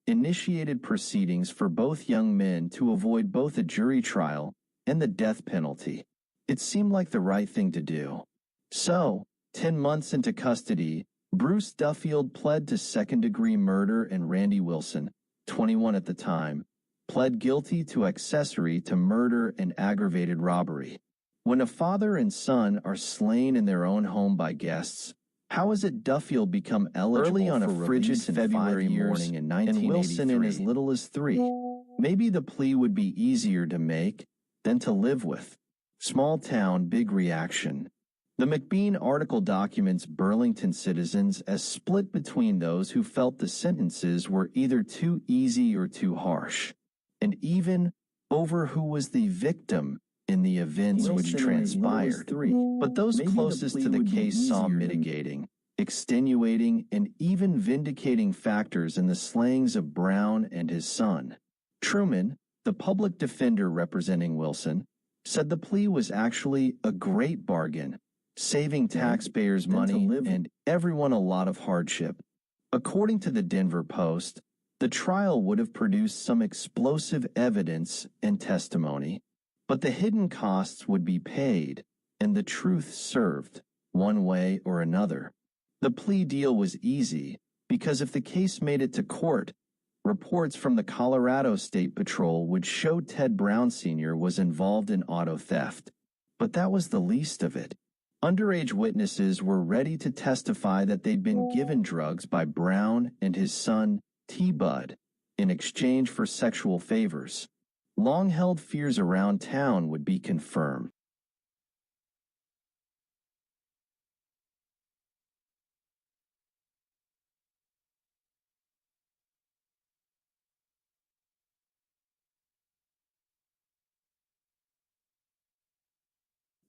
initiated proceedings for both young men to avoid both a jury trial and the death penalty. It seemed like the right thing to do. So, 10 months into custody, Bruce Duffield pled to second-degree murder, and Randy Wilson, 21 at the time, pled guilty to accessory to murder and aggravated robbery. When a father and son are slain in their own home by guests, how is it Duffield become eligible early on for a frigid release in February 5 years, morning in and Wilson in 1983? as little as 3? Maybe the plea would be easier to make than to live with. Small town, big reaction. The McBean article documents Burlington citizens as split between those who felt the sentences were either too easy or too harsh, and even over who was the victim in the events which transpired. But those closest to the case saw mitigating, extenuating, and even vindicating factors in the slayings of Brown and his son. Truman, the public defender representing Wilson, said the plea was actually a great bargain, saving taxpayers money and everyone a lot of hardship. According to the Denver Post, the trial would have produced some explosive evidence and testimony, but the hidden costs would be paid and the truth served, one way or another. The plea deal was easy because if the case made it to court, reports from the Colorado State Patrol would show Ted Brown Sr. was involved in auto theft. But that was the least of it. Underage witnesses were ready to testify that they'd been given drugs by Brown and his son, T. Bud, in exchange for sexual favors. Long-held fears around town would be confirmed.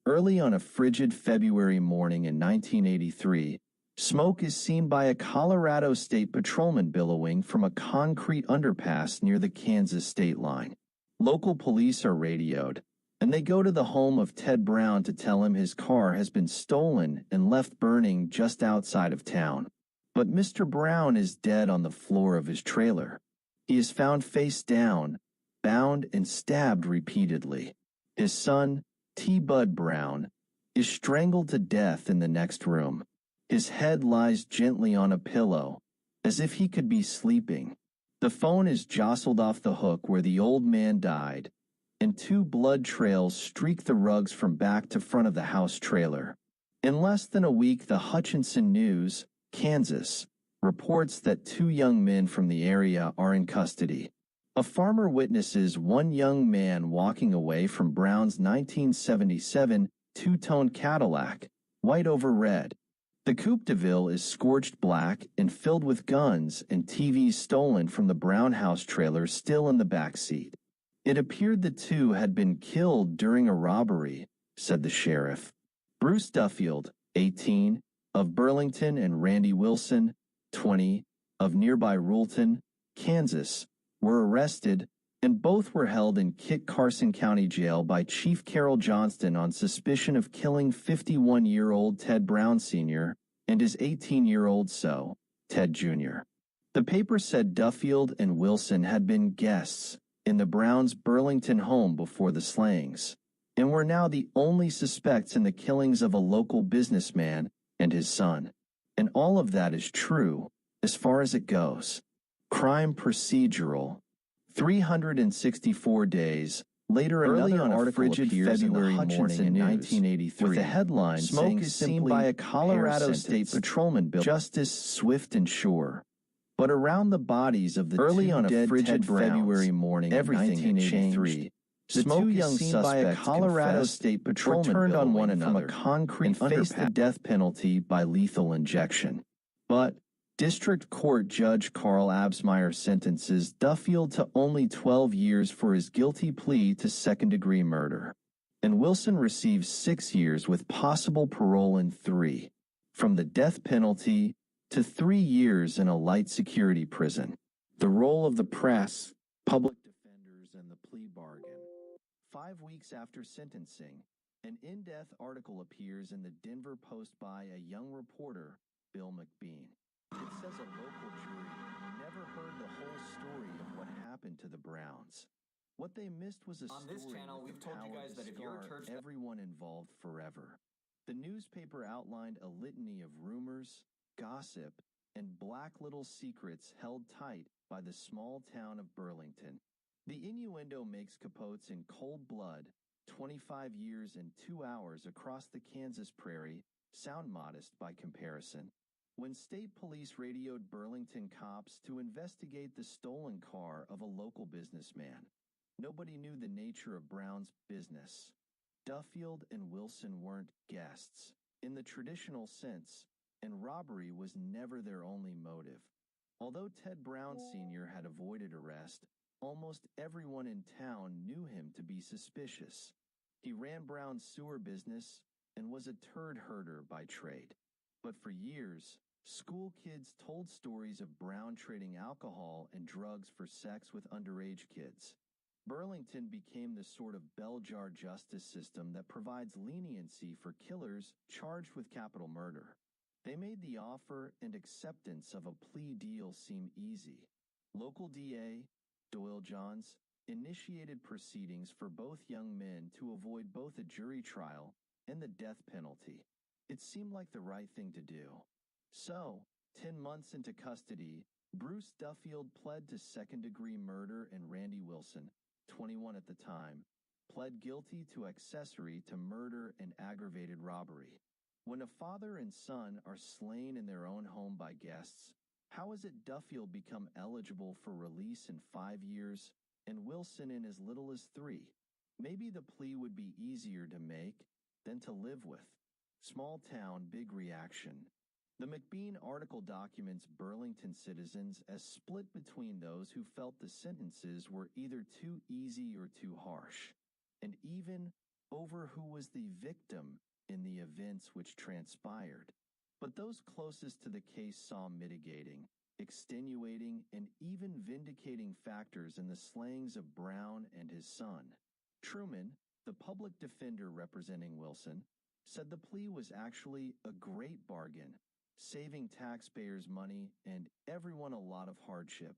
Early on a frigid February morning in 1983, smoke is seen by a Colorado State patrolman billowing from a concrete underpass near the Kansas state line. Local police are radioed, and they go to the home of Ted Brown to tell him his car has been stolen and left burning just outside of town. But Mr. Brown is dead on the floor of his trailer. He is found face down, bound and stabbed repeatedly. His son, T. Bud Brown, is strangled to death in the next room. His head lies gently on a pillow, as if he could be sleeping. The phone is jostled off the hook where the old man died, and 2 blood trails streak the rugs from back to front of the house trailer. In less than a week, the Hutchinson News, Kansas, reports that 2 young men from the area are in custody. A farmer witnesses one young man walking away from Brown's 1977 two-tone Cadillac, white over red. The Coupe de Ville is scorched black and filled with guns and TVs stolen from the Brown house trailer still in the back seat. It appeared the 2 had been killed during a robbery, said the sheriff. Bruce Duffield, 18, of Burlington, and Randy Wilson, 20, of nearby Rulton, Kansas, were arrested, and both were held in Kit Carson County Jail by Chief Carroll Johnston on suspicion of killing 51-year-old Ted Brown Sr. and his 18-year-old son, Ted Jr. The paper said Duffield and Wilson had been guests in the Browns' Burlington home before the slayings, and were now the only suspects in the killings of a local businessman and his son. And all of that is true, as far as it goes. Crime procedural. 364 days later, another article appears in the Hutchinson News with a headline saying is seen by a Colorado State patrolman bill, Justice Swift and Sure. But around the bodies of the 2 dead frigid February morning everything had changed. The 2 young suspects Colorado State patrolmen turned on one another from a concrete and faced the death penalty by lethal injection. But District Court Judge Carl Absmeyer sentences Duffield to only 12 years for his guilty plea to second-degree murder, and Wilson receives 6 years with possible parole in 3, from the death penalty to 3 years in a light security prison. The role of the press, public defenders, and the plea bargain. 5 weeks after sentencing, an in-depth article appears in the Denver Post by a young reporter, Bill McBean. It says a local jury never heard the whole story Browns. What they missed was a On story this channel, with we've the told you power guys to that if you're a scar church everyone involved forever. The newspaper outlined a litany of rumors, gossip, and black little secrets held tight by the small town of Burlington. The innuendo makes Capote's in cold blood, 25 years and 2 hours across the Kansas prairie, sound modest by comparison. When state police radioed Burlington cops to investigate the stolen car of a local businessman, nobody knew the nature of Brown's business. Duffield and Wilson weren't guests, in the traditional sense, and robbery was never their only motive. Although Ted Brown Sr. had avoided arrest, almost everyone in town knew him to be suspicious. He ran Brown's sewer business and was a turd herder by trade. But for years, school kids told stories of Brown trading alcohol and drugs for sex with underage kids. Burlington became the sort of bell-jar justice system that provides leniency for killers charged with capital murder. They made the offer and acceptance of a plea deal seem easy. Local DA, Doyle Johns, initiated proceedings for both young men to avoid both a jury trial and the death penalty. It seemed like the right thing to do. So, 10 months into custody, Bruce Duffield pled to second-degree murder, and Randy Wilson, 21 at the time, pled guilty to accessory to murder and aggravated robbery. When a father and son are slain in their own home by guests, how is it Duffield become eligible for release in 5 years and Wilson in as little as 3? Maybe the plea would be easier to make than to live with. Small town, big reaction. The McBean article documents Burlington citizens as split between those who felt the sentences were either too easy or too harsh, and even over who was the victim in the events which transpired. But those closest to the case saw mitigating, extenuating, and even vindicating factors in the slayings of Brown and his son. Truman, the public defender representing Wilson, said the plea was actually a great bargain, saving taxpayers money and everyone a lot of hardship.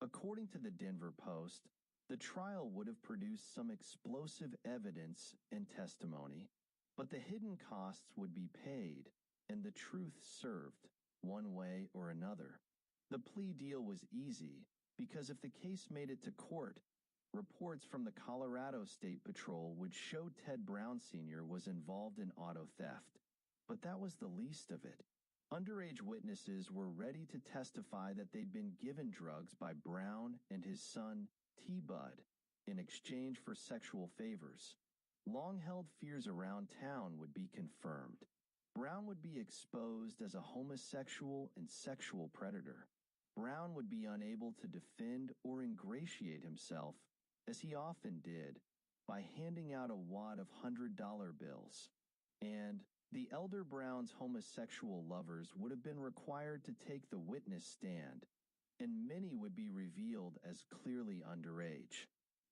According to the Denver Post, the trial would have produced some explosive evidence and testimony, but the hidden costs would be paid and the truth served, one way or another. The plea deal was easy because if the case made it to court, reports from the Colorado State Patrol would show Ted Brown Sr. was involved in auto theft. But that was the least of it. Underage witnesses were ready to testify that they'd been given drugs by Brown and his son, T-Bud, in exchange for sexual favors. Long-held fears around town would be confirmed. Brown would be exposed as a homosexual and sexual predator. Brown would be unable to defend or ingratiate himself, as he often did, by handing out a wad of $100 bills. And the elder Brown's homosexual lovers would have been required to take the witness stand, and many would be revealed as clearly underage.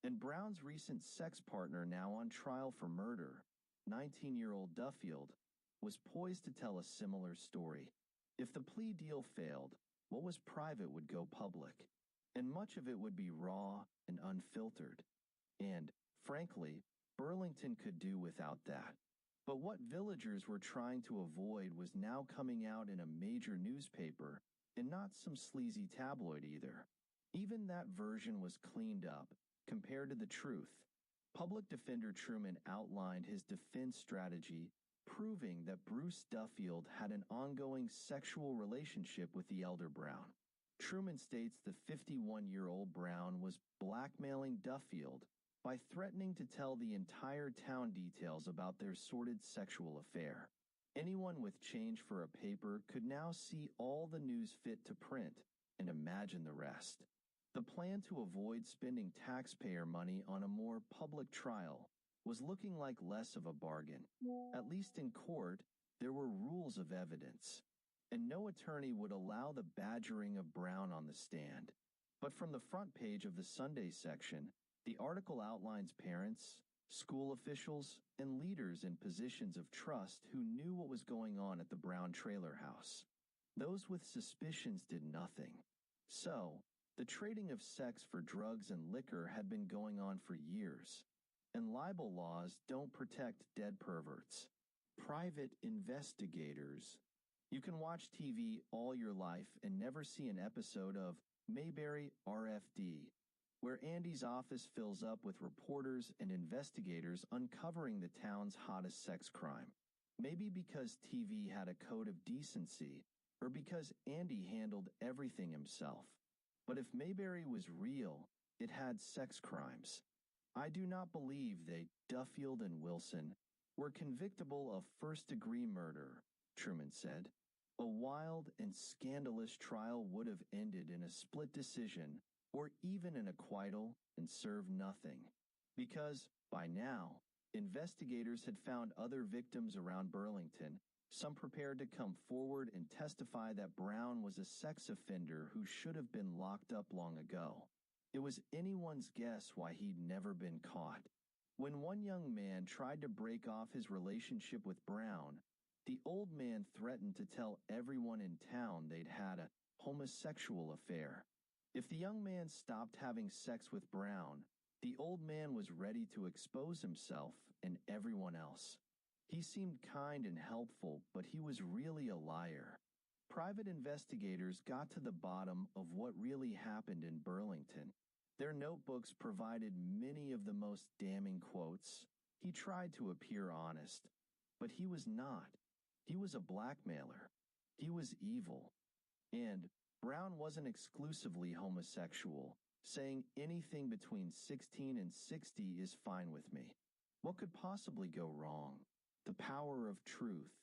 And Brown's recent sex partner, now on trial for murder, 19-year-old Duffield, was poised to tell a similar story. If the plea deal failed, what was private would go public, and much of it would be raw and unfiltered. And, frankly, Burlington could do without that. But what villagers were trying to avoid was now coming out in a major newspaper, and not some sleazy tabloid either. Even that version was cleaned up, compared to the truth. Public Defender Truman outlined his defense strategy, proving that Bruce Duffield had an ongoing sexual relationship with the elder Brown. Truman states the 51-year-old Brown was blackmailing Duffield by threatening to tell the entire town details about their sordid sexual affair. Anyone with change for a paper could now see all the news fit to print and imagine the rest. The plan to avoid spending taxpayer money on a more public trial was looking like less of a bargain. At least in court, there were rules of evidence, and no attorney would allow the badgering of Brown on the stand. But from the front page of the Sunday section, the article outlines parents, school officials, and leaders in positions of trust who knew what was going on at the Brown trailer house. Those with suspicions did nothing. So, The trading of sex for drugs and liquor had been going on for years, and libel laws don't protect dead perverts. Private investigators. You can watch TV all your life and never see an episode of Mayberry RFD, where Andy's office fills up with reporters and investigators uncovering the town's hottest sex crime. Maybe because TV had a code of decency, or because Andy handled everything himself. But if Mayberry was real, it had sex crimes. I do not believe they, Duffield and Wilson, were convictable of first-degree murder, Truman said. A wild and scandalous trial would have ended in a split decision or even an acquittal and served nothing. Because, by now, investigators had found other victims around Burlington, some prepared to come forward and testify that Brown was a sex offender who should have been locked up long ago. It was anyone's guess why he'd never been caught. When one young man tried to break off his relationship with Brown, the old man threatened to tell everyone in town they'd had a homosexual affair. If the young man stopped having sex with Brown, the old man was ready to expose himself and everyone else. He seemed kind and helpful, but he was really a liar. Private investigators got to the bottom of what really happened in Burlington. Their notebooks provided many of the most damning quotes. He tried to appear honest, but he was not. He was a blackmailer. He was evil. And Brown wasn't exclusively homosexual, saying anything between 16 and 60 is fine with me. What could possibly go wrong? The power of truth.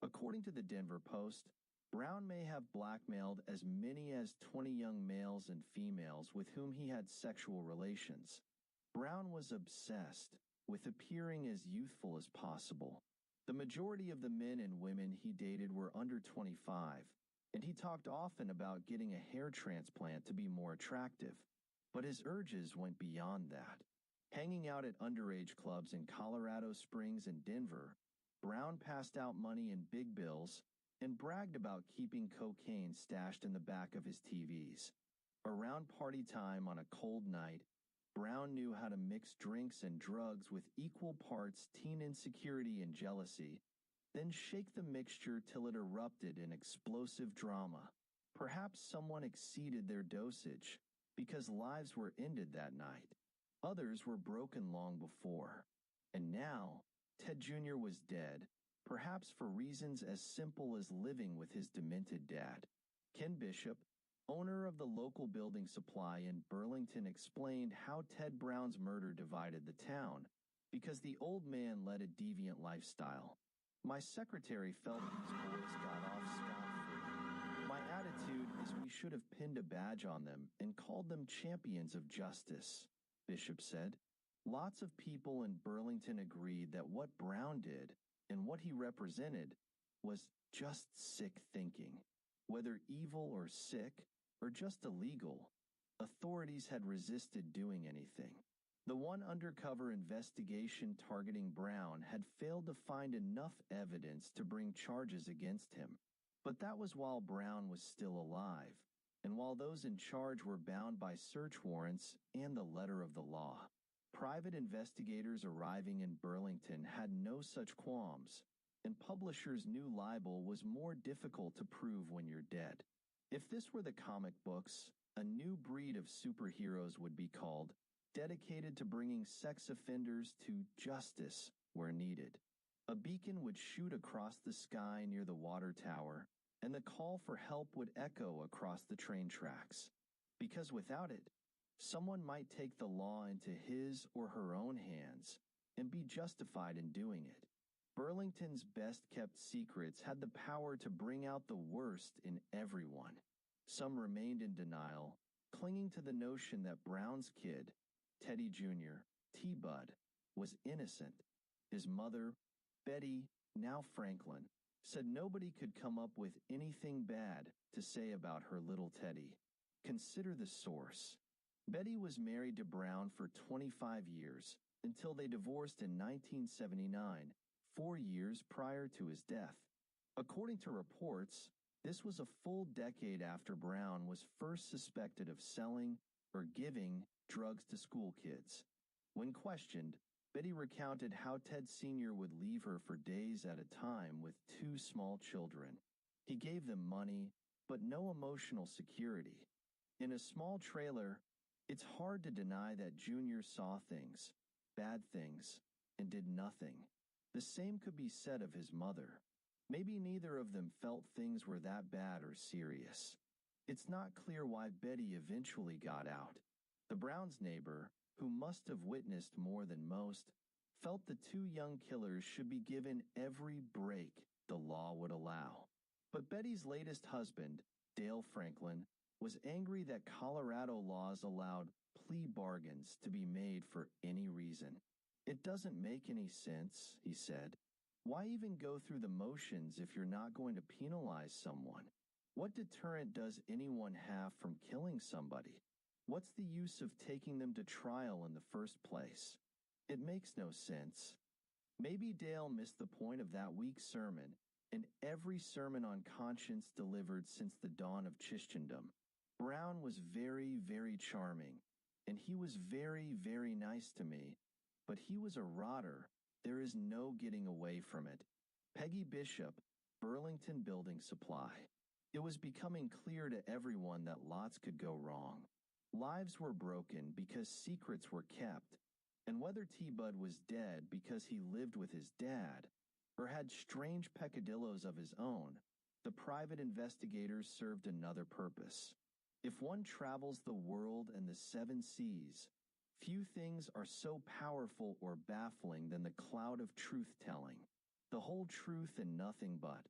According to the Denver Post, Brown may have blackmailed as many as 20 young males and females with whom he had sexual relations. Brown was obsessed with appearing as youthful as possible. The majority of the men and women he dated were under 25, and he talked often about getting a hair transplant to be more attractive. But his urges went beyond that. Hanging out at underage clubs in Colorado Springs and Denver, Brown passed out money in big bills and bragged about keeping cocaine stashed in the back of his TVs. Around party time on a cold night, Brown knew how to mix drinks and drugs with equal parts teen insecurity and jealousy, then shake the mixture till it erupted in explosive drama. Perhaps someone exceeded their dosage, because lives were ended that night. Others were broken long before. And now, Ted Jr. was dead, perhaps for reasons as simple as living with his demented dad. Ken Bishop, owner of the local building supply in Burlington, explained how Ted Brown's murder divided the town, because the old man led a deviant lifestyle. My secretary felt these boys got off scot-free. My attitude is we should have pinned a badge on them and called them champions of justice, Bishop said. Lots of people in Burlington agreed that what Brown did and what he represented was just sick thinking. Whether evil or sick, or just illegal, authorities had resisted doing anything. The one undercover investigation targeting Brown had failed to find enough evidence to bring charges against him. But that was while Brown was still alive, and while those in charge were bound by search warrants and the letter of the law. Private investigators arriving in Burlington had no such qualms, and publishers knew libel was more difficult to prove when you're dead. If this were the comic books, a new breed of superheroes would be called, dedicated to bringing sex offenders to justice where needed. A beacon would shoot across the sky near the water tower, and the call for help would echo across the train tracks. Because without it, someone might take the law into his or her own hands and be justified in doing it. Burlington's best-kept secrets had the power to bring out the worst in everyone. Some remained in denial, clinging to the notion that Brown's kid, Teddy Jr., T-Bud, was innocent. His mother, Betty, now Franklin, said nobody could come up with anything bad to say about her little Teddy. Consider the source. Betty was married to Brown for 25 years, until they divorced in 1979, 4 years prior to his death. According to reports, This was a full decade after Brown was first suspected of selling or giving drugs to school kids. When questioned, Betty recounted how Ted Sr. would leave her for days at a time with two small children. He gave them money, but no emotional security. In a small trailer, it's hard to deny that Junior saw things, bad things, and did nothing. The same could be said of his mother. Maybe neither of them felt things were that bad or serious. It's not clear why Betty eventually got out. The Browns' neighbor, who must have witnessed more than most, felt the two young killers should be given every break the law would allow. But Betty's latest husband, Dale Franklin, was angry that Colorado laws allowed plea bargains to be made for any reason. "It doesn't make any sense," he said. "Why even go through the motions if you're not going to penalize someone? What deterrent does anyone have from killing somebody? What's the use of taking them to trial in the first place? It makes no sense." Maybe Dale missed the point of that week's sermon and every sermon on conscience delivered since the dawn of Christendom. Brown was very, very charming, and he was very, very nice to me, but he was a rotter. There is no getting away from it. Peggy Bishop, Burlington Building Supply. It was becoming clear to everyone that lots could go wrong. Lives were broken because secrets were kept, and whether T-Bud was dead because he lived with his dad or had strange peccadillos of his own, the private investigators served another purpose. If one travels the world and the seven seas, few things are so powerful or baffling than the cloud of truth-telling. The whole truth and nothing but.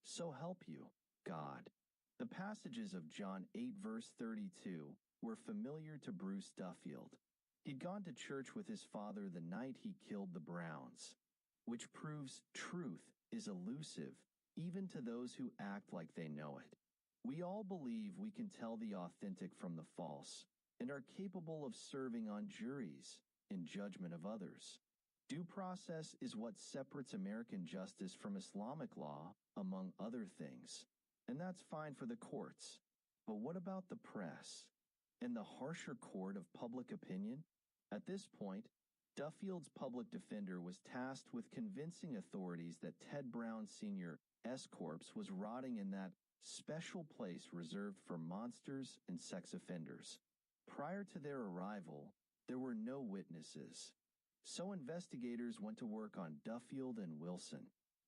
So help you, God. The passages of John 8 verse 32 were familiar to Bruce Duffield. He'd gone to church with his father the night he killed the Browns, which proves truth is elusive even to those who act like they know it. We all believe we can tell the authentic from the false and are capable of serving on juries in judgment of others. Due process is what separates American justice from Islamic law, among other things, and that's fine for the courts. But what about the press and the harsher court of public opinion? At this point, Duffield's public defender was tasked with convincing authorities that Ted Brown Sr.'s corpse was rotting in that special place reserved for monsters and sex offenders. Prior to their arrival, there were no witnesses. So investigators went to work on Duffield and Wilson.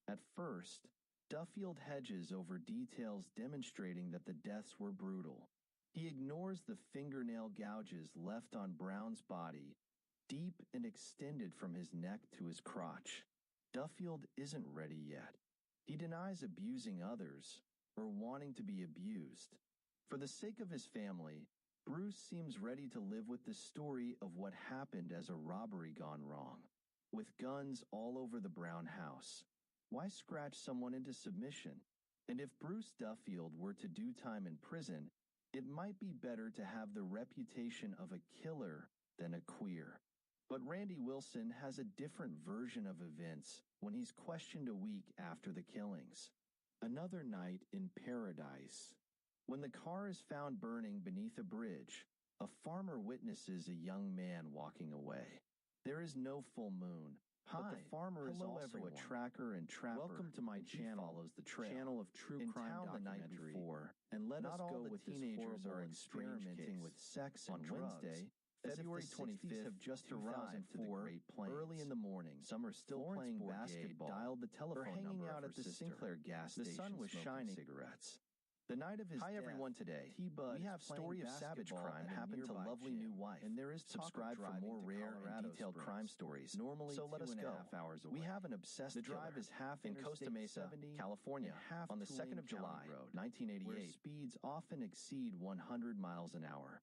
At first, Duffield hedges over details demonstrating that the deaths were brutal. He ignores the fingernail gouges left on Brown's body, deep and extended from his neck to his crotch. Duffield isn't ready yet. He denies abusing others or wanting to be abused. For the sake of his family, Bruce seems ready to live with the story of what happened as a robbery gone wrong. With guns all over the Brown house, why scratch someone into submission? And if Bruce Duffield were to do time in prison, it might be better to have the reputation of a killer than a queer. But Randy Wilson has a different version of events when he's questioned a week after the killings. Another night in paradise. When the car is found burning beneath a bridge, a farmer witnesses a young man walking away. There is no full moon, but the farmer is also everyone. A tracker and trapper. Welcome to my channel. Follows the trail. Channel of true in crime town the night before, and let us go with teenagers are experimenting with sex and on Wednesday. February 25th have just arrived to the Great Plains. Early in the morning, some are still playing basketball. Dialed the telephone They're hanging out at the Sinclair gas station. The sun was shining. Cigarettes. The night of his death, everyone today. We have story of savage crime happened to lovely new wife, and there is subscribe for more rare and detailed crime stories. Normally, so let us go. Hours away. We have an obsessed. The drive is half in Costa Mesa, California, half on the 2nd of July, 1988, where speeds often exceed 100 miles an hour.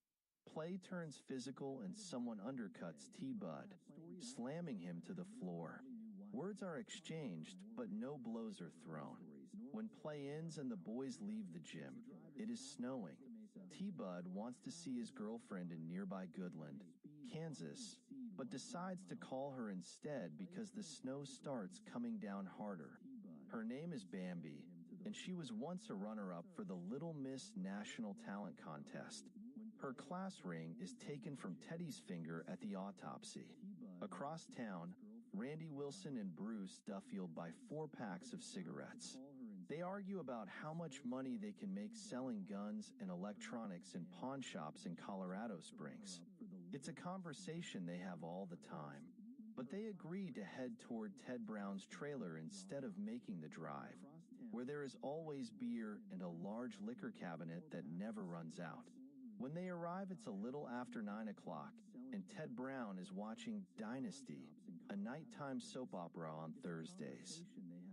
Play turns physical and someone undercuts T-Bud, slamming him to the floor. Words are exchanged, but no blows are thrown. When play ends and the boys leave the gym, it is snowing. T-Bud wants to see his girlfriend in nearby Goodland, Kansas, but decides to call her instead because the snow starts coming down harder. Her name is Bambi, and she was once a runner-up for the Little Miss National Talent Contest. Her class ring is taken from Teddy's finger at the autopsy. Across town, Randy Wilson and Bruce Duffield buy 4 packs of cigarettes. They argue about how much money they can make selling guns and electronics in pawn shops in Colorado Springs. It's a conversation they have all the time. But they agree to head toward Ted Brown's trailer instead of making the drive, where there is always beer and a large liquor cabinet that never runs out. When they arrive, it's a little after 9 o'clock, and Ted Brown is watching Dynasty, a nighttime soap opera on Thursdays.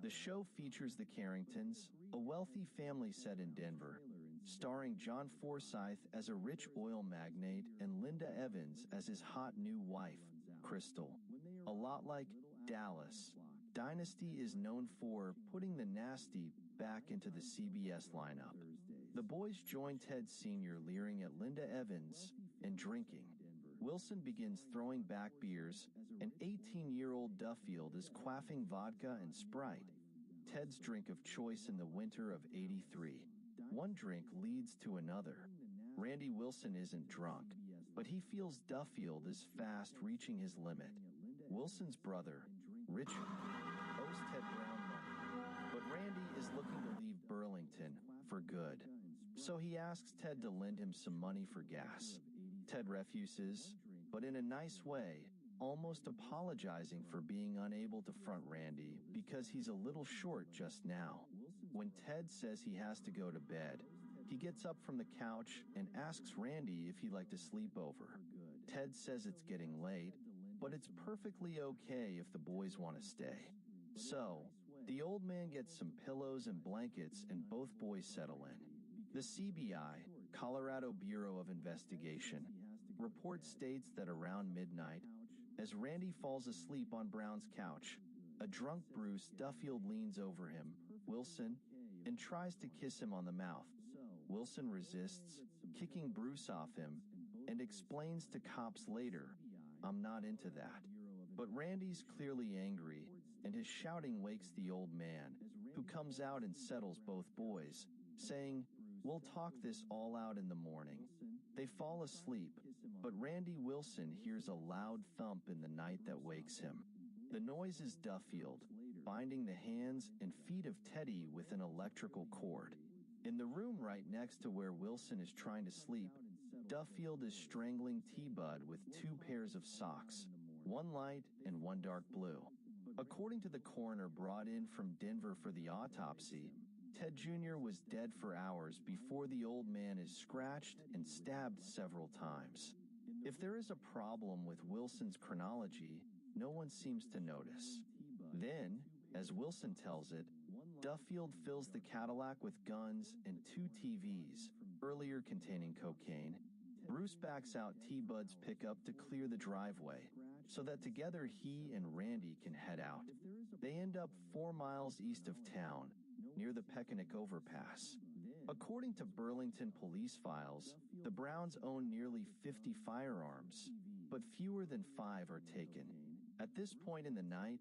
The show features the Carringtons, a wealthy family set in Denver, starring John Forsythe as a rich oil magnate and Linda Evans as his hot new wife, Crystal. A lot like Dallas, Dynasty is known for putting the nasty back into the CBS lineup. The boys join Ted Sr. leering at Linda Evans and drinking. Wilson begins throwing back beers, and 18-year-old Duffield is quaffing vodka and Sprite, Ted's drink of choice in the winter of '83. One drink leads to another. Randy Wilson isn't drunk, but he feels Duffield is fast reaching his limit. Wilson's brother, Richard, owes Ted Brown money, but Randy is looking to leave Burlington for good. So he asks Ted to lend him some money for gas. Ted refuses, but in a nice way, almost apologizing for being unable to front Randy because he's a little short just now. When Ted says he has to go to bed, he gets up from the couch and asks Randy if he'd like to sleep over. Ted says it's getting late, but it's perfectly okay if the boys want to stay. So, the old man gets some pillows and blankets and both boys settle in. The CBI, Colorado Bureau of Investigation, report states that around midnight, as Randy falls asleep on Brown's couch, a drunk Bruce Duffield leans over him, Wilson, and tries to kiss him on the mouth. Wilson resists, kicking Bruce off him, and explains to cops later, "I'm not into that." But Randy's clearly angry, and his shouting wakes the old man, who comes out and settles both boys, saying, "We'll talk this all out in the morning." They fall asleep, but Randy Wilson hears a loud thump in the night that wakes him. The noise is Duffield, binding the hands and feet of Teddy with an electrical cord. In the room right next to where Wilson is trying to sleep, Duffield is strangling T-Bud with 2 pairs of socks, one light and one dark blue. According to the coroner brought in from Denver for the autopsy, Ted Jr. was dead for hours before the old man is scratched and stabbed several times. If there is a problem with Wilson's chronology, no one seems to notice. Then, as Wilson tells it, Duffield fills the Cadillac with guns and 2 TVs, earlier containing cocaine. Bruce backs out T-Bud's pickup to clear the driveway, so that together he and Randy can head out. They end up 4 miles east of town, near the Peconic Overpass. According to Burlington police files, the Browns own nearly 50 firearms, but fewer than 5 are taken. At this point in the night,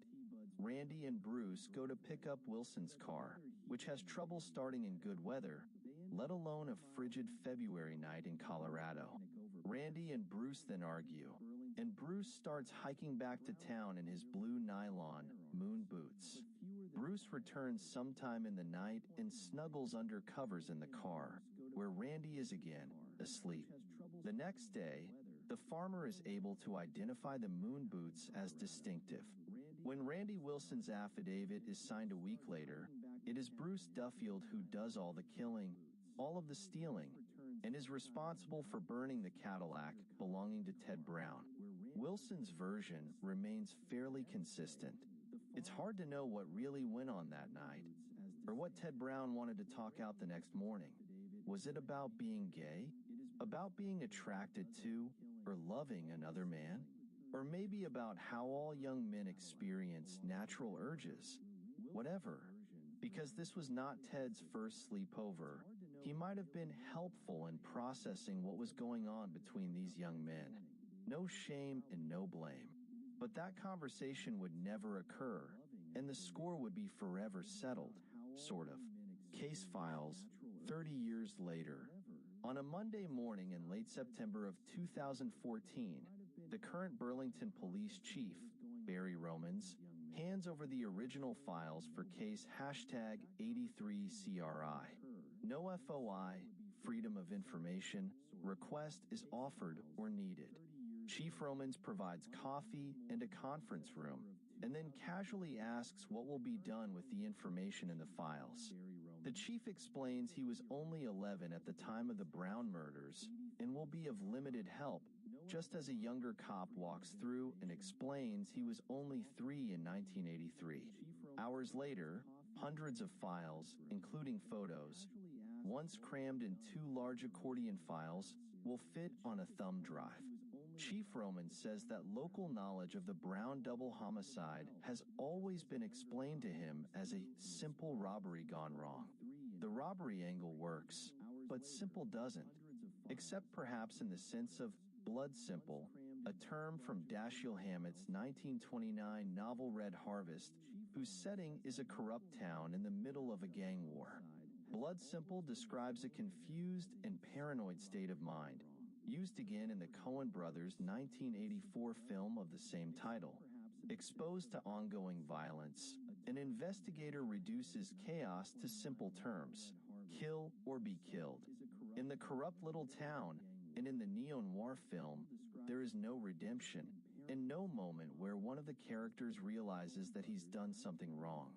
Randy and Bruce go to pick up Wilson's car, which has trouble starting in good weather, let alone a frigid February night in Colorado. Randy and Bruce then argue, and Bruce starts hiking back to town in his blue nylon moon boots. Bruce returns sometime in the night and snuggles under covers in the car, where Randy is again asleep. The next day, the farmer is able to identify the moon boots as distinctive. When Randy Wilson's affidavit is signed a week later, it is Bruce Duffield who does all the killing, all of the stealing, and is responsible for burning the Cadillac belonging to Ted Brown. Wilson's version remains fairly consistent. It's hard to know what really went on that night, or what Ted Brown wanted to talk out the next morning. Was it about being gay? About being attracted to or loving another man? Or maybe about how all young men experience natural urges? Whatever. Because this was not Ted's first sleepover, he might have been helpful in processing what was going on between these young men. No shame and no blame. But that conversation would never occur, and the score would be forever settled, sort of. Case files, 30 years later. On a Monday morning in late September of 2014, the current Burlington police chief, Barry Romans, hands over the original files for case #83CRI. No FOI, freedom of information, request is offered or needed. Chief Romans provides coffee and a conference room, and then casually asks what will be done with the information in the files. The chief explains he was only 11 at the time of the Brown murders and will be of limited help, just as a younger cop walks through and explains he was only 3 in 1983. Hours later, hundreds of files, including photos, once crammed in 2 large accordion files, will fit on a thumb drive. Chief Roman says that local knowledge of the Brown double homicide has always been explained to him as a simple robbery gone wrong. The robbery angle works, but simple doesn't, except perhaps in the sense of blood simple, a term from Dashiell Hammett's 1929 novel Red Harvest, whose setting is a corrupt town in the middle of a gang war. Blood simple describes a confused and paranoid state of mind, used again in the Coen brothers' 1984 film of the same title. Exposed to ongoing violence, an investigator reduces chaos to simple terms: kill or be killed. In the corrupt little town, and in the neo-noir film, there is no redemption, and no moment where one of the characters realizes that he's done something wrong.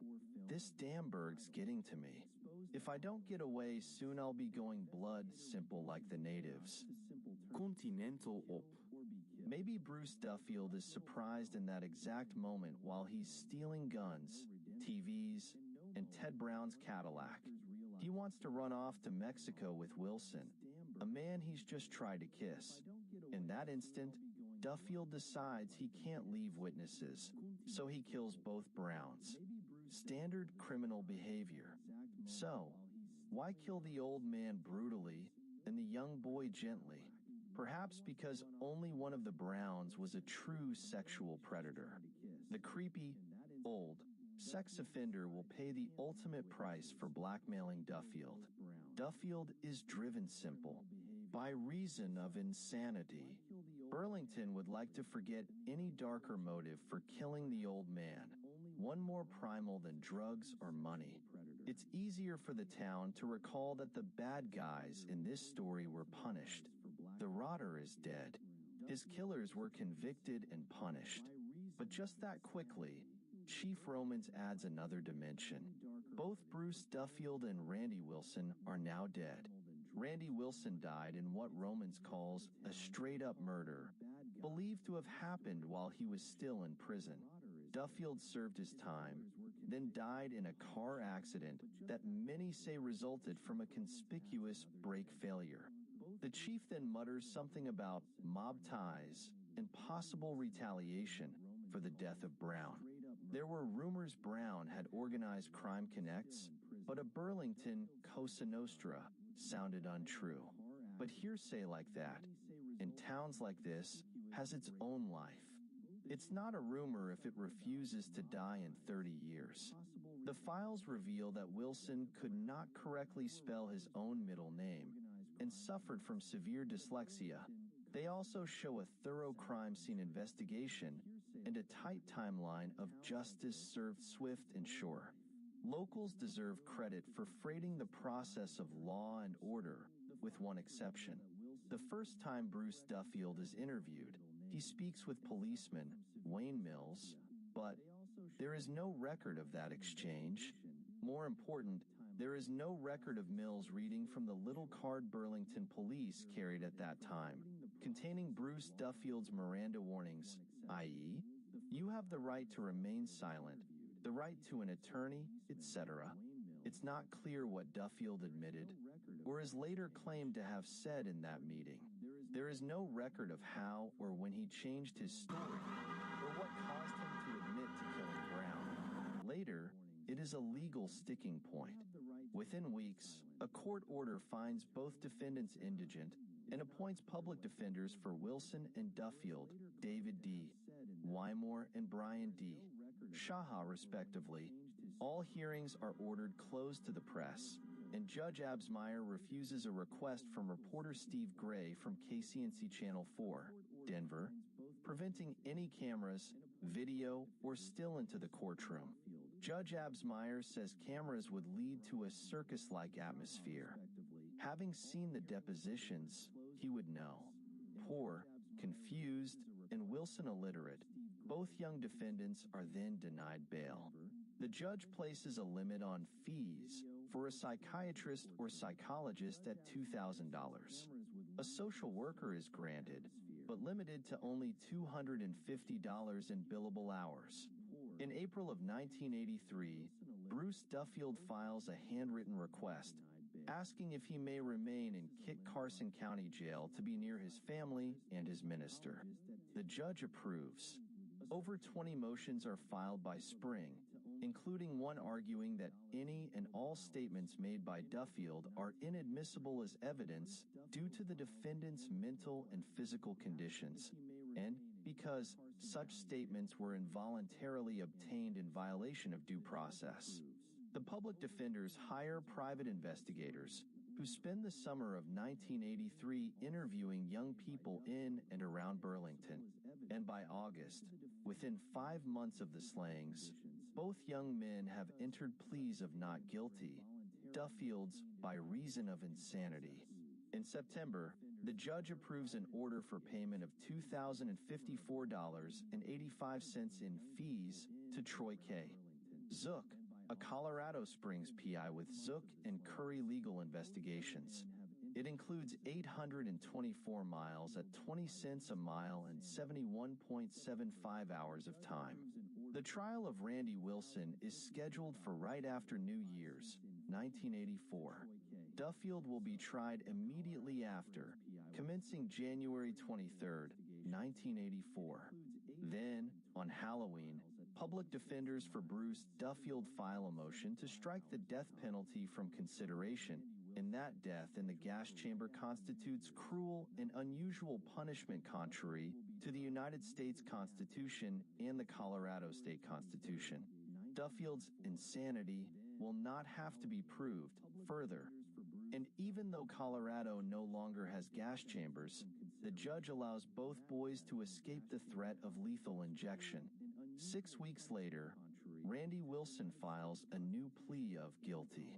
This Damberg's getting to me. If I don't get away soon, I'll be going blood simple like the natives. Continental op. Maybe Bruce Duffield is surprised in that exact moment while he's stealing guns, TVs, and Ted Brown's Cadillac. He wants to run off to Mexico with Wilson, a man he's just tried to kiss. In that instant, Duffield decides he can't leave witnesses, so he kills both Browns. Standard criminal behavior. So, why kill the old man brutally and the young boy gently? Perhaps because only one of the Browns was a true sexual predator. The creepy, old, sex offender will pay the ultimate price for blackmailing Duffield. Duffield is driven simple, by reason of insanity. Burlington would like to forget any darker motive for killing the old man, one more primal than drugs or money. It's easier for the town to recall that the bad guys in this story were punished. The rotter is dead. His killers were convicted and punished. But just that quickly, Chief Romans adds another dimension. Both Bruce Duffield and Randy Wilson are now dead. Randy Wilson died in what Romans calls a straight-up murder, believed to have happened while he was still in prison. Duffield served his time, then died in a car accident that many say resulted from a conspicuous brake failure. The chief then mutters something about mob ties and possible retaliation for the death of Brown. There were rumors Brown had organized crime connects, but a Burlington Cosa Nostra sounded untrue. But hearsay like that, in towns like this, has its own life. It's not a rumor if it refuses to die in 30 years. The files reveal that Wilson could not correctly spell his own middle name and suffered from severe dyslexia. They also show a thorough crime scene investigation and a tight timeline of justice served swift and sure. Locals deserve credit for freighting the process of law and order, with one exception. The first time Bruce Duffield is interviewed, he speaks with policeman Wayne Mills, but there is no record of that exchange. More important, there is no record of Mills reading from the little card Burlington police carried at that time, containing Bruce Duffield's Miranda warnings, i.e., you have the right to remain silent, the right to an attorney, etc. It's not clear what Duffield admitted, or is later claimed to have said in that meeting. There is no record of how or when he changed his story, or what caused him to admit to killing Brown. Later, it is a legal sticking point. Within weeks, a court order finds both defendants indigent and appoints public defenders for Wilson and Duffield, David D. Wymore and Brian D. Shaha, respectively. All hearings are ordered closed to the press, and Judge Absmeyer refuses a request from reporter Steve Gray from KCNC Channel 4, Denver, preventing any cameras, video, or still into the courtroom. Judge Absmeyer says cameras would lead to a circus-like atmosphere. Having seen the depositions, he would know. Poor, confused, and Wilson illiterate, both young defendants are then denied bail. The judge places a limit on fees for a psychiatrist or psychologist at $2,000. A social worker is granted, but limited to only $250 in billable hours. In April of 1983, Bruce Duffield files a handwritten request asking if he may remain in Kit Carson County Jail to be near his family and his minister. The judge approves. Over 20 motions are filed by Spring, including one arguing that any and all statements made by Duffield are inadmissible as evidence due to the defendant's mental and physical conditions, and because such statements were involuntarily obtained in violation of due process. The public defenders hire private investigators who spend the summer of 1983 interviewing young people in and around Burlington, and by August, within 5 months of the slayings, both young men have entered pleas of not guilty, Duffield's by reason of insanity. In September, the judge approves an order for payment of $2,054.85 in fees to Troy K. Zook, a Colorado Springs PI with Zook and Curry Legal Investigations. It includes 824 miles at 20 cents a mile and 71.75 hours of time. The trial of Randy Wilson is scheduled for right after New Year's, 1984. Duffield will be tried immediately after, commencing January 23, 1984. Then, on Halloween, public defenders for Bruce Duffield file a motion to strike the death penalty from consideration, and that death in the gas chamber constitutes cruel and unusual punishment contrary to the United States Constitution and the Colorado State Constitution. Duffield's insanity will not have to be proved further. And even though Colorado no longer has gas chambers, the judge allows both boys to escape the threat of lethal injection. 6 weeks later, Randy Wilson files a new plea of guilty.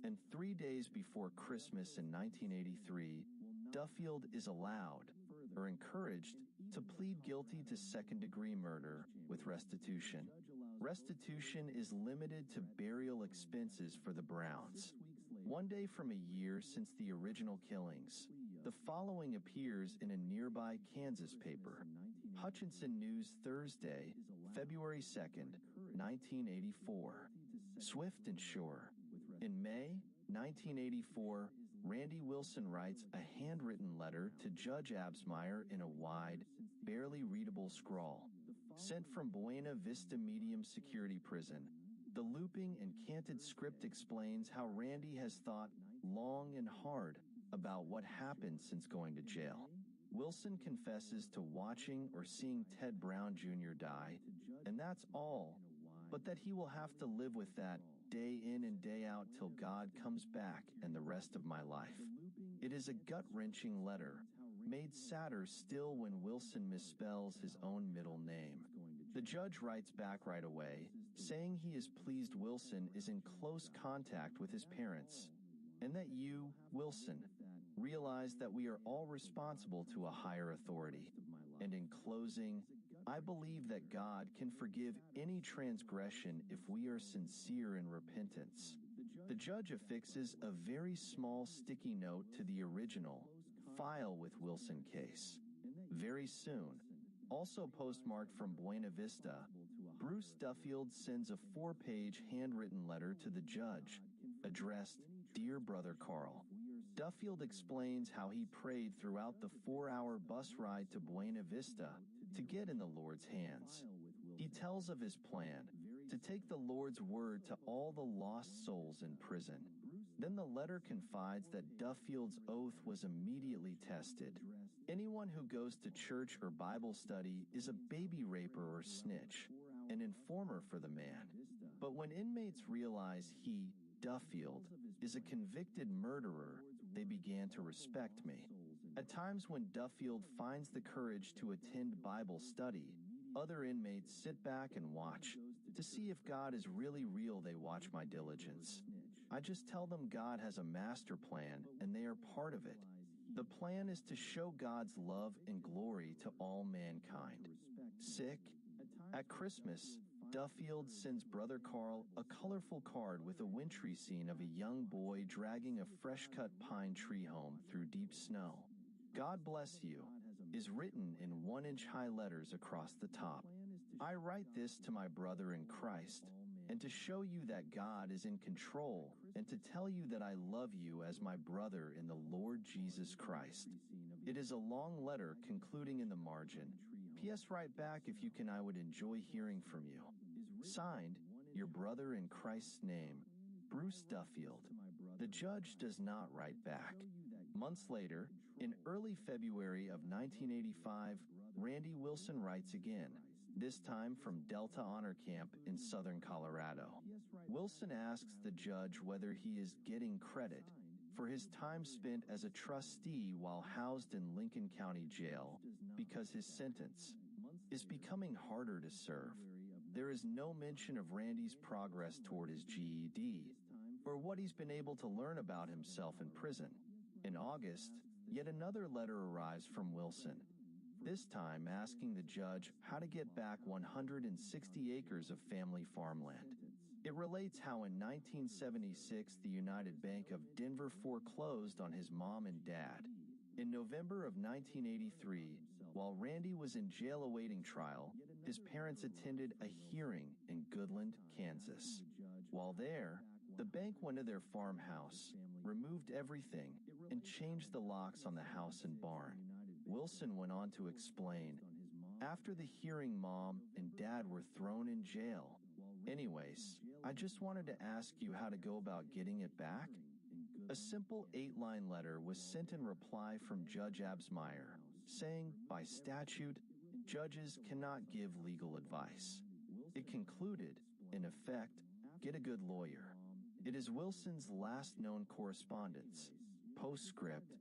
And 3 days before Christmas in 1983, Duffield is allowed, or encouraged, to plead guilty to second-degree murder with restitution. Restitution is limited to burial expenses for the Browns. 1 day from a year since the original killings, the following appears in a nearby Kansas paper. Hutchinson News, Thursday, February 2nd, 1984. Swift and sure. In May 1984, Randy Wilson writes a handwritten letter to Judge Absmeyer in a wide, barely readable scrawl. Sent from Buena Vista Medium Security Prison, the looping and canted script explains how Randy has thought long and hard about what happened since going to jail. Wilson confesses to watching or seeing Ted Brown Jr. die, and that's all, but that he will have to live with that day in and day out till God comes back and the rest of my life. It is a gut-wrenching letter, made sadder still when Wilson misspells his own middle name. The judge writes back right away, saying he is pleased Wilson is in close contact with his parents, and that you, Wilson, realize that we are all responsible to a higher authority. And in closing, I believe that God can forgive any transgression if we are sincere in repentance. The judge affixes a very small sticky note to the original file with Wilson case. Very soon, also postmarked from Buena Vista, Bruce Duffield sends a 4-page handwritten letter to the judge, addressed, Dear Brother Carl. Duffield explains how he prayed throughout the 4-hour bus ride to Buena Vista to get in the Lord's hands. He tells of his plan to take the Lord's word to all the lost souls in prison. Then the letter confides that Duffield's oath was immediately tested. Anyone who goes to church or Bible study is a baby raper or snitch, an informer for the man. But when inmates realize he, Duffield, is a convicted murderer, they began to respect me. At times when Duffield finds the courage to attend Bible study, other inmates sit back and watch. To see if God is really real, they watch my diligence. I just tell them God has a master plan and they are part of it. The plan is to show God's love and glory to all mankind. Sick? At Christmas, Duffield sends Brother Carl a colorful card with a wintry scene of a young boy dragging a fresh-cut pine tree home through deep snow. God bless you is written in 1-inch high letters across the top. I write this to my brother in Christ, and to show you that God is in control, and to tell you that I love you as my brother in the Lord Jesus Christ. It is a long letter concluding in the margin. P.S. Write back if you can, I would enjoy hearing from you. Signed, your brother in Christ's name, Bruce Duffield. The judge does not write back. Months later, in early February of 1985, Randy Wilson writes again, this time from Delta Honor Camp in southern Colorado. Wilson asks the judge whether he is getting credit for his time spent as a trustee while housed in Lincoln County Jail, because his sentence is becoming harder to serve. There is no mention of Randy's progress toward his GED, or what he's been able to learn about himself in prison. In August, yet another letter arrives from Wilson, this time asking the judge how to get back 160 acres of family farmland. It relates how in 1976 the United Bank of Denver foreclosed on his mom and dad. In November of 1983, while Randy was in jail awaiting trial, his parents attended a hearing in Goodland, Kansas. While there, the bank went to their farmhouse, removed everything, and changed the locks on the house and barn. Wilson went on to explain, after the hearing, Mom and Dad were thrown in jail. Anyways, I just wanted to ask you how to go about getting it back. A simple 8-line letter was sent in reply from Judge Absmeyer, saying, by statute, judges cannot give legal advice. It concluded, in effect, get a good lawyer. It is Wilson's last known correspondence. Postscript.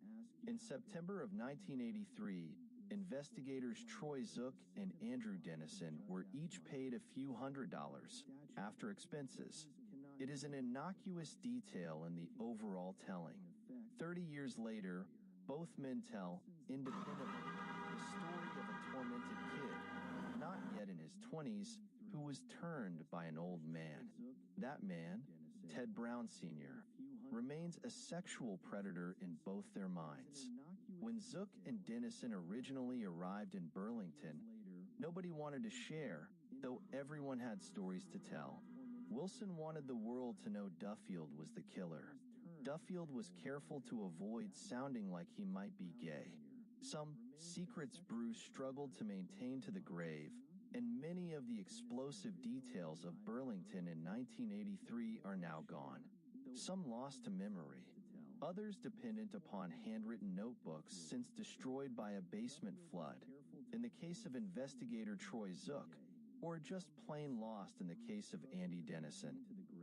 In September of 1983, investigators Troy Zook and Andrew Dennison were each paid a few $100s after expenses. It is an innocuous detail in the overall telling. 30 years later, both men tell, independently, the story of a tormented kid, not yet in his 20s, who was turned by an old man. That man, Ted Brown Sr., remains a sexual predator in both their minds. When Zook and Dennison originally arrived in Burlington, nobody wanted to share, though everyone had stories to tell. Wilson wanted the world to know Duffield was the killer. Duffield was careful to avoid sounding like he might be gay. Some secrets Bruce struggled to maintain to the grave, and many of the explosive details of Burlington in 1983 are now gone. Some lost to memory, others dependent upon handwritten notebooks since destroyed by a basement flood, in the case of investigator Troy Zook, or just plain lost in the case of Andy Dennison.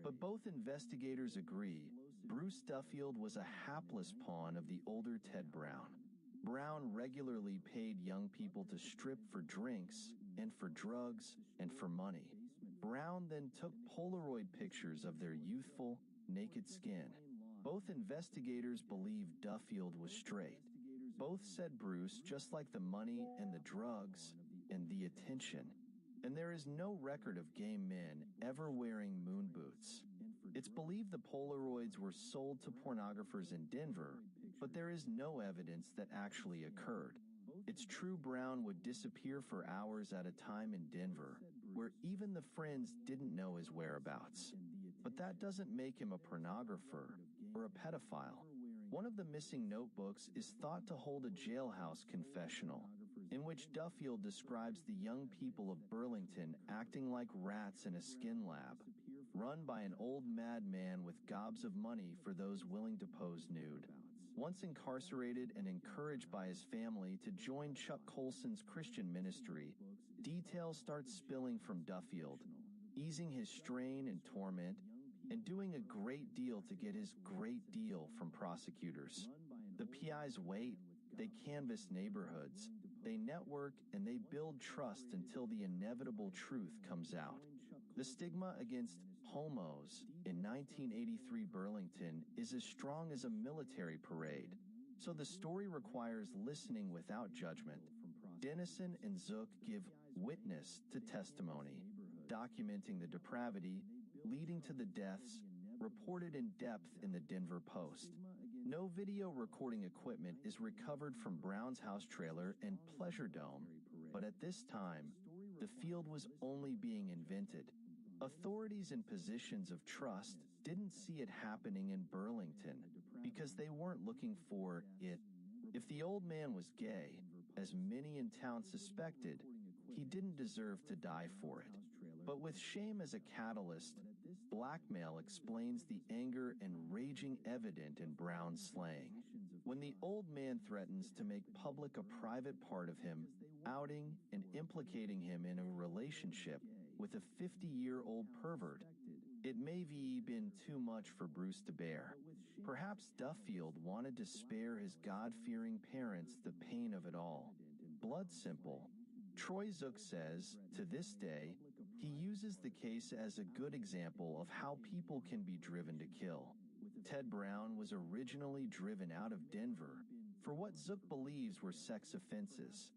But both investigators agree Bruce Duffield was a hapless pawn of the older Ted Brown. Brown regularly paid young people to strip for drinks and for drugs and for money. Brown then took Polaroid pictures of their youthful, naked skin. Both investigators believed Duffield was straight. Both said Bruce just liked the money and the drugs and the attention. And there is no record of gay men ever wearing moon boots. It's believed the Polaroids were sold to pornographers in Denver, but there is no evidence that actually occurred. It's true Brown would disappear for hours at a time in Denver, where even the friends didn't know his whereabouts. But that doesn't make him a pornographer or a pedophile. One of the missing notebooks is thought to hold a jailhouse confessional, in which Duffield describes the young people of Burlington acting like rats in a skin lab, run by an old madman with gobs of money for those willing to pose nude. Once incarcerated and encouraged by his family to join Chuck Colson's Christian ministry, details start spilling from Duffield, easing his strain and torment. and doing a great deal to get his great deal from prosecutors. The PIs wait, they canvass neighborhoods, they network, and they build trust until the inevitable truth comes out. The stigma against homos in 1983 Burlington is as strong as a military parade, so the story requires listening without judgment. Dennison and Zook give witness to testimony, documenting the depravity leading to the deaths, reported in depth in the Denver Post. No video recording equipment is recovered from Brown's house trailer and Pleasure Dome, but at this time, the field was only being invented. Authorities in positions of trust didn't see it happening in Burlington because they weren't looking for it. If the old man was gay, as many in town suspected, he didn't deserve to die for it. But with shame as a catalyst, blackmail explains the anger and raging evident in Brown's slaying. When the old man threatens to make public a private part of him, outing and implicating him in a relationship with a 50-year-old pervert, it may be been too much for Bruce to bear. Perhaps Duffield wanted to spare his God-fearing parents the pain of it all. Blood simple. Troy Zook says, to this day, he uses the case as a good example of how people can be driven to kill. Ted Brown was originally driven out of Denver for what Zook believes were sex offenses.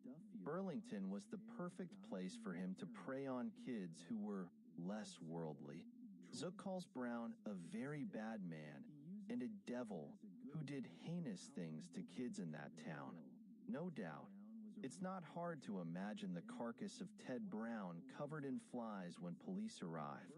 Burlington was the perfect place for him to prey on kids who were less worldly. Zook calls Brown a very bad man and a devil who did heinous things to kids in that town. No doubt, it's not hard to imagine the carcass of Ted Brown covered in flies when police arrive.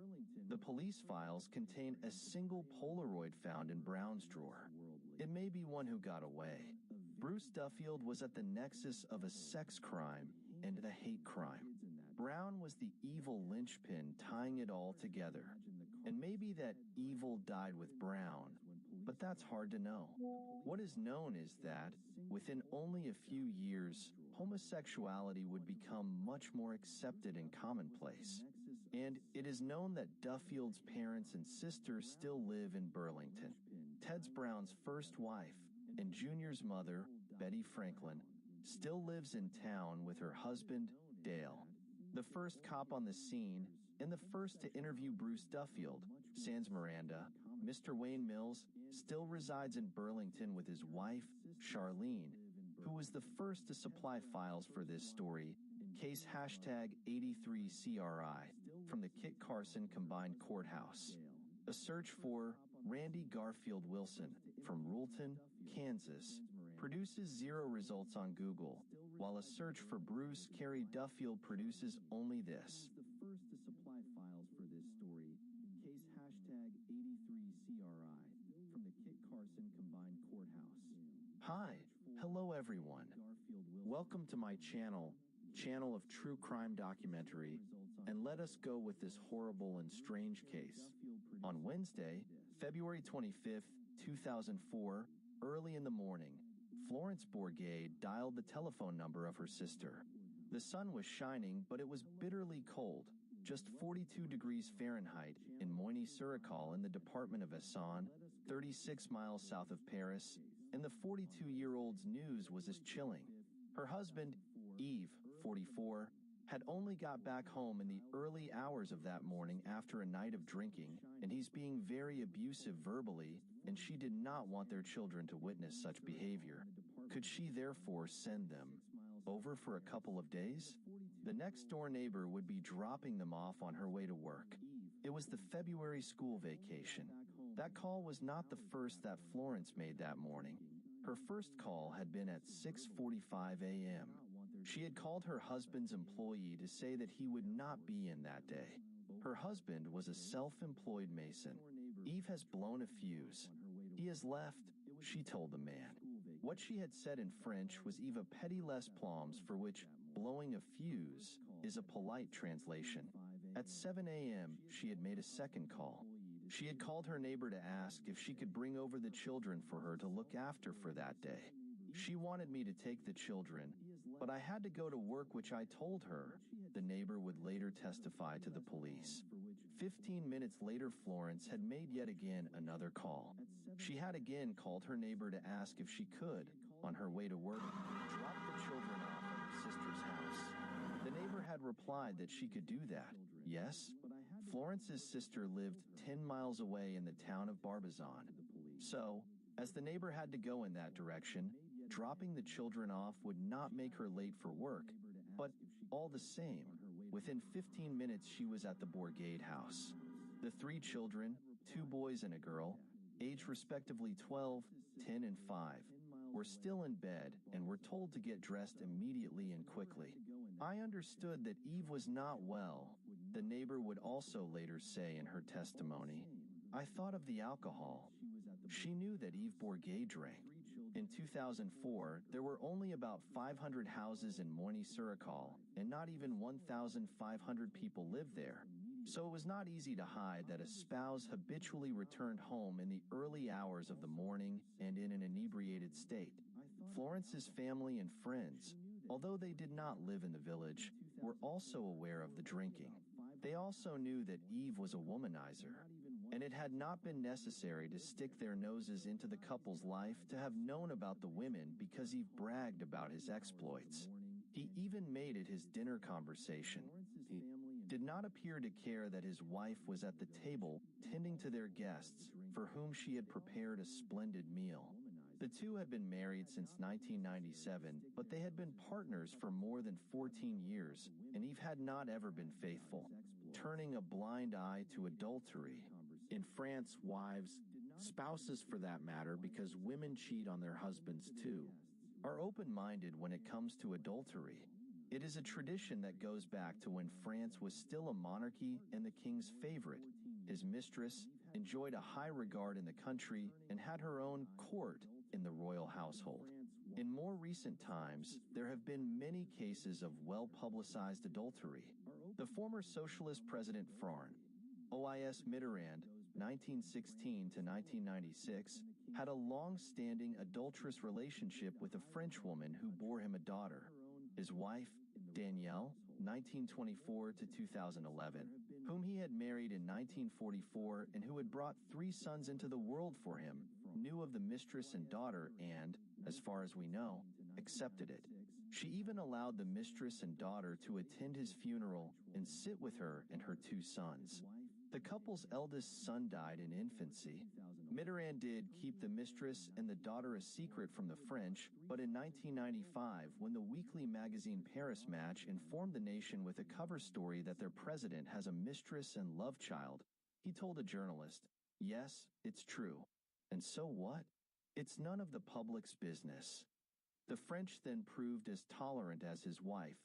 The police files contain a single Polaroid found in Brown's drawer. It may be one who got away. Bruce Duffield was at the nexus of a sex crime and a hate crime. Brown was the evil linchpin tying it all together. And maybe that evil died with Brown, but that's hard to know. What is known is that, within only a few years, homosexuality would become much more accepted and commonplace. And it is known that Duffield's parents and sister still live in Burlington. Ted Brown's first wife and Junior's mother, Betty Franklin, still lives in town with her husband, Dale. The first cop on the scene and the first to interview Bruce Duffield, sans Miranda, Mr. Wayne Mills, still resides in Burlington with his wife, Charlene, who was the first to supply files for this story, case hashtag 83CRI, from the Kit Carson Combined Courthouse. A search for Randy Garfield Wilson from Rulton, Kansas, produces 0 results on Google, while a search for Bruce Carey Duffield produces only this. The first to supply files for this story, case hashtag 83CRI, from the Kit Carson Combined Courthouse. Hi, hello everyone. Welcome to my channel of true crime documentary, and let us go with this horrible and strange case. On Wednesday, February 25th, 2004, early in the morning, Florence Bourgade dialed the telephone number of her sister. The sun was shining, but it was bitterly cold, just 42 degrees Fahrenheit in Moigny-sur-École in the department of Essonne, 36 miles south of Paris, and the 42-year-old's news was as chilling. Her husband, Yves, 44, had only got back home in the early hours of that morning after a night of drinking, and he's being very abusive verbally, and she did not want their children to witness such behavior. Could she therefore send them over for a couple of days? The next-door neighbor would be dropping them off on her way to work. It was the February school vacation. That call was not the first that Florence made that morning. Her first call had been at 6:45 a.m. She had called her husband's employee to say that he would not be in that day. Her husband was a self-employed mason. Yves has blown a fuse. He has left, she told the man. What she had said in French was Yves a petit les plombs, for which blowing a fuse is a polite translation. At 7 a.m., she had made a second call. She had called her neighbor to ask if she could bring over the children for her to look after for that day. She wanted me to take the children, But I had to go to work, which I told her, the neighbor would later testify to the police. 15 minutes later, Florence had made yet again another call. She had again called her neighbor to ask if she could, on her way to work, drop the children off at her sister's house. The neighbor had replied that she could do that. Yes? Florence's sister lived 10 miles away in the town of Barbizon. So, as the neighbor had to go in that direction, dropping the children off would not make her late for work, but all the same, within 15 minutes she was at the Bourgade house. The three children, 2 boys and a girl, aged respectively 12, 10 and 5, were still in bed and were told to get dressed immediately and quickly. I understood that Eve was not well, the neighbor would also later say in her testimony. I thought of the alcohol. She knew that Eve Bourgade drank. In 2004, there were only about 500 houses in Moigny-sur-École, and not even 1,500 people lived there. So it was not easy to hide that a spouse habitually returned home in the early hours of the morning and in an inebriated state. Florence's family and friends, although they did not live in the village, were also aware of the drinking. They also knew that Eve was a womanizer, and it had not been necessary to stick their noses into the couple's life to have known about the women because Eve bragged about his exploits. He even made it his dinner conversation. He did not appear to care that his wife was at the table tending to their guests, for whom she had prepared a splendid meal. The two had been married since 1997, but they had been partners for more than 14 years, and Eve had not ever been faithful, turning a blind eye to adultery. In France, wives, spouses for that matter, because women cheat on their husbands too, are open-minded when it comes to adultery. It is a tradition that goes back to when France was still a monarchy and the king's favorite, his mistress, enjoyed a high regard in the country and had her own court in the royal household. In more recent times, there have been many cases of well-publicized adultery. The former socialist President Francois Mitterrand, 1916 to 1996, had a long-standing adulterous relationship with a French woman who bore him a daughter. His wife, Danielle, 1924 to 2011, whom he had married in 1944 and who had brought 3 sons into the world for him, knew of the mistress and daughter and, as far as we know, accepted it. She even allowed the mistress and daughter to attend his funeral and sit with her and her 2 sons. The couple's eldest son died in infancy. Mitterrand did keep the mistress and the daughter a secret from the French, but in 1995, when the weekly magazine Paris Match informed the nation with a cover story that their president has a mistress and love child, he told a journalist, "Yes, it's true. And so what? It's none of the public's business." The French then proved as tolerant as his wife,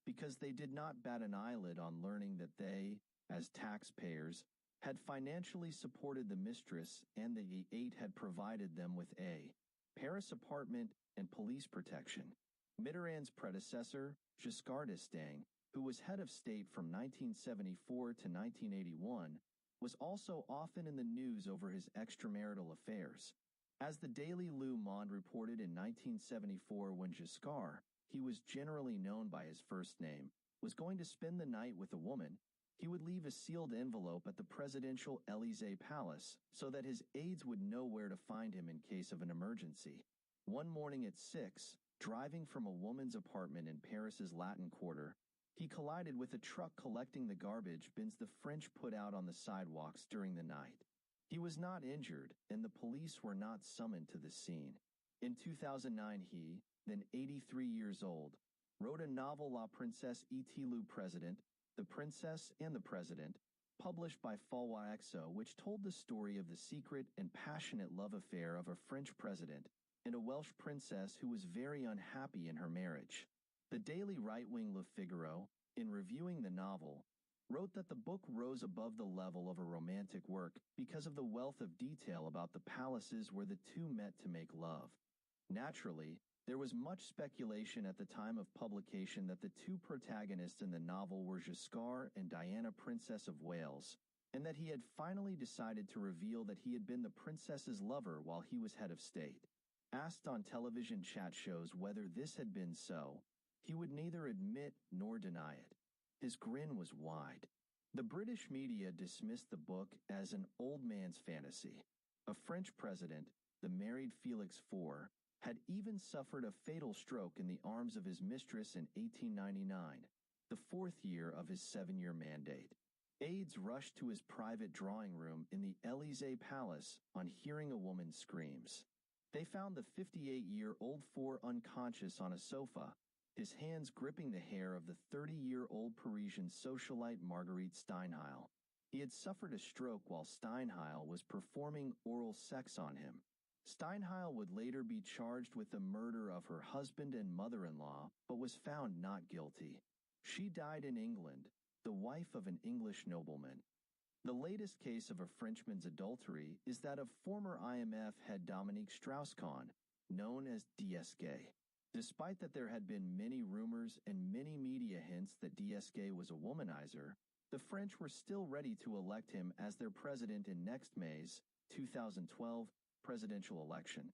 because they did not bat an eyelid on learning that they, as taxpayers, had financially supported the mistress and the 8 had provided them with a Paris apartment and police protection. Mitterrand's predecessor, Giscard d'Estaing, who was head of state from 1974 to 1981, was also often in the news over his extramarital affairs. As the Daily Le Monde reported in 1974, when Giscard, he was generally known by his first name, was going to spend the night with a woman, he would leave a sealed envelope at the presidential Élysée Palace so that his aides would know where to find him in case of an emergency. One morning at 6, driving from a woman's apartment in Paris's Latin Quarter, he collided with a truck collecting the garbage bins the French put out on the sidewalks during the night. He was not injured, and the police were not summoned to the scene. In 2009, he, then 83 years old, wrote a novel La Princesse et le Président, The Princess and the President, published by Falwa Exo, which told the story of the secret and passionate love affair of a French president and a Welsh princess who was very unhappy in her marriage. The daily right-wing Le Figaro, in reviewing the novel, wrote that the book rose above the level of a romantic work because of the wealth of detail about the palaces where the two met to make love. Naturally, there was much speculation at the time of publication that the 2 protagonists in the novel were Giscard and Diana, Princess of Wales, and that he had finally decided to reveal that he had been the princess's lover while he was head of state. Asked on television chat shows whether this had been so, He would neither admit nor deny it. His grin was wide. The British media dismissed the book as an old man's fantasy. A French president, the married Felix IV, had even suffered a fatal stroke in the arms of his mistress in 1899, the fourth year of his 7-year mandate. Aides rushed to his private drawing room in the Élysée Palace on hearing a woman's screams. They found the 58-year-old IV unconscious on a sofa, his hands gripping the hair of the 30-year-old Parisian socialite Marguerite Steinheil. He had suffered a stroke while Steinheil was performing oral sex on him. Steinheil would later be charged with the murder of her husband and mother-in-law, but was found not guilty. She died in England, the wife of an English nobleman. The latest case of a Frenchman's adultery is that of former IMF head Dominique Strauss-Kahn, known as DSK. Despite that there had been many rumors and many media hints that DSK was a womanizer, the French were still ready to elect him as their president in next May's 2012 presidential election.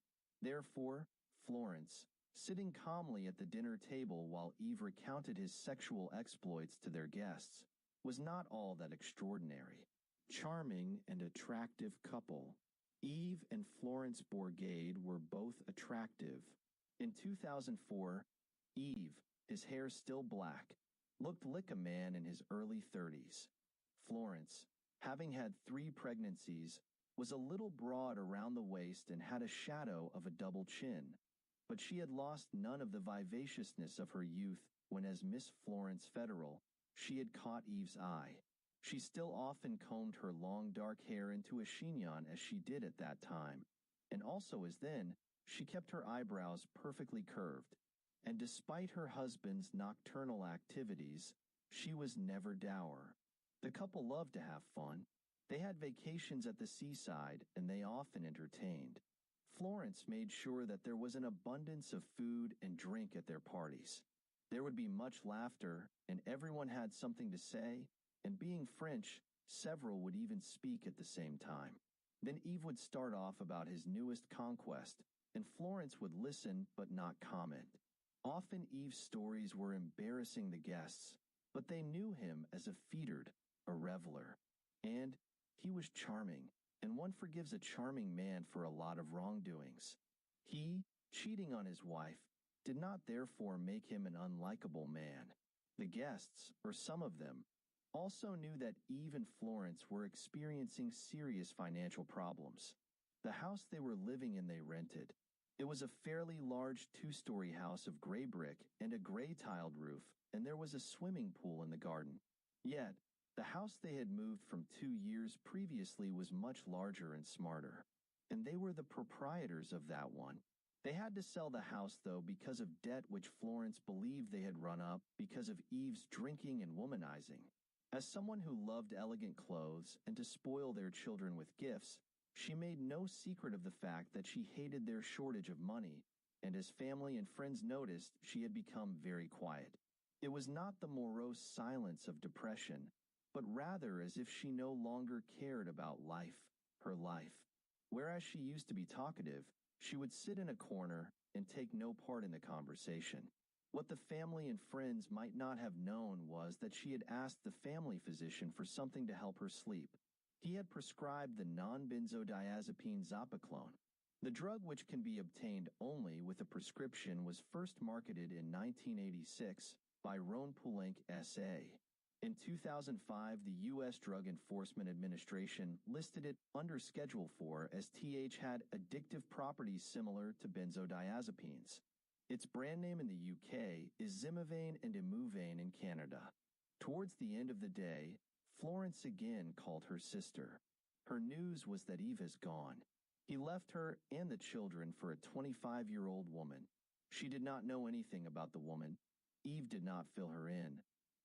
Therefore, Florence, sitting calmly at the dinner table while Yves recounted his sexual exploits to their guests, was not all that extraordinary. Charming and attractive couple. Yves and Florence Bourgade were both attractive. In 2004, Yves, his hair still black, looked like a man in his early 30s. Florence, having had 3 pregnancies, was a little broad around the waist and had a shadow of a double chin. But she had lost none of the vivaciousness of her youth when, as Miss Florence Federal, she had caught Yves's eye. She still often combed her long dark hair into a chignon as she did at that time, and also as then, she kept her eyebrows perfectly curved. And despite her husband's nocturnal activities, she was never dour. The couple loved to have fun. They had vacations at the seaside, and they often entertained. Florence made sure that there was an abundance of food and drink at their parties. There would be much laughter, and everyone had something to say, and being French, several would even speak at the same time. Then Yves would start off about his newest conquest, and Florence would listen but not comment. Often Yves' stories were embarrassing the guests, but they knew him as a feedered, a reveler. And he was charming, and one forgives a charming man for a lot of wrongdoings. He, cheating on his wife, did not therefore make him an unlikable man. The guests, or some of them, also knew that Yves and Florence were experiencing serious financial problems. The house they were living in they rented. It was a fairly large 2-story house of gray brick and a gray-tiled roof, and there was a swimming pool in the garden. Yet, the house they had moved from 2 years previously was much larger and smarter, and they were the proprietors of that one. They had to sell the house, though, because of debt which Florence believed they had run up because of Yves' drinking and womanizing. As someone who loved elegant clothes and to spoil their children with gifts, she made no secret of the fact that she hated their shortage of money, and as family and friends noticed, she had become very quiet. It was not the morose silence of depression, but rather as if she no longer cared about life, her life. Whereas she used to be talkative, she would sit in a corner and take no part in the conversation. What the family and friends might not have known was that she had asked the family physician for something to help her sleep. He had prescribed the non-benzodiazepine Zopiclone. The drug, which can be obtained only with a prescription, was first marketed in 1986 by Ron Poulenc S.A. In 2005, the U.S. Drug Enforcement Administration listed it under Schedule 4 as TH had addictive properties similar to benzodiazepines. Its brand name in the UK is Zimivane and Imuvane in Canada. Towards the end of the day, Florence again called her sister. Her news was that Yves is gone. He left her and the children for a 25-year-old woman. She did not know anything about the woman. Yves did not fill her in.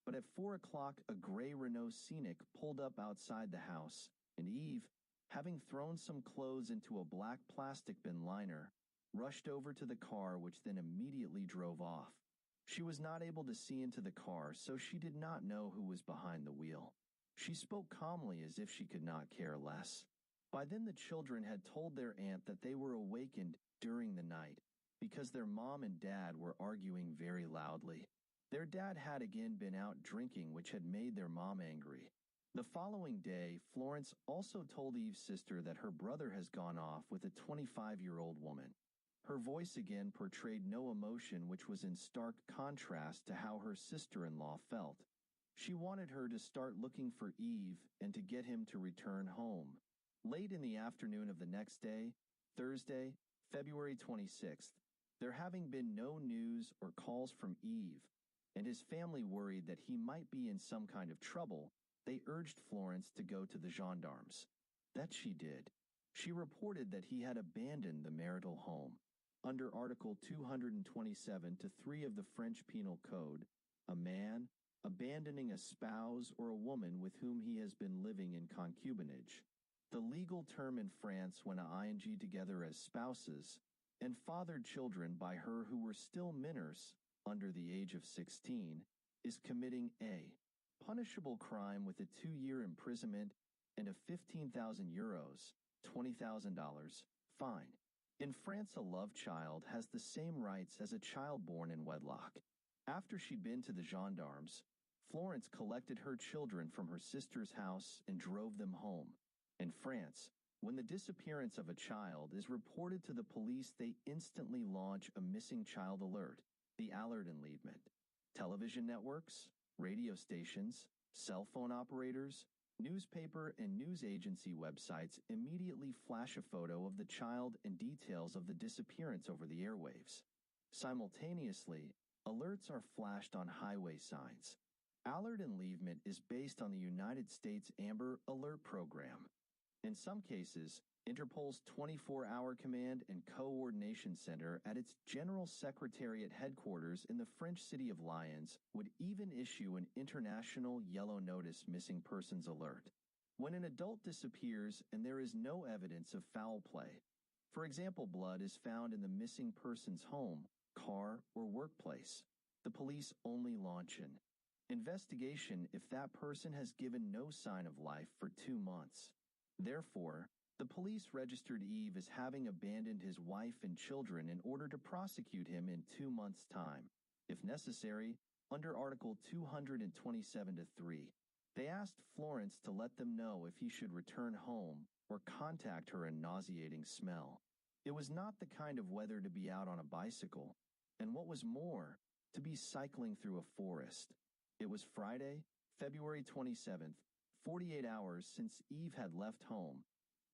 But at 4 o'clock, a gray Renault Scenic pulled up outside the house, and Yves, having thrown some clothes into a black plastic bin liner, rushed over to the car, which then immediately drove off. She was not able to see into the car, so she did not know who was behind the wheel. She spoke calmly as if she could not care less. By then the children had told their aunt that they were awakened during the night because their mom and dad were arguing very loudly. Their dad had again been out drinking, which had made their mom angry. The following day, Florence also told Eve's sister that her brother has gone off with a 25-year-old woman. Her voice again portrayed no emotion, which was in stark contrast to how her sister-in-law felt. She wanted her to start looking for Eve and to get him to return home. Late in the afternoon of the next day, Thursday, February 26th, there having been no news or calls from Eve, and his family worried that he might be in some kind of trouble, they urged Florence to go to the gendarmes. That she did. She reported that he had abandoned the marital home. Under Article 227-3 of the French Penal Code, a man abandoning a spouse or a woman with whom he has been living in concubinage. The legal term in France when ing together as spouses and fathered children by her who were still minors under the age of 16 is committing a punishable crime with a 2-year imprisonment and a 15,000 euros, $20,000, fine. In France, a love child has the same rights as a child born in wedlock. After she'd been to the gendarmes, Florence collected her children from her sister's house and drove them home. In France, when the disappearance of a child is reported to the police, they instantly launch a missing child alert, the alertenleavement. Television networks, radio stations, cell phone operators, newspaper and news agency websites immediately flash a photo of the child and details of the disappearance over the airwaves. Simultaneously, alerts are flashed on highway signs. Alertenleavement is based on the United States Amber Alert Program. In some cases, Interpol's 24-hour command and coordination center at its General Secretariat headquarters in the French city of Lyons would even issue an international yellow notice missing persons alert. When an adult disappears and there is no evidence of foul play, for example, blood is found in the missing person's home, car, or workplace, the police only launch an investigation if that person has given no sign of life for 2 months. Therefore, the police registered Eve as having abandoned his wife and children in order to prosecute him in 2 months' time, if necessary, under Article 227-3. They asked Florence to let them know if he should return home or contact her a nauseating smell. It was not the kind of weather to be out on a bicycle, and what was more, to be cycling through a forest. It was Friday, February 27th, 48 hours since Eve had left home,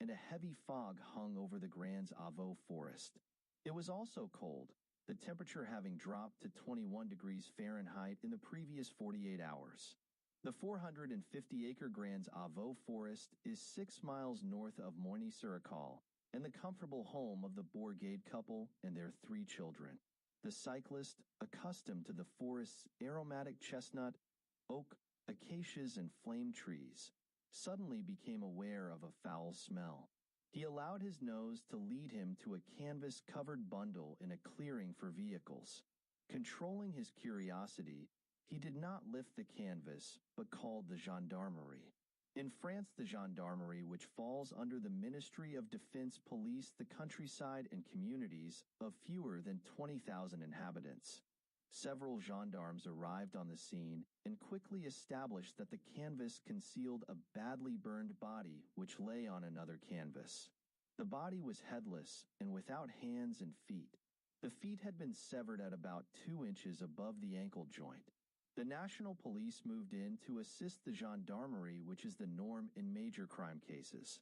and a heavy fog hung over the Grands Avaux forest. It was also cold, the temperature having dropped to 21 degrees Fahrenheit in the previous 48 hours. The 450-acre Grands Avaux forest is 6 miles north of Moigny-sur-École and the comfortable home of the Bourgade couple and their 3 children. The cyclist, accustomed to the forest's aromatic chestnut, oak, acacias, and flame trees, suddenly became aware of a foul smell. He allowed his nose to lead him to a canvas-covered bundle in a clearing for vehicles. Controlling his curiosity, he did not lift the canvas, but called the gendarmerie. In France, the gendarmerie, which falls under the Ministry of Defense, policed the countryside and communities of fewer than 20,000 inhabitants. Several gendarmes arrived on the scene and quickly established that the canvas concealed a badly burned body which lay on another canvas. The body was headless and without hands and feet. The feet had been severed at about 2 inches above the ankle joint. The national police moved in to assist the gendarmerie, which is the norm in major crime cases.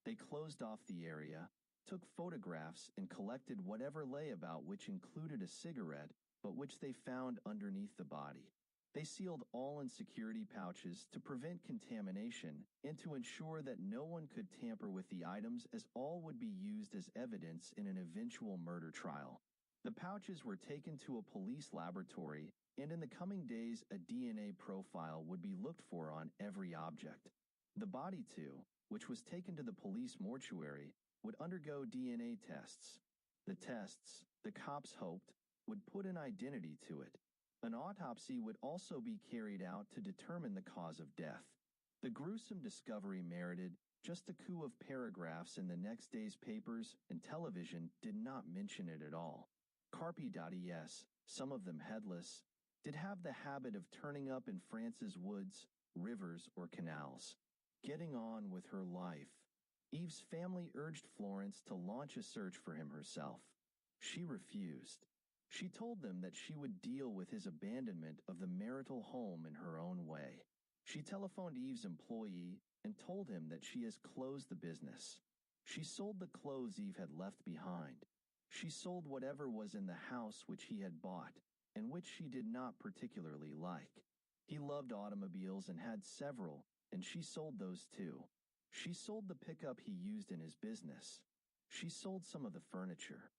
They closed off the area, took photographs, and collected whatever lay about, which included a cigarette, but which they found underneath the body. They sealed all in security pouches to prevent contamination and to ensure that no one could tamper with the items, as all would be used as evidence in an eventual murder trial. The pouches were taken to a police laboratory, and in the coming days a DNA profile would be looked for on every object. The body, too, which was taken to the police mortuary, would undergo DNA tests. The tests, the cops hoped, would put an identity to it. An autopsy would also be carried out to determine the cause of death. The gruesome discovery merited just a coup of paragraphs in the next day's papers, and television did not mention it at all. Carpe.es, some of them headless, did have the habit of turning up in France's woods, rivers, or canals. Getting on with her life. Eve's family urged Florence to launch a search for him herself. She refused. She told them that she would deal with his abandonment of the marital home in her own way. She telephoned Eve's employee and told him that she has closed the business. She sold the clothes Eve had left behind. She sold whatever was in the house which he had bought, and which she did not particularly like. He loved automobiles and had several, and she sold those too. She sold the pickup he used in his business. She sold some of the furniture.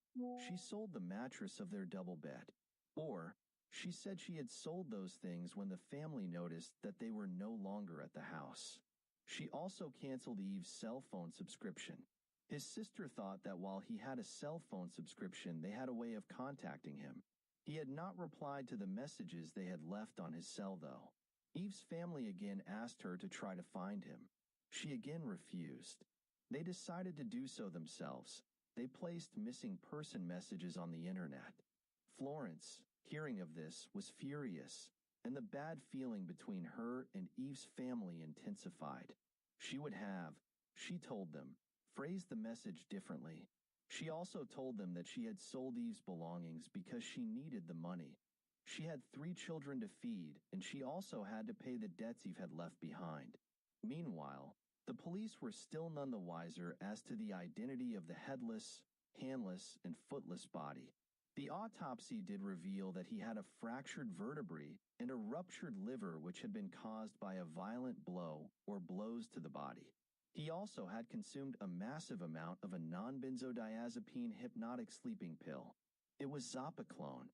She sold the mattress of their double bed. Or, she said she had sold those things when the family noticed that they were no longer at the house. She also canceled Eve's cell phone subscription. His sister thought that while he had a cell phone subscription, they had a way of contacting him. He had not replied to the messages they had left on his cell, though. Eve's family again asked her to try to find him. She again refused. They decided to do so themselves. They placed missing person messages on the internet. Florence, hearing of this, was furious, and the bad feeling between her and Eve's family intensified. She would have, she told them, phrased the message differently. She also told them that she had sold Eve's belongings because she needed the money. She had 3 children to feed, and she also had to pay the debts Eve had left behind. Meanwhile, the police were still none the wiser as to the identity of the headless, handless, and footless body. The autopsy did reveal that he had a fractured vertebrae and a ruptured liver which had been caused by a violent blow or blows to the body. He also had consumed a massive amount of a non-benzodiazepine hypnotic sleeping pill. It was Zopiclone.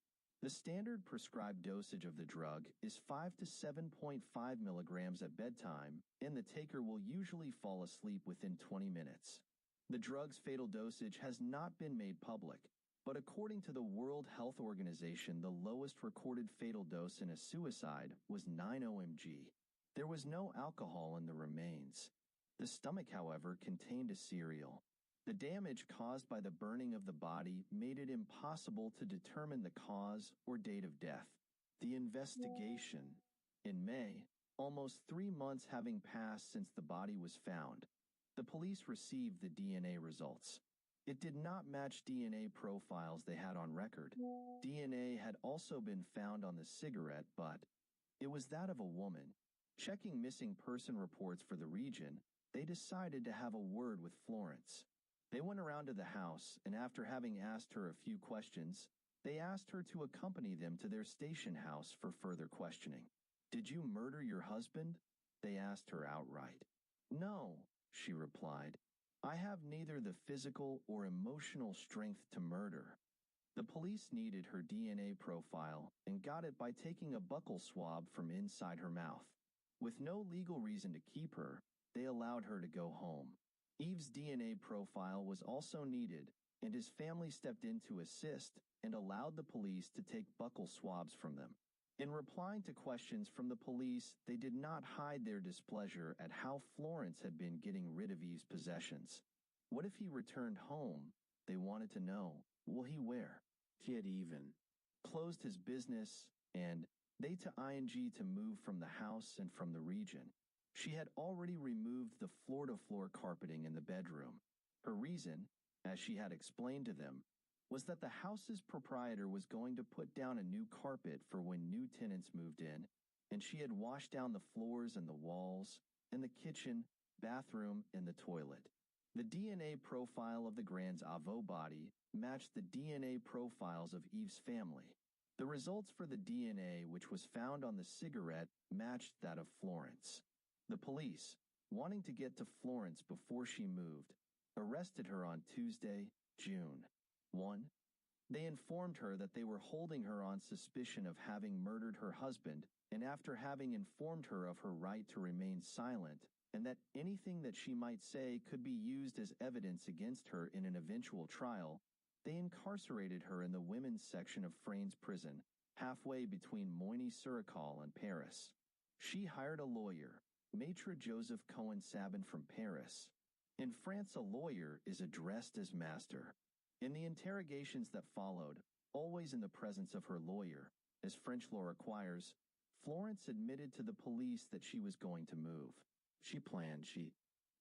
The standard prescribed dosage of the drug is 5 to 7.5 milligrams at bedtime, and the taker will usually fall asleep within 20 minutes. The drug's fatal dosage has not been made public, but according to the World Health Organization, the lowest recorded fatal dose in a suicide was 9 OMG. There was no alcohol in the remains. The stomach, however, contained a cereal. The damage caused by the burning of the body made it impossible to determine the cause or date of death. The investigation. In May, almost 3 months having passed since the body was found, the police received the DNA results. It did not match DNA profiles they had on record. DNA had also been found on the cigarette, but it was that of a woman. Checking missing person reports for the region, they decided to have a word with Florence. They went around to the house, and after having asked her a few questions, they asked her to accompany them to their station house for further questioning. "Did you murder your husband?" they asked her outright. "No," she replied. "I have neither the physical or emotional strength to murder." The police needed her DNA profile and got it by taking a buccal swab from inside her mouth. With no legal reason to keep her, they allowed her to go home. Eve's DNA profile was also needed, and his family stepped in to assist and allowed the police to take buccal swabs from them. In replying to questions from the police, they did not hide their displeasure at how Florence had been getting rid of Eve's possessions. What if he returned home? They wanted to know. Will he where? He had even closed his business, and they to ing to move from the house and from the region. She had already removed the floor-to-floor carpeting in the bedroom. Her reason, as she had explained to them, was that the house's proprietor was going to put down a new carpet for when new tenants moved in, and she had washed down the floors and the walls, and the kitchen, bathroom, and the toilet. The DNA profile of the Grand's Avaux body matched the DNA profiles of Eve's family. The results for the DNA which was found on the cigarette matched that of Florence. The police, wanting to get to Florence before she moved, arrested her on Tuesday, June 1. They informed her that they were holding her on suspicion of having murdered her husband, and after having informed her of her right to remain silent, and that anything that she might say could be used as evidence against her in an eventual trial, they incarcerated her in the women's section of Fraynes prison, halfway between Moigny-sur-École and Paris. She hired a lawyer, Maître Joseph Cohen-Sabin from Paris. In France, a lawyer is addressed as master. In the interrogations that followed, always in the presence of her lawyer, As French law requires, Florence admitted to the police that she was going to move. She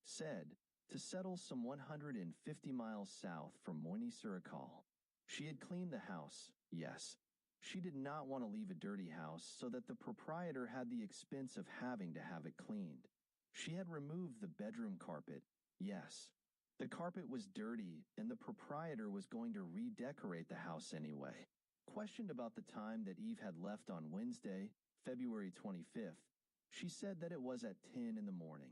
said, to settle some 150 miles south from Moigny-sur-Écalle. She had cleaned the house, yes. She did not want to leave a dirty house so that the proprietor had the expense of having to have it cleaned. She had removed the bedroom carpet, yes. The carpet was dirty and the proprietor was going to redecorate the house anyway. Questioned about the time that Eve had left on Wednesday, February 25th, she said that it was at 10 in the morning.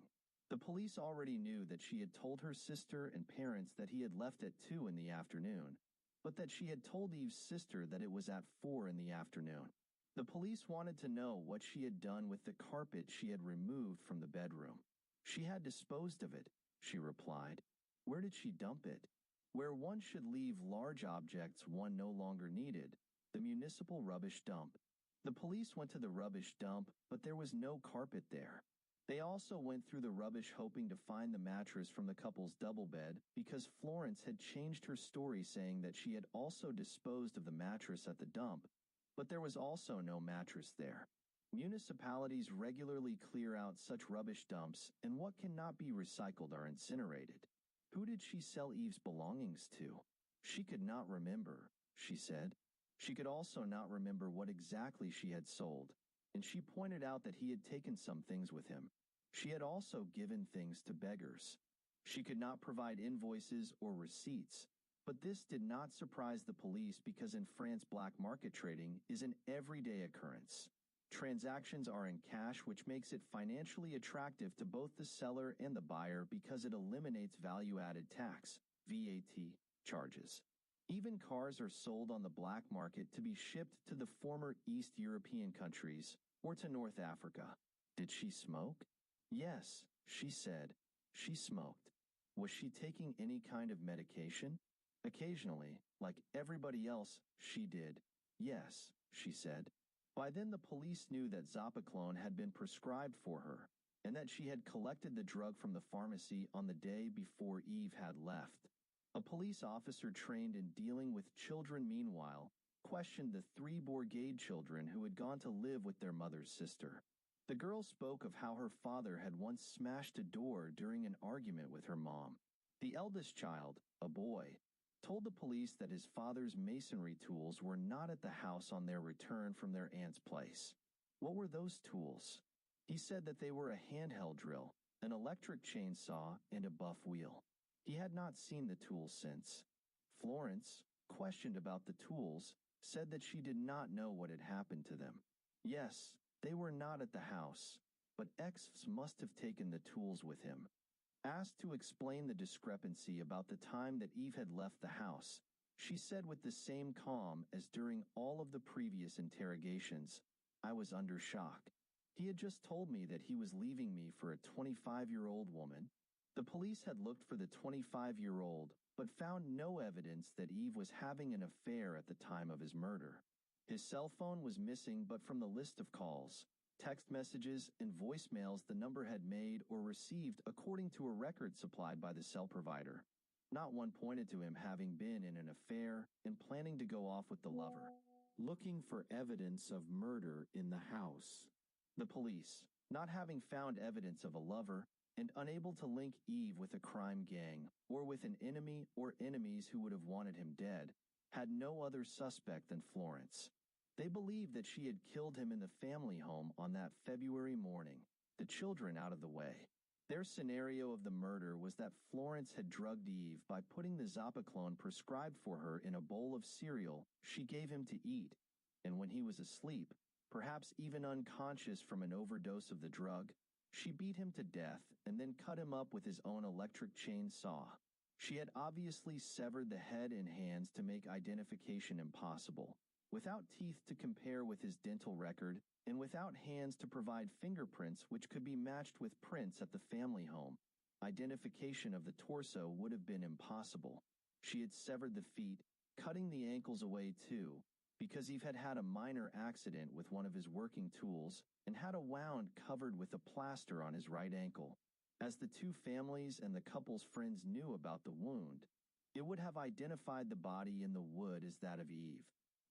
The police already knew that she had told her sister and parents that he had left at 2 in the afternoon, but that she had told Eve's sister that it was at 4 in the afternoon. The police wanted to know what she had done with the carpet she had removed from the bedroom. She had disposed of it, she replied. Where did she dump it? Where one should leave large objects one no longer needed, the municipal rubbish dump. The police went to the rubbish dump, but there was no carpet there. They also went through the rubbish hoping to find the mattress from the couple's double bed because Florence had changed her story saying that she had also disposed of the mattress at the dump, but there was also no mattress there. Municipalities regularly clear out such rubbish dumps, and what cannot be recycled are incinerated. Who did she sell Eve's belongings to? She could not remember, she said. She could also not remember what exactly she had sold, and she pointed out that he had taken some things with him. She had also given things to beggars. She could not provide invoices or receipts, but this did not surprise the police because in France black market trading is an everyday occurrence. Transactions are in cash, which makes it financially attractive to both the seller and the buyer because it eliminates value-added tax, VAT, charges. Even cars are sold on the black market to be shipped to the former East European countries or to North Africa. Did she smoke? Yes, she said. She smoked. Was she taking any kind of medication? Occasionally, like everybody else, she did. Yes, she said. By then the police knew that Zopiclone had been prescribed for her, and that she had collected the drug from the pharmacy on the day before Eve had left. A police officer trained in dealing with children, meanwhile, questioned the 3 Bourgade children who had gone to live with their mother's sister. The girl spoke of how her father had once smashed a door during an argument with her mom. The eldest child, a boy, told the police that his father's masonry tools were not at the house on their return from their aunt's place. What were those tools? He said that they were a handheld drill, an electric chainsaw, and a buff wheel. He had not seen the tools since. Florence, questioned about the tools, said that she did not know what had happened to them. Yes, they were not at the house, but X must have taken the tools with him. Asked to explain the discrepancy about the time that Eve had left the house, she said with the same calm as during all of the previous interrogations, I was under shock. He had just told me that he was leaving me for a 25-year-old woman. The police had looked for the 25-year-old, but found no evidence that Eve was having an affair at the time of his murder. His cell phone was missing, but from the list of calls, text messages, and voicemails the number had made or received according to a record supplied by the cell provider. Not one pointed to him having been in an affair and planning to go off with the lover. Looking for evidence of murder in the house. The police, not having found evidence of a lover and unable to link Eve with a crime gang or with an enemy or enemies who would have wanted him dead, had no other suspect than Florence. They believed that she had killed him in the family home on that February morning, the children out of the way. Their scenario of the murder was that Florence had drugged Eve by putting the Zopiclone prescribed for her in a bowl of cereal she gave him to eat, and when he was asleep, perhaps even unconscious from an overdose of the drug, she beat him to death and then cut him up with his own electric chainsaw. She had obviously severed the head and hands to make identification impossible. Without teeth to compare with his dental record, and without hands to provide fingerprints which could be matched with prints at the family home, identification of the torso would have been impossible. She had severed the feet, cutting the ankles away too, because Eve had had a minor accident with one of his working tools and had a wound covered with a plaster on his right ankle. As the two families and the couple's friends knew about the wound, it would have identified the body in the wood as that of Eve.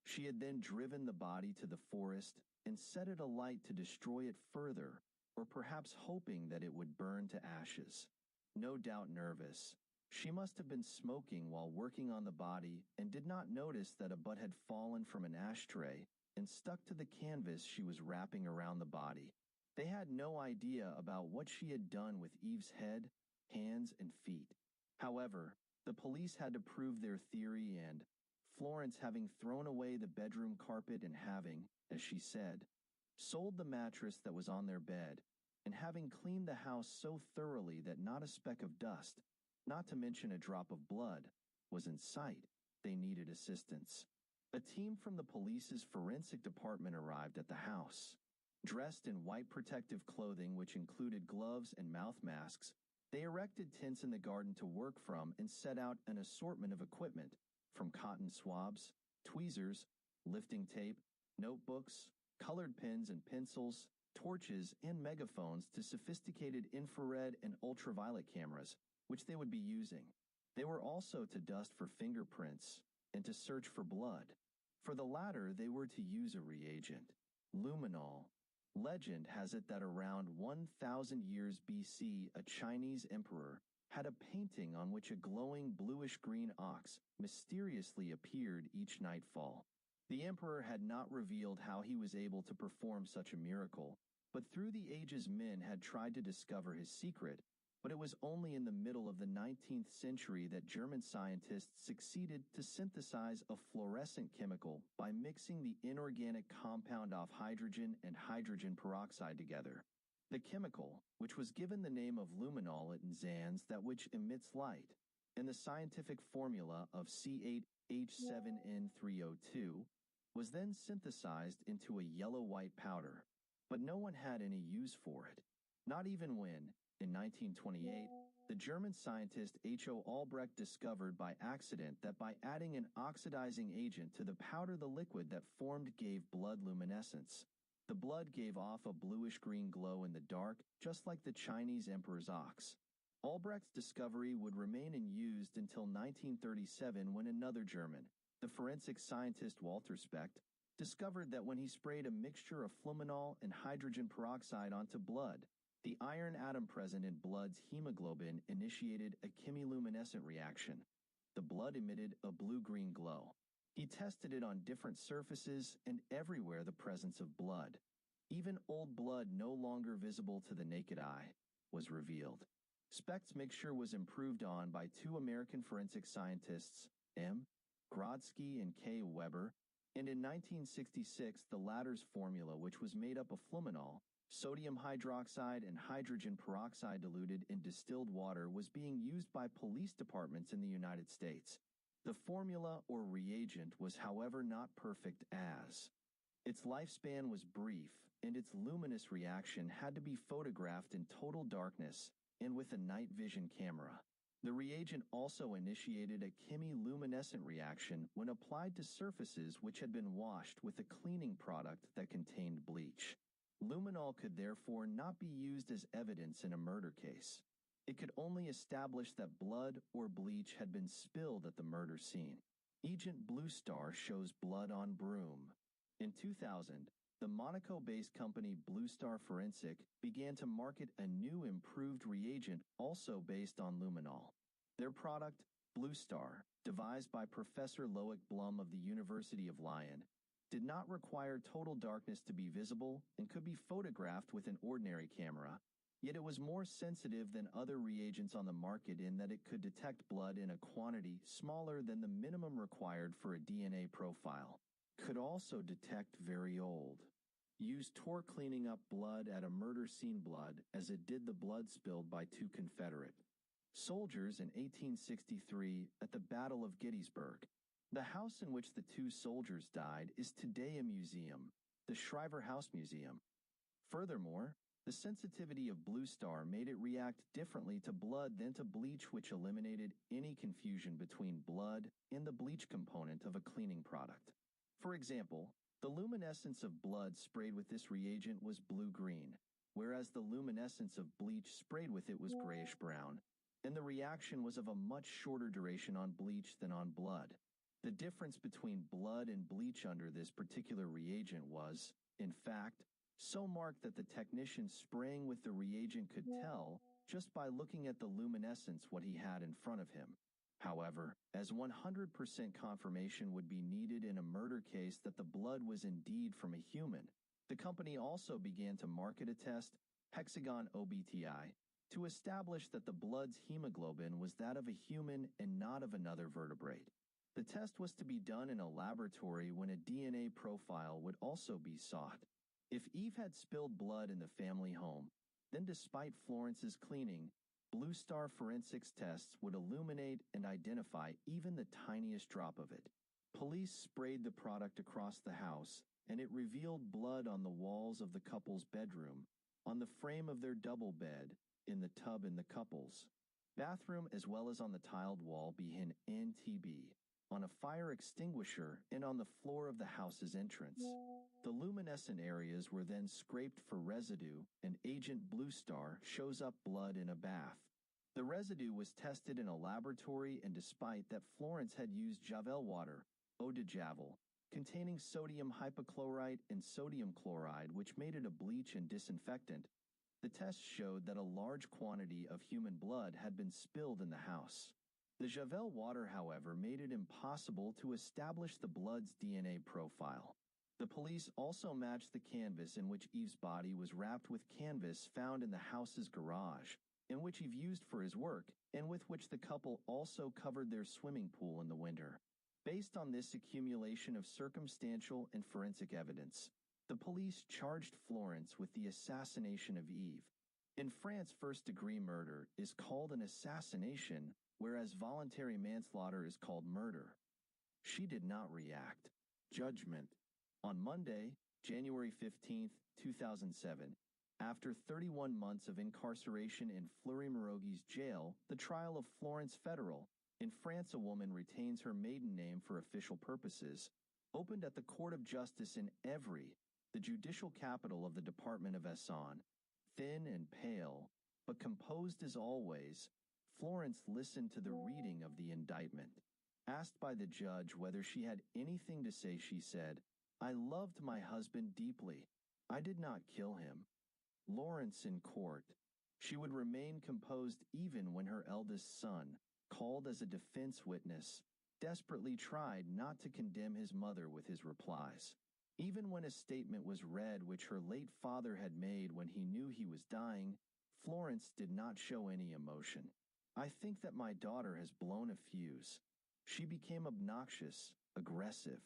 She had then driven the body to the forest and set it alight to destroy it further, or perhaps hoping that it would burn to ashes. No doubt nervous, she must have been smoking while working on the body and did not notice that a butt had fallen from an ashtray and stuck to the canvas she was wrapping around the body. They had no idea about what she had done with Eve's head, hands, and feet. However, the police had to prove their theory, and Florence, having thrown away the bedroom carpet and having, as she said, sold the mattress that was on their bed, and having cleaned the house so thoroughly that not a speck of dust, not to mention a drop of blood, was in sight, they needed assistance. A team from the police's forensic department arrived at the house. Dressed in white protective clothing which included gloves and mouth masks, they erected tents in the garden to work from and set out an assortment of equipment, from cotton swabs, tweezers, lifting tape, notebooks, colored pens and pencils, torches, and megaphones to sophisticated infrared and ultraviolet cameras, which they would be using. They were also to dust for fingerprints and to search for blood. For the latter, they were to use a reagent, luminol. Legend has it that around 1,000 years BC, a Chinese emperor had a painting on which a glowing bluish-green ox mysteriously appeared each nightfall. The emperor had not revealed how he was able to perform such a miracle, but through the ages men had tried to discover his secret, but it was only in the middle of the 19th century that German scientists succeeded to synthesize a fluorescent chemical by mixing the inorganic compound of hydrogen and hydrogen peroxide together. The chemical, which was given the name of luminol, it enzans that which emits light, and the scientific formula of C8H7N3O2, was then synthesized into a yellow-white powder, but no one had any use for it, not even when, in 1928, the German scientist H.O. Albrecht discovered by accident that by adding an oxidizing agent to the powder, the liquid that formed gave blood luminescence. The blood gave off a bluish-green glow in the dark, just like the Chinese emperor's ox. Albrecht's discovery would remain unused until 1937, when another German, the forensic scientist Walter Specht, discovered that when he sprayed a mixture of fluminol and hydrogen peroxide onto blood, the iron atom present in blood's hemoglobin initiated a chemiluminescent reaction. The blood emitted a blue-green glow. He tested it on different surfaces and everywhere the presence of blood, even old blood no longer visible to the naked eye, was revealed. Specht's mixture was improved on by two American forensic scientists, M. Grodsky and K. Weber, and in 1966 the latter's formula, which was made up of fluminol, sodium hydroxide, and hydrogen peroxide diluted in distilled water, was being used by police departments in the United States. The formula or reagent was, however, not perfect as its lifespan was brief, and its luminous reaction had to be photographed in total darkness and with a night vision camera. The reagent also initiated a chemiluminescent reaction when applied to surfaces which had been washed with a cleaning product that contained bleach. Luminol could therefore not be used as evidence in a murder case. It could only establish that blood or bleach had been spilled at the murder scene. Agent Blue Star shows blood on broom. In 2000, the Monaco-based company Blue Star Forensic began to market a new improved reagent also based on luminol. Their product, Blue Star, devised by Professor Loic Blum of the University of Lyon, did not require total darkness to be visible and could be photographed with an ordinary camera, yet it was more sensitive than other reagents on the market in that it could detect blood in a quantity smaller than the minimum required for a DNA profile. Could also detect very old. Used torque cleaning up blood at a murder scene blood as it did the blood spilled by two Confederate soldiers in 1863 at the Battle of Gettysburg. The house in which the two soldiers died is today a museum, the Shriver House Museum. Furthermore, the sensitivity of Blue Star made it react differently to blood than to bleach, which eliminated any confusion between blood and the bleach component of a cleaning product. For example, the luminescence of blood sprayed with this reagent was blue-green, whereas the luminescence of bleach sprayed with it was grayish-brown, and the reaction was of a much shorter duration on bleach than on blood. The difference between blood and bleach under this particular reagent was, in fact, so marked that the technician spraying with the reagent could tell, just by looking at the luminescence, what he had in front of him. However, as 100% confirmation would be needed in a murder case that the blood was indeed from a human, the company also began to market a test, hexagon OBTI, to establish that the blood's hemoglobin was that of a human and not of another vertebrate. The test was to be done in a laboratory when a DNA profile would also be sought. If Eve had spilled blood in the family home, then despite Florence's cleaning, Blue Star forensics tests would illuminate and identify even the tiniest drop of it. Police sprayed the product across the house, and it revealed blood on the walls of the couple's bedroom, on the frame of their double bed, in the tub in the couple's bathroom, as well as on the tiled wall behind NTB, on a fire extinguisher, and on the floor of the house's entrance. The luminescent areas were then scraped for residue, and Agent Blue Star shows up blood in a bath. The residue was tested in a laboratory, and despite that Florence had used Javel water, eau de Javel, containing sodium hypochlorite and sodium chloride, which made it a bleach and disinfectant, the test showed that a large quantity of human blood had been spilled in the house. The Javel water, however, made it impossible to establish the blood's DNA profile. The police also matched the canvas in which Eve's body was wrapped with canvas found in the house's garage, in which Eve used for his work, and with which the couple also covered their swimming pool in the winter. Based on this accumulation of circumstantial and forensic evidence, the police charged Florence with the assassination of Eve. In France, first-degree murder is called an assassination, whereas voluntary manslaughter is called murder. She did not react. Judgment. On Monday, January 15, 2007, after 31 months of incarceration in Fleury-Mérogis jail, the trial of Florence Federal, in France a woman retains her maiden name for official purposes, opened at the Court of Justice in Évry, the judicial capital of the Department of Essonne. Thin and pale, but composed as always, Florence listened to the reading of the indictment. Asked by the judge whether she had anything to say, she said, "I loved my husband deeply. I did not kill him." Lawrence in court. She would remain composed even when her eldest son, called as a defense witness, desperately tried not to condemn his mother with his replies. Even when a statement was read which her late father had made when he knew he was dying, Florence did not show any emotion. "I think that my daughter has blown a fuse. She became obnoxious, aggressive.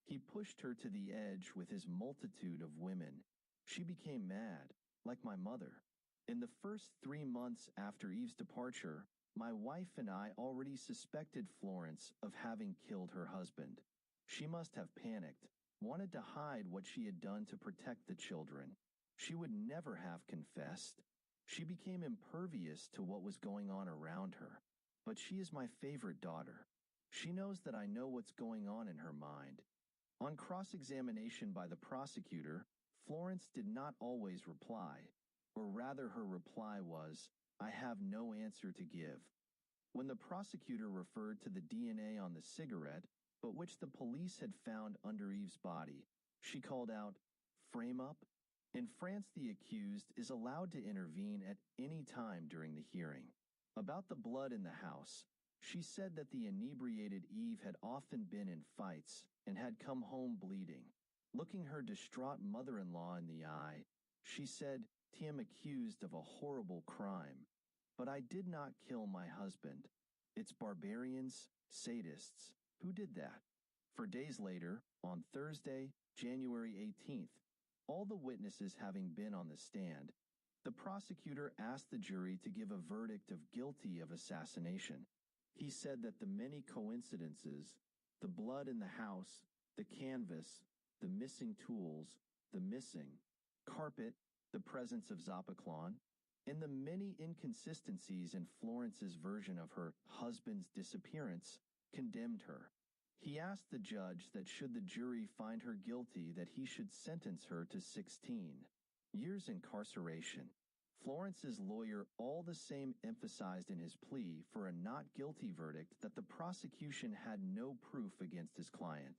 He pushed her to the edge with his multitude of women. She became mad, like my mother. In the first 3 months after Eve's departure, my wife and I already suspected Florence of having killed her husband. She must have panicked, wanted to hide what she had done to protect the children. She would never have confessed. She became impervious to what was going on around her. But she is my favorite daughter. She knows that I know what's going on in her mind." On cross-examination by the prosecutor, Florence did not always reply, or rather her reply was, "I have no answer to give." When the prosecutor referred to the DNA on the cigarette, but which the police had found under Eve's body, she called out, "Frame up?" In France, the accused is allowed to intervene at any time during the hearing. About the blood in the house, she said that the inebriated Eve had often been in fights and had come home bleeding. Looking her distraught mother-in-law in the eye, she said, "I am accused of a horrible crime, but I did not kill my husband. It's barbarians, sadists, who did that." For days later, on Thursday, January 18th, all the witnesses having been on the stand, the prosecutor asked the jury to give a verdict of guilty of assassination. He said that the many coincidences, the blood in the house, the canvas, the missing tools, the missing carpet, the presence of Zapaclon, and the many inconsistencies in Florence's version of her husband's disappearance condemned her. He asked the judge that should the jury find her guilty, that he should sentence her to 16 years incarceration. Florence's lawyer all the same emphasized in his plea for a not guilty verdict that the prosecution had no proof against his client.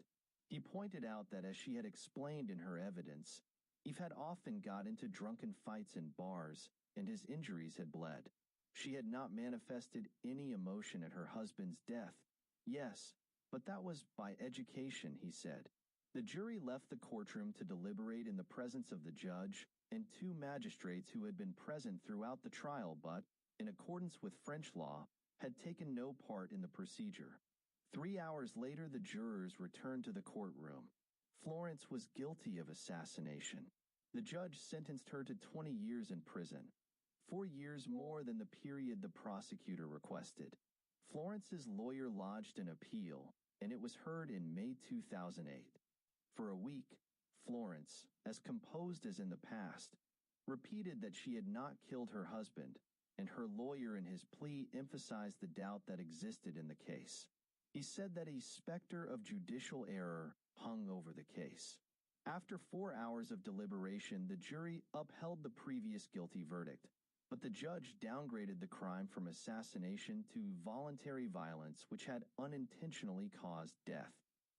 He pointed out that, as she had explained in her evidence, Eve had often got into drunken fights in bars and his injuries had bled. She had not manifested any emotion at her husband's death. Yes, but that was by education, he said. The jury left the courtroom to deliberate in the presence of the judge and two magistrates who had been present throughout the trial but, in accordance with French law, had taken no part in the procedure. 3 hours later, the jurors returned to the courtroom. Florence was guilty of assassination. The judge sentenced her to 20 years in prison, 4 years more than the period the prosecutor requested. Florence's lawyer lodged an appeal, and it was heard in May 2008. For a week, Florence, as composed as in the past, repeated that she had not killed her husband, and her lawyer in his plea emphasized the doubt that existed in the case. He said that a specter of judicial error hung over the case. After 4 hours of deliberation, the jury upheld the previous guilty verdict, but the judge downgraded the crime from assassination to voluntary violence which had unintentionally caused death.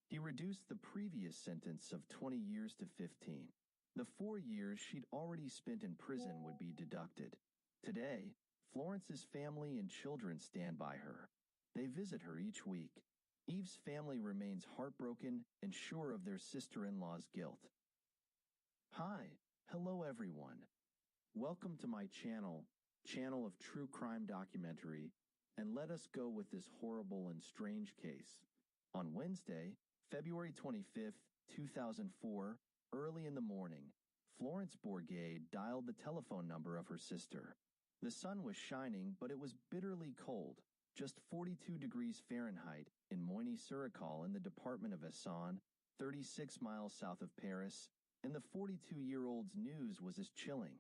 He reduced the previous sentence of 20 years to 15. The 4 years she'd already spent in prison would be deducted. Today, Florence's family and children stand by her. They visit her each week. Eve's family remains heartbroken and sure of their sister-in-law's guilt. Hi, hello everyone. Welcome to my channel of true crime documentary, and let us go with this horrible and strange case. On Wednesday, February 25, 2004, early in the morning, Florence Bourgade dialed the telephone number of her sister. The sun was shining, but it was bitterly cold, just 42 degrees Fahrenheit, in Moigny-sur-École in the department of Essonne, 36 miles south of Paris, and the 42-year-old's news was as chilling.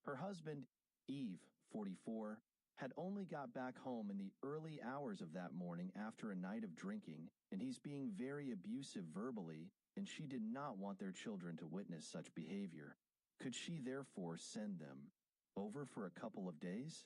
Her husband, Yves, 44, had only got back home in the early hours of that morning after a night of drinking, and he's being very abusive verbally, and she did not want their children to witness such behavior. Could she therefore send them over for a couple of days?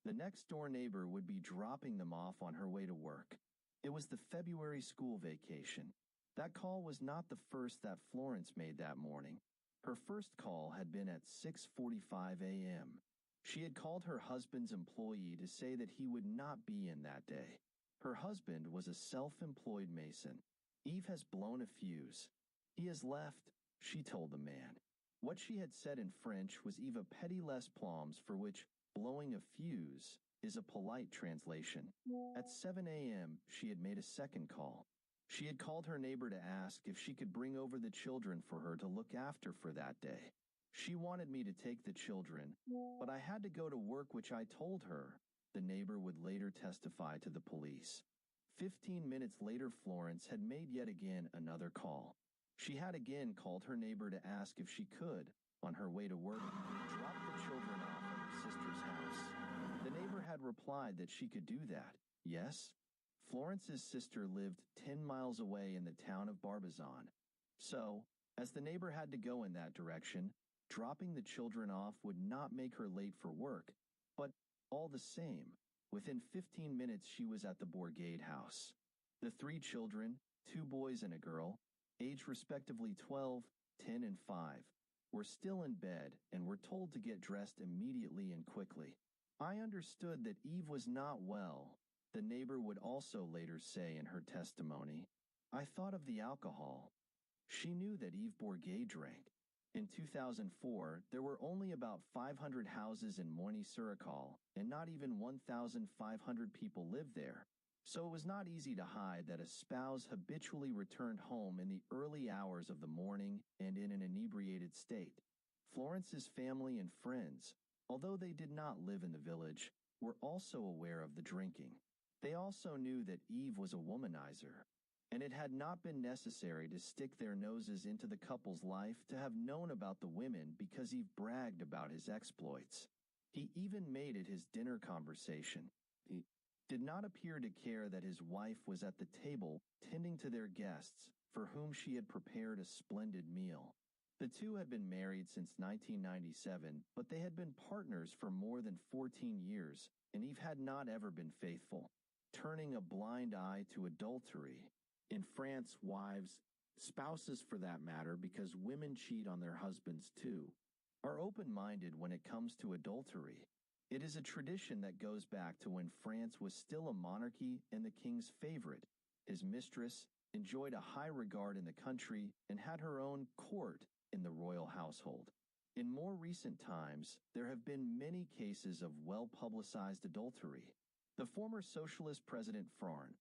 The next-door neighbor would be dropping them off on her way to work. It was the February school vacation. That call was not the first that Florence made that morning. Her first call had been at 6:45 a.m. She had called her husband's employee to say that he would not be in that day. Her husband was a self-employed mason. Eve has blown a fuse. He has left, she told the man. What she had said in French was Eve petit les plombs, for which blowing a fuse is a polite translation. At 7 a.m., she had made a second call. She had called her neighbor to ask if she could bring over the children for her to look after for that day. She wanted me to take the children, but I had to go to work, which I told her, the neighbor would later testify to the police. 15 minutes later, Florence had made yet again another call. She had again called her neighbor to ask if she could, on her way to work, drop the children off at her sister's house. The neighbor had replied that she could do that, yes. Florence's sister lived 10 miles away in the town of Barbizon. So, as the neighbor had to go in that direction, dropping the children off would not make her late for work, but all the same, within 15 minutes she was at the Bourgade house. The 3 children, 2 boys and a girl, aged respectively 12, 10 and 5, were still in bed and were told to get dressed immediately and quickly. I understood that Eve was not well, the neighbor would also later say in her testimony. I thought of the alcohol. She knew that Eve Bourgade drank. In 2004, there were only about 500 houses in Moigny-sur-École, and not even 1,500 people lived there. So it was not easy to hide that a spouse habitually returned home in the early hours of the morning and in an inebriated state. Florence's family and friends, although they did not live in the village, were also aware of the drinking. They also knew that Eve was a womanizer, and it had not been necessary to stick their noses into the couple's life to have known about the women because Eve bragged about his exploits. He even made it his dinner conversation. He did not appear to care that his wife was at the table tending to their guests, for whom she had prepared a splendid meal. The two had been married since 1997, but they had been partners for more than 14 years, and Eve had not ever been faithful, turning a blind eye to adultery. In France, wives, spouses for that matter, because women cheat on their husbands too, are open-minded when it comes to adultery. It is a tradition that goes back to when France was still a monarchy and the king's favorite, his mistress, enjoyed a high regard in the country and had her own court in the royal household. In more recent times, there have been many cases of well-publicized adultery. The former socialist President Franz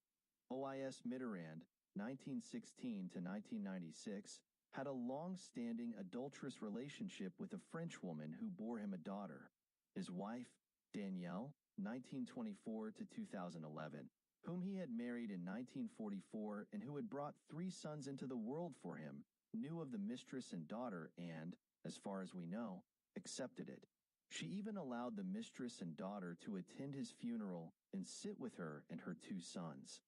Mitterrand, 1916 to 1996, had a long-standing adulterous relationship with a French woman who bore him a daughter. His wife, Danielle, 1924 to 2011, whom he had married in 1944 and who had brought 3 sons into the world for him, knew of the mistress and daughter and, as far as we know, accepted it. She even allowed the mistress and daughter to attend his funeral and sit with her and her 2 sons.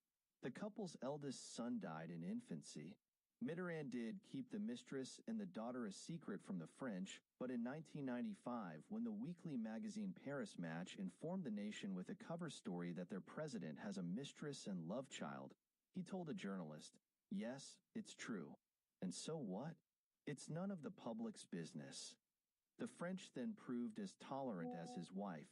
The couple's eldest son died in infancy. Mitterrand did keep the mistress and the daughter a secret from the French, but in 1995, when the weekly magazine Paris Match informed the nation with a cover story that their president has a mistress and love child, he told a journalist, "Yes, it's true. And so what? It's none of the public's business." The French then proved as tolerant as his wife,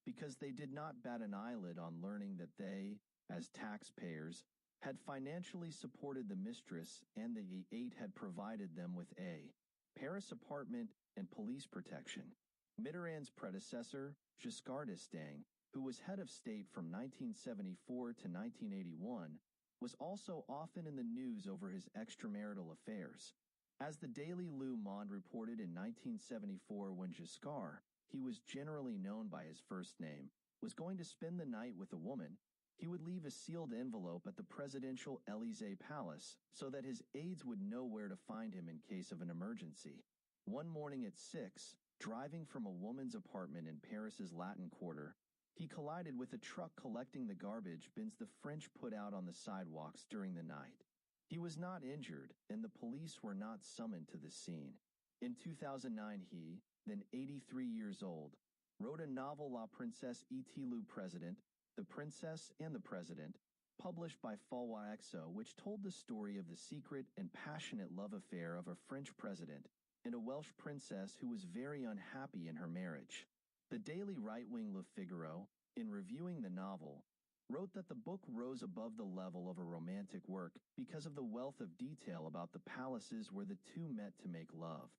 because they did not bat an eyelid on learning that they, as taxpayers, had financially supported the mistress and the 8 had provided them with a Paris apartment and police protection. Mitterrand's predecessor, Giscard d'Estaing, who was head of state from 1974 to 1981, was also often in the news over his extramarital affairs. As the Daily Le Monde reported in 1974, when Giscard, he was generally known by his first name, was going to spend the night with a woman, he would leave a sealed envelope at the presidential Élysée Palace so that his aides would know where to find him in case of an emergency. One morning at 6, driving from a woman's apartment in Paris's Latin Quarter, he collided with a truck collecting the garbage bins the French put out on the sidewalks during the night. He was not injured, and the police were not summoned to the scene. In 2009 he, then 83 years old, wrote a novel La Princesse et le Président, The Princess and the President, published by Falwa Exo, which told the story of the secret and passionate love affair of a French president and a Welsh princess who was very unhappy in her marriage. The daily right-wing Le Figaro, in reviewing the novel, wrote that the book rose above the level of a romantic work because of the wealth of detail about the palaces where the two met to make love.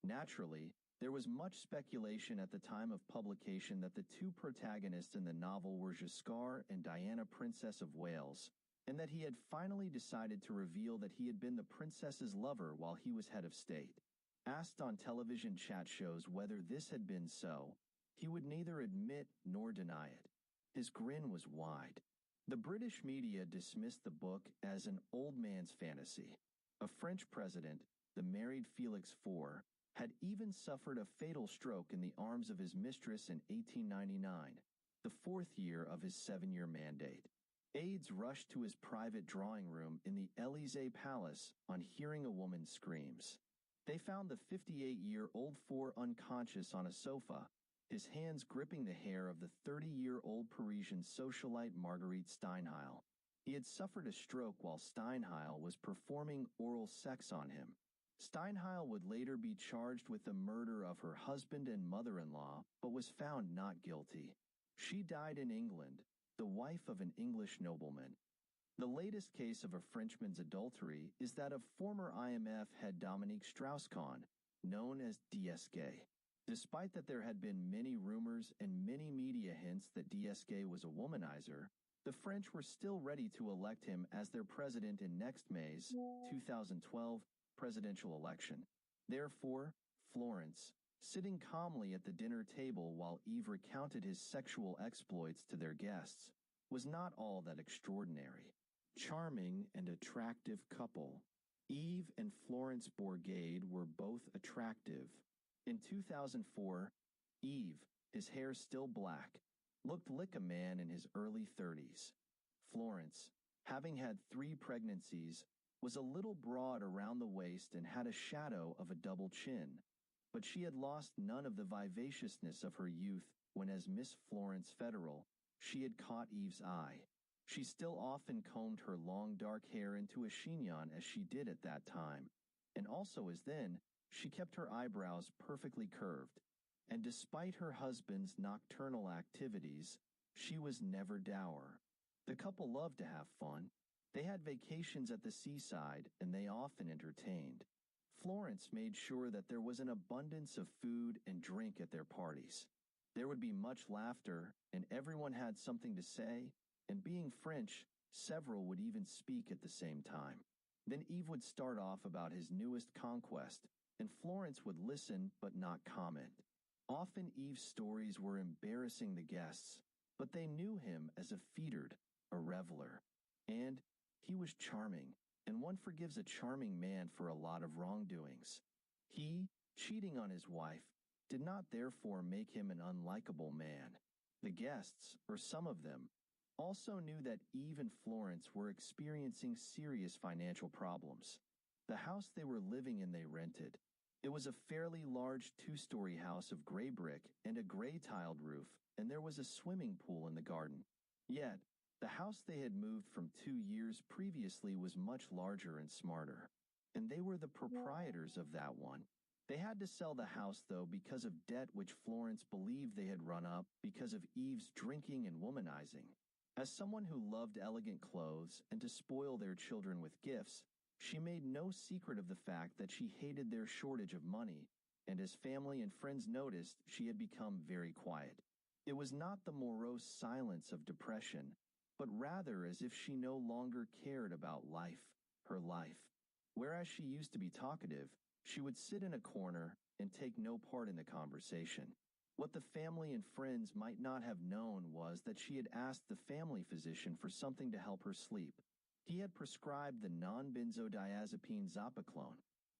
Naturally, there was much speculation at the time of publication that the 2 protagonists in the novel were Giscard and Diana, Princess of Wales, and that he had finally decided to reveal that he had been the princess's lover while he was head of state. Asked on television chat shows whether this had been so, he would neither admit nor deny it. His grin was wide. The British media dismissed the book as an old man's fantasy. A French president, the married Felix IV, had even suffered a fatal stroke in the arms of his mistress in 1899, the 4th year of his 7-year mandate. Aides rushed to his private drawing room in the Élysée Palace on hearing a woman's screams. They found the 58-year-old IV unconscious on a sofa, his hands gripping the hair of the 30-year-old Parisian socialite Marguerite Steinheil. He had suffered a stroke while Steinheil was performing oral sex on him. Steinheil would later be charged with the murder of her husband and mother-in-law, but was found not guilty. She died in England, the wife of an English nobleman. The latest case of a Frenchman's adultery is that of former IMF head Dominique Strauss-Kahn, known as DSK. Despite that there had been many rumors and many media hints that DSK was a womanizer, the French were still ready to elect him as their president in next May's 2012 presidential election. Therefore, Florence, sitting calmly at the dinner table while Eve recounted his sexual exploits to their guests, was not all that extraordinary. Charming and attractive couple. Eve and Florence Bourgade were both attractive. In 2004, Eve, his hair still black, looked like a man in his early 30s. Florence, having had 3 pregnancies, was a little broad around the waist and had a shadow of a double chin, but she had lost none of the vivaciousness of her youth when, as Miss Florence Federal, she had caught Eve's eye. She still often combed her long dark hair into a chignon as she did at that time, and also as then, she kept her eyebrows perfectly curved, and despite her husband's nocturnal activities, she was never dour. The couple loved to have fun. They had vacations at the seaside, and they often entertained. Florence made sure that there was an abundance of food and drink at their parties. There would be much laughter, and everyone had something to say, and being French, several would even speak at the same time. Then Eve would start off about his newest conquest, and Florence would listen but not comment. Often Eve's stories were embarrassing the guests, but they knew him as a feedered, a reveler. And he was charming, and one forgives a charming man for a lot of wrongdoings. He, cheating on his wife, did not therefore make him an unlikable man. The guests, or some of them, also knew that Eve and Florence were experiencing serious financial problems. The house they were living in they rented. It was a fairly large two-story house of gray brick and a gray-tiled roof, and there was a swimming pool in the garden. Yet, the house they had moved from 2 years previously was much larger and smarter. And they were the proprietors of that one. They had to sell the house, though, because of debt which Florence believed they had run up because of Eve's drinking and womanizing. As someone who loved elegant clothes and to spoil their children with gifts, she made no secret of the fact that she hated their shortage of money, and as family and friends noticed, she had become very quiet. It was not the morose silence of depression, but rather as if she no longer cared about life, her life. Whereas she used to be talkative, she would sit in a corner and take no part in the conversation. What the family and friends might not have known was that she had asked the family physician for something to help her sleep. He had prescribed the non-benzodiazepine Zopiclone.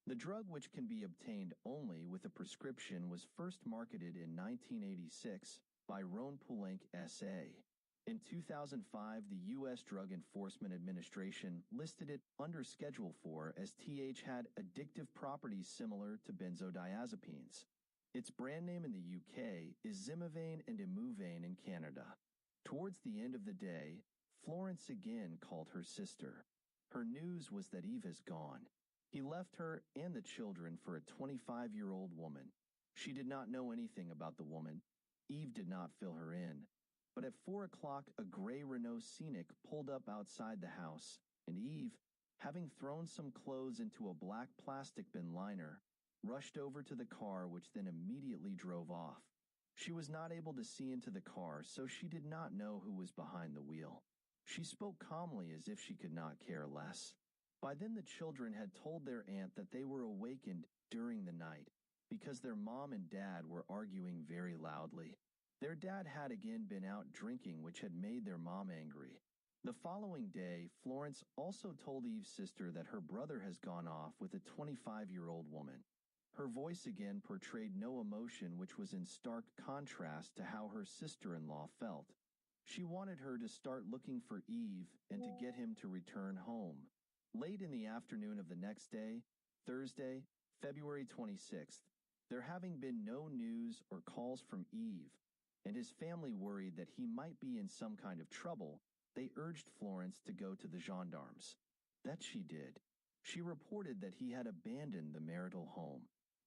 The drug, which can be obtained only with a prescription, was first marketed in 1986 by Ron Poulenc S.A. In 2005, the U.S. Drug Enforcement Administration listed it under Schedule 4 as TH had addictive properties similar to benzodiazepines. Its brand name in the UK is Zimivane and Imuvane in Canada. Towards the end of the day, Florence again called her sister. Her news was that Eve has gone. He left her and the children for a 25-year-old woman. She did not know anything about the woman. Eve did not fill her in. But at 4 o'clock, a gray Renault Scenic pulled up outside the house, and Eve, having thrown some clothes into a black plastic bin liner, rushed over to the car, which then immediately drove off. She was not able to see into the car, so she did not know who was behind the wheel. She spoke calmly as if she could not care less. By then the children had told their aunt that they were awakened during the night because their mom and dad were arguing very loudly. Their dad had again been out drinking, which had made their mom angry. The following day, Florence also told Eve's sister that her brother has gone off with a 25-year-old woman. Her voice again portrayed no emotion, which was in stark contrast to how her sister-in-law felt. She wanted her to start looking for Eve and to get him to return home. Late in the afternoon of the next day, Thursday, February 26th, there having been no news or calls from Eve, and his family worried that he might be in some kind of trouble, they urged Florence to go to the gendarmes. That she did. She reported that he had abandoned the marital home.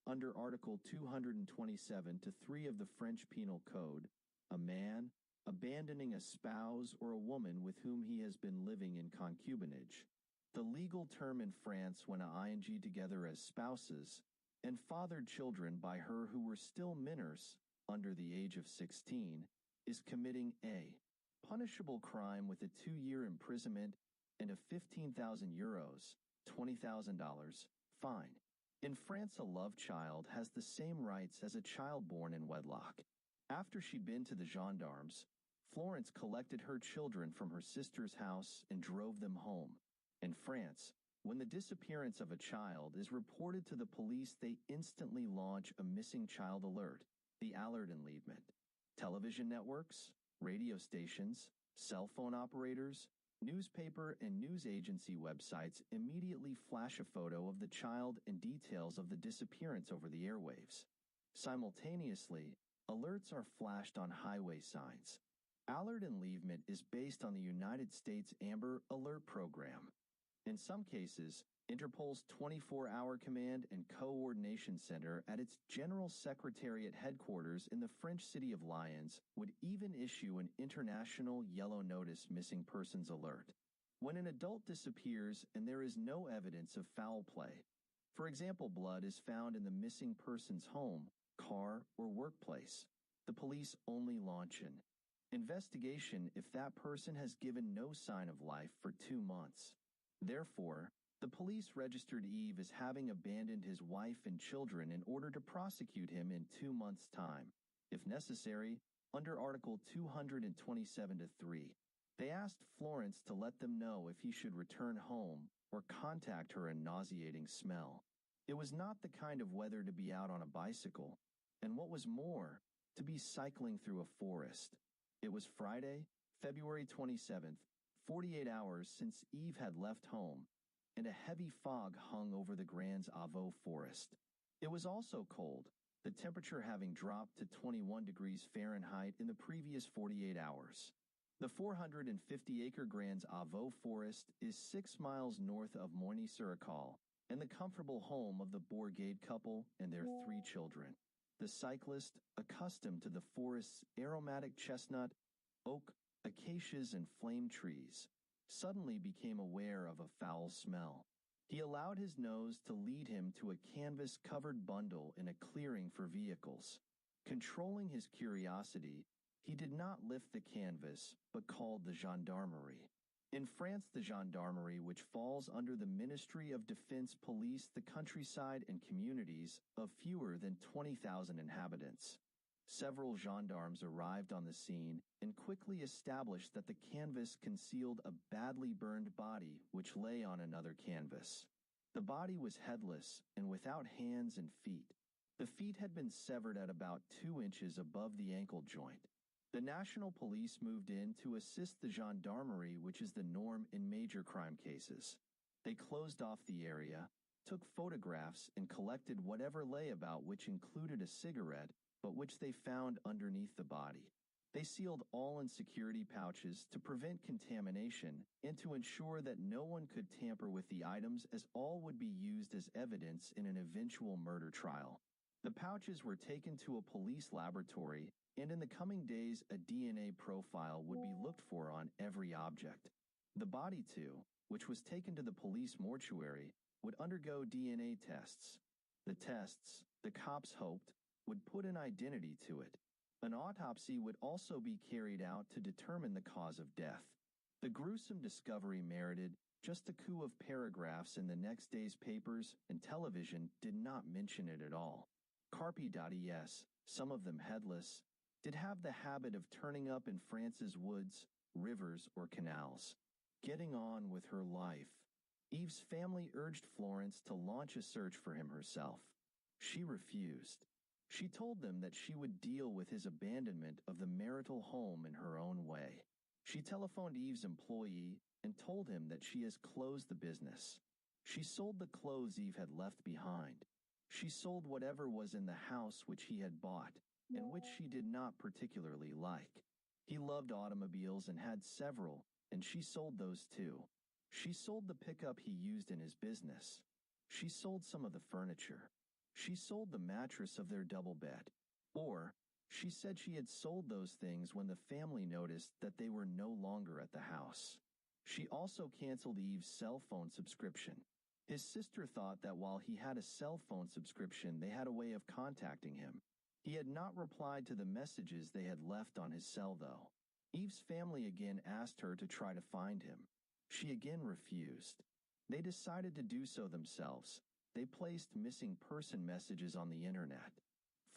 Under Article 227 to 3 of the French Penal Code, a man abandoning a spouse or a woman with whom he has been living in concubinage. The legal term in France when ing together as spouses and fathered children by her who were still minors under the age of 16 is committing a punishable crime with a 2-year imprisonment and a 15,000 euros, $20,000, fine. In France, a love child has the same rights as a child born in wedlock. After she'd been to the gendarmes, Florence collected her children from her sister's house and drove them home. In France, when the disappearance of a child is reported to the police, they instantly launch a missing child alert, the Alertenleitment. Television networks, radio stations, cell phone operators, Newspaper and news agency websites immediately flash a photo of the child and details of the disappearance over the airwaves. Simultaneously, alerts are flashed on highway signs. Alert Enlèvement is based on the United States Amber Alert Program. In some cases, Interpol's 24-hour command and coordination center at its General Secretariat headquarters in the French city of Lyons would even issue an international yellow notice missing persons alert. When an adult disappears and there is no evidence of foul play, for example, blood is found in the missing person's home, car, or workplace, the police only launch an investigation if that person has given no sign of life for 2 months. Therefore, the police registered Eve as having abandoned his wife and children in order to prosecute him in 2 months' time, if necessary, under Article 227-3. They asked Florence to let them know if he should return home or contact her a nauseating smell. It was not the kind of weather to be out on a bicycle, and what was more, to be cycling through a forest. It was Friday, February 27th, 48 hours since Eve had left home, and a heavy fog hung over the Grands Avaux forest. It was also cold, the temperature having dropped to 21 degrees Fahrenheit in the previous 48 hours. The 450-acre Grands Avaux forest is 6 miles north of Moigny-sur-École, and the comfortable home of the Bourgade couple and their 3 children. The cyclist, accustomed to the forest's aromatic chestnut, oak, acacias, and flame trees, suddenly became aware of a foul smell. He allowed his nose to lead him to a canvas-covered bundle in a clearing for vehicles. Controlling his curiosity, he did not lift the canvas, but called the gendarmerie. In France, the gendarmerie, which falls under the Ministry of Defense, policed the countryside and communities of fewer than 20,000 inhabitants. Several gendarmes arrived on the scene and quickly established that the canvas concealed a badly burned body which lay on another canvas. The body was headless and without hands and feet. The feet had been severed at about 2 inches above the ankle joint. The National Police moved in to assist the gendarmerie, which is the norm in major crime cases. They closed off the area, took photographs, and collected whatever lay about, which included a cigarette, but which they found underneath the body. They sealed all in security pouches to prevent contamination and to ensure that no one could tamper with the items, as all would be used as evidence in an eventual murder trial. The pouches were taken to a police laboratory, and in the coming days a DNA profile would be looked for on every object. The body, too, which was taken to the police mortuary, would undergo DNA tests. The tests, the cops hoped, would put an identity to it. An autopsy would also be carried out to determine the cause of death. The gruesome discovery merited just a coup of paragraphs in the next day's papers, and television did not mention it at all. Carpe-es, some of them headless, did have the habit of turning up in France's woods, rivers, or canals. Getting on with her life. Eve's family urged Florence to launch a search for him herself. She refused. She told them that she would deal with his abandonment of the marital home in her own way. She telephoned Eve's employee and told him that she has closed the business. She sold the clothes Eve had left behind. She sold whatever was in the house which he had bought, and which she did not particularly like. He loved automobiles and had several, and she sold those too. She sold the pickup he used in his business. She sold some of the furniture. She sold the mattress of their double bed. Or, she said she had sold those things when the family noticed that they were no longer at the house. She also canceled Eve's cell phone subscription. His sister thought that while he had a cell phone subscription, they had a way of contacting him. He had not replied to the messages they had left on his cell, though. Eve's family again asked her to try to find him. She again refused. They decided to do so themselves. They placed missing person messages on the internet.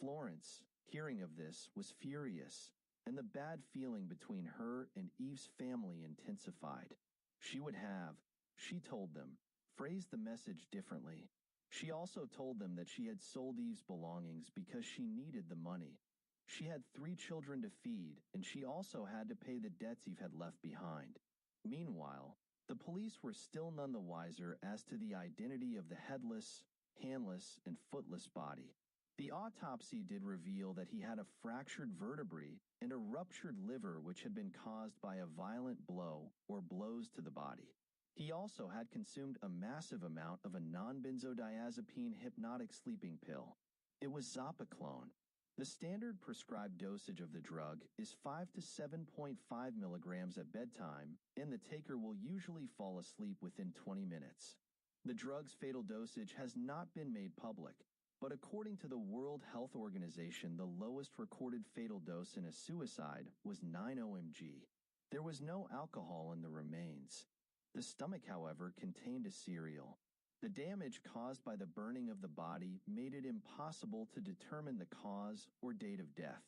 Florence, hearing of this, was furious, and the bad feeling between her and Eve's family intensified. She would have, she told them, phrased the message differently. She also told them that she had sold Eve's belongings because she needed the money. She had 3 children to feed, and she also had to pay the debts Eve had left behind. Meanwhile, the police were still none the wiser as to the identity of the headless, handless, and footless body. The autopsy did reveal that he had a fractured vertebrae and a ruptured liver which had been caused by a violent blow or blows to the body. He also had consumed a massive amount of a non-benzodiazepine hypnotic sleeping pill. It was Zopiclone. The standard prescribed dosage of the drug is 5 to 7.5 milligrams at bedtime, and the taker will usually fall asleep within 20 minutes. The drug's fatal dosage has not been made public, but according to the World Health Organization, the lowest recorded fatal dose in a suicide was 9 OMG. There was no alcohol in the remains. The stomach, however, contained a cereal. The damage caused by the burning of the body made it impossible to determine the cause or date of death.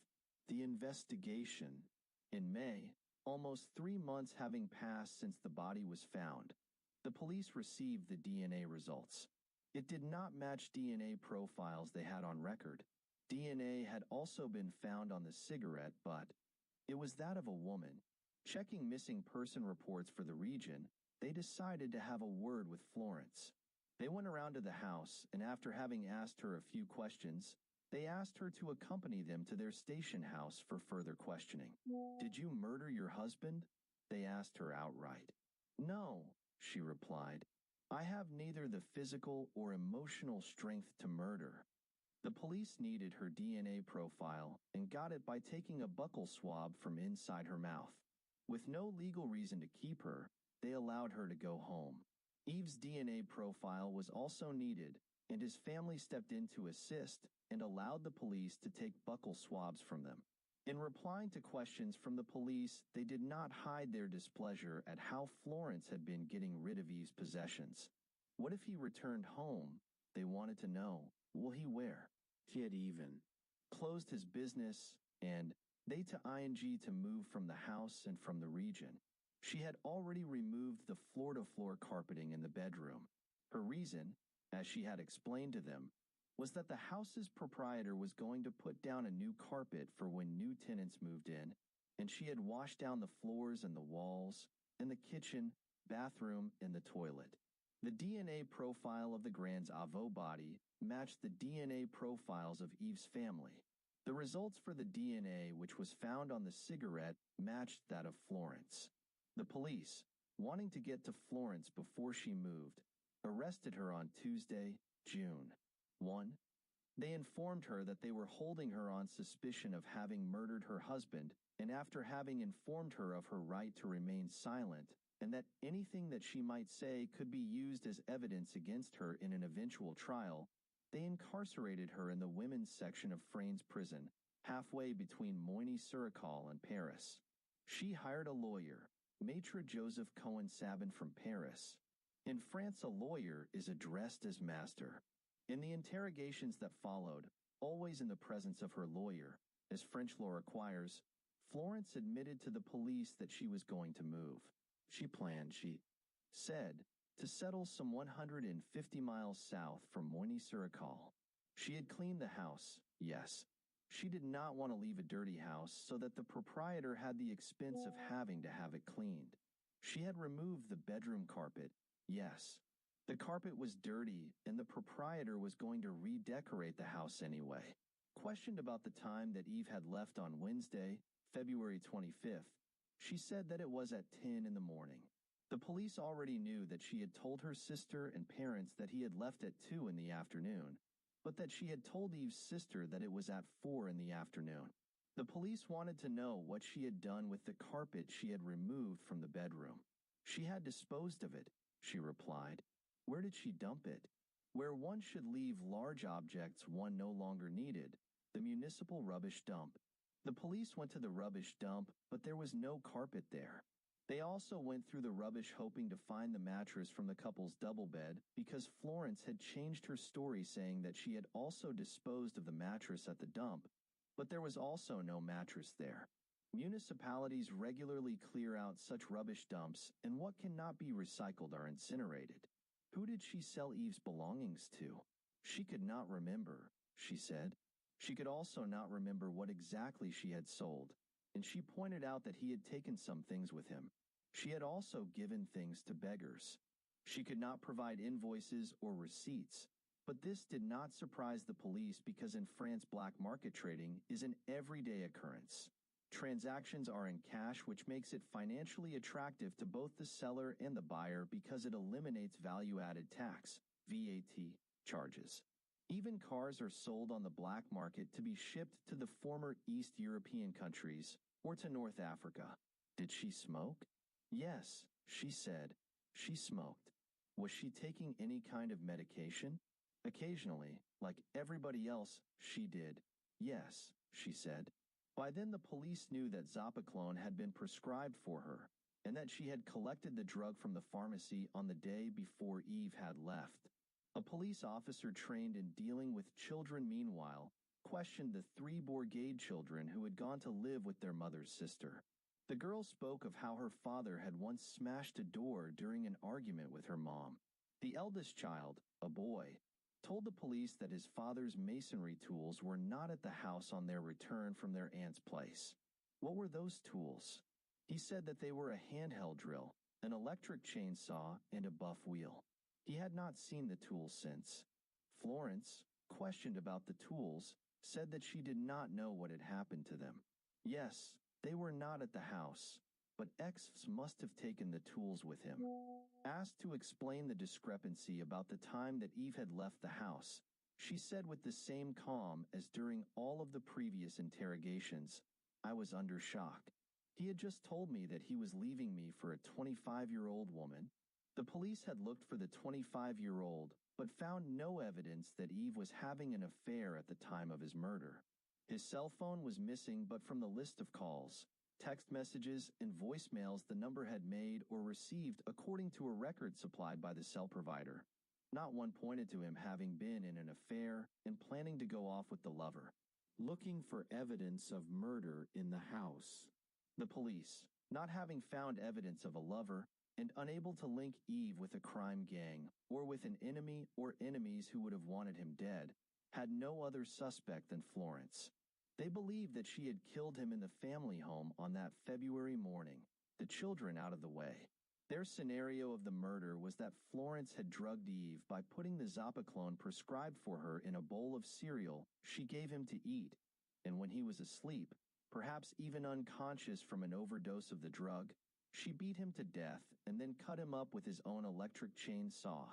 The investigation. In May, almost 3 months having passed since the body was found, the police received the DNA results. It did not match DNA profiles they had on record. DNA had also been found on the cigarette, but it was that of a woman. Checking missing person reports for the region, they decided to have a word with Florence. They went around to the house, and after having asked her a few questions, they asked her to accompany them to their station house for further questioning. "Did you murder your husband?" they asked her outright. "No," she replied. "I have neither the physical or emotional strength to murder." The police needed her DNA profile and got it by taking a buccal swab from inside her mouth. With no legal reason to keep her, they allowed her to go home. Eve's DNA profile was also needed, and his family stepped in to assist and allowed the police to take buccal swabs from them. In replying to questions from the police, they did not hide their displeasure at how Florence had been getting rid of Eve's possessions. What if he returned home? They wanted to know. Will he where? He had even closed his business, and they to ing to move from the house and from the region. She had already removed the floor-to-floor carpeting in the bedroom. Her reason, as she had explained to them, was that the house's proprietor was going to put down a new carpet for when new tenants moved in, and she had washed down the floors and the walls, and the kitchen, bathroom, and the toilet. The DNA profile of the Grand's Avaux body matched the DNA profiles of Eve's family. The results for the DNA which was found on the cigarette matched that of Florence. The police, wanting to get to Florence before she moved, arrested her on Tuesday, June 1. They informed her that they were holding her on suspicion of having murdered her husband, and after having informed her of her right to remain silent, and that anything that she might say could be used as evidence against her in an eventual trial, they incarcerated her in the women's section of Fraines prison, halfway between Moigny-sur-École and Paris. She hired a lawyer, Maître Joseph Cohen-Sabin from Paris. In France, a lawyer is addressed as master. In the interrogations that followed, always in the presence of her lawyer, as French law requires, Florence admitted to the police that she was going to move. She planned, she said, to settle some 150 miles south from Moigny-sur-École. She had cleaned the house, yes. She did not want to leave a dirty house so that the proprietor had the expense of having to have it cleaned. She had removed the bedroom carpet, yes. The carpet was dirty, and the proprietor was going to redecorate the house anyway. Questioned about the time that Eve had left on Wednesday, February 25th, she said that it was at 10 in the morning. The police already knew that she had told her sister and parents that he had left at 2 in the afternoon, but that she had told Eve's sister that it was at 4 in the afternoon. The police wanted to know what she had done with the carpet she had removed from the bedroom. She had disposed of it, she replied. Where did she dump it? Where one should leave large objects one no longer needed, the municipal rubbish dump. The police went to the rubbish dump, but there was no carpet there. They also went through the rubbish hoping to find the mattress from the couple's double bed because Florence had changed her story saying that she had also disposed of the mattress at the dump, but there was also no mattress there. Municipalities regularly clear out such rubbish dumps, and what cannot be recycled are incinerated. Who did she sell Eve's belongings to? She could not remember, she said. She could also not remember what exactly she had sold, and she pointed out that he had taken some things with him. She had also given things to beggars. She could not provide invoices or receipts, but this did not surprise the police because in France black market trading is an everyday occurrence. Transactions are in cash, which makes it financially attractive to both the seller and the buyer because it eliminates value-added tax, VAT, charges. Even cars are sold on the black market to be shipped to the former East European countries or to North Africa. Did she smoke? Yes, she said. She smoked. Was she taking any kind of medication? Occasionally, like everybody else, she did. Yes, she said. By then the police knew that Zopiclone had been prescribed for her, and that she had collected the drug from the pharmacy on the day before Eve had left. A police officer trained in dealing with children, meanwhile, questioned the 3 Bourgade children who had gone to live with their mother's sister. The girl spoke of how her father had once smashed a door during an argument with her mom. The eldest child, a boy, told the police that his father's masonry tools were not at the house on their return from their aunt's place. What were those tools? He said that they were a handheld drill, an electric chainsaw, and a buff wheel. He had not seen the tools since. Florence, questioned about the tools, said that she did not know what had happened to them. Yes, they were not at the house, but X must have taken the tools with him. Asked to explain the discrepancy about the time that Eve had left the house, she said with the same calm as during all of the previous interrogations, "I was under shock. He had just told me that he was leaving me for a 25-year-old woman." The police had looked for the 25-year-old, but found no evidence that Eve was having an affair at the time of his murder. His cell phone was missing, but from the list of calls, text messages, and voicemails the number had made or received according to a record supplied by the cell provider. Not one pointed to him having been in an affair and planning to go off with the lover. Looking for evidence of murder in the house. The police, not having found evidence of a lover and unable to link Eve with a crime gang or with an enemy or enemies who would have wanted him dead, had no other suspect than Florence. They believed that she had killed him in the family home on that February morning, the children out of the way. Their scenario of the murder was that Florence had drugged Eve by putting the Zopiclone prescribed for her in a bowl of cereal she gave him to eat, and when he was asleep, perhaps even unconscious from an overdose of the drug, she beat him to death and then cut him up with his own electric chainsaw.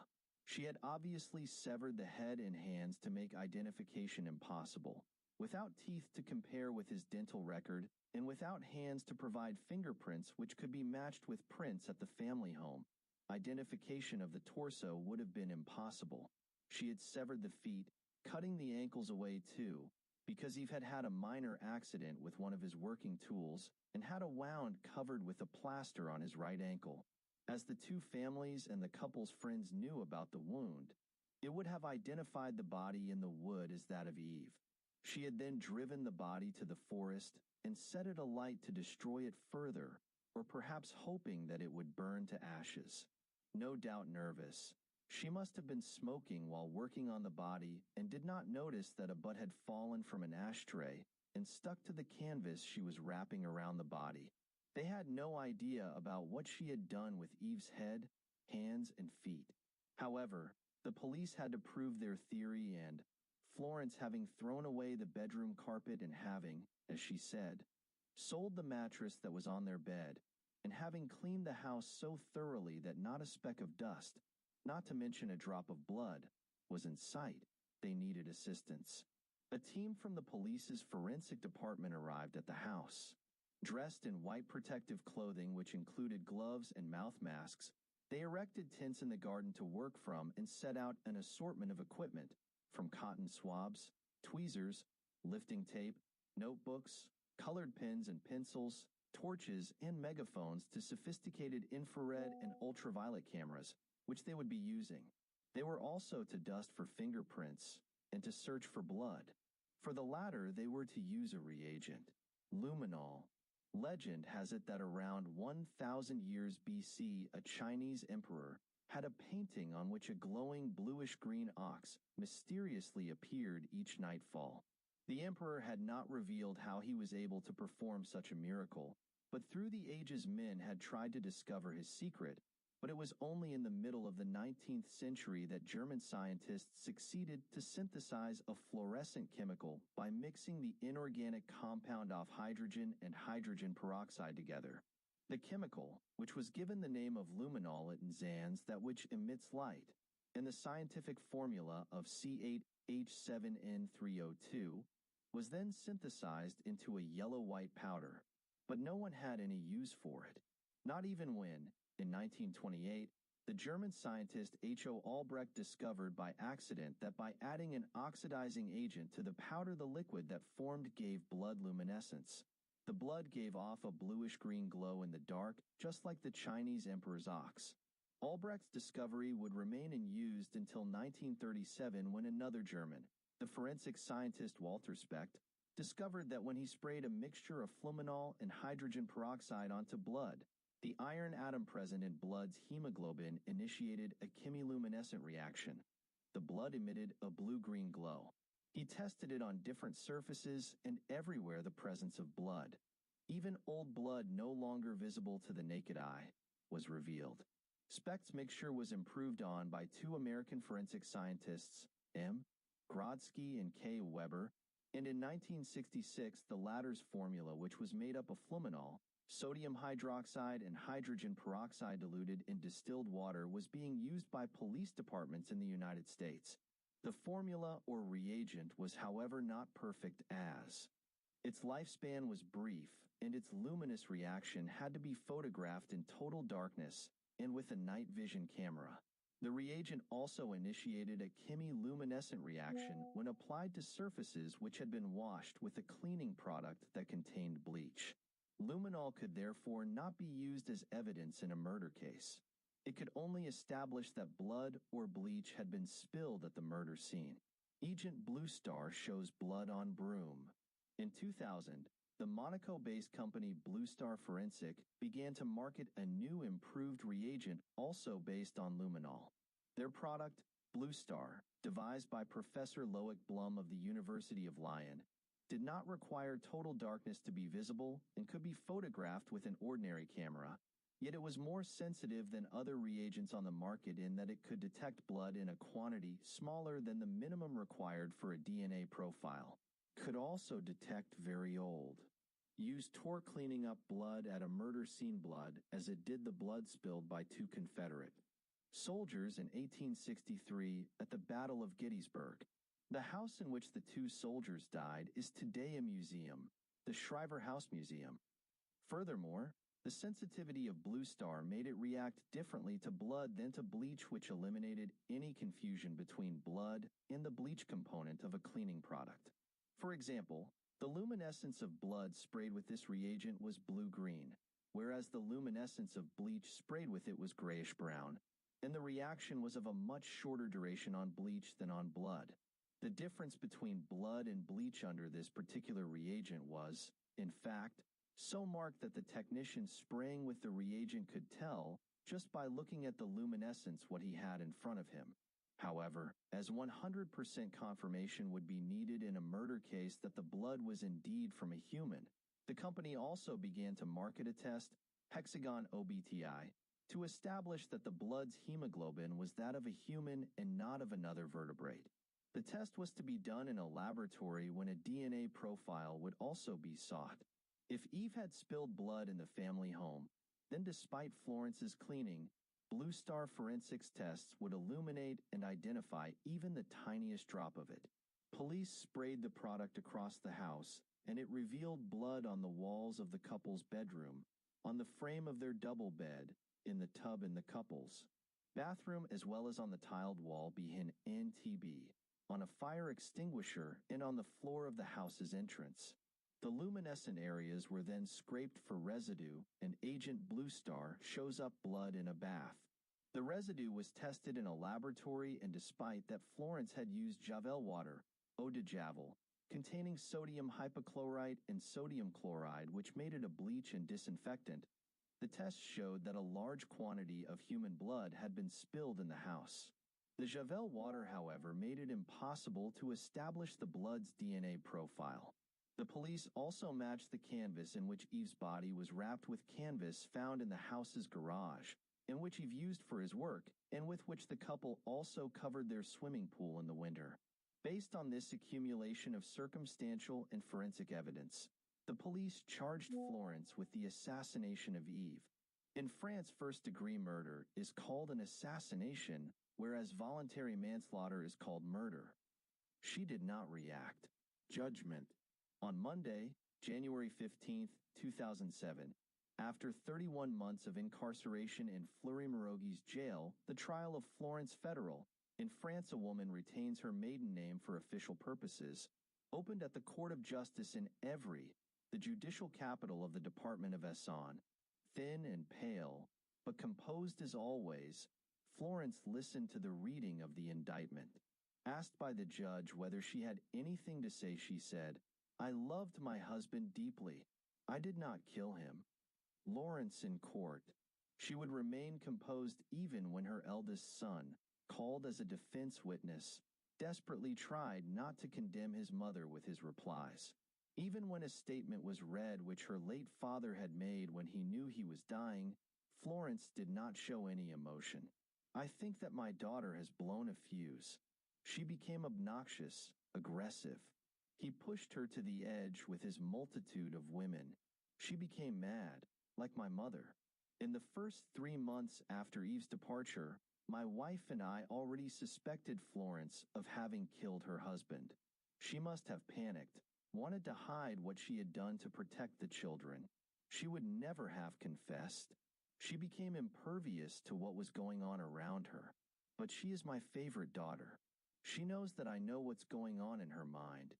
She had obviously severed the head and hands to make identification impossible. Without teeth to compare with his dental record, and without hands to provide fingerprints which could be matched with prints at the family home, identification of the torso would have been impossible. She had severed the feet, cutting the ankles away too, because Eve had had a minor accident with one of his working tools and had a wound covered with a plaster on his right ankle. As the 2 families and the couple's friends knew about the wound, it would have identified the body in the wood as that of Eve. She had then driven the body to the forest and set it alight to destroy it further, or perhaps hoping that it would burn to ashes. No doubt nervous, she must have been smoking while working on the body and did not notice that a butt had fallen from an ashtray and stuck to the canvas she was wrapping around the body. They had no idea about what she had done with Eve's head, hands, and feet. However, the police had to prove their theory, and Florence, having thrown away the bedroom carpet and having, as she said, sold the mattress that was on their bed, and having cleaned the house so thoroughly that not a speck of dust, not to mention a drop of blood, was in sight, they needed assistance. A team from the police's forensic department arrived at the house. Dressed in white protective clothing which included gloves and mouth masks, they erected tents in the garden to work from and set out an assortment of equipment, from cotton swabs, tweezers, lifting tape, notebooks, colored pens and pencils, torches, and megaphones to sophisticated infrared and ultraviolet cameras, which they would be using. They were also to dust for fingerprints and to search for blood. For the latter, they were to use a reagent, luminol. Legend has it that around 1,000 years BC, a Chinese emperor had a painting on which a glowing bluish-green ox mysteriously appeared each nightfall. The emperor had not revealed how he was able to perform such a miracle, But through the ages men had tried to discover his secret, but it was only in the middle of the 19th century that German scientists succeeded to synthesize a fluorescent chemical by mixing the inorganic compound of hydrogen and hydrogen peroxide together. The chemical, which was given the name of luminol in Zanz, that which emits light, and the scientific formula of C8H7N3O2, was then synthesized into a yellow-white powder. But no one had any use for it, not even when, in 1928, the German scientist H.O. Albrecht discovered by accident that by adding an oxidizing agent to the powder, the liquid that formed gave blood luminescence. The blood gave off a bluish-green glow in the dark, just like the Chinese emperor's ox. Albrecht's discovery would remain unused until 1937, when another German, the forensic scientist Walter Specht, discovered that when he sprayed a mixture of fluminol and hydrogen peroxide onto blood, the iron atom present in blood's hemoglobin initiated a chemiluminescent reaction. The blood emitted a blue-green glow. He tested it on different surfaces and everywhere the presence of blood, even old blood no longer visible to the naked eye, was revealed. Specht's mixture was improved on by two American forensic scientists, M. Grodsky and K. Weber, and in 1966 the latter's formula, which was made up of fluminol, sodium hydroxide and hydrogen peroxide diluted in distilled water, was being used by police departments in the United States. The formula or reagent was, however, not perfect, as its lifespan was brief and its luminous reaction had to be photographed in total darkness and with a night vision camera. The reagent also initiated a chemiluminescent reaction when applied to surfaces which had been washed with a cleaning product that contained bleach. Luminol could therefore not be used as evidence in a murder case. It could only establish that blood or bleach had been spilled at the murder scene. Agent Blue Star shows blood on broom. In 2000, the Monaco-based company Blue Star Forensic began to market a new improved reagent also based on luminol. Their product, Blue Star, devised by Professor Loic Blum of the University of Lyon, did not require total darkness to be visible and could be photographed with an ordinary camera. Yet it was more sensitive than other reagents on the market in that it could detect blood in a quantity smaller than the minimum required for a DNA profile. Could also detect very old. Used torque cleaning up blood at a murder scene blood as it did the blood spilled by two Confederate soldiers in 1863 at the Battle of Gettysburg. The house in which the two soldiers died is today a museum, the Shriver House Museum. Furthermore, the sensitivity of Blue Star made it react differently to blood than to bleach, which eliminated any confusion between blood and the bleach component of a cleaning product. For example, the luminescence of blood sprayed with this reagent was blue-green, whereas the luminescence of bleach sprayed with it was grayish-brown, and the reaction was of a much shorter duration on bleach than on blood. The difference between blood and bleach under this particular reagent was, in fact, so marked that the technician spraying with the reagent could tell, just by looking at the luminescence, what he had in front of him. However, as 100% confirmation would be needed in a murder case that the blood was indeed from a human, the company also began to market a test, Hexagon OBTI, to establish that the blood's hemoglobin was that of a human and not of another vertebrate. The test was to be done in a laboratory when a DNA profile would also be sought. If Eve had spilled blood in the family home, then despite Florence's cleaning, Blue Star Forensics tests would illuminate and identify even the tiniest drop of it. Police sprayed the product across the house, and it revealed blood on the walls of the couple's bedroom, on the frame of their double bed, in the tub in the couple's bathroom, as well as on the tiled wall behind NTB, on a fire extinguisher, and on the floor of the house's entrance. The luminescent areas were then scraped for residue, and Agent Blue Star shows up blood in a bath. The residue was tested in a laboratory, and despite that Florence had used Javel water, eau de Javel, containing sodium hypochlorite and sodium chloride, which made it a bleach and disinfectant, the test showed that a large quantity of human blood had been spilled in the house. The Javel water, however, made it impossible to establish the blood's DNA profile. The police also matched the canvas in which Eve's body was wrapped with canvas found in the house's garage, in which Eve used for his work, and with which the couple also covered their swimming pool in the winter. Based on this accumulation of circumstantial and forensic evidence, the police charged Florence with the assassination of Eve. In France, first-degree murder is called an assassination, whereas voluntary manslaughter is called murder. She did not react. Judgment. On Monday, January 15, 2007, after 31 months of incarceration in Fleury-Mérogis jail, the trial of Florence Federal, in France a woman retains her maiden name for official purposes, opened at the Court of Justice in Évry, the judicial capital of the Department of Essonne. Thin and pale, but composed as always, Florence listened to the reading of the indictment. Asked by the judge whether she had anything to say, she said, "I loved my husband deeply. I did not kill him." Lawrence in court. She would remain composed even when her eldest son, called as a defense witness, desperately tried not to condemn his mother with his replies. Even when a statement was read which her late father had made when he knew he was dying, Florence did not show any emotion. "I think that my daughter has blown a fuse. She became obnoxious, aggressive. He pushed her to the edge with his multitude of women. She became mad, like my mother. In the first 3 months after Eve's departure, my wife and I already suspected Florence of having killed her husband. She must have panicked, wanted to hide what she had done to protect the children. She would never have confessed. She became impervious to what was going on around her. But she is my favorite daughter. She knows that I know what's going on in her mind."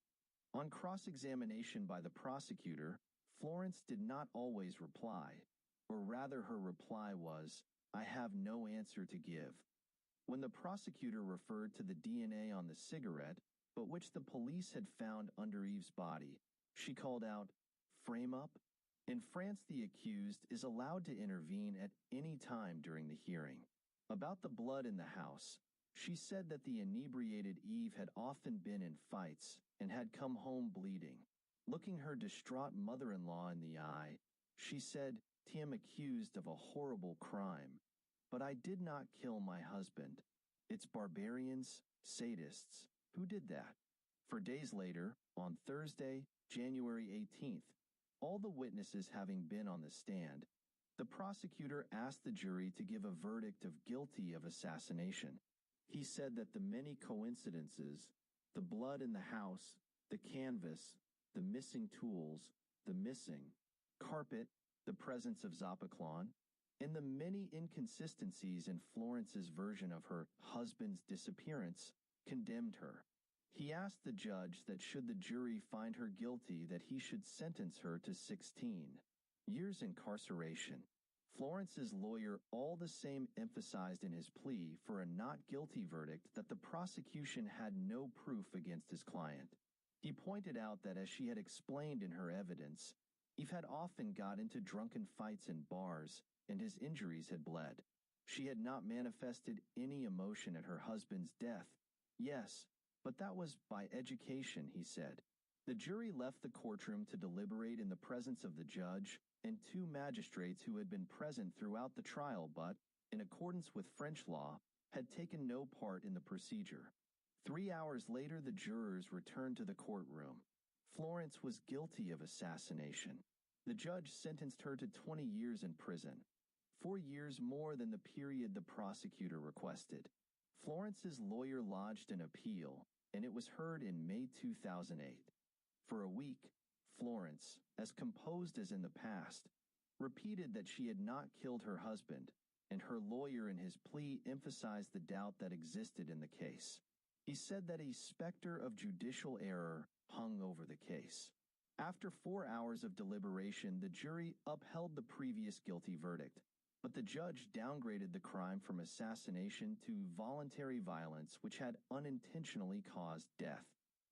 On cross-examination by the prosecutor, Florence did not always reply, or rather her reply was, "I have no answer to give." When the prosecutor referred to the DNA on the cigarette, but which the police had found under Eve's body, she called out, "Frame up?" In France, the accused is allowed to intervene at any time during the hearing. About the blood in the house, she said that the inebriated Eve had often been in fights and had come home bleeding. Looking her distraught mother-in-law in the eye, she said, "I am accused of a horrible crime, but I did not kill my husband. It's barbarians, sadists. Who did that?" For days later, on Thursday, January 18th, all the witnesses having been on the stand, the prosecutor asked the jury to give a verdict of guilty of assassination. He said that the many coincidences, the blood in the house, the canvas, the missing tools, the missing carpet, the presence of Zapaclan, and the many inconsistencies in Florence's version of her husband's disappearance condemned her. He asked the judge that should the jury find her guilty, that he should sentence her to 16 years incarceration. Florence's lawyer all the same emphasized in his plea for a not guilty verdict that the prosecution had no proof against his client. He pointed out that, as she had explained in her evidence, Eve had often got into drunken fights in bars, and his injuries had bled. She had not manifested any emotion at her husband's death. Yes, but that was by education, he said. The jury left the courtroom to deliberate in the presence of the judge and 2 magistrates who had been present throughout the trial but, in accordance with French law, had taken no part in the procedure. 3 hours later, the jurors returned to the courtroom. Florence was guilty of assassination. The judge sentenced her to 20 years in prison, 4 years more than the period the prosecutor requested. Florence's lawyer lodged an appeal, and it was heard in May 2008. For a week, Florence, as composed as in the past, repeated that she had not killed her husband, and her lawyer in his plea emphasized the doubt that existed in the case. He said that a specter of judicial error hung over the case. After 4 hours of deliberation, the jury upheld the previous guilty verdict, but the judge downgraded the crime from assassination to voluntary violence which had unintentionally caused death.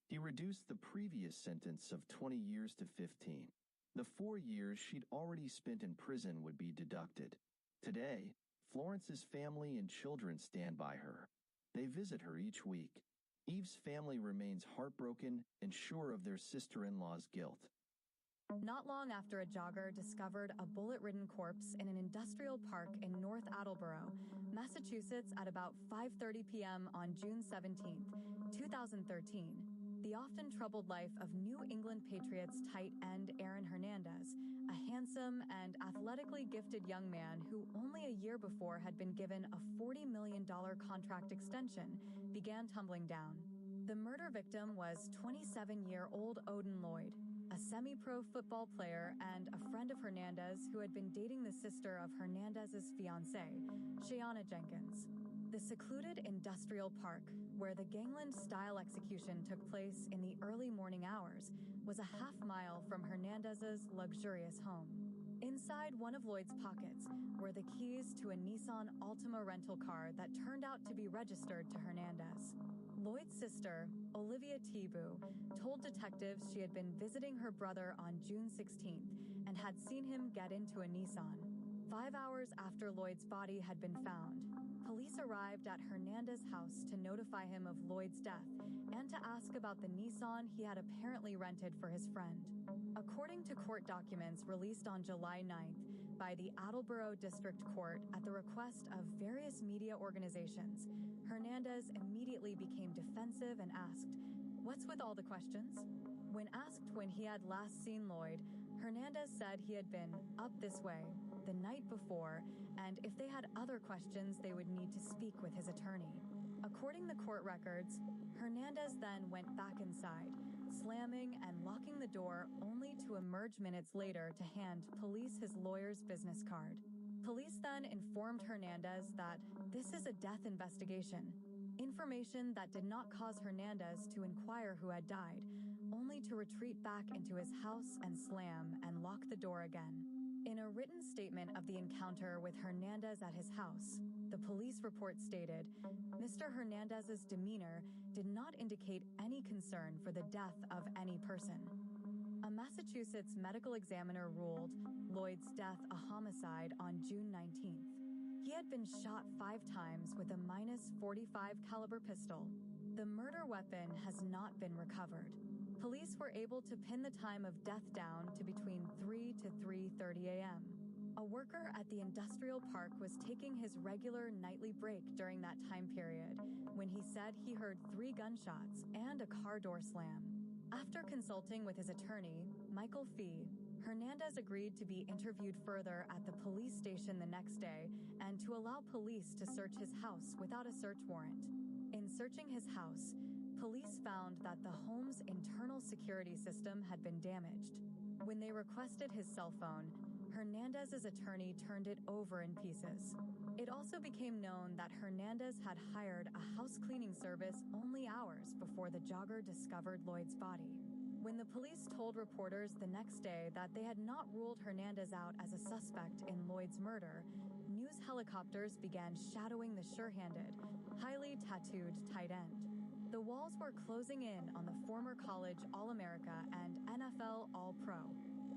He reduced the previous sentence of 20 years to 15. The 4 years she'd already spent in prison would be deducted. Today, Florence's family and children stand by her. They visit her each week. Eve's family remains heartbroken and sure of their sister-in-law's guilt. Not long after a jogger discovered a bullet-ridden corpse in an industrial park in North Attleboro, Massachusetts at about 5:30 p.m. on June 17, 2013, the often troubled life of New England Patriots tight end Aaron Hernandez, a handsome and athletically gifted young man who only a year before had been given a $40 million contract extension, began tumbling down. The murder victim was 27-year-old Odin Lloyd, a semi-pro football player and a friend of Hernandez who had been dating the sister of Hernandez's fiancée, Shayana Jenkins. The secluded industrial park, where the gangland-style execution took place in the early morning hours, was a half-mile from Hernandez's luxurious home. Inside one of Lloyd's pockets were the keys to a Nissan Altima rental car that turned out to be registered to Hernandez. Lloyd's sister, Olivia Tebu, told detectives she had been visiting her brother on June 16th and had seen him get into a Nissan. 5 hours after Lloyd's body had been found, police arrived at Hernandez's house to notify him of Lloyd's death and to ask about the Nissan he had apparently rented for his friend. According to court documents released on July 9th by the Attleboro District Court at the request of various media organizations, Hernandez immediately became defensive and asked, "What's with all the questions?" When asked when he had last seen Lloyd, Hernandez said he had been up this way the night before, and if they had other questions, they would need to speak with his attorney. According to court records, Hernandez then went back inside, slamming and locking the door only to emerge minutes later to hand police his lawyer's business card. Police then informed Hernandez that this is a death investigation, information that did not cause Hernandez to inquire who had died, only to retreat back into his house and slam and lock the door again. In a written statement of the encounter with Hernandez at his house, the police report stated, Mr. Hernandez's demeanor did not indicate any concern for the death of any person. A Massachusetts medical examiner ruled Lloyd's death a homicide on June 19th. He had been shot 5 times with a .45 caliber pistol. The murder weapon has not been recovered. Police were able to pin the time of death down to between 3 to 3:30 a.m. A worker at the industrial park was taking his regular nightly break during that time period when he said he heard 3 gunshots and a car door slam. After consulting with his attorney, Michael Fee, Hernandez agreed to be interviewed further at the police station the next day and to allow police to search his house without a search warrant. In searching his house, police found that the home's internal security system had been damaged. When they requested his cell phone, Hernandez's attorney turned it over in pieces. It also became known that Hernandez had hired a house cleaning service only hours before the jogger discovered Lloyd's body. When the police told reporters the next day that they had not ruled Hernandez out as a suspect in Lloyd's murder, news helicopters began shadowing the sure-handed, highly tattooed tight end. The walls were closing in on the former college All-America and NFL All-Pro.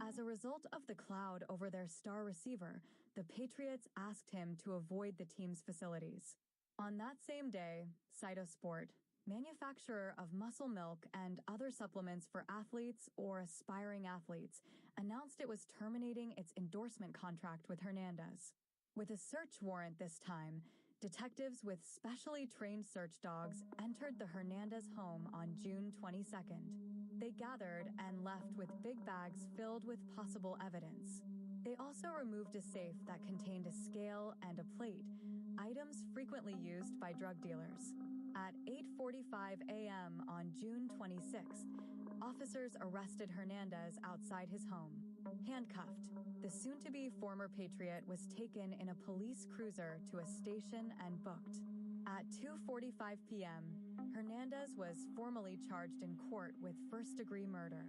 As a result of the cloud over their star receiver, the Patriots asked him to avoid the team's facilities. On that same day, Cytosport, manufacturer of muscle milk and other supplements for athletes or aspiring athletes, announced it was terminating its endorsement contract with Hernandez. With a search warrant this time, detectives with specially trained search dogs entered the Hernandez home on June 22nd. They gathered and left with big bags filled with possible evidence. They also removed a safe that contained a scale and a plate, items frequently used by drug dealers. At 8:45 a.m. on June 26th, officers arrested Hernandez outside his home. Handcuffed, the soon-to-be former Patriot was taken in a police cruiser to a station and booked. At 2:45 p.m., Hernandez was formally charged in court with first-degree murder.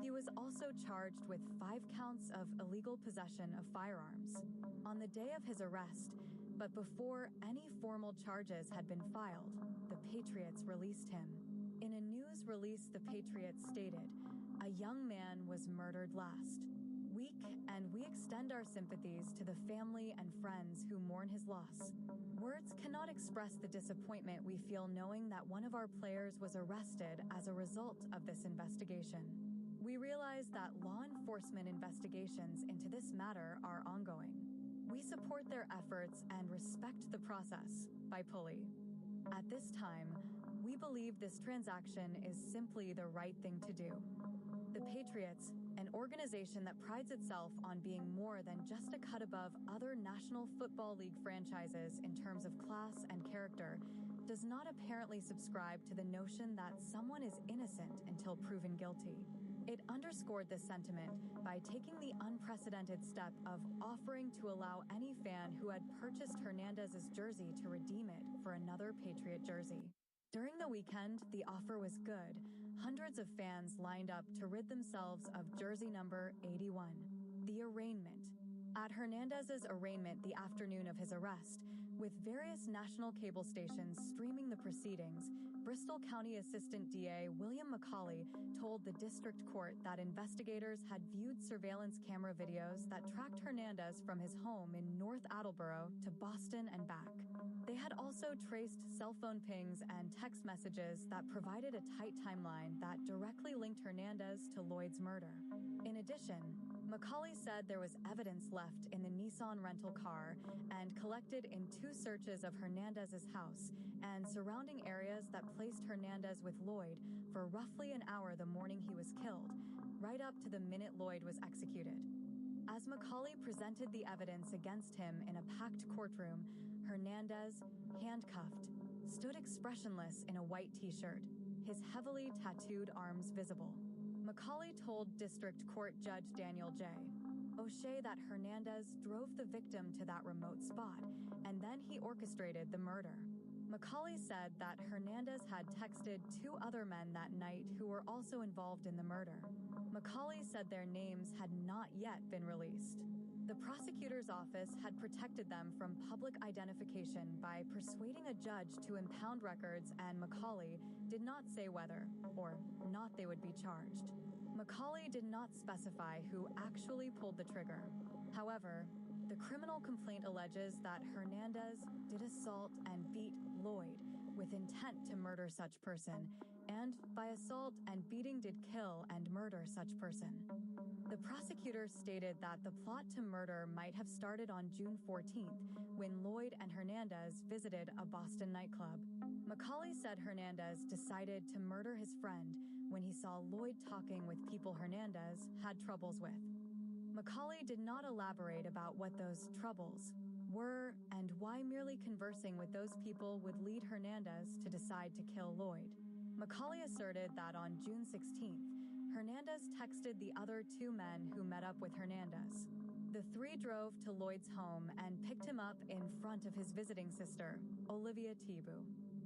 He was also charged with 5 counts of illegal possession of firearms. On the day of his arrest, but before any formal charges had been filed, the Patriots released him. In a news release, the Patriots stated, "A young man was murdered last. weak, and we extend our sympathies to the family and friends who mourn his loss. Words cannot express the disappointment we feel knowing that one of our players was arrested as a result of this investigation. We realize that law enforcement investigations into this matter are ongoing. We support their efforts and respect the process by Pulley. At this time, we believe this transaction is simply the right thing to do. The Patriots, an organization that prides itself on being more than just a cut above other National Football League franchises in terms of class and character, does not apparently subscribe to the notion that someone is innocent until proven guilty. It underscored this sentiment by taking the unprecedented step of offering to allow any fan who had purchased Hernandez's jersey to redeem it for another Patriot jersey. During the weekend, the offer was good. Hundreds of fans lined up to rid themselves of jersey number 81, the arraignment. At Hernandez's arraignment the afternoon of his arrest, with various national cable stations streaming the proceedings, Bristol County Assistant DA William McCauley told the district court that investigators had viewed surveillance camera videos that tracked Hernandez from his home in North Attleboro to Boston and back. They had also traced cell phone pings and text messages that provided a tight timeline that directly linked Hernandez to Lloyd's murder. In addition, McCauley said there was evidence left in the Nissan rental car and collected in 2 searches of Hernandez's house and surrounding areas that placed Hernandez with Lloyd for roughly an hour the morning he was killed, right up to the minute Lloyd was executed. As McCauley presented the evidence against him in a packed courtroom, Hernandez, handcuffed, stood expressionless in a white t-shirt, his heavily tattooed arms visible. McCauley told District Court Judge Daniel J. O'Shea that Hernandez drove the victim to that remote spot, and then he orchestrated the murder. McCauley said that Hernandez had texted 2 other men that night who were also involved in the murder. McCauley said their names had not yet been released. The prosecutor's office had protected them from public identification by persuading a judge to impound records, and McCauley did not say whether or not they would be charged. McCauley did not specify who actually pulled the trigger. However, the criminal complaint alleges that Hernandez did assault and beat Lloyd with intent to murder such person, and by assault and beating did kill and murder such person. The prosecutor stated that the plot to murder might have started on June 14th when Lloyd and Hernandez visited a Boston nightclub. McCauley said Hernandez decided to murder his friend when he saw Lloyd talking with people Hernandez had troubles with. McCauley did not elaborate about what those troubles were and why merely conversing with those people would lead Hernandez to decide to kill Lloyd. McCauley asserted that on June 16th, Hernandez texted the other 2 men who met up with Hernandez. The 3 drove to Lloyd's home and picked him up in front of his visiting sister, Olivia Tibu.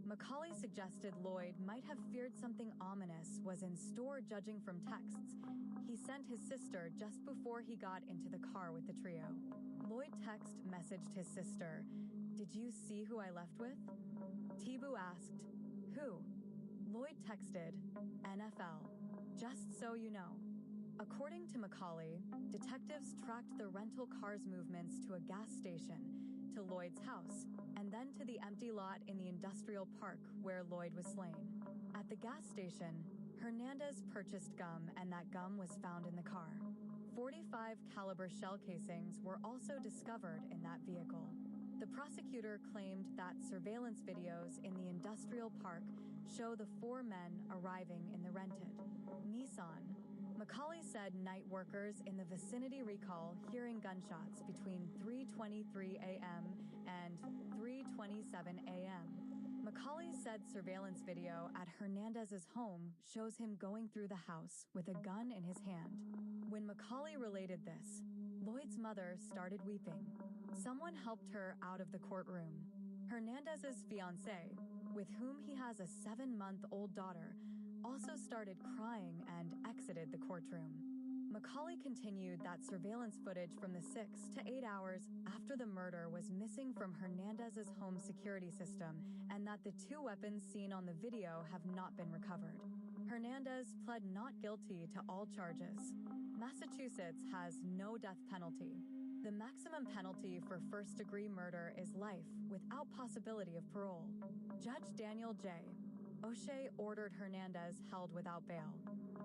McCauley suggested Lloyd might have feared something ominous was in store judging from texts he sent his sister just before he got into the car with the trio. Lloyd messaged his sister, "Did you see who I left with?" Tibu asked, "Who?" Lloyd texted, "NFL. Just so you know." According to McCauley, detectives tracked the rental car's movements to a gas station, to Lloyd's house, and then to the empty lot in the industrial park where Lloyd was slain. At the gas station, Hernandez purchased gum, and that gum was found in the car. 45 caliber shell casings were also discovered in that vehicle. The prosecutor claimed that surveillance videos in the industrial park show the 4 men arriving in the rented Nissan. McCauley said night workers in the vicinity recall hearing gunshots between 3:23 a.m. and 3:27 a.m. McCauley said surveillance video at Hernandez's home shows him going through the house with a gun in his hand. When McCauley related this, Lloyd's mother started weeping. Someone helped her out of the courtroom. Hernandez's fiancée, with whom he has a 7-month-old daughter, also started crying and exited the courtroom. McCauley continued that surveillance footage from the 6 to 8 hours after the murder was missing from Hernandez's home security system, and that the 2 weapons seen on the video have not been recovered. Hernandez pled not guilty to all charges. Massachusetts has no death penalty. The maximum penalty for first-degree murder is life without possibility of parole. Judge Daniel J. O'Shea ordered Hernandez held without bail.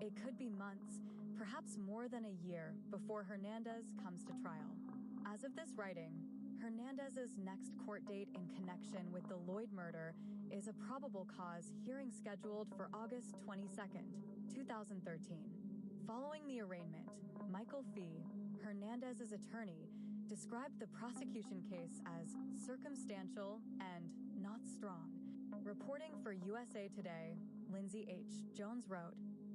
It could be months, perhaps more than a year, before Hernandez comes to trial. As of this writing, Hernandez's next court date in connection with the Lloyd murder is a probable cause hearing scheduled for August 22nd, 2013. Following the arraignment, Michael Fee, Hernandez's attorney, described the prosecution case as circumstantial and not strong. Reporting for USA Today, Lindsay H. Jones wrote,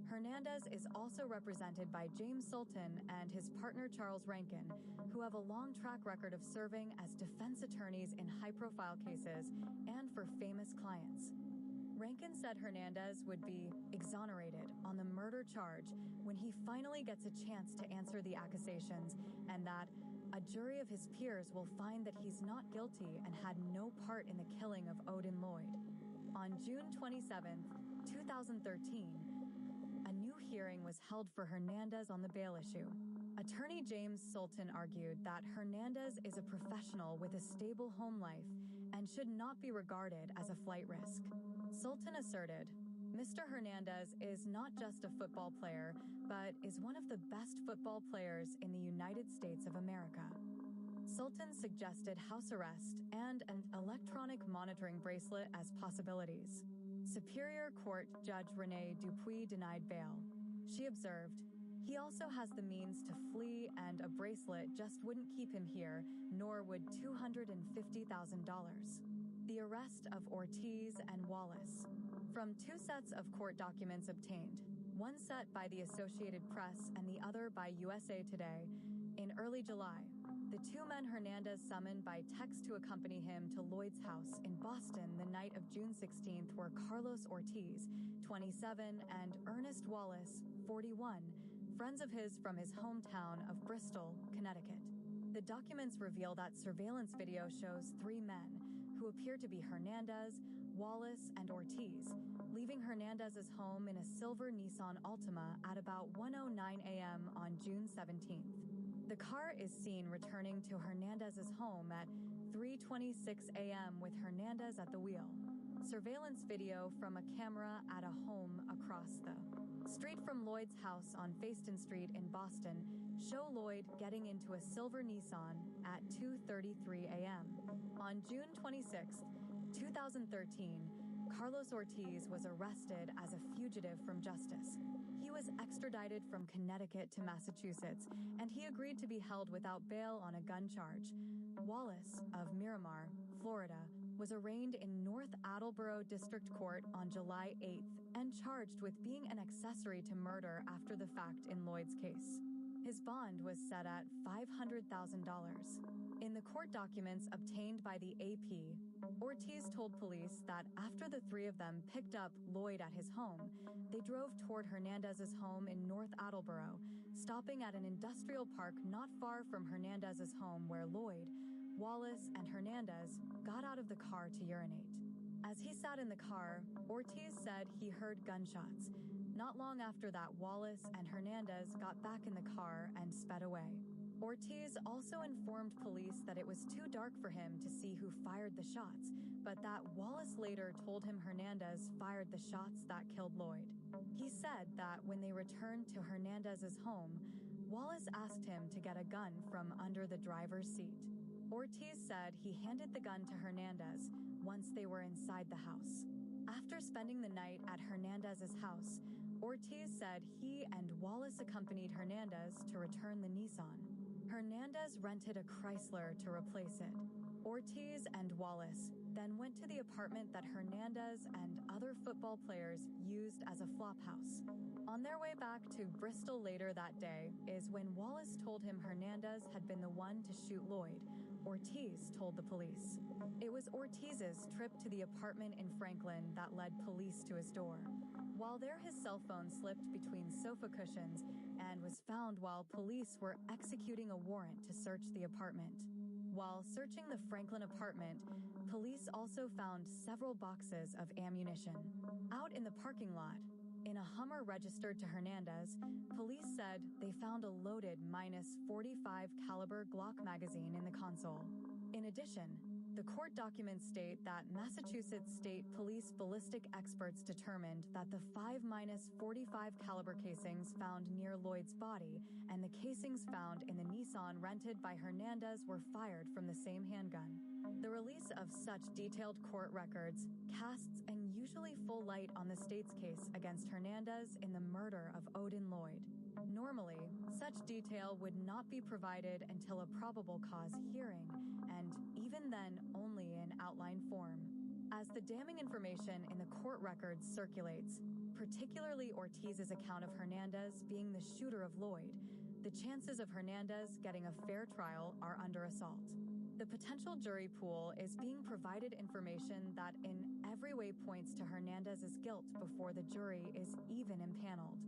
Hernandez is also represented by James Sultan and his partner Charles Rankin, who have a long track record of serving as defense attorneys in high-profile cases and for famous clients. Rankin said Hernandez would be exonerated on the murder charge when he finally gets a chance to answer the accusations, and that a jury of his peers will find that he's not guilty and had no part in the killing of Odin Lloyd. On June 27, 2013, a new hearing was held for Hernandez on the bail issue. Attorney James Sultan argued that Hernandez is a professional with a stable home life and should not be regarded as a flight risk. Sultan asserted, Mr. Hernandez is not just a football player, but is one of the best football players in the United States of America. Sultan suggested house arrest and an electronic monitoring bracelet as possibilities. Superior Court Judge Renee Dupuy denied bail. She observed, he also has the means to flee, and a bracelet just wouldn't keep him here, nor would $250,000. The arrest of Ortiz and Wallace. From two sets of court documents obtained, one set by the Associated Press and the other by USA Today, in early July, the two men Hernandez summoned by text to accompany him to Lloyd's house in Boston the night of June 16th were Carlos Ortiz, 27, and Ernest Wallace, 41, friends of his from his hometown of Bristol, Connecticut. The documents reveal that surveillance video shows three men, who appear to be Hernandez, Wallace, and Ortiz, leaving Hernandez's home in a silver Nissan Altima at about 1:09 a.m. on June 17th. The car is seen returning to Hernandez's home at 3:26 a.m. with Hernandez at the wheel. Surveillance video from a camera at a home across the street from Lloyd's house on Fayston Street in Boston show Lloyd getting into a silver Nissan at 2:33 a.m. On June 26, 2013, Carlos Ortiz was arrested as a fugitive from justice. He was extradited from Connecticut to Massachusetts, and he agreed to be held without bail on a gun charge. Wallace, of Miramar, Florida, was arraigned in North Attleboro District Court on July 8th and charged with being an accessory to murder after the fact in Lloyd's case. His bond was set at $500,000. In the court documents obtained by the AP, Ortiz told police that after the three of them picked up Lloyd at his home, they drove toward Hernandez's home in North Attleboro, stopping at an industrial park not far from Hernandez's home where Lloyd, Wallace, and Hernandez got out of the car to urinate. As he sat in the car, Ortiz said he heard gunshots. Not long after that, Wallace and Hernandez got back in the car and sped away. Ortiz also informed police that it was too dark for him to see who fired the shots, but that Wallace later told him Hernandez fired the shots that killed Lloyd. He said that when they returned to Hernandez's home, Wallace asked him to get a gun from under the driver's seat. Ortiz said he handed the gun to Hernandez once they were inside the house. After spending the night at Hernandez's house, Ortiz said he and Wallace accompanied Hernandez to return the Nissan. Hernandez rented a Chrysler to replace it. Ortiz and Wallace then went to the apartment that Hernandez and other football players used as a flop house. On their way back to Bristol later that day is when Wallace told him Hernandez had been the one to shoot Lloyd. Ortiz told the police. It was Ortiz's trip to the apartment in Franklin that led police to his door. While there, his cell phone slipped between sofa cushions and was found while police were executing a warrant to search the apartment. While searching the Franklin apartment, police also found several boxes of ammunition. Out in the parking lot, In a Hummer registered to Hernandez, police said they found a loaded .45 caliber Glock magazine in the console. In addition, the court documents state that Massachusetts State Police ballistic experts determined that the 5.45 caliber casings found near Lloyd's body and the casings found in the Nissan rented by Hernandez were fired from the same handgun. The release of such detailed court records casts unusually full light on the state's case against Hernandez in the murder of Odin Lloyd. Normally, such detail would not be provided until a probable cause hearing, and even then only in outline form. As the damning information in the court records circulates, particularly Ortiz's account of Hernandez being the shooter of Lloyd, the chances of Hernandez getting a fair trial are under assault. The potential jury pool is being provided information that in every way points to Hernandez's guilt before the jury is even impaneled.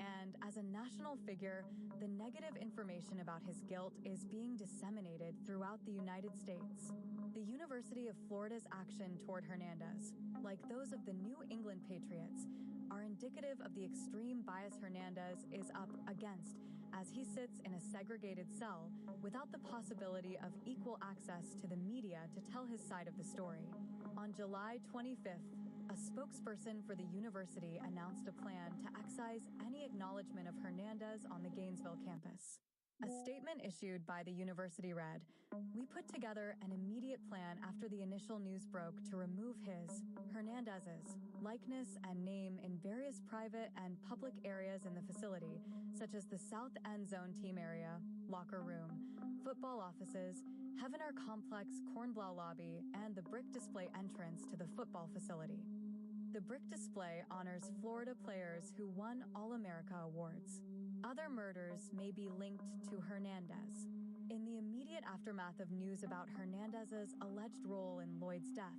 And as a national figure, the negative information about his guilt is being disseminated throughout the United States. The University of Florida's action toward Hernandez, like those of the New England Patriots, are indicative of the extreme bias Hernandez is up against as he sits in a segregated cell without the possibility of equal access to the media to tell his side of the story. On July 25th, a spokesperson for the university announced a plan to excise any acknowledgement of Hernandez on the Gainesville campus. A statement issued by the university read, "We put together an immediate plan after the initial news broke to remove his, Hernandez's, likeness and name in various private and public areas in the facility, such as the South End Zone team area, locker room, football offices, Heavener Complex Cornblow lobby, and the brick display entrance to the football facility." The brick display honors Florida players who won All-America awards. Other murders may be linked to Hernandez. In the immediate aftermath of news about Hernandez's alleged role in Lloyd's death,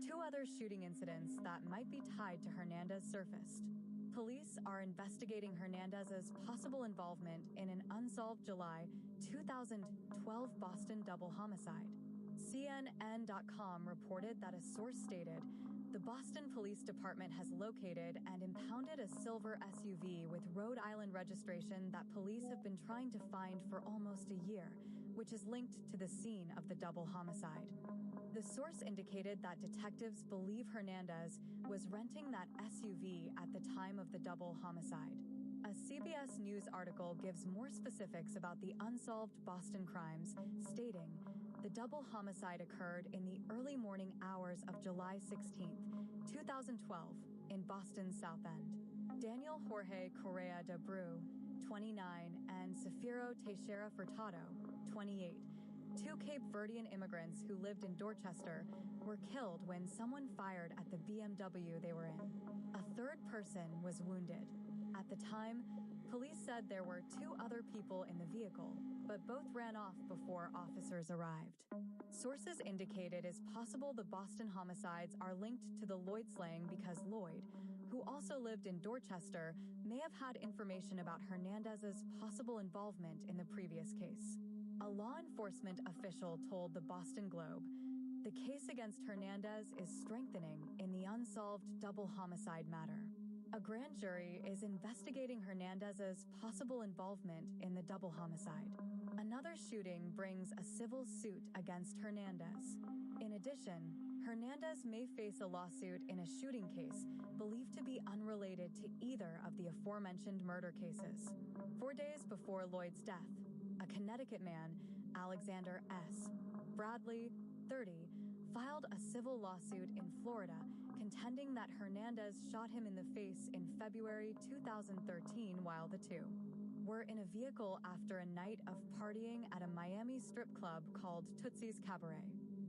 2 other shooting incidents that might be tied to Hernandez surfaced. Police are investigating Hernandez's possible involvement in an unsolved July 2012 Boston double homicide. CNN.com reported that a source stated, "The Boston Police Department has located and impounded a silver SUV with Rhode Island registration that police have been trying to find for almost a year, which is linked to the scene of the double homicide." The source indicated that detectives believe Hernandez was renting that SUV at the time of the double homicide. A CBS News article gives more specifics about the unsolved Boston crimes, stating, "The double homicide occurred in the early morning hours of July 16, 2012, in Boston's South End. Daniel Jorge Correa de Bru, 29, and Safiro Teixeira Furtado, 28, 2 Cape Verdean immigrants who lived in Dorchester, were killed when someone fired at the BMW they were in. A 3rd person was wounded. At the time, police said there were 2 other people in the vehicle, but both ran off before officers arrived." Sources indicate it is possible the Boston homicides are linked to the Lloyd slaying because Lloyd, who also lived in Dorchester, may have had information about Hernandez's possible involvement in the previous case. A law enforcement official told the Boston Globe, "The case against Hernandez is strengthening in the unsolved double homicide matter." A grand jury is investigating Hernandez's possible involvement in the double homicide. Another shooting brings a civil suit against Hernandez. In addition, Hernandez may face a lawsuit in a shooting case believed to be unrelated to either of the aforementioned murder cases. 4 days before Lloyd's death, a Connecticut man, Alexander S. Bradley, 30, filed a civil lawsuit in Florida contending that Hernandez shot him in the face in February 2013 while the two were in a vehicle after a night of partying at a Miami strip club called Tootsie's Cabaret.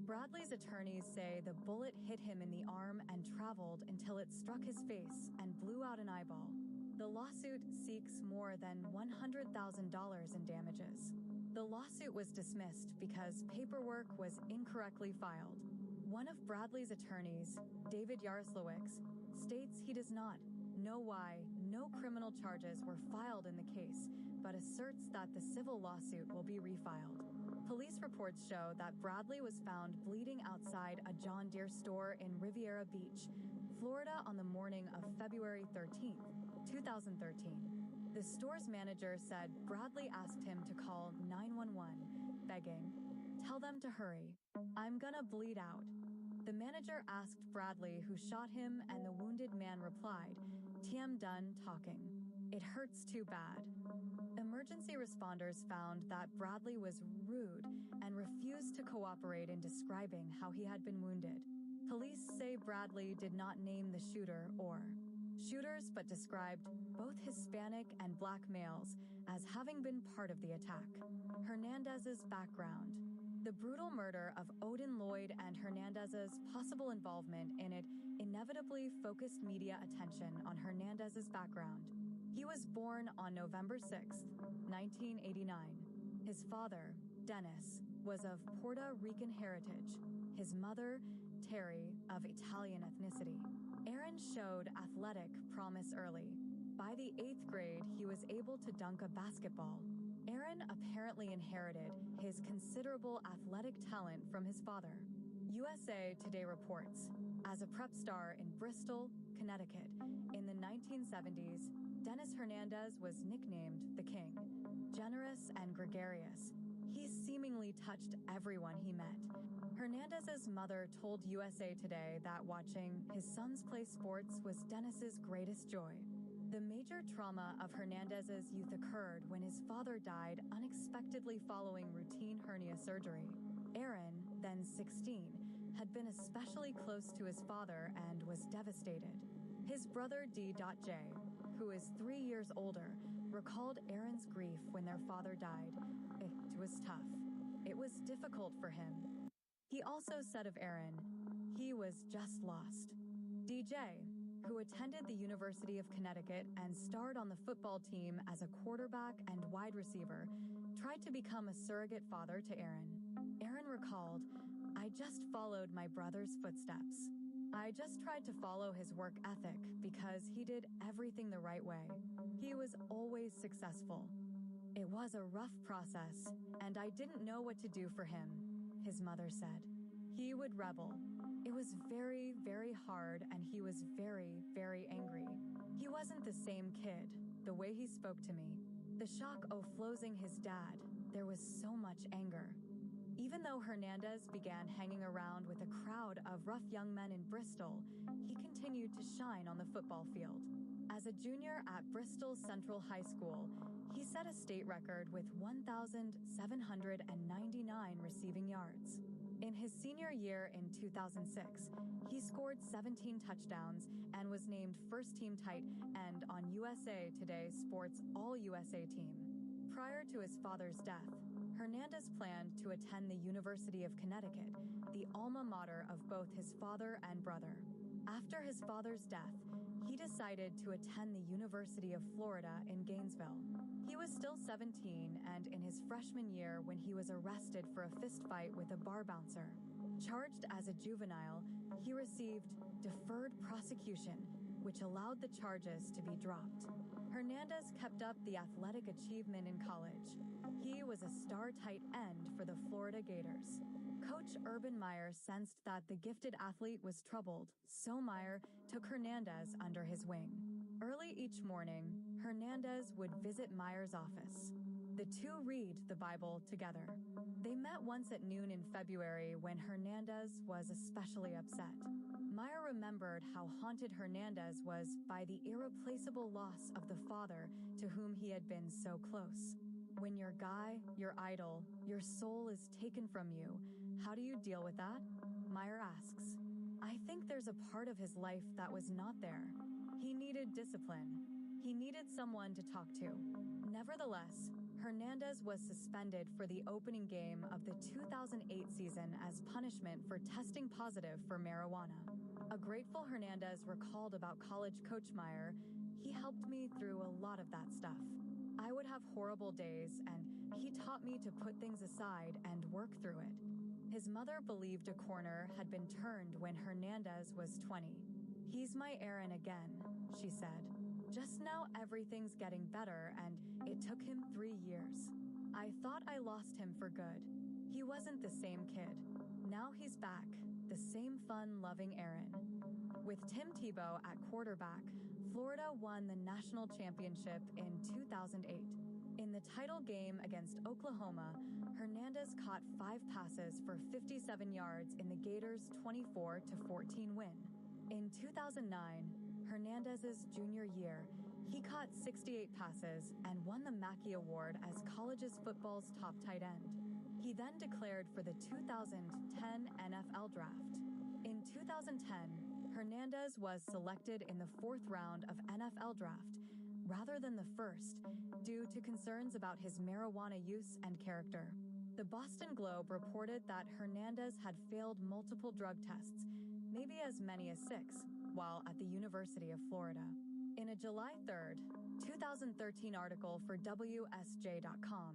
Bradley's attorneys say the bullet hit him in the arm and traveled until it struck his face and blew out an eyeball. The lawsuit seeks more than $100,000 in damages. The lawsuit was dismissed because paperwork was incorrectly filed. One of Bradley's attorneys, David Yaroslawicz, states he does not know why no criminal charges were filed in the case, but asserts that the civil lawsuit will be refiled. Police reports show that Bradley was found bleeding outside a John Deere store in Riviera Beach, Florida on the morning of February 13th, 2013. The store's manager said Bradley asked him to call 911, begging, "Tell them to hurry. I'm gonna bleed out." The manager asked Bradley who shot him, and the wounded man replied, "TM done talking. It hurts too bad." Emergency responders found that Bradley was rude and refused to cooperate in describing how he had been wounded. Police say Bradley did not name the shooter or shooters, but described both Hispanic and black males as having been part of the attack. Hernandez's background. The brutal murder of Odin Lloyd and Hernandez's possible involvement in it inevitably focused media attention on Hernandez's background. He was born on November 6, 1989. His father, Dennis, was of Puerto Rican heritage. His mother, Terry, of Italian ethnicity. Aaron showed athletic promise early. By the 8th grade, he was able to dunk a basketball. Aaron apparently inherited his considerable athletic talent from his father. USA Today reports, as a prep star in Bristol, Connecticut, in the 1970s, Dennis Hernandez was nicknamed the King. Generous and gregarious, he seemingly touched everyone he met. Hernandez's mother told USA Today that watching his sons play sports was Dennis's greatest joy. The major trauma of Hernandez's youth occurred when his father died unexpectedly following routine hernia surgery. Aaron, then 16, had been especially close to his father and was devastated. His brother D.J., who is 3 years older, recalled Aaron's grief when their father died. It was tough. It was difficult for him. He also said of Aaron, he was just lost. DJ, who attended the University of Connecticut and starred on the football team as a quarterback and wide receiver, tried to become a surrogate father to Aaron. Aaron recalled, "I just followed my brother's footsteps. I just tried to follow his work ethic because he did everything the right way. He was always successful. It was a rough process, and I didn't know what to do for him," his mother said. He would rebel. It was very, very hard, and he was very, very angry. He wasn't the same kid, the way he spoke to me. The shock of losing his dad, there was so much anger. Even though Hernandez began hanging around with a crowd of rough young men in Bristol, he continued to shine on the football field. As a junior at Bristol Central High School, he set a state record with 1,799 receiving yards. In his senior year in 2006, he scored 17 touchdowns and was named first-team tight end on USA Today's Sports All-USA team. Prior to his father's death, Hernandez planned to attend the University of Connecticut, the alma mater of both his father and brother. After his father's death, he decided to attend the University of Florida in Gainesville. He was still 17 and in his freshman year when he was arrested for a fistfight with a bar bouncer. Charged as a juvenile, he received deferred prosecution, which allowed the charges to be dropped. Hernandez kept up the athletic achievement in college. He was a star tight end for the Florida Gators. Coach Urban Meyer sensed that the gifted athlete was troubled, so Meyer took Hernandez under his wing. Early each morning, Hernandez would visit Meyer's office. The two read the Bible together. They met once at noon in February when Hernandez was especially upset. Meyer remembered how haunted Hernandez was by the irreplaceable loss of the father to whom he had been so close. When your guy, your idol, your soul is taken from you, how do you deal with that? Meyer asks. I think there's a part of his life that was not there. He needed discipline. He needed someone to talk to. Nevertheless, Hernandez was suspended for the opening game of the 2008 season as punishment for testing positive for marijuana. A grateful Hernandez recalled about college coach Meyer, he helped me through a lot of that stuff. I would have horrible days, and he taught me to put things aside and work through it. His mother believed a corner had been turned when Hernandez was 20. He's my Aaron again, she said. Just now everything's getting better, and it took him 3 years. I thought I lost him for good. He wasn't the same kid. Now he's back, the same fun-loving Aaron. With Tim Tebow at quarterback, Florida won the national championship in 2008. In the title game against Oklahoma, Hernandez caught 5 passes for 57 yards in the Gators' 24-14 win. In 2009, Hernandez's junior year, he caught 68 passes and won the Mackey Award as college's football's top tight end. He then declared for the 2010 NFL Draft. In 2010, Hernandez was selected in the 4th round of NFL Draft, rather than the 1st, due to concerns about his marijuana use and character. The Boston Globe reported that Hernandez had failed multiple drug tests, maybe as many as 6, while at the University of Florida. In a July 3rd, 2013 article for WSJ.com,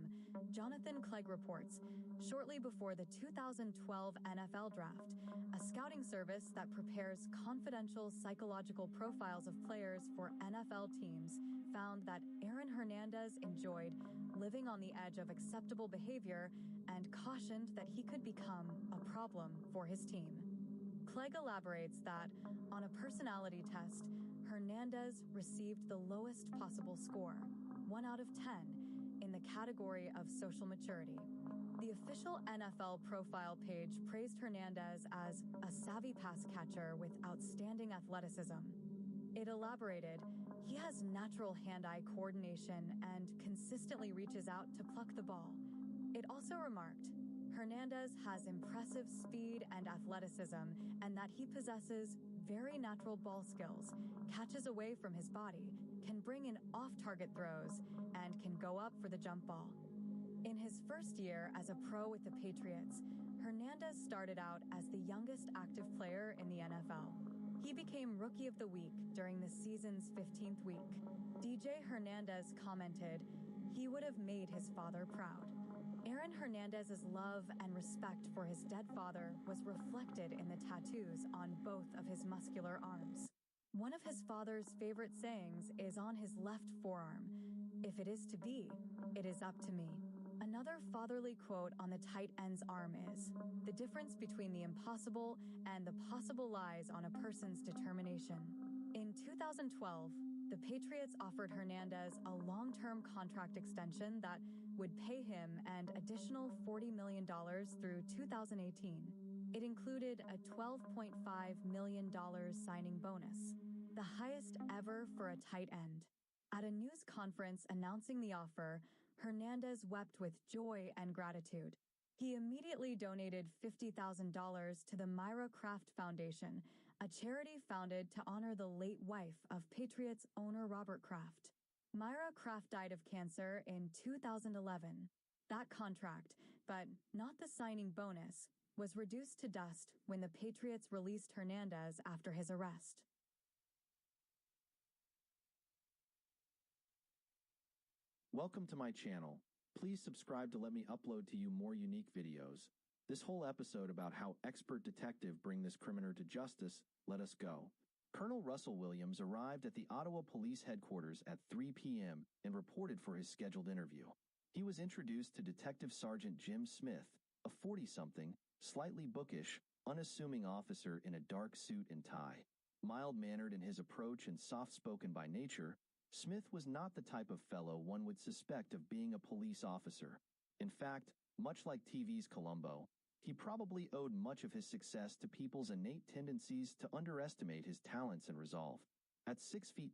Jonathan Clegg reports, shortly before the 2012 NFL Draft, a scouting service that prepares confidential psychological profiles of players for NFL teams found that Aaron Hernandez enjoyed living on the edge of acceptable behavior and cautioned that he could become a problem for his team. Clegg elaborates that, on a personality test, Hernandez received the lowest possible score, 1 out of 10, in the category of social maturity. The official NFL profile page praised Hernandez as a savvy pass catcher with outstanding athleticism. It elaborated, he has natural hand-eye coordination and consistently reaches out to pluck the ball. It also remarked, Hernandez has impressive speed and athleticism, and that he possesses very natural ball skills, catches away from his body, can bring in off-target throws, and can go up for the jump ball. In his first year as a pro with the Patriots, Hernandez started out as the youngest active player in the NFL. He became Rookie of the Week during the season's 15th week. DJ Hernandez commented, he would have made his father proud. Aaron Hernandez's love and respect for his dead father was reflected in the tattoos on both of his muscular arms. One of his father's favorite sayings is on his left forearm, if it is to be, it is up to me. Another fatherly quote on the tight end's arm is, the difference between the impossible and the possible lies on a person's determination. In 2012, the Patriots offered Hernandez a long-term contract extension that would pay him an additional $40 million through 2018. It included a $12.5 million signing bonus, the highest ever for a tight end. At a news conference announcing the offer, Hernandez wept with joy and gratitude. He immediately donated $50,000 to the Myra Kraft Foundation, a charity founded to honor the late wife of Patriots owner Robert Kraft. Myra Kraft died of cancer in 2011. That contract, but not the signing bonus, was reduced to dust when the Patriots released Hernandez after his arrest. Welcome to my channel. Please subscribe to let me upload to you more unique videos. This whole episode about how expert detective bring this criminal to justice, let us go. Colonel Russell Williams arrived at the Ottawa Police Headquarters at 3 p.m. and reported for his scheduled interview. He was introduced to Detective Sergeant Jim Smith, a 40-something, slightly bookish, unassuming officer in a dark suit and tie. Mild-mannered in his approach and soft-spoken by nature, Smith was not the type of fellow one would suspect of being a police officer. In fact, much like TV's Columbo, he probably owed much of his success to people's innate tendencies to underestimate his talents and resolve. At 6'2",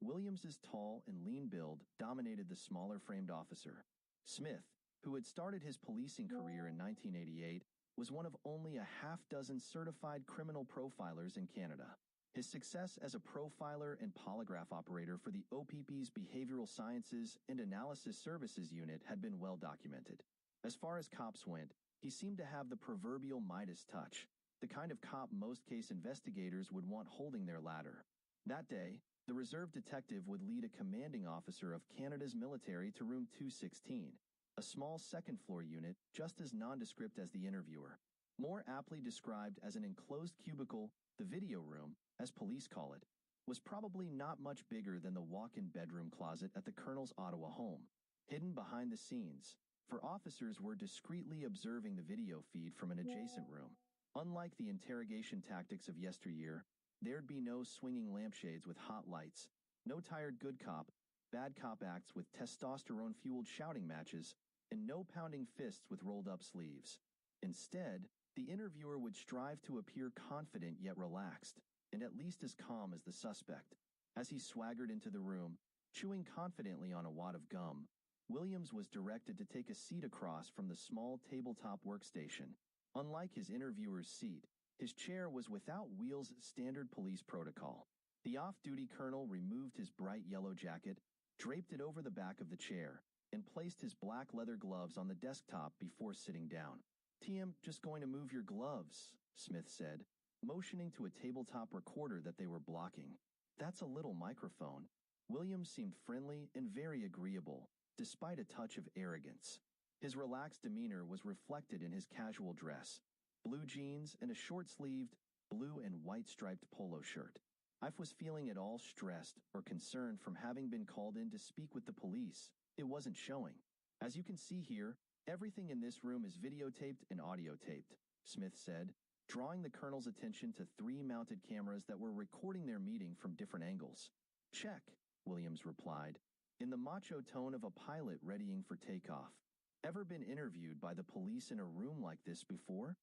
Williams's tall and lean build dominated the smaller-framed officer. Smith, who had started his policing career in 1988, was one of only a half-dozen certified criminal profilers in Canada. His success as a profiler and polygraph operator for the OPP's Behavioral Sciences and Analysis Services Unit had been well documented. As far as cops went, he seemed to have the proverbial Midas touch, the kind of cop most case investigators would want holding their ladder. That day, the reserve detective would lead a commanding officer of Canada's military to room 216, a small second-floor unit just as nondescript as the interviewer. More aptly described as an enclosed cubicle, the video room, as police call it, was probably not much bigger than the walk-in bedroom closet at the colonel's Ottawa home. Hidden behind the scenes, for officers were discreetly observing the video feed from an adjacent room. Unlike the interrogation tactics of yesteryear, there'd be no swinging lampshades with hot lights, no tired good cop, bad cop acts with testosterone-fueled shouting matches, and no pounding fists with rolled-up sleeves. Instead, the interviewer would strive to appear confident yet relaxed, and at least as calm as the suspect. As he swaggered into the room, chewing confidently on a wad of gum, Williams was directed to take a seat across from the small tabletop workstation. Unlike his interviewer's seat, his chair was without Wheels' standard police protocol. The off-duty colonel removed his bright yellow jacket, draped it over the back of the chair, and placed his black leather gloves on the desktop before sitting down. "TM, just going to move your gloves," Smith said, motioning to a tabletop recorder that they were blocking. "That's a little microphone." Williams seemed friendly and very agreeable, despite a touch of arrogance. His relaxed demeanor was reflected in his casual dress, blue jeans and a short-sleeved, blue and white striped polo shirt. "I was feeling at all stressed or concerned from having been called in to speak with the police. It wasn't showing. As you can see here, everything in this room is videotaped and audiotaped," Smith said, drawing the colonel's attention to 3 mounted cameras that were recording their meeting from different angles. "Check," Williams replied, in the macho tone of a pilot readying for takeoff. "Ever been interviewed by the police in a room like this before?"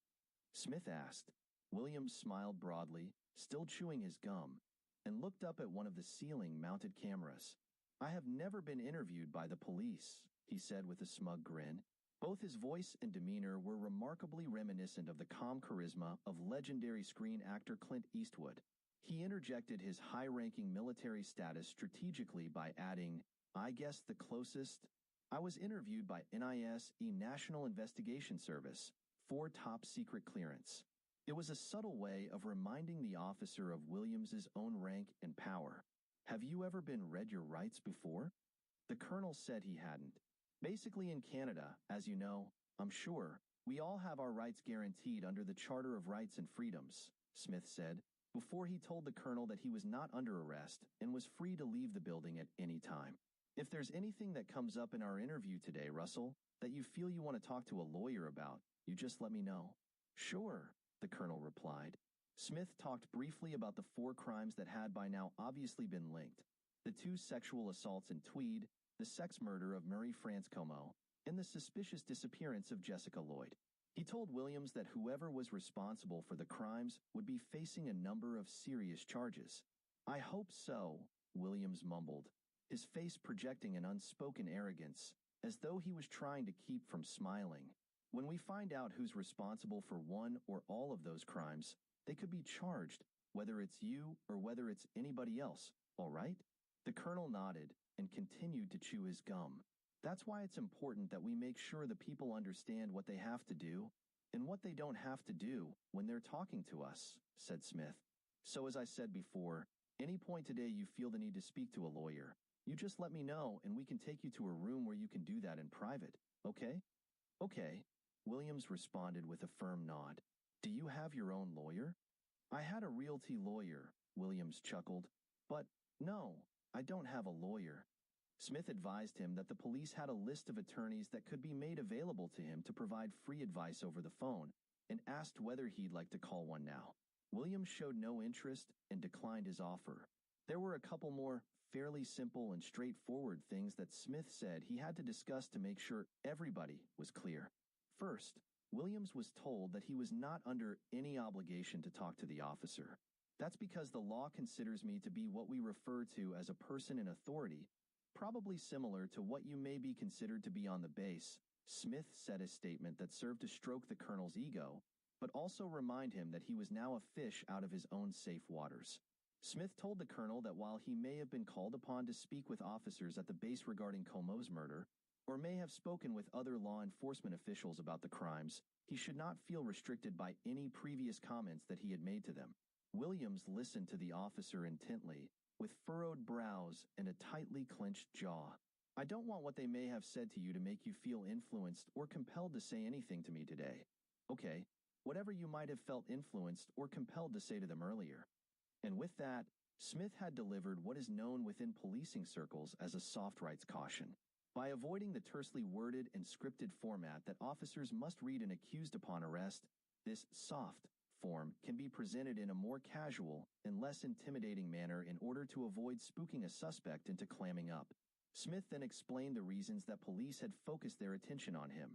Smith asked. Williams smiled broadly, still chewing his gum, and looked up at one of the ceiling-mounted cameras. "I have never been interviewed by the police," he said with a smug grin. Both his voice and demeanor were remarkably reminiscent of the calm charisma of legendary screen actor Clint Eastwood. He interjected his high-ranking military status strategically by adding, "I guess the closest. I was interviewed by NIS, National Investigation Service, for top-secret clearance." It was a subtle way of reminding the officer of Williams's own rank and power. "Have you ever been read your rights before?" The colonel said he hadn't. "Basically in Canada, as you know, I'm sure, we all have our rights guaranteed under the Charter of Rights and Freedoms," Smith said, before he told the colonel that he was not under arrest and was free to leave the building at any time. "If there's anything that comes up in our interview today, Russell, that you feel you want to talk to a lawyer about, you just let me know." "Sure," the colonel replied. Smith talked briefly about the 4 crimes that had by now obviously been linked: the 2 sexual assaults in Tweed, the sex murder of Murray Franscomo, and the suspicious disappearance of Jessica Lloyd. He told Williams that whoever was responsible for the crimes would be facing a number of serious charges. "I hope so," Williams mumbled, his face projecting an unspoken arrogance, as though he was trying to keep from smiling. "When we find out who's responsible for one or all of those crimes, they could be charged, whether it's you or whether it's anybody else, all right?" The colonel nodded and continued to chew his gum. "That's why it's important that we make sure the people understand what they have to do and what they don't have to do when they're talking to us," said Smith. "So as I said before, any point today you feel the need to speak to a lawyer, you just let me know and we can take you to a room where you can do that in private, okay?" "Okay," Williams responded with a firm nod. "Do you have your own lawyer?" "I had a realty lawyer," Williams chuckled, "but no, I don't have a lawyer." Smith advised him that the police had a list of attorneys that could be made available to him to provide free advice over the phone, and asked whether he'd like to call one now. Williams showed no interest and declined his offer. There were a couple more fairly simple and straightforward things that Smith said he had to discuss to make sure everybody was clear. First, Williams was told that he was not under any obligation to talk to the officer. "That's because the law considers me to be what we refer to as a person in authority, probably similar to what you may be considered to be on the base," Smith said, a statement that served to stroke the colonel's ego, but also remind him that he was now a fish out of his own safe waters. Smith told the colonel that while he may have been called upon to speak with officers at the base regarding Comeau's murder, or may have spoken with other law enforcement officials about the crimes, he should not feel restricted by any previous comments that he had made to them. Williams listened to the officer intently, with furrowed brows and a tightly clenched jaw. "I don't want what they may have said to you to make you feel influenced or compelled to say anything to me today." "Okay, whatever you might have felt influenced or compelled to say to them earlier." And with that, Smith had delivered what is known within policing circles as a soft rights caution. By avoiding the tersely worded and scripted format that officers must read an accused upon arrest, this soft form can be presented in a more casual and less intimidating manner in order to avoid spooking a suspect into clamming up. Smith then explained the reasons that police had focused their attention on him.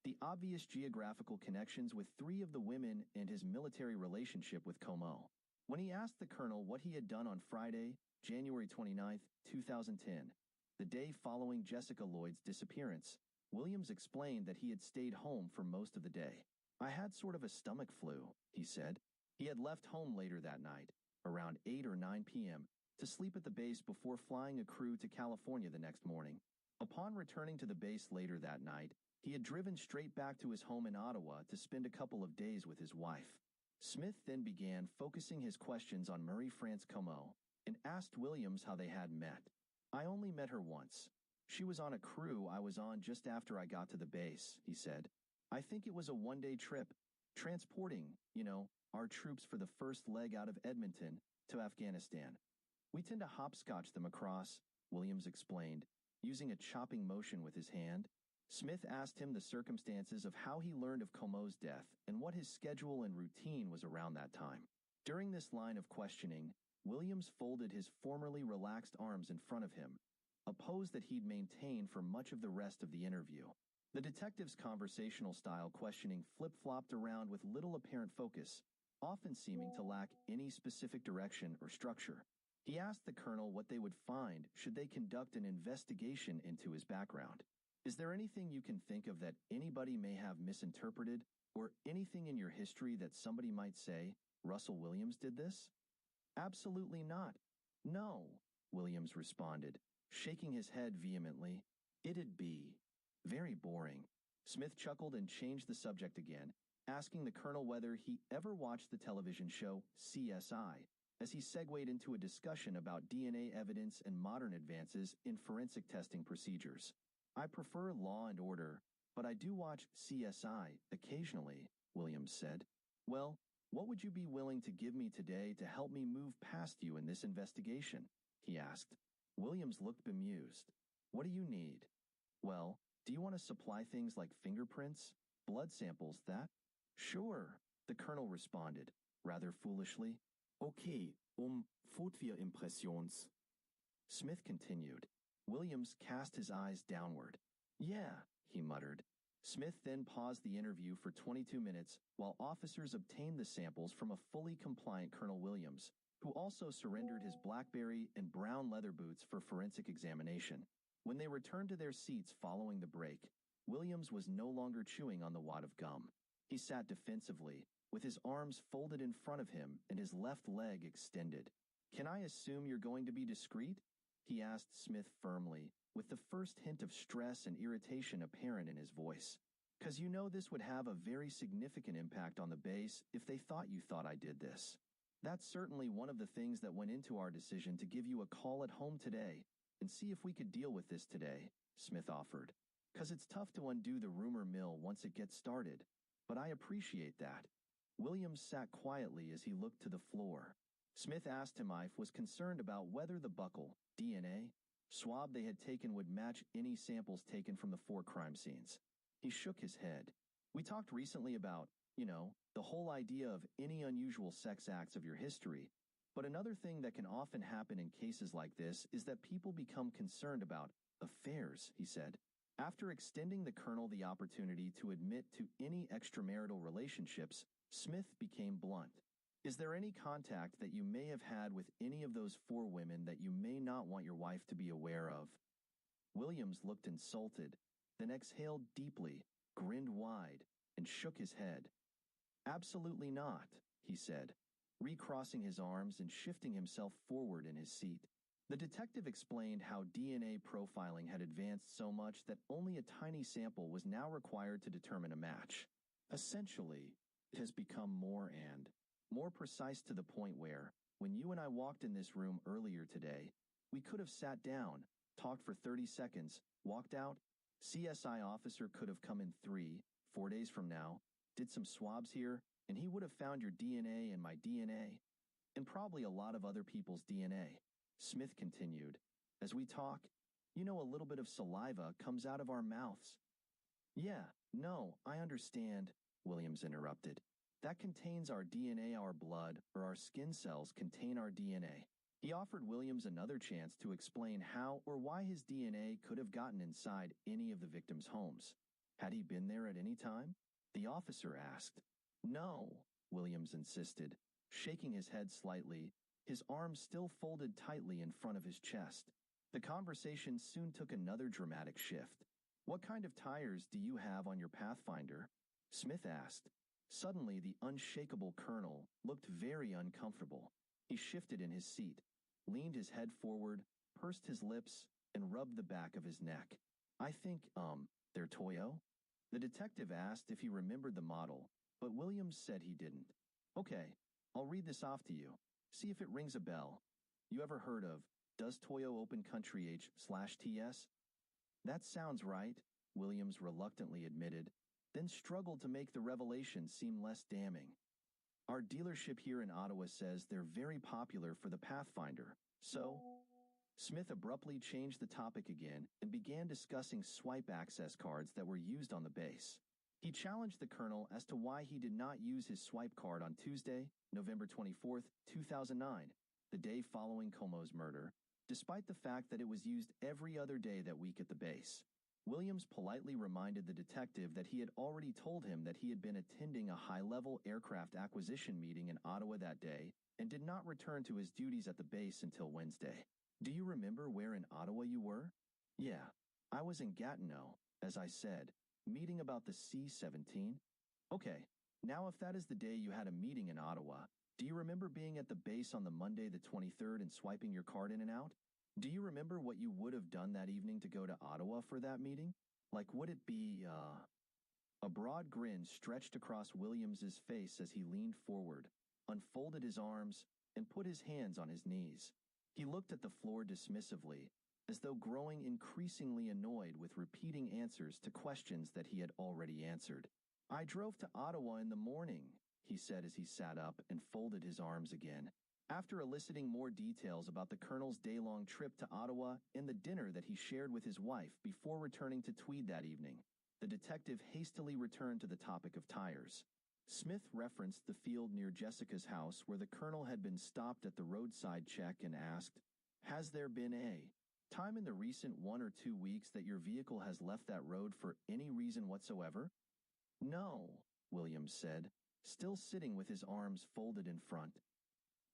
The obvious geographical connections with three of the women and his military relationship with Como. When he asked the colonel what he had done on Friday, January 29, 2010, the day following Jessica Lloyd's disappearance, Williams explained that he had stayed home for most of the day. I had sort of a stomach flu, he said. He had left home later that night, around 8 or 9 p.m., to sleep at the base before flying a crew to California the next morning. Upon returning to the base later that night, he had driven straight back to his home in Ottawa to spend a couple of days with his wife. Smith then began focusing his questions on Marie-France Como and asked Williams how they had met. I only met her once. She was on a crew I was on just after I got to the base, he said. I think it was a one-day trip, transporting, our troops for the first leg out of Edmonton to Afghanistan. We tend to hopscotch them across, Williams explained, using a chopping motion with his hand. Smith asked him the circumstances of how he learned of Comeau's death and what his schedule and routine was around that time. During this line of questioning, Williams folded his formerly relaxed arms in front of him, a pose that he'd maintained for much of the rest of the interview. The detective's conversational style questioning flip-flopped around with little apparent focus, often seeming to lack any specific direction or structure. He asked the colonel what they would find should they conduct an investigation into his background. Is there anything you can think of that anybody may have misinterpreted, or anything in your history that somebody might say, Russell Williams did this? Absolutely not. No, Williams responded, shaking his head vehemently. It'd be very boring. Smith chuckled and changed the subject again, asking the colonel whether he ever watched the television show CSI, as he segued into a discussion about DNA evidence and modern advances in forensic testing procedures. I prefer Law and Order, but I do watch CSI occasionally, Williams said. Well, what would you be willing to give me today to help me move past you in this investigation? He asked. Williams looked bemused. What do you need? Well, do you want to supply things like fingerprints, blood samples, that? Sure, the colonel responded, rather foolishly. Okay, Fotoimpressions. Smith continued. Williams cast his eyes downward. Yeah, he muttered. Smith then paused the interview for 22 minutes while officers obtained the samples from a fully compliant Colonel Williams, who also surrendered his BlackBerry and brown leather boots for forensic examination. When they returned to their seats following the break, Williams was no longer chewing on the wad of gum. He sat defensively, with his arms folded in front of him and his left leg extended. Can I assume you're going to be discreet? He asked Smith firmly, with the first hint of stress and irritation apparent in his voice. 'Cause you know this would have a very significant impact on the base if they thought you thought I did this. That's certainly one of the things that went into our decision to give you a call at home today and see if we could deal with this today, Smith offered. 'Cause it's tough to undo the rumor mill once it gets started, but I appreciate that. Williams sat quietly as he looked to the floor. Smith asked him if was concerned about whether the buckle, DNA, swab they had taken would match any samples taken from the 4 crime scenes. He shook his head. We talked recently about, the whole idea of any unusual sex acts of your history, but another thing that can often happen in cases like this is that people become concerned about affairs, he said. After extending the colonel the opportunity to admit to any extramarital relationships, Smith became blunt. Is there any contact that you may have had with any of those 4 women that you may not want your wife to be aware of? Williams looked insulted, then exhaled deeply, grinned wide, and shook his head. Absolutely not, he said, recrossing his arms and shifting himself forward in his seat. The detective explained how DNA profiling had advanced so much that only a tiny sample was now required to determine a match. Essentially, it has become more precise to the point where, when you and I walked in this room earlier today, we could have sat down, talked for 30 seconds, walked out. CSI officer could have come in 3-4 days from now, did some swabs here, and he would have found your DNA and my DNA, and probably a lot of other people's DNA. Smith continued. As we talk, You know, a little bit of saliva comes out of our mouths. Yeah, no, I understand, Williams interrupted. That contains our DNA, our blood, or our skin cells contain our DNA. He offered Williams another chance to explain how or why his DNA could have gotten inside any of the victims' homes. Had he been there at any time? The officer asked. No, Williams insisted, shaking his head slightly, his arms still folded tightly in front of his chest. The conversation soon took another dramatic shift. What kind of tires do you have on your Pathfinder? Smith asked. Suddenly, the unshakable colonel looked very uncomfortable. He shifted in his seat, leaned his head forward, pursed his lips, and rubbed the back of his neck. I think, they're Toyo? The detective asked if he remembered the model, but Williams said he didn't. Okay, I'll read this off to you. See if it rings a bell. You ever heard of Does Toyo Open Country H/TS? That sounds right, Williams reluctantly admitted, then struggled to make the revelation seem less damning. Our dealership here in Ottawa says they're very popular for the Pathfinder, so... Smith abruptly changed the topic again and began discussing swipe access cards that were used on the base. He challenged the colonel as to why he did not use his swipe card on Tuesday, November 24, 2009, the day following Como's murder, despite the fact that it was used every other day that week at the base. Williams politely reminded the detective that he had already told him that he had been attending a high-level aircraft acquisition meeting in Ottawa that day and did not return to his duties at the base until Wednesday. Do you remember where in Ottawa you were? Yeah, I was in Gatineau, as I said, meeting about the C-17. Okay, now if that is the day you had a meeting in Ottawa, do you remember being at the base on the Monday the 23rd and swiping your card in and out? Do you remember what you would have done that evening to go to Ottawa for that meeting? Like, would it be, A broad grin stretched across Williams's face as he leaned forward, unfolded his arms, and put his hands on his knees. He looked at the floor dismissively, as though growing increasingly annoyed with repeating answers to questions that he had already answered. I drove to Ottawa in the morning, he said as he sat up and folded his arms again. After eliciting more details about the colonel's day-long trip to Ottawa and the dinner that he shared with his wife before returning to Tweed that evening, the detective hastily returned to the topic of tires. Smith referenced the field near Jessica's house where the colonel had been stopped at the roadside check and asked, Has there been a time in the recent 1 or 2 weeks that your vehicle has left that road for any reason whatsoever? No, Williams said, still sitting with his arms folded in front.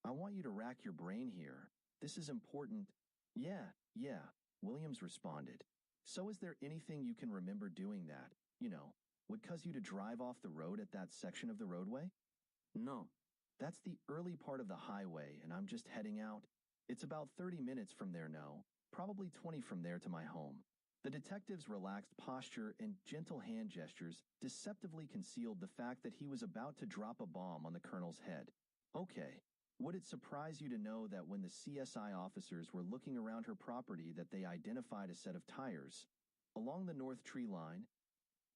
I want you to rack your brain here. This is important. Yeah, Williams responded. So is there anything you can remember doing that, would cause you to drive off the road at that section of the roadway? No. That's the early part of the highway, and I'm just heading out. It's about 30 minutes from there now, probably 20 from there to my home. The detective's relaxed posture and gentle hand gestures deceptively concealed the fact that he was about to drop a bomb on the colonel's head. Okay. Would it surprise you to know that when the CSI officers were looking around her property that they identified a set of tires along the north tree line?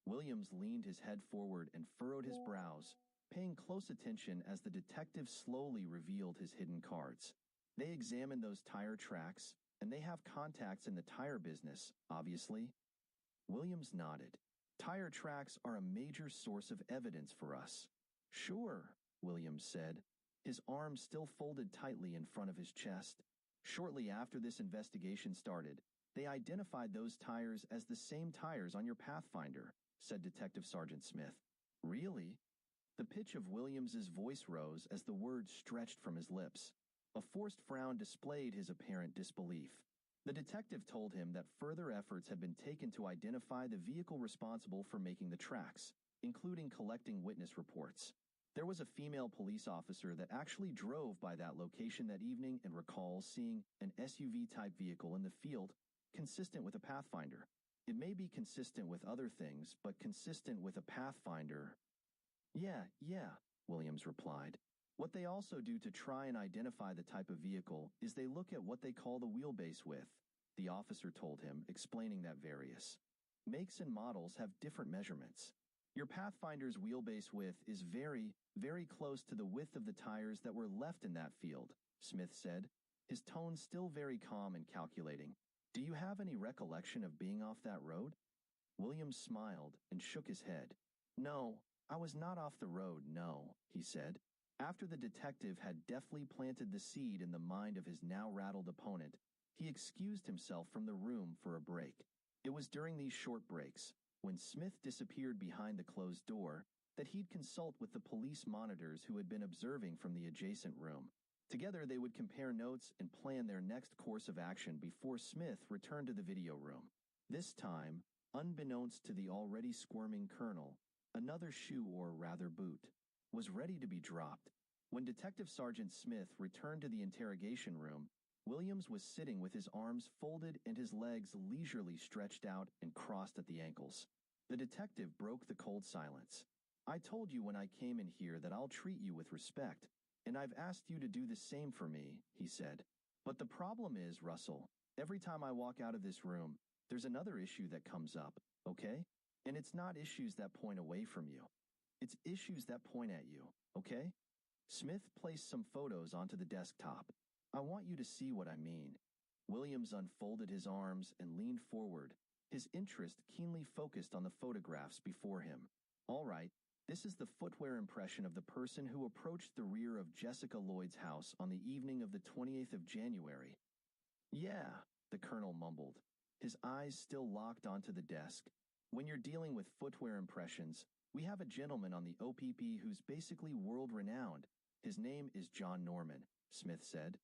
Williams leaned his head forward and furrowed his brows, paying close attention as the detective slowly revealed his hidden cards. They examined those tire tracks, and they have contacts in the tire business, obviously. Williams nodded. Tire tracks are a major source of evidence for us. Sure, Williams said, his arms still folded tightly in front of his chest. Shortly after this investigation started, they identified those tires as the same tires on your Pathfinder, said Detective Sergeant Smith. Really? The pitch of Williams's voice rose as the words stretched from his lips. A forced frown displayed his apparent disbelief. The detective told him that further efforts had been taken to identify the vehicle responsible for making the tracks, including collecting witness reports. There was a female police officer that actually drove by that location that evening and recalls seeing an SUV-type vehicle in the field consistent with a Pathfinder. It may be consistent with other things, but consistent with a Pathfinder. Yeah, Williams replied. What they also do to try and identify the type of vehicle is they look at what they call the wheelbase width, the officer told him, explaining that various makes and models have different measurements. Your Pathfinder's wheelbase width is very, very close to the width of the tires that were left in that field, Smith said, his tone still very calm and calculating. Do you have any recollection of being off that road? Williams smiled and shook his head. No, I was not off the road, no, he said. After the detective had deftly planted the seed in the mind of his now rattled opponent, he excused himself from the room for a break. It was during these short breaks, when Smith disappeared behind the closed door, that he'd consult with the police monitors who had been observing from the adjacent room. Together they would compare notes and plan their next course of action before Smith returned to the video room. This time, unbeknownst to the already squirming colonel, another shoe, or rather boot, was ready to be dropped. When Detective Sergeant Smith returned to the interrogation room, Williams was sitting with his arms folded and his legs leisurely stretched out and crossed at the ankles. The detective broke the cold silence. I told you when I came in here that I'll treat you with respect, and I've asked you to do the same for me, he said. But the problem is, Russell, every time I walk out of this room, there's another issue that comes up, okay? And it's not issues that point away from you. It's issues that point at you, okay? Smith placed some photos onto the desktop. I want you to see what I mean. Williams unfolded his arms and leaned forward, his interest keenly focused on the photographs before him. All right, this is the footwear impression of the person who approached the rear of Jessica Lloyd's house on the evening of the 28th of January. Yeah, the colonel mumbled, his eyes still locked onto the desk. When you're dealing with footwear impressions, we have a gentleman on the OPP who's basically world-renowned. His name is John Norman, Smith said.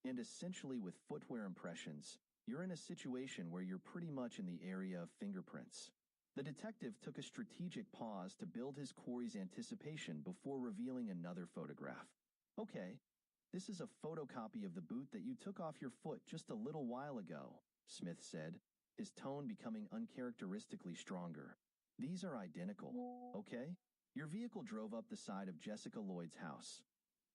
And essentially with footwear impressions, you're in a situation where you're pretty much in the area of fingerprints. The detective took a strategic pause to build his quarry's anticipation before revealing another photograph. Okay, this is a photocopy of the boot that you took off your foot just a little while ago, Smith said, his tone becoming uncharacteristically stronger. These are identical, okay? Your vehicle drove up the side of Jessica Lloyd's house.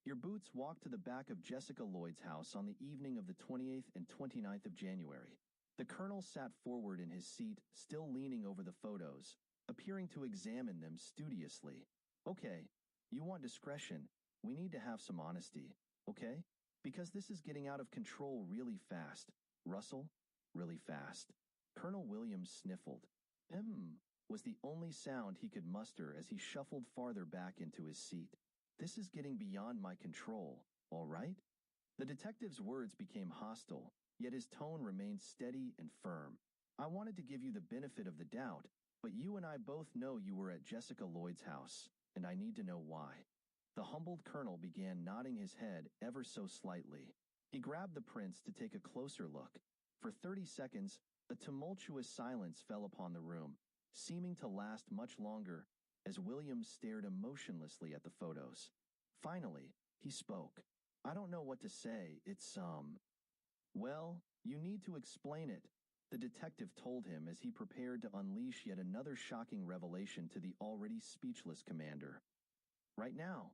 Your boots walked to the back of Jessica Lloyd's house on the evening of the 28th and 29th of January. The colonel sat forward in his seat, still leaning over the photos, appearing to examine them studiously. Okay, you want discretion. We need to have some honesty, okay? Because this is getting out of control really fast. Russell, really fast. Colonel Williams sniffled. Was the only sound he could muster as he shuffled farther back into his seat. This is getting beyond my control, all right? The detective's words became hostile, yet his tone remained steady and firm. I wanted to give you the benefit of the doubt, but you and I both know you were at Jessica Lloyd's house, and I need to know why. The humbled colonel began nodding his head ever so slightly. He grabbed the prints to take a closer look. For 30 seconds, a tumultuous silence fell upon the room, seeming to last much longer, as Williams stared emotionlessly at the photos. Finally, he spoke. I don't know what to say, Well, you need to explain it, the detective told him as he prepared to unleash yet another shocking revelation to the already speechless commander. Right now,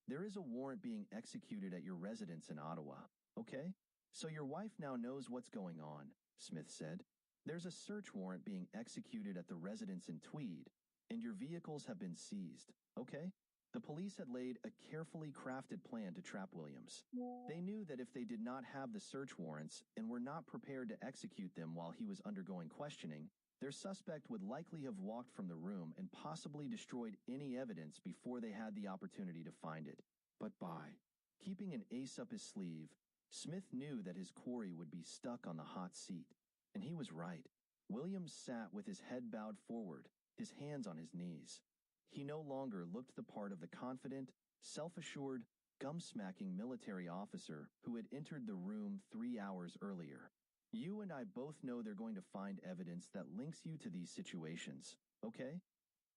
there is a warrant being executed at your residence in Ottawa, okay? So your wife now knows what's going on, Smith said. There's a search warrant being executed at the residence in Tweed, and your vehicles have been seized, okay? The police had laid a carefully crafted plan to trap Williams. They knew that if they did not have the search warrants and were not prepared to execute them while he was undergoing questioning, their suspect would likely have walked from the room and possibly destroyed any evidence before they had the opportunity to find it. But by keeping an ace up his sleeve, Smith knew that his quarry would be stuck on the hot seat. And he was right. Williams sat with his head bowed forward, his hands on his knees. He no longer looked the part of the confident, self-assured, gum-smacking military officer who had entered the room 3 hours earlier. You and I both know they're going to find evidence that links you to these situations, okay?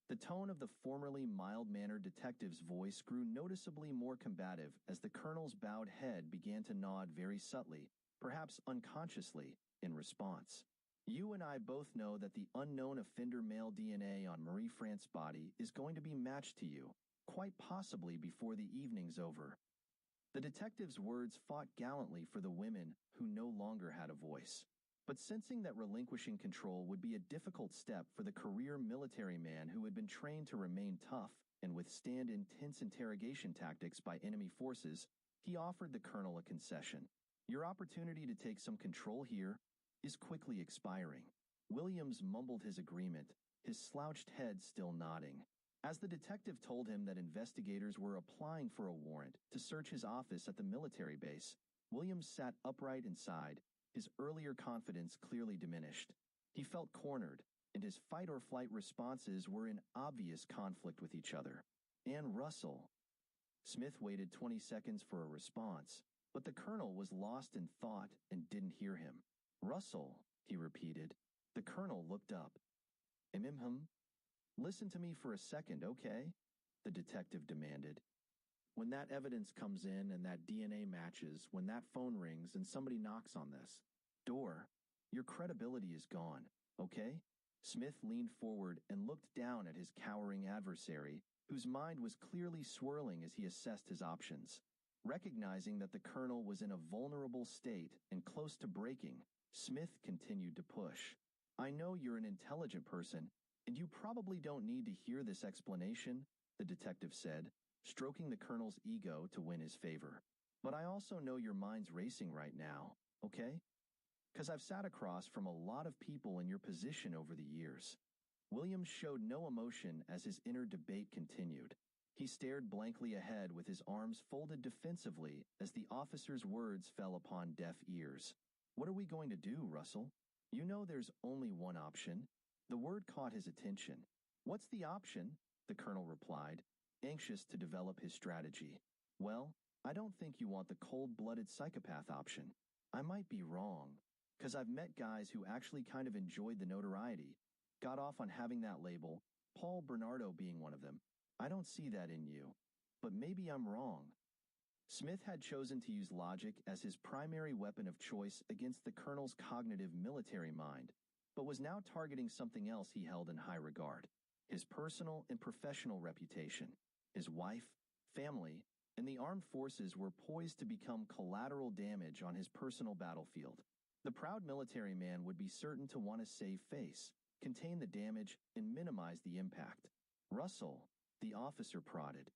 The tone of the formerly mild-mannered detective's voice grew noticeably more combative as the colonel's bowed head began to nod very subtly, perhaps unconsciously, in response. You and I both know that the unknown offender male DNA on Marie France's body is going to be matched to you, quite possibly before the evening's over. The detective's words fought gallantly for the women who no longer had a voice. But sensing that relinquishing control would be a difficult step for the career military man who had been trained to remain tough and withstand intense interrogation tactics by enemy forces, he offered the colonel a concession. Your opportunity to take some control here is quickly expiring. Williams mumbled his agreement, his slouched head still nodding. As the detective told him that investigators were applying for a warrant to search his office at the military base, Williams sat upright inside, his earlier confidence clearly diminished. He felt cornered, and his fight-or-flight responses were in obvious conflict with each other. "And Russell." Smith waited 20 seconds for a response, but the colonel was lost in thought and didn't hear him. "Russell," he repeated. The colonel looked up. "Him? Listen to me for a second, okay?" the detective demanded. "When that evidence comes in and that DNA matches, when that phone rings and somebody knocks on this door, your credibility is gone, okay?" Smith leaned forward and looked down at his cowering adversary, whose mind was clearly swirling as he assessed his options. Recognizing that the colonel was in a vulnerable state and close to breaking, Smith continued to push. "I know you're an intelligent person, and you probably don't need to hear this explanation," the detective said, stroking the colonel's ego to win his favor. "But I also know your mind's racing right now, okay? 'Cause I've sat across from a lot of people in your position over the years." Williams showed no emotion as his inner debate continued. He stared blankly ahead with his arms folded defensively as the officer's words fell upon deaf ears. "What are we going to do, Russell? You know there's only one option." The word caught his attention. "What's the option?" the colonel replied, anxious to develop his strategy. "Well, I don't think you want the cold-blooded psychopath option. I might be wrong, 'cause I've met guys who actually kind of enjoyed the notoriety, got off on having that label, Paul Bernardo being one of them. I don't see that in you. But maybe I'm wrong." Smith had chosen to use logic as his primary weapon of choice against the colonel's cognitive military mind, but was now targeting something else he held in high regard: his personal and professional reputation. His wife, family, and the armed forces were poised to become collateral damage on his personal battlefield. The proud military man would be certain to want to save face, contain the damage, and minimize the impact. "Russell," the officer prodded.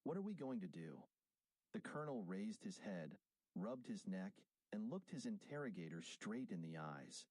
"What are we going to do?" The colonel raised his head, rubbed his neck, and looked his interrogator straight in the eyes.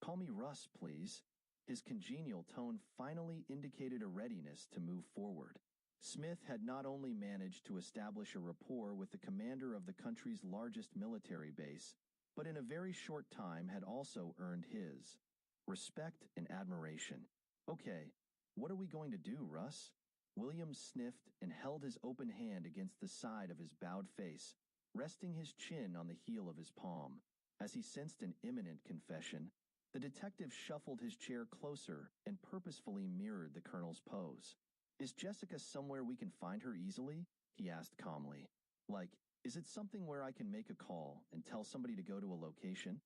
"Call me Russ, please." His congenial tone finally indicated a readiness to move forward. Smith had not only managed to establish a rapport with the commander of the country's largest military base, but in a very short time had also earned his respect and admiration. "Okay, what are we going to do, Russ?" Williams sniffed and held his open hand against the side of his bowed face, resting his chin on the heel of his palm. As he sensed an imminent confession, the detective shuffled his chair closer and purposefully mirrored the colonel's pose. "Is Jessica somewhere we can find her easily?" he asked calmly. "Like, is it something where I can make a call and tell somebody to go to a location?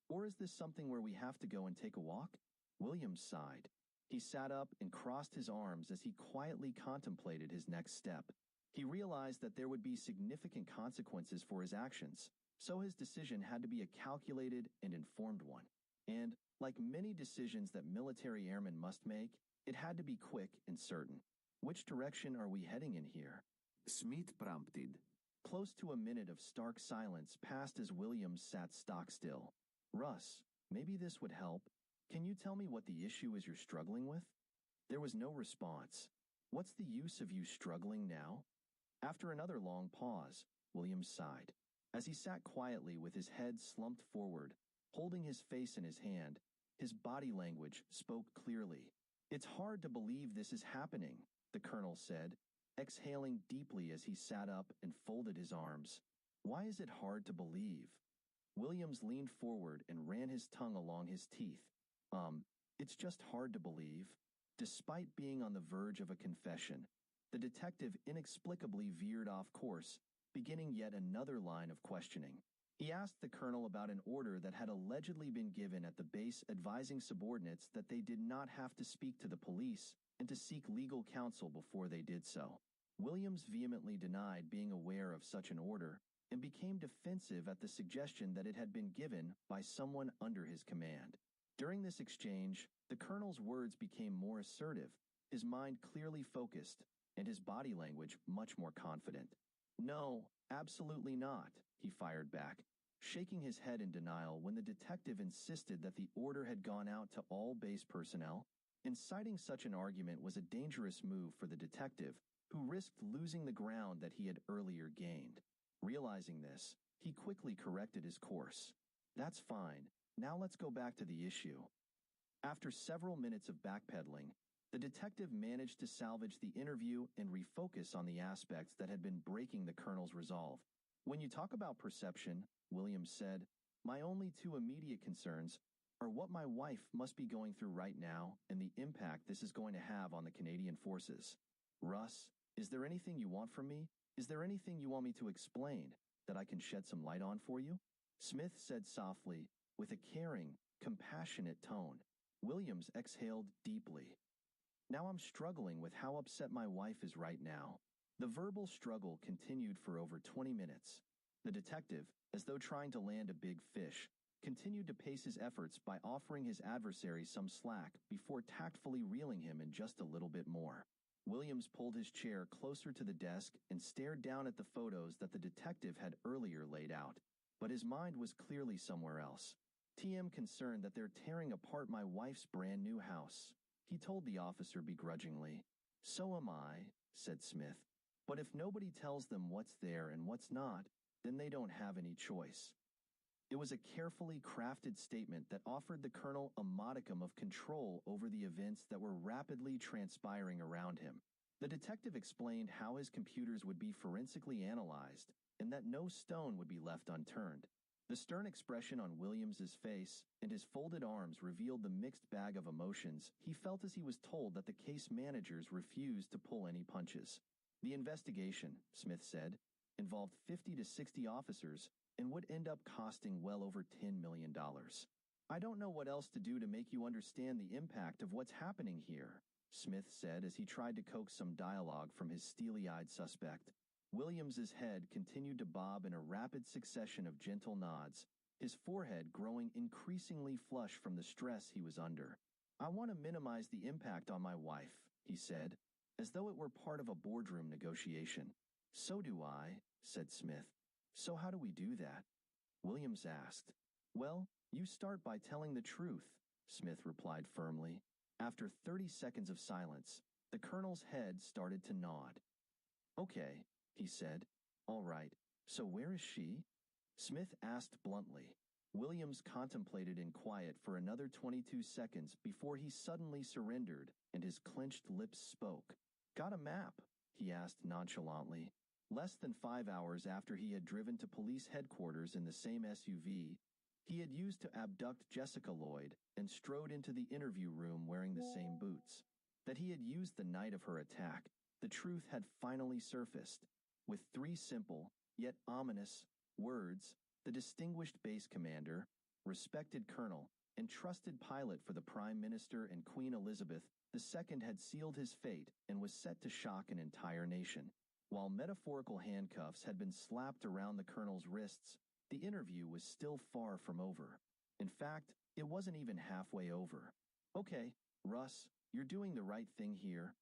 Or is this something where we have to go and take a walk?" Williams sighed. He sat up and crossed his arms as he quietly contemplated his next step. He realized that there would be significant consequences for his actions, so his decision had to be a calculated and informed one. And, like many decisions that military airmen must make, it had to be quick and certain. "Which direction are we heading in here?" Smith prompted. Close to a minute of stark silence passed as Williams sat stock still. "Russ, maybe this would help. Can you tell me what the issue is you're struggling with?" There was no response. "What's the use of you struggling now?" After another long pause, Williams sighed. As he sat quietly with his head slumped forward, holding his face in his hand, his body language spoke clearly. "It's hard to believe this is happening," the colonel said, exhaling deeply as he sat up and folded his arms. "Why is it hard to believe?" Williams leaned forward and ran his tongue along his teeth. It's just hard to believe." Despite being on the verge of a confession, the detective inexplicably veered off course, beginning yet another line of questioning. He asked the colonel about an order that had allegedly been given at the base advising subordinates that they did not have to speak to the police and to seek legal counsel before they did so. Williams vehemently denied being aware of such an order and became defensive at the suggestion that it had been given by someone under his command. During this exchange, the colonel's words became more assertive, his mind clearly focused, and his body language much more confident. "No, absolutely not," he fired back, shaking his head in denial when the detective insisted that the order had gone out to all base personnel. Inciting such an argument was a dangerous move for the detective, who risked losing the ground that he had earlier gained. Realizing this, he quickly corrected his course. That's fine. Now let's go back to the issue. After several minutes of backpedaling, the detective managed to salvage the interview and refocus on the aspects that had been breaking the colonel's resolve. When you talk about perception, Williams said, my only two immediate concerns are what my wife must be going through right now and the impact this is going to have on the Canadian forces. Russ, is there anything you want from me? Is there anything you want me to explain that I can shed some light on for you? Smith said softly, with a caring, compassionate tone. Williams exhaled deeply. Now I'm struggling with how upset my wife is right now. The verbal struggle continued for over 20 minutes. The detective, as though trying to land a big fish, continued to pace his efforts by offering his adversary some slack before tactfully reeling him in just a little bit more. Williams pulled his chair closer to the desk and stared down at the photos that the detective had earlier laid out. But his mind was clearly somewhere else. TM concerned that they're tearing apart my wife's brand new house. He told the officer begrudgingly. So am I, said Smith. But if nobody tells them what's there and what's not, then they don't have any choice. It was a carefully crafted statement that offered the colonel a modicum of control over the events that were rapidly transpiring around him. The detective explained how his computers would be forensically analyzed and that no stone would be left unturned. The stern expression on Williams's face and his folded arms revealed the mixed bag of emotions he felt as he was told that the case managers refused to pull any punches. The investigation, Smith said, involved 50 to 60 officers and would end up costing well over $10 million. I don't know what else to do to make you understand the impact of what's happening here, Smith said as he tried to coax some dialogue from his steely-eyed suspect. Williams's head continued to bob in a rapid succession of gentle nods, his forehead growing increasingly flush from the stress he was under. I want to minimize the impact on my wife, he said, as though it were part of a boardroom negotiation. So do I, said Smith. So how do we do that? Williams asked. Well, you start by telling the truth, Smith replied firmly. After 30 seconds of silence, the colonel's head started to nod. Okay, he said. All right, so where is she? Smith asked bluntly. Williams contemplated in quiet for another 22 seconds before he suddenly surrendered and his clenched lips spoke. Got a map? He asked nonchalantly. Less than 5 hours after he had driven to police headquarters in the same SUV he had used to abduct Jessica Lloyd and strode into the interview room wearing the same boots. That he had used the night of her attack, the truth had finally surfaced. With 3 simple, yet ominous, words, the distinguished base commander, respected colonel, and trusted pilot for the Prime Minister and Queen Elizabeth II had sealed his fate and was set to shock an entire nation. While metaphorical handcuffs had been slapped around the colonel's wrists, the interview was still far from over. In fact, it wasn't even halfway over. Okay, Russ, you're doing the right thing here,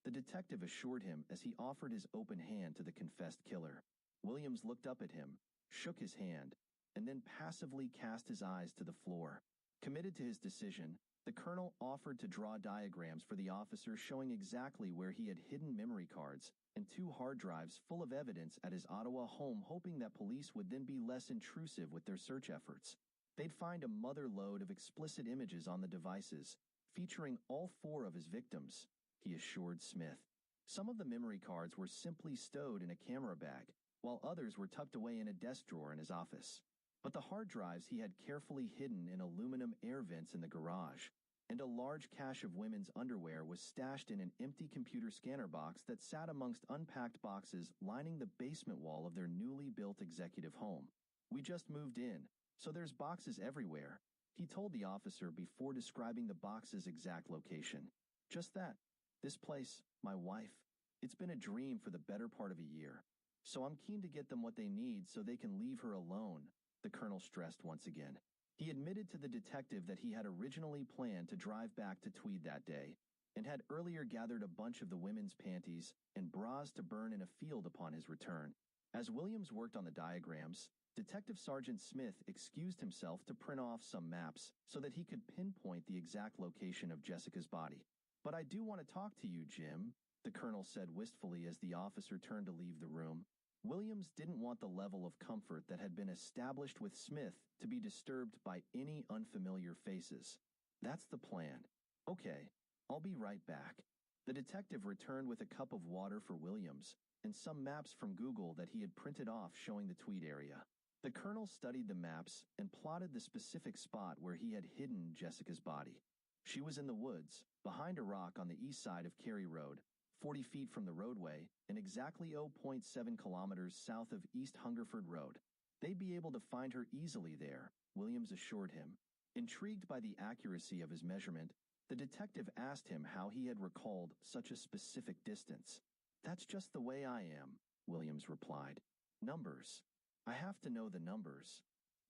the detective assured him as he offered his open hand to the confessed killer. Williams looked up at him, shook his hand, and then passively cast his eyes to the floor. Committed to his decision, the colonel offered to draw diagrams for the officer showing exactly where he had hidden memory cards and 2 hard drives full of evidence at his Ottawa home, hoping that police would then be less intrusive with their search efforts. They'd find a mother lode of explicit images on the devices, featuring all 4 of his victims, he assured Smith. Some of the memory cards were simply stowed in a camera bag, while others were tucked away in a desk drawer in his office. But the hard drives he had carefully hidden in aluminum air vents in the garage, and a large cache of women's underwear was stashed in an empty computer scanner box that sat amongst unpacked boxes lining the basement wall of their newly built executive home. We just moved in, so there's boxes everywhere, he told the officer before describing the box's exact location. Just that. This place, my wife, it's been a dream for the better part of a year. So I'm keen to get them what they need so they can leave her alone, the colonel stressed once again. He admitted to the detective that he had originally planned to drive back to Tweed that day, and had earlier gathered a bunch of the women's panties and bras to burn in a field upon his return. As Williams worked on the diagrams, Detective Sergeant Smith excused himself to print off some maps so that he could pinpoint the exact location of Jessica's body. "But I do want to talk to you, Jim," the colonel said wistfully as the officer turned to leave the room. Williams didn't want the level of comfort that had been established with Smith to be disturbed by any unfamiliar faces. "That's the plan. Okay, I'll be right back." The detective returned with a cup of water for Williams and some maps from Google that he had printed off showing the Tweed area. The colonel studied the maps and plotted the specific spot where he had hidden Jessica's body. She was in the woods, behind a rock on the east side of Cary Road, 40 feet from the roadway, and exactly 0.7 kilometers south of East Hungerford Road. They'd be able to find her easily there, Williams assured him. Intrigued by the accuracy of his measurement, the detective asked him how he had recalled such a specific distance. "That's just the way I am," Williams replied. "Numbers. I have to know the numbers."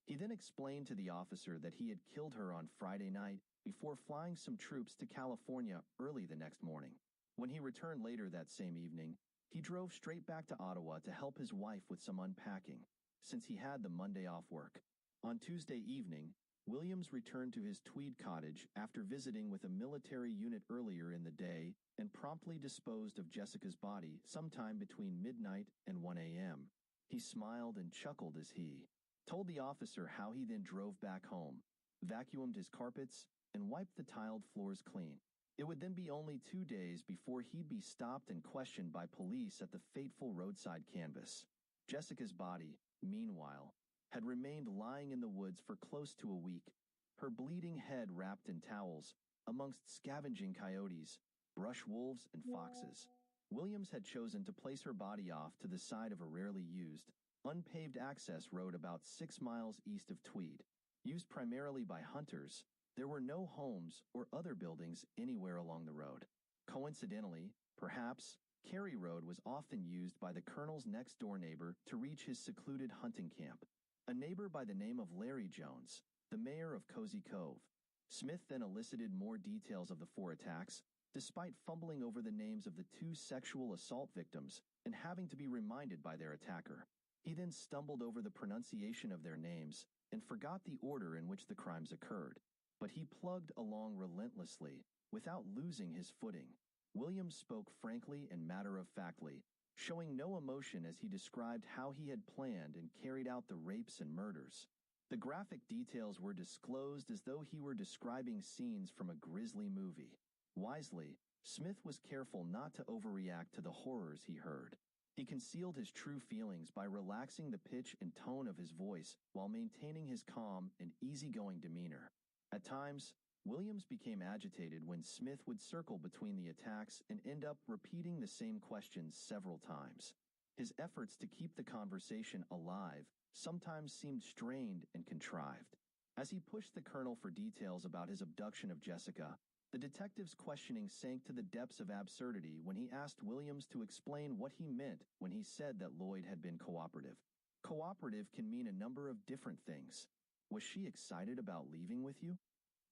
He then explained to the officer that he had killed her on Friday night before flying some troops to California early the next morning. When he returned later that same evening, he drove straight back to Ottawa to help his wife with some unpacking, since he had the Monday off work. On Tuesday evening, Williams returned to his Tweed cottage after visiting with a military unit earlier in the day and promptly disposed of Jessica's body sometime between midnight and 1 a.m. He smiled and chuckled as he told the officer how he then drove back home, vacuumed his carpets, and wiped the tiled floors clean. It would then be only 2 days before he'd be stopped and questioned by police at the fateful roadside canvas. Jessica's body, meanwhile, had remained lying in the woods for close to a week, her bleeding head wrapped in towels, amongst scavenging coyotes, brush wolves, and foxes. Williams had chosen to place her body off to the side of a rarely used, unpaved access road about 6 miles east of Tweed. Used primarily by hunters, there were no homes or other buildings anywhere along the road. Coincidentally, perhaps, Cary Road was often used by the colonel's next-door neighbor to reach his secluded hunting camp, a neighbor by the name of Larry Jones, the mayor of Cozy Cove. Smith then elicited more details of the 4 attacks, despite fumbling over the names of the 2 sexual assault victims and having to be reminded by their attacker. He then stumbled over the pronunciation of their names and forgot the order in which the crimes occurred. But he plugged along relentlessly, without losing his footing. Williams spoke frankly and matter-of-factly, showing no emotion as he described how he had planned and carried out the rapes and murders. The graphic details were disclosed as though he were describing scenes from a grisly movie. Wisely, Smith was careful not to overreact to the horrors he heard. He concealed his true feelings by relaxing the pitch and tone of his voice while maintaining his calm and easygoing demeanor. At times, Williams became agitated when Smith would circle between the attacks and end up repeating the same questions several times. His efforts to keep the conversation alive sometimes seemed strained and contrived. As he pushed the colonel for details about his abduction of Jessica, the detective's questioning sank to the depths of absurdity when he asked Williams to explain what he meant when he said that Lloyd had been cooperative. Cooperative can mean a number of different things. Was she excited about leaving with you?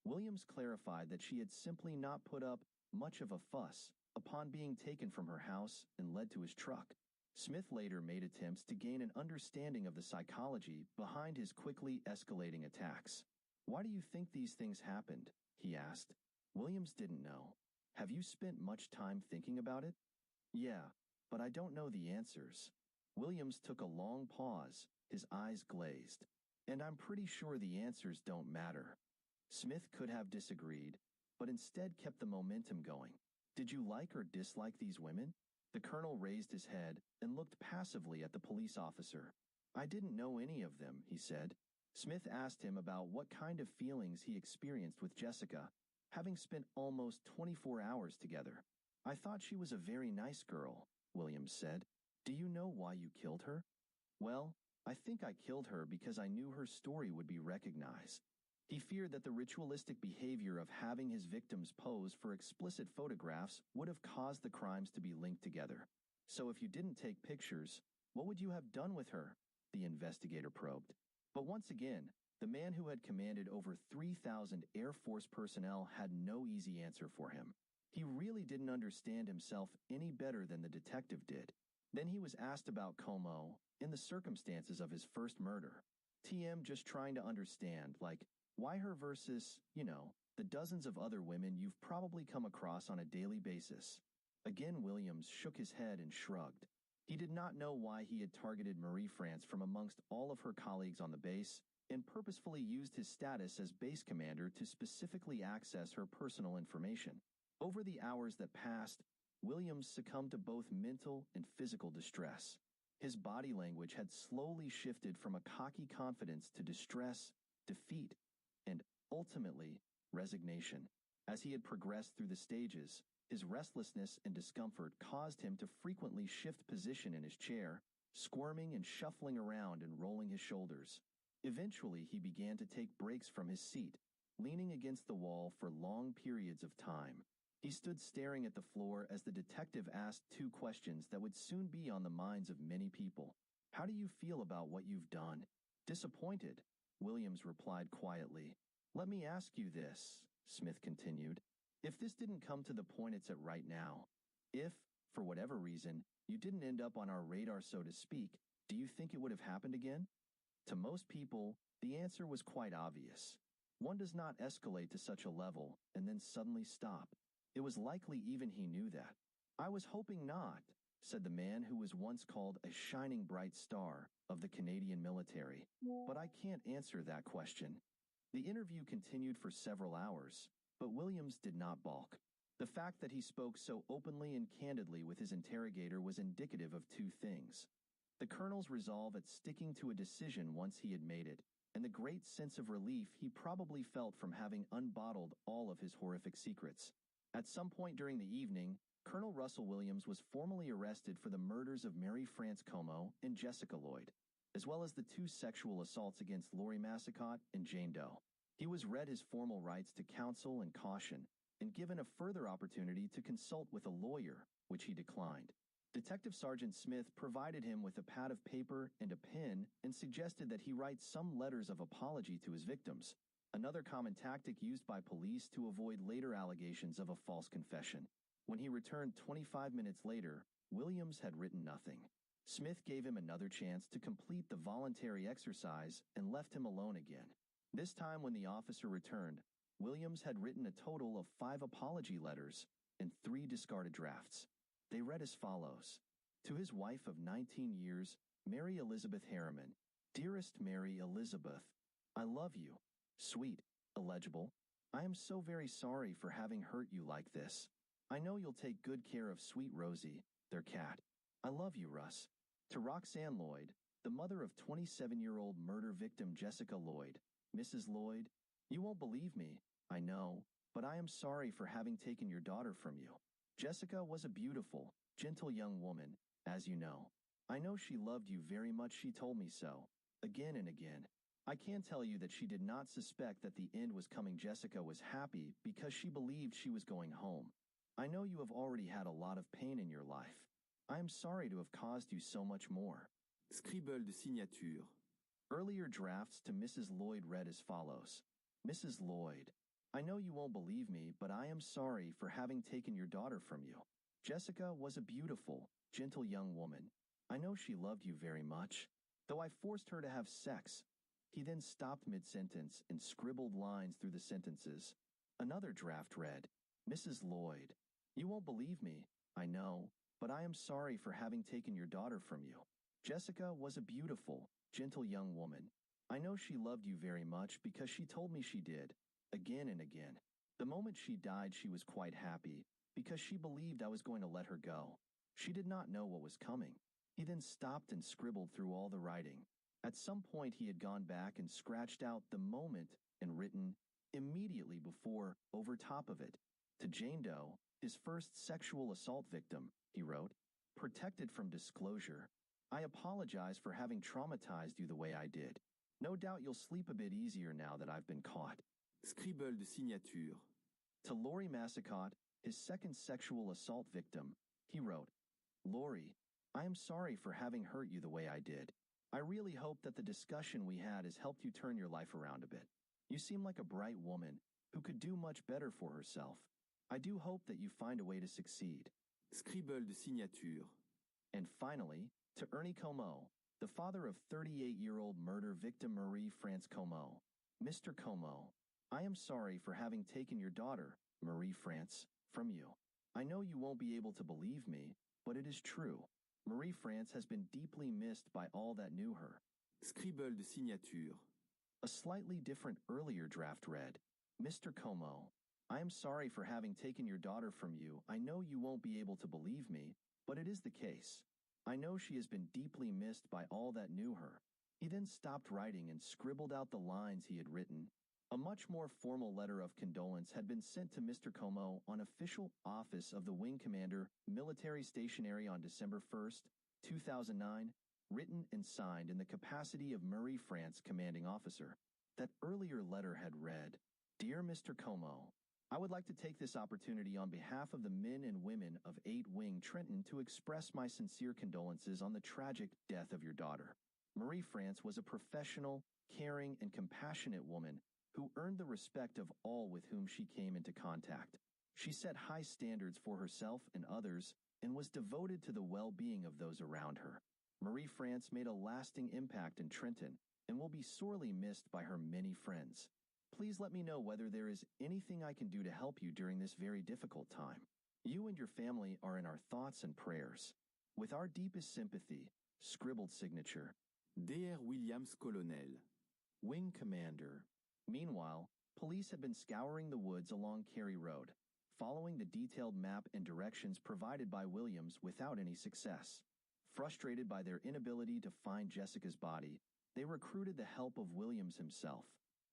Williams clarified that she had simply not put up much of a fuss upon being taken from her house and led to his truck. Smith later made attempts to gain an understanding of the psychology behind his quickly escalating attacks. "Why do you think these things happened?" he asked. Williams didn't know. "Have you spent much time thinking about it?" "Yeah, but I don't know the answers." Williams took a long pause, his eyes glazed. "And I'm pretty sure the answers don't matter." Smith could have disagreed, but instead kept the momentum going. "Did you like or dislike these women?" The colonel raised his head and looked passively at the police officer. "I didn't know any of them," he said. Smith asked him about what kind of feelings he experienced with Jessica, having spent almost 24 hours together. "I thought she was a very nice girl," Williams said. "Do you know why you killed her?" "Well, I think I killed her because I knew her story would be recognized." He feared that the ritualistic behavior of having his victims pose for explicit photographs would have caused the crimes to be linked together. "So if you didn't take pictures, what would you have done with her?" the investigator probed. But once again, the man who had commanded over 3,000 Air Force personnel had no easy answer for him. He really didn't understand himself any better than the detective did. Then he was asked about Como and the circumstances of his first murder. TM just trying to understand, like, why her versus, the dozens of other women you've probably come across on a daily basis. Again, Williams shook his head and shrugged. He did not know why he had targeted Marie France from amongst all of her colleagues on the base and purposefully used his status as base commander to specifically access her personal information. Over the hours that passed, Williams succumbed to both mental and physical distress. His body language had slowly shifted from a cocky confidence to distress, defeat, and, ultimately, resignation. As he had progressed through the stages, his restlessness and discomfort caused him to frequently shift position in his chair, squirming and shuffling around and rolling his shoulders. Eventually, he began to take breaks from his seat, leaning against the wall for long periods of time. He stood staring at the floor as the detective asked two questions that would soon be on the minds of many people. How do you feel about what you've done? Disappointed, Williams replied quietly. Let me ask you this, Smith continued. If this didn't come to the point it's at right now, if, for whatever reason, you didn't end up on our radar so to speak, do you think it would have happened again? To most people, the answer was quite obvious. One does not escalate to such a level and then suddenly stop. It was likely even he knew that. I was hoping not, said the man who was once called a shining bright star of the Canadian military. But I can't answer that question. The interview continued for several hours, but Williams did not balk. The fact that he spoke so openly and candidly with his interrogator was indicative of two things. The colonel's resolve at sticking to a decision once he had made it, and the great sense of relief he probably felt from having unbottled all of his horrific secrets. At some point during the evening, Colonel Russell Williams was formally arrested for the murders of Mary France Como and Jessica Lloyd, as well as the two sexual assaults against Lori Massicott and Jane Doe. He was read his formal rights to counsel and caution, and given a further opportunity to consult with a lawyer, which he declined. Detective Sergeant Smith provided him with a pad of paper and a pen and suggested that he write some letters of apology to his victims, another common tactic used by police to avoid later allegations of a false confession. When he returned 25 minutes later, Williams had written nothing. Smith gave him another chance to complete the voluntary exercise and left him alone again. This time when the officer returned, Williams had written a total of 5 apology letters and 3 discarded drafts. They read as follows. To his wife of 19 years, Mary Elizabeth Harriman, Dearest Mary Elizabeth, I love you. Sweet, illegible. I am so very sorry for having hurt you like this. I know you'll take good care of sweet Rosie, their cat. I love you, Russ. To Roxanne Lloyd, the mother of 27-year-old murder victim Jessica Lloyd, Mrs. Lloyd, you won't believe me, I know, but I am sorry for having taken your daughter from you. Jessica was a beautiful, gentle young woman, as you know. I know she loved you very much. She told me so, again and again. I can tell you that she did not suspect that the end was coming. Jessica was happy because she believed she was going home. I know you have already had a lot of pain in your life. I am sorry to have caused you so much more. Scribble de signature. Earlier drafts to Mrs. Lloyd read as follows. Mrs. Lloyd, I know you won't believe me, but I am sorry for having taken your daughter from you. Jessica was a beautiful, gentle young woman. I know she loved you very much, though I forced her to have sex. He then stopped mid-sentence and scribbled lines through the sentences. Another draft read, Mrs. Lloyd, you won't believe me, I know, but I am sorry for having taken your daughter from you. Jessica was a beautiful, gentle young woman. I know she loved you very much because she told me she did, again and again. The moment she died, she was quite happy because she believed I was going to let her go. She did not know what was coming. He then stopped and scribbled through all the writing. At some point, he had gone back and scratched out the moment and written immediately before over top of it. To Jane Doe, his first sexual assault victim, he wrote, protected from disclosure. I apologize for having traumatized you the way I did. No doubt you'll sleep a bit easier now that I've been caught. Scribble de signature. To Lori Massicott, his second sexual assault victim, he wrote, Lori, I am sorry for having hurt you the way I did. I really hope that the discussion we had has helped you turn your life around a bit. You seem like a bright woman who could do much better for herself. I do hope that you find a way to succeed. Scribble de signature. And finally, to Ernie Como, the father of 38-year-old murder victim Marie France Como. Mr. Como, I am sorry for having taken your daughter, Marie France, from you. I know you won't be able to believe me, but it is true. Marie France has been deeply missed by all that knew her. Scribble de signature. A slightly different earlier draft read, Mr. Como, I am sorry for having taken your daughter from you. I know you won't be able to believe me, but it is the case. I know she has been deeply missed by all that knew her. He then stopped writing and scribbled out the lines he had written. A much more formal letter of condolence had been sent to Mr. Como on official office of the Wing Commander, Military Stationery on December 1st, 2009, written and signed in the capacity of Marie France commanding officer. That earlier letter had read, Dear Mr. Como, I would like to take this opportunity on behalf of the men and women of 8 Wing Trenton to express my sincere condolences on the tragic death of your daughter. Marie France was a professional, caring, and compassionate woman who earned the respect of all with whom she came into contact. She set high standards for herself and others and was devoted to the well-being of those around her. Marie France made a lasting impact in Trenton and will be sorely missed by her many friends. Please let me know whether there is anything I can do to help you during this very difficult time. You and your family are in our thoughts and prayers. With our deepest sympathy, scribbled signature, Dr. Williams Colonel. Wing Commander. Meanwhile, police had been scouring the woods along Cary Road, following the detailed map and directions provided by Williams without any success. Frustrated by their inability to find Jessica's body, they recruited the help of Williams himself.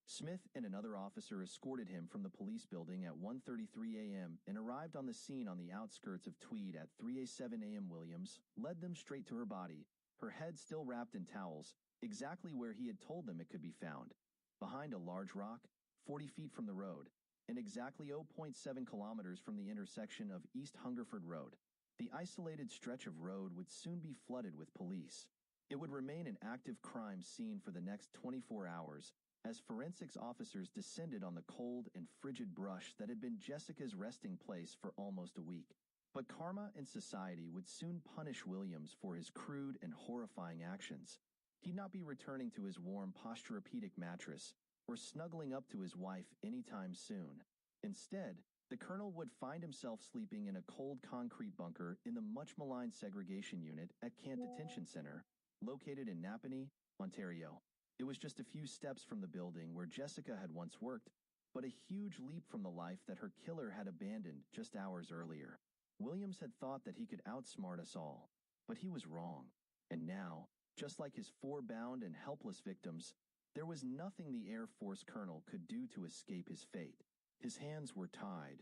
Smith and another officer escorted him from the police building at 1:33 a.m. and arrived on the scene on the outskirts of Tweed at 3:07 a.m. Williams led them straight to her body, her head still wrapped in towels, exactly where he had told them it could be found, behind a large rock, 40 feet from the road, and exactly 0.7 kilometers from the intersection of East Hungerford Road. The isolated stretch of road would soon be flooded with police. It would remain an active crime scene for the next 24 hours, as forensics officers descended on the cold and frigid brush that had been Jessica's resting place for almost a week. But karma and society would soon punish Williams for his crude and horrifying actions. He'd not be returning to his warm Posturepedic mattress or snuggling up to his wife anytime soon. Instead, the colonel would find himself sleeping in a cold concrete bunker in the much-maligned segregation unit at Kent Detention Center, located in Napanee, Ontario. It was just a few steps from the building where Jessica had once worked, but a huge leap from the life that her killer had abandoned just hours earlier. Williams had thought that he could outsmart us all, but he was wrong. And now, just like his 4 bound and helpless victims, there was nothing the Air Force colonel could do to escape his fate. His hands were tied.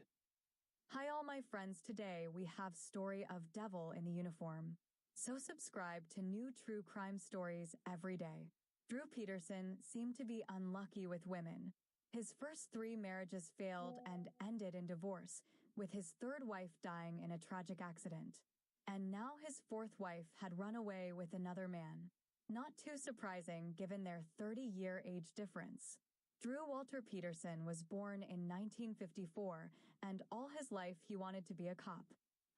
Hi all my friends, today we have story of devil in the uniform. So subscribe to new true crime stories every day. Drew Peterson seemed to be unlucky with women. His first 3 marriages failed and ended in divorce, with his 3rd wife dying in a tragic accident. And now his 4th wife had run away with another man. Not too surprising given their 30-year age difference. Drew Walter Peterson was born in 1954, and all his life he wanted to be a cop.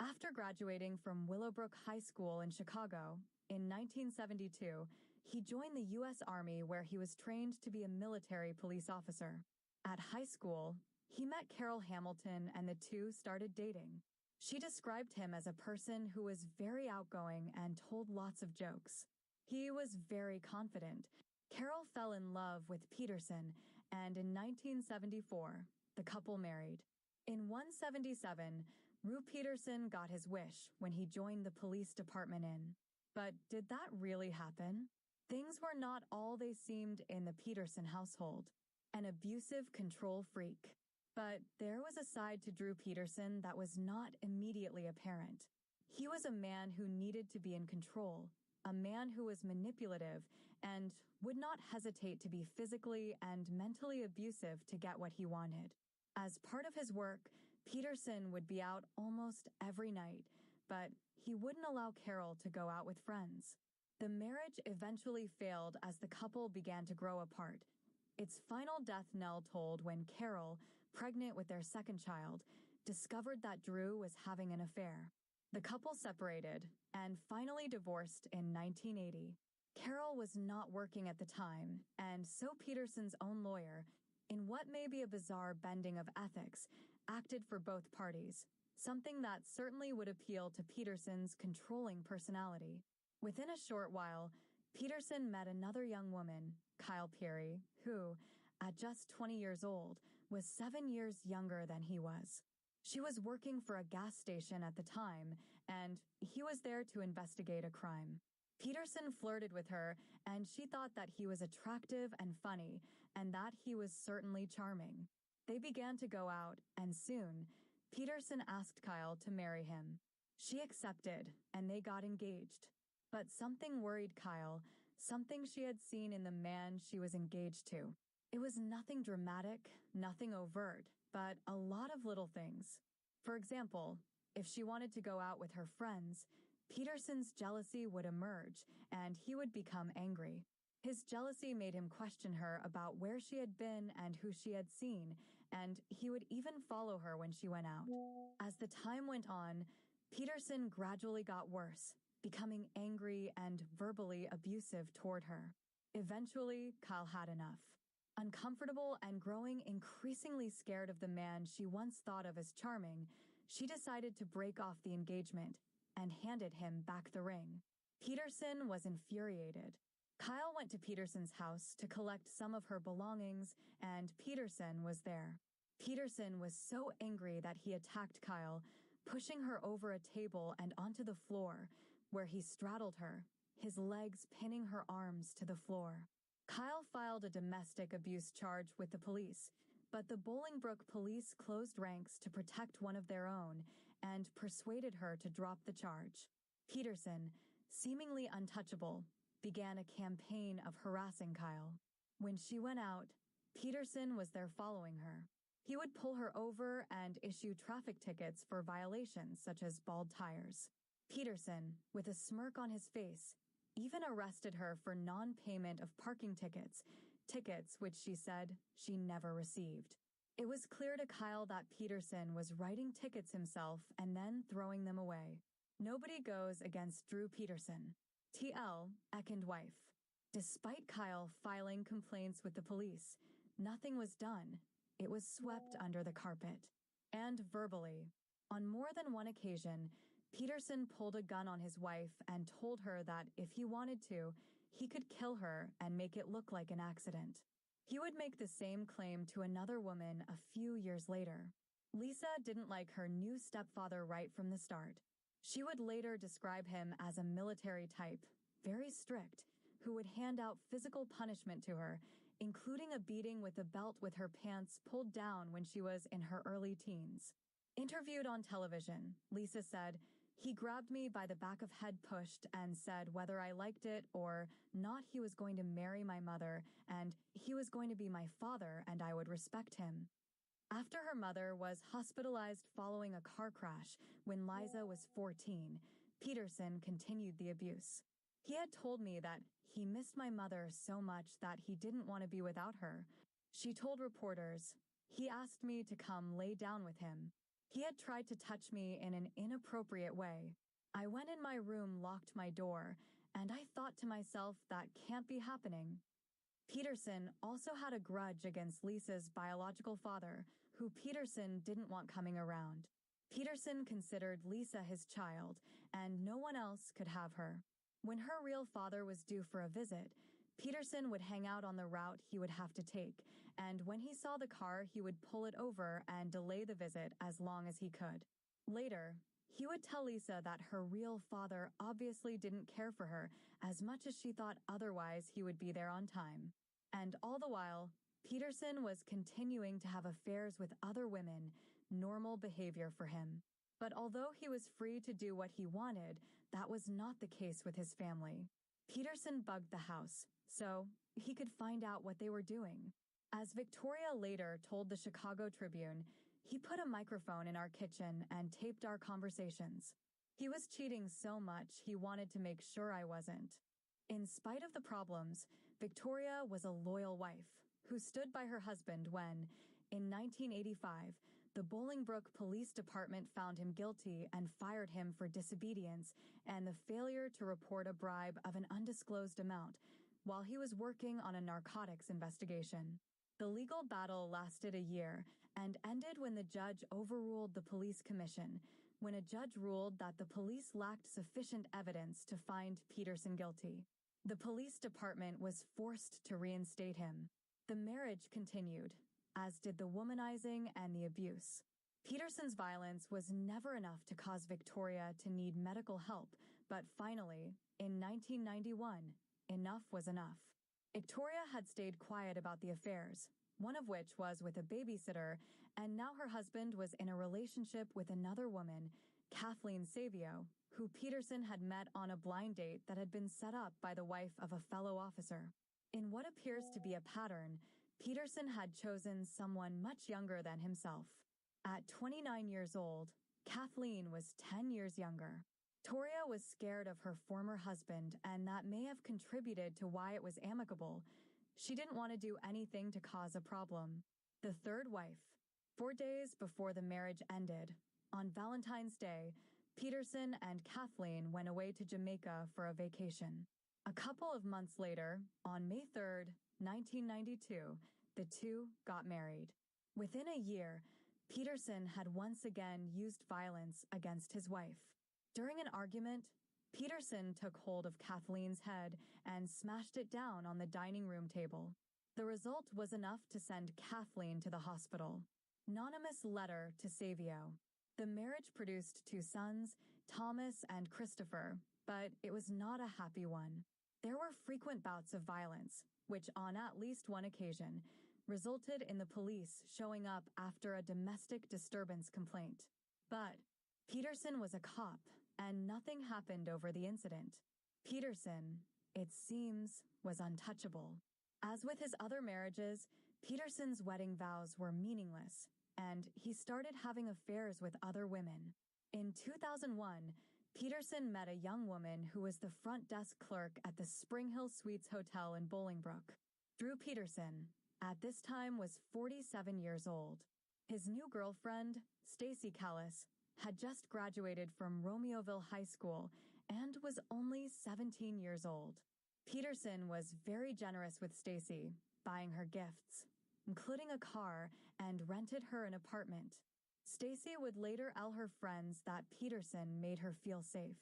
After graduating from Willowbrook High School in Chicago, in 1972, he joined the U.S. Army where he was trained to be a military police officer. At high school, he met Carol Hamilton and the two started dating. She described him as a person who was very outgoing and told lots of jokes. He was very confident. Carol fell in love with Peterson, and in 1974, the couple married. In 177, Rue Peterson got his wish when he joined the police department in. But did that really happen? Things were not all they seemed in the Peterson household. An abusive control freak. But there was a side to Drew Peterson that was not immediately apparent. He was a man who needed to be in control, a man who was manipulative and would not hesitate to be physically and mentally abusive to get what he wanted. As part of his work, Peterson would be out almost every night, but he wouldn't allow Carol to go out with friends. The marriage eventually failed as the couple began to grow apart. Its final death knell tolled when Carol, pregnant with their second child, discovered that Drew was having an affair. The couple separated and finally divorced in 1980. Carol was not working at the time, and so Peterson's own lawyer, in what may be a bizarre bending of ethics, acted for both parties, something that certainly would appeal to Peterson's controlling personality. Within a short while, Peterson met another young woman, Kyle Peary, who, at just 20 years old, was 7 years younger than he was. She was working for a gas station at the time, and he was there to investigate a crime. Peterson flirted with her, and she thought that he was attractive and funny, and that he was certainly charming. They began to go out, and soon, Peterson asked Kyle to marry him. She accepted, and they got engaged. But something worried Kyle, something she had seen in the man she was engaged to. It was nothing dramatic, nothing overt, but a lot of little things. For example, if she wanted to go out with her friends, Peterson's jealousy would emerge, and he would become angry. His jealousy made him question her about where she had been and who she had seen, and he would even follow her when she went out. As the time went on, Peterson gradually got worse, becoming angry and verbally abusive toward her. Eventually, Kyle had enough. Uncomfortable and growing increasingly scared of the man she once thought of as charming, she decided to break off the engagement and handed him back the ring. Peterson was infuriated. Kyle went to Peterson's house to collect some of her belongings, and Peterson was there. Peterson was so angry that he attacked Kyle, pushing her over a table and onto the floor, where he straddled her, his legs pinning her arms to the floor. Kyle filed a domestic abuse charge with the police, but the Bolingbrook police closed ranks to protect one of their own and persuaded her to drop the charge. Peterson, seemingly untouchable, began a campaign of harassing Kyle. When she went out, Peterson was there following her. He would pull her over and issue traffic tickets for violations such as bald tires. Peterson, with a smirk on his face, even arrested her for non-payment of parking tickets which she said she never received. It was clear to Kyle that Peterson was writing tickets himself and then throwing them away. Nobody goes against Drew Peterson. TL, second wife. Despite Kyle filing complaints with the police, nothing was done. It was swept under the carpet. And verbally. On more than one occasion, Peterson pulled a gun on his wife and told her that if he wanted to, he could kill her and make it look like an accident. He would make the same claim to another woman a few years later. Lisa didn't like her new stepfather right from the start. She would later describe him as a military type, very strict, who would hand out physical punishment to her, including a beating with a belt with her pants pulled down when she was in her early teens. Interviewed on television, Lisa said, "He grabbed me by the back of head pushed and said whether I liked it or not he was going to marry my mother and he was going to be my father and I would respect him." After her mother was hospitalized following a car crash when Liza was 14, Peterson continued the abuse. He had told me that he missed my mother so much that he didn't want to be without her. She told reporters, "He asked me to come lay down with him. He had tried to touch me in an inappropriate way. I went in my room, locked my door, and I thought to myself that can't be happening." Peterson also had a grudge against Lisa's biological father, who Peterson didn't want coming around. Peterson considered Lisa his child, and no one else could have her. When her real father was due for a visit, Peterson would hang out on the route he would have to take, and when he saw the car, he would pull it over and delay the visit as long as he could. Later, he would tell Lisa that her real father obviously didn't care for her as much as she thought otherwise he would be there on time. And all the while, Peterson was continuing to have affairs with other women, normal behavior for him. But although he was free to do what he wanted, that was not the case with his family. Peterson bugged the house, so he could find out what they were doing. As Victoria later told the Chicago Tribune, "He put a microphone in our kitchen and taped our conversations. He was cheating so much he wanted to make sure I wasn't." In spite of the problems, Victoria was a loyal wife who stood by her husband when, in 1985, the Bolingbrook Police Department found him guilty and fired him for disobedience and the failure to report a bribe of an undisclosed amount while he was working on a narcotics investigation. The legal battle lasted a year and ended when the judge overruled the police commission, when a judge ruled that the police lacked sufficient evidence to find Peterson guilty. The police department was forced to reinstate him. The marriage continued, as did the womanizing and the abuse. Peterson's violence was never enough to cause Victoria to need medical help, but finally, in 1991, enough was enough. Victoria had stayed quiet about the affairs, one of which was with a babysitter, and now her husband was in a relationship with another woman, Kathleen Savio, who Peterson had met on a blind date that had been set up by the wife of a fellow officer. In what appears to be a pattern, Peterson had chosen someone much younger than himself. At 29 years old, Kathleen was 10 years younger. Victoria was scared of her former husband, and that may have contributed to why it was amicable. She didn't want to do anything to cause a problem. The third wife. 4 days before the marriage ended, on Valentine's Day, Peterson and Kathleen went away to Jamaica for a vacation. A couple of months later, on May 3rd, 1992, the two got married. Within a year, Peterson had once again used violence against his wife. During an argument, Peterson took hold of Kathleen's head and smashed it down on the dining room table. The result was enough to send Kathleen to the hospital. Anonymous letter to Savio. The marriage produced 2 sons, Thomas and Christopher, but it was not a happy one. There were frequent bouts of violence, which on at least one occasion resulted in the police showing up after a domestic disturbance complaint. But Peterson was a cop, and nothing happened over the incident. Peterson, it seems, was untouchable. As with his other marriages, Peterson's wedding vows were meaningless, and he started having affairs with other women. In 2001, Peterson met a young woman who was the front desk clerk at the Spring Hill Suites Hotel in Bolingbrook. Drew Peterson, at this time, was 47 years old. His new girlfriend, Stacy Callis, had just graduated from Romeoville High School and was only 17 years old. Peterson was very generous with Stacy, buying her gifts, including a car, and rented her an apartment. Stacy would later tell her friends that Peterson made her feel safe.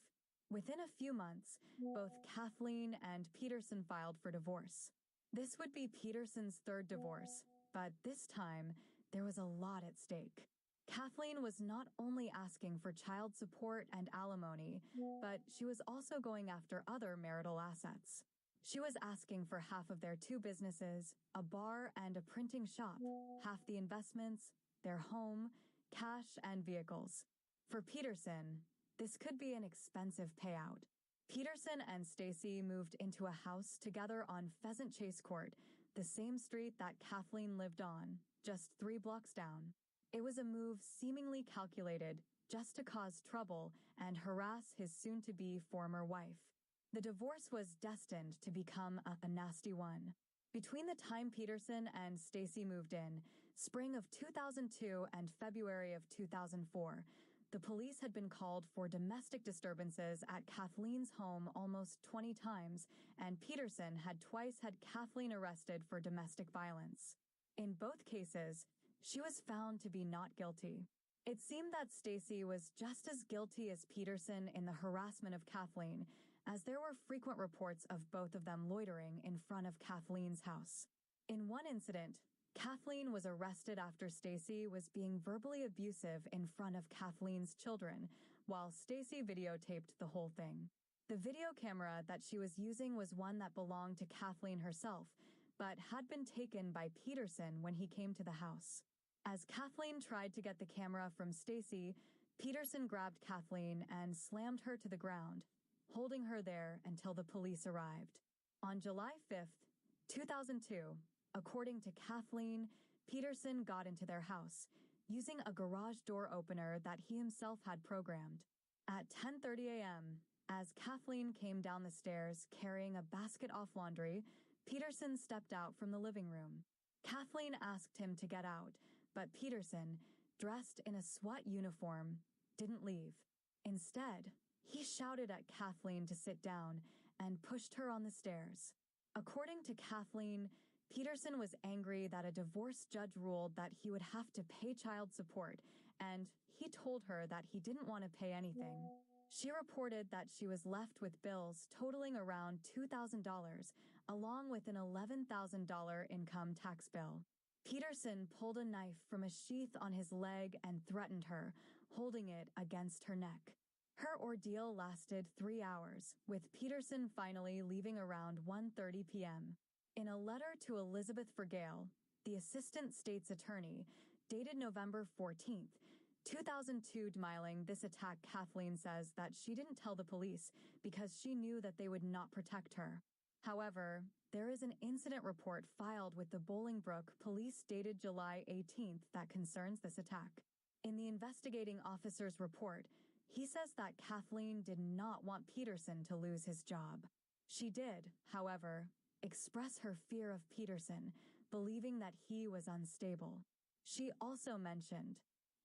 Within a few months, both Kathleen and Peterson filed for divorce. This would be Peterson's third divorce, but this time, there was a lot at stake. Kathleen was not only asking for child support and alimony, but she was also going after other marital assets. She was asking for half of their 2 businesses, a bar and a printing shop, half the investments, their home, cash, and vehicles. For Peterson, this could be an expensive payout. Peterson and Stacy moved into a house together on Pheasant Chase Court, the same street that Kathleen lived on, just 3 blocks down. It was a move seemingly calculated just to cause trouble and harass his soon-to-be former wife. The divorce was destined to become a nasty one. Between the time Peterson and Stacy moved in, spring of 2002 and February of 2004, the police had been called for domestic disturbances at Kathleen's home almost 20 times, and Peterson had twice had Kathleen arrested for domestic violence. In both cases, she was found to be not guilty. It seemed that Stacy was just as guilty as Peterson in the harassment of Kathleen, as there were frequent reports of both of them loitering in front of Kathleen's house. In one incident, Kathleen was arrested after Stacy was being verbally abusive in front of Kathleen's children, while Stacy videotaped the whole thing. The video camera that she was using was one that belonged to Kathleen herself, but had been taken by Peterson when he came to the house. As Kathleen tried to get the camera from Stacy, Peterson grabbed Kathleen and slammed her to the ground, holding her there until the police arrived. On July 5th, 2002, according to Kathleen, Peterson got into their house, using a garage door opener that he himself had programmed. At 10:30 a.m., as Kathleen came down the stairs carrying a basket of laundry, Peterson stepped out from the living room. Kathleen asked him to get out, but Peterson, dressed in a SWAT uniform, didn't leave. Instead, he shouted at Kathleen to sit down and pushed her on the stairs. According to Kathleen, Peterson was angry that a divorce judge ruled that he would have to pay child support, and he told her that he didn't want to pay anything. She reported that she was left with bills totaling around $2,000, along with an $11,000 income tax bill. Peterson pulled a knife from a sheath on his leg and threatened her, holding it against her neck. Her ordeal lasted 3 hours, with Peterson finally leaving around 1:30 p.m. In a letter to Elizabeth Vergale, the assistant state's attorney, dated November 14th, 2002, detailing this attack, Kathleen says that she didn't tell the police because she knew that they would not protect her. However, there is an incident report filed with the Bolingbrook Police dated July 18th that concerns this attack. In the investigating officer's report, he says that Kathleen did not want Peterson to lose his job. She did, however, express her fear of Peterson, believing that he was unstable. She also mentioned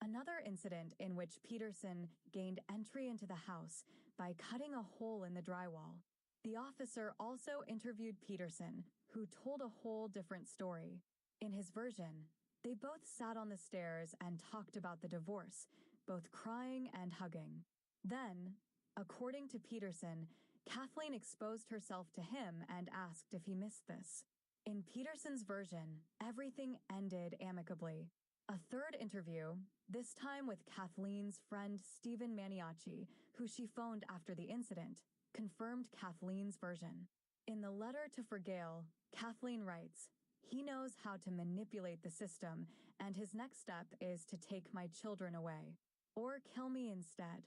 another incident in which Peterson gained entry into the house by cutting a hole in the drywall. The officer also interviewed Peterson, who told a whole different story. In his version, they both sat on the stairs and talked about the divorce, both crying and hugging. Then, according to Peterson, Kathleen exposed herself to him and asked if he missed this. In Peterson's version, everything ended amicably. A third interview, this time with Kathleen's friend Stephen Maniaci, who she phoned after the incident, confirmed Kathleen's version. In the letter to Vergale, Kathleen writes, "He knows how to manipulate the system, and his next step is to take my children away, or kill me instead."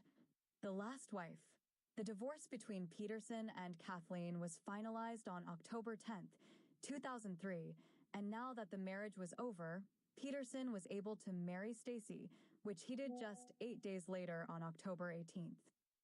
The last wife. The divorce between Peterson and Kathleen was finalized on October 10th, 2003, and now that the marriage was over, Peterson was able to marry Stacy, which he did just 8 days later on October 18th.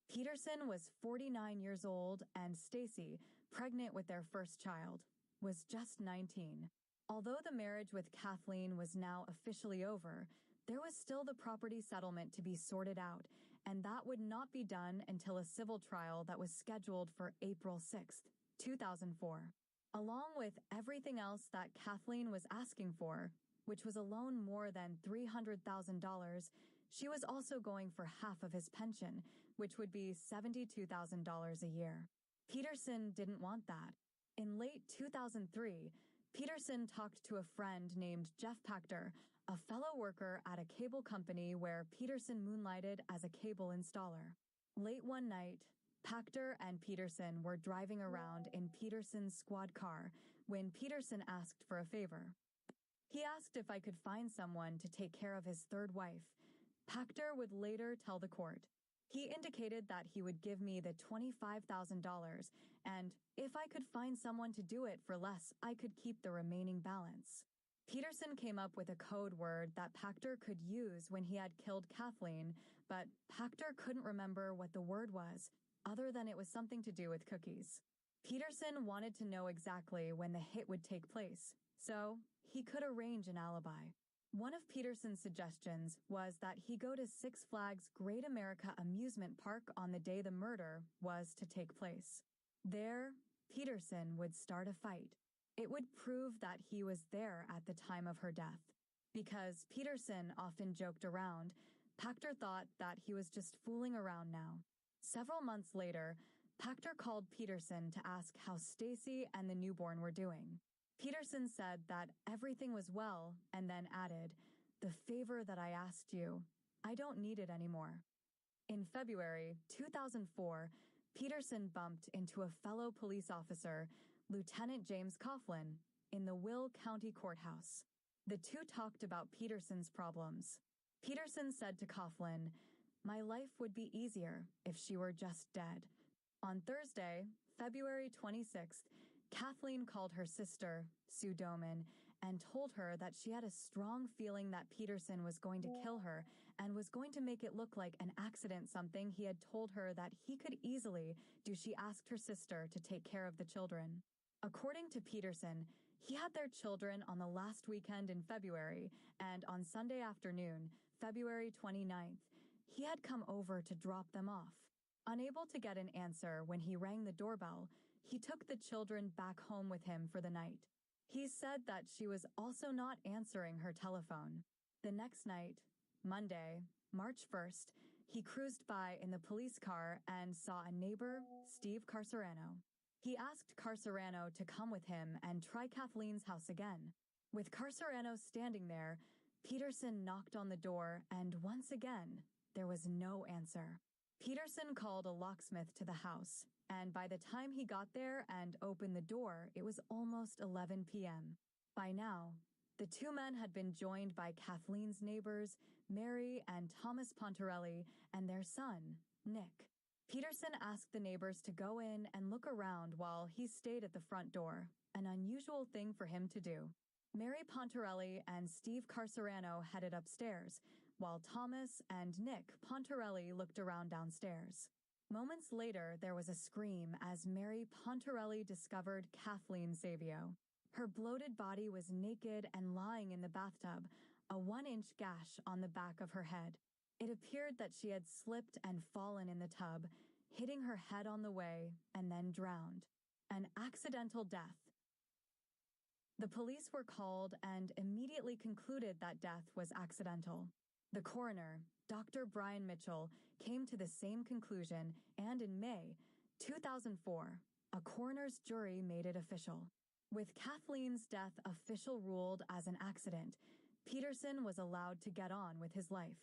Peterson was 49 years old and Stacy, pregnant with their first child, was just 19. Although the marriage with Kathleen was now officially over, there was still the property settlement to be sorted out, and that would not be done until a civil trial that was scheduled for April 6th, 2004. Along with everything else that Kathleen was asking for, which was a loan more than $300,000, she was also going for half of his pension, which would be $72,000 a year. Peterson didn't want that. In late 2003, Peterson talked to a friend named Jeff Pachter, a fellow worker at a cable company where Peterson moonlighted as a cable installer. Late one night, Pachter and Peterson were driving around in Peterson's squad car when Peterson asked for a favor. He asked if I could find someone to take care of his third wife. Pachter would later tell the court. He indicated that he would give me the $25,000, and if I could find someone to do it for less, I could keep the remaining balance. Peterson came up with a code word that Pachter could use when he had killed Kathleen, but Pachter couldn't remember what the word was, other than it was something to do with cookies. Peterson wanted to know exactly when the hit would take place, so he could arrange an alibi. One of Peterson's suggestions was that he go to Six Flags Great America Amusement Park on the day the murder was to take place. There, Peterson would start a fight. It would prove that he was there at the time of her death. Because Peterson often joked around, Pachter thought that he was just fooling around now. Several months later, Pachter called Peterson to ask how Stacy and the newborn were doing. Peterson said that everything was well and then added, "The favor that I asked you, I don't need it anymore." In February 2004, Peterson bumped into a fellow police officer, Lieutenant James Coughlin, in the Will County Courthouse. The two talked about Peterson's problems. Peterson said to Coughlin, "My life would be easier if she were just dead." On Thursday, February 26th, Kathleen called her sister, Sue Doman, and told her that she had a strong feeling that Peterson was going to kill her and was going to make it look like an accident, something he had told her that he could easily do. She asked her sister to take care of the children. According to Peterson, he had their children on the last weekend in February, and on Sunday afternoon, February 29th, he had come over to drop them off. Unable to get an answer when he rang the doorbell, he took the children back home with him for the night. He said that she was also not answering her telephone. The next night, Monday, March 1st, he cruised by in the police car and saw a neighbor, Steve Carcerano. He asked Carcerano to come with him and try Kathleen's house again. With Carcerano standing there, Peterson knocked on the door, and once again, there was no answer. Peterson called a locksmith to the house, and by the time he got there and opened the door, it was almost 11 p.m. By now, the two men had been joined by Kathleen's neighbors, Mary and Thomas Pontarelli, and their son, Nick. Peterson asked the neighbors to go in and look around while he stayed at the front door, an unusual thing for him to do. Mary Pontarelli and Steve Carcerano headed upstairs, while Thomas and Nick Pontarelli looked around downstairs. Moments later, there was a scream as Mary Pontarelli discovered Kathleen Savio. Her bloated body was naked and lying in the bathtub, a 1-inch gash on the back of her head. It appeared that she had slipped and fallen in the tub, hitting her head on the way, and then drowned. An accidental death. The police were called and immediately concluded that death was accidental. The coroner, Dr. Brian Mitchell, came to the same conclusion, and in May 2004, a coroner's jury made it official. With Kathleen's death official ruled as an accident, Peterson was allowed to get on with his life.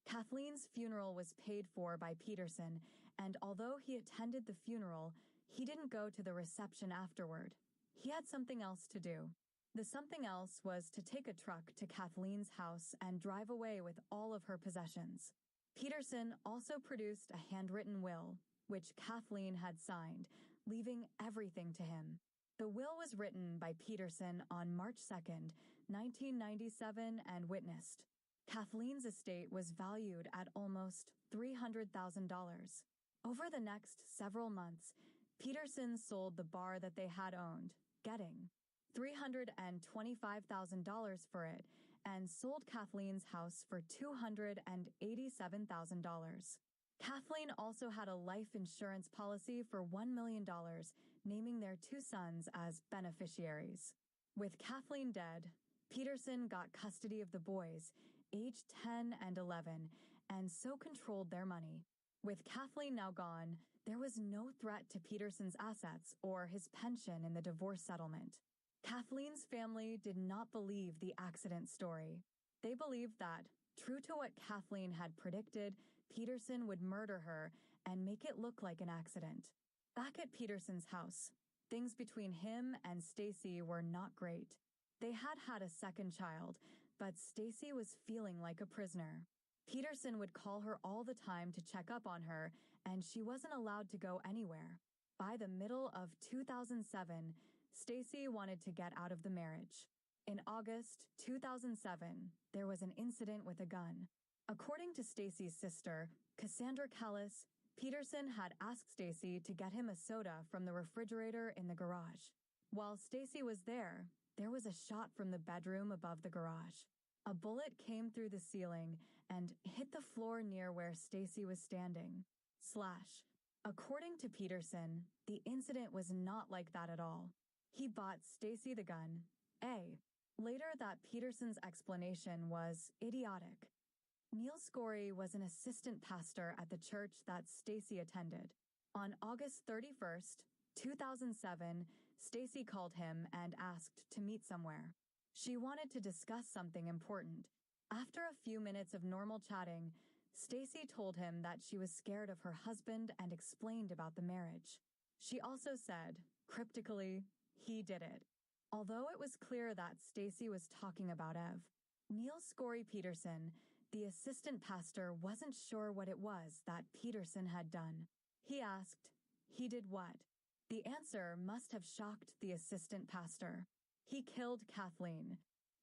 Kathleen's funeral was paid for by Peterson, and although he attended the funeral, he didn't go to the reception afterward. He had something else to do. The something else was to take a truck to Kathleen's house and drive away with all of her possessions. Peterson also produced a handwritten will, which Kathleen had signed, leaving everything to him. The will was written by Peterson on March 2nd, 1997, and witnessed. Kathleen's estate was valued at almost $300,000. Over the next several months, Peterson sold the bar that they had owned, getting $325,000 for it, and sold Kathleen's house for $287,000. Kathleen also had a life insurance policy for $1 million, naming their two sons as beneficiaries. With Kathleen dead, Peterson got custody of the boys, aged 10 and 11, and so controlled their money. With Kathleen now gone, there was no threat to Peterson's assets or his pension in the divorce settlement. Kathleen's family did not believe the accident story. They believed that, true to what Kathleen had predicted, Peterson would murder her and make it look like an accident. Back at Peterson's house, things between him and Stacy were not great. They had had a second child, but Stacy was feeling like a prisoner. Peterson would call her all the time to check up on her, and she wasn't allowed to go anywhere. By the middle of 2007, Stacy wanted to get out of the marriage. In August 2007, there was an incident with a gun. According to Stacy's sister, Cassandra Callis, Peterson had asked Stacy to get him a soda from the refrigerator in the garage. While Stacy was there was a shot from the bedroom above the garage. A bullet came through the ceiling and hit the floor near where Stacy was standing. According to Peterson, the incident was not like that at all. He bought Stacy the gun. Later, that Peterson's explanation was idiotic. Neil Scorey was an assistant pastor at the church that Stacy attended. On August 31st, 2007, Stacy called him and asked to meet somewhere. She wanted to discuss something important. After a few minutes of normal chatting, Stacy told him that she was scared of her husband and explained about the marriage. She also said, cryptically, he did it. Although it was clear that Stacy was talking about Ev, Neil Scorey Peterson, the assistant pastor, wasn't sure what it was that Peterson had done. He asked, he did what? The answer must have shocked the assistant pastor. He killed Kathleen.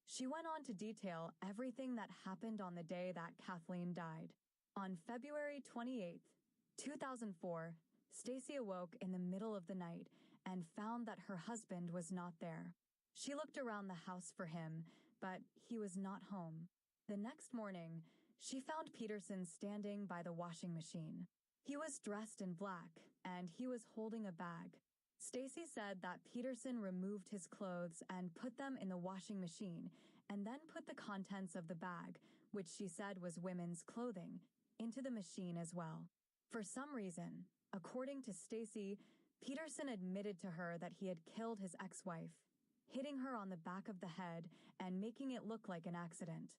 She went on to detail everything that happened on the day that Kathleen died. On February 28th, 2004, Stacy awoke in the middle of the night and found that her husband was not there. She looked around the house for him, but he was not home. The next morning, She found Peterson standing by the washing machine. He was dressed in black, and he was holding a bag. Stacy said that Peterson removed his clothes and put them in the washing machine, and then put the contents of the bag, which she said was women's clothing, into the machine as well. For some reason, according to Stacy, Peterson admitted to her that he had killed his ex-wife, hitting her on the back of the head and making it look like an accident.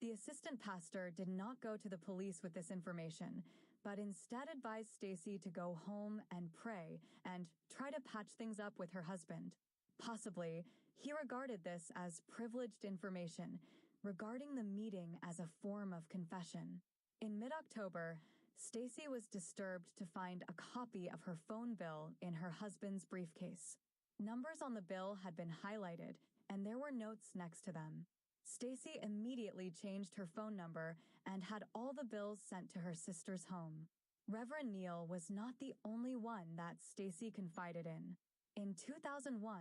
The assistant pastor did not go to the police with this information, but instead advised Stacy to go home and pray and try to patch things up with her husband. Possibly, he regarded this as privileged information, regarding the meeting as a form of confession. In mid-October, Stacy was disturbed to find a copy of her phone bill in her husband's briefcase. Numbers on the bill had been highlighted, and there were notes next to them. Stacy immediately changed her phone number and had all the bills sent to her sister's home. Reverend Neal was not the only one that Stacy confided in. In 2001,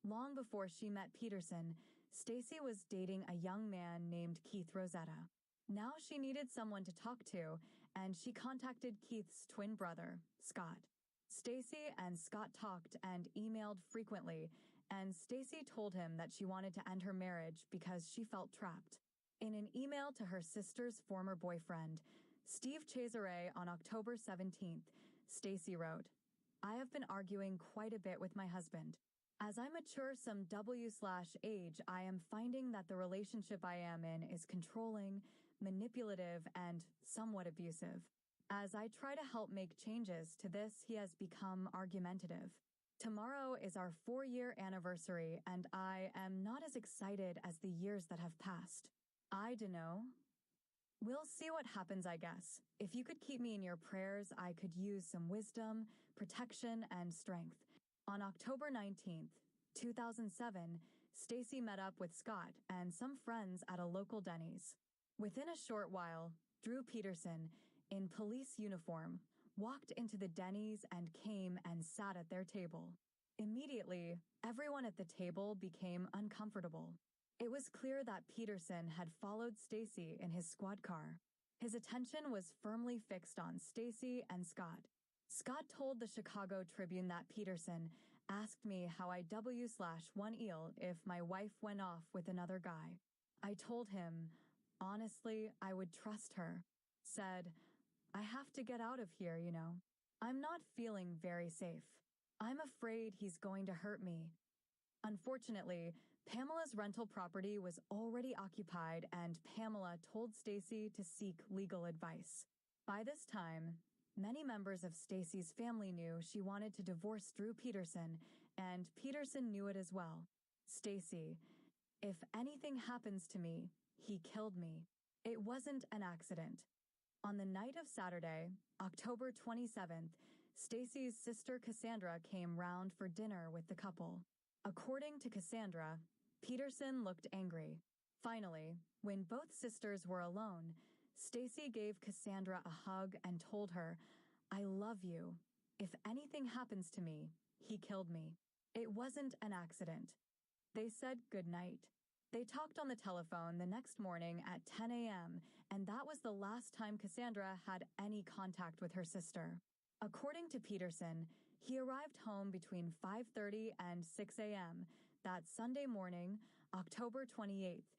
long before she met Peterson, Stacy was dating a young man named Keith Rosetta. Now she needed someone to talk to, and she contacted Keith's twin brother, Scott. Stacy and Scott talked and emailed frequently, and Stacy told him that she wanted to end her marriage because she felt trapped. In an email to her sister's former boyfriend, Steve Cesare, on October 17th, Stacy wrote, "I have been arguing quite a bit with my husband. As I mature some W/age, I am finding that the relationship I am in is controlling, manipulative, and somewhat abusive. As I try to help make changes to this, he has become argumentative. Tomorrow is our 4-year anniversary, and I am not as excited as the years that have passed. I dunno. We'll see what happens, I guess. If you could keep me in your prayers, I could use some wisdom, protection, and strength." On October 19th, 2007, Stacy met up with Scott and some friends at a local Denny's. Within a short while, Drew Peterson, in police uniform, walked into the Denny's and came and sat at their table. Immediately, everyone at the table became uncomfortable. It was clear that Peterson had followed Stacy in his squad car. His attention was firmly fixed on Stacy and Scott. Scott told the Chicago Tribune that Peterson asked me how I W/one eel if my wife went off with another guy. I told him, honestly, I would trust her. Said, I have to get out of here, you know. I'm not feeling very safe. I'm afraid he's going to hurt me. Unfortunately, Pamela's rental property was already occupied, and Pamela told Stacy to seek legal advice. By this time, many members of Stacy's family knew she wanted to divorce Drew Peterson, and Peterson knew it as well. Stacy, if anything happens to me, he killed me. It wasn't an accident. On the night of Saturday, October 27th, Stacy's sister Cassandra came round for dinner with the couple. According to Cassandra, Peterson looked angry. Finally, when both sisters were alone, Stacy gave Cassandra a hug and told her, I love you. If anything happens to me, he killed me. It wasn't an accident. They said goodnight. They talked on the telephone the next morning at 10 a.m., and that was the last time Cassandra had any contact with her sister. According to Peterson, he arrived home between 5:30 and 6 a.m. that Sunday morning, October 28th,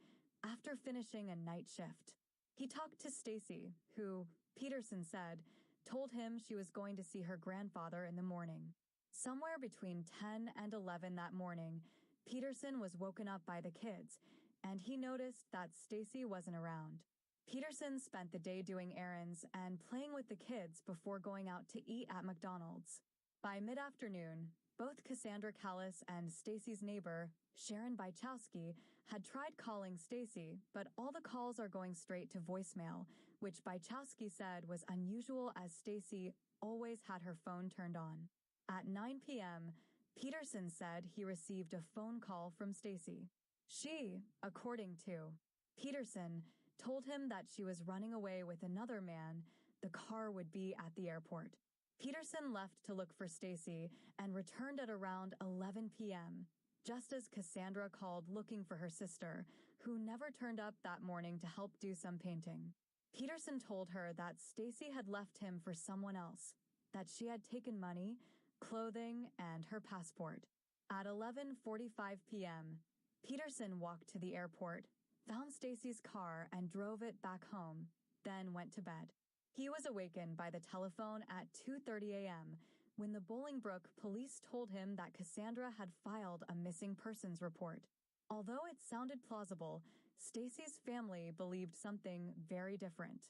after finishing a night shift. He talked to Stacy, who, Peterson said, told him she was going to see her grandfather in the morning. Somewhere between 10 and 11 that morning, Peterson was woken up by the kids, and he noticed that Stacy wasn't around. Peterson spent the day doing errands and playing with the kids before going out to eat at McDonald's. By mid-afternoon, both Cassandra Callis and Stacy's neighbor, Sharon Byczowski, had tried calling Stacy, but all the calls are going straight to voicemail, which Byczowski said was unusual as Stacy always had her phone turned on. At 9 p.m., Peterson said he received a phone call from Stacy. She, according to Peterson, told him that she was running away with another man. The car would be at the airport. Peterson left to look for Stacy and returned at around 11 p.m., just as Cassandra called looking for her sister, who never turned up that morning to help do some painting. Peterson told her that Stacy had left him for someone else, that she had taken money, clothing, and her passport. At 11:45 p.m., Peterson walked to the airport, found Stacy's car, and drove it back home, then went to bed. He was awakened by the telephone at 2:30 a.m. when the Bolingbrook police told him that Cassandra had filed a missing persons report. Although it sounded plausible, Stacy's family believed something very different.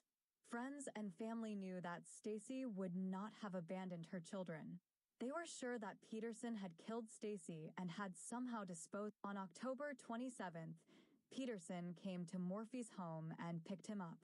Friends and family knew that Stacy would not have abandoned her children. They were sure that Peterson had killed Stacy and had somehow disposed. On October 27th, Peterson came to Morphy's home and picked him up.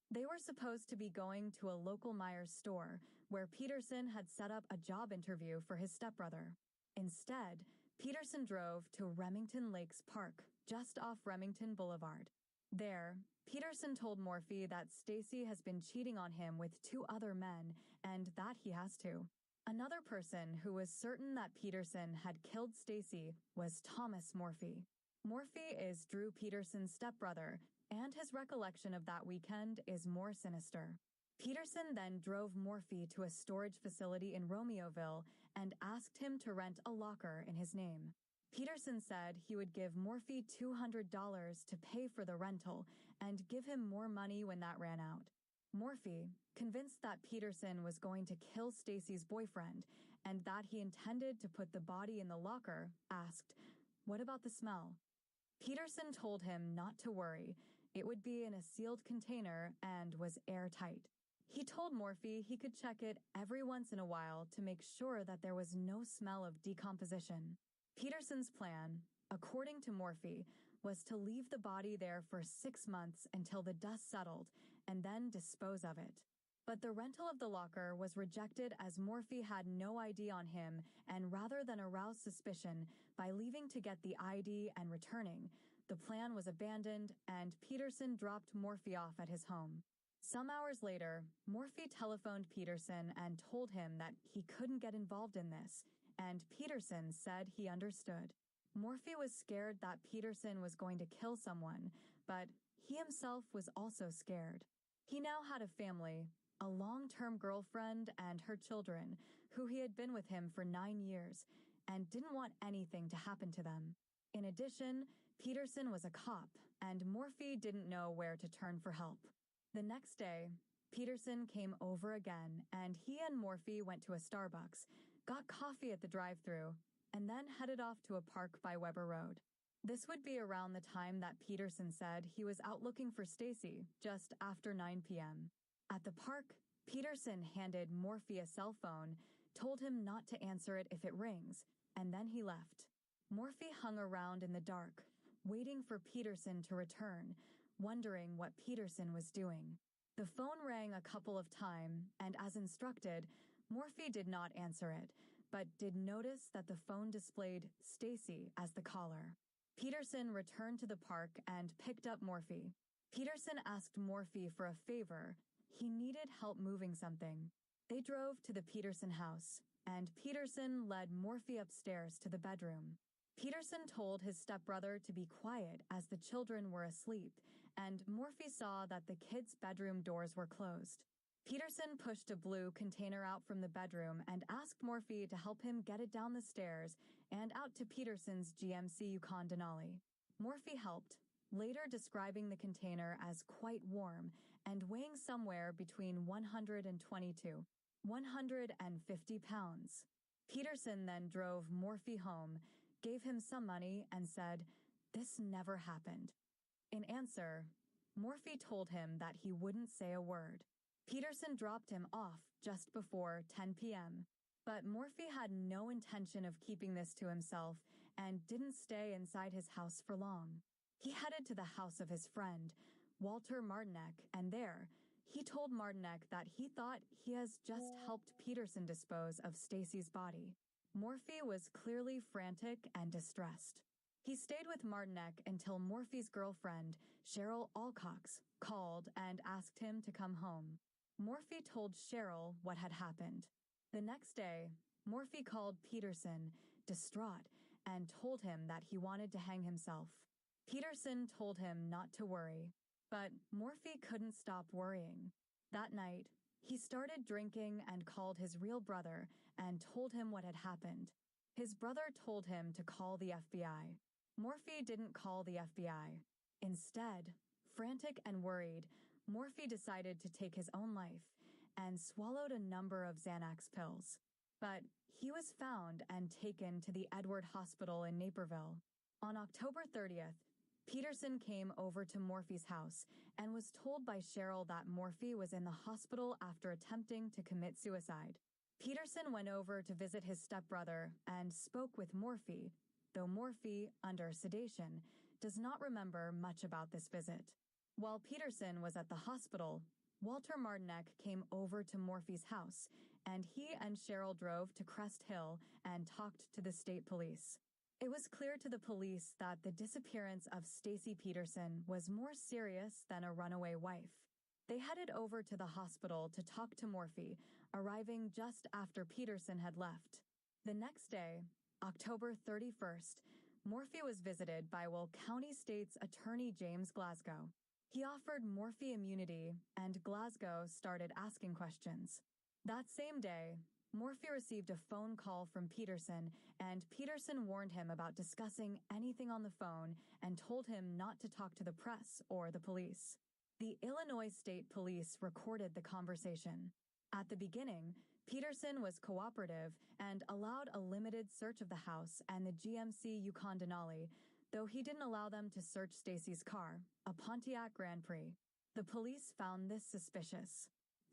They were supposed to be going to a local Myers store where Peterson had set up a job interview for his stepbrother. Instead, Peterson drove to Remington Lakes Park, just off Remington Boulevard. There, Peterson told Morphy that Stacy has been cheating on him with 2 other men and that he has to. Another person who was certain that Peterson had killed Stacy was Thomas Morphy. Morphy is Drew Peterson's stepbrother, and his recollection of that weekend is more sinister. Peterson then drove Morphy to a storage facility in Romeoville and asked him to rent a locker in his name. Peterson said he would give Morphy $200 to pay for the rental and give him more money when that ran out. Morphy, convinced that Peterson was going to kill Stacy's boyfriend and that he intended to put the body in the locker, asked, "What about the smell?" Peterson told him not to worry. It would be in a sealed container and was airtight. He told Morphy he could check it every once in a while to make sure that there was no smell of decomposition. Peterson's plan, according to Morphy, was to leave the body there for 6 months until the dust settled and then dispose of it. But the rental of the locker was rejected as Morphy had no ID on him, and rather than arouse suspicion by leaving to get the ID and returning, the plan was abandoned and Peterson dropped Morphy off at his home. Some hours later, Morphy telephoned Peterson and told him that he couldn't get involved in this, and Peterson said he understood. Morphy was scared that Peterson was going to kill someone, but he himself was also scared. He now had a family, a long-term girlfriend and her children, who he had been with him for 9 years, and didn't want anything to happen to them. In addition, Peterson was a cop, and Morphy didn't know where to turn for help. The next day, Peterson came over again, and he and Morphy went to a Starbucks, got coffee at the drive-thru, and then headed off to a park by Weber Road. This would be around the time that Peterson said he was out looking for Stacy, just after 9 p.m. At the park, Peterson handed Morphy a cell phone, told him not to answer it if it rings, and then he left. Morphy hung around in the dark, waiting for Peterson to return, wondering what Peterson was doing. The phone rang a couple of times, and as instructed, Morphy did not answer it, but did notice that the phone displayed Stacy as the caller. Peterson returned to the park and picked up Morphy. Peterson asked Morphy for a favor. He needed help moving something. They drove to the Peterson house, and Peterson led Morphy upstairs to the bedroom. Peterson told his stepbrother to be quiet as the children were asleep, and Morphy saw that the kids' bedroom doors were closed. Peterson pushed a blue container out from the bedroom and asked Morphy to help him get it down the stairs and out to Peterson's GMC Yukon Denali. Morphy helped, later describing the container as quite warm and weighing somewhere between 122, 150 pounds. Peterson then drove Morphy home, gave him some money, and said, "This never happened." In answer, Morphy told him that he wouldn't say a word. Peterson dropped him off just before 10 p.m., but Morphy had no intention of keeping this to himself and didn't stay inside his house for long. He headed to the house of his friend, Walter Martinek, and there, he told Martinek that he thought he has just helped Peterson dispose of Stacy's body. Morphy was clearly frantic and distressed. He stayed with Martinek until Morphy's girlfriend, Cheryl Alcox, called and asked him to come home. Morphy told Cheryl what had happened. The next day, Morphy called Peterson, distraught, and told him that he wanted to hang himself. Peterson told him not to worry, But Morphy couldn't stop worrying. That night, he started drinking and called his real brother and told him what had happened. His brother told him to call the FBI. Morphy didn't call the FBI. Instead, frantic and worried, Morphy decided to take his own life and swallowed a number of Xanax pills. But he was found and taken to the Edward Hospital in Naperville. On October 30th, Peterson came over to Morphy's house and was told by Cheryl that Morphy was in the hospital after attempting to commit suicide. Peterson went over to visit his stepbrother and spoke with Morphy, though Morphy, under sedation, does not remember much about this visit. While Peterson was at the hospital, Walter Martinek came over to Morphy's house, and he and Cheryl drove to Crest Hill and talked to the state police. It was clear to the police that the disappearance of Stacy Peterson was more serious than a runaway wife. They headed over to the hospital to talk to Morphy, arriving just after Peterson had left. The next day, October 31st, Morphy was visited by Will County State's Attorney James Glasgow. He offered Morphy immunity, and Glasgow started asking questions. That same day, Morphy received a phone call from Peterson, and Peterson warned him about discussing anything on the phone and told him not to talk to the press or the police. The Illinois State Police recorded the conversation. At the beginning, Peterson was cooperative and allowed a limited search of the house and the GMC Yukon Denali, though he didn't allow them to search Stacy's car, a Pontiac Grand Prix. The police found this suspicious.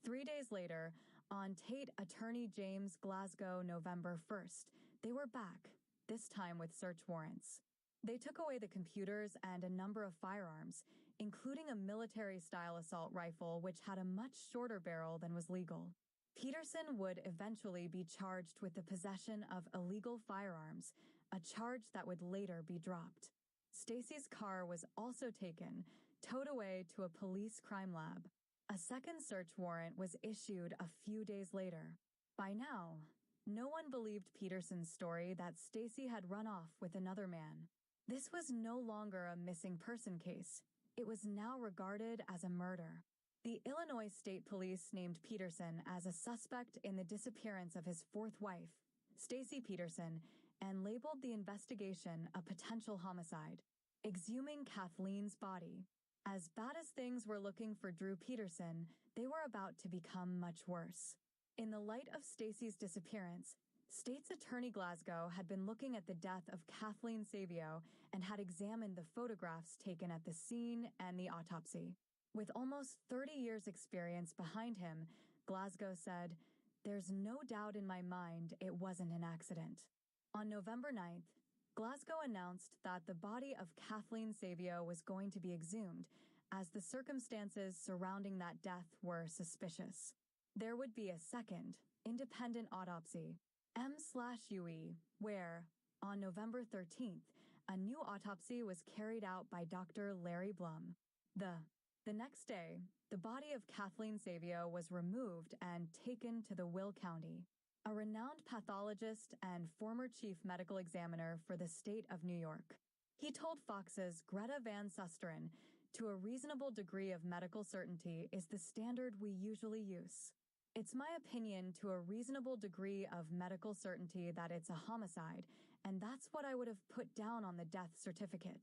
3 days later, on Tate Attorney James Glasgow November 1st, they were back, this time with search warrants. They took away the computers and a number of firearms, including a military-style assault rifle which had a much shorter barrel than was legal. Peterson would eventually be charged with the possession of illegal firearms, a charge that would later be dropped. Stacy's car was also taken, towed away to a police crime lab. A second search warrant was issued a few days later. By now, no one believed Peterson's story that Stacy had run off with another man. This was no longer a missing person case. It was now regarded as a murder. The Illinois State Police named Peterson as a suspect in the disappearance of his fourth wife, Stacy Peterson, and labeled the investigation a potential homicide, exhuming Kathleen's body. As bad as things were looking for Drew Peterson, they were about to become much worse. In the light of Stacy's disappearance, State's Attorney Glasgow had been looking at the death of Kathleen Savio and had examined the photographs taken at the scene and the autopsy. With almost 30 years' experience behind him, Glasgow said, "There's no doubt in my mind it wasn't an accident." On November 9th, Glasgow announced that the body of Kathleen Savio was going to be exhumed, as the circumstances surrounding that death were suspicious. There would be a second, independent autopsy, M/UE, where, on November 13th, a new autopsy was carried out by Dr. Larry Blum. The next day, the body of Kathleen Savio was removed and taken to the Will County. A renowned pathologist and former chief medical examiner for the state of New York. He told Fox's Greta Van Susteren, "To a reasonable degree of medical certainty is the standard we usually use. It's my opinion to a reasonable degree of medical certainty that it's a homicide, and that's what I would have put down on the death certificate."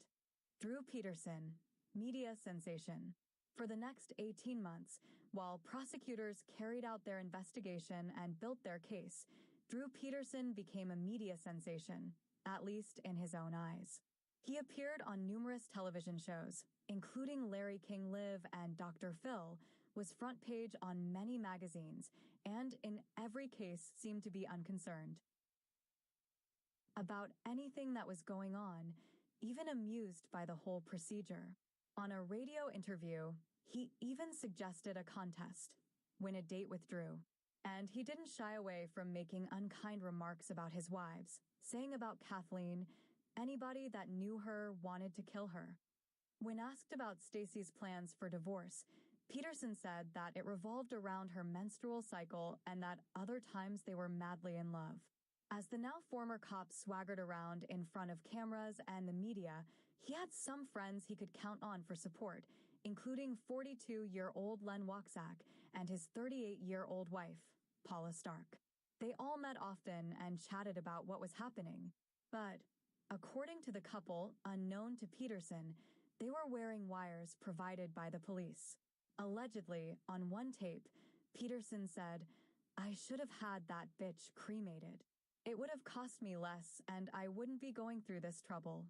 Drew Peterson, media sensation. For the next 18 months, while prosecutors carried out their investigation and built their case, Drew Peterson became a media sensation, at least in his own eyes. He appeared on numerous television shows, including Larry King Live and Dr. Phil, was front page on many magazines, and in every case seemed to be unconcerned about anything that was going on, even amused by the whole procedure. On a radio interview, he even suggested a contest, win a date with Drew. And he didn't shy away from making unkind remarks about his wives, saying about Kathleen, anybody that knew her wanted to kill her. When asked about Stacy's plans for divorce, Peterson said that it revolved around her menstrual cycle and that other times they were madly in love. As the now former cop swaggered around in front of cameras and the media, he had some friends he could count on for support, including 42-year-old Len Waxack and his 38-year-old wife, Paula Stark. They all met often and chatted about what was happening. But, according to the couple, unknown to Peterson, they were wearing wires provided by the police. Allegedly, on one tape, Peterson said, "I should have had that bitch cremated. It would have cost me less, and I wouldn't be going through this trouble."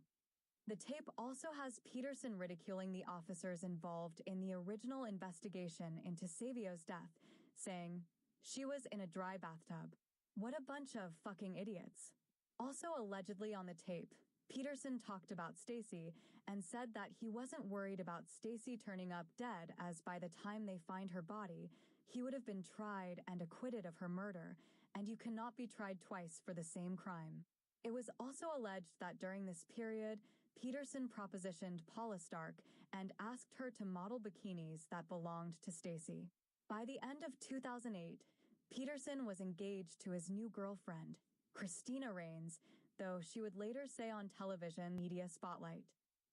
The tape also has Peterson ridiculing the officers involved in the original investigation into Savio's death, saying, "She was in a dry bathtub. What a bunch of fucking idiots." Also allegedly on the tape, Peterson talked about Stacy and said that he wasn't worried about Stacy turning up dead, as by the time they find her body, he would have been tried and acquitted of her murder, and you cannot be tried twice for the same crime. It was also alleged that during this period, Peterson propositioned Paula Stark and asked her to model bikinis that belonged to Stacy. By the end of 2008, Peterson was engaged to his new girlfriend, Christina Rains, though she would later say on television media spotlight.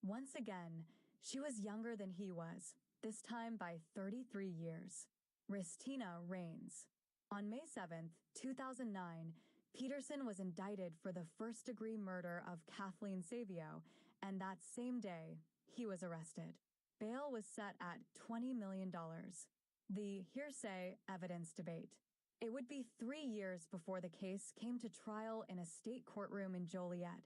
Once again, she was younger than he was, this time by 33 years. Christina Rains. On May 7, 2009, Peterson was indicted for the first-degree murder of Kathleen Savio, and that same day, he was arrested. Bail was set at $20 million. The hearsay evidence debate. It would be 3 years before the case came to trial in a state courtroom in Joliet,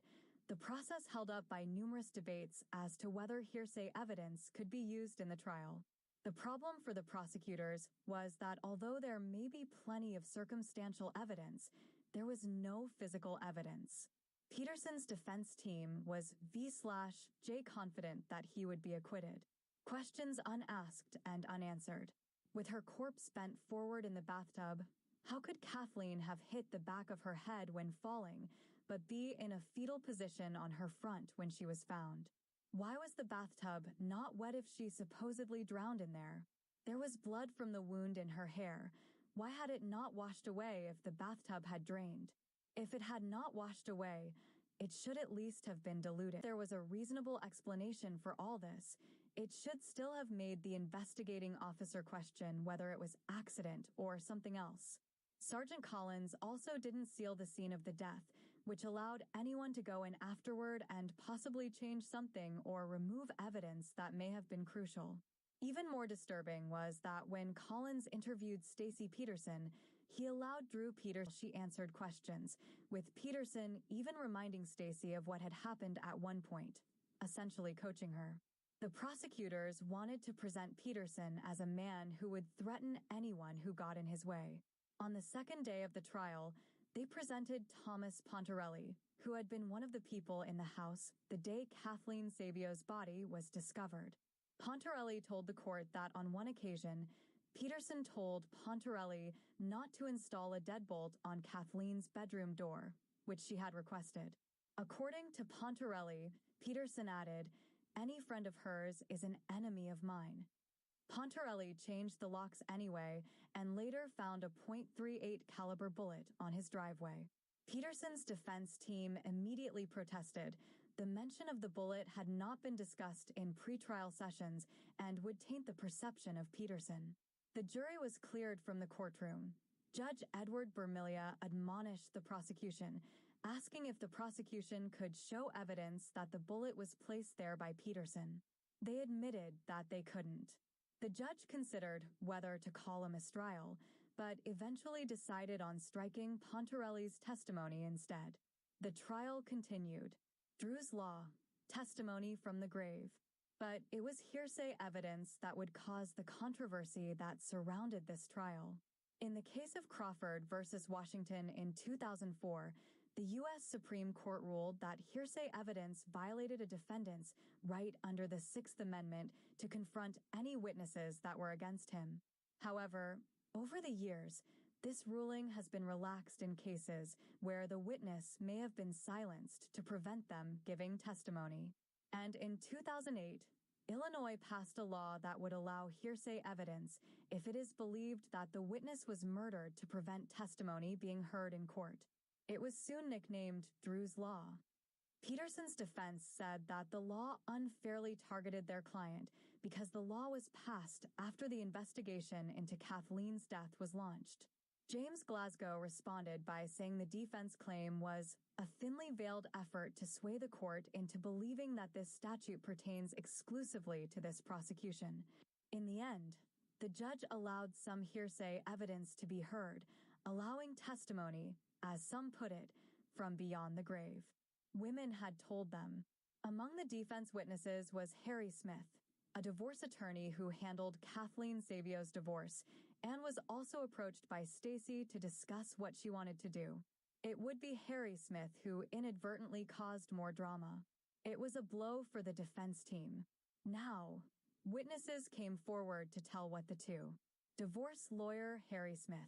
the process held up by numerous debates as to whether hearsay evidence could be used in the trial. The problem for the prosecutors was that although there may be plenty of circumstantial evidence, there was no physical evidence. Peterson's defense team was V/J confident that he would be acquitted. Questions unasked and unanswered. With her corpse bent forward in the bathtub, how could Kathleen have hit the back of her head when falling, but be in a fetal position on her front when she was found? Why was the bathtub not wet if she supposedly drowned in there? There was blood from the wound in her hair. Why had it not washed away if the bathtub had drained? If it had not washed away, it should at least have been diluted. There was a reasonable explanation for all this. It should still have made the investigating officer question whether it was accident or something else. Sergeant Collins also didn't seal the scene of the death, which allowed anyone to go in afterward and possibly change something or remove evidence that may have been crucial. Even more disturbing was that when Collins interviewed Stacy Peterson, he allowed Drew Peterson. She answered questions, with Peterson even reminding Stacy of what had happened at one point, essentially coaching her. The prosecutors wanted to present Peterson as a man who would threaten anyone who got in his way. On the second day of the trial, they presented Thomas Pontarelli, who had been one of the people in the house the day Kathleen Savio's body was discovered. Pontarelli told the court that on one occasion, Peterson told Pontarelli not to install a deadbolt on Kathleen's bedroom door, which she had requested. According to Pontarelli, Peterson added, "Any friend of hers is an enemy of mine." Pontarelli changed the locks anyway and later found a .38 caliber bullet on his driveway. Peterson's defense team immediately protested. The mention of the bullet had not been discussed in pretrial sessions and would taint the perception of Peterson. The jury was cleared from the courtroom. Judge Edward Bermilia admonished the prosecution, asking if the prosecution could show evidence that the bullet was placed there by Peterson. They admitted that they couldn't. The judge considered whether to call a mistrial, but eventually decided on striking Pontarelli's testimony instead. The trial continued. Drew's Law, testimony from the grave. But it was hearsay evidence that would cause the controversy that surrounded this trial. In the case of Crawford versus Washington in 2004, the U.S. Supreme Court ruled that hearsay evidence violated a defendant's right under the Sixth Amendment to confront any witnesses that were against him. However, over the years, this ruling has been relaxed in cases where the witness may have been silenced to prevent them giving testimony. And in 2008, Illinois passed a law that would allow hearsay evidence if it is believed that the witness was murdered to prevent testimony being heard in court. It was soon nicknamed Drew's Law. Peterson's defense said that the law unfairly targeted their client because the law was passed after the investigation into Kathleen's death was launched. James Glasgow responded by saying the defense claim was a thinly veiled effort to sway the court into believing that this statute pertains exclusively to this prosecution. In the end, the judge allowed some hearsay evidence to be heard, allowing testimony, as some put it, from beyond the grave. Women had told them. Among the defense witnesses was Harry Smith, a divorce attorney who handled Kathleen Savio's divorce and was also approached by Stacy to discuss what she wanted to do. It would be Harry Smith who inadvertently caused more drama. It was a blow for the defense team. Now, witnesses came forward to tell what the two. Divorce lawyer Harry Smith.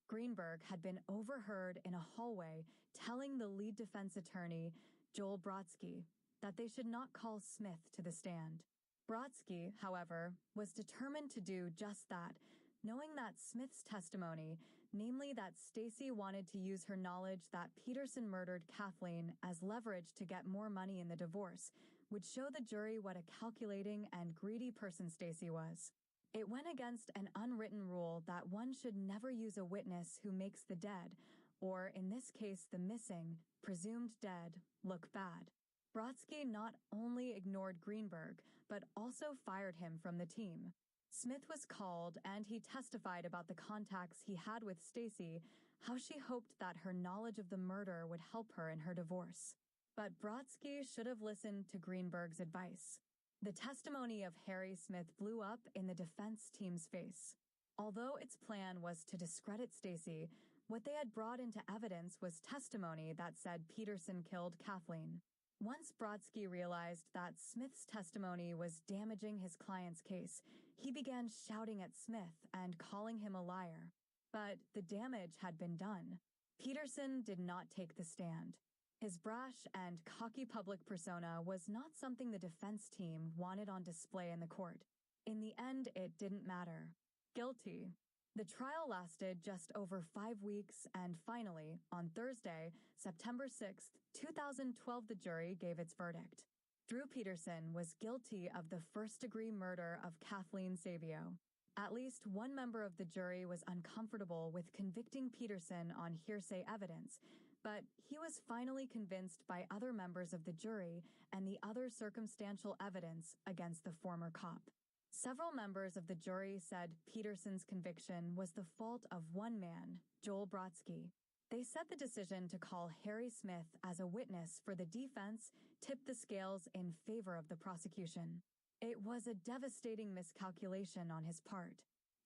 Greenberg had been overheard in a hallway telling the lead defense attorney, Joel Brodsky, that they should not call Smith to the stand. Brodsky, however, was determined to do just that, knowing that Smith's testimony, namely that Stacy wanted to use her knowledge that Peterson murdered Kathleen as leverage to get more money in the divorce, would show the jury what a calculating and greedy person Stacy was. It went against an unwritten rule that one should never use a witness who makes the dead, or in this case the missing, presumed dead, look bad. Brodsky not only ignored Greenberg, but also fired him from the team. Smith was called and he testified about the contacts he had with Stacy, how she hoped that her knowledge of the murder would help her in her divorce. But Brodsky should have listened to Greenberg's advice. The testimony of Harry Smith blew up in the defense team's face. Although its plan was to discredit Stacy, what they had brought into evidence was testimony that said Peterson killed Kathleen. Once Brodsky realized that Smith's testimony was damaging his client's case, he began shouting at Smith and calling him a liar. But the damage had been done. Peterson did not take the stand. His brash and cocky public persona was not something the defense team wanted on display in the court. In the end, it didn't matter. Guilty. The trial lasted just over 5 weeks, and finally, on Thursday, September 6, 2012, the jury gave its verdict. Drew Peterson was guilty of the first-degree murder of Kathleen Savio. At least one member of the jury was uncomfortable with convicting Peterson on hearsay evidence, but he was finally convinced by other members of the jury and the other circumstantial evidence against the former cop. Several members of the jury said Peterson's conviction was the fault of one man, Joel Brodsky. They said the decision to call Harry Smith as a witness for the defense tipped the scales in favor of the prosecution. It was a devastating miscalculation on his part.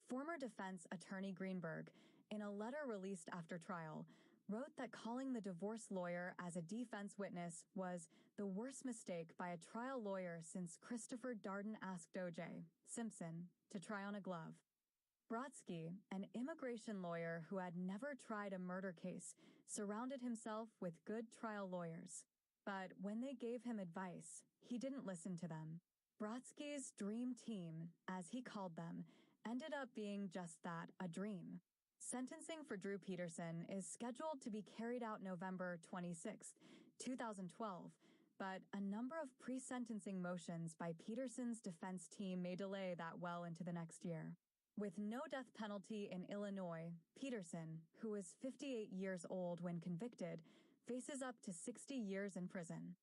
Former defense attorney Greenberg, in a letter released after trial, wrote that calling the divorce lawyer as a defense witness was the worst mistake by a trial lawyer since Christopher Darden asked O.J. Simpson to try on a glove. Brodsky, an immigration lawyer who had never tried a murder case, surrounded himself with good trial lawyers. But when they gave him advice, he didn't listen to them. Brodsky's dream team, as he called them, ended up being just that, a dream. Sentencing for Drew Peterson is scheduled to be carried out November 26, 2012, but a number of pre-sentencing motions by Peterson's defense team may delay that well into the next year. With no death penalty in Illinois, Peterson, who was 58 years old when convicted, faces up to 60 years in prison.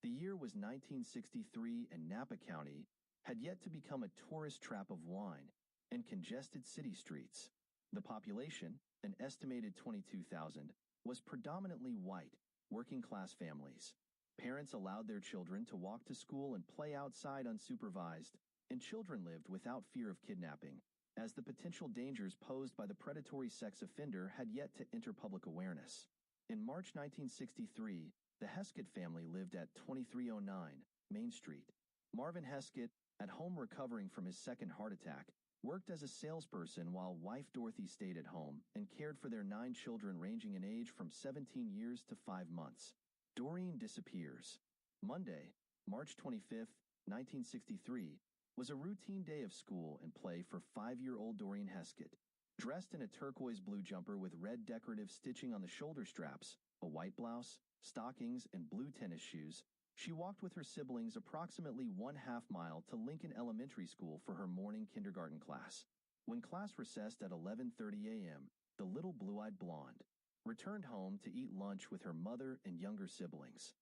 The year was 1963, and Napa County had yet to become a tourist trap of wine and congested city streets. The population, an estimated 22,000, was predominantly white, working-class families. Parents allowed their children to walk to school and play outside unsupervised, and children lived without fear of kidnapping, as the potential dangers posed by the predatory sex offender had yet to enter public awareness. In March 1963, the Heskett family lived at 2309 Main Street. Marvin Heskett, at home recovering from his second heart attack, worked as a salesperson while wife Dorothy stayed at home and cared for their 9 children ranging in age from 17 years to 5 months. Doreen disappears. Monday, March 25, 1963, was a routine day of school and play for 5-year-old Doreen Heskett. Dressed in a turquoise blue jumper with red decorative stitching on the shoulder straps, a white blouse, stockings, and blue tennis shoes, she walked with her siblings approximately 1/2 mile to Lincoln Elementary School for her morning kindergarten class. When class recessed at 11:30 a.m., the little blue-eyed blonde returned home to eat lunch with her mother and younger siblings.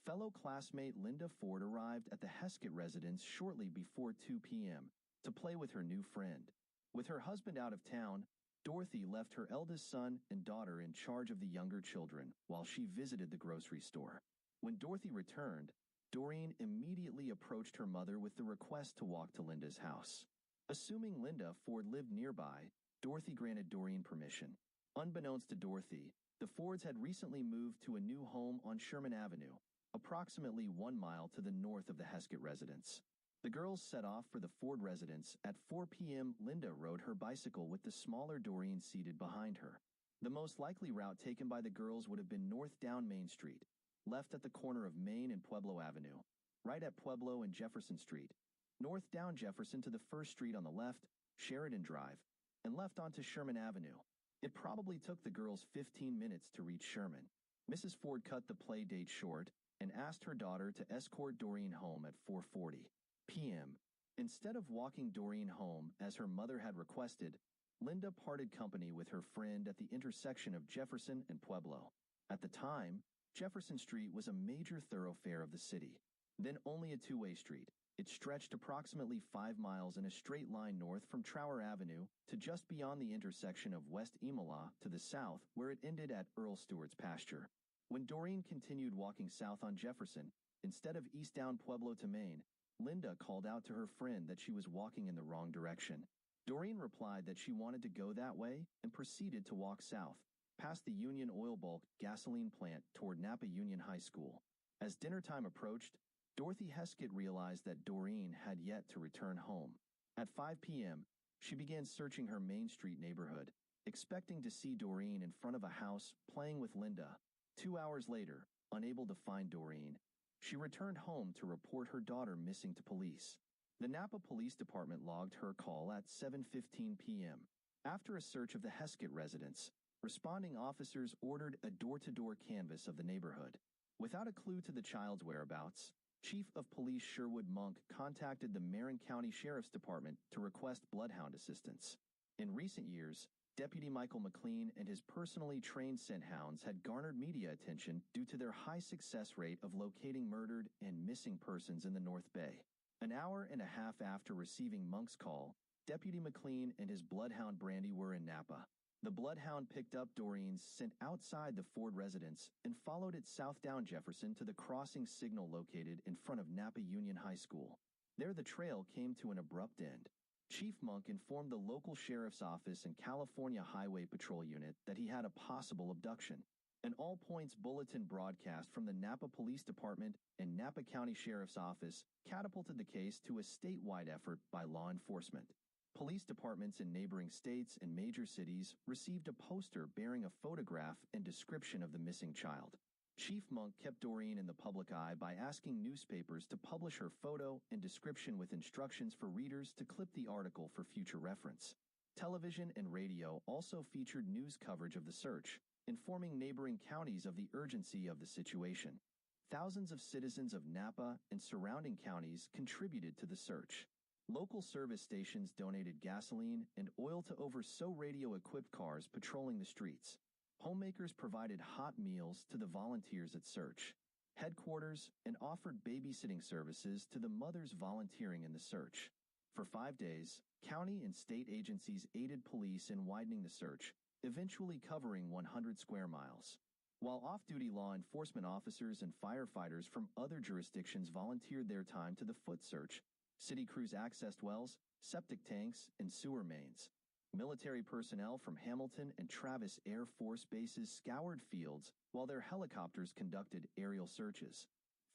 Fellow classmate Linda Ford arrived at the Heskett residence shortly before 2 p.m. to play with her new friend. With her husband out of town, Dorothy left her eldest son and daughter in charge of the younger children while she visited the grocery store. When Dorothy returned, Doreen immediately approached her mother with the request to walk to Linda's house. Assuming Linda Ford lived nearby, Dorothy granted Doreen permission. Unbeknownst to Dorothy, the Fords had recently moved to a new home on Sherman Avenue, approximately 1 mile to the north of the Heskett residence. The girls set off for the Ford residence. At 4 p.m., Linda rode her bicycle with the smaller Doreen seated behind her. The most likely route taken by the girls would have been north down Main Street, left at the corner of Main and Pueblo Avenue, right at Pueblo and Jefferson Street, north down Jefferson to the 1st Street on the left, Sheridan Drive, and left onto Sherman Avenue. It probably took the girls 15 minutes to reach Sherman. Mrs. Ford cut the play date short and asked her daughter to escort Doreen home at 4:40 p.m. Instead of walking Doreen home as her mother had requested, Linda parted company with her friend at the intersection of Jefferson and Pueblo. At the time, Jefferson Street was a major thoroughfare of the city, then only a two-way street. It stretched approximately 5 miles in a straight line north from Trower Avenue to just beyond the intersection of West Emila to the south, where it ended at Earl Stewart's pasture. When Doreen continued walking south on Jefferson, instead of east down Pueblo to Main, Linda called out to her friend that she was walking in the wrong direction. Doreen replied that she wanted to go that way and proceeded to walk south, past the Union Oil Bulk gasoline plant toward Napa Union High School. As dinner time approached, Dorothy Heskett realized that Doreen had yet to return home. At 5 p.m., she began searching her Main Street neighborhood, expecting to see Doreen in front of a house playing with Linda. 2 hours later, unable to find Doreen, she returned home to report her daughter missing to police. The Napa Police Department logged her call at 7:15 p.m. After a search of the Heskett residence, responding officers ordered a door-to-door canvass of the neighborhood. Without a clue to the child's whereabouts, Chief of Police Sherwood Monk contacted the Marin County Sheriff's Department to request bloodhound assistance. In recent years, Deputy Michael McLean and his personally trained scent hounds had garnered media attention due to their high success rate of locating murdered and missing persons in the North Bay. An hour and a half after receiving Monk's call, Deputy McLean and his bloodhound Brandy were in Napa. The bloodhound picked up Doreen's scent outside the Ford residence and followed it south down Jefferson to the crossing signal located in front of Napa Union High School. There the trail came to an abrupt end. Chief Monk informed the local sheriff's office and California Highway Patrol unit that he had a possible abduction. An all-points bulletin broadcast from the Napa Police Department and Napa County Sheriff's Office catapulted the case to a statewide effort by law enforcement. Police departments in neighboring states and major cities received a poster bearing a photograph and description of the missing child. Chief Monk kept Doreen in the public eye by asking newspapers to publish her photo and description with instructions for readers to clip the article for future reference. Television and radio also featured news coverage of the search, informing neighboring counties of the urgency of the situation. Thousands of citizens of Napa and surrounding counties contributed to the search. Local service stations donated gasoline and oil to overseas radio-equipped cars patrolling the streets. Homemakers provided hot meals to the volunteers at search headquarters and offered babysitting services to the mothers volunteering in the search. For 5 days, county and state agencies aided police in widening the search, eventually covering 100 square miles. While off-duty law enforcement officers and firefighters from other jurisdictions volunteered their time to the foot search, city crews accessed wells, septic tanks, and sewer mains. Military personnel from Hamilton and Travis Air Force bases scoured fields while their helicopters conducted aerial searches.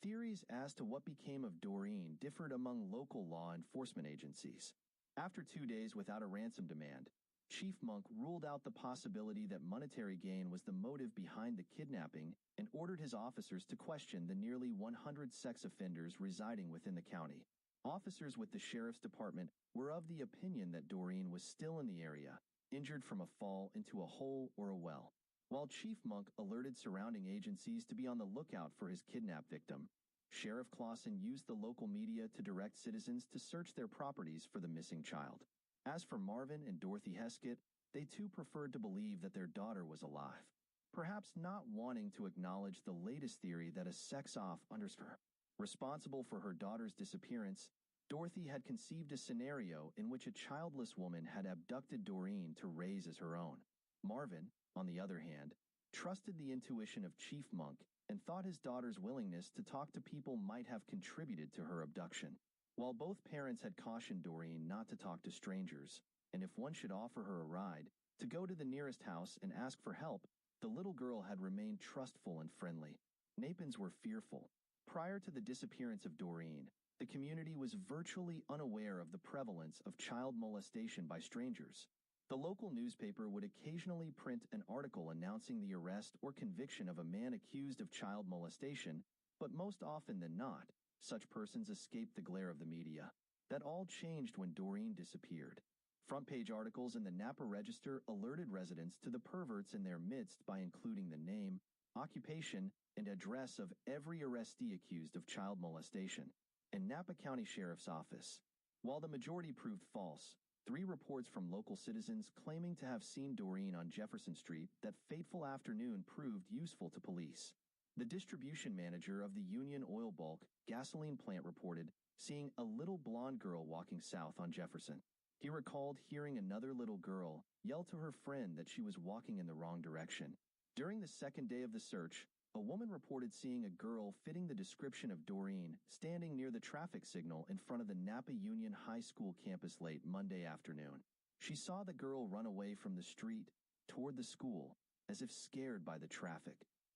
Theories as to what became of Doreen differed among local law enforcement agencies. After 2 days without a ransom demand, Chief Monk ruled out the possibility that monetary gain was the motive behind the kidnapping and ordered his officers to question the nearly 100 sex offenders residing within the county. Officers with the sheriff's department were of the opinion that Doreen was still in the area, injured from a fall into a hole or a well. While Chief Monk alerted surrounding agencies to be on the lookout for his kidnapped victim, Sheriff Clausen used the local media to direct citizens to search their properties for the missing child. As for Marvin and Dorothy Heskett, they too preferred to believe that their daughter was alive, perhaps not wanting to acknowledge the latest theory that a sex-off underscore. Responsible for her daughter's disappearance, Dorothy had conceived a scenario in which a childless woman had abducted Doreen to raise as her own. Marvin, on the other hand, trusted the intuition of Chief Monk and thought his daughter's willingness to talk to people might have contributed to her abduction. While both parents had cautioned Doreen not to talk to strangers, and if one should offer her a ride, to go to the nearest house and ask for help, the little girl had remained trustful and friendly. Napans were fearful. Prior to the disappearance of Doreen, the community was virtually unaware of the prevalence of child molestation by strangers. The local newspaper would occasionally print an article announcing the arrest or conviction of a man accused of child molestation, but most often than not, such persons escaped the glare of the media. That all changed when Doreen disappeared. Front-page articles in the Napa Register alerted residents to the perverts in their midst by including the name, occupation, and address of every arrestee accused of child molestation. And Napa County Sheriff's Office. While the majority proved false, 3 reports from local citizens claiming to have seen Doreen on Jefferson Street that fateful afternoon proved useful to police. The distribution manager of the Union Oil Bulk gasoline plant reported seeing a little blonde girl walking south on Jefferson. He recalled hearing another little girl yell to her friend that she was walking in the wrong direction. During the second day of the search, a woman reported seeing a girl fitting the description of Doreen standing near the traffic signal in front of the Napa Union High School campus late Monday afternoon. She saw the girl run away from the street toward the school, as if scared by the traffic.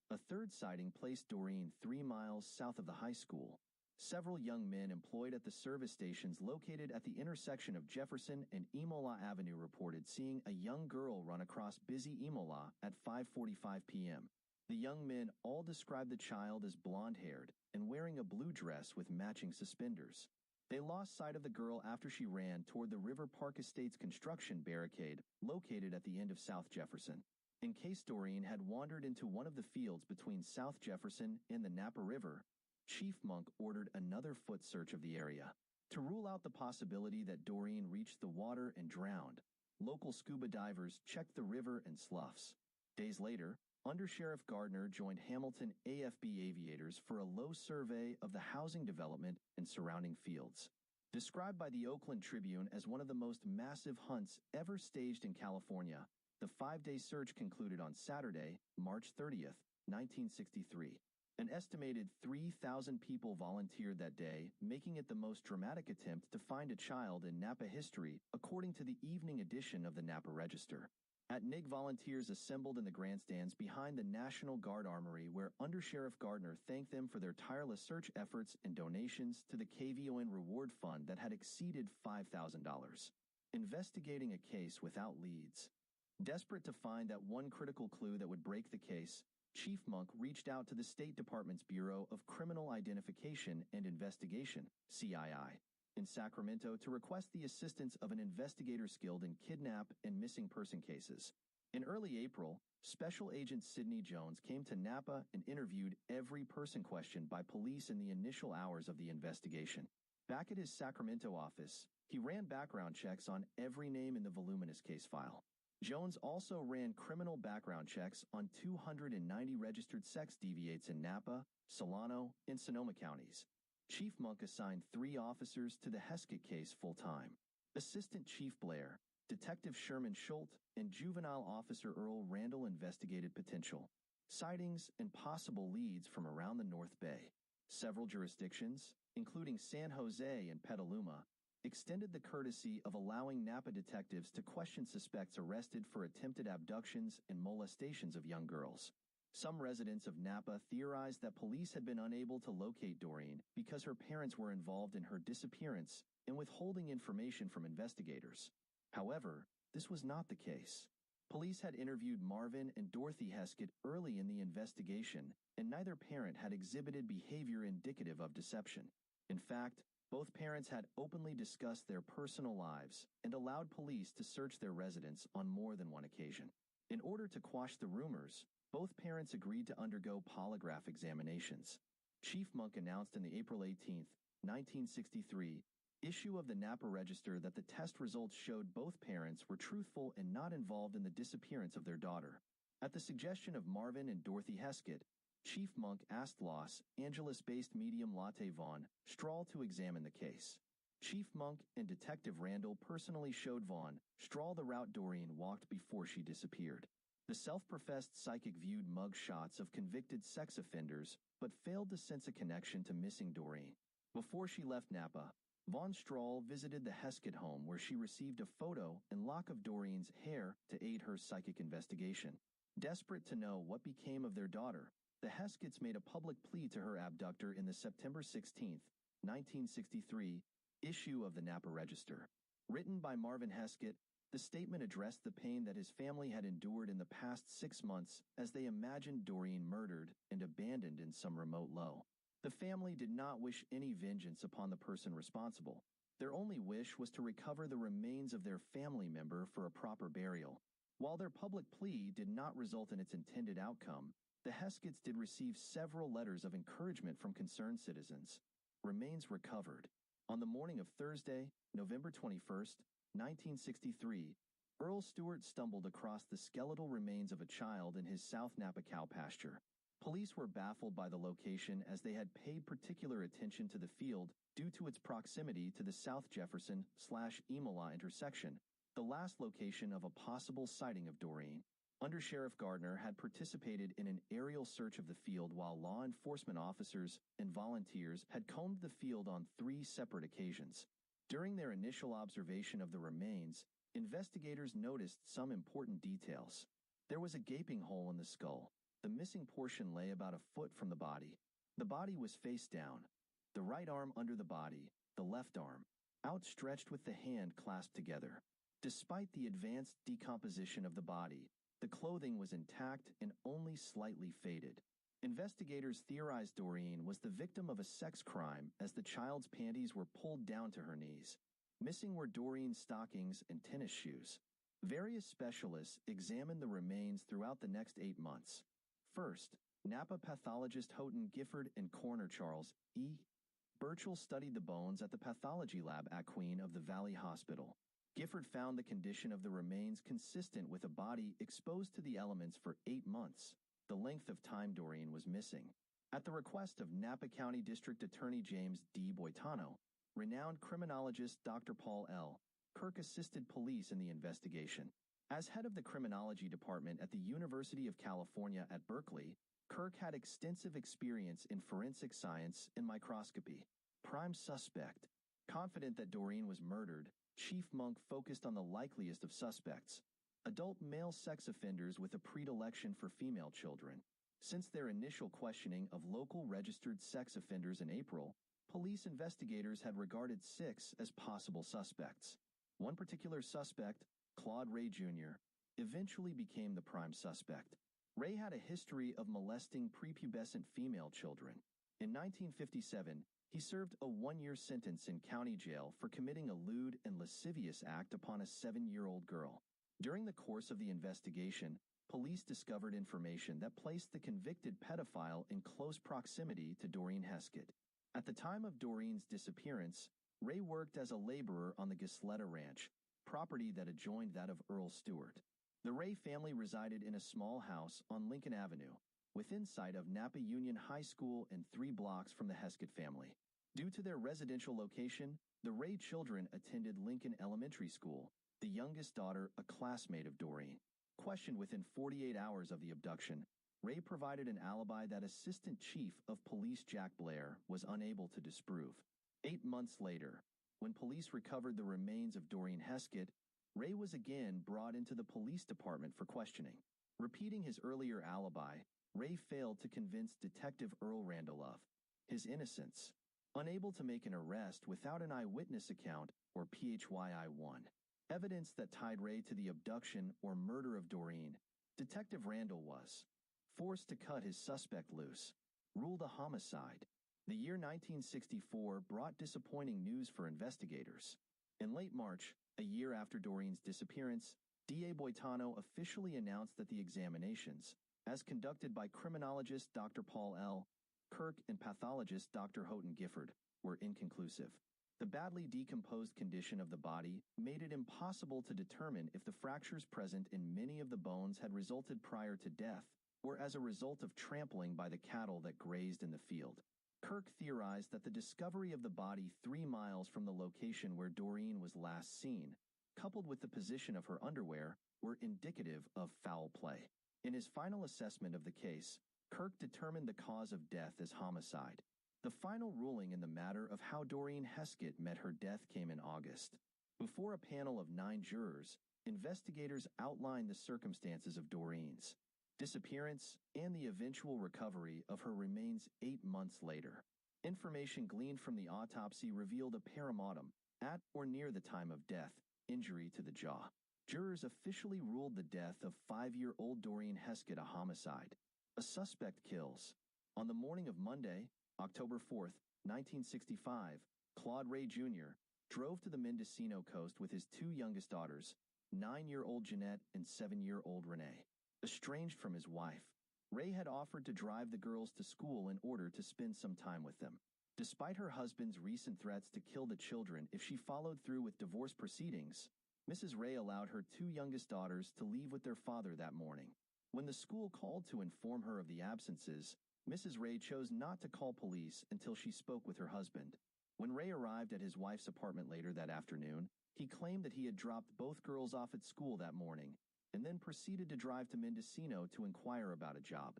A third sighting placed Doreen 3 miles south of the high school. Several young men employed at the service stations located at the intersection of Jefferson and Imola Avenue reported seeing a young girl run across busy Imola at 5:45 p.m. The young men all described the child as blonde-haired and wearing a blue dress with matching suspenders. They lost sight of the girl after she ran toward the River Park Estates construction barricade located at the end of South Jefferson. In case Doreen had wandered into one of the fields between South Jefferson and the Napa River, Chief Monk ordered another foot search of the area. To rule out the possibility that Doreen reached the water and drowned, local scuba divers checked the river and sloughs. Days later, Undersheriff Gardner joined Hamilton AFB aviators for a low survey of the housing development and surrounding fields. Described by the Oakland Tribune as one of the most massive hunts ever staged in California, the 5-day search concluded on Saturday, March 30th, 1963. An estimated 3,000 people volunteered that day, making it the most dramatic attempt to find a child in Napa history, according to the evening edition of the Napa Register. At NIG, volunteers assembled in the grandstands behind the National Guard Armory, where Undersheriff Gardner thanked them for their tireless search efforts and donations to the KVON Reward Fund that had exceeded $5,000. Investigating a case without leads. Desperate to find that one critical clue that would break the case, Chief Monk reached out to the State Department's Bureau of Criminal Identification and Investigation, CII, in Sacramento to request the assistance of an investigator skilled in kidnap and missing person cases. In early April, Special Agent Sidney Jones came to Napa and interviewed every person questioned by police in the initial hours of the investigation. Back at his Sacramento office, he ran background checks on every name in the voluminous case file. Jones also ran criminal background checks on 290 registered sex deviates in Napa, Solano, and Sonoma counties. Chief Monk assigned 3 officers to the Heskett case full-time. Assistant Chief Blair, Detective Sherman Schultz, and Juvenile Officer Earl Randall investigated potential sightings and possible leads from around the North Bay. Several jurisdictions, including San Jose and Petaluma, extended the courtesy of allowing Napa detectives to question suspects arrested for attempted abductions and molestations of young girls. Some residents of Napa theorized that police had been unable to locate Doreen because her parents were involved in her disappearance and withholding information from investigators. However, this was not the case. Police had interviewed Marvin and Dorothy Heskett early in the investigation, and neither parent had exhibited behavior indicative of deception. In fact, both parents had openly discussed their personal lives and allowed police to search their residence on more than one occasion. In order to quash the rumors, both parents agreed to undergo polygraph examinations. Chief Monk announced in the April 18, 1963, issue of the Napa Register that the test results showed both parents were truthful and not involved in the disappearance of their daughter. At the suggestion of Marvin and Dorothy Heskett, Chief Monk asked Los Angeles-based medium Latte Vaughn Strahl to examine the case. Chief Monk and Detective Randall personally showed Vaughn Strahl the route Doreen walked before she disappeared. The self-professed psychic viewed mug shots of convicted sex offenders but failed to sense a connection to missing Doreen. Before she left Napa, Vaughn Strahl visited the Heskett home where she received a photo and lock of Doreen's hair to aid her psychic investigation. Desperate to know what became of their daughter, the Hesketts made a public plea to her abductor in the September 16, 1963, issue of the Napa Register. Written by Marvin Heskett, the statement addressed the pain that his family had endured in the past 6 months as they imagined Doreen murdered and abandoned in some remote low. The family did not wish any vengeance upon the person responsible. Their only wish was to recover the remains of their family member for a proper burial. While their public plea did not result in its intended outcome, the Hesketts did receive several letters of encouragement from concerned citizens. Remains recovered. On the morning of Thursday, November 21, 1963, Earl Stewart stumbled across the skeletal remains of a child in his South Napa cow pasture. Police were baffled by the location as they had paid particular attention to the field due to its proximity to the South Jefferson/Emola intersection, the last location of a possible sighting of Doreen. Under-Sheriff Gardner had participated in an aerial search of the field while law enforcement officers and volunteers had combed the field on 3 separate occasions. During their initial observation of the remains, investigators noticed some important details. There was a gaping hole in the skull. The missing portion lay about a foot from the body. The body was face down, the right arm under the body, the left arm outstretched with the hand clasped together. Despite the advanced decomposition of the body, the clothing was intact and only slightly faded. Investigators theorized Doreen was the victim of a sex crime as the child's panties were pulled down to her knees. Missing were Doreen's stockings and tennis shoes. Various specialists examined the remains throughout the next 8 months. First, Napa pathologist Houghton Gifford and coroner Charles E. Burchell studied the bones at the pathology lab at Queen of the Valley Hospital. Gifford found the condition of the remains consistent with a body exposed to the elements for 8 months, the length of time Doreen was missing. At the request of Napa County District Attorney James D. Boitano, renowned criminologist Dr. Paul L. Kirk assisted police in the investigation. As head of the criminology department at the University of California at Berkeley, Kirk had extensive experience in forensic science and microscopy. Prime suspect. Confident that Doreen was murdered, Chief Monk focused on the likeliest of suspects, adult male sex offenders with a predilection for female children. Since their initial questioning of local registered sex offenders in April, police investigators had regarded 6 as possible suspects. One particular suspect, Claude Ray Jr., eventually became the prime suspect. Ray had a history of molesting prepubescent female children. In 1957, he served a 1-year sentence in county jail for committing a lewd and lascivious act upon a 7-year-old girl. During the course of the investigation, police discovered information that placed the convicted pedophile in close proximity to Doreen Heskett. At the time of Doreen's disappearance, Ray worked as a laborer on the Gisletta Ranch, property that adjoined that of Earl Stewart. The Ray family resided in a small house on Lincoln Avenue, within sight of Napa Union High School and 3 blocks from the Heskett family. Due to their residential location, the Ray children attended Lincoln Elementary School, the youngest daughter a classmate of Doreen. Questioned within 48 hours of the abduction, Ray provided an alibi that Assistant Chief of Police Jack Blair was unable to disprove. 8 months later, when police recovered the remains of Doreen Heskett, Ray was again brought into the police department for questioning. Repeating his earlier alibi, Ray failed to convince Detective Earl Randall of his innocence. unable to make an arrest without an eyewitness account, or PHYI-1. Evidence that tied Ray to the abduction or murder of Doreen, Detective Randall was forced to cut his suspect loose, ruled a homicide. The year 1964 brought disappointing news for investigators. In late March, a year after Doreen's disappearance, D.A. Boitano officially announced that the examinations, as conducted by criminologist Dr. Paul L. Kirk and pathologist Dr. Houghton Gifford, were inconclusive. The badly decomposed condition of the body made it impossible to determine if the fractures present in many of the bones had resulted prior to death or as a result of trampling by the cattle that grazed in the field. Kirk theorized that the discovery of the body 3 miles from the location where Doreen was last seen, coupled with the position of her underwear, were indicative of foul play. In his final assessment of the case, Kirk determined the cause of death as homicide. The final ruling in the matter of how Doreen Heskett met her death came in August. Before a panel of 9 jurors, investigators outlined the circumstances of Doreen's disappearance and the eventual recovery of her remains 8 months later. Information gleaned from the autopsy revealed a paramatum, at or near the time of death, injury to the jaw. Jurors officially ruled the death of 5-year-old Doreen Heskett a homicide. A suspect kills. On the morning of Monday, October 4, 1965, Claude Ray Jr. drove to the Mendocino coast with his 2 youngest daughters, 9-year-old Jeanette and 7-year-old Renee. Estranged from his wife, Ray had offered to drive the girls to school in order to spend some time with them. Despite her husband's recent threats to kill the children if she followed through with divorce proceedings, Mrs. Ray allowed her 2 youngest daughters to leave with their father that morning. When the school called to inform her of the absences, Mrs. Ray chose not to call police until she spoke with her husband. When Ray arrived at his wife's apartment later that afternoon, he claimed that he had dropped both girls off at school that morning and then proceeded to drive to Mendocino to inquire about a job.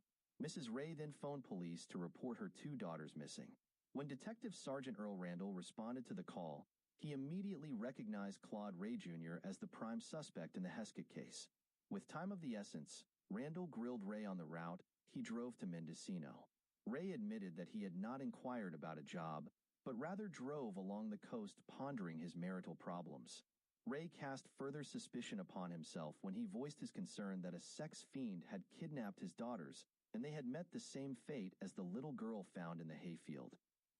Mrs. Ray then phoned police to report her 2 daughters missing. When Detective Sergeant Earl Randall responded to the call, he immediately recognized Claude Ray Jr. as the prime suspect in the Heskett case. With time of the essence, Randall grilled Ray on the route he drove to Mendocino. Ray admitted that he had not inquired about a job, but rather drove along the coast pondering his marital problems. Ray cast further suspicion upon himself when he voiced his concern that a sex fiend had kidnapped his daughters and they had met the same fate as the little girl found in the hayfield.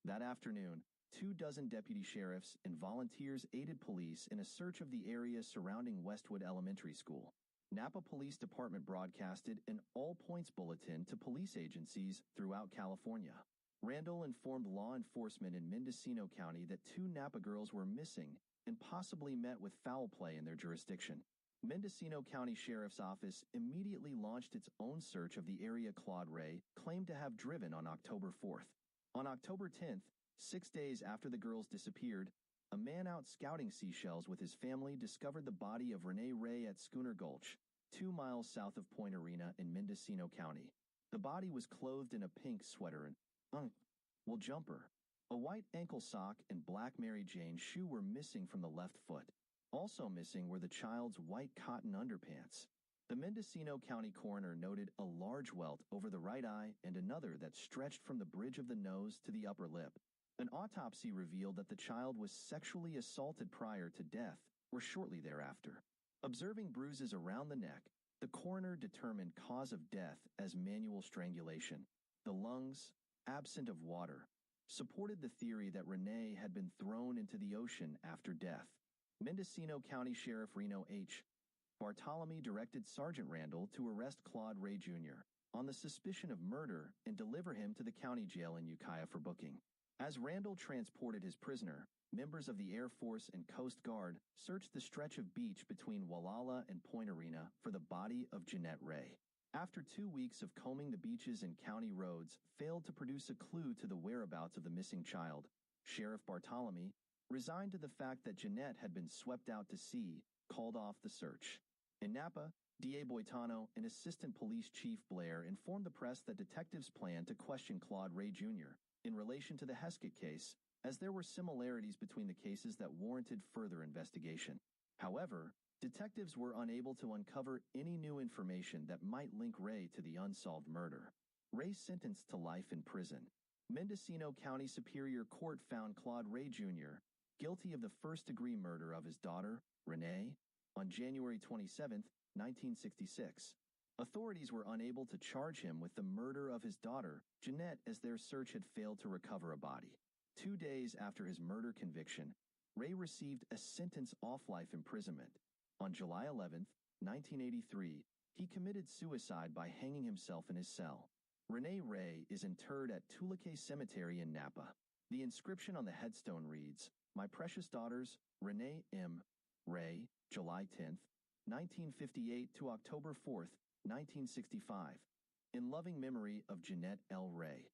That afternoon, 24 deputy sheriffs and volunteers aided police in a search of the area surrounding Westwood Elementary School. Napa Police Department broadcasted an all-points bulletin to police agencies throughout California. Randall informed law enforcement in Mendocino County that 2 Napa girls were missing and possibly met with foul play in their jurisdiction. Mendocino County Sheriff's Office immediately launched its own search of the area Claude Ray claimed to have driven on October 4th. On October 10th, 6 days after the girls disappeared, a man out scouting seashells with his family discovered the body of Renee Ray at Schooner Gulch, 2 miles south of Point Arena in Mendocino County. The body was clothed in a pink sweater and wool jumper. A white ankle sock and black Mary Jane shoe were missing from the left foot. Also missing were the child's white cotton underpants. The Mendocino County coroner noted a large welt over the right eye and another that stretched from the bridge of the nose to the upper lip. An autopsy revealed that the child was sexually assaulted prior to death or shortly thereafter. Observing bruises around the neck, the coroner determined cause of death as manual strangulation. The lungs, absent of water, supported the theory that Renee had been thrown into the ocean after death. Mendocino County Sheriff Reno H. Bartolome directed Sergeant Randall to arrest Claude Ray Jr. on the suspicion of murder and deliver him to the county jail in Ukiah for booking. As Randall transported his prisoner, members of the Air Force and Coast Guard searched the stretch of beach between Wallala and Point Arena for the body of Jeanette Ray. After 2 weeks of combing the beaches and county roads failed to produce a clue to the whereabouts of the missing child, Sheriff Bartolome, resigned to the fact that Jeanette had been swept out to sea, called off the search. In Napa, D.A. Boitano and Assistant Police Chief Blair informed the press that detectives planned to question Claude Ray Jr. in relation to the Heskett case, as there were similarities between the cases that warranted further investigation. However, detectives were unable to uncover any new information that might link Ray to the unsolved murder. Ray sentenced to life in prison. Mendocino County Superior Court found Claude Ray Jr. guilty of the first-degree murder of his daughter, Renee, on January 27, 1966. Authorities were unable to charge him with the murder of his daughter, Jeanette, as their search had failed to recover a body. 2 days after his murder conviction, Ray received a sentence off life imprisonment. On July 11, 1983, he committed suicide by hanging himself in his cell. Renee Ray is interred at Tulake Cemetery in Napa. The inscription on the headstone reads, "My precious daughters, Renee M. Ray, July 10, 1958 to October 4, 1965. In loving memory of Jeanette L. Ray."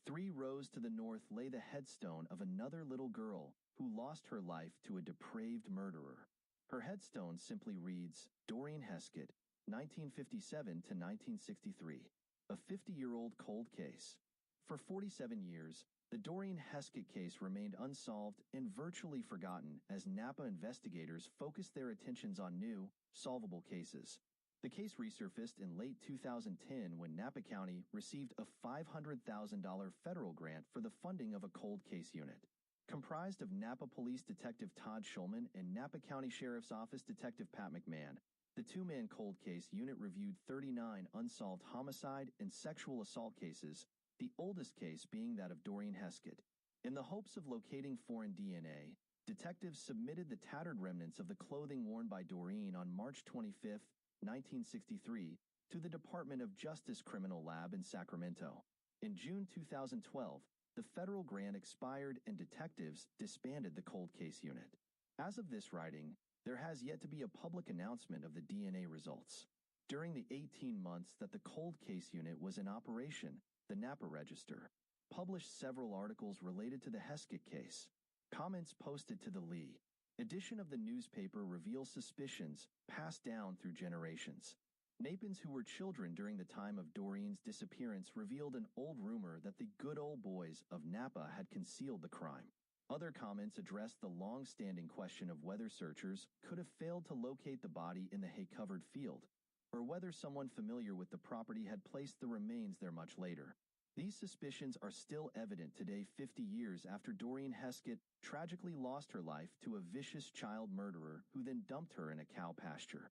3 rows to the north lay the headstone of another little girl who lost her life to a depraved murderer. Her headstone simply reads, Doreen Heskett, 1957 to 1963. A 50-year-old cold case. For 47 years, the Doreen Heskett case remained unsolved and virtually forgotten as Napa investigators focused their attentions on new, solvable cases. The case resurfaced in late 2010 when Napa County received a $500,000 federal grant for the funding of a cold case unit. Comprised of Napa Police Detective Todd Schulman and Napa County Sheriff's Office Detective Pat McMahon, the 2-man cold case unit reviewed 39 unsolved homicide and sexual assault cases, the oldest case being that of Doreen Heskett. In the hopes of locating foreign DNA, detectives submitted the tattered remnants of the clothing worn by Doreen on March 25, 1963, to the Department of Justice Criminal Lab in Sacramento. In June 2012, the federal grant expired and detectives disbanded the cold case unit. As of this writing, there has yet to be a public announcement of the DNA results. During the 18 months that the cold case unit was in operation, the Napa Register published several articles related to the Heskett case. Comments posted to the Lee edition of the newspaper reveal suspicions passed down through generations. Napans who were children during the time of Doreen's disappearance revealed an old rumor that the good old boys of Napa had concealed the crime. Other comments addressed the long-standing question of whether searchers could have failed to locate the body in the hay-covered field, or whether someone familiar with the property had placed the remains there much later. These suspicions are still evident today 50 years after Doreen Heskett tragically lost her life to a vicious child murderer who then dumped her in a cow pasture.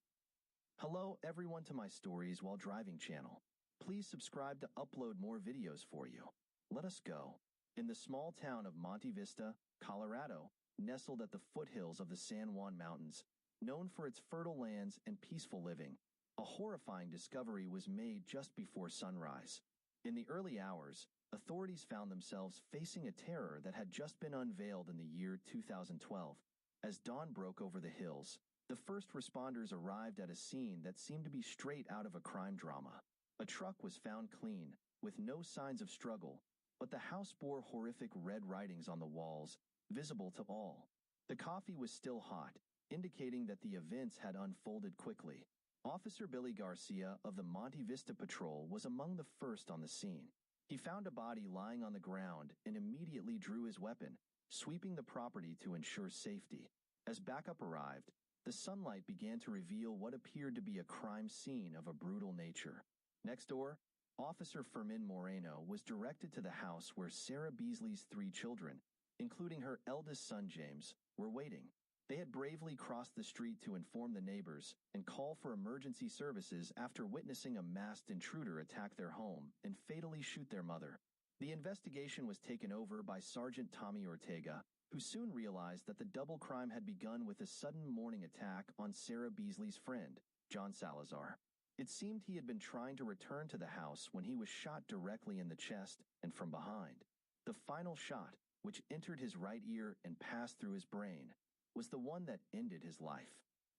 Hello everyone to my Stories While Driving channel. Please subscribe to upload more videos for you. Let us go. In the small town of Monte Vista, Colorado, nestled at the foothills of the San Juan Mountains, known for its fertile lands and peaceful living, a horrifying discovery was made just before sunrise. In the early hours, authorities found themselves facing a terror that had just been unveiled in the year 2012. As dawn broke over the hills, the first responders arrived at a scene that seemed to be straight out of a crime drama. A truck was found clean, with no signs of struggle, but the house bore horrific red writings on the walls, visible to all. The coffee was still hot, indicating that the events had unfolded quickly. Officer Billy Garcia of the Monte Vista Patrol was among the first on the scene. He found a body lying on the ground and immediately drew his weapon, sweeping the property to ensure safety. As backup arrived, the sunlight began to reveal what appeared to be a crime scene of a brutal nature. Next door, Officer Fermin Moreno was directed to the house where Sarah Beasley's 3 children, including her eldest son James, were waiting. They had bravely crossed the street to inform the neighbors and call for emergency services after witnessing a masked intruder attack their home and fatally shoot their mother. The investigation was taken over by Sergeant Tommy Ortega, who soon realized that the double crime had begun with a sudden morning attack on Sarah Beasley's friend, John Salazar. It seemed he had been trying to return to the house when he was shot directly in the chest and from behind. The final shot, which entered his right ear and passed through his brain, was the one that ended his life.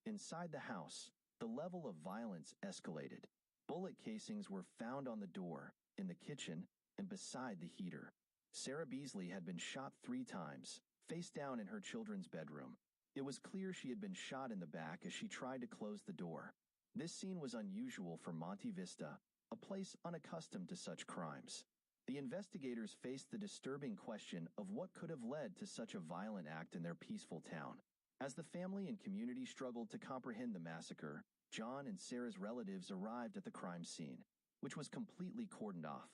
Inside the house, the level of violence escalated. Bullet casings were found on the door, in the kitchen, and beside the heater. Sarah Beasley had been shot 3 times, face down in her children's bedroom. It was clear she had been shot in the back as she tried to close the door. This scene was unusual for Monte Vista, a place unaccustomed to such crimes. The investigators faced the disturbing question of what could have led to such a violent act in their peaceful town. As the family and community struggled to comprehend the massacre, John and Sarah's relatives arrived at the crime scene, which was completely cordoned off.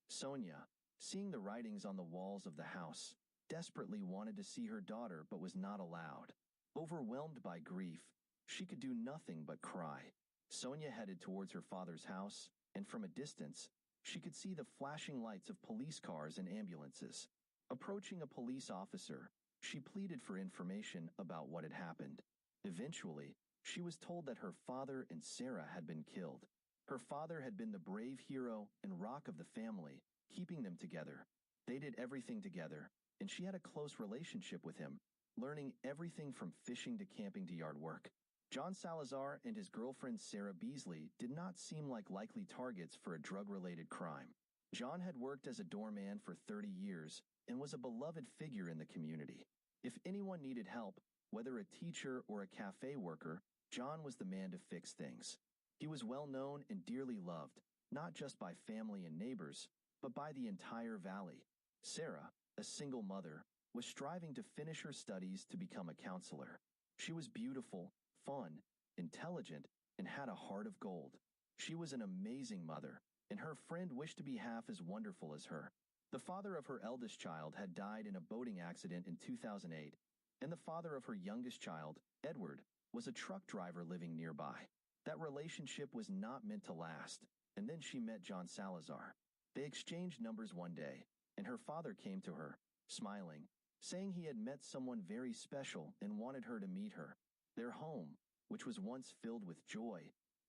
Sonia, seeing the writings on the walls of the house, desperately wanted to see her daughter but was not allowed. Overwhelmed by grief, she could do nothing but cry. Sonia headed towards her father's house, and from a distance, she could see the flashing lights of police cars and ambulances. Approaching a police officer, she pleaded for information about what had happened. Eventually, she was told that her father and Sarah had been killed. Her father had been the brave hero and rock of the family, keeping them together. They did everything together, and she had a close relationship with him, learning everything from fishing to camping to yard work. John Salazar and his girlfriend Sarah Beasley did not seem like likely targets for a drug-related crime. John had worked as a doorman for 30 years and was a beloved figure in the community. If anyone needed help, whether a teacher or a cafe worker, John was the man to fix things. He was well known and dearly loved, not just by family and neighbors, but by the entire valley. Sarah, a single mother, was striving to finish her studies to become a counselor. She was beautiful, fun, intelligent, and had a heart of gold. She was an amazing mother, and her friend wished to be half as wonderful as her. The father of her eldest child had died in a boating accident in 2008, and the father of her youngest child, Edward, was a truck driver living nearby. That relationship was not meant to last, and then she met John Salazar. They exchanged numbers one day, and her father came to her, smiling, saying he had met someone very special and wanted her to meet her. Their home, which was once filled with joy,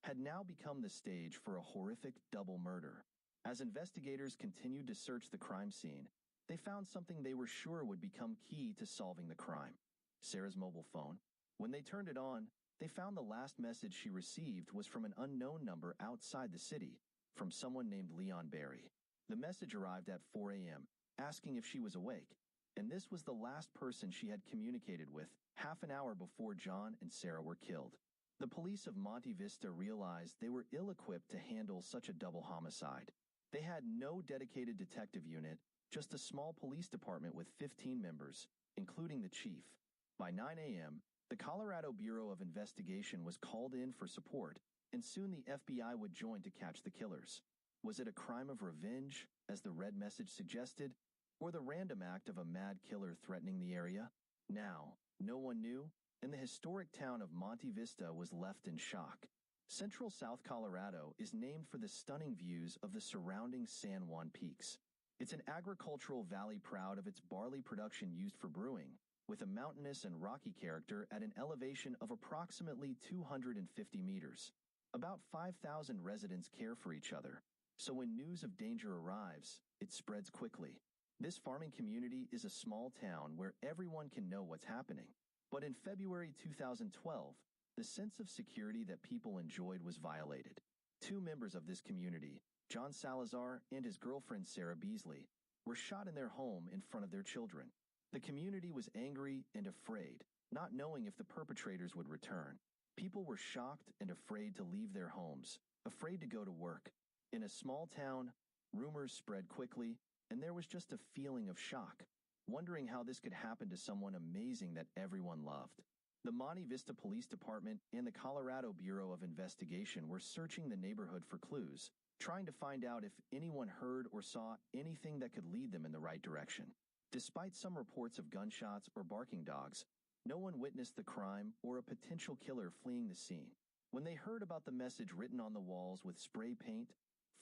had now become the stage for a horrific double murder. As investigators continued to search the crime scene, they found something they were sure would become key to solving the crime: Sarah's mobile phone. When they turned it on, they found the last message she received was from an unknown number outside the city, from someone named Leon Barry. The message arrived at 4 a.m., asking if she was awake, and this was the last person she had communicated with half an hour before John and Sarah were killed. The police of Monte Vista realized they were ill-equipped to handle such a double homicide. They had no dedicated detective unit, just a small police department with 15 members, including the chief. By 9 a.m., the Colorado Bureau of Investigation was called in for support, and soon the FBI would join to catch the killers. Was it a crime of revenge, as the red message suggested, or the random act of a mad killer threatening the area? Now, no one knew, and the historic town of Monte Vista was left in shock. Central South Colorado is named for the stunning views of the surrounding San Juan Peaks. It's an agricultural valley proud of its barley production used for brewing, with a mountainous and rocky character at an elevation of approximately 250 meters. About 5,000 residents care for each other, so when news of danger arrives, it spreads quickly. This farming community is a small town where everyone can know what's happening. But in February 2012, the sense of security that people enjoyed was violated. Two members of this community, John Salazar and his girlfriend Sarah Beasley, were shot in their home in front of their children. The community was angry and afraid, not knowing if the perpetrators would return. People were shocked and afraid to leave their homes, afraid to go to work. In a small town, rumors spread quickly, and there was just a feeling of shock, wondering how this could happen to someone amazing that everyone loved. The Monte Vista Police Department and the Colorado Bureau of Investigation were searching the neighborhood for clues, trying to find out if anyone heard or saw anything that could lead them in the right direction. Despite some reports of gunshots or barking dogs, no one witnessed the crime or a potential killer fleeing the scene. When they heard about the message written on the walls with spray paint,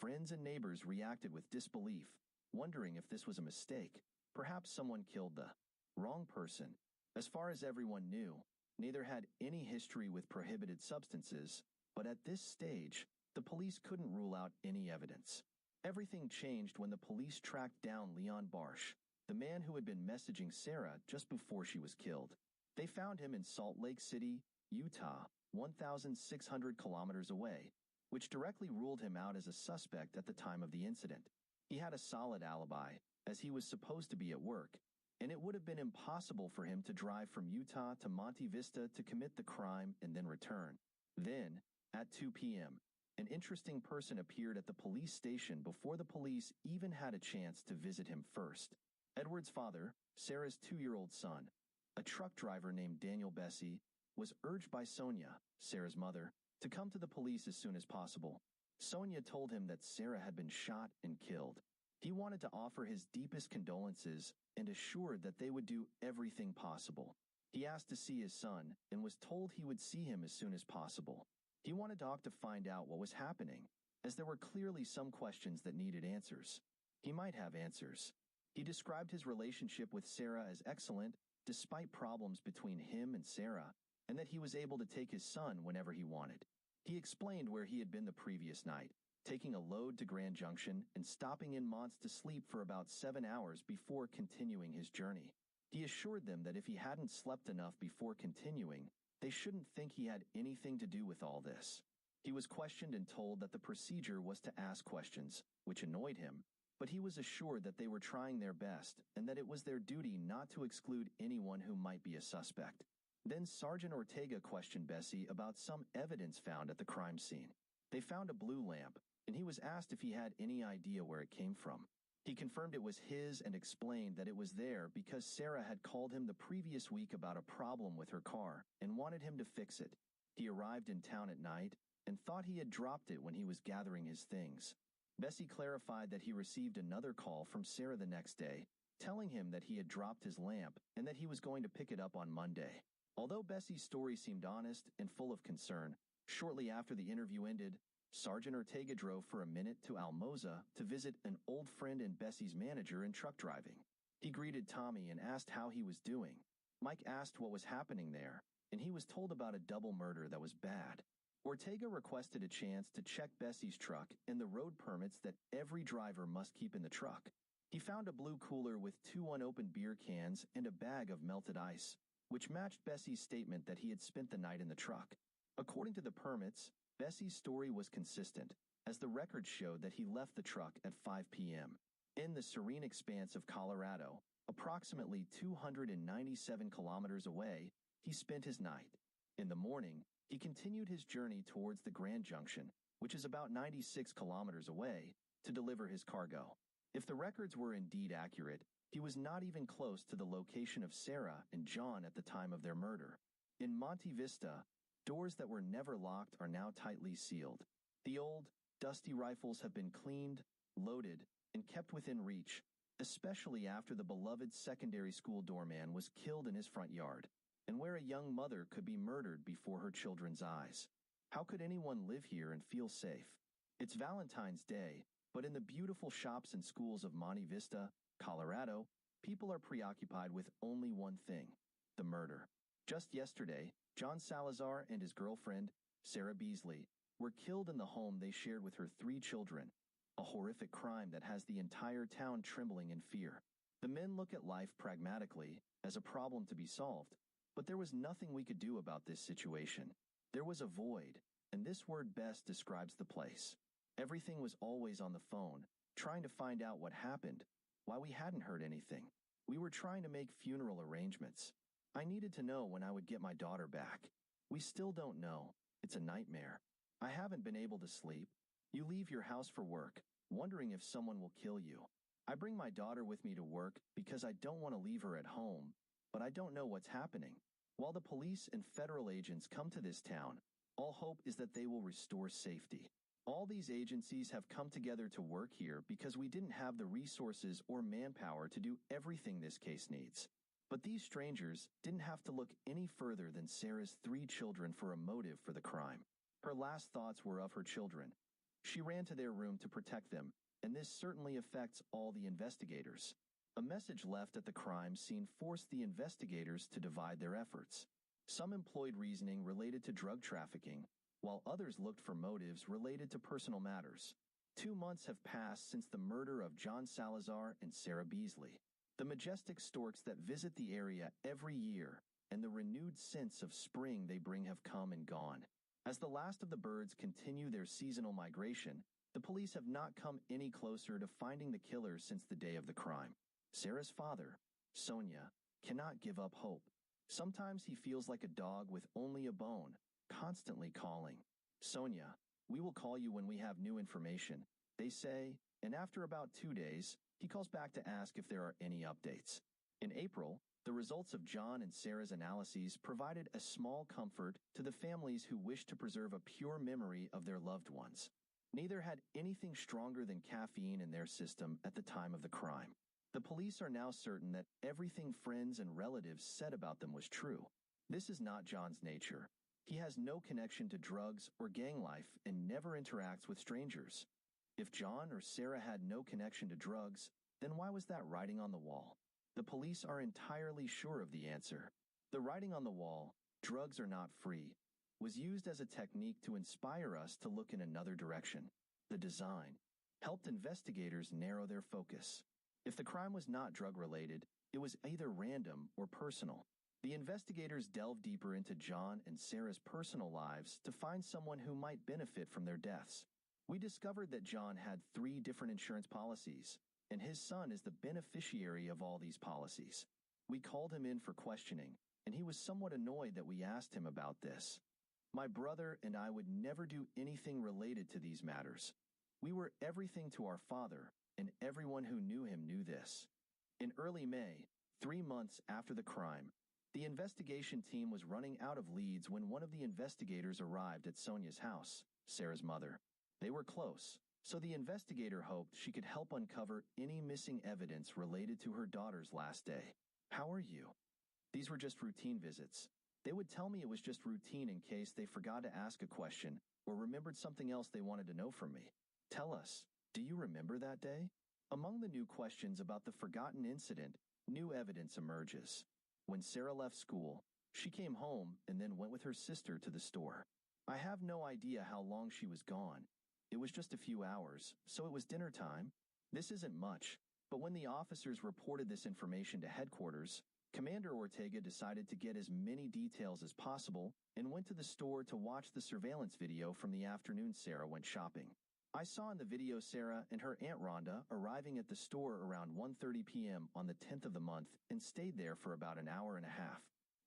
friends and neighbors reacted with disbelief, wondering if this was a mistake. Perhaps someone killed the wrong person. As far as everyone knew, neither had any history with prohibited substances, but at this stage, the police couldn't rule out any evidence. Everything changed when the police tracked down Leon Barsh, the man who had been messaging Sarah just before she was killed. They found him in Salt Lake City, Utah, 1,600 kilometers away, which directly ruled him out as a suspect at the time of the incident. He had a solid alibi, as he was supposed to be at work, and it would have been impossible for him to drive from Utah to Monte Vista to commit the crime and then return. Then, at 2 p.m., an interesting person appeared at the police station before the police even had a chance to visit him first. Edward's father, Sarah's 2-year-old son, a truck driver named Daniel Bessie, was urged by Sonia, Sarah's mother, to come to the police as soon as possible. Sonia told him that Sarah had been shot and killed. He wanted to offer his deepest condolences and assured that they would do everything possible. He asked to see his son and was told he would see him as soon as possible. He wanted Doc to find out what was happening, as there were clearly some questions that needed answers. He might have answers. He described his relationship with Sarah as excellent, despite problems between him and Sarah, and that he was able to take his son whenever he wanted. He explained where he had been the previous night, taking a load to Grand Junction and stopping in Mons to sleep for about 7 hours before continuing his journey. He assured them that if he hadn't slept enough before continuing, they shouldn't think he had anything to do with all this. He was questioned and told that the procedure was to ask questions, which annoyed him, but he was assured that they were trying their best and that it was their duty not to exclude anyone who might be a suspect. Then Sergeant Ortega questioned Bessie about some evidence found at the crime scene. They found a blue lamp, and he was asked if he had any idea where it came from. He confirmed it was his and explained that it was there because Sarah had called him the previous week about a problem with her car and wanted him to fix it. He arrived in town at night and thought he had dropped it when he was gathering his things. Bessie clarified that he received another call from Sarah the next day, telling him that he had dropped his lamp and that he was going to pick it up on Monday. Although Bessie's story seemed honest and full of concern, shortly after the interview ended, Sergeant Ortega drove for a minute to Almoza to visit an old friend and Bessie's manager in truck driving. He greeted Tommy and asked how he was doing. Mike asked what was happening there, and he was told about a double murder that was bad. Ortega requested a chance to check Bessie's truck and the road permits that every driver must keep in the truck. He found a blue cooler with 2 unopened beer cans and a bag of melted ice, which matched Bessie's statement that he had spent the night in the truck. According to the permits, Bessie's story was consistent, as the records showed that he left the truck at 5 p.m. In the serene expanse of Colorado, approximately 297 kilometers away, he spent his night. In the morning, he continued his journey towards the Grand Junction, which is about 96 kilometers away, to deliver his cargo. If the records were indeed accurate, he was not even close to the location of Sarah and John at the time of their murder. In Monte Vista, doors that were never locked are now tightly sealed. The old, dusty rifles have been cleaned, loaded, and kept within reach, especially after the beloved secondary school doorman was killed in his front yard, and where a young mother could be murdered before her children's eyes. How could anyone live here and feel safe? It's Valentine's Day, but in the beautiful shops and schools of Monte Vista, Colorado, people are preoccupied with only one thing: the murder. Just yesterday, John Salazar and his girlfriend, Sarah Beasley, were killed in the home they shared with her 3 children, a horrific crime that has the entire town trembling in fear. The men look at life pragmatically, as a problem to be solved, but there was nothing we could do about this situation. There was a void, and this word best describes the place. Everything was always on the phone, trying to find out what happened, why we hadn't heard anything. We were trying to make funeral arrangements. I needed to know when I would get my daughter back. We still don't know. It's a nightmare. I haven't been able to sleep. You leave your house for work, wondering if someone will kill you. I bring my daughter with me to work because I don't want to leave her at home, but I don't know what's happening. While the police and federal agents come to this town, all hope is that they will restore safety. All these agencies have come together to work here because we didn't have the resources or manpower to do everything this case needs. But these strangers didn't have to look any further than Sarah's 3 children for a motive for the crime. Her last thoughts were of her children. She ran to their room to protect them, and this certainly affects all the investigators. A message left at the crime scene forced the investigators to divide their efforts. Some employed reasoning related to drug trafficking, while others looked for motives related to personal matters. 2 months have passed since the murder of John Salazar and Sarah Beasley. The majestic storks that visit the area every year and the renewed sense of spring they bring have come and gone. As the last of the birds continue their seasonal migration, the police have not come any closer to finding the killer since the day of the crime. Sarah's father, Sonia, cannot give up hope. Sometimes he feels like a dog with only a bone, constantly calling. Sonia, we will call you when we have new information, they say, and after about 2 days, he calls back to ask if there are any updates. In April, the results of John and Sarah's analyses provided a small comfort to the families who wished to preserve a pure memory of their loved ones. Neither had anything stronger than caffeine in their system at the time of the crime. The police are now certain that everything friends and relatives said about them was true. This is not John's nature. He has no connection to drugs or gang life and never interacts with strangers. If John or Sarah had no connection to drugs, then why was that writing on the wall? The police are entirely sure of the answer. The writing on the wall, "Drugs are not free," was used as a technique to inspire us to look in another direction. The design helped investigators narrow their focus. If the crime was not drug-related, it was either random or personal. The investigators delved deeper into John and Sarah's personal lives to find someone who might benefit from their deaths. We discovered that John had 3 different insurance policies, and his son is the beneficiary of all these policies. We called him in for questioning, and he was somewhat annoyed that we asked him about this. My brother and I would never do anything related to these matters. We were everything to our father, and everyone who knew him knew this. In early May, 3 months after the crime, the investigation team was running out of leads when one of the investigators arrived at Sonia's house, Sarah's mother. They were close, so the investigator hoped she could help uncover any missing evidence related to her daughter's last day. "How are you?" These were just routine visits. They would tell me it was just routine in case they forgot to ask a question or remembered something else they wanted to know from me. "Tell us, do you remember that day?" Among the new questions about the forgotten incident, new evidence emerges. When Sarah left school, she came home and then went with her sister to the store. I have no idea how long she was gone. It was just a few hours, so it was dinner time. This isn't much, but when the officers reported this information to headquarters, Commander Ortega decided to get as many details as possible and went to the store to watch the surveillance video from the afternoon Sarah went shopping. I saw in the video Sarah and her Aunt Rhonda arriving at the store around 1:30 p.m. on the 10th of the month and stayed there for about an hour and a half.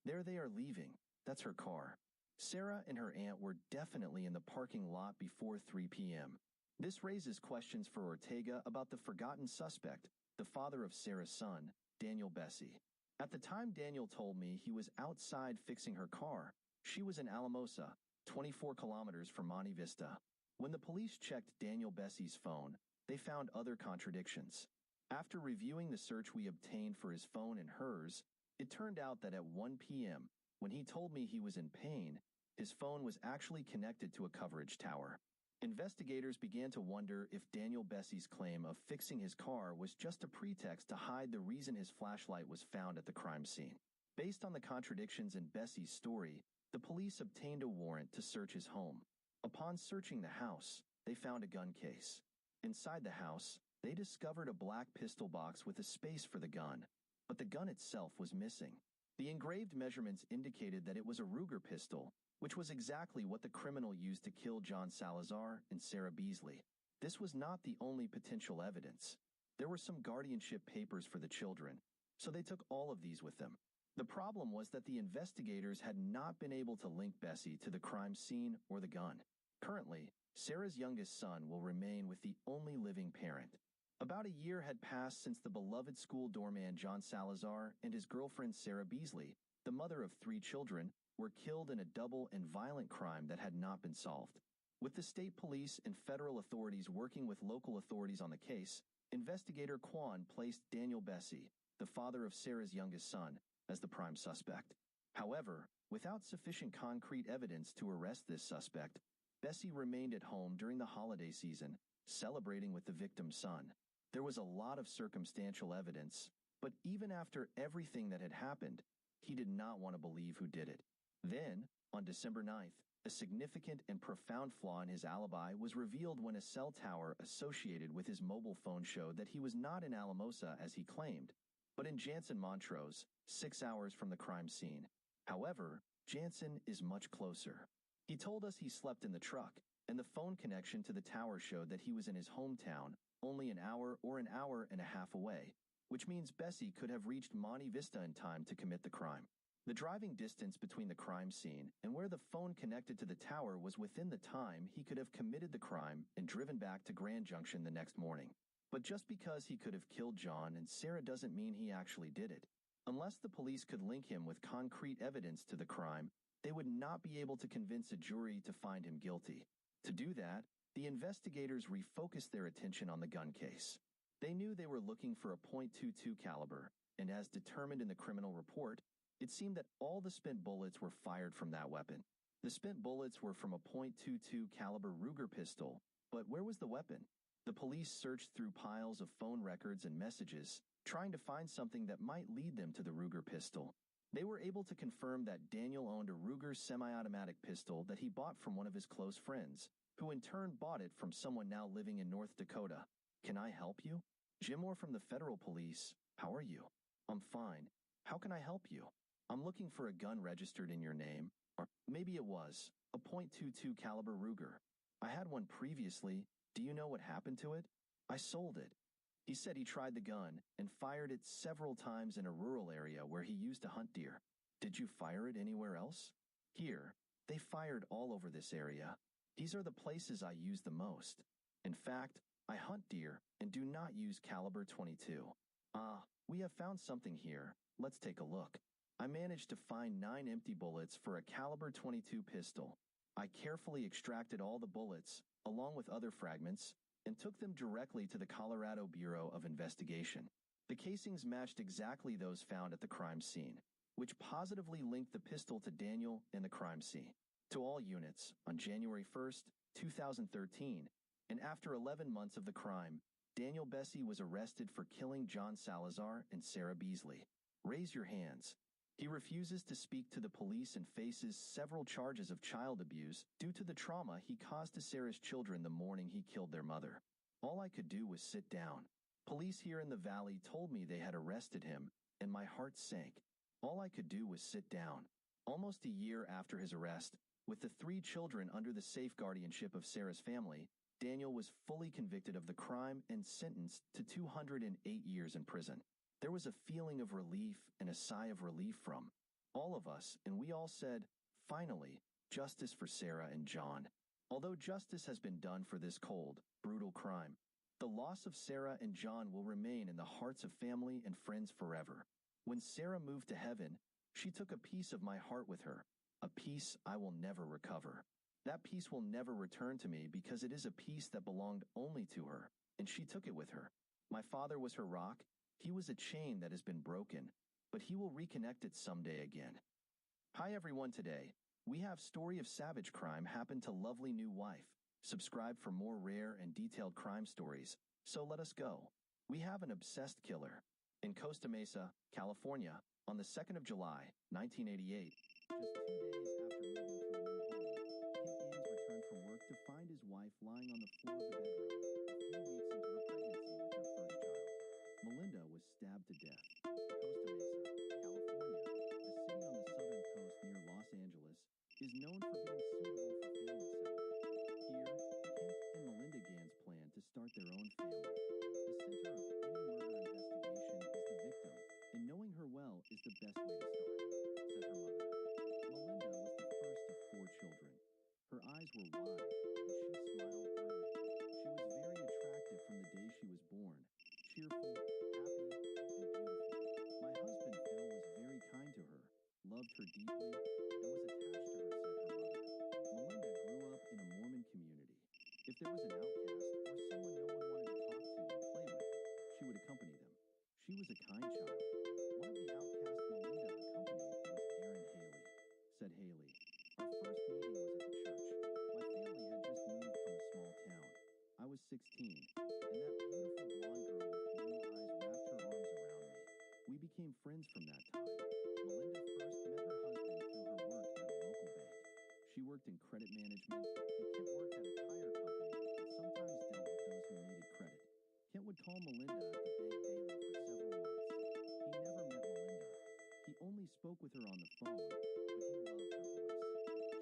There they are leaving. That's her car. Sarah and her aunt were definitely in the parking lot before 3 p.m. This raises questions for Ortega about the forgotten suspect, the father of Sarah's son, Daniel Bessie. At the time Daniel told me he was outside fixing her car, she was in Alamosa, 24 kilometers from Monte Vista. When the police checked Daniel Bessie's phone, they found other contradictions. After reviewing the search we obtained for his phone and hers, it turned out that at 1 p.m., when he told me he was in pain, his phone was actually connected to a coverage tower. Investigators began to wonder if Daniel Bessie's claim of fixing his car was just a pretext to hide the reason his flashlight was found at the crime scene. Based on the contradictions in Bessie's story, the police obtained a warrant to search his home. Upon searching the house, they found a gun case. Inside the house, they discovered a black pistol box with a space for the gun, but the gun itself was missing. The engraved measurements indicated that it was a Ruger pistol, which was exactly what the criminal used to kill John Salazar and Sarah Beasley. This was not the only potential evidence. There were some guardianship papers for the children, so they took all of these with them. The problem was that the investigators had not been able to link Bessie to the crime scene or the gun. Currently, Sarah's youngest son will remain with the only living parent. About a year had passed since the beloved school doorman John Salazar and his girlfriend Sarah Beasley, the mother of 3 children, were killed in a double and violent crime that had not been solved. With the state police and federal authorities working with local authorities on the case, investigator Kwan placed Daniel Bessie, the father of Sarah's youngest son, as the prime suspect. However, without sufficient concrete evidence to arrest this suspect, Bessie remained at home during the holiday season, celebrating with the victim's son. There was a lot of circumstantial evidence, but even after everything that had happened, he did not want to believe who did it. Then, on December 9th, a significant and profound flaw in his alibi was revealed when a cell tower associated with his mobile phone showed that he was not in Alamosa as he claimed, but in Jansen Montrose, 6 hours from the crime scene. However, Jansen is much closer. He told us he slept in the truck, and the phone connection to the tower showed that he was in his hometown, only an hour or an hour and a half away, which means Bessie could have reached Monte Vista in time to commit the crime. The driving distance between the crime scene and where the phone connected to the tower was within the time he could have committed the crime and driven back to Grand Junction the next morning. But just because he could have killed John and Sarah doesn't mean he actually did it. Unless the police could link him with concrete evidence to the crime, they would not be able to convince a jury to find him guilty. To do that, The investigators refocused their attention on the gun case. They knew they were looking for a .22 caliber, and as determined in the criminal report, it seemed that all the spent bullets were fired from that weapon. The spent bullets were from a .22 caliber Ruger pistol, but where was the weapon? The police searched through piles of phone records and messages, trying to find something that might lead them to the Ruger pistol. They were able to confirm that Daniel owned a Ruger semi-automatic pistol that he bought from one of his close friends, who in turn bought it from someone now living in North Dakota. Can I help you? Jim Moore from the federal police. How are you? I'm fine. How can I help you? I'm looking for a gun registered in your name, or maybe it was a .22 caliber Ruger. I had one previously. Do you know what happened to it? I sold it. He said he tried the gun and fired it several times in a rural area where he used to hunt deer. Did you fire it anywhere else? Here, they fired all over this area. These are the places I use the most. In fact, I hunt deer and do not use caliber .22. We have found something here. Let's take a look. I managed to find 9 empty bullets for a caliber .22 pistol. I carefully extracted all the bullets, along with other fragments, and took them directly to the Colorado Bureau of Investigation. The casings matched exactly those found at the crime scene, which positively linked the pistol to Daniel and the crime scene. To all units, on January 1st, 2013, and after 11 months of the crime, Daniel Bessie was arrested for killing John Salazar and Sarah Beasley. Raise your hands. He refuses to speak to the police and faces several charges of child abuse due to the trauma he caused to Sarah's children the morning he killed their mother. All I could do was sit down. Police here in the valley told me they had arrested him, and my heart sank. All I could do was sit down. Almost a year after his arrest, with the 3 children under the safe guardianship of Sarah's family, Daniel was fully convicted of the crime and sentenced to 208 years in prison. There was a feeling of relief and a sigh of relief from all of us, and we all said, finally, justice for Sarah and John. Although justice has been done for this cold, brutal crime, the loss of Sarah and John will remain in the hearts of family and friends forever. When Sarah moved to heaven, she took a piece of my heart with her, a piece I will never recover. That piece will never return to me because it is a piece that belonged only to her, and she took it with her. My father was her rock. He was a chain that has been broken, but he will reconnect it someday again. Hi everyone, today we have story of savage crime happened to lovely new wife. Subscribe for more rare and detailed crime stories, so let us go. We have an obsessed killer. In Costa Mesa, California, on the 2nd of July, 1988, just 2 days after moving to a new home, Kent Gans returned from work to find his wife lying on the floor of the bedroom, a few weeks into her pregnancy with her first child. Melinda was stabbed to death. Costa Mesa, California, a city on the southern coast near Los Angeles, is known for being suitable for family settlement. Here, Kent and Melinda Gans plan to start their own family. The center of any murder investigation is the victim, and knowing her well is the best way to start, said her mother. Melinda was the first of 4 children. Her eyes were wide, and she smiled early. She was very attractive from the day she was born, cheerful, happy, and beautiful. My husband, Phil, was very kind to her, loved her deeply, and was attached to her, said her mother. Melinda grew up in a Mormon community. If there was an outcast or someone no one wanted to talk to or play with, she would accompany them. She was a kind child. One of the outcasts Melinda accompanied was Aaron Haley, said Haley. Our first meeting was at the church. My family had just moved from a small town. I was 16, and that beautiful blonde girl with blue eyes wrapped her arms around me. We became friends from that time. Melinda first met her husband through her work at a local bank. She worked in credit management, and Kent worked at a tire company and sometimes dealt with those who needed credit. Kent would call Melinda at the bank daily for several months. He never met Melinda. He only spoke with her on the phone, but he loved her voice.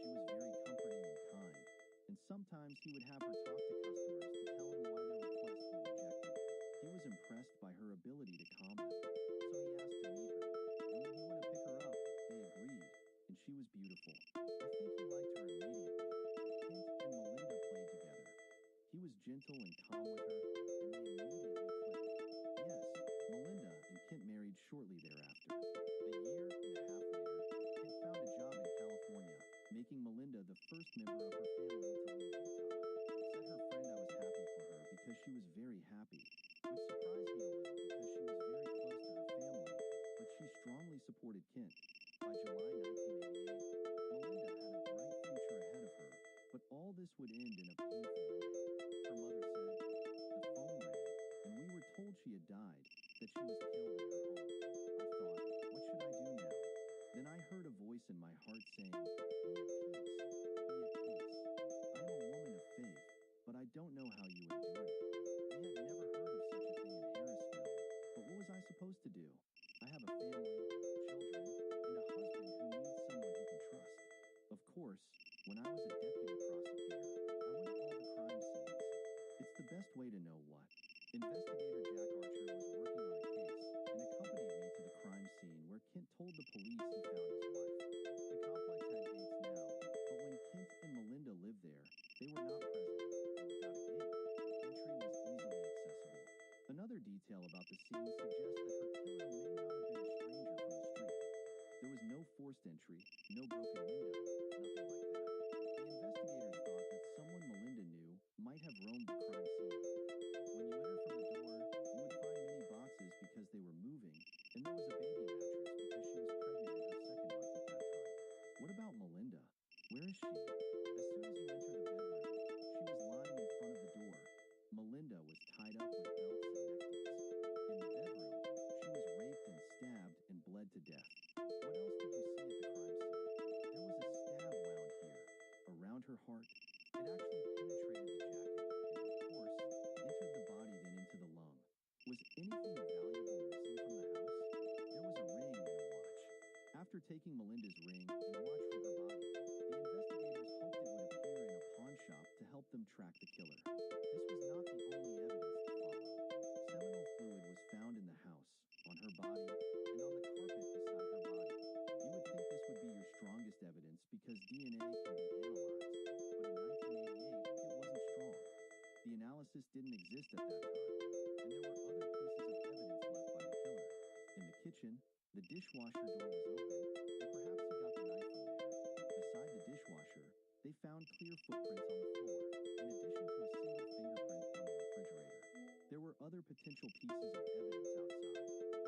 She was very comforting and kind, and sometimes he would have her talk to customers to tell him why their requests were rejected. He was impressed by her ability to calm them, so he asked to meet her, and when he went to pick her up, they agreed, and she was beautiful. I think he liked her immediately. Kent and Melinda played together. He was gentle and calm with her, and they immediately clicked. Yes, Melinda and Kent married shortly thereafter. A year and a half later, Kent found a job in California, making Melinda the first member of her family to leave Utah. Set her she was very happy, which surprised me a little because she was very close to her family, but she strongly supported Kent. By July 1988, Melinda had a bright future ahead of her, but all this would end in a painful ending. Her mother said, "The phone rang, and we were told she had died, that she was killed in her home." I thought, what should I do now? Then I heard a voice in my heart saying, "Be at peace, be at peace. I am a woman of faith, but I don't know how you endured it." We had never heard of such a thing in Harrisville, but what was I supposed to do? I have a family, children, and a husband who needs someone he can trust. Of course, when I was a deputy prosecutor, I went to all the crime scenes. It's the best way to know what. Investigator Jack Archer was working on a case and accompanied me to the crime scene where Kent told the police he found his wife. The complex had gates now, but when Kent and Melinda lived there, they were not present, and without a gate, entry was easily accessible. Another detail about the scene suggests that her killer may not have been a stranger from the street. There was no forced entry, no broken window, nothing like that. The investigators thought that someone Melinda knew might have roamed the crime scene with her. When you enter from the door, you would find many boxes because they were moving, and there was a baby mattress because she was pregnant in her second month at that time. What about Melinda? Where is she? As soon as you enter the bedroom, she was lying in front of the door. Melinda was tied up with belts and neck beads. In the bedroom, she was raped and stabbed and bled to death. What else did you see at the crime scene? There was a stab wound here, around her heart. It actually penetrated the jacket and, of course, entered the body then into the lung. Was anything valuable missing from the house? There was a ring and a watch. After taking Melinda's ring and watch from her body, the investigators hoped it would appear in a pawn shop to help them track the killer. This was not the only evidence to follow. Seminal fluid was found in the house, on her body, and on the carpet beside her body. You would think this would be your strongest evidence because DNA can be analyzed, but in 1988, it wasn't strong. The analysis didn't exist at that time, and there were other pieces of evidence left by the killer. In the kitchen, the dishwasher door was open, and perhaps he got the knife from there. Beside the dishwasher, they found clear footprints on the floor, in addition to a single fingerprint on the refrigerator. There were other potential pieces of evidence outside.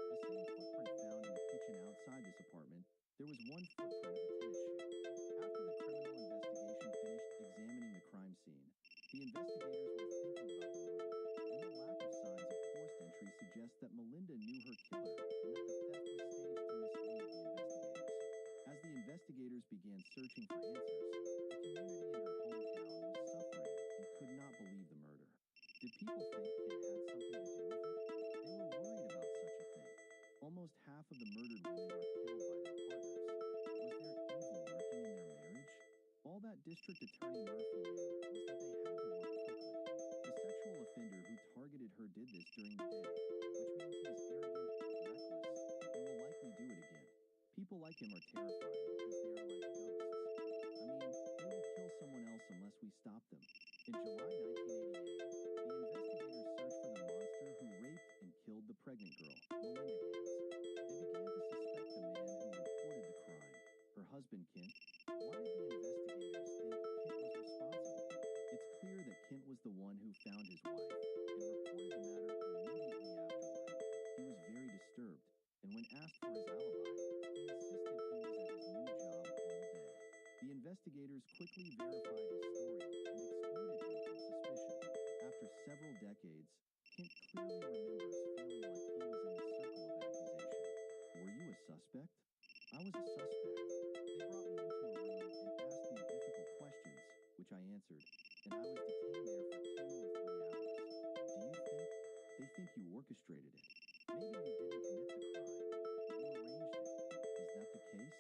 The same footprint found in the kitchen outside this apartment, there was one footprint of a tennis shoe. After the criminal investigation finished examining the crime scene, the investigators were thinking about the motive, and the lack of signs of forced entry suggests that Melinda knew her killer and that the theft was staged to mislead the investigators. As the investigators began searching for answers, the community in her hometown was suffering and could not believe the murder. Did people think Kent had something to do with it? They were worried about such a thing. Almost half of the murdered women are killed by their partners. Was there evil lurking in their marriage? All that District Attorney Murphy knew was that they had to work quickly. The sexual offender who targeted her did this during the day, which means he is arrogant, reckless, and will likely do it again. People like him are terrifying because they are like ghosts. I mean, they will kill someone else unless we stop them. In July 1988, the investigators searched for the monster who raped and killed the pregnant girl, Melinda Gans. They began to suspect the man who reported the crime, her husband Kent. Why did the investigators think Kent was responsible? It's clear that Kent was the one who found his wife and reported the matter immediately afterward. He was very disturbed, and when asked for his alibi, he insisted he was at his new job all day. The investigators quickly verified his story and excluded him from suspicion. After several decades, Kent clearly remembers feeling like he was in the circle of accusation. Were you a suspect? I was a suspect. They brought me into a room and asked me difficult questions, which I answered, and I was detained there for 2 or 3 hours. Do you think? They think you orchestrated it. Maybe you didn't commit the crime, but you arranged it. Is that the case?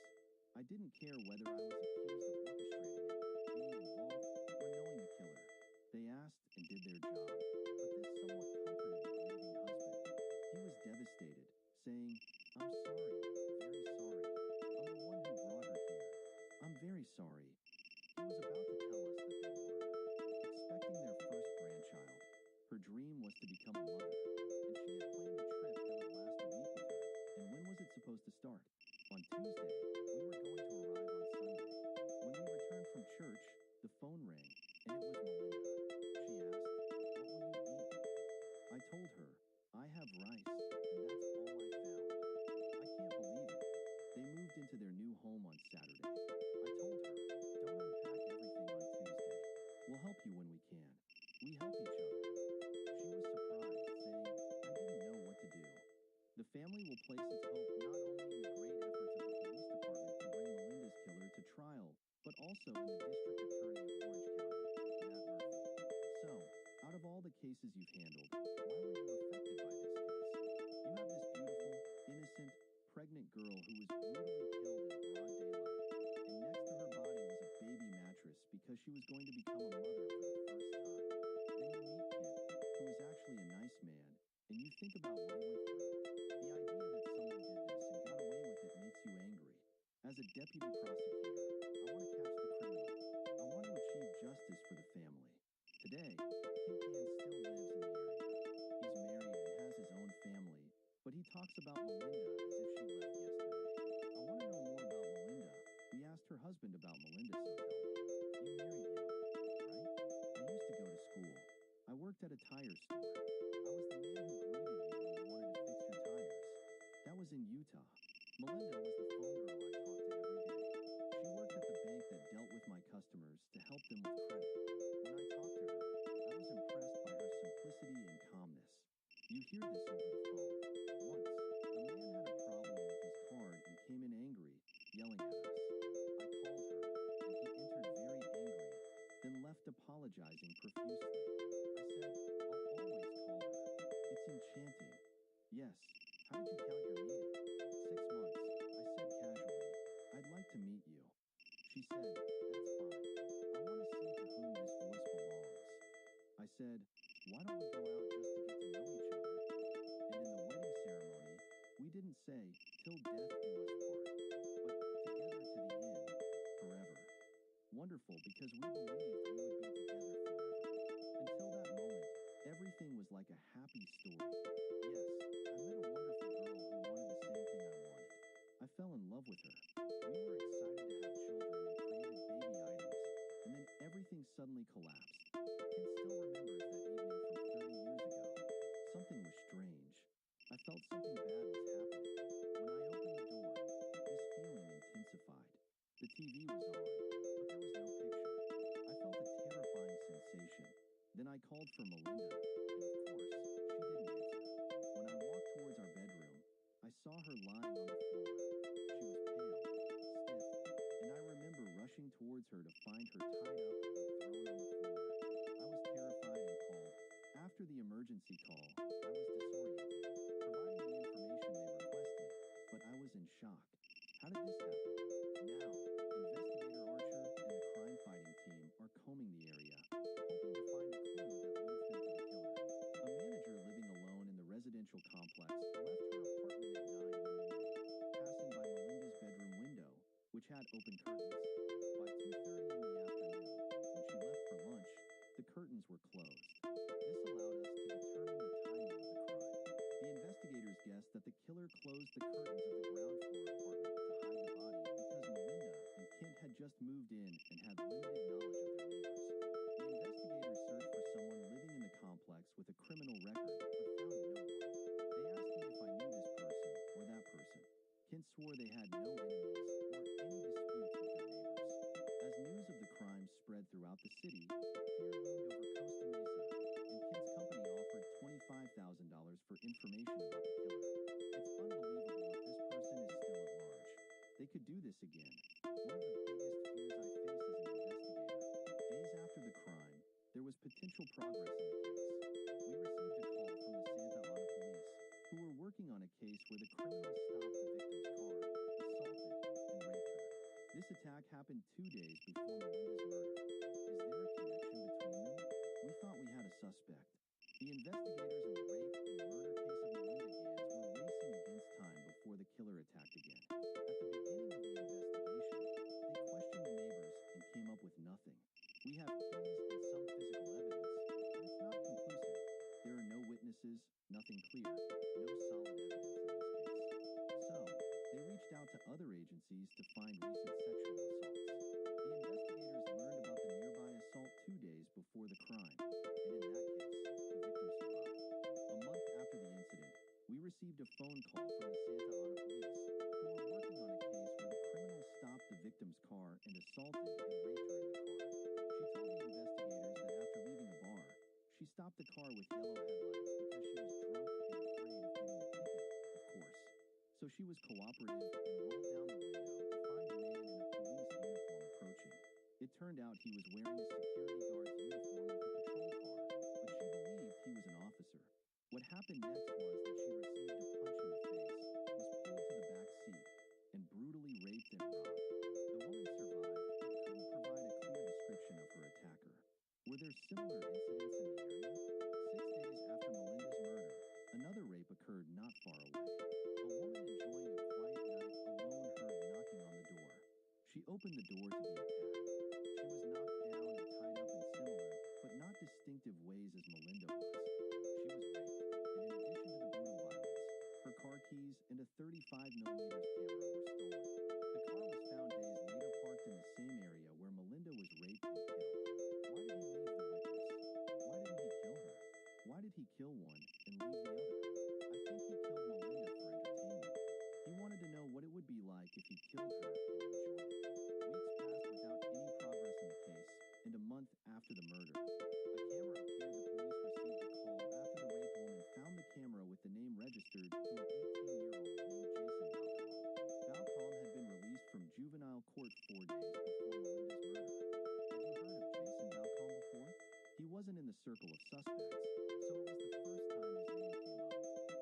I didn't care whether I was accused of orchestrating it, being involved, or knowing the killer. They asked and did their job, but this somewhat comforted the grieving husband. He was devastated, saying, "I'm sorry, very sorry. I'm the one who brought her here. I'm very sorry." He was about to tell us that they were expecting their first grandchild. Her dream was to become a mother, and she had planned a trip that would last a week with her. And when was it supposed to start? On Tuesday, we were going to arrive on Sunday. When we returned from church, the phone rang, and it was Melinda. She asked, "What will you eat?" nice, and that's all I found. I can't believe it. They moved into their new home on Saturday. I told her, don't unpack everything on Tuesday. We'll help you when we can. We help each other. She was surprised, saying, I didn't know what to do. The family will place its hope not only in the great efforts of the police department to bring Melinda's killer to trial, but also in the district attorney of Orange County, Matt Murphy. So, out of all the cases you've handled, why were you affected by this case? You have this beautiful, innocent, pregnant girl who was brutally killed in broad daylight, and next to her body was a baby mattress because she was going to become a mother for the first time. Then you meet Kent, who is actually a nice man, and you think about what he went through. The idea that someone did this and got away with it makes you angry. As a deputy prosecutor, I want to catch the criminal. I want to achieve justice for the family. Today, Kent still lives in the area. He's married and has his own family, but he talks about Melinda as if she left yesterday. I want to know more about Melinda. We asked her husband about Melinda, so tell me. You married young, right? I used to go to school. I worked at a tire store. I was the man who greeted you when you wanted to fix your tires. That was in Utah. Melinda was the phone girl I talked to every day. She worked at the bank that dealt with my customers to help them with credit. When I talked to her, I was impressed by her simplicity and calmness. You hear this over the phone. Once, a man had a problem with his card and came in angry, yelling at us. I called her, and he entered very angry, then left apologizing profusely. I said, I'll always call her. It's enchanting. Yes. How did you count your meeting? 6 months. I said casually, I'd like to meet you. She said, that's fine. I want to see to whom this voice belongs. I said, why don't we go out just to get to know each other? And in the wedding ceremony, we didn't say, till death do us part, but together to the end, forever. Wonderful, because we believed we would be together forever. Until that moment, everything was like a happy story. Yes, I met a wonderful girl who wanted the same thing I wanted. I fell in love with her. We were excited to have children and created baby items, and then everything suddenly collapsed. Ken still remembers that evening from 30 years ago. Something was strange. I felt something bad was happening. When I opened the door, this feeling intensified. The TV was on, but there was no picture. I felt a terrifying sensation. Then I called for Melinda, and of course, she didn't answer. When I walked towards our bedroom, I saw her lying on the floor. She was pale, stiff, and I remember rushing towards her to find her tied up and thrown on the floor. I was terrified and called. After the emergency call, I was disoriented, providing the information they requested, but I was in shock. How did this happen? Now, Investigator Archer and the crime-fighting team are combing the area, hoping to find a clue that leads them to the killer. A manager living alone in the residential complex left her apartment at 9 in the morning, passing by Melinda's bedroom window, which had open curtains. By 2:30 in the afternoon, when she left for lunch, the curtains were closed. This allowed us to determine the timing of the crime. The investigators guessed that the killer closed the curtains of the ground floor apartment to hide the body because Melinda and Kent had just moved in and had limited knowledge of their neighbors. The investigators searched for someone living in the complex with a criminal record, but found no one. They asked me if I knew this person or that person. Kent swore they had no enemies or any disputes with their neighbors. As news of the crime spread throughout the city, fear loomed over Costa Mesa, and Kent's company offered $25,000 for information about the killer. It's unbelievable if this person is still at large. They could do this again. One of the biggest fears I face as an investigator. Days after the crime, there was potential progress in the case. We received a call from the Santa Ana police, who were working on a case where the criminal stopped the victim's car, assaulted, and raped her. This attack happened 2 days before Melinda's murder. Is there a connection between them? We thought we had a suspect. The investigators in the rape and murder case of Melinda Gans were racing against time before the killer attacked again. At the beginning of the investigation, they questioned the neighbors and came up with nothing. We have keys and some physical evidence, but it's not conclusive. There are no witnesses, nothing clear, no solid evidence in this case. So, they reached out to other agencies to find recent sexual assaults. The investigators learned about the nearby assault 2 days before the crime, and in that case, the victim survived. A month after the incident, we phone call from the Santa Ana police, who were working on a case where the criminal stopped the victim's car and assaulted and raped her in the car. She told the investigators that after leaving a bar, she stopped the car with yellow headlights because she was drunk and afraid of getting a ticket, of course. So she was cooperative and rolled down the window to find a man in a police uniform approaching. It turned out he was wearing a security guard's uniform with a patrol car, but she believed he was an officer. What happened next was that she received a punch in the face, was pulled to the back seat, and brutally raped and robbed. The woman survived, but couldn't provide a clear description of her attacker. Were there similar incidents in the area? 6 days after Melinda's murder, another rape occurred not far away. A woman enjoying a quiet night alone heard knocking on the door. She opened the door to be attacked. She was knocked down and tied up in similar, but not distinctive ways as Melinda was. She was raped, and in addition to the brutal violence, her car keys and a 35mm camera were stolen. The car was found days later parked in the same area where Melinda was raped and killed. Why did he leave the witness? Why didn't he kill her? Why did he kill one and leave the other? I think he killed Melinda for entertainment. He wanted to know what it would be like if he killed her and enjoyed it. Weeks passed without any progress in the case, and a month after the murder, a camera appeared. The police received a call after the raped woman found the camera with the name registered to an 18-year-old named Jason Balcom. Balcom had been released from juvenile court 4 days before Melinda's murder. Had you heard of Jason Balcom before? He wasn't in the circle of suspects, so it was the first time his name came up.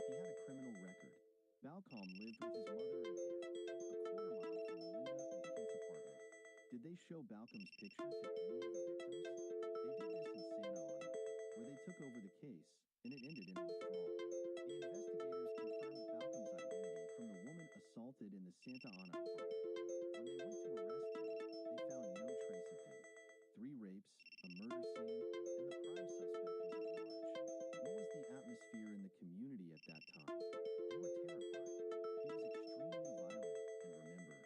He had a criminal record. Balcom lived with his mother and aunt, a quarter mile from Melinda and Kent's apartment. Did they show Balcom's picture to any of the victims? They did this in Santa Ana, where they took over the case, and it ended in a withdrawal. The investigators confirmed Balcom's identity from the woman assaulted in the Santa Ana apartment. When they went to arrest him, they found no trace of him. 3 rapes, a murder scene, and the prime suspect was at large. What was the atmosphere in the community at that time? They were terrified. He was extremely violent, and remember,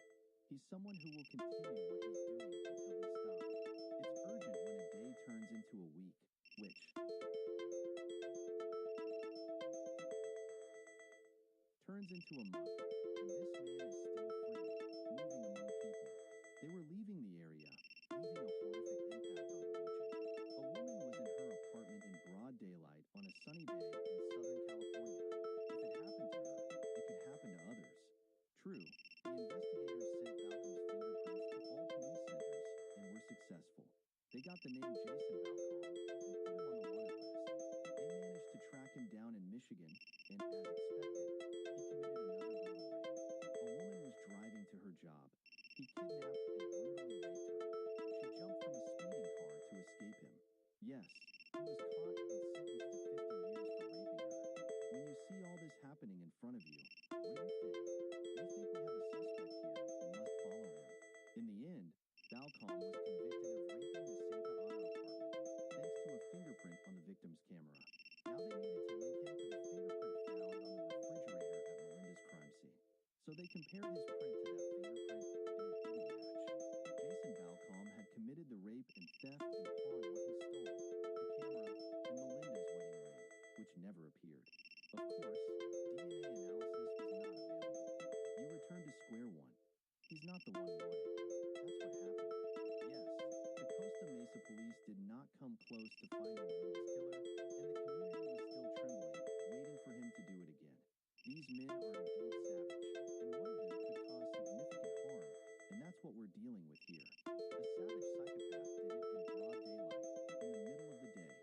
he's someone who will continue what he's doing until he stops. It's urgent when a day turns into a week, which turns into a month, and this man is still free, moving among people. They were leaving the area, leaving a horrific impact on the region. A woman was in her apartment in broad daylight on a sunny day in Southern California. If it happened to her, it could happen to others. True, the investigators sent Balcom's fingerprints to all police centers and were successful. They got the name Jason Balcom and put him on the wanted list. They managed to track him down in Michigan, and as expected, he committed another brutal rape. A woman was driving to her job. He kidnapped and brutally raped her. She jumped from a speeding car to escape him. Yes, he was caught and sentenced to 50 years for raping her. When you see all this happening in front of you, what do you think? We think we have a suspect here and must follow him. In the end, Balcom was convicted of raping the Santa Ana apartment, thanks to a fingerprint on the victim's camera. Now they needed to link him to the fingerprint found on the refrigerator at Melinda's crime scene. So they compared his print to that fingerprint, and it didn't match. Jason Balcom had committed the rape and theft and pawned what he stole, the camera and Melinda's wedding ring, which never appeared. Of course, DNA analysis was not available. You return to square one. He's not the one wanted. That's what happened. Yes, the Costa Mesa police did not come close to finding Melinda's killer, and the community was still trembling, waiting for him to do it again. These men are indeed savage, and one of them could cause significant harm, and that's what we're dealing with here. The savage psychopath did it in broad daylight, in the middle of the day.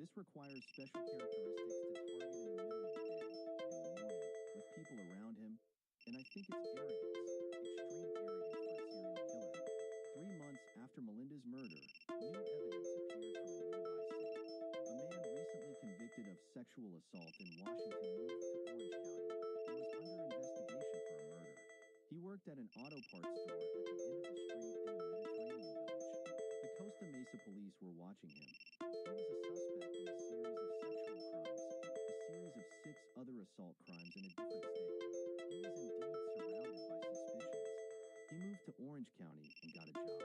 This requires special characteristics to target in the middle of the day, in the morning, with people around him, and I think it's arrogance, extreme arrogance for a serial killer. 3 months after Melinda's murder, new evidence appeared from a nearby city. A man recently convicted of sexual assault in Washington moved to Orange County and was under investigation for a murder. He worked at an auto parts store at the end of the street in the Mediterranean village. The Costa Mesa police were watching him. He was a suspect in a series of sexual crimes, a series of 6 other assault crimes in a different state. He was indeed surrounded by suspicions. He moved to Orange County and got a job.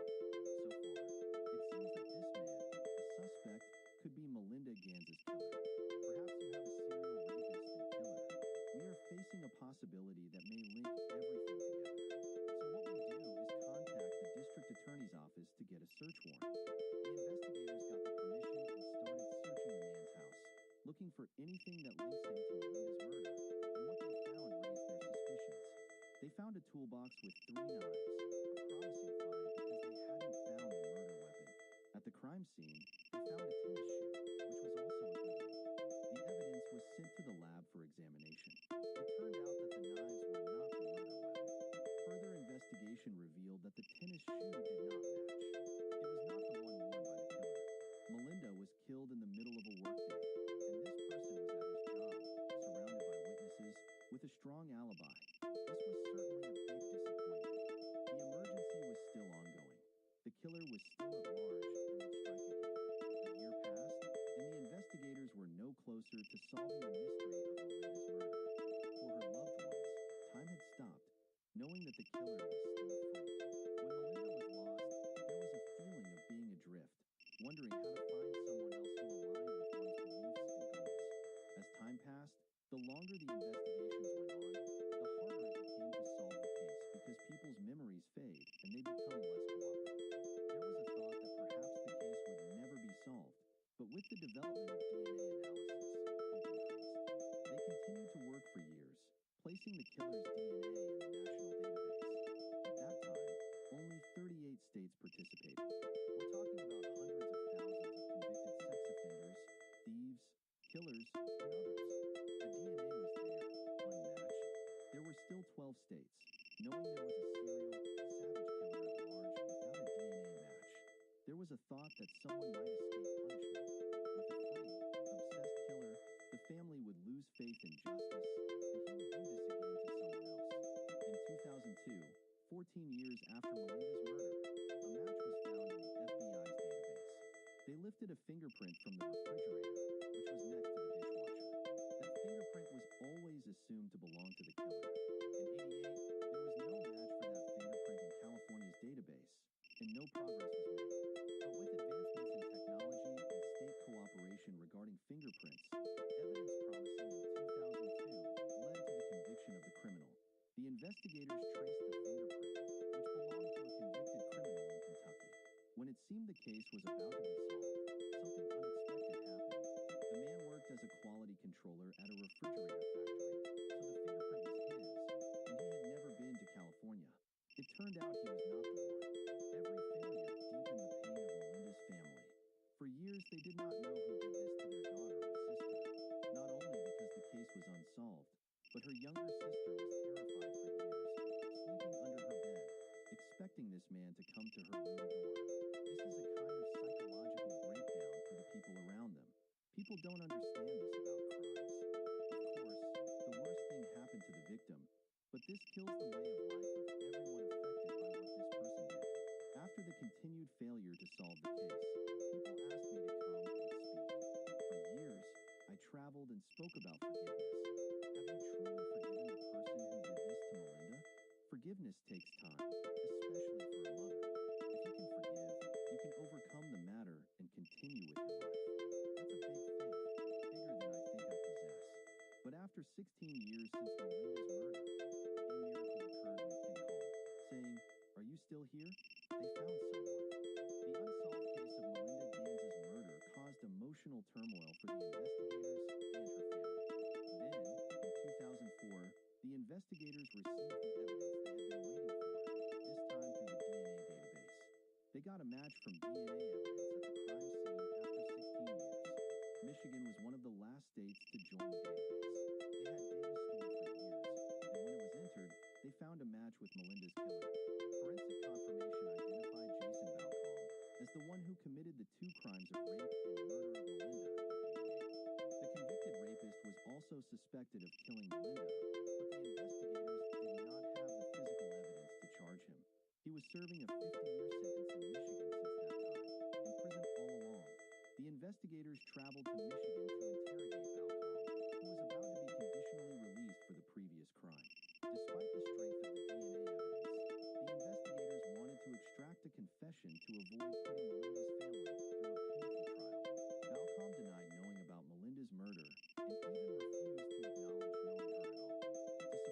So far, it seems that this man, a suspect, could be Melinda Ganz's killer. Perhaps you have a serial rapist and killer. We are facing a possibility that may link everything together. So what we do is contact the district attorney's office to get a search warrant. The investigators got the permission and started searching the man's house, looking for anything that links him to Melinda's murder, and what they found raised their suspicions. They found a toolbox with 3 knives, a promising find because they hadn't found the murder weapon. At the crime scene, they found a tennis shoe, which was also a good lead. The evidence was sent to the lab for examination. It turned out that the knives were not the murder weapon. Further investigation revealed that the tennis shoe did not match. It was not the one worn by the killer. Melinda was killed in the middle of a workday, and this person was at his job, surrounded by witnesses, with a strong alibi. This was certainly a big disappointment. The emergency was still ongoing. The killer was still at large and would strike again. A year passed, and the investigators were no closer to solving the mystery of Melinda's murder. For her loved ones, time had stopped, knowing that the killer was still free. When Melinda was lost, there was a feeling of being adrift, wondering how to find someone else who aligned with one's beliefs and goals. As time passed, the longer the investigations went on, the harder it became to solve the case because people's memories fade and they become less cooperative. There was a thought that perhaps the case would never be solved, but with the development of DNA analysis, hope increased. They continued to work for years, placing the killer's DNA in the national database. At that time, only 38 states participated. We're talking about hundreds of thousands of convicted sex offenders, thieves, killers, and others. The DNA was there, unmatched. There were still 12 states. Knowing there was a serial, savage killer at large without a DNA match, there was a thought that someone might escape punishment. With a free, obsessed killer, the family would lose faith in justice, and he would do this again to someone else. In 2002, 14 years after Melinda's murder, a match was found in the FBI's database. They lifted a fingerprint from the refrigerator, which was next to the dishwasher. That fingerprint was always assumed to belong to the killer. In '88, there was no match for that fingerprint in California's database, and no progress was made. But with advancements in technology and state cooperation regarding fingerprints, evidence promising in 2002 led to the conviction of the criminal. The investigators traced the fingerprint, which belonged to a convicted criminal in Kentucky. When it seemed the case was about to be solved, something unexpected happened. The man worked as a quality controller at a refrigerator factory, so the fingerprint was his, and he had never been to California. It turned out he was not the one. Every failure deepened the pain of Melinda's family. For years, they did not know who did this to their daughter or sister, not only because the case was unsolved, but her younger sister was terrified for years, sleeping under her bed, expecting this man to come to her room door. This is a kind of psychological breakdown for the people around them. People don't understand this about crimes. Of course, the worst thing happened to the victim, but this kills the way of life of everyone affected by what this person did. After the continued failure to solve the case, people asked me to come and speak. For years, I traveled and spoke about forgiveness. Have you truly forgiven the person who did this to Melinda? Forgiveness takes time, especially for a mother. If you can forgive, you can overcome the matter and continue with your life. That's a big faith, bigger than I think I possess. But after 16 years since Melinda's murder, a miracle occurred when Kid called, saying, "Are you still here?" They found someone. The unsolved case of Melinda Gans's murder caused emotional turmoil for the investigators and her family. Then, in 2004, the investigators received the evidence they had been waiting for, this time through the DNA database. They got a match from DNA evidence at the crime scene after 16 years. Michigan was one of the last states to join the database. They had data stored for years, and when it was entered, they found a match with Melinda's killer. Forensic confirmation identified Jason Balcom as the one who committed the 2 crimes of rape and murder of Melinda in '88. The convicted rapist was also suspected of killing Melinda, but the investigators did not have the physical evidence to charge him. He was serving a 50-year sentence in Michigan since that time, in prison all along. The investigators traveled to Michigan to interrogate Balcom, who was about to be conditionally released for the previous crime. Despite the strength of the DNA evidence, the investigators wanted to extract a confession to avoid putting Melinda's family through a painful trial. Balcom denied knowing about Melinda's murder and even refused to acknowledge knowing her at all. To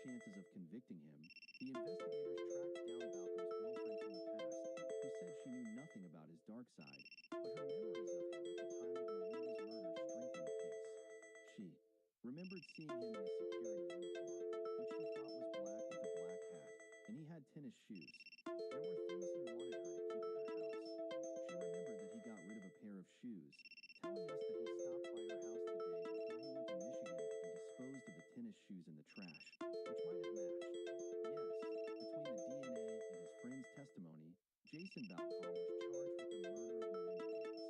chances of convicting him, the investigators tracked down Balcom's girlfriend from the past, who said she knew nothing about his dark side, but her memories of him at the time of Melinda's murder strengthened the case. She remembered seeing him in a security uniform, which she thought was black with a black hat, and he had tennis shoes. There were things he wanted her to keep at her house. She remembered that he got rid of a pair of shoes, telling us that he stopped by her house the day before he went to Michigan and disposed of the tennis shoes in the trash, which might have matched. Yes, between the DNA and his friend's testimony, Jason Balcom was charged with the murder of Melinda Gaines.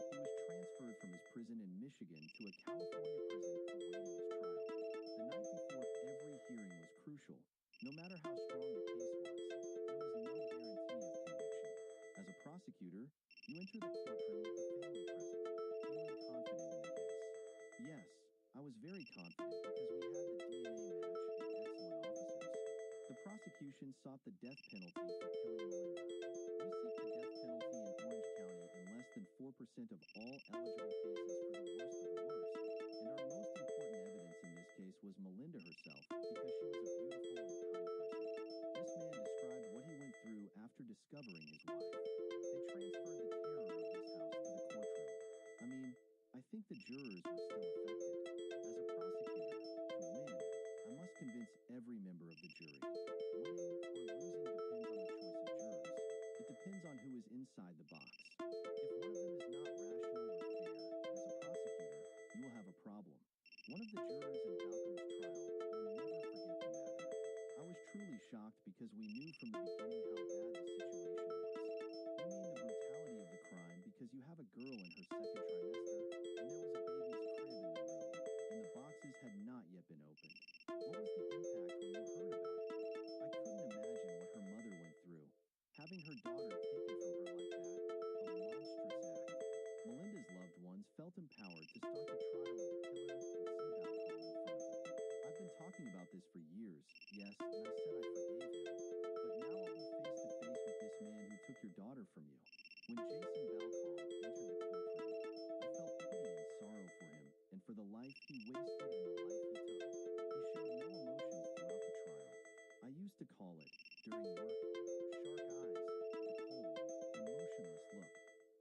He was transferred from his prison in Michigan to a California prison awaiting his trial. The night before every hearing was crucial. No matter how strong the case was, there was no guarantee of conviction. As a prosecutor, you enter the courtroom with the family present, feeling confident in the case. Yes, I was very confident because we had the DNA match and excellent officers. The prosecution sought the death penalty for killing Melinda. We seek the death penalty in Orange County in less than 4% of all eligible cases for the worst of the worst, and our most important evidence in this case was Melinda herself, because she was a beautiful and kind person. This man described what he went through after discovering his wife. They transferred the terror of this house to the courtroom. I mean, I think the jurors were still affected. As a prosecutor, to win, I must convince every member of the jury. Winning or losing depends on the choice of jurors. It depends on who is inside the box. If one of them is not rational or fair, as a prosecutor, you will have a problem. One of the jurors in Balcom's trial will never forget the matter. I was truly shocked because we knew from the beginning how bad the situation was. You mean the brutality of the crime because you have a girl in her second trimester, and there was a baby's crib in the room, and the boxes had not yet been opened. What was the impact when you heard about it? I couldn't imagine what her mother went through. Having her daughter taken from her like that, a monstrous act. Melinda's loved ones felt empowered to start the trial of the killer and see Balcom in front of them. I've been talking about this for years, yes, and I said I forgave him, but now I'll be face to face with this man who took your daughter from you. When Jason Balcom entered the courtroom, I felt pity and sorrow for him, and for the life he wasted and the life he took. He showed no emotions throughout the trial. I used to call it, during work, shark eyes, the cold, emotionless look.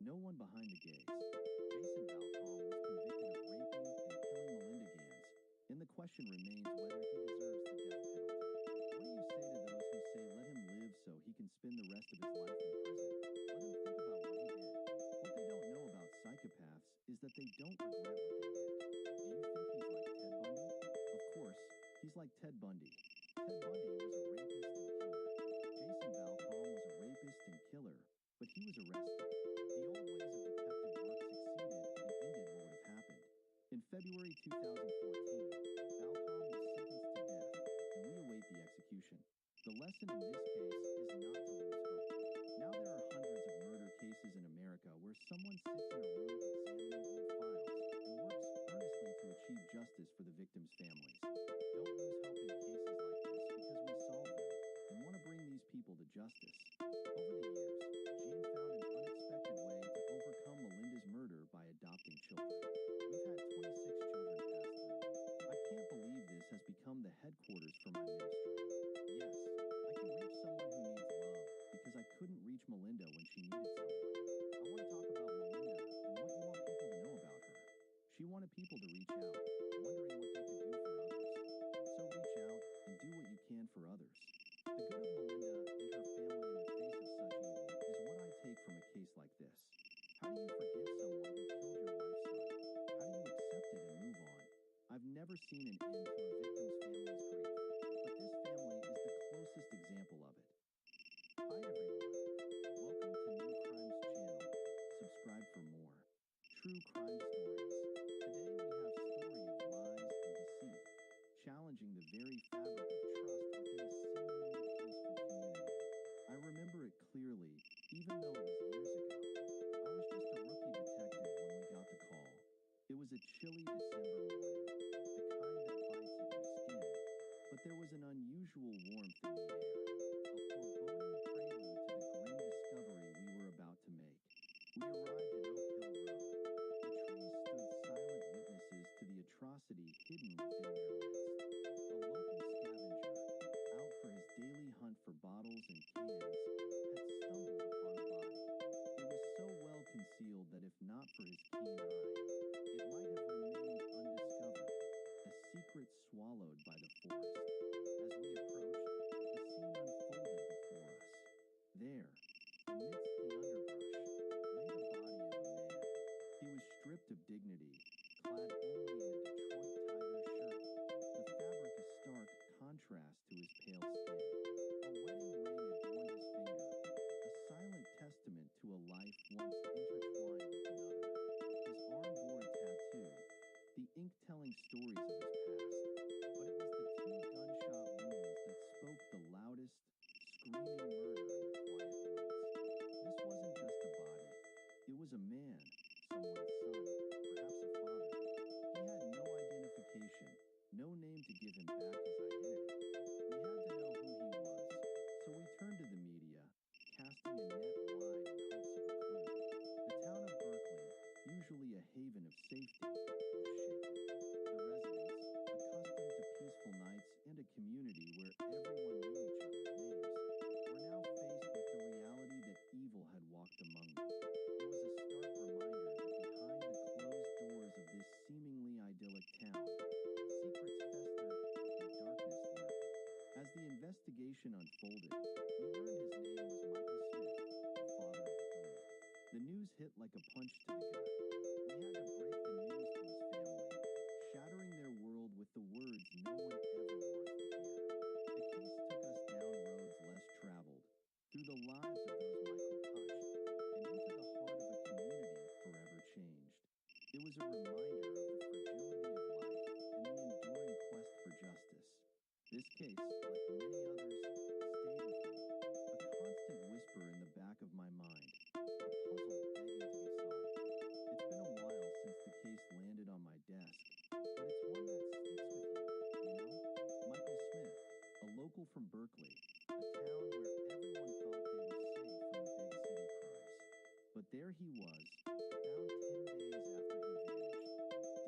No one behind the gaze. Jason Balcom was convicted of raping and killing Melinda Gaines, and the question remains whether he deserves the death penalty. What do you say to those who say let him live so he can spend the rest of his life in prison? Let him think about what he did. What they don't know about psychopaths is that they don't regret what they did. Do you think he's like Ted Bundy? Of course, he's like Ted Bundy. Ted Bundy was a rapist and killer. Jason Balcom was a rapist and killer, but he was arrested. The old ways of detective work succeeded and ended what would have happened. In February 2014, Balcom was sentenced to death, and we await the execution. The lesson in this case is not to lose hope. Now there are hundreds of murder cases in America where someone sits in a room examining old files and works earnestly to achieve justice for the victims' families. Don't lose hope in cases like this because we solve them and want to bring these people to justice. Over the years, Jean found an unexpected way to overcome Melinda's murder by adopting children. We've had 26 children pass through. I can't believe this has become the headquarters for my ministry. Yes, I can reach someone who needs love because I couldn't reach Melinda when she needed someone. I want to talk about Melinda and what you want people to know about her. She wanted people to reach out, wondering what they could do for others. So reach out and do what you can for others. The good of Melinda and her family in the face of such evil is what I take from a case like this. How do you forgive someone who killed your wife's son? How do you accept it and move on? I've never seen an end to a victim's family's grief, but this family is the closest example of it. Hi everyone. Welcome to New Crimes Channel. Subscribe for more. True crime stories. Today we have story of lies and deceit, challenging the very fabric of trust within a seemingly peaceful community. I remember it clearly, even though it was years ago. I was just a rookie detective when we got the call. It was a chilly December morning, the kind that bites at your skin, but there was an unusual warmth in the air, a foreboding prelude to the grim discovery we were about to make. We arrived at Oak Hill Road. The trees stood silent witnesses to the atrocity hidden within their midst. A local scavenger, stories of his past, but it was the two gunshot wounds that spoke the loudest, screaming murder in the quiet woods. This wasn't just a body. It was a man, someone's son, perhaps a father. He had no identification, no name to give him back his identity. We had to know who he was, so we turned to the media, casting a net wide in hopes of a clue. The town of Berkeley, usually a haven of safety, was shaken. The residents, accustomed to peaceful nights and a community where everyone knew each other's names, were now faced with the reality that evil had walked among them. It was a stark reminder that behind the closed doors of this seemingly idyllic town, secrets festered and darkness lurked. As the investigation unfolded, we learned his name was Michael Smith, the father of three. The news hit like a punch to the gut. We had to break the news to his family, shattering their world with the words no one ever wants to hear. The case took us down roads less traveled, through the lives of those Michael touched, and into the heart of a community forever changed. It was a reminder of the fragility of life and the enduring quest for justice. This case, like many others, stayed with me, a constant whisper in the back of my mind, a puzzle begging to be solved. It's been a while since the case landed on my desk, but it's one that sticks with you, Michael Smith, a local from Berkeley, a town where everyone thought they were safe from the big city crimes. But there he was, found 10 days after he vanished,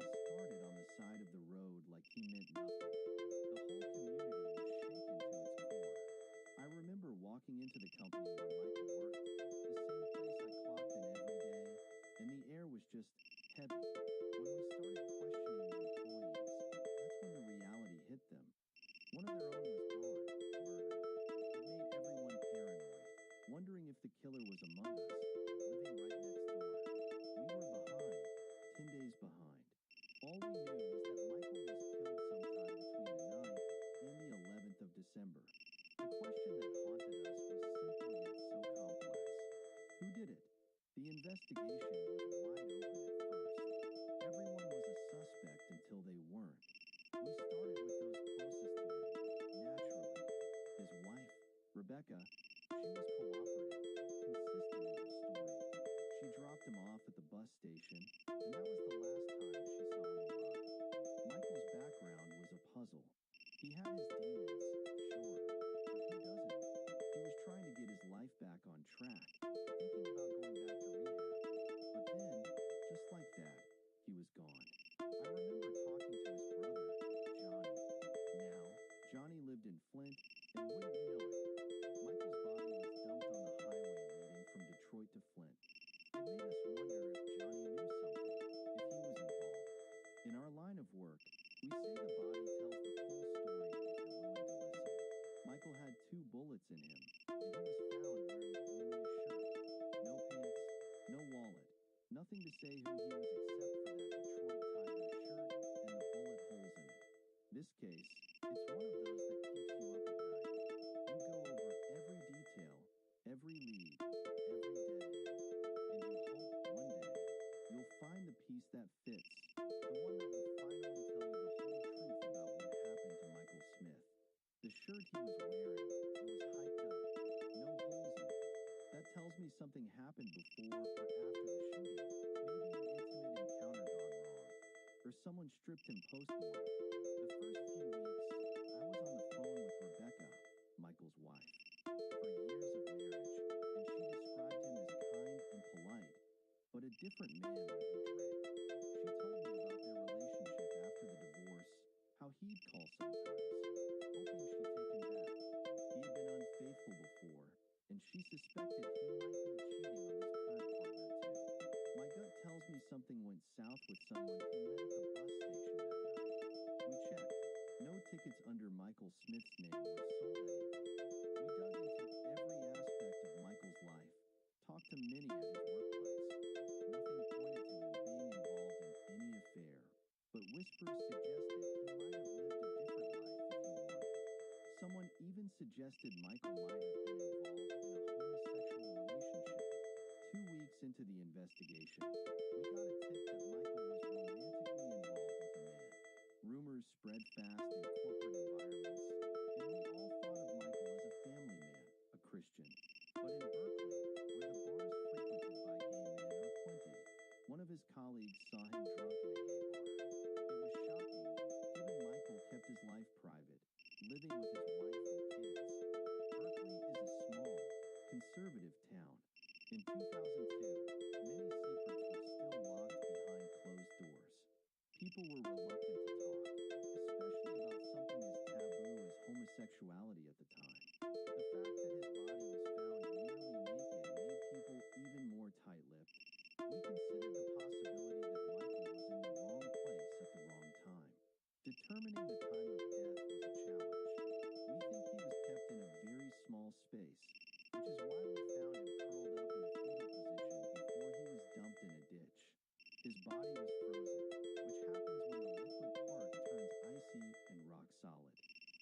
discarded on the side of the road like he meant nothing. The whole community was shaken to its core. I remember walking into the company where Michael worked, the same place I clocked in every day, and the air was just heavy. When we started questioning the employees, that's when the reality hit them. One of their own was gone, murdered. It made everyone paranoid, wondering if the killer was among us, living right next door. We were behind, 10 days behind. All we knew was that Michael was killed sometime between the 9th and the 11th of December. The question that haunted us was simple yet so complex. Who did it? The investigation was wide open at first. Everyone was a suspect until they weren't. We started with those closest to him, naturally. His wife, Rebecca, she was cooperative, consistent in her story. She dropped him off at the bus station, and that was the last time she saw him alive. Michael's background was a puzzle. He had his demons, sure, but who doesn't? He was trying to get his life back on track, thinking about going back to rehab. But then, just like that, he was gone. I remember talking to his brother, Johnny. Now, Johnny lived in Flint, and wouldn't you know it, Michael's body was dumped on the highway leading from Detroit to Flint. It made us wonder if Johnny knew something, if he was involved. In our line of work, we say the body tells the full story if you're willing to listen. Michael had 2 bullets in him, and he was found wearing only a shirt. No pants, no wallet. Nothing to say who he was except for that Detroit Tigers shirt and the bullet holes in it. This case, it's one of those that keeps you up at night. You go over every detail, every lead, every dead end, and you hope one day you'll find the piece that fits, the one that will finally tell you the whole truth about what happened to Michael Smith. The shirt he was wearing, it was hiked up, no holes in it. That tells me something happened before or after the shooting, maybe an intimate encounter gone wrong, or someone stripped him post-mortem. The first few weeks, I was on the phone with Rebecca, Michael's wife, for years of marriage, and she described him as kind and polite, but a different man when he drank. She told me about their relationship after the divorce, how he'd call sometimes, hoping she'd take him back. He had been unfaithful before, and she suspected he might be cheating on his current partner too. My gut tells me something went south with someone he met at the bus station that night. We checked. No tickets under Michael Smith's name were sold that evening. We dug into every aspect of Michael's life, talked to many at his workplace. Nothing pointed to him being involved in any affair, but whispers suggested he might have lived a different life if he wanted. Someone even suggested Michael might have been involved in a homosexual relationship. 2 weeks into the investigation, we got a tip that Michael was romantically involved with a man. Rumors spread fast in corporate environments, and we all thought of Michael as a family man, a Christian. But in Berkeley, where the bars frequented by gay men are plenty, one of his colleagues saw him drunk in a gay bar. It was shocking, given Michael kept his life private, living with his wife and kids. Berkeley is a small, conservative town. In 2002, many secrets were still locked behind closed doors. People were reluctant to talk, especially about something as taboo as homosexuality at the time. The fact that his body was found nearly naked made people even more tight-lipped. We considered the possibility that Michael was in the wrong place at the wrong time. Determining the time of death was a challenge. We think he was kept in a very small space, which is why we found him curled up in a fetal position before he was dumped in a ditch. His body was frozen, which happens when the liquid part turns icy and rock solid.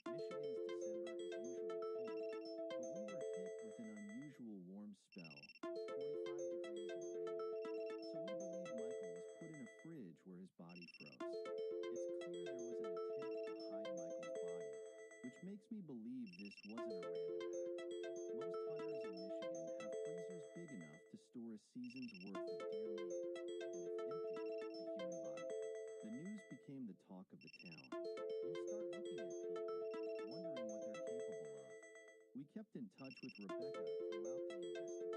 Michigan's December is usually cold, but we were hit with an unusual warm spell, 45 degrees and raining. So we believe Michael was put in a fridge where his body froze. It's clear there was an attempt to hide Michael's body, which makes me believe this wasn't a random act. Most hunters in Michigan have freezers big enough to store a season's worth of deer meat, and if empty, a human body. The news became the talk of the town. You start looking at people, wondering what they're capable of. We kept in touch with Rebecca throughout the investigation.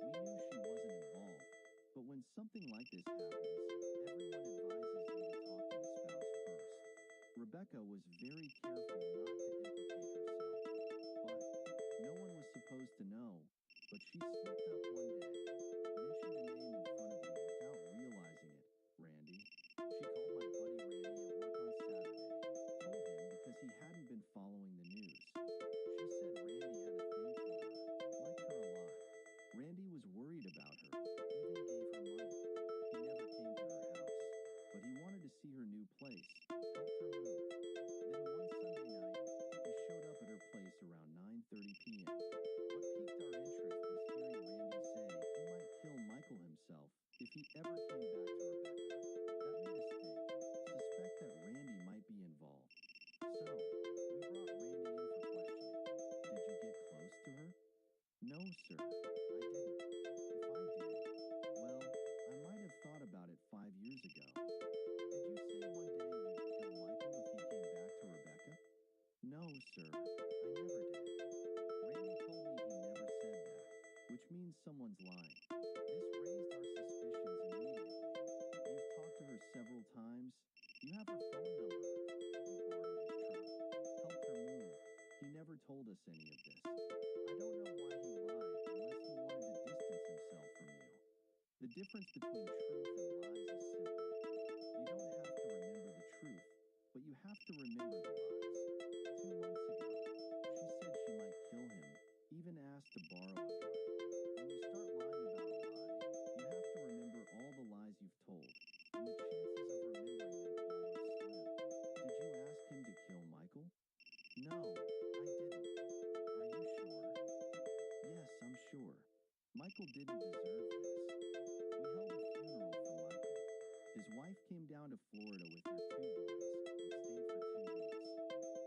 We knew she wasn't involved, but when something like this happens, everyone advises you to talk to the spouse first. Rebecca was very careful not to implicate herself, but no one was supposed to know. But she slipped up one day, mentioned a name in front of me without realizing it, Randy. She called my buddy Randy at work on Saturday, told him because he hadn't been following the news. She said Randy had a thing for her, liked her a lot. Randy was worried about her, even gave her money. He never came to her house, but he wanted to see her new place, helped her move. Then one Sunday night, he showed up at her place around 9:30 p.m. What piqued our interest was hearing Randy say he might kill Michael himself if he ever came back to Rebecca. That made us think, suspect that Randy might be involved. So, we brought Randy in for questioning. Did you get close to her? No, sir, I didn't. If I did, well, I might have thought about it 5 years ago. Did you say one day you'd kill Michael if he came back to Rebecca? No, sir, I never did. Randy told me he never said that, which means someone's lying. This raised our suspicions immediately. You've talked to her several times. You have her phone number. You borrowed his truck, helped her move. He never told us any of this. I don't know why he lied unless he wanted to distance himself from you. The difference between truth and lies is simple. You don't have to remember the truth, but you have to remember the lies. 2 months ago, she said she might kill him, even asked to borrow a gun. When you start lying about a lie, you have to remember all the lies you've told, and the chances of remembering them all are slim. Did you ask him to kill Michael? No, I didn't. Are you sure? Yes, I'm sure. Michael didn't deserve this. We held a funeral for Michael. His wife came down to Florida with their 2 boys and stayed for 2 weeks.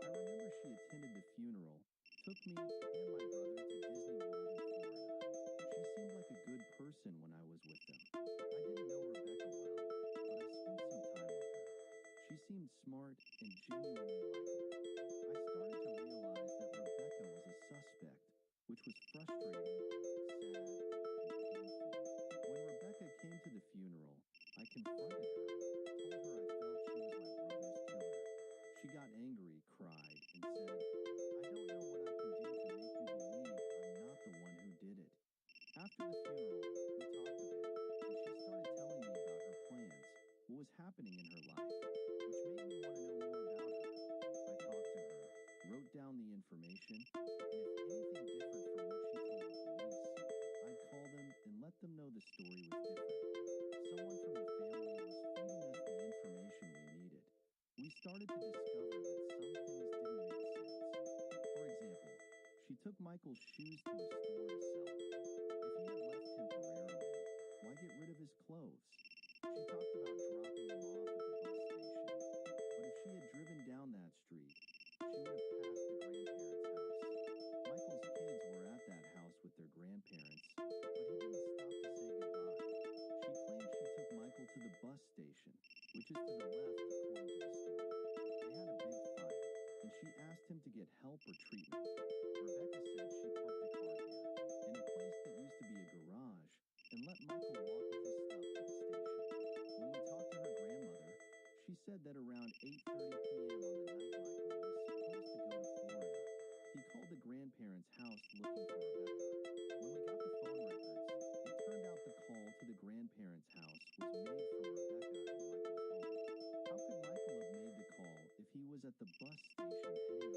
I remember she attended the funeral, took me and my brother to Disney World in Florida. She seemed like a good person when I was with them. I didn't know Rebecca well, but I spent some time with her. She seemed smart and genuinely likable. I started to realize that Rebecca was a suspect, which was frustrating, sad, and painful. When Rebecca came to the funeral, I confronted her, told her I felt she was my brother's killer. She got angry, cried, and said, I don't know what I can do to make you believe I'm not the one who did it. After the funeral, we talked a bit, and she started telling me about her plans, what was happening in her life, which made me want to know more about her. I talked to her, wrote down the information, and if anything differed from what she told the police, I'd call them and let them know the story was different. Someone from the family was feeding us the information we needed. We started to discover that some things didn't make sense. For example, she took Michael's shoes to a store to sell them. If he had left temporarily, why get rid of his clothes? She talked about dropping him off at the bus station, but if she had is to the left, according to the story. They had a big fight, and she asked him to get help or treatment. Rebecca said she parked the car here, in a place that used to be a garage, and let Michael walk with his stuff to the station. When we talked to her grandmother, she said that around 8:30 p.m. on the night Michael was supposed to go to Florida, he called the grandparents' house looking for Rebecca. When we got the phone records, it turned out the call to the grandparents' house was made from Rebecca and Michael's home. How could Michael have made the call if he was at the bus station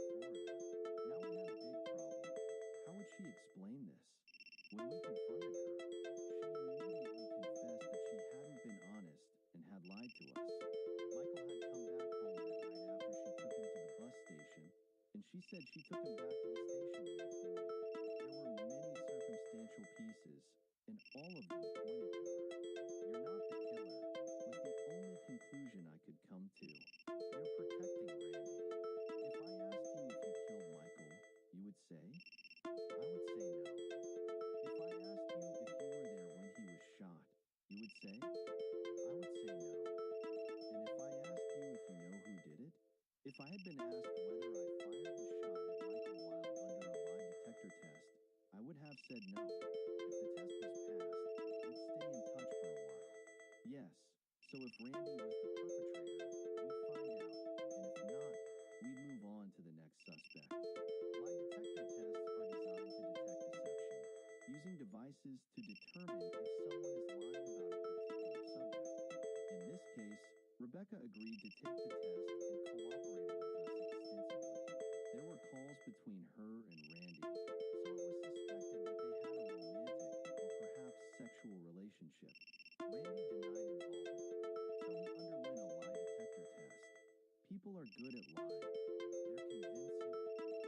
heading to Florida? Now we had a big problem. How would she explain this? When we confronted her, she immediately confessed that she hadn't been honest and had lied to us. Michael had come back home that night after she took him to the bus station, and she said she took him back to the station the next morning. There were many circumstantial pieces, and all of them pointed to her. "You're not the killer," was the only conclusion I could come to. "You're protecting Randy." If I asked you if you killed Michael, you would say? I would say no. If I asked you if you were there when he was shot, you would say? I would say no. And if I asked you if you know who did it? If I had been asked whether I fired the shot at Michael while under a lie detector test, I would have said no. If the test was passed, we'd stay in touch for a while. Yes, so if Randy was the perpetrator, we'd find out, and if not, we'd move on to the next suspect. Lie detector tests are designed to detect deception, using devices to determine if someone is lying about a particular subject. In this case, Rebecca agreed to take the test and cooperated with us extensively. There were calls between her and Randy, so it was suspected that they had a romantic or perhaps sexual relationship. Randy denied involvement, so he underwent a lie detector test. People are good at lying. They're convincing.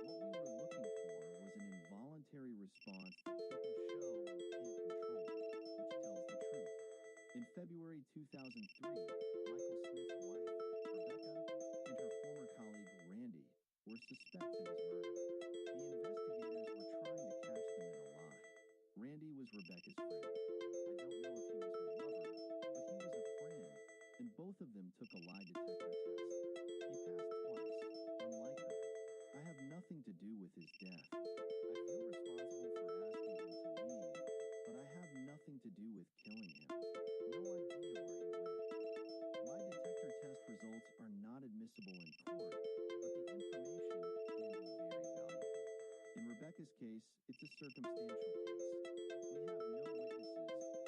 What we were looking for was an involuntary response that people show and can't control, which tells the truth. In February 2003, Michael Smith's wife, Rebecca, and her former colleague, Randy, were suspects in his murder. The investigators were trying to catch them in a lie. Randy was Rebecca's friend. I don't know if he was her lover, but he was a friend, and both of them took a lie detector test. He passed twice, unlike her. I have nothing to do with his death. I feel responsible for asking him to leave, but I have nothing to do with killing him. No idea where he went. Lie detector test results are not admissible in court, but the information can be very valuable. In Rebecca's case, it's a circumstantial case. We have no witnesses,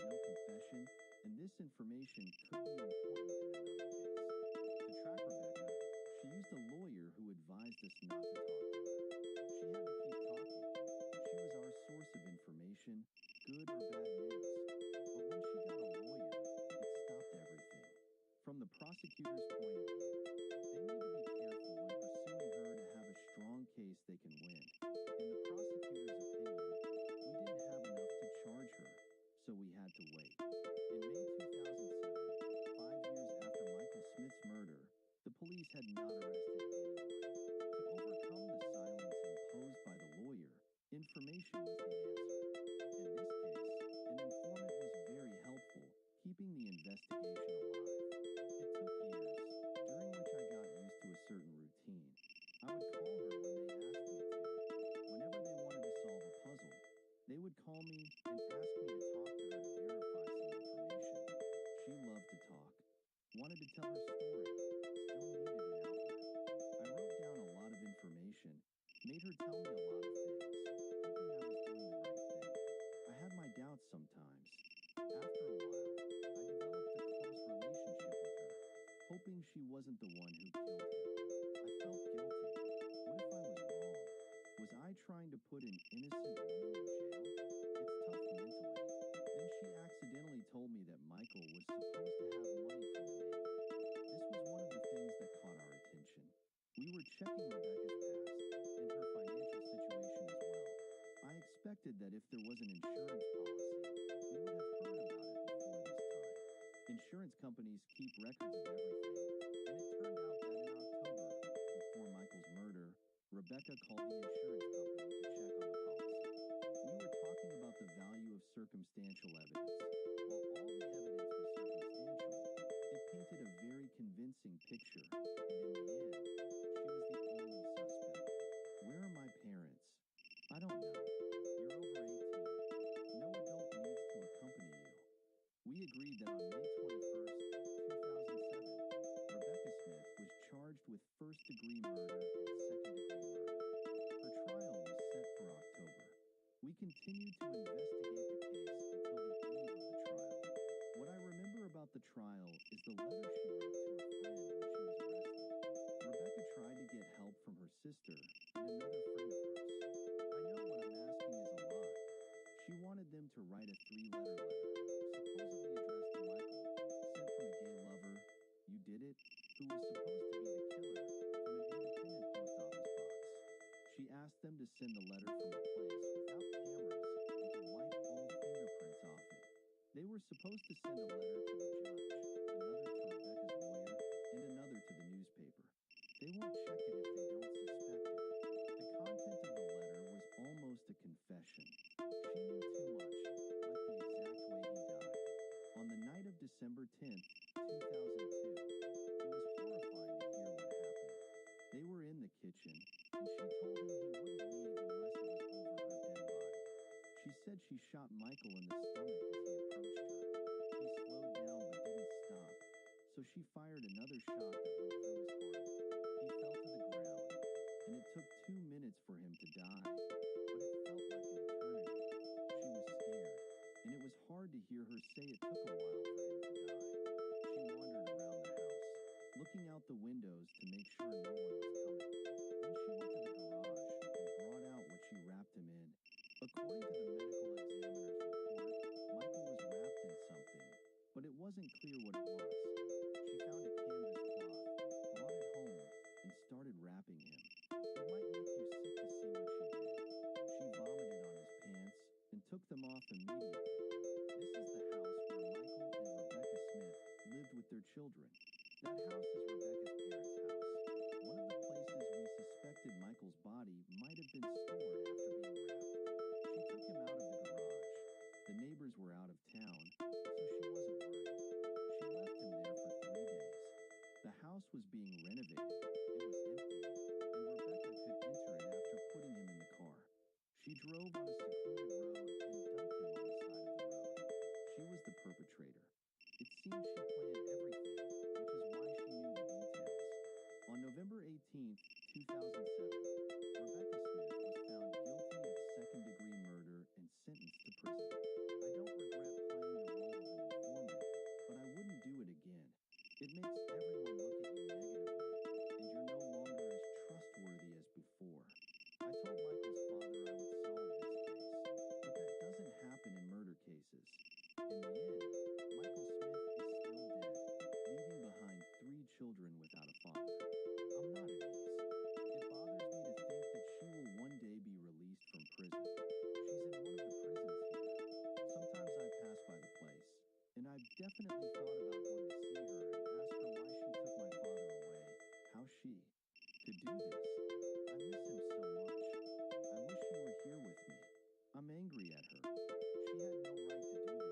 no confession, and this information could be important in another case. To track Rebecca, she used a lawyer who advised us not to talk to her. She had to keep talking. She was our source of information, good or bad news. But when she got a lawyer, it stopped everything. From the prosecutor's point of view, they need to be careful when pursuing her to have a strong case they can win. In the prosecutor's opinion, we didn't have enough to charge her, so we had to wait. In May 2007, 5 years after Michael Smith's murder, the police had not arrested anyone. To overcome the silence imposed by the lawyer, information was the answer. In this case, an informant was very helpful, keeping the investigation alive. It took years, during which I got used to a certain routine. I would call her when they asked me to. Whenever they wanted to solve a puzzle, they would call me and ask me to talk to her to verify some information. She loved to talk, wanted to tell her story, still needed an outlet. I wrote down a lot of information, made her tell me a lot of things, hoping I was doing the right thing. I had my doubts sometimes. After a while, I developed a close relationship with her, hoping she wasn't the one who killed him. I felt guilty. What if I was wrong? Was I trying to put an innocent woman in jail? It's tough mentally. Then she accidentally told me that Michael was supposed to have money from the neighbor. This was one of the things that caught our attention. We were checking Rebecca's past and her financial situation as well. I expected that if there was an insurance policy, we would have heard about it before this time. Insurance companies keep records of everything, and it turned out that in October, before Michael's murder, Rebecca called the insurance company to check on the policy. We were talking about the value of circumstantial evidence. While all the evidence was circumstantial, it painted a very convincing picture, and in the end, she was the only suspect. Where are my parents? I don't know. You're over 18. No adult needs to accompany you. We agreed that on May 21st, 2007, Rebecca Smith was charged with first-degree murder and second-degree murder. Her trial was set for October. We continued to investigate the case until the eve of the trial. What I remember about the trial is the letter she wrote to a friend when she was arrested. Rebecca tried to get help from her sister and another friend of hers. I know what I'm asking is a lot. She wanted them to write a 3-letter letter, supposedly addressed to Michael, sent from a gay lover, you did it, who was supposed to be the killer, from an independent post office box. She asked them to send the letter from a place without cameras and to wipe all fingerprints off it. They were supposed to send a letter to the judge, another to Rebecca's lawyer, and another to the newspaper. They won't check it if they don't suspect it. The content of the letter was almost a confession. She knew too much, like the exact way he died. On the night of December 10th, 2002, it was horrifying to hear what happened. They were in the kitchen, and she told him he wouldn't leave unless it was over her dead body. She said she shot Michael in the stomach as he approached her. He slowed down but didn't stop, so she fired another shot that went through his heart. He fell to the ground, and it took 2 minutes for him to die, but it felt like an eternity. She was scared, and it was hard to hear her say it took a while for him to die. She wandered around the house, looking out the windows to make sure no one was coming. Then she went to the garage and brought out what she wrapped him in. According to the medical examiner's report, Michael was wrapped in something, but it wasn't clear what it was. She found a canvas cloth, brought it home, and started wrapping him. It might make you sick to see what she did. She vomited on his pants and took them off immediately. This is the house where Michael and Rebecca Smith lived with their children. That house is Rebecca's parents' house. One of the places we suspected Michael's body might have been stored after being wrapped. She took him out of the garage. The neighbors were out of town, so she wasn't worried. She left him there for 3 days. The house was being renovated. It was empty, and Rebecca could enter it after putting him in the car. She drove on a secluded road and dumped him on the side of the road. She was the perpetrator. It seemed she planned everything, which is why she knew the details. On November 18th, 2007, Rebecca Smith was found guilty of second-degree murder and sentenced to prison. I don't regret playing the role of an informant, but I wouldn't do it again. It makes everyone look at you negatively, and you're no longer as trustworthy as before. I told Michael's father I would solve this case, but that doesn't happen in murder cases. In the end, Michael Smith is still dead, leaving behind 3 children without a father. I'm not at ease. It bothers me to think that she will one day be released from prison. She's in one of the prisons here. Sometimes I pass by the place, and I've definitely thought about going to see her and ask her why she took my father away, how she could do this. I miss him so much. I wish he were here with me. I'm angry at her. She had no right to do this to him.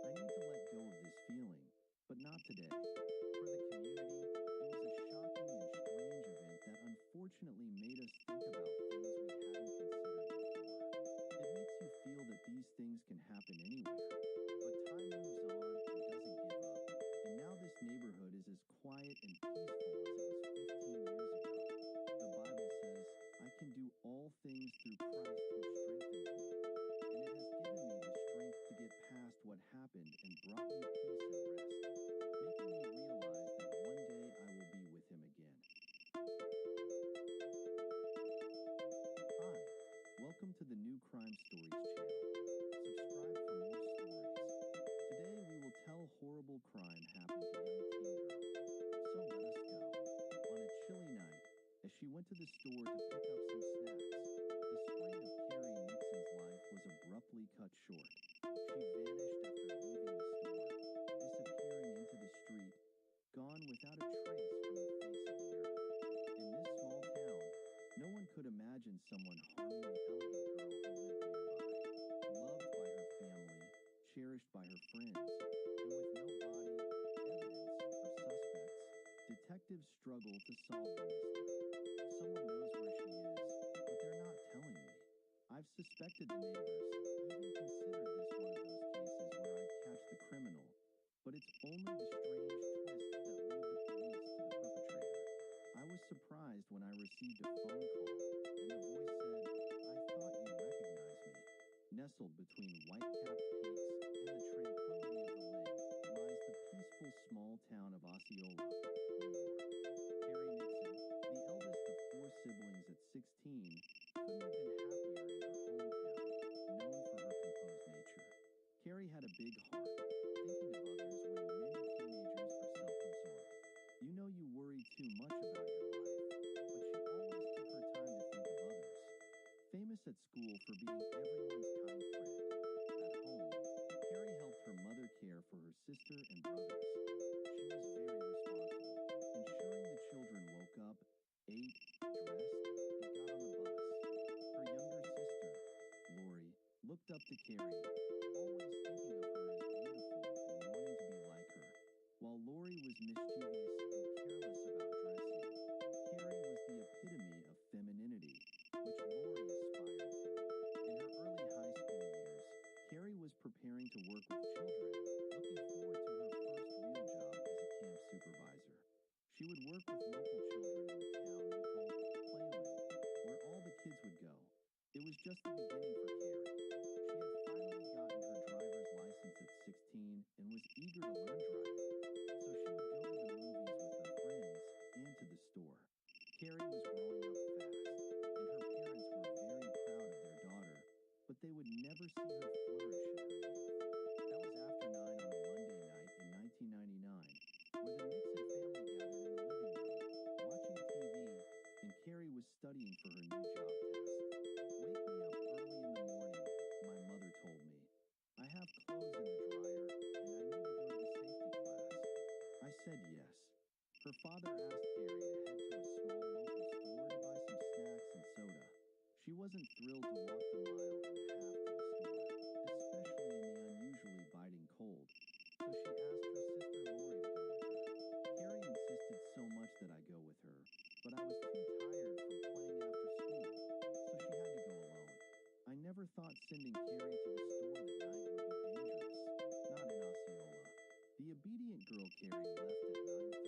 I need to let go of this feeling, but not today. For the community, it was a shocking and strange event that unfortunately made us think about things we hadn't considered before. It makes you feel that these things can happen anywhere, but time moves on and doesn't give up, and now this neighborhood is as quiet and peaceful as it was 15 years ago. The Bible says, I can do all things through Christ who strengthens me, and it has given me the strength to get past what happened and brought me peace and rest, making me realize that one day I will be with him again. Hi, welcome to the New Crime Stories channel. Subscribe for more stories. Today we will tell horrible crime happened to young teen girl. So let us go. On a chilly night, as she went to the store to pick up some snacks, the spring of Carrie Nixon's life was abruptly cut short. She vanished after leaving the store, disappearing into the street, gone without a trace from the face of the earth. In this small town, no one could imagine someone harming the elegant girl who lived nearby, loved by her family, cherished by her friends, and with no body, evidence, detectives struggle to solve the mystery. Someone knows where she is, but they're not telling me. I've suspected the neighbors, even considered this one of those cases where I'd catch the criminal, but it's only the strange twists that lead the police to the perpetrator. I was surprised when I received a phone call, and the voice said, "I thought you recognized me." Nestled between white-capped peaks and the tranquility of the lake lies the peaceful small town of Osceola, New York. Carrie Nixon, the eldest of 4 siblings at 16, couldn't have been happier in her hometown, known for her composed nature. Carrie had a big heart, thinking of others when many teenagers are self-absorbed. You know you worry too much about your life, but she always took her time to think of others. Famous at school for being everyone's kind friend, at home, Carrie helped her mother care for her sister and brothers. She was very responsible, ensuring the children woke up, ate, dressed, and got on the bus. Her younger sister, Lori, looked up to Carrie, always thinking of her as beautiful and wanting to be like her. While Lori was mischievous and careless about dressing, Carrie was the epitome of femininity, which Lori aspired to. In her early high school years, Carrie was preparing to work with children, looking forward to her first real job as a camp supervisor. She would work with local children in the town we called Playland, where all the kids would go. It was just the beginning for Carrie. She had finally gotten her driver's license at 16 and was eager to learn driving, so she would go to the movies with her friends and to the store. Carrie was growing up fast, and her parents were very proud of their daughter, but they would never see her flourish in her youth. That was after 9 on a Monday night in 1999, where the Nixon family gathered in the living room, watching TV, and Carrie was studying for her new job test. "Wake me up early in the morning," my mother told me. "I have clothes in the dryer, and I need to go to the safety class." I said yes. Her father asked Carrie to head to a small local store to buy some snacks and soda. She wasn't thrilled to walk the mile and a half to the store, especially in the unusually biting cold, so she asked her sister Lori to go with her. Carrie insisted so much that I go with her, but I was too tired from playing after school, so she had to go alone. I never thought sending Carrie to the store that night would be dangerous, not in Osceola. The obedient girl Carrie left at 9:30,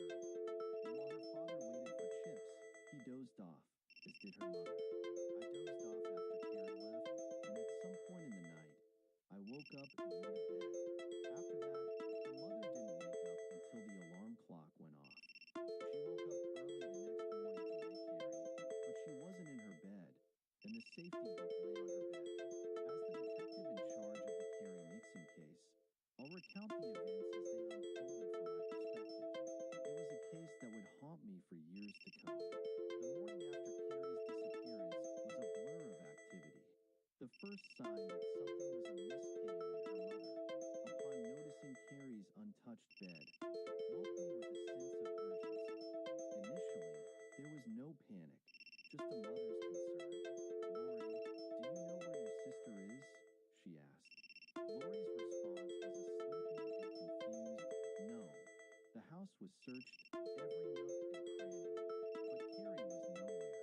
and while her father waited for chips, he dozed off, as did her mother. I dozed off after Carrie left, and at some point in the night, I woke up and went to bed. After that, her mother didn't wake up until the alarm clock went off. She woke up early the next morning to wake Carrie, but she wasn't in her bed, and the safety book lay on her bed. As the detective in charge of the Carrie Nixon case, I'll recount the events as they unfolded from my perspective. It was a case that would haunt me for years to come. The morning after Carrie's disappearance was a blur of activity. The first sign that something was amiss came when her mother, upon noticing Carrie's untouched bed, woke me with a sense of urgency. Initially, there was no panic, just a mother's concern. "Lori, do you know where your sister is?" she asked. Lori's response was a sleepy and confused no. The house was searched, every nook and cranny, but Carrie was nowhere.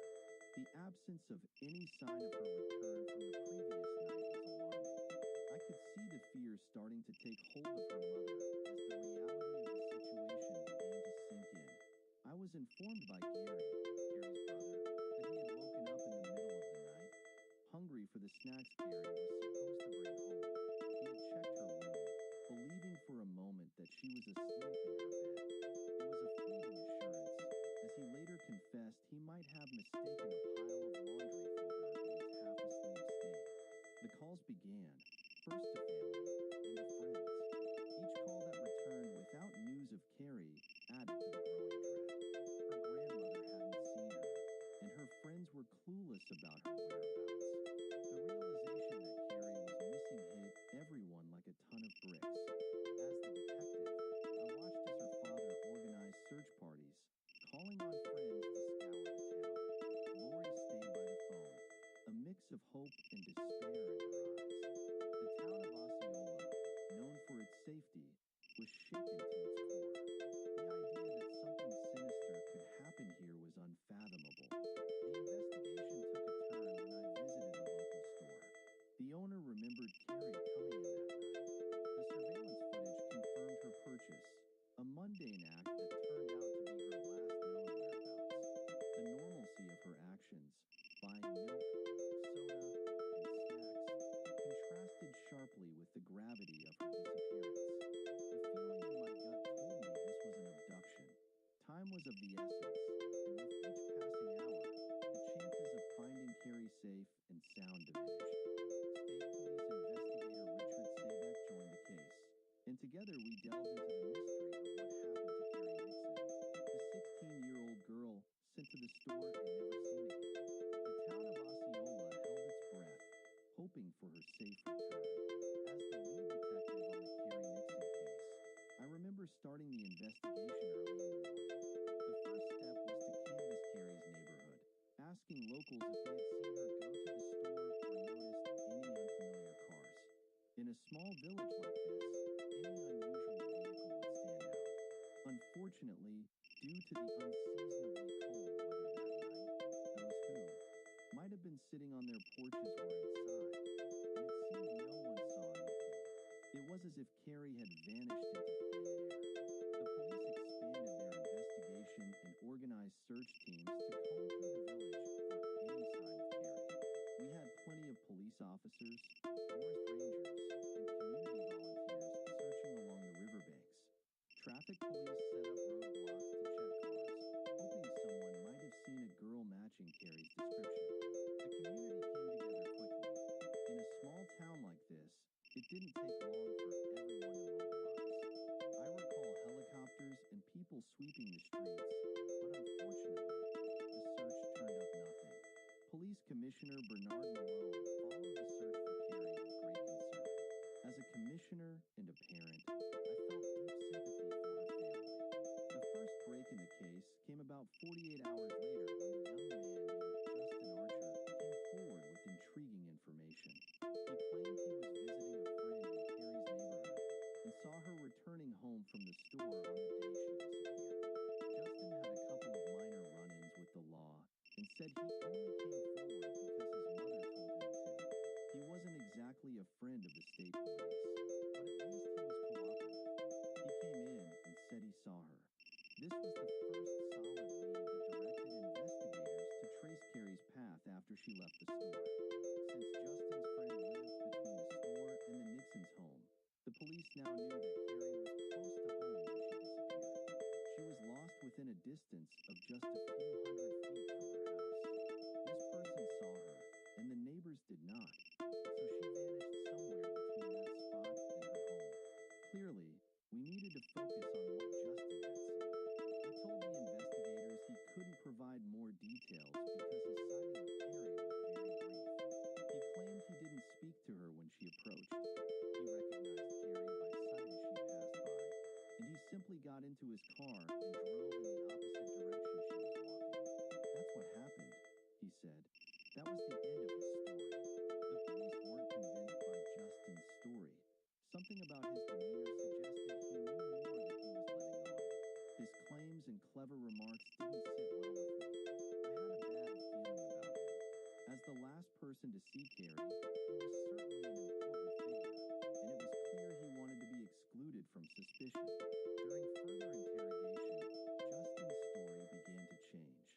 The absence of any sign of her return from the previous night was alarming. I could see the fear starting to take hold of her mother as the reality of the situation began to sink in. I was informed by Gary, Carrie's brother, that he had woken up in the middle of the night, hungry for the snacks Carrie was supposed to bring home. He had checked her room, believing for a moment that she was asleep in her bed. It was a fleeting assurance, as he later confessed he might have mistaken a pile of laundry for her in his half-asleep state. The calls began, first to family, then to friends. Each call that returned without news of Carrie added to the growing dread. Her grandmother hadn't seen her, and her friends were clueless about her whereabouts. The realization that Carrie was missing hit everyone like a ton of bricks. As the detective, I watched as her father organized search parties, calling on friends to scour the town. Lori stayed by the phone, a mix of hope and despair in her eyes. The town of Osceola, known for its safety, was shaken to its core. The idea that something sinister was of the essence, and with each passing hour, the chances of finding Carrie safe and sound diminished. State Police investigator Richard Sabeck joined the case, and together we delved into the mystery of what happened to Carrie Nixon, the 16-year-old girl sent to the store and never seen again. The town of Osceola held its breath, hoping for her safe return. As the lead detective on the Carrie Nixon case, I remember starting the investigation early in the morning. The first step was to canvass Carrie's neighborhood, asking locals if they had seen her go to the store or noticed any unfamiliar cars. In a small village like this, any unusual vehicle would stand out. Unfortunately, due to the unseasonably cold weather that night, those who might have been sitting on their porches were inside, and it seemed no one saw anything. It was as if Carrie had vanished into thin air. The police expanded their investigation and organized search teams to comb through the village for any sign of Carrie. We had plenty of police officers, forest rangers, and community volunteers searching along the riverbanks. Traffic police set up roadblocks to check cars, hoping someone might have seen a girl matching Carrie's description. The community came together quickly. In a small town like this, it didn't take long for everyone to mobilize. I recall helicopters and people sweeping the streets, but unfortunately, the search turned up nothing. Police Commissioner Bernard Malone followed the search for Carrie with great concern. As a commissioner and a parent, I felt deep sympathy for her family. The first break in the case came about 48 hours later when a young man named Justin Archer came forward with intriguing information. He claimed he was visiting a friend in Carrie's neighborhood and saw her returning home from the store on the day she disappeared. Justin had a couple of minor run-ins with the law and said he only came forward because his mother told him to. He wasn't exactly a friend of the state police, but at least he was cooperative. He came in and said he saw her. This was the first solid lead that directed investigators to trace Carrie's path after she left the store. Since Justin's friend lived between the store and the Nixons' home, the police now knew that Carrie was close to home when she disappeared. She was lost within a distance of just a few hundred feet from her house. This person saw her, and the neighbors did not, so she vanished somewhere between that spot and her home. Clearly, we needed to focus on what Justin had seen. He told the investigators he couldn't provide more details because his sighting of Carrie was very brief. He claimed he didn't speak to her when she approached. He recognized Carrie by sight as she passed by, and he simply got into his car and drove in the opposite direction she was walking. That's what happened, he said. That was the end of his story. The police weren't convinced by Justin's story. Something about his demeanor suggested he knew more than he was letting on. His claims and clever remarks didn't sit well with me. I had a bad feeling about him. As the last person to see Carrie, he was certainly an important figure, and it was clear he wanted to be excluded from suspicion. During further interrogation, Justin's story began to change.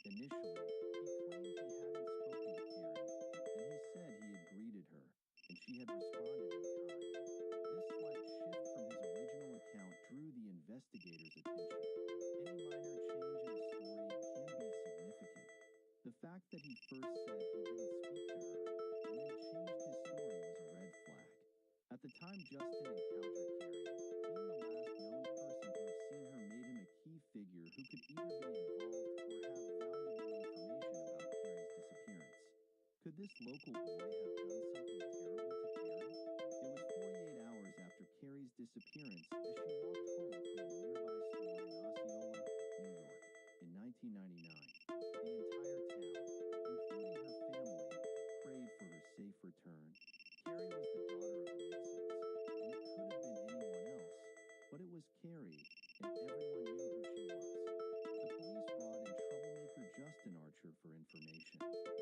Initially, he claimed he hadn't spoken to Carrie, and he said he had greeted her, and she had responded in kind. This slight shift from his original account drew the investigators' attention. Any minor change in a story can be significant. The fact that he first said he didn't speak to her and then changed his story was a red flag. At the time Justin encountered Carrie, being the last known person to have seen her made him a key figure who could either be involved or have valuable information about Carrie's disappearance. Could this local boy have done something terrible to Carrie? It was 48 hours after Carrie's disappearance as she walked home from a nearby store in Osceola, New York, in 1999. The entire town, including her family, prayed for her safe return. Carrie was the daughter of the Nixons, and it could have been anyone else, but it was Carrie, and everyone knew who she was. The police brought in troublemaker Justin Archer for information.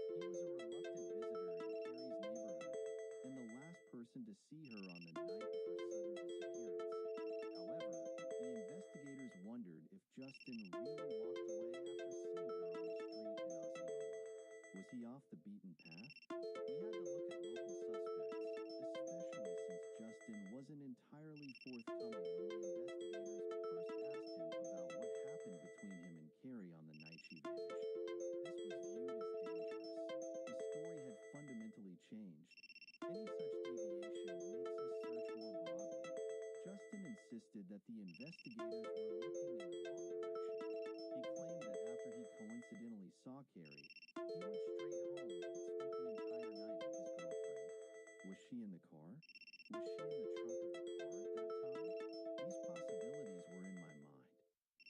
He was a reluctant visitor in Carrie's neighborhood, and the last person to see her on the night of her sudden disappearance. However, the investigators wondered if Justin really walked away after seeing her on the street in Osceola. Was he off the beaten path? We had to look at local suspects, especially since Justin wasn't entirely forthcoming when the investigators first asked him about what happened between him that the investigators were looking in the wrong direction. He claimed that after he coincidentally saw Carrie, he went straight home and spent the entire night with his girlfriend. Was she in the car? Was she in the trunk of the car at that time? These possibilities were in my mind.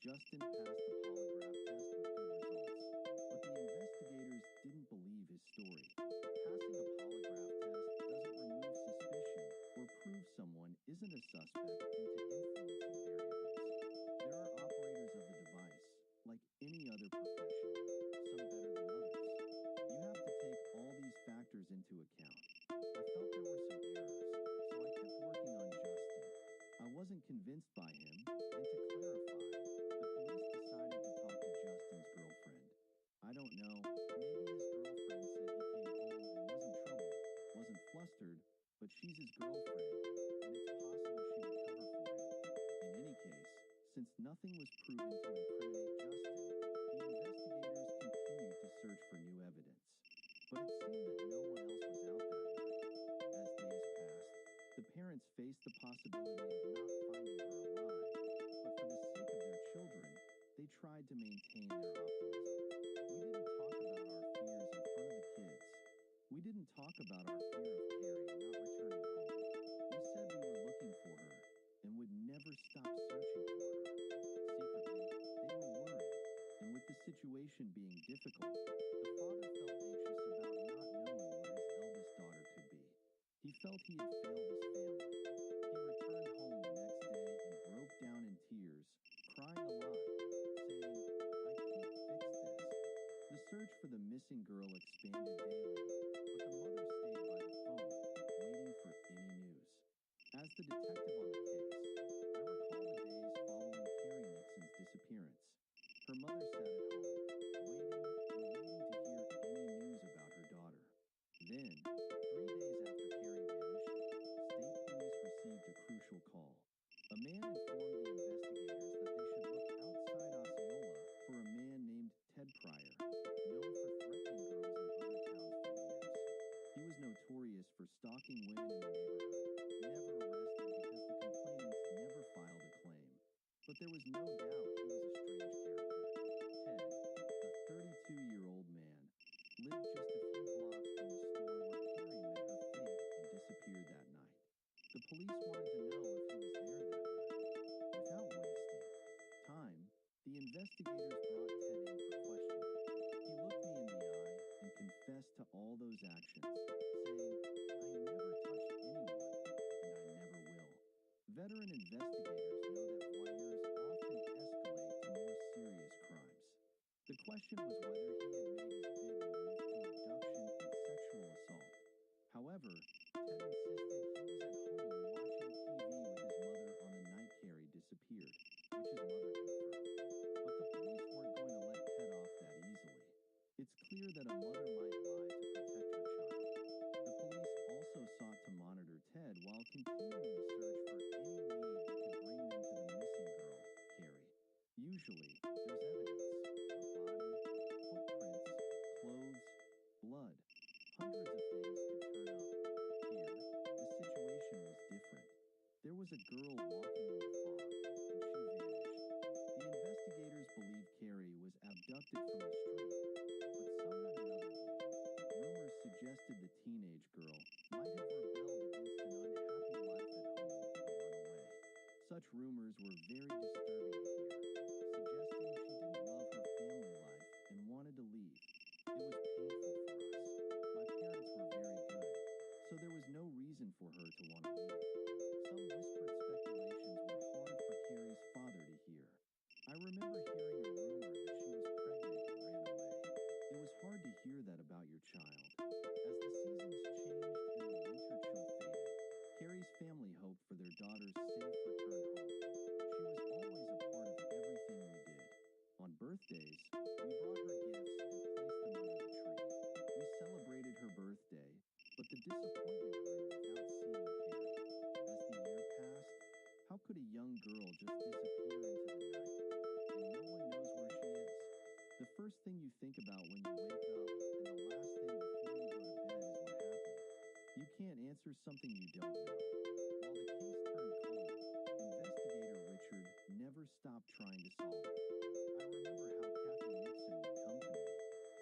Justin passed the polygraph test with good results, but the investigators didn't believe his story. Passing a polygraph test doesn't remove suspicion or prove someone isn't a suspect due to influencing variables. There are operators of the device, like any other profession, some better than others. You have to take all these factors into account. I felt there were some errors, so I kept working on Justin. I wasn't convinced by him, and to clarify, the police decided to talk to Justin's girlfriend. I don't know, maybe his girlfriend said he came home and wasn't troubled, wasn't flustered, but she's his girlfriend, and it's possible she would cover for him. In any case, since nothing was proven to incriminate Justin, the investigators continued to search for new evidence. But it seemed that no one else was out that night. As days passed, the parents faced the possibility of not finding her alive, but for the sake of their children, they tried to maintain their optimism. We didn't talk about our fears in front of the kids. We didn't talk about our fear of Carrie not returning home. We said we were looking for her and would never stop searching for her. Secretly, they were worried, and with the situation being difficult, the father felt anxious about not knowing where his eldest daughter could be. He felt he had failed his family. He returned home the next day and broke down in tears, crying a lot, saying, "I can't fix this." The search for the missing girl expanded daily, but the mother stayed by the phone, waiting for any news. As the detective on the case, I recall the days following Carrie Nixon's disappearance. Her mother sat at home, waiting and waiting to hear any news about her daughter. Then, 3 days after Carrie vanished, state police received a crucial call. A man informed the investigators that they should look outside Osceola for a man named Ted Pryor, known for threatening girls in other towns for years. He was notorious for stalking women in the neighborhood, never arrested because the complainants never filed a claim. But there was no doubt he was a strange character. Ted, a 32-year-old man, lived just a few blocks from the store where Carrie met her fate and disappeared that night. The police wanted to know if he was there that night. Without wasting time, the investigators brought Ted in for questioning. He looked me in the eye and confessed to all those actions, saying, "I never touched anyone, and I never will." Veteran investigators know that voyeurs often escalate to more serious crimes. The question was whether he had made his big move to abduction and sexual assault. However, Ted insisted he was at home watching TV with his mother on the night Carrie disappeared, which his mother confirmed. But the police weren't going to let Ted off that easily. It's clear that a mother might lie to protect her child. The police also sought to monitor Ted while continuing to search for any lead that could bring them to the missing girl, Carrie. Usually, there's evidence: a body, footprints, clothes, blood. Hundreds of things could turn up. Here, the situation was different. There was a girl walking in the fog, and she vanished. The investigators believe Carrie was abducted from the street, but some had another view. Rumors suggested the teenage girl might have rebelled against an unhappy life at home and run away. Such rumors were very disturbing to hear, suggesting she didn't love her family life and wanted to leave. It was painful for us. My parents were very good, so there was no reason for her to want to leave. Some whispered speculations were hard for Carrie's father to hear. I remember hearing a rumor that she was pregnant and ran away. It was hard to hear that about your child. As the seasons changed and the winter chill faded, Carrie's family hoped for their daughter's safe return home. She was always a part of everything we did. On birthdays, we brought her gifts and placed them under the tree. We celebrated her birthday, but the disappointment grew without seeing Carrie. As the year passed, how could a young girl just disappear into the night, and no one knows where she is? The first thing you think about when you wake up, and the last thing before you go to bed, is what happened. You can't answer something you don't know. While the case turned cold, investigator Richard stopped trying to solve it. I remember how Kathy Nixon would come to me,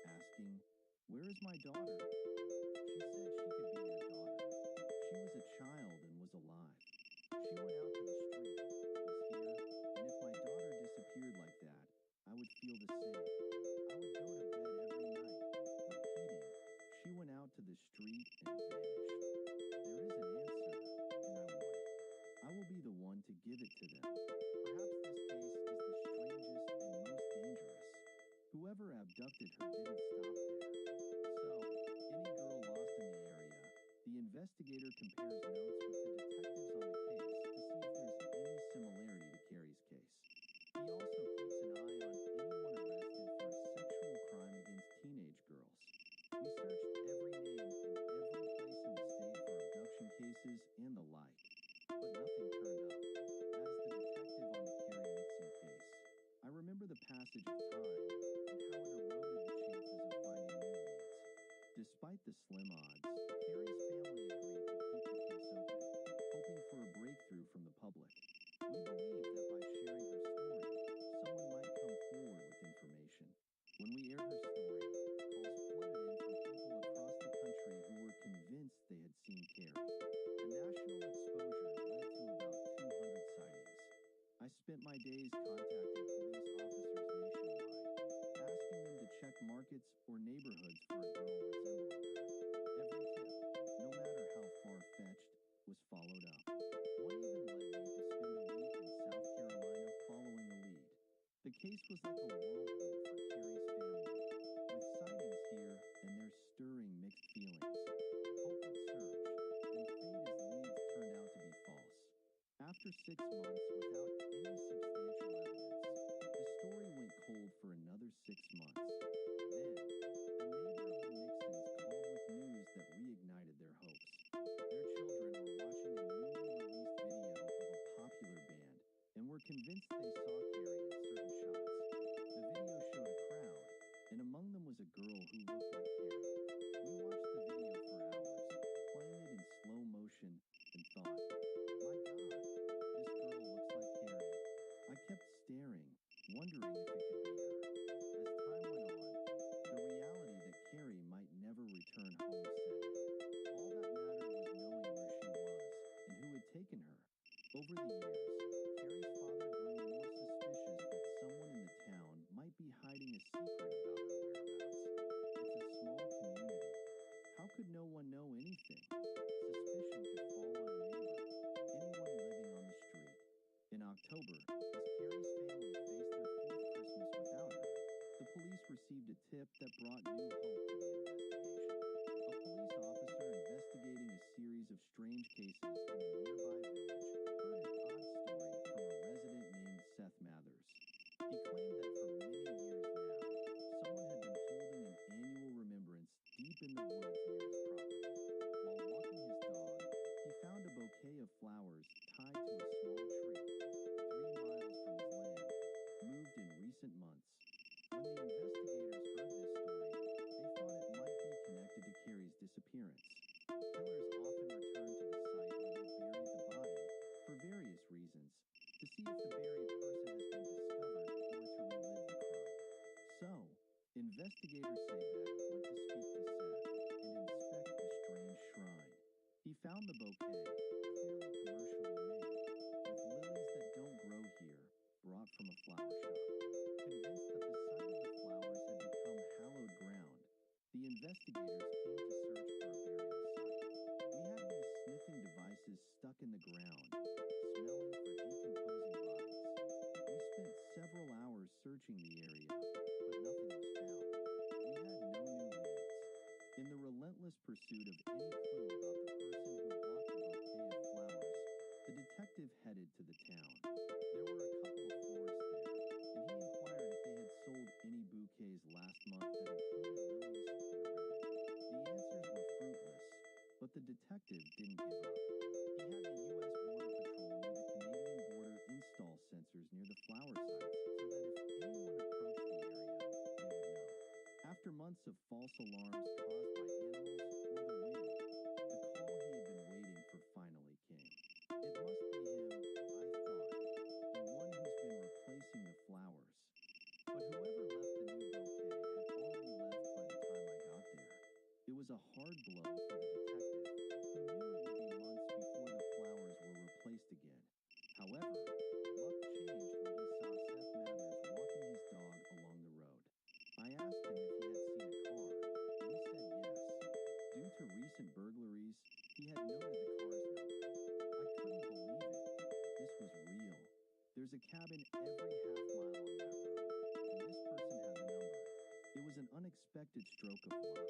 asking, "Where is my daughter?" She said she could be your daughter. She was a child and was alive. She went out to the street, was here, and if my daughter disappeared like that, I would feel the same. I would go to bed every night, repeating, "She went out to the street and vanished." There is an answer, and I want it. I will be the one to give it to them. Perhaps this case is the strangest and most dangerous. Whoever abducted her didn't stop there. So, any girl lost in the area, the investigator compares notes with the detectives on the case to see if there's any similarity to Carrie's case. He also keeps an eye on anyone arrested for a sexual crime against teenage girls. We searched every name in every place in the state for abduction cases and the like, but nothing turned up. As the detective on the Carrie Nixon case, I remember the passage of time and how it eroded the chances of finding new leads. Despite the slim odds, Carrie's family agreed to keep the case open, hoping for a breakthrough from the public. We believed that by sharing her story, someone might come forward with information. When we aired her story, calls flooded in from people across the country who were convinced they had seen Carrie. The national exposure led to about 200 sightings. I spent my days contacting police officers nationwide, asking them to check markets or neighborhoods for a girl resembling her. Every tip, no matter how far-fetched, was followed up. One even led me to spend a week in South Carolina following a lead. The case was like a whirlpool for Carrie's family, with sightings here and there stirring mixed feelings. Hope would surge, and fade as leads turned out to be false. After 6 months without any substantial evidence, the story went cold for another 6 months. Then, a neighbor of the Nixons called with news that reignited their hopes. Their children were watching a newly released video of a popular band and were convinced they saw Carrie in certain shots. The video showed a crowd, and among them was a girl who looked like Carrie. We watched the video for hours, playing it in slow motion, and thought, "My God, this girl looks like Carrie." I kept staring, wondering if it could be her. As time went on, the reality that Carrie might never return home set in. All that mattered was knowing where she was and who had taken her. Over the years, Carrie's father grew more suspicious that someone in the town might be hiding a secret about her whereabouts. It's a small community. How could no one know anything? Suspicion could fall on a neighbor, anyone living on the street. In October, as Carrie's family faced their fourth Christmas without her, the police received a tip that brought new hope to the investigation. A police officer investigating a series of strange cases in a nearby village heard an odd story from a resident named Seth Mathers. He claimed that for many years now, someone had been holding an annual remembrance deep in the woods near his property. While walking his dog, he found a bouquet of flowers tied to a small tree, 3 miles from his land, moved in recent months. When the investigators heard this story, they thought it might be connected to Carrie's disappearance. Killers often return to the site where they buried the body for various reasons, to see if the buried person has been discovered or to relive the crime. So, investigator Sabek went to speak to Seth and inspect the strange shrine. He found the bouquet, clearly commercially made, with lilies that don't grow here, brought from a flower shop. Convinced that the site of the flowers had become hallowed ground, the investigators came to search for a burial site. We had these sniffing devices stuck in the ground, smelling for decomposing bodies. We spent several hours searching the area, but nothing was found. We had no new leads. In the relentless pursuit of any clue about the person who bought the bouquet of flowers, the detective headed to the town. There were a couple of florists there, and he inquired if they had sold any bouquets last month that included lilies and a ribbon. The answers were fruitless, but the detective didn't give up. He had the U.S. Border Patrol near the Canadian border install sensors near the flower sites so that if anyone approached the area, they would know. After months of false alarms caused by animals or the wind, the call he had been waiting for finally came. It must be him, I thought, the one who's been reported a hard blow for the detective, who knew it would be months before the flowers were replaced again. However, luck changed when he saw Seth Mathers walking his dog along the road. I asked him if he had seen a car, and he said yes. Due to recent burglaries, he had noted the car's number. I couldn't believe it. This was real. There's a cabin every half mile on that road, and this person had the number. It was an unexpected stroke of luck.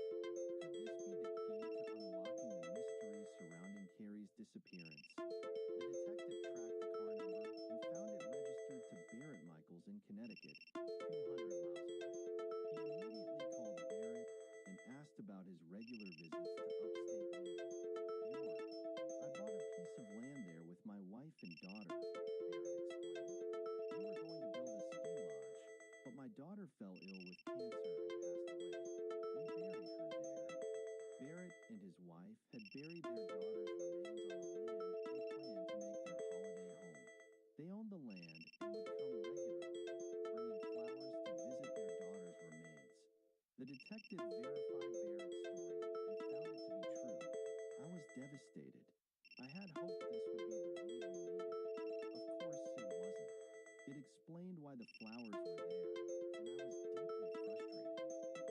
Could this be the key to unlocking the mystery surrounding Carrie's disappearance? The detective tracked the car number and found it registered to Barrett Michaels in Connecticut, 200 miles away. He immediately called Barrett and asked about his regular visits to upstate New York. I bought a piece of land there with my wife and daughter, Barrett explained. We were going to build a ski lodge, but my daughter fell ill with cancer and passed away. We buried her there. Barrett and his wife had buried their daughter's remains on the land they planned to make their holiday home. They owned the land and would come regularly, bringing flowers to visit their daughter's remains. The detective verified Barrett's story and found it to be true. I was devastated. I had hoped this would be the lead we needed. Of course, it wasn't. It explained why the flowers were there, and I was deeply frustrated.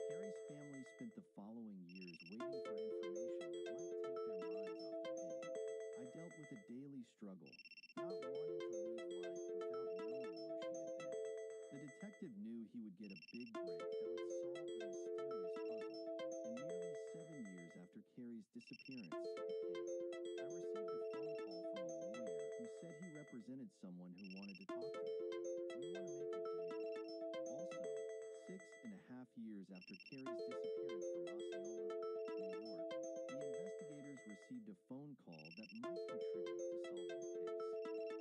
Carrie's family spent the following years waiting for information that might take their minds off the page. I dealt with a daily struggle, not wanting to leave life without knowing where she had been. The detective knew he would get a big break that would solve the mysterious puzzle, and nearly 7 years after Carrie's disappearance, it came. I received a phone call from a lawyer who said he represented someone who wanted to talk to me. We want to make a deal. Also, 6.5 years after Carrie's disappearance from Osceola, New York, the investigators received a phone call that might contribute to solving the case.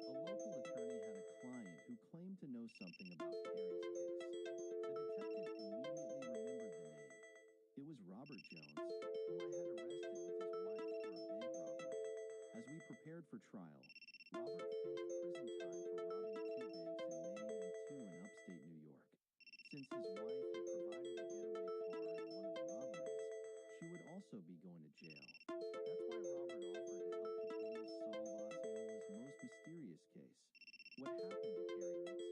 A local attorney had a client who claimed to know something about Carrie's case. The detective immediately remembered the name. It was Robert Jones, whom I had arrested with his wife for a bank robbery. As we prepared for trial, Robert faced prison time for robbing 2 banks in Maine and 2 in upstate New York. Since his wife had provided the getaway car in one of the robberies, she would also be going to jail. That's why Robert offered to help the police solve Osceola's most mysterious case. What happened to Carrie Nixon?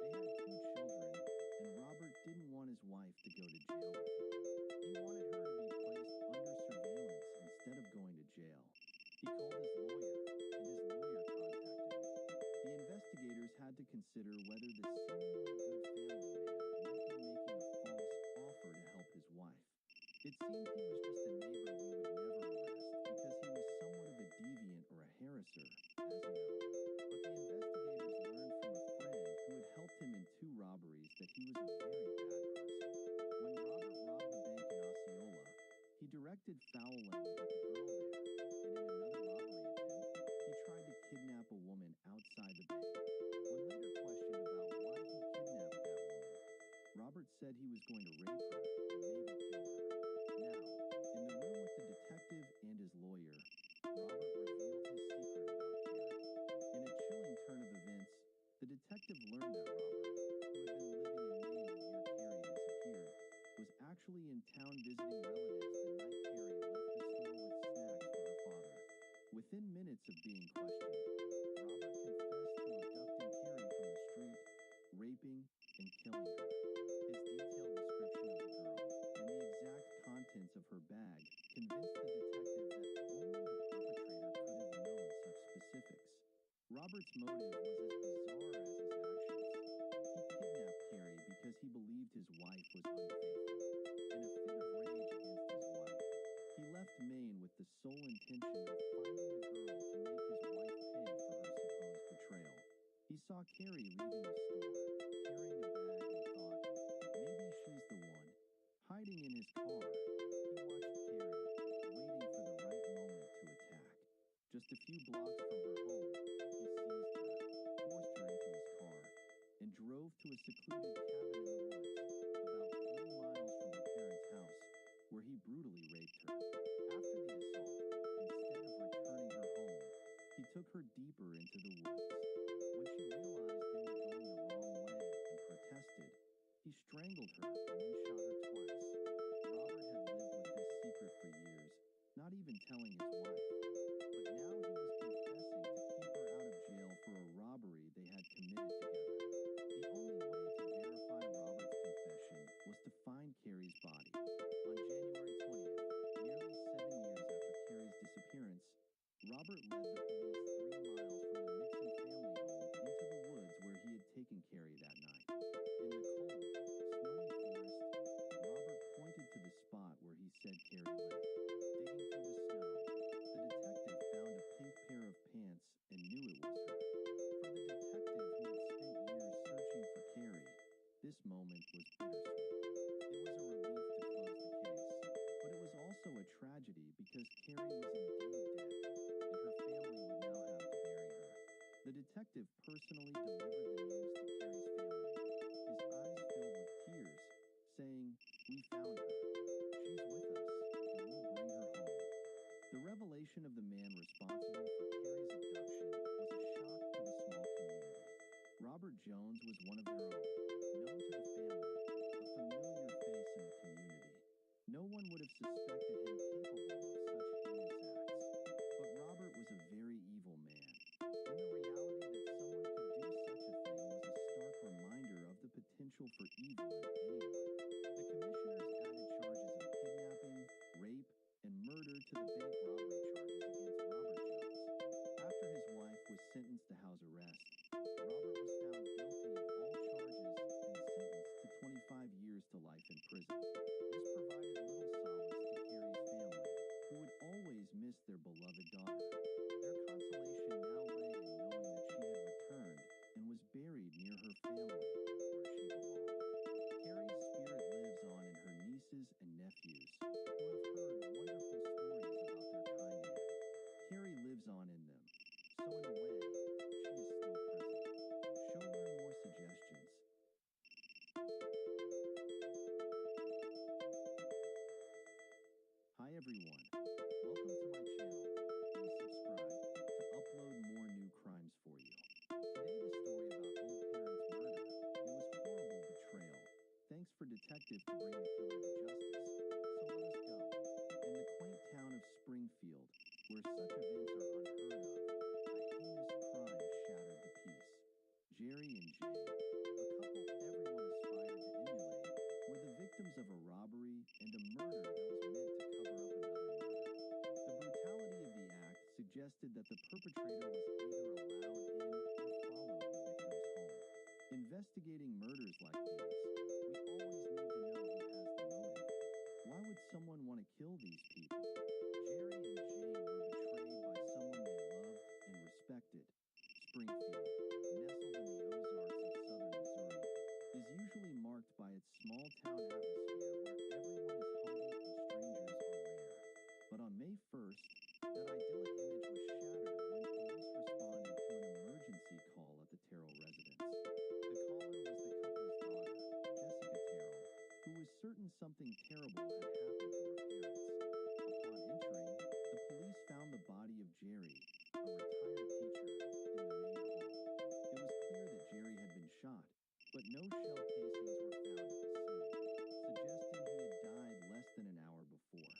They had 2 children, and Robert didn't want his wife to go to jail with him. He wanted her to be placed under surveillance instead of going to jail. He called his lawyer, and his lawyer contacted me. The investigators had to consider whether this seemingly good family man might be making a false offer to help his wife. It seemed he was just a neighbor we would never arrest because he was somewhat of a deviant or a harasser, as you know. But the investigators learned from a friend who had helped him in 2 robberies that he was a very bad person. When Robert robbed the bank in Osceola, he directed foul language at the girl there, and in another robbery attempt, he tried to kidnap a woman outside the bank. When later questioned about why he kidnapped that woman, Robert said he was going to rape her and maybe kill her. Now, in the room with the detective and his lawyer, Robert revealed his secret about Carrie. In a chilling turn of events, the detective learned that Robert, who had been living in Maine the year Carrie disappeared, was actually in town visiting relatives the night Carrie left the store with snacks for her father. Within minutes of being questioned, Robert confessed to abducting Carrie from the street, raping, and killing her. His detailed description of the girl and the exact contents of her bag convinced the detective that only the perpetrator could have known such specifics. Robert's motive was as bizarre as his actions. He kidnapped Carrie because he believed his wife was unfaithful. In a fit of rage against his wife, he left Maine with the sole intention of finding a girl to make his wife pay for her supposed betrayal. He saw Carrie leaving the store, carrying a bag, and thought, maybe she's the one. Hiding in his car, he watched Carrie, waiting for the right moment to attack. Just a few blocks from her home, he seized her, forced her into his car, and drove to a secluded cabin in the woods, about 3 miles from her parents' house, where he brutally raped her. After the assault, instead of returning her home, he took her deeper into the woods. When she realized they were going the wrong way and protested, he strangled her and then shot her twice. Robert had lived with this secret for years. Robert led the police 3 miles from the Nixon family home into the woods where he had taken Carrie that night. In the cold, snowy forest, Robert pointed to the spot where he said Carrie lay. Digging through the snow, the detective found a pink pair of pants and knew it was her. For the detective who had spent years searching for Carrie, this moment was bittersweet. It was a relief to close the case, but it was also a tragedy because Carrie was indeed dead, and her family would now have to bury her. The detective personally delivered the news to Carrie's family, his eyes filled with tears, saying, "We found her. She's with us, and we'll bring her home." The revelation of the man responsible for Carrie's abduction was a shock to the small community. Robert Jones was one of their own, known to the family, a familiar face in the community. No one would have suspected him capable of such heinous acts. But Robert was a very evil man, and the reality that someone could do such a thing was a stark reminder of the potential for evil in anyone. The commissioners added charges of kidnapping, rape, and murder to the bank robbery charges against Robert Jones. After his wife was sentenced to house arrest, Robert was found guilty of all charges and sentenced to 25 years to life in prison. This provided little solace to Carrie's family, who would always miss their beloved daughter. Their consolation now lay in knowing that she had returned and was buried near her family, where she belonged. Carrie's spirit lives on in her nieces and nephews, who have heard wonderful stories about their kind aunt. Carrie lives on in them, so in a way, she is still present. She'll learn more suggestions. Hi everyone, welcome to my channel. Please subscribe to upload more new crimes for you. Today the story about old parents' murder. It was horrible betrayal. Thanks for detective to bring the killer to justice. So let us go. In the quaint town of Springfield, where such events are unheard of, a heinous crime shattered the peace. Jerry and Jane, a couple everyone aspired to emulate, were the victims of a robbery and a murder that was meant to cover up another murder. The brutality of the act suggested that the perpetrator was either allowed in or followed the victim's home. Investigating murders like these, we always need to know who has the motive. Why would someone want to kill these people? Jerry and Jane were betrayed by someone they loved and respected. Springfield, nestled in the Ozarks of southern Missouri, is usually marked by its small-town atmosphere where everyone is humble and strangers are rare. But on May 1st, that idyllic image was shattered when police responded to an emergency call at the Terrell residence. The caller was the couple's daughter, Jessica Terrell, who was certain something terrible had happened to her parents. Upon entering, the police found the body of Jerry, a retired teacher, in the main hall. It was clear that Jerry had been shot, but no shell casings were found at the scene, suggesting he had died less than an hour before.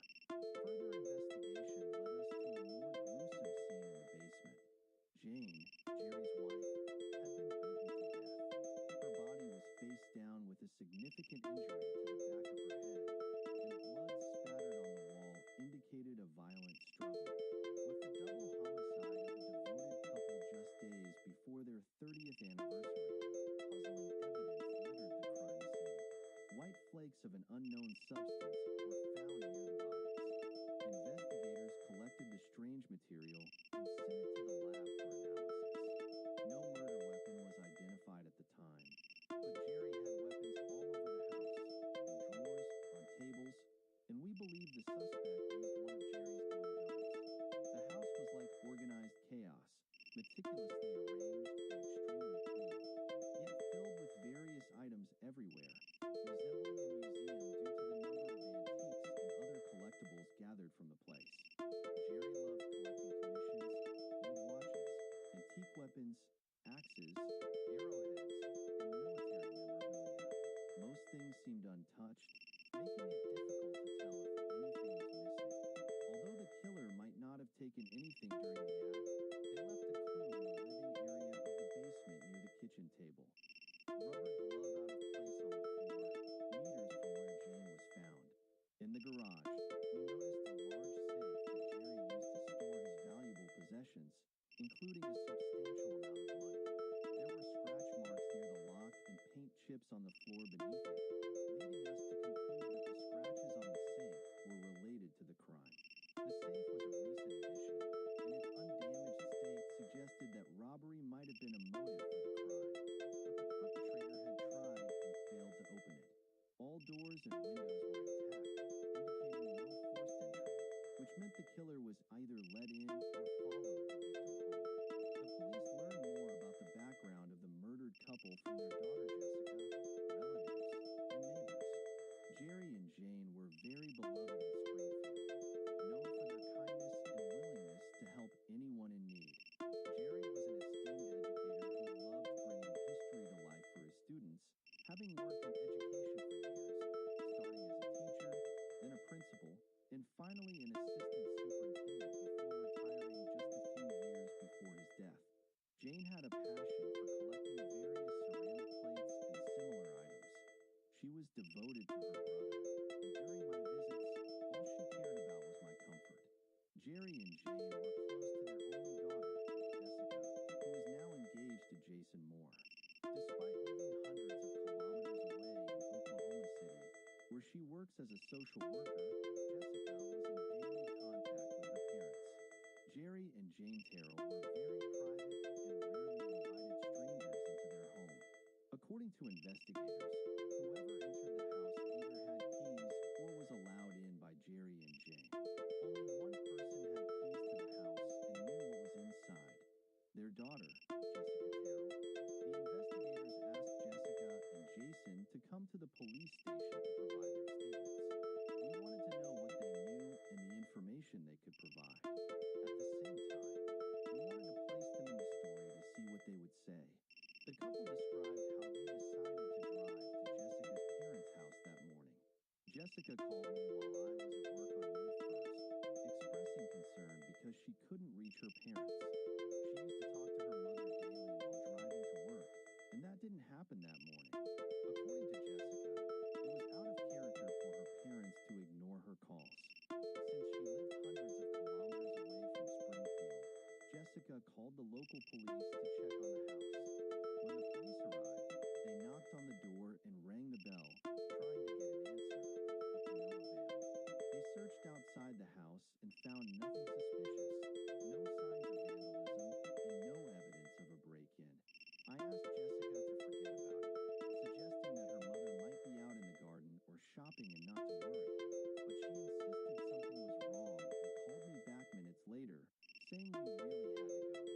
Further investigation led us to a more gruesome scene in the basement. Jane, Jerry's wife, had been beaten to death. Her body was face down with a significant injury to the back of her head, and blood spattered on the wall indicated a violent struggle. With the double homicide of a devoted couple just days before their 30th anniversary, puzzling evidence littered the crime scene. White flakes of an unknown substance were found near the bodies. Investigators collected the strange material and sent it to the lab for analysis. No murder weapon was identified at the time, but Jerry had weapons all over the house, in drawers, on tables, and we believe the suspect used one of Jerry's own guns. The house was like organized chaos, meticulously arranged and extremely clean, yet filled with various items everywhere, resembling a museum due to the number of antiques and other collectibles gathered from the place. Jerry loved collecting commissions, old watches, antique weapons, axes, arrowheads, and military memorabilia. Most things seemed untouched, making it difficult to tell if anything was missing. Although the killer might not have taken anything during the act, they left a clue in the living area of the basement near the kitchen table. Rubber glove out of place on the floor, meters from where Jane was found. In the garage, we noticed a large safe that Jerry used to store his valuable possessions. including a substantial amount of money. There were scratch marks near the lock and paint chips on the floor beneath it, leading us to conclude that the scratches on the safe were related to the crime. The safe was a recent addition, and its undamaged state suggested that robbery might have been a motive for the crime, but the perpetrator had tried and failed to open it. All doors and windows were intact, indicating no forced entry, which meant the killer was either let in or followed the victim home. The police learned more about the background of the murdered couple from their daughter Jessica, relatives, and neighbors. Jerry and Jane were very beloved in Springfield, known for their kindness and willingness to help anyone in need. Jerry was an esteemed educator who loved bringing history to life for his students, having worked in education for years, starting as a teacher, then a principal, and finally an assistant superintendent before retiring just a few years before his death. Jane had a passion for collecting various ceramic plates and similar items. She was devoted to her brother, and during my visits, all she cared about was my comfort. Jerry and Jane were close to their only daughter, Jessica, who is now engaged to Jason Moore. Despite living hundreds of kilometers away in Oklahoma City, where she works as a social worker, Jessica was in daily contact with her parents. Jerry and Jane Terrell were very private and rarely invited strangers into their home. According to investigators, whoever entered the house either had keys or was allowed in by Jerry and Jane. Only one person had keys to the house and knew what was inside: their daughter, Jessica Terrell. The investigators asked Jessica and Jason to come to the police station to provide their statements. We wanted to know what they knew and the information they could provide. At the same time, we wanted to place them in the story to see what they would say. The couple described how they decided to drive to Jessica's parents' house that morning. Jessica called me while I was at work on May 1st, expressing concern because she couldn't reach her parents. She used to talk to her mother daily while driving to work, and that didn't happen that morning. According to Jessica, it was out of character for her parents to ignore her calls. Since she lived hundreds of kilometers away from Springfield, Jessica called the local police to check on the house. When the police arrived, they knocked on the door and rang the bell, trying to get an answer, but to no avail. They searched outside the house and found nothing suspicious, no signs of vandalism, and no evidence of a break-in. I asked Jessica to forget about it, suggesting that her mother might be out in the garden or shopping and not to worry. But she insisted something was wrong and called me back minutes later, saying we really had to go there.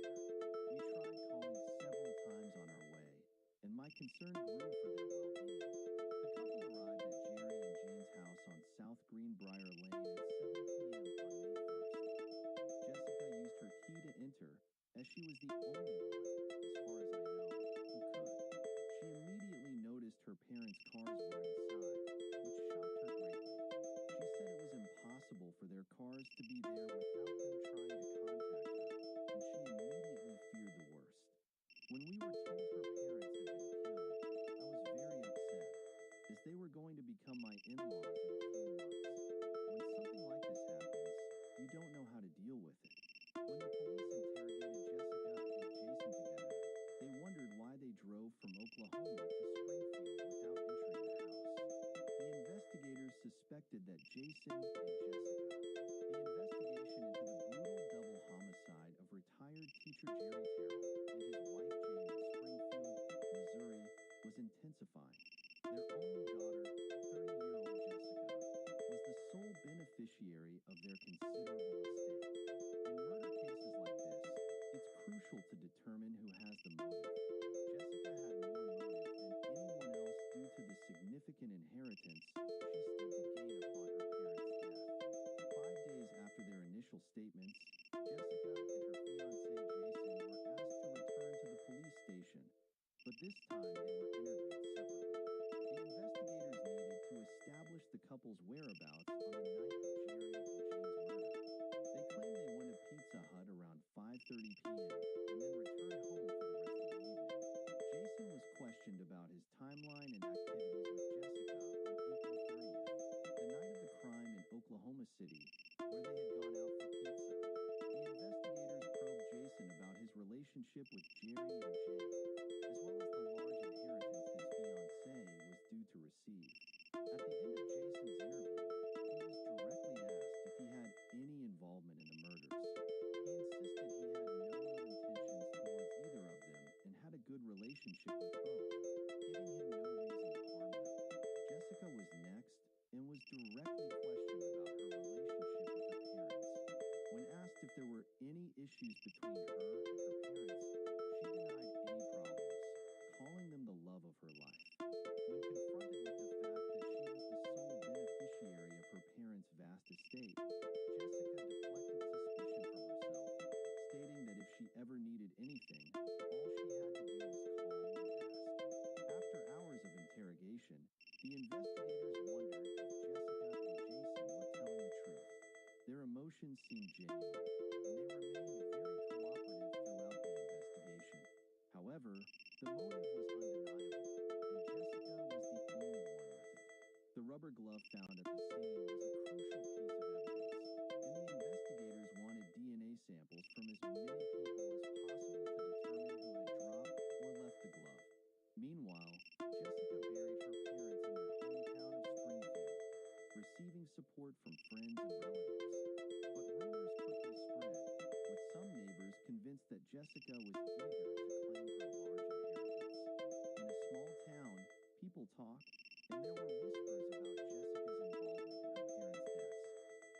We tried calling several times on our way, and my concern grew for their well-being. The couple arrived at Jerry and Jane's house on South Greenbrier Lane at 7 p.m. on May 1st. Jessica used her key to enter, as she was the only one, as far as I know, who could. She immediately noticed her parents' cars were inside, which shocked her greatly. She said it was impossible for their cars to be there without them trying to contact her, and she immediately feared the worst. When we were told her parents had been killed, I was very upset, as they were going to become my in-laws in a few months. When something like this happens, you don't know how to deal with it. When the police interrogated Jessica and Jason together, they wondered why they drove from Oklahoma to Springfield without entering the house. The investigators suspected that Jason and Jessica. The investigation into the brutal double homicide of retired teacher Jerry Terrell and his wife Jane in Springfield, Missouri, was intensifying. Their only daughter, 30-year-old Jessica, was the sole beneficiary of their considerable estate. In murder cases like this, it's crucial to determine who has the motive. Jessica had more motive than anyone else due to the significant inheritance she stood to gain upon her parents' death. 5 days after their initial statements, Jessica and her fiancé Jason were asked to return to the police station, but this time they were interviewed separately. The investigators needed to establish the couple's whereabouts on the night of Jerry and Jane's murder. They claimed they went to Pizza Hut around 5:30 p.m. and then returned home for the rest of the evening. Jason was questioned about his timeline and activities with Jessica on April 30th, the night of the crime in Oklahoma City, where they had gone out for pizza. The investigators probed Jason Jason about his relationship with Jerry and Jay, as well as the large inheritance his fiancée was due to receive. At the end of Jason's interview, he was directly asked if he had any involvement in the murders. He insisted he had no ill intentions towards either of them and had a good relationship with both, giving him no reason to harm them. Jessica was next and was directly questioned about her relationship with her parents. When asked if there were any issues between her and her parents, she denied any problems, calling them the love of her life. When confronted with the fact that she was the sole beneficiary of her parents' vast estate, Jessica deflected suspicion from herself, stating that if she ever needed anything, all she had to do was call and ask. After hours of interrogation, the investigators wondered if Jessica and Jason were telling the truth. Their emotions seemed genuine, and they remained very cooperative throughout the investigation. However, the motive was undeniable, and Jessica was the only one with it. The rubber glove found at the scene was a crucial piece of evidence, and the investigators wanted DNA samples from as many people as possible to determine who had dropped or left the glove. Meanwhile, Jessica buried her parents in their hometown of Springfield, receiving support from friends and relatives. But rumors quickly spread, with some neighbors convinced that Jessica was eager to claim her large inheritance. In a small town, people talk, and there were whispers about Jessica's involvement in her parents' deaths.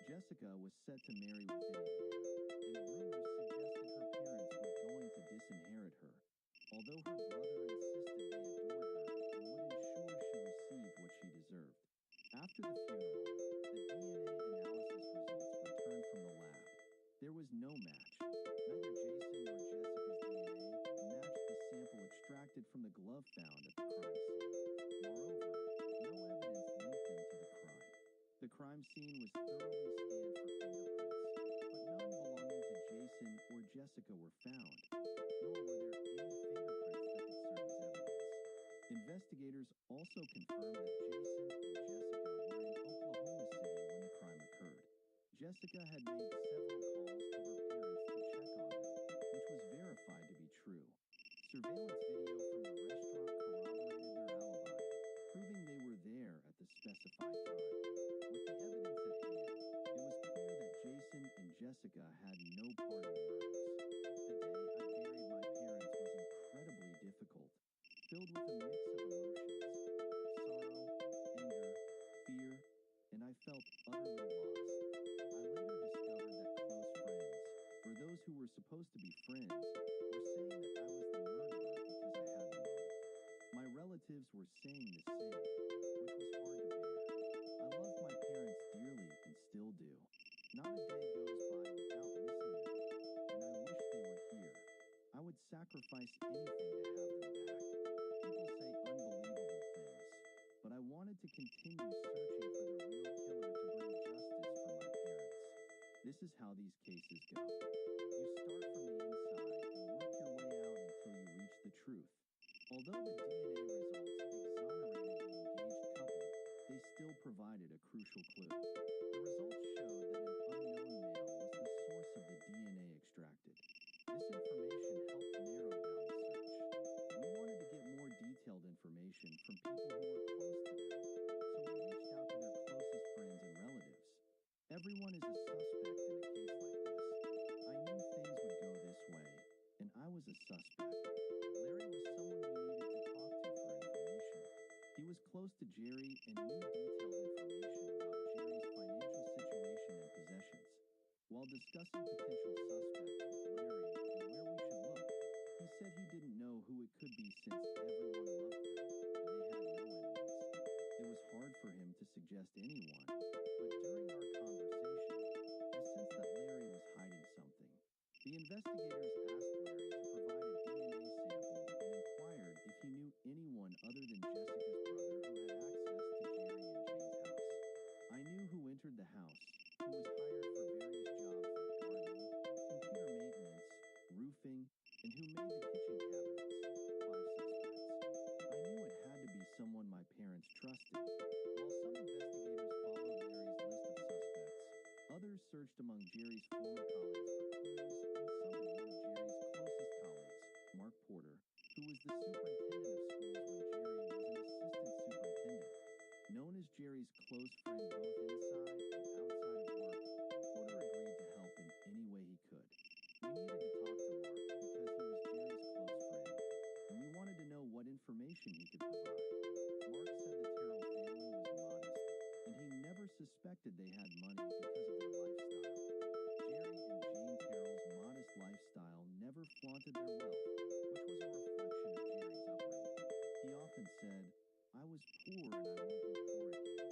Jessica was set to marry within a year, and rumors suggested her parents were going to disinherit her, although her brother insisted they adored her and would ensure she received what she deserved. After the funeral, the DNA analysis results returned from the lab. There was no match. Neither Jason nor Jessica's DNA matched the sample extracted from the glove found at the crime scene. Moreover, no evidence linked them to the crime. The crime scene was thoroughly scanned for fingerprints, but none belonging to Jason or Jessica were found, nor were there any fingerprints that could serve as evidence. Investigators also confirmed that Jason and Jessica were in Oklahoma City when the crime occurred. Jessica had made several calls to her parents to check on them, which was verified to be true. Surveillance video from the restaurant corroborated their alibi, proving they were there at the specified time. With the evidence at hand, it was clear that Jason and Jessica had no part in the murders. The day I buried my parents was incredibly difficult, filled with a mix of emotions: sorrow, anger, fear, and I felt utterly lost. I later discovered that close friends, or those who were supposed to be friends, were saying that I was the murderer because I had the motive. My relatives were saying the same, which was hard to bear. I love my parents dearly and still do. Not a day goes by without missing them, and I wish they were here. I would sacrifice anything to have them back. People say unbelievable things, but I wanted to continue searching for the real killer to bring justice for my parents. This is how these cases go. You start from the inside and work your way out until you reach the truth. Although the DNA results exonerated the engaged couple, they still provided a crucial clue. The results showed that an unknown male was the source of the DNA extracted. This information helped narrow down the search. We wanted to get more detailed information from people who were close to them, so we reached out to their closest friends and relatives. Everyone is a suspect in a case like this. I knew things would go this way, and I was a suspect. Larry was someone we needed to talk to for information. He was close to Jerry and knew detailed information about Jerry's financial situation and possessions. While discussing potential suspects with Larry and where we should look, he said he didn't know who it could be since everyone loved them and they had no enemies. It was hard for him to suggest anyone, but during our conversation, I sensed that Larry was hiding something. The investigators asked Larry to provide a DNA sample and inquired if he knew anyone other than Jessica's brother who had access to Jerry and Jane's house. I knew who entered the house, who was hired for various jobs like gardening, computer maintenance, roofing, and who made the kitchen cabinets. 5 suspects. I knew it had to be someone my parents trusted. While some investigators followed Larry's list of suspects, others searched among Jerry's former colleagues for clues and some in one of Jerry's suspected they had money because of their lifestyle. Jerry and Jane Terrell's modest lifestyle never flaunted their wealth, which was a reflection of Jerry's upbringing. He often said, "I was poor and I won't be poor again."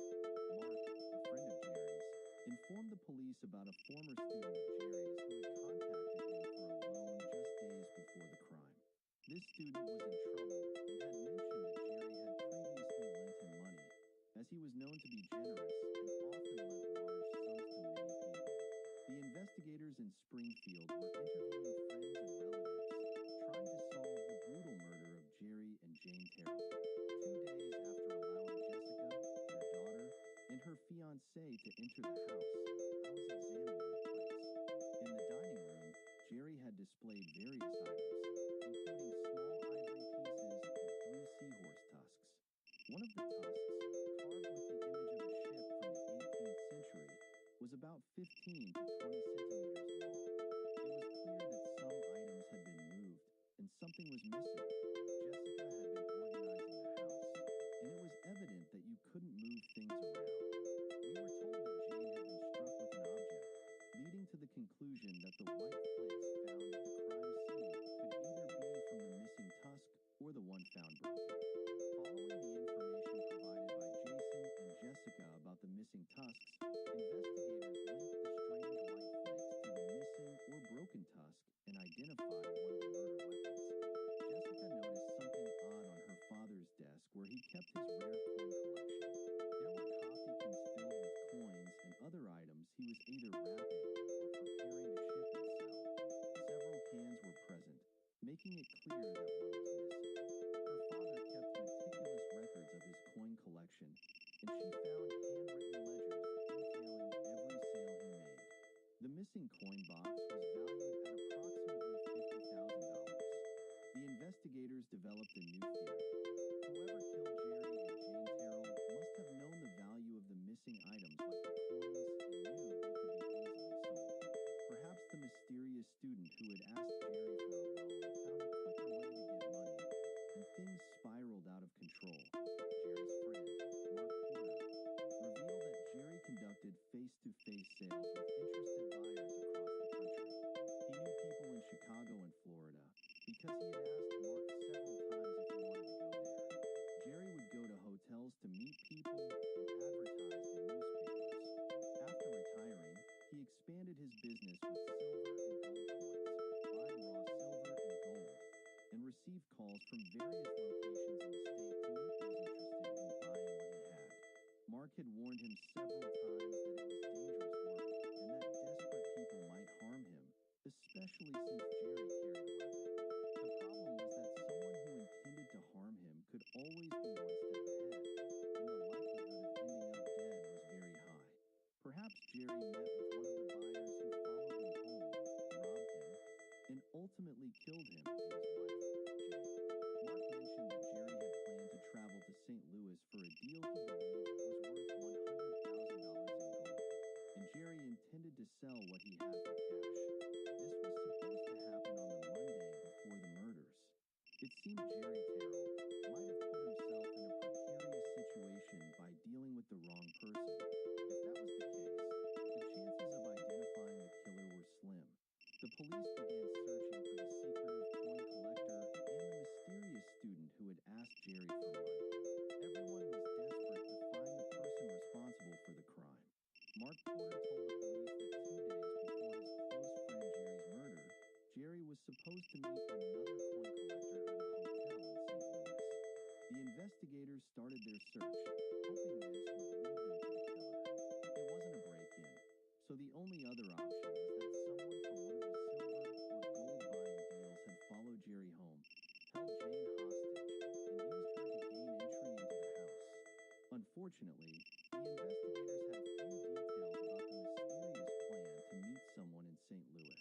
Mark, a friend of Jerry's, informed the police about a former student of Jerry's who had contacted him for a loan just days before the crime. This student was in trouble and had mentioned that Jerry had previously lent him money, as he was known to be generous and often lent large sums to many people. The investigators in Springfield were interviewing friends and relatives, trying to solve the brutal murder of Jerry and Jane Terrell, 2 days after allowing Jessica, their daughter, and her fiancé to enter the house. I was examining the place. In the dining room, Jerry had displayed various items, including small ivory pieces and 3 seahorse tusks. One of the tusks, carved with the image of a ship from the 18th century, was about 15 to 20 centimeters long. It was clear that some items had been moved and something was missing. Jessica had been organizing the house, and it was evident that you couldn't move things around. We were told that Jane had been struck with an object, leading to the conclusion that the white flakes found at the crime scene could either be from the missing tusk or the one found broken. Following the information provided by Jason and Jessica about the missing tusks, investigators linked the strange white flakes to the missing or broken tusk and identified one of the murder weapons. Jessica noticed something odd on her father's desk where he kept his rare coin collection. There were coffee cans filled with coins and other items he was either wrapping or preparing to ship and sell. Several cans were present, making it clear that one was missing. Her father kept meticulous records of his coin collection, and she found handwritten ledgers detailing every sale he made. The missing coin box was valued at approximately $50,000. The investigators developed a new theory. Whoever killed Jerry and Jane Terrell must have known the value of the missing items like the coins and knew they could be easily sold. Perhaps the mysterious student who had asked Jerry for a loan found a quicker way to get money, and things spiraled out of control. Jerry's friend, Mark Porter, revealed that Jerry conducted face-to-face sales with interested buyers across the country. He knew people in Chicago and Florida because he had asked Mark several times if he wanted to go there. Jerry would go to hotels to meet people and advertised in newspapers. After retiring, he expanded his business with silver and gold coins, buying raw silver and gold, and received calls from various locations in the state to meet those interested in buying what he had. Mark had warned him several times that it was dangerous work and that desperate people might harm him, especially since Jerry carried a weapon. The problem was that someone who intended to harm him could always be one step ahead, and the likelihood of ending up dead was very high. Perhaps Jerry met with one of the buyers who followed him home, robbed him, and ultimately killed him and his wife, Jane. Mark mentioned that Jerry had planned to travel to St. Louis for a deal he believed was worth $100,000 in gold, and Jerry intended to sell what he had for cash. This was supposed to happen on the Monday before the murders. It seemed Jerry Terrell might have put himself in a precarious situation by dealing with the wrong person. If that was the case, the chances of identifying the killer were slim. The police began searching for the secretive coin collector and the mysterious student who had asked Jerry for money. Everyone was desperate to find the person responsible for the crime. Mark Porter told the police that 2 days before his close friend Jerry's murder, Jerry was supposed to meet another coin collector at a hotel in St. Louis. The investigators started their search, hoping this would lead them to the killer. It wasn't a break-in, so the only other option was that someone from one of the silver or gold buying deals had followed Jerry home, held Jane hostage, and used her to gain entry into the house. Unfortunately, the investigators had few details about the mysterious plan to meet someone in St. Louis.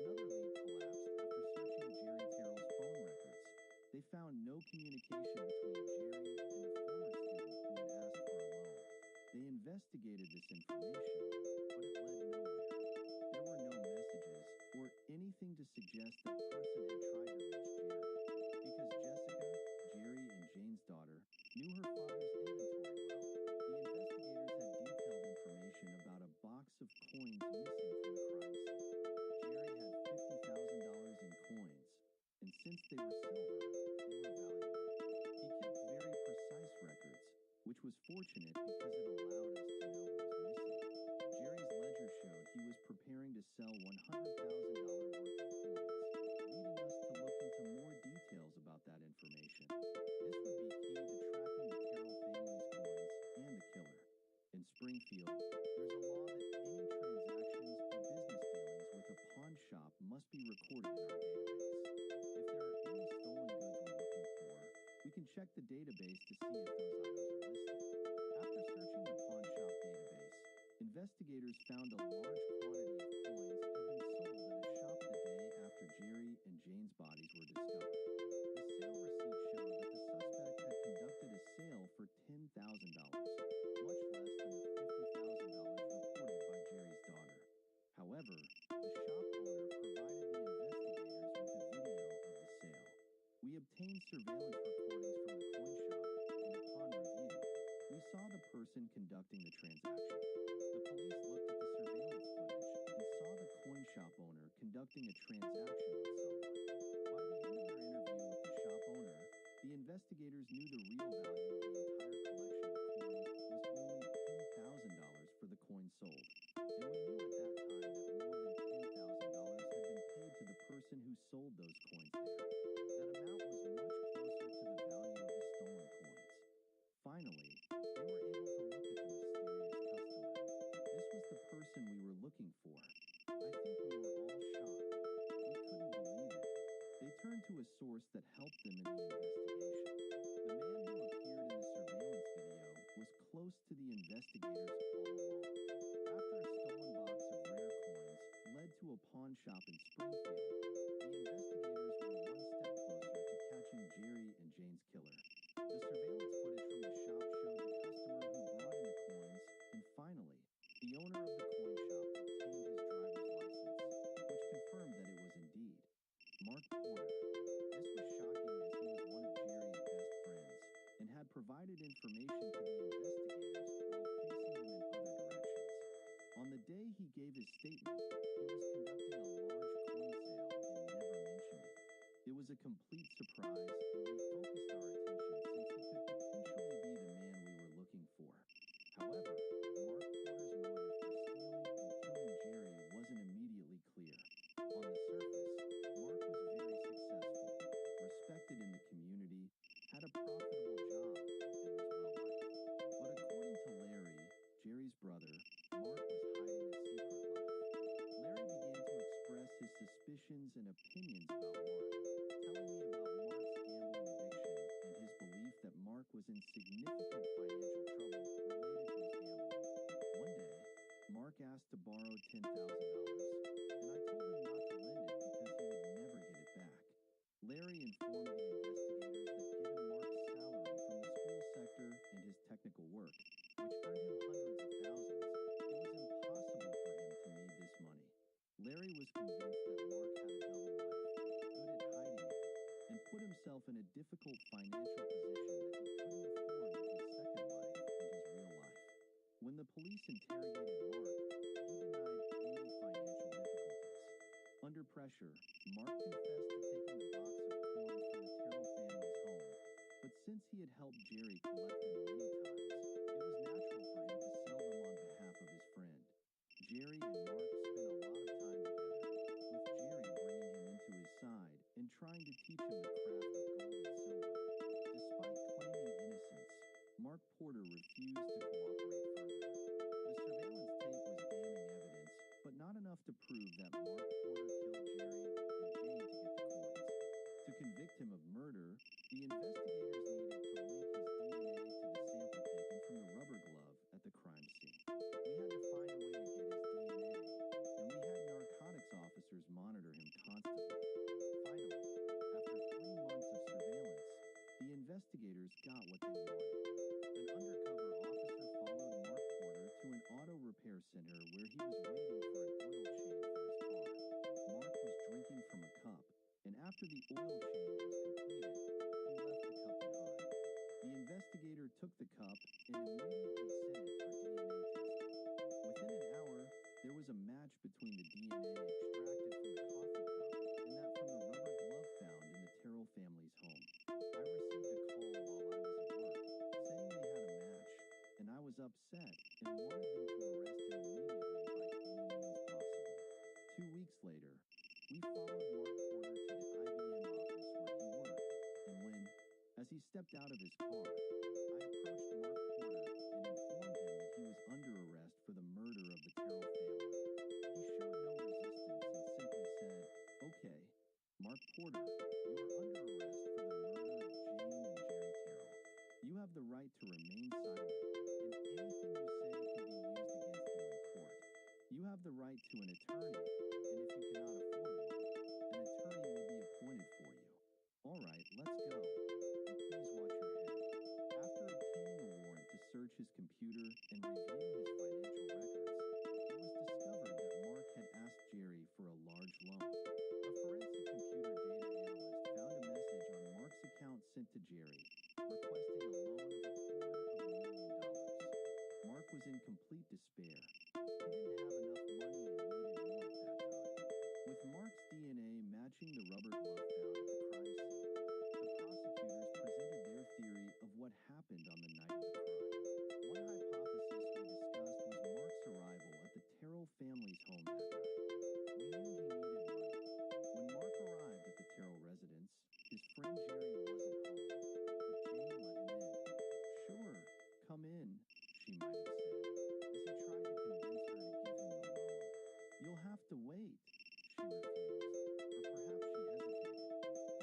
Another lead collapsed after searching Jerry Terrell's phone records. They found no communication between Jerry and a former student who had asked for a loan. They investigated this information, but it led nowhere. There were no messages or anything to suggest that person had tried to reach Jerry, because Jessica, Jerry, and Jane's daughter knew her father's inventory well. The investigators had detailed information missing from the crime scene. Jerry had $50,000 in coins, and since they were silver, they were valuable. He kept very precise records, which was fortunate because it allowed us to know what was missing. Jerry's ledger showed he was preparing to sell $100,000 worth of coins, leading us to look into more details about that information. This would be key to tracking the Carroll family's coins and the killer. In Springfield, there's a law that any transactions or business dealings with a pawn shop must be recorded in our database. If there are any stolen goods we're looking for, we can check the database to see if those items are listed. After searching the pawn shop database, investigators found a large quantity of coins had been sold at a shop the day after Jerry and Jane's bodies were discovered. The sale receipt showed that the suspect had conducted a sale for $10,000, much less than the $50,000 reported by Jerry's daughter. However, the shop owner provided the investigators with a video of the sale. We obtained surveillance recordings from the coin shop, and upon review, we saw the person conducting the transaction. The police looked at the surveillance footage and saw the coin shop owner conducting a transaction with someone. By the end of their interview with the shop owner, the investigators knew the real value of the entire collection of coins was only $10,000 for the coins sold. And we knew at that time that more than $10,000 had been paid to the person who sold those coins there. That amount was much closer to the value of the stolen coins. Finally, they were able to look at the mysterious customer. This was the person we were looking for. I think we were all shocked. We couldn't believe it. They turned to a source that helped them in the investigation. The man who appeared in the surveillance video was close to the investigators all along. After a stolen box of rare coins led to a pawn shop in Springfield, the investigators were one step closer to catching Jerry and Jane's killer. The surveillance footage from the shop showed the customer who brought in the coins, and finally, the owner of the coin shop obtained his driver's license, which confirmed that it was indeed Mark Porter. This was shocking as he was one of Jerry's best friends and had provided information to the investigators while facing them in other directions. On the day he gave his statement, he was conducting a large coin sale and never mentioned it. It was a complete surprise, and we focused our attention since he could potentially be the man we were looking for. However, Mark Porter's motive for stealing and killing Jerry wasn't immediately clear. On the surface, Mark was very successful, respected in the community, had a profitable job, and was well-liked. But according to Larry, Jerry's brother, Mark was hiding a secret life. Larry began to express his suspicions and opinions about Mark, telling me about Mark's gambling addiction and his belief that Mark was in significant financial trouble related to his gambling. One day, Mark asked to borrow $10,000, and I told him not to lend it because he would never get it back. Larry informed the investigators that given Mark's salary from the school sector and his technical work, which earned him hundreds of thousands, it was impossible for him to need this money. Larry was convinced that Mark had a double life, good at hiding it, and put himself in a difficult financial position that he couldn't afford with his second life and his real life. When the police interrogated Mark, he denied any financial difficulties. Under pressure, Mark confessed to taking the box of coins from the Terrell family's home, but since he had helped Jerry collect them many times, it was natural for him to sell them on behalf of his friend. Jerry and Mark spent a lot of time together, with Jerry bringing him into his side and trying to teach him the craft of gold and silver. Despite claiming innocence, Mark Porter refused to cooperate further. The surveillance tape was damning evidence, but not enough to prove that Mark Porter killed Jerry and Jane to get the coins. To convict him of murder, the investigators needed to link his DNA to the sample taken from the rubber glove at the crime scene. We had to find a way to get his DNA, and we had narcotics officers monitor him constantly. Finally, after 3 months of surveillance, the investigators got what they wanted. An undercover officer followed Mark Porter to an auto repair center where he was waiting for an oil change for his car. Mark was drinking from a cup, and after the oil change was completed, he left the cup behind. The investigator took the cup and immediately sent it for DNA testing. Within an hour, there was a match between the DNA extracted from the coffee cup and that from the rubber glove found in the Terrell family's home. I received a call while I was at work saying they had a match, and I was upset and wanted them to arrest him immediately by any means possible. 2 weeks later, we followed Mark Porter to the IBM office where he worked, and when, as he stepped out of his car, I approached Mark Porter and informed him that he was under arrest for the murder of the Terrell family. He showed no resistance and simply said, "Okay, Mark Porter, you are under arrest for the murder of Jane and Jerry Terrell. You have the right to remain silent, and anything you say can be used against you in court. You have the right to an attorney, and if you cannot afford one, an attorney will be appointed for you. All right, let's go, and please watch your head." After obtaining a warrant to search his computer and review his financial records, it was discovered that Mark had asked Jerry for a large loan. A forensic computer data analyst found a message on Mark's account sent to Jerry, requesting a loan of $250,000. Mark was in complete despair. He didn't have enough money and needed more at that time. With Mark's DNA matching the rubber glove found at the crime scene, the prosecutors presented their theory of what happened on the night of the crime. One hypothesis we discussed was Mark's arrival at the Terrell family's home that night. We knew he needed money. When Mark arrived at the Terrell residence, his friend Jerry wasn't home, but Jane let him in. "Sure, come in," she might have said, as he tried to convince her to give him the loan. "You'll have to wait," she refused, or perhaps she hesitated.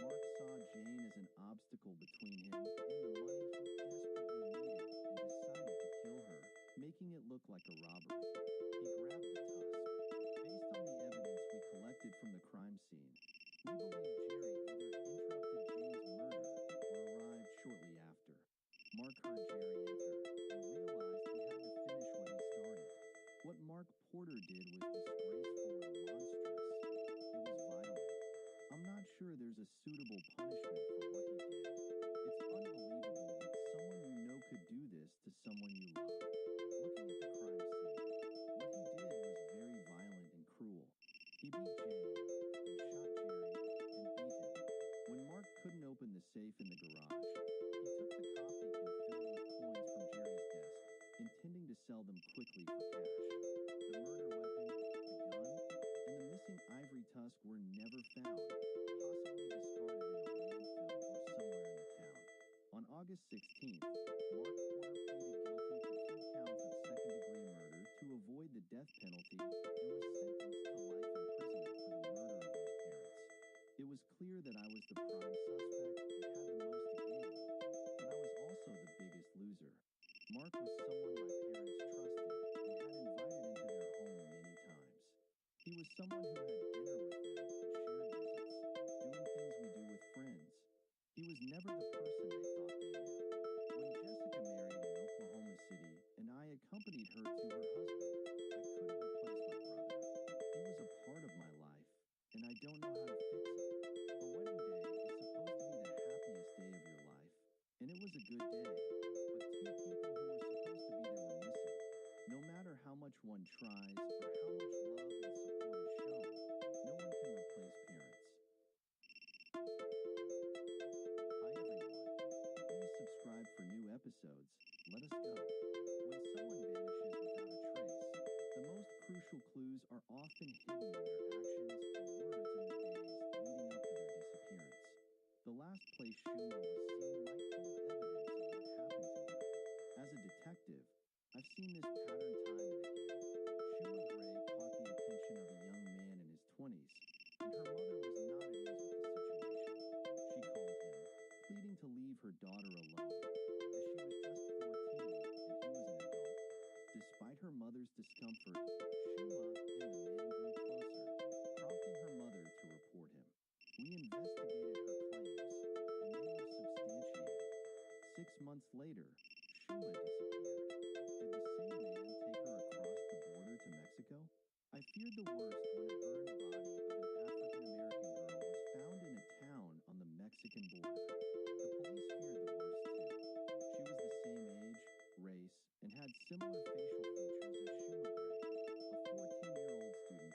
Mark saw Jane as an obstacle between him and the money he desperately needed and decided to kill her, making it look like a robbery. He grabbed the tusk. Based on the evidence we collected from the crime scene, we believe Jerry either interrupted Jane's murder or arrived shortly after. Mark heard Jerry enter and realized he had to finish what he started. What Mark Porter did was disgraceful and monstrous. It was violent. I'm not sure there's a suitable punishment for what he did. It's unbelievable that someone you know could do this to someone you love. Looking at the crime scene, what he did was very violent and cruel. He beat Jane, and shot Jerry, and beat him. When Mark couldn't open the safe in the garage, he took the coffee can filled with coins from Jerry's desk, intending to sell them quickly for cash. The murder weapon, the gun, and the missing ivory tusk were never found, possibly discarded in a landfill or somewhere in the town. On August 16th, Mark Porter pleaded guilty to 2 counts of second-degree murder to avoid the death penalty and was sentenced to life imprisonment for the murder of those parents. It was clear that I was the prime suspect and had the most to gain, but I was also the biggest loser. Mark was someone my parents trusted and had invited into their home many times. He was someone who had dinner with them and shared visits, doing things we do with friends. He was never the person they thought they knew. When Jessica married in Oklahoma City and I accompanied her to her husband, I couldn't replace my brother. He was a part of my life, and I don't know how to fix it. A wedding day is supposed to be the happiest day of your life, and it was a good day, but 2 people who were supposed to be there were missing. No matter how much one tries or how much love and support is shown, no one can replace parents. Hi everyone. Please subscribe for new episodes. Let us go. When someone vanishes without a trace, the most crucial clues are often hidden in their actions and words in the days leading up to their disappearance. The last place Shuma was seen might hold evidence of what happened to her. As a detective, I've seen this pattern time and again. Shuma Gray caught the attention of a young man in his 20s, and her mother was not at ease with the situation. She called him, pleading to leave her daughter alone, as she was just 14 and he was an adult. Despite her mother's discomfort, Shuma and the man grew closer, prompting her mother to report him. We investigated her claims, and they were substantiated. 6 months later, Shuma disappeared. Did the same man take her across the border to Mexico? I feared the worst when a burned body of an African-American girl was found in a town on the Mexican border. The police feared the worst too. She was the same age, race, and had similar facial features as Shuma Gray, a 14-year-old student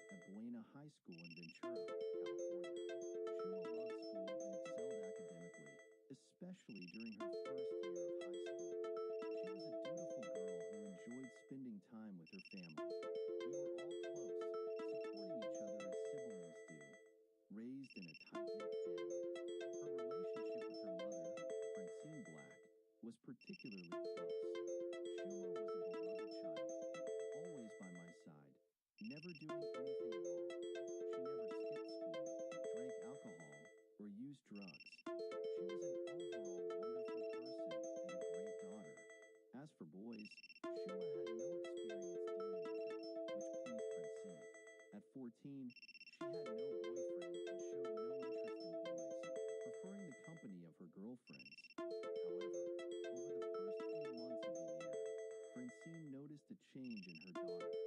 doing anything wrong. She never skipped school, drank alcohol, or used drugs. She was an overall wonderful person and a great daughter. As for boys, Shuma had no experience dealing with them, which pleased Francine. At 14, she had no boyfriend and showed no interest in boys, preferring the company of her girlfriends. However, over the first few months of the year, Francine noticed a change in her daughter.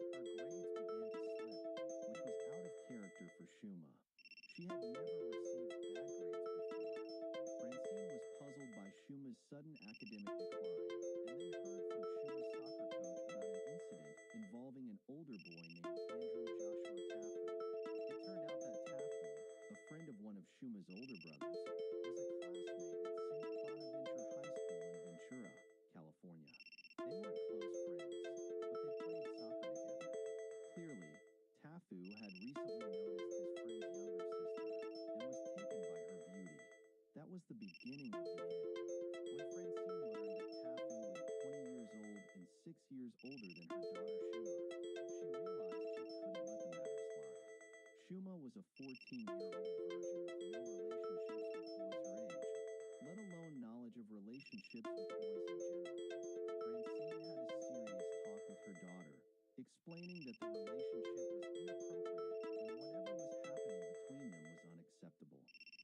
Her grades began to slip, which was out of character for Shuma. She had never received bad grades before. Francine was puzzled by Shuma's sudden academic decline, and then heard from Shuma's soccer coach about an incident involving an older boy named Andrew Joshua Tafu. It turned out that Tafu, a friend of one of Shuma's older brothers, was a classmate at St. Bonaventure High School in Ventura, California. They weren't close friends, but they played soccer together. Clearly, Tafu had recently noticed his friend's younger sister and was taken by her beauty. That was the beginning of the end. When Francine learned that Tafu was 20 years old and 6 years older than her daughter Shuma, she realized she couldn't let the matter slide. Shuma was a 14-year-old virgin with no relationships with boys her age, let alone knowledge of relationships with boys in general. Francine had a serious talk with her daughter, explaining that the relationship was inappropriate and whatever was happening between them was unacceptable.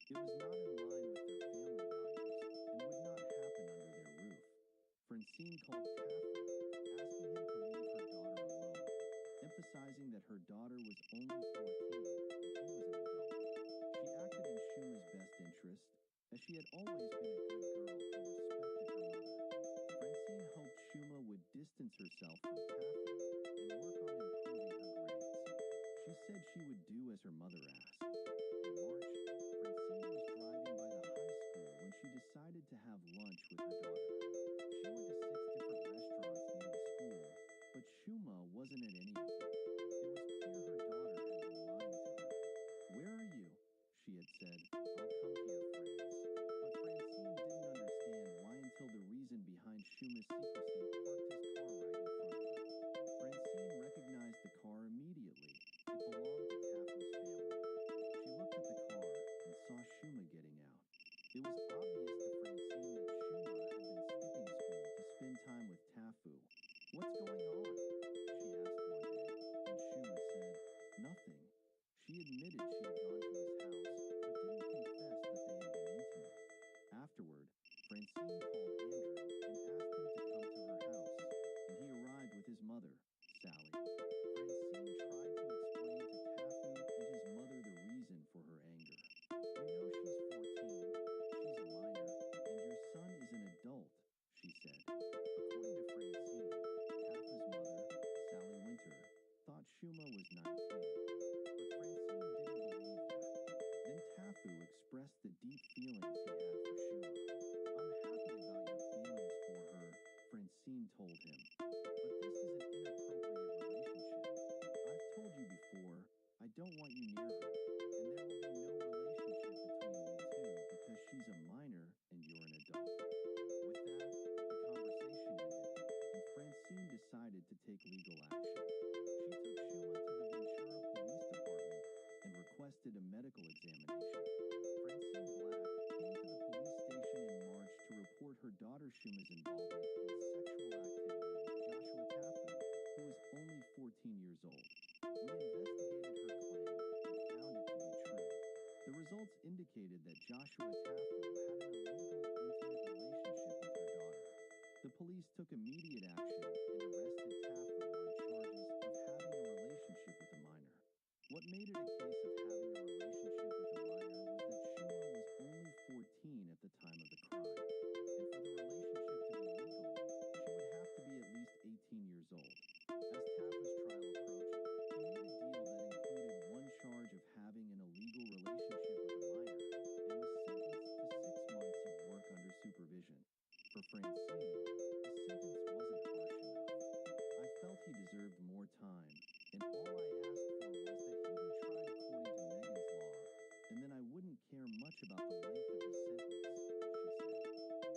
It was not in line with their family values and would not happen under their roof. Francine called Tafu, asking him to leave her daughter alone, emphasizing that her daughter was only 14 and he was an adult. She acted in Shuma's best interest, as she had always been a good girl who respected her mother. Francine hoped Shuma would distance herself from Tafu and work on improving her grades. She said she would do as her mother asked. In March, Francine was driving by the high school when she decided to have lunch with her daughter. She went to 6 different restaurants near the school, but Shuma wasn't at any of them. It was clear her daughter had been lying to her. "Where are you?" she had said. "I'll come to your friends." But Francine didn't understand why until the reason behind Shuma's secrecy parked his car right in front of her. Francine recognized the car immediately. It belonged to Tafu's family. She looked at the car and saw Shuma getting out. It was obvious to Francine that Shuma had been skipping school to spend time with Tafu. "What's going on?" she asked one day, and Shuma said, "Nothing." She admitted she had gone to his house, but didn't confess that they had been intimate. Afterward, Francine called Andrew and asked him to come to her house, and he arrived with his mother, Sally. Francine tried to explain to Tafu and his mother the reason for her anger. "You know she's 14, she's a minor, and your son is an adult," she said. According to Francine, Tafu's mother, Sally Winter, thought Shuma was 19, but Francine didn't believe that. Then Tafu expressed the deep feelings he had for Shuma. "I'm happy about your feelings for her," Francine told him, "but this is an inappropriate relationship. I've told you before, I don't want you near her, and there will be no relationship between you two because she's a minor and you're an adult." With that, the conversation ended, and Francine decided to take legal action. She took Shuma to the Ventura Police Department and requested a medical examination. Francine Black came to the police station in March to report her daughter Shuma's involvement in sexual activity with Joshua Tafu, who was only 14 years old. We investigated her claim and found it to be true. The results indicated that Joshua Tafu had an illegal, intimate relationship with her daughter. The police took immediate action and arrested Tafu on charges of having a relationship with a minor. What made it a case of having a relationship with a minor was that Shuma was only 14 at the time of the crime, and for the relationship to be legal, she would have to be at least 18 years old. As Tafu's trial approached, he made a deal that included one charge of having an illegal relationship with a minor and was sentenced to 6 months of work under supervision. For Francine, the sentence wasn't harsh enough. "I felt he deserved more time, and all I asked for was that he be tried according to Megan's law, and then I wouldn't care much about the length of his sentence," she said.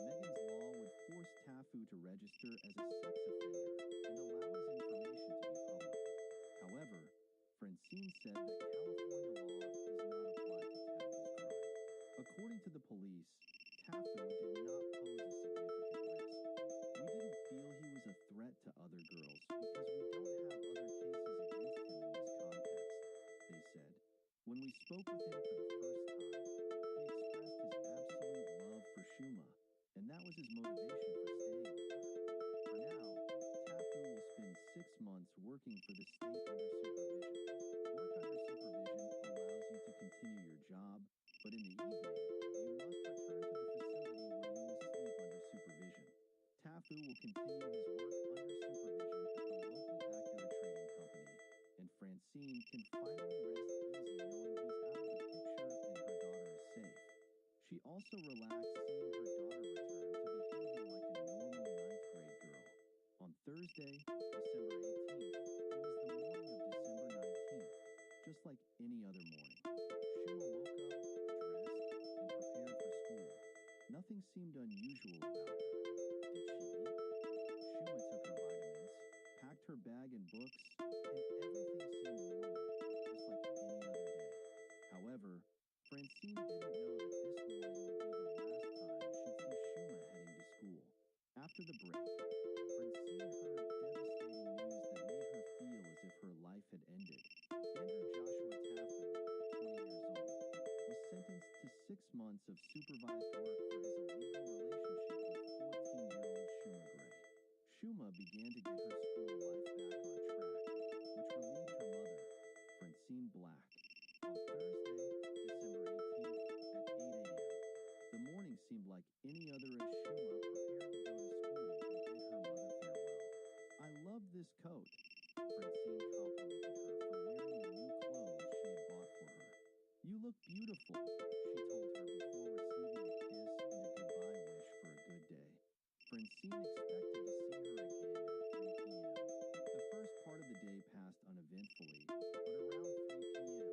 Megan's law would force Tafu to register as a sex offender and allow his information to be public. However, Francine said that California law does not apply to Tafu's crime. According to the police, Tafu did not pose a significant risk. We didn't feel he was a threat to other girls because we don't have other cases against him in this context, they said. When we spoke with him for the first time, he expressed his absolute love for Shuma, and that was his motivation for staying with her. For now, Tafu will spend 6 months working for the state under supervision. Work under supervision allows you to continue your job, but in the evening, you must return to the facility where you will sleep under supervision. Tafu will continue his work under supervision at the local Acura trading company, and Francine can finally rest easy knowing he's out of the picture and her daughter is safe. She also relaxed seeing her daughter return to behaving like a normal 9th grade girl. On Thursday, December 18th, it was the morning of December 19th, just like any other morning. Shuma woke up, dressed, and prepared for school. Nothing seemed unusual about her. Did she eat? Shuma took her vitamins, packed her bag and books, and everything seemed normal, just like any other day. However, Francine didn't know that this morning would be the last time she'd see Shuma heading to school. After the break, Francine heard devastating news that made her feel as if her life had ended. Andrew Joshua Tafu, 20 years old, was sentenced to 6 months of supervised work for his illegal relationship with 14-year-old Shuma Gray. Shuma began to get her school life back on track, which relieved her mother, Francine Black, on Thursday, December 18th at 8 a.m. The morning seemed like any other as Shuma prepared to go to school and bid her mother farewell. "I love this coat," Francine complimented her for wearing the new clothes she had bought for her. "You look beautiful," she told her before receiving a kiss and a goodbye wish for a good day. Francine expected to see her again at 3 p.m. The first part of the day passed uneventfully, but around 3 p.m.,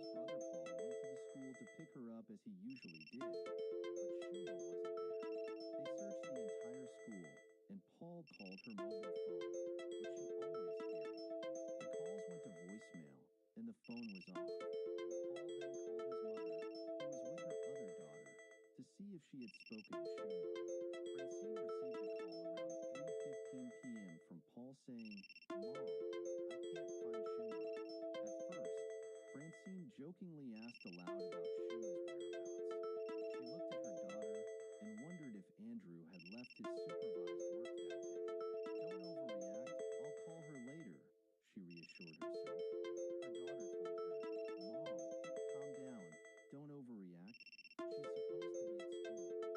Shuma's brother Paul went to the school to pick her up as he usually did, but Shuma wasn't there. They searched the entire school, and Paul called her mobile phone, which she always carried. The calls went to voicemail, and the phone was off. Paul then called his mother, who was with her other daughter, to see if she had spoken to Shuma. Francine received a call around 3:15 p.m. from Paul saying, "Mom, I can't find Shuma." At first, Francine jokingly asked aloud about Shuma's whereabouts. She looked at her daughter and wondered if Andrew had left his supervised work that day. "Don't overreact, I'll call her later," she reassured herself. Her daughter told her, "Mom, calm down, don't overreact. She's supposed to be at school."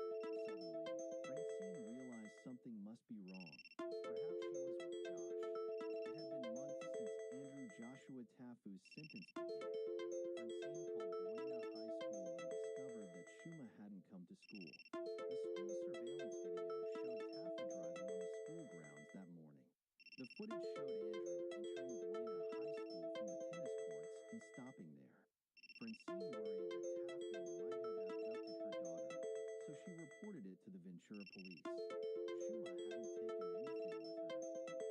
Suddenly, Francine realized something must be wrong. Perhaps she was with Josh. It had been months since Andrew Joshua Tafu's sentence began. Francine called Buena High School and discovered that Shuma hadn't come to school. The school surveillance video showed Tafu driving on the school grounds that morning. The footage showed Andrew entering Buena High School from the tennis courts and stopping there. Francine worried that Tafu might have abducted her daughter, so she reported it to the Ventura police. Shuma hadn't taken anything with her.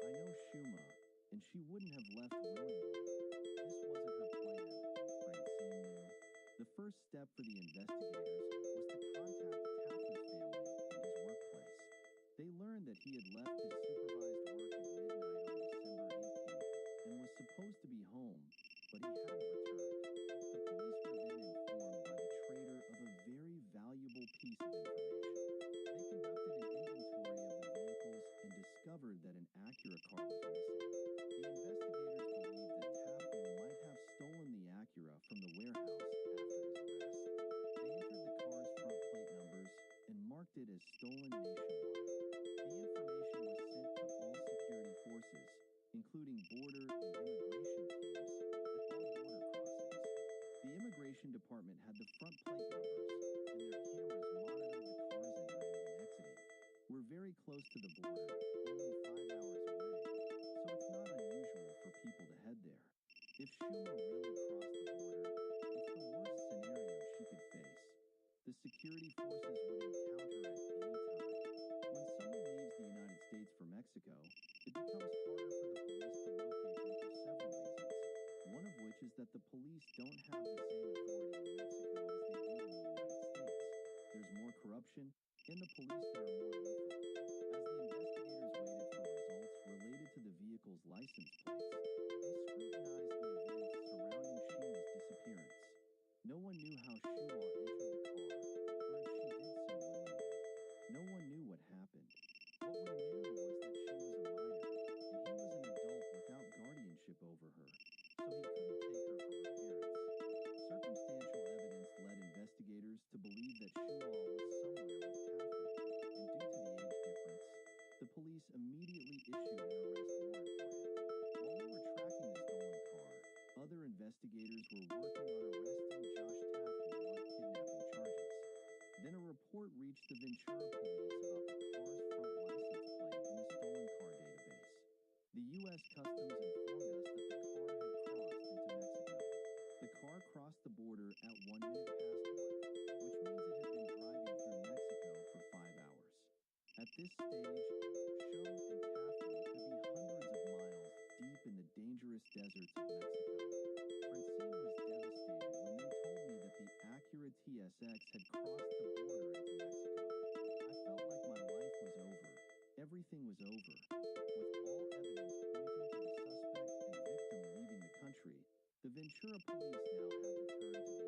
"I know Shuma, and she wouldn't have left willingly. This wasn't her plan," Francine knew. The first step for the investigators was to contact Tafu's family and his workplace. They learned that he had left his supervised work at midnight on December 18th and was supposed to be home, but he hadn't returned. The police were then informed by the trader of a very valuable piece of information. They conducted an inventory of the vehicles and discovered that an Acura car was missing. The investigators believed that Tafu might have stolen the Acura from the warehouse after his arrest. They entered the car's front plate numbers and marked it as stolen nationwide. The information was sent to all security forces, including border and immigration teams at all border crossings. The immigration department had the front plate numbers, and their cameras monitored the cars entering and exiting. We're very close to the border, only 5 hours away, so it's not unusual for people to head there. If Shuma really crossed the border, it's the worst scenario she could face. The security forces would encounter at any time. When someone leaves the United States for Mexico, it becomes harder for the police to locate them for several reasons, one of which is that the police don't have the same authority in Mexico as they do in the United States. There's more corruption, and the police there are more lethal. As the investigators waited for results related to the vehicle's license plates, they scrutinized the events surrounding Shima's disappearance. No one knew how Shua entered the car, or if she did so willingly. No one knew what happened. What we knew was that she was a minor, and he was an adult without guardianship over her, so he couldn't take her from her parents. Circumstantial evidence led investigators to believe that Shua was somewhere with Tafu, and due to the age difference, the police immediately issued an arrest warrant for him. While we were tracking the stolen car, other investigators were working on arresting Josh Tafu on kidnapping charges. Then a report reached the Ventura police about the car's front license plate in the stolen car database. The U.S. Customs informed us that the car had crossed into Mexico. The car crossed the border at 1 minute past 1, which means it had been driving through Mexico for 5 hours. At this stage, Shum and Tafu could be hundreds of miles deep in the dangerous deserts of Mexico. Francine was devastated when they told me that the Acura TSX had crossed the border into Mexico. I felt like my life was over. Everything was over. With all evidence pointing to the suspect and victim leaving the country, the Ventura police now had to turn to the FBI.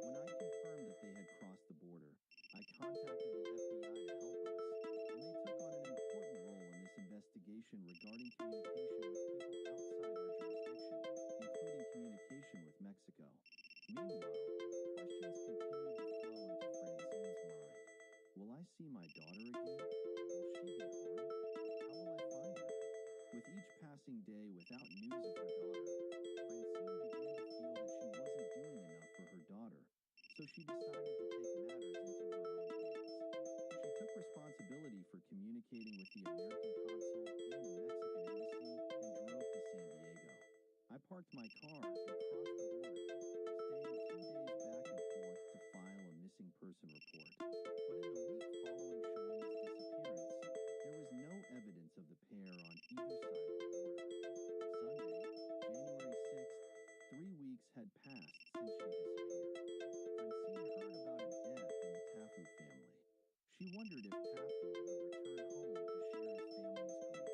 When I confirmed that they had crossed the border, I contacted the FBI to help us, and they took on an important role in this investigation regarding communication with people outside our jurisdiction, including communication with Mexico. Meanwhile, questions continued to flow into Francine's mind. Will I see my daughter again? Will she be harmed? How will I find her? With each passing day without news of her daughter, Francine began to feel that she wasn't doing enough for her daughter, so she decided to take matters into her own hands. She took responsibility for communicating with the American consul and the Mexican embassy and drove to San Diego. I parked my car and crossed the border, staying 2 days back and forth to file a missing person report. But in the week following Shalom's disappearance, there was no evidence of the pair on either side of the border. Sunday, January 6th, 3 weeks had passed since she disappeared. Francine heard about a death in the Tafu family. She wondered if Tafu would return home to share his family's grief.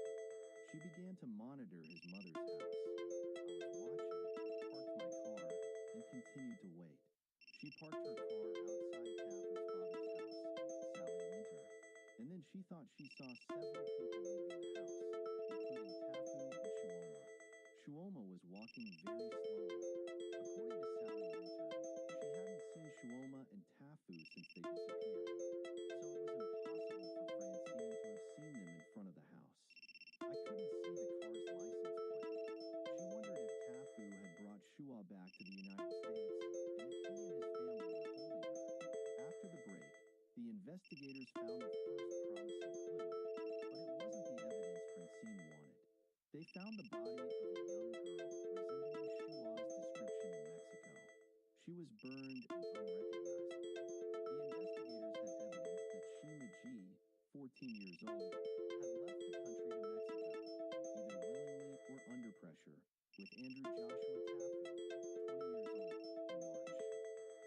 She began to monitor his mother's house. I was watching, parked my car, and continued to wait. She parked her car outside Tafu's father's house, Sally Winter, and then she thought she saw several people leaving the house, including Tafu and Shuoma. Shuoma was walking very slowly. According to Sally Winter, she hadn't seen Shuoma and Tafu since they disappeared, so it was impossible for Francine to have seen them in front of the house. I couldn't see the car's license plate. She wondered if Tafu had brought Shua back to the United States and if he and his family were holding her. After the break, the investigators found the first promising clue, but it wasn't the evidence Francine wanted. They found the body of a young girl resembling Shua's description in Mexico. She was burned and unrecognizable. The investigators had evidence that Shima G, 14 years old, had left the country to Mexico, either willingly or under pressure, with Andrew Joshua Tafu, 20 years old, in March.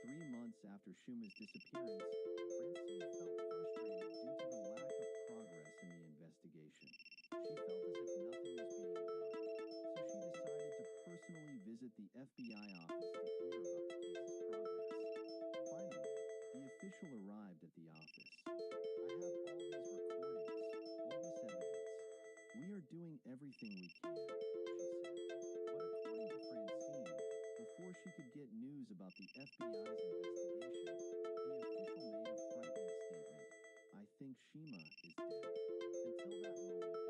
3 months after Shuma's disappearance, Francine felt frustrated due to the lack of progress in the investigation. She felt as if nothing was being done, so she decided to personally visit the FBI office to hear about the case's progress. Finally, the official arrived at the office. I have all these recordings, all this evidence. We are doing everything we can, she said. But according to Francine, before she could get news about the FBI's investigation, the official made a frightening statement. I think Shima is dead. Until that moment,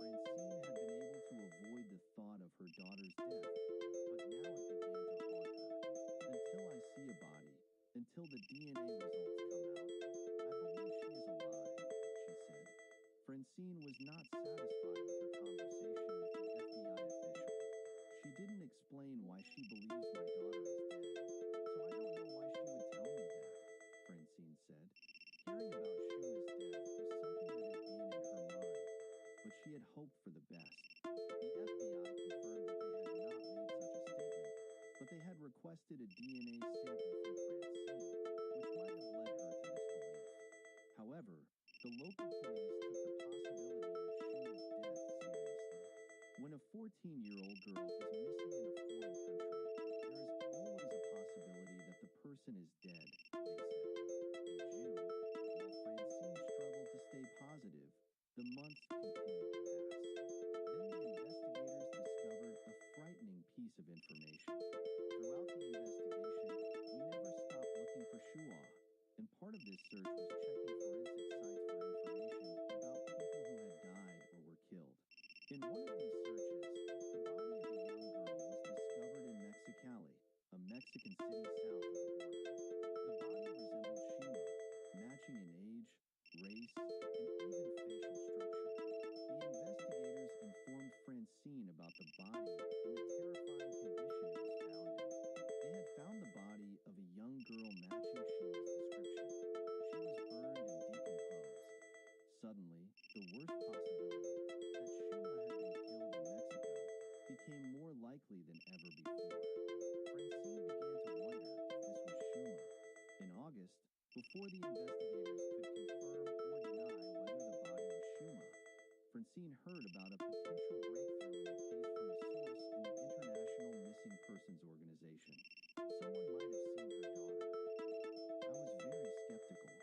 Francine had been able to avoid the thought of her daughter's death, but now it began to haunt her. Until I see a body, until the DNA results come out, I believe she is alive, she said. Francine was not satisfied with her conversation with the FBI official. She didn't explain why she believes my daughter is dead, so I don't know why she would tell me that, Francine said. Hearing about Shuma's death was something that had been in her mind, but she had hoped for the best. The FBI confirmed that they had not made such a statement, requested a DNA sample from Francine, which might have led her to this belief. However, the local police took the possibility of Schuma's death seriously. When a 14-year-old girl is missing in a foreign country, there is always a possibility that the person is dead, they said. In June, while Francine struggled to stay positive, the months continued to pass. Then the investigators discovered a frightening piece of information. Throughout the investigation, we never stopped looking for Shua, and part of this search was checking forensic sites for information about people who had died or were killed. In one of these searches, the body of a young girl was discovered in Mexicali, a Mexican city south of the border. The body resembled Shima, matching in age, race, and even facial structure. The investigators informed Francine about the body and the terrifying condition it was found in. They had found the body of a young girl matching Shima's description. She was burned and decomposed. Suddenly, the worst possibility, that Shima had been killed in Mexico, became more likely than ever before. Francine began to wonder if this was Shuma. In August, before the investigators could confirm or deny whether the body was Shuma, Francine heard about a potential breakthrough in the case from a source in the International Missing Persons Organization. Someone might have seen her daughter. I was very skeptical.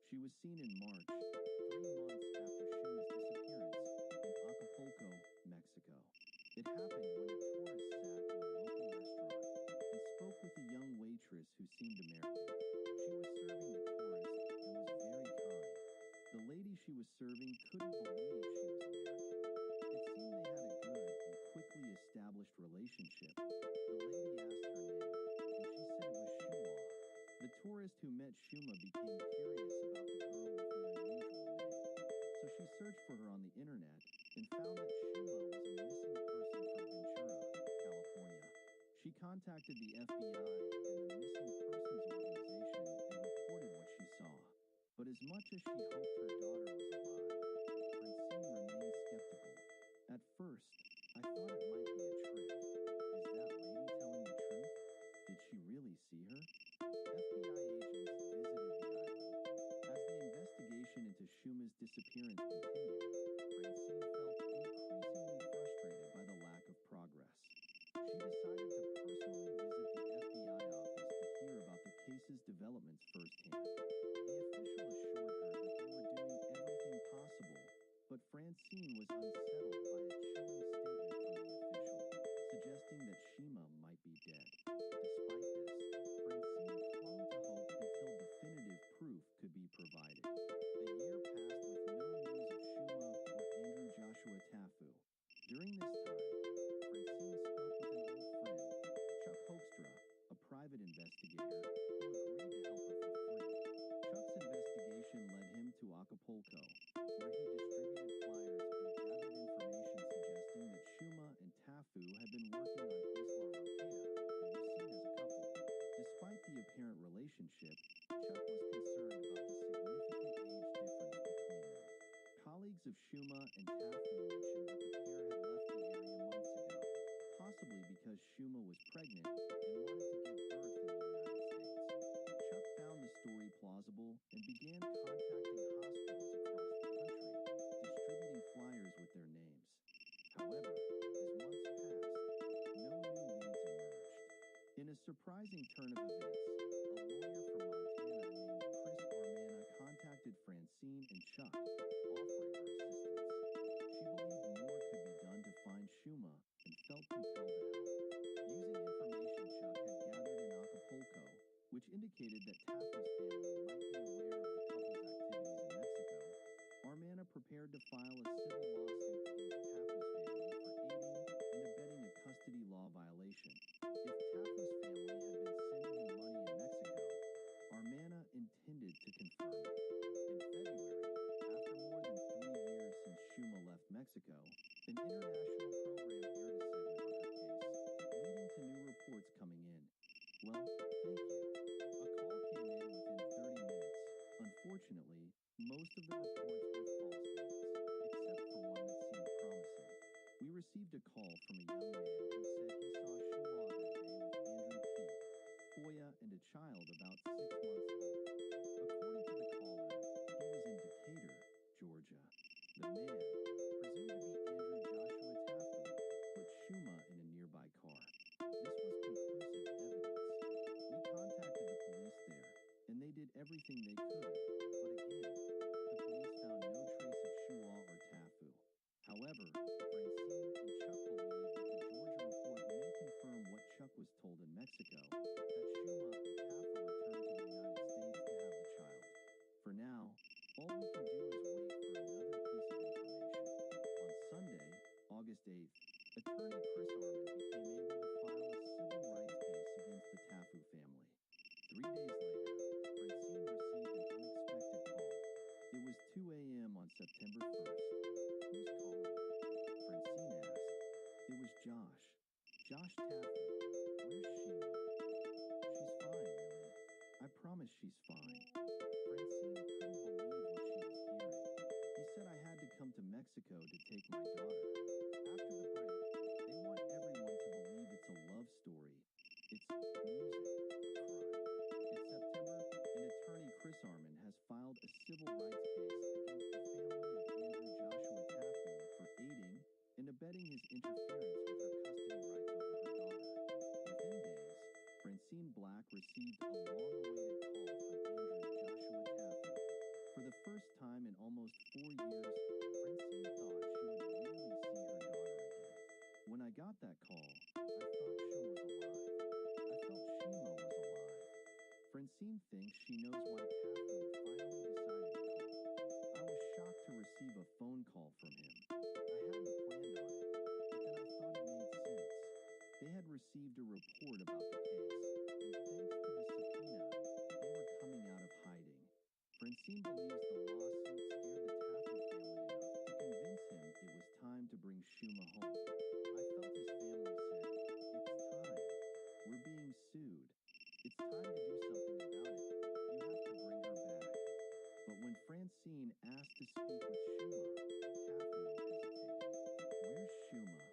She was seen in March, 3 months after Shuma's disappearance, in Acapulco, Mexico. It happened when a tourist sat in a local restaurant and spoke with a young waitress who seemed American. She was serving the tourist and was very kind. The lady she was serving couldn't believe she was American. It seemed they had a good and quickly established relationship. The lady asked her name, and she said it was Shua. The tourist who met Shuma became curious about the girl with the unusual name. So she searched for her on the internet and found that Shuma was a missing person from Ventura, California. She contacted the FBI and the Missing Persons Organization and reported what she saw. But as much as she hoped her daughter was alive, Francine remained skeptical. At first, I thought it might be a trick. Is that lady telling the truth? Did she really see her? FBI agents visited the island. As the investigation into Shuma's disappearance continued, Francine felt increasingly frustrated by the lack of progress. She decided to personally visit the FBI office to hear about the case's developments firsthand. The official assured her that they were doing everything possible, but Francine was unsettled by a chilling statement from the official, suggesting that Shima might be dead. Despite this, Francine clung to hope until definitive proof could be provided. A year passed with no news of Shuma or Andrew Joshua Tafu. During this time, Francine spoke with an old friend, Chuck Hoekstra, a private investigator who agreed to help her for free. Chuck's investigation led him to Acapulco, where he distributed flyers and gathered information suggesting that Shuma and Tafu had been working on Isla Roqueta and were seen as a couple. Despite the apparent relationship, Chuck was concerned about the significant age difference between them. Colleagues of Shuma and Tafu mentioned that the pair had left the area months ago, possibly because Shuma was pregnant and wanted to give birth in the United States. Chuck found the story plausible and began contacting hospitals across the country, distributing flyers with their names. However, as months passed, no new leads emerged. In a surprising turn of events, a lawyer from Montana named Chris Armana contacted Francine and Chuck, offering her assistance. She believed more could be done to find Shuma and felt compelled to help. Using information Chuck had gathered in Acapulco, which indicated that Tafu's family might be aware of the couple's activities in Mexico, Armana prepared to file a civil lawsuit against Tafu's family for aiding and abetting a custody law violation. If Tafu's family had been sending him money in Mexico, Armana intended to confirm it. In February, after more than 3 years since Shuma left Mexico, an international program aired a segment on her case, leading to new reports coming in. Well, thank you. A call came in within 30 minutes. Unfortunately, most of the reports were false leads, except for one that seemed promising. We received a call from a young man who said he saw Shua that day with Andrew T., everything they could, but again, the police found no trace of Shua or Tafu. However, Francine and Chuck believe that the Georgia report may confirm what Chuck was told in Mexico, that Shuma and Tafu returned to the United States to have the child. For now, all we can do is wait for another piece of information. On Sunday, August 8th, attorney Chris Arman became able to file a civil rights case against the Tafu family. 3 days later, Francine received an unexpected call. It was 2 a.m. on September 1st. Who's calling? Francine asked. It was Josh. Josh Tafu. Where's Sheila? She's fine, really. I promise she's fine. Francine couldn't believe what she was hearing. He said I had to come to Mexico to take my daughter. After the break, they want everyone to believe it's a love story. It's music, a crime. It's September, and attorney Chris Arman has filed a civil rights case against the family of Andrew Joshua Tafu for aiding and abetting his interference with her custody rights over her daughter. Within days, Francine Black received a long-awaited call from Andrew Joshua Tafu. For the first time in almost 4 years, Francine thought she would really see her daughter again. When I got that call, I thought Shua was alive. I felt Shima was alive. Francine thinks she knows why Tafu finally decided to call. I was shocked to receive a phone call from him. I hadn't planned on it, but then I thought it made sense. They had received a report about the case, and thanks to the subpoena, they were coming out of hiding. Francine believes the lawsuit scared the Tafu family enough to convince him it was time to bring Shuma home. I felt his family say, "It's time. We're being sued. It's time to do something about it. You have to bring her back." But when Francine asked to speak with Shuma, Tafu hesitated. "Where's Shuma?"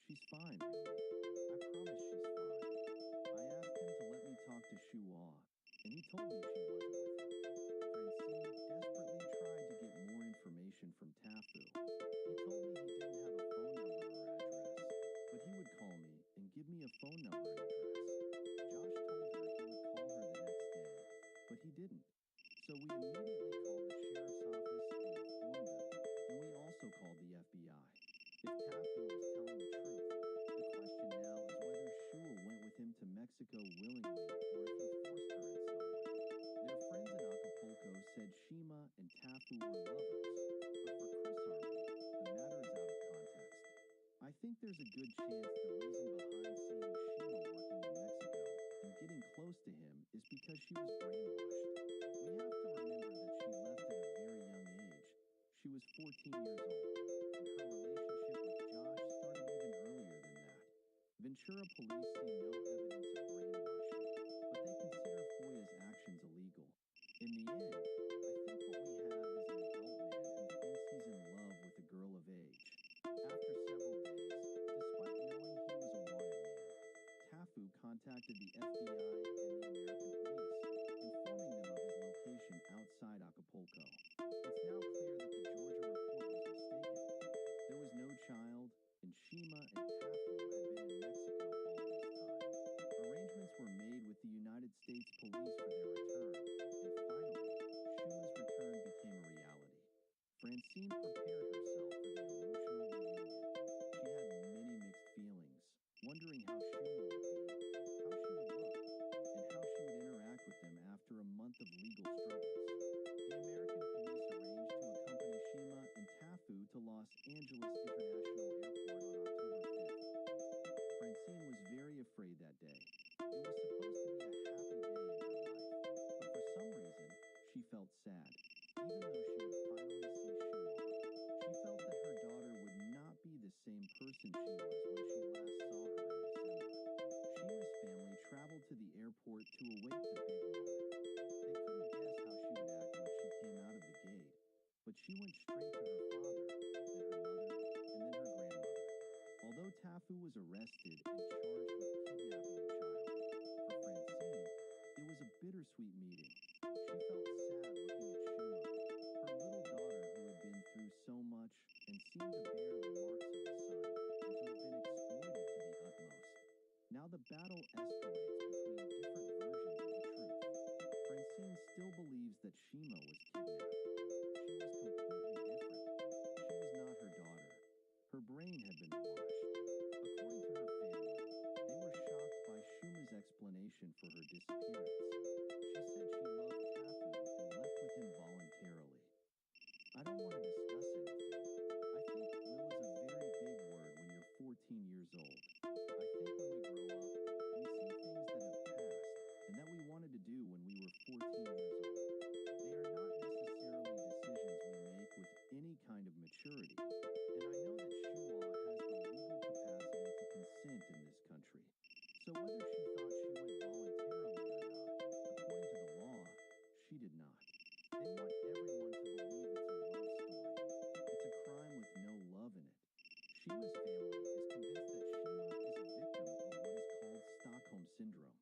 "She's fine, really. I promise she's fine." I asked him to let me talk to Shua, and he told me she wasn't with him. Francine desperately tried to get more information from Tafu. He told me he didn't have a phone number or address, but he would call me and give me a phone number and address. Josh told her he would call her the next day, but he didn't. So we immediately called the sheriff's office and informed them, and we also called the FBI. If Tafu was telling the truth, the question now is whether Shua went with him to Mexico willingly or if he forced her in some way. Their friends in Acapulco said Shima and Tafu were lovers, but for Chris Arman, the matter is out of context. I think there's a good chance the reason behind seeing Shima working in Mexico and getting close to him is because she was brainwashed. We have to remember that she left at a very young age. She was 14 years old, and her relationship with Josh started even earlier than that. Ventura police see no evidence of brainwashing, but they consider Foya's actions illegal. In the end, I think what we have is an adult man who thinks he's in love with a girl of age. After several days, despite knowing he was a wanted man, Tafu contacted the FBI and the American police, informing them of his location outside Acapulco. It's now clear that the Georgia report was mistaken. There was no child, and Shima and Tafu had been in Mexico all this time. Arrangements were made with the United States Police for their return, and finally, Shuma's return became a reality. Francine prepared herself for the emotional reunion. She had many mixed feelings, wondering how Shuma would be, how she would look, and how she would interact with them after a month of legal struggles. The American police arranged to accompany Shima and Tafu to Los Angeles International Airport on October 5th. Francine was very afraid that day. It was supposed to be a happy day in her life, but for some reason, she felt sad, even though she would finally see Shua. She felt that her daughter would not be the same person she was when she last saw her in December. Shima's family traveled to the airport to await the big moment. They couldn't guess how she would act when she came out of the gate, but she went straight to her father, then her mother, and then her grandmother. Although Tafu was arrested and charged with kidnapping a child, for Francine, it was a bittersweet meeting. She felt sad looking at Shuma, her little daughter who had been through so much and seemed to bear the marks of the sun and to have been exploited to the utmost. Now the battle escalates between different versions of the truth. Francine still that Shima was kidnapped. She was completely different. She was not her daughter. Her brain had been washed. According to her family, they were shocked by Shuma's explanation for her disappearance. She said she loved Tafu and left with him voluntarily. I don't want to discuss anything. I think will is a very big word when you're 14 years old. I think when we grow up, we see things that have passed and that we wanted to do when we were 14 years old. They are not necessarily decisions we make with any kind of maturity. And I know that Shua has the legal capacity to consent in this country. So whether she thought she went voluntarily or not, according to the law, she did not. They want everyone to believe it's a love story. It's a crime with no love in it. Shima's family is convinced that Shima is a victim of what is called Stockholm Syndrome.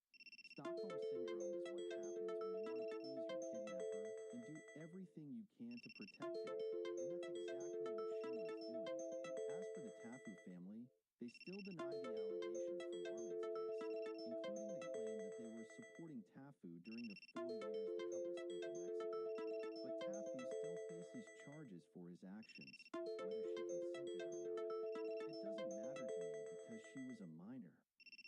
Stockholm Syndrome is what happens when you want to please your kidnapper and do everything you can to protect him. And that's exactly what Shima is doing. As for the Tafu family, they still deny the allegations from Armin's case, including the claim that they were supporting Tafu during the 4 years the couple spent in Mexico. But Tafu still faces charges for his actions, whether she consented or not. It doesn't matter to me because she was a minor.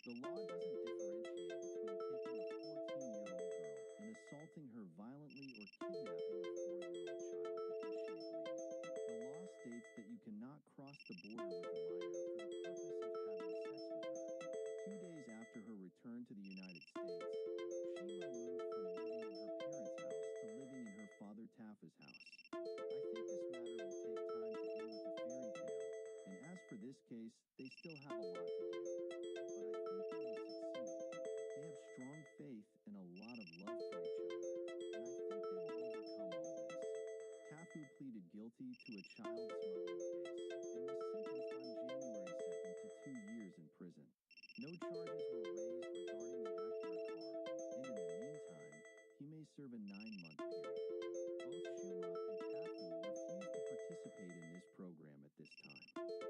The law doesn't differentiate between taking a 14-year-old girl and assaulting her violently or kidnapping a 4-year-old child because she agreed. The law states that you cannot cross the border with a minor for the purpose of having sex with her. 2 days after her return to the United States, Shima moved from living in her parents' house to living in her father Tafa's house. I think this matter will take time to end with a fairy tale, and as for this case, they still have a lot to do. But I think they will succeed. They have strong faith and a lot of love for each other, and I think they will overcome all this. Tafu pleaded guilty to a child smuggling case and was sentenced on January 2nd to 2 years in prison. No charges were raised regarding the Acura car, and in the meantime, he may serve a 9-month period. Both Shuma and Tafu refused to participate in this program at this time.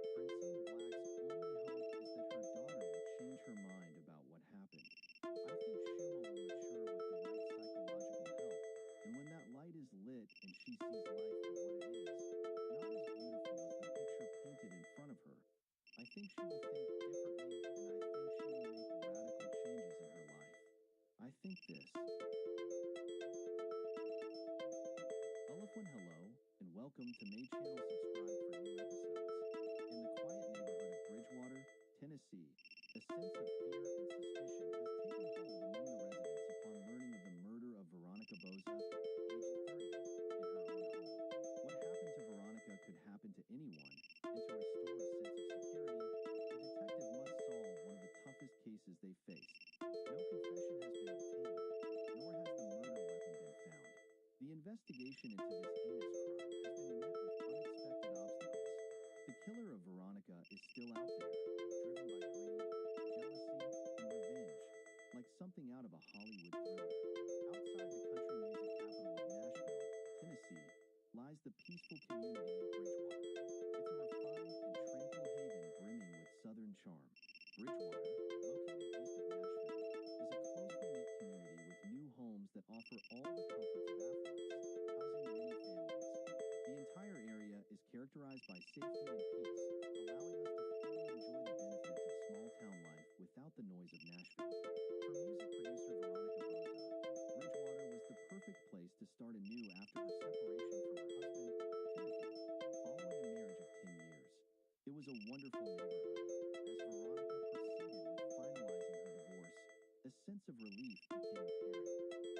Francine Black's only hope is that her daughter will change her mind about what happened. I think Shuma will mature with the right psychological help, and when that light is lit and she sees life for what it is, not as beautiful as the picture painted in front of her, I think she will think differently, and I think she will make radical changes in her life. I think this. Alafwan hello, and welcome to May Channel. Subscribe for new episodes. In the quiet neighborhood of Bridgewater, Tennessee, a sense of fear and suspicion has taken hold among the residents upon learning of the murder of Veronica Boza, aged 30, in her own home. What happened to Veronica could happen to anyone, and to restore a sense of security, the detective must solve one of the toughest cases they faced. No confession has been obtained, nor has the murder weapon been found. The investigation into this heinous crime has been met with unexpected obstacles. The killer of Veronica is still out there, driven by greed, jealousy, and revenge, like something out of a Hollywood thriller. Outside the country music capital of Nashville, Tennessee, lies the peaceful community of Bridgewater. It's a refined and tranquil haven brimming with southern charm. Bridgewater, located east of Nashville, is a closely knit community with new homes that offer all the comforts of affluence, housing many families. The entire area is characterized by safety and peace, allowing us to fully enjoy the benefits of small-town life without the noise of Nashville. For music producer Veronica Boza, Bridgewater was the perfect place to start anew after her separation from her husband, Timothy, following a marriage of 10 years. It was a wonderful neighborhood. As Veronica proceeded with finalizing her divorce, a sense of relief became apparent.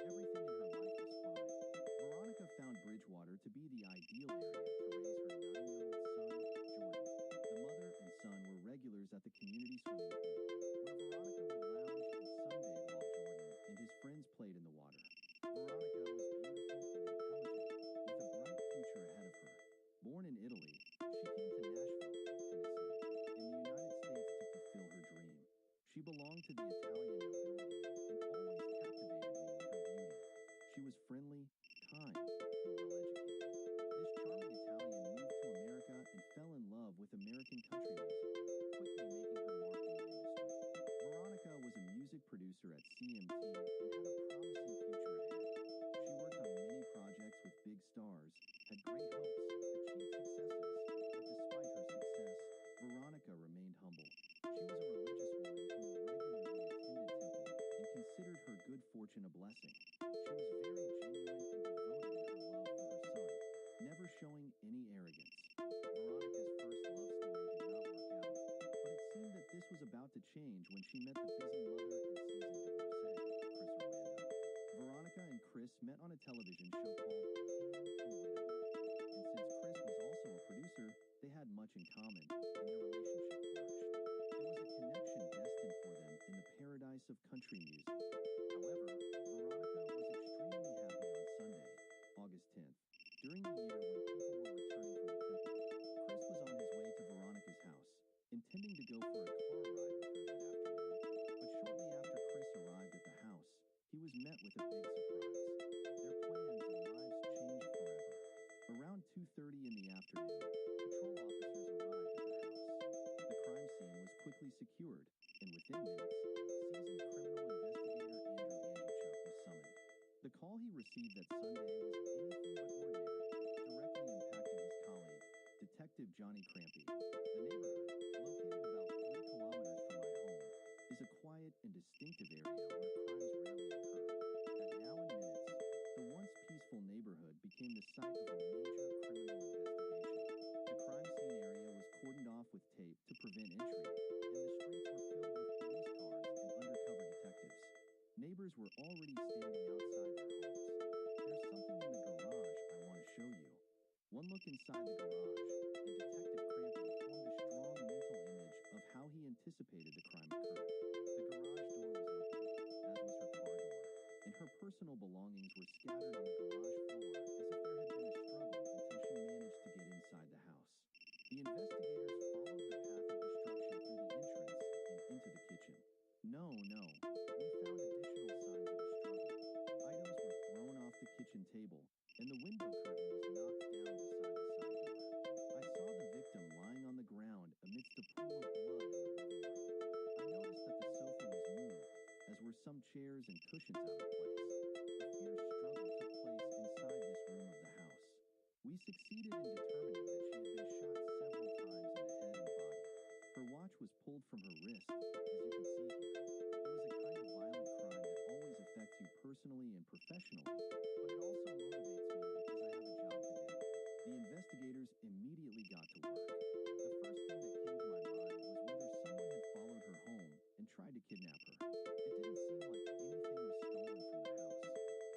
Everything in her life was fine. Veronica found Bridgewater to be the ideal area to raise her 9-year-old son, Jordan. The mother and son were regulars at the community swimming pool, where Veronica would lounge and sunbathe while Jordan and his friends played in the water. Veronica was beautiful and intelligent, with a bright future ahead of her. Born in Italy, she came to Nashville, Tennessee, in the United States to fulfill her dream. She belonged to the Italian nobility and always captivated me with her beauty. She was friendly, kind, and well-educated. This charming Italian moved to America and fell in love with American country music, quickly making her mark in the industry. Veronica was a music producer at CMT and had a promising future ahead. She worked on many projects great hopes, achieved successes, but despite her success, Veronica remained humble. She was a religious woman who regularly attended temple and considered her good fortune a blessing. She was very genuine and devoted in her love for her son, never showing any arrogance. Veronica's first love story did not work out, but it seemed that this was about to change when she met the busy mother and seasoned divorcee, Chris Orlando. Veronica and Chris met on a television show called King and Widow. And since Chris was also a producer, they had much in common, and their relationship flourished. It was a connection destined for them in the paradise of country music. However, Veronica was extremely happy on Sunday, August 10th. During the year when people were returning from the temple, Chris was on his way to Veronica's house, intending to go for a car ride with her that afternoon. But shortly after Chris arrived at the house, he was met with a big surprise. Their plans and lives changed forever. Around 2:30 in the afternoon, patrol officers arrived at the house. The crime scene was quickly secured, and within minutes, seasoned criminal investigator Andrew Angichuk was summoned. The call he received that Sunday was anything but ordinary, directly impacting his colleague, Detective Johnny Crampy. The neighborhood, located about 3 kilometers from my home, is a quiet and distinctive area where crimes rarely occur. At Now in Minutes, the once peaceful neighborhood became the site of a major criminal investigation. The crime scene area was cordoned off with tape to prevent entry, and the streets were filled with police cars and undercover detectives. Neighbors were already standing outside their homes. There's something in the garage I want to show you. One look inside the garage, and Detective Crampy formed a strong mental image of how he anticipated the crime occurred. The garage door was open, as was her car door, and her personal belongings were scattered on the garage floor as if there had been a struggle until she managed to get inside the house. The investigators followed the path of destruction through the entrance and into the kitchen. No, we found additional signs of a struggle. Items were thrown off the kitchen table, and the window curtain was knocked down beside the side door. I saw the victim lying on the ground amidst a pool of blood in the living room. I noticed that the sofa was moved, as were some chairs and cushions out of place. A fierce struggle took place inside this room of the house. We succeeded in determining that she had been shot several times in the head and body. Her watch was pulled from her wrist, as you can see here. It was a kind of violent crime that always affects you personally and professionally, but it also motivates me because I have a job to do. The investigators immediately got to work. The first thing that came to my mind was whether someone had followed her home and tried to kidnap her. It didn't seem like anything was stolen from the house.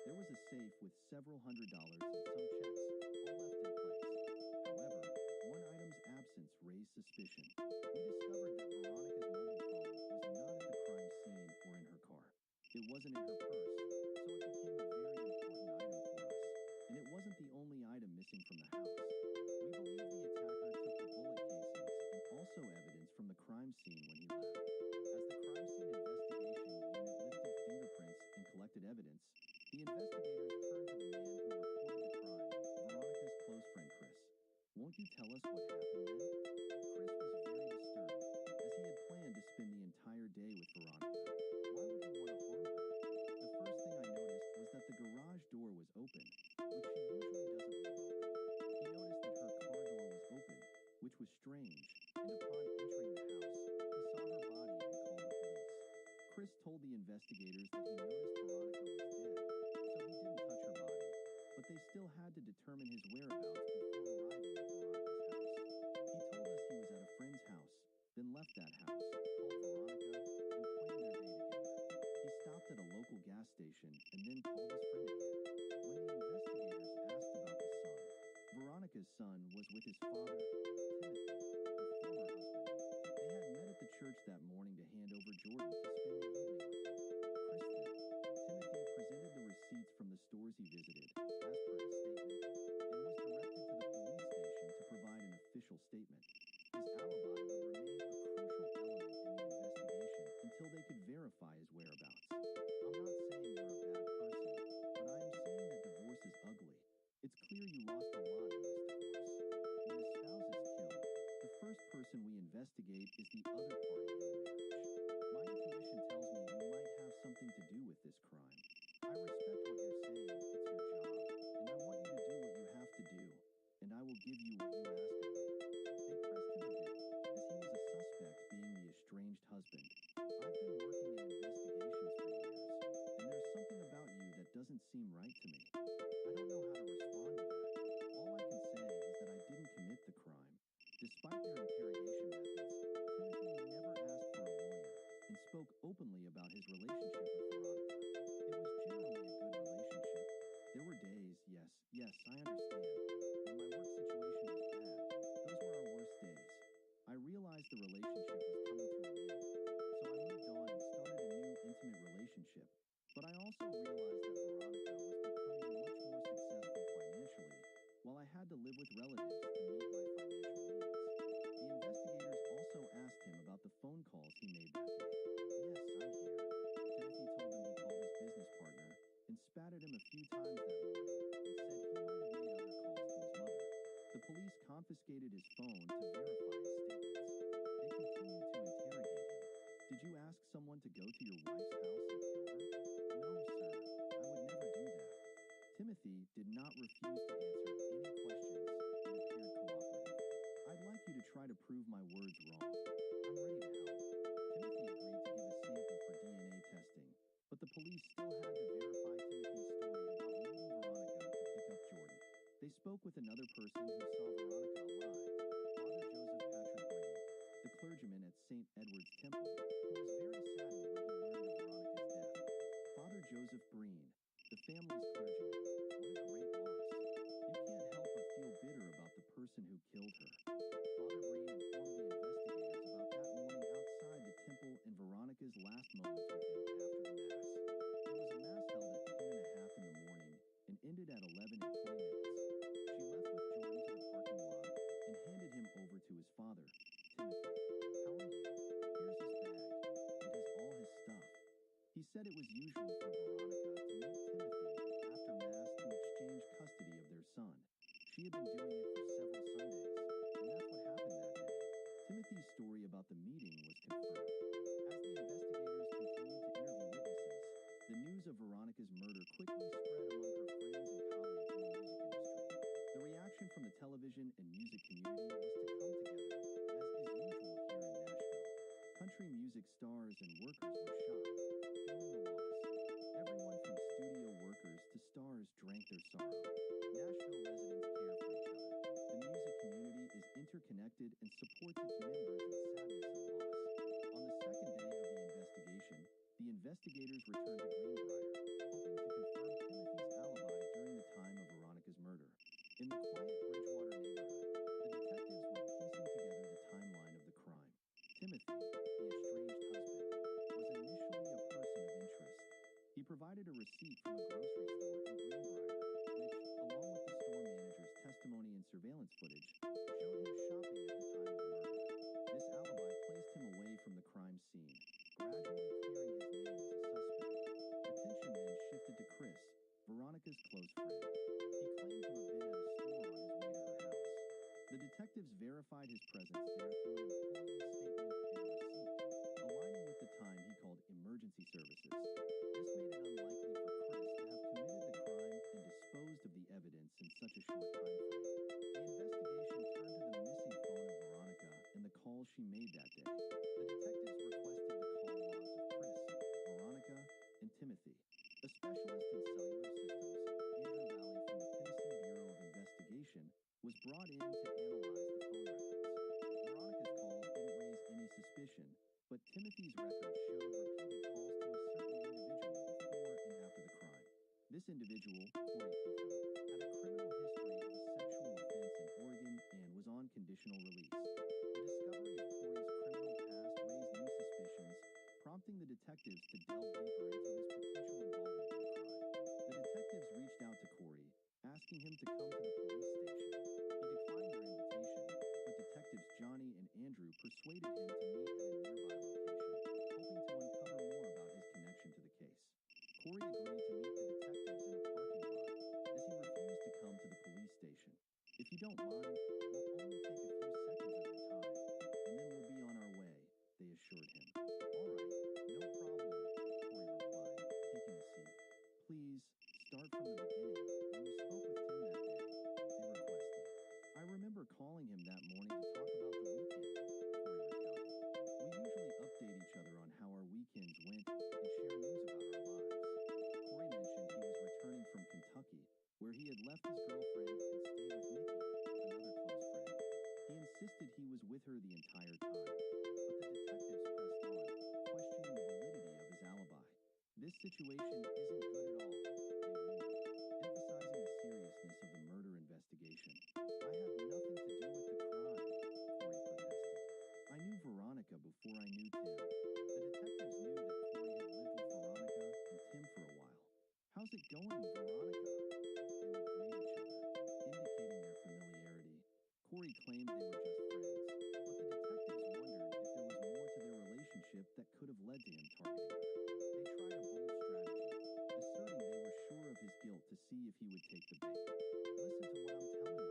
There was a safe with several $100s and some checks, all left in place. However, one item's absence raised suspicion. We discovered that Veronica's mobile phone was not at the crime scene or in her car. It wasn't in her purse, so it became a very important item for us. And it wasn't the only item missing from the house. We believe the attacker took the bullet casings and also evidence from the crime scene when he left. As the crime scene investigation unit lifted fingerprints and collected evidence, the investigators turned to the man who reported the crime, Veronica's close friend Chris. Won't you tell us what happened then? Chris was very disturbed, as he had planned to spend the entire day with Veronica. Why would he want to harm her? The first thing I noticed was that the garage door was open, which she usually doesn't leave open. He noticed that her car door was open, which was strange, and upon entering the house, he saw her body and called the police. Chris told the investigators that he noticed Veronica was dead, so he didn't touch her body, but they still had to determine his whereabouts before arriving at Veronica's house. He told us he was at a friend's house, then left that house, called Veronica, and planned their day together. He stopped at a local gas station and then called his friend again. When the investigators asked about the son, Veronica's son was with his father, Timothy, her former husband. They had met at the church that morning to hand over Jordan to spend the evening with them. Kristen, Timothy presented the receipts from the stores he visited, as per his statement, and was directed to the police station to provide an official statement. His alibi would remain a crucial element in the investigation until they could verify his whereabouts. I'm not saying you're a bad person, but I am saying that divorce is ugly. It's clear you lost a lot in this divorce. When a spouse is killed, the first person we investigate is the other party in the marriage. My intuition tells me you might have something to do with this crime. I respect what you're saying, it's your job, and I want you to do what you have to do. give you what you ask of me. They pressed him a bit, as he was a suspect being the estranged husband. I've been working in investigations for years, and there's something about you that doesn't seem right to me. I don't know how to respond to that. All I can say is that I didn't commit the crime. Despite their interrogation methods, Timothy never asked for a lawyer and spoke openly about his relationship with Veronica. It was generally a good relationship. There were days, yes, I understand, when my work situation was bad. Those were our worst days. I realized the relationship was coming to an end, so I moved on and started a new intimate relationship. But I also realized that Veronica was becoming much more successful financially, while I had to live with relatives to meet my financial needs. The investigators also asked him about the phone calls he made that day. Yes, I'm here. Timothy told them he called his business partner and spat at him a few times that morning and said he might have made other calls to his mother. The police confiscated his phone to verify his statements. They continued to interrogate him. Did you ask someone to go to your wife's house and kill her? No, sir. I would never do that. Timothy did not refuse to answer any questions and appeared cooperative. I'd like you to try to prove my words wrong. I'm ready to help. Timothy agreed to give a sample for DNA testing, but the police still had to verify Timothy's story about meeting Veronica to pick up Jordan. They spoke with another person who saw Veronica alive, Father Joseph Patrick Breen, the clergyman at St. Edward's Temple, who was very saddened when he learned of Veronica's death. Father Joseph Breen, the family's clergyman, what a great loss. You can't help but feel bitter about the person who killed her. Father Breen informed the investigators about that morning outside the temple and Veronica's last moments with him after the Mass. It was a Mass held at 10:30 in the morning and ended at 11:20. She left with Jordan to the parking lot and handed him over to his father. Timothy, how are you? Here's his bag. It has all his stuff. He said it was usual for Veronica to meet Timothy after Mass to exchange custody of their son. She had been doing it for several Sundays, and that's what happened that day. Timothy's story about the meeting was confirmed. As the investigators continued to interview witnesses, the news of Veronica's murder quickly spread among her friends and colleagues in the music industry. The reaction from the television and music community was to come together, as is usual here in Nashville. Country music stars and workers were shocked, feeling the loss. Everyone from studio workers to stars drank their sorrow. Nashville residents care for each other. The music community is interconnected and supports its members in sadness and loss. On the second day of the investigation, the investigators returned to Greenbrier, hoping to confirm Timothy's alibi during the time of Veronica's murder. In the quiet Bridgewater neighborhood, the detectives were piecing together the timeline of the crime. Timothy, the estranged husband, was initially a person of interest. He provided a receipt from a grocery store in Greenbrier, which, along with the store manager's testimony and surveillance footage, showed him shopping at the time of the murder. This alibi placed him away from the crime scene, gradually clearing his name as a suspect. Attention then shifted to Chris, Veronica's close friend. He claimed to have been at a store on his way to her house. The detectives verified his presence there through an employee statement and a receipt, aligning with the time he called emergency services. This made it unlikely for Chris to have committed the crime and disposed of the evidence in such a short time frame. The investigation turned to the missing phone of Veronica and the call she made that day. The detectives requested the call logs of Chris, Veronica, and Timothy. A specialist in cellular systems, Andrew Valley from the Tennessee Bureau of Investigation, was brought in to analyze the phone records. Veronica's calls didn't raise any suspicion, but Timothy's records showed repeated calls to a certain individual before and after the crime. This individual, Corey Keitham, had a criminal history of a sexual offense in Oregon and was on conditional release. The discovery of Corey's criminal past raised new suspicions, prompting the detectives to delve deeper into his potential involvement in the crime. The detectives reached out to Corey, asking him to come to the police station. He declined their invitation, but detectives Johnny and Andrew persuaded him to meet at a nearby location, hoping to uncover more about his connection to the case. Corey agreed to meet the detectives in a parking lot, as he refused to come to the police station. If you don't mind, we'll only take a few seconds of your time, and then we'll be on our way, they assured him. All right, no problem, Corey replied, taking a seat. Please, start from the beginning. When you spoke with Tim that day, they requested. I remember insisted he was with her the entire time, but the detectives pressed on, questioning the validity of his alibi. This situation isn't good at all, they warned, emphasizing the seriousness of the murder investigation. I have nothing to do with the crime, Corey protested. I knew Veronica before I knew Tim. The detectives knew that Corey had lived with Veronica and Tim for a while. How's it going, Veronica? They would greet each other, indicating their familiarity. Corey claimed they were just friends, but the detectives wondered if there was more to their relationship that could have led to him targeting her. They tried a bold strategy, asserting they were sure of his guilt to see if he would take the bait. Listen to what I'm telling you, man.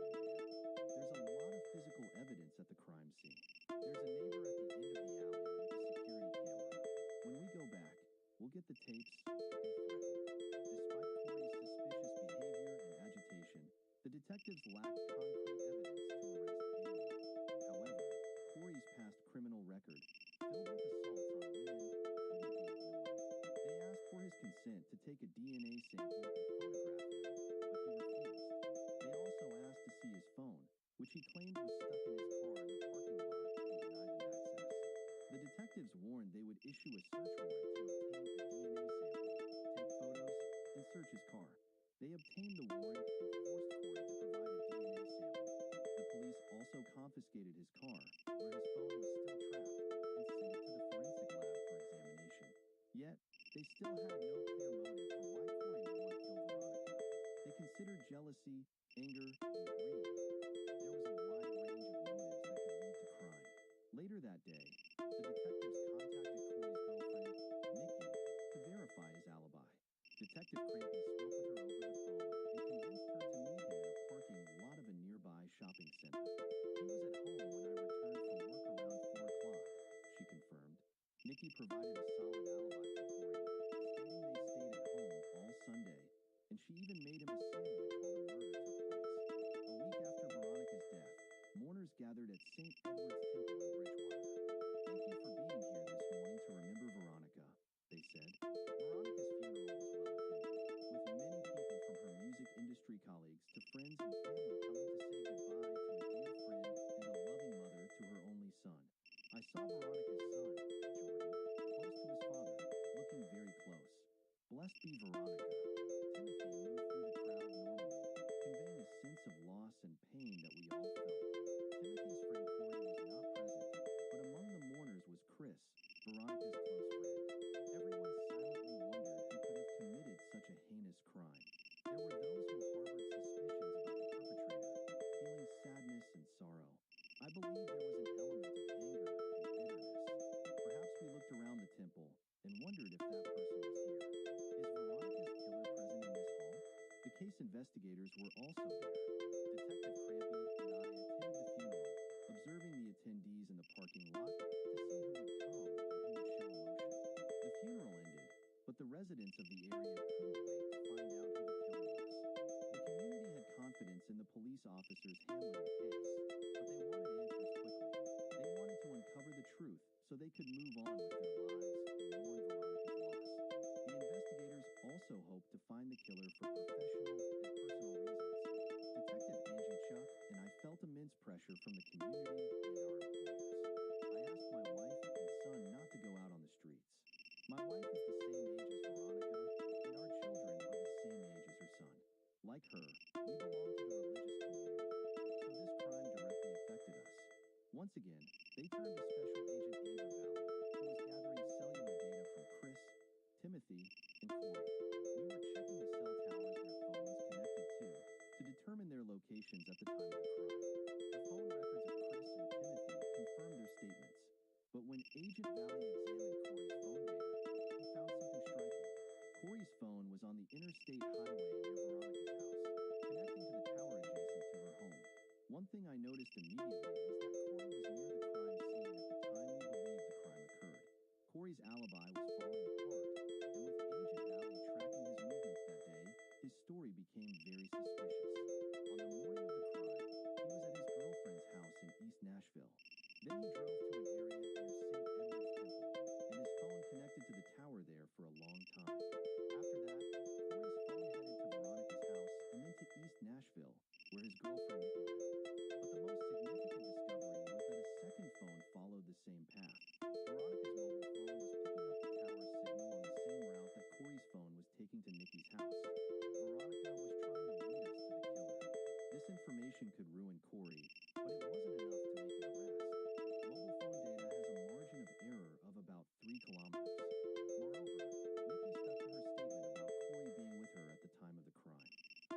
There's a lot of physical evidence at the crime scene. There's a neighbor at the end of the alley with a security camera. When we go back, we'll get the tapes, they threatened. Despite Corey's suspicious behavior and agitation, the detectives lacked concrete evidence to arrest anyone. However, Corey's past criminal record, filled with assaults on women, couldn't be ignored. They asked for his consent to take a DNA sample and photograph him, but he refused. They also asked to see his phone, which he claimed was stuck in his car in the parking lot, and denied them access. The detectives warned they would issue a search warrant to obtain a DNA sample, take photos, and search his car. They obtained the warrant and forced Corey to provide a DNA sample. The police also confiscated his car, where his phone was still trapped, and sent it to the forensic lab for examination. Yet, they still had no clear motive for why Corey would want to kill Veronica. They considered jealousy, anger, and greed. There was a wide range of motives that could lead to crime. Later that day, the detectives contacted Corey's girlfriend, Nikki, to verify his alibi. Detective Crampy spoke with her over the phone and convinced her to meet him in a parking lot of a nearby shopping center. He was at home when I returned from work around 4 o'clock, she confirmed. Nikki provided a solid alibi for Corey, stating they stayed at home all Sunday, and she even made him a sandwich while the murder took place. A week after Veronica's death, mourners gathered at St. Edward's Temple in Bridgewater. Thank you for being here this morning to remember Veronica, they said. Veronica's funeral was well attended, with many people from her music industry colleagues to friends and family coming to say goodbye to a dear friend and a loving mother to her only son. I saw Veronica's son, Jordan, close to his father, looking very close. Blessed be Veronica. Timothy moved through the crowd normally, conveying a sense of loss and pain that we all felt. Timothy's friend Corey was not present, but among the mourners was Chris, Veronica's close friend. Everyone silently wondered who could have committed such a heinous crime. There were those who harbored suspicions about the perpetrator, feeling sadness and sorrow. I believe there was an element of anger and bitterness. Perhaps we looked around the temple and wondered if that person was here. Is Veronica's killer present in this hall? The case investigators were also there. Detective Crampy and I attended the funeral, observing the attendees in the parking lot to see who would come and who would show emotion. The funeral ended, but the residents of the area couldn't wait to find out who the killer was. The community had confidence in the police officers handling the case, but they wanted answers quickly. They wanted to uncover the truth so they could move on with their lives and mourn Veronica's loss. The investigators also hoped to find the killer for professional and personal reasons. Detective Angie Chuck and I felt immense pressure from the community and our employers. I asked my wife and son not to go out on the streets. My wife is the same age as Veronica, and our children are the same age as her son. Like her, we belong to the religious community, so this crime directly affected us. Once again, they turned to Special Agent Andrew Valley, who was gathering cellular data from Chris, Timothy, and Corey. We were checking the cell towers their phones connected to determine their locations at the time of the crime. The phone records of Chris and Timothy confirmed their statements, but when Agent Valley examined Corey's phone data, he found something striking. Corey's phone was on the interstate highway near Veronica's house, connecting to the tower adjacent to her home. One thing I noticed immediately was that Corey was near the crime scene at the time we believed the crime occurred. Corey's alibi was falling apart, and with Agent Valley tracking his movements that day, his story became very suspicious. On the morning of the crime, he was at his girlfriend's house in East Nashville. Then he drove to an area near St. Edward's Temple, and his phone connected to the tower there for a long time. After that, Corey's phone headed to Veronica's house and then to East Nashville, where his girlfriend Nikki lived. But the most significant discovery was information could ruin Corey, but it wasn't enough to make an arrest. Mobile phone data has a margin of error of about 3 kilometers. Moreover, Nikki stuck to her statement about Corey being with her at the time of the crime.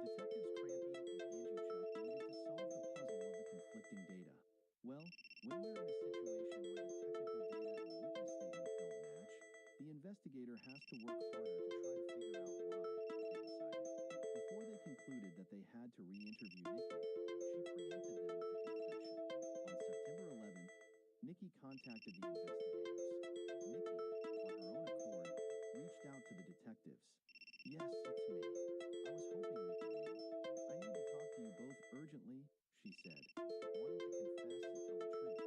Detectives Crampy and Angie Chuck needed to solve the puzzle of the conflicting data. Well, when we're in a situation where the technical data and witness statements don't match, the investigator has to work harder to try to figure out why, they decided. Before they concluded that they had to re-interview Nikki, she preempted them with a confession. On September 11th, Nikki contacted the investigators. Nikki, on her own accord, reached out to the detectives. "Yes, it's me. I was hoping we could meet. I need to talk to you both urgently," she said, wanting to confess and tell the truth,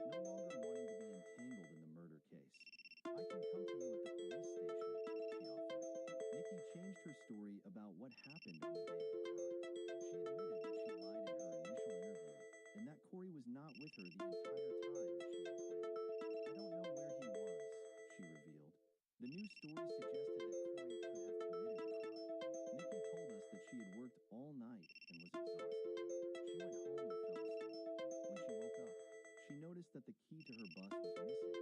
no longer wanting to be entangled in the murder case. "I can come to you at the police station," she offered. Nikki changed her story about what happened on the day of the crime. She admitted that she lied in her initial interview and that Corey was not with her the entire time she had claimed. "I don't know where he was," she revealed. The new story suggested that Corey could have committed the crime. Nikki told us that she had worked all night and was exhausted. She went home and fell asleep. When she woke up, she noticed that the key to her bus was missing,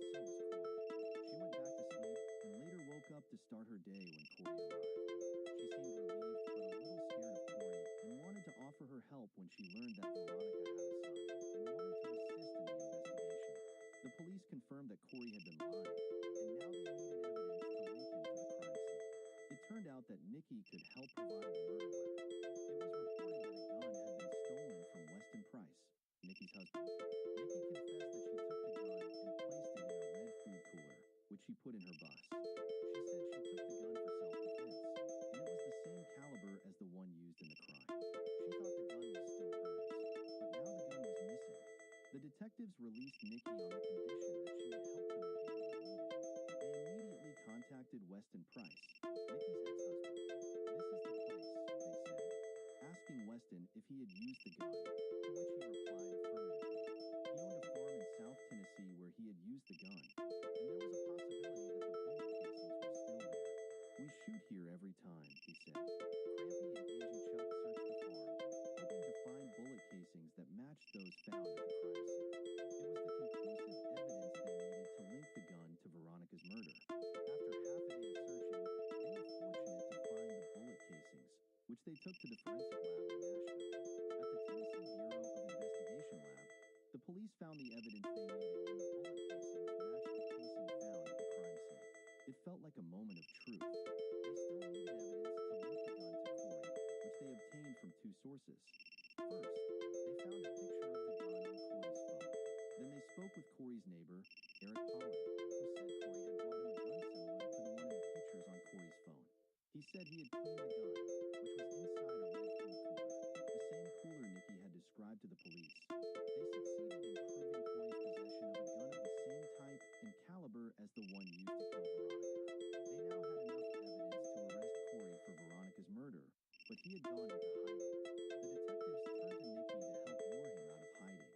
and so was Corey. She went back to sleep and later woke up to start her day when Corey arrived. She seemed relieved but a little scared of Corey and wanted to offer her help when she learned that Veronica had a son and wanted to assist in the investigation. The police confirmed that Corey had been lying, and now they needed evidence to link him to the crime scene. It turned out that Nikki could help provide the murder weapon. It was reported that a gun had been stolen from Weston Price, Nikki's husband. Nikki confessed that she took the gun and placed it in a red food cooler, which she put in her bus. She said she took the gun for self-defense, and it was the same caliber as the one used in the crime. She thought the gun was still hers, but now the gun was missing. The detectives released Nikki on the condition that she would help them again when needed. They immediately contacted Weston Price, Nikki's ex-husband. "This is the place," they said, asking Weston if he had used the gun, to which he replied affirmatively. He owned a farm in South Tennessee where he had used the gun, and there was a possibility that the bullet casings were still there. "We shoot here every time," he said. Crampy and Angie Chuck searched the farm, hoping to find bullet casings that matched those found at the crime scene. It was the conclusive evidence they needed to link the gun to Veronica's murder. After half a day of searching, they were fortunate to find the bullet casings, which they took to the forensic lab in Nashville. At the Tennessee Bureau of Investigation lab, the police found the evidence they needed when the bullet casings matched the casing found at the crime scene. It felt like a moment of truth. They still needed evidence to link the gun to Corey, which they obtained from 2 sources. First, they found a picture of the gun on Corey's phone. Then they spoke with Corey's neighbor, Eric Pollan, who said Corey had brought him a gun similar to the one in the pictures on Corey's phone. He said he had cleaned the gun, which was inside a red food cooler, the same cooler Nikki had described to the police. They succeeded in proving Corey's possession of a gun of the same type and caliber as the one used to kill Veronica. They now had enough evidence to arrest Corey for Veronica's murder, but he had gone into hiding. The detectives turned to Nikki to help lure him out of hiding.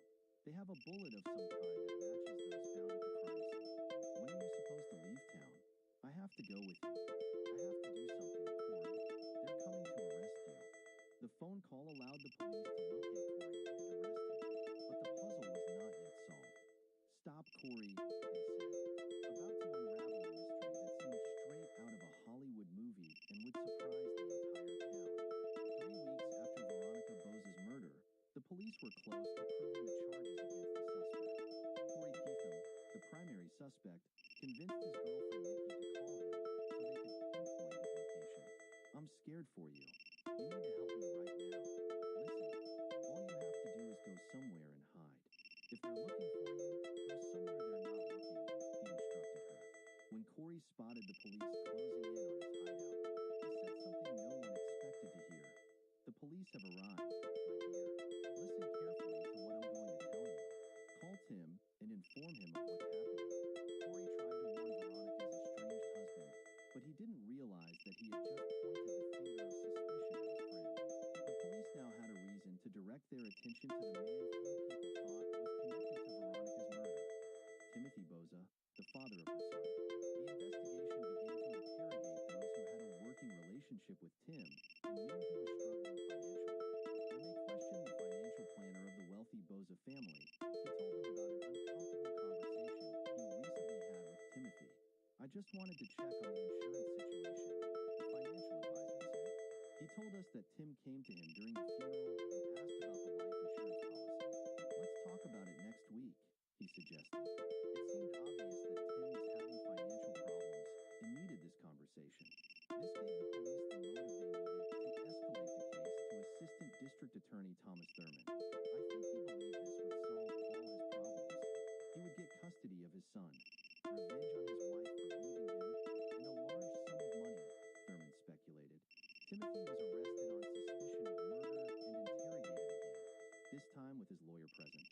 They have a bullet of some kind that matches those found at the crime scene. "When are you supposed to leave town?" "I have to go with you. I have to do something, Corey. They're coming to arrest you." The phone call allowed the police to locate Corey and arrest him, but the puzzle was not yet solved. "Stop Corey," they said, about to unravel a mystery that seemed straight out of a Hollywood movie and would surprise the entire town. 3 weeks after Veronica Bose's murder, the police were close to proving the charges against the suspect. Corey Keitham, the primary suspect, convinced his girlfriend Nikki to call him so they could pinpoint his location. "I'm scared for you. You need to help me right now. Listen, all you have to do is go somewhere and hide. If they're looking for you, go somewhere they're not looking," he instructed her. When Corey spotted the police closing in on his hideout, he said something no one expected to hear. "The police have arrived, my dear. Listen carefully to what I'm going to tell you. Call Tim and inform him of what's happening." Corey tried to warn Veronica's estranged husband, but he didn't realize that he had just pointed the finger of suspicion at his friend. The police now had a reason to direct their attention to the man few people thought was connected to Veronica's murder, Timothy Boza, the father of her son. The investigation began to interrogate those who had a working relationship with Tim and knew he was struggling financially. When they questioned just wanted to check on the insurance situation, the financial advisor said. He told us that Tim came to him during the funeral and asked about the life insurance policy. Let's talk about it next week, he suggested. It seemed obvious that Tim was having financial problems and needed this conversation. This gave the police the motive they needed to escalate the case to Assistant District Attorney Thomas Thurman. I think he believed this would solve all his problems. He would get custody of his son, revenge on his wife for leaving him, and a large sum of money, Thurman speculated. Timothy was arrested on suspicion of murder and interrogated again, this time with his lawyer present.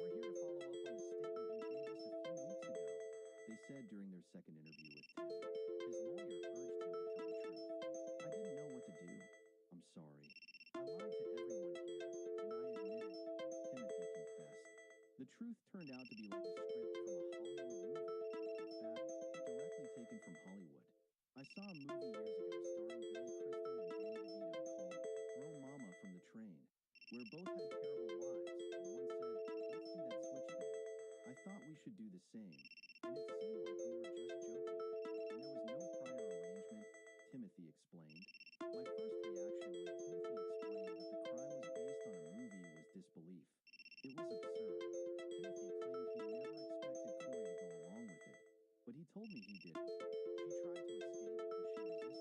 We're here to follow up on the statement you gave us a few weeks ago, they said during their second interview with Tim. His lawyer urged him to tell the truth. I didn't know what to do. I'm sorry. I lied to everyone here, and I admit it, Timothy confessed. The truth turned out to be like a script from a Hollywood movie. In fact, directly taken from Hollywood. I saw a movie years ago starring Billy Crystal and Danny DeVito called Throw Mama from the Train, where both had terrible lives, and one said, let's do that switch thing. I thought we should do the same, and it seemed like we were just joking, and there was no prior arrangement, Timothy explained. My first reaction when Timothy explained that the crime was based on a movie was disbelief. It was absurd. Timothy claimed he never expected Corey to go along with it, but he told me he didn't. She tried to escape and she resisted.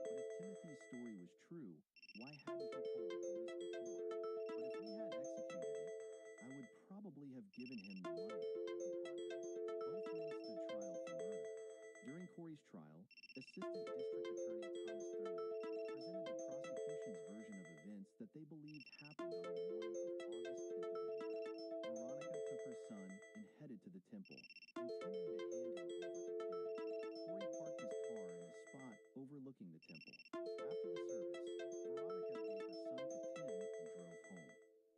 But if Timothy's story was true, why hadn't he told the police before? But if we had executed it, I would probably have given him the money, he pondered. Both men stood trial for murder. During Corey's trial, Assistant District Attorney Thomas Thurman presented the prosecution's version of events that they believed happened on the morning of August 10th of the year. Veronica took her son and headed to the temple, intending to hand him over to Tim. Corey parked his car in a spot overlooking the temple. After the service, Veronica gave her son to Tim and drove home.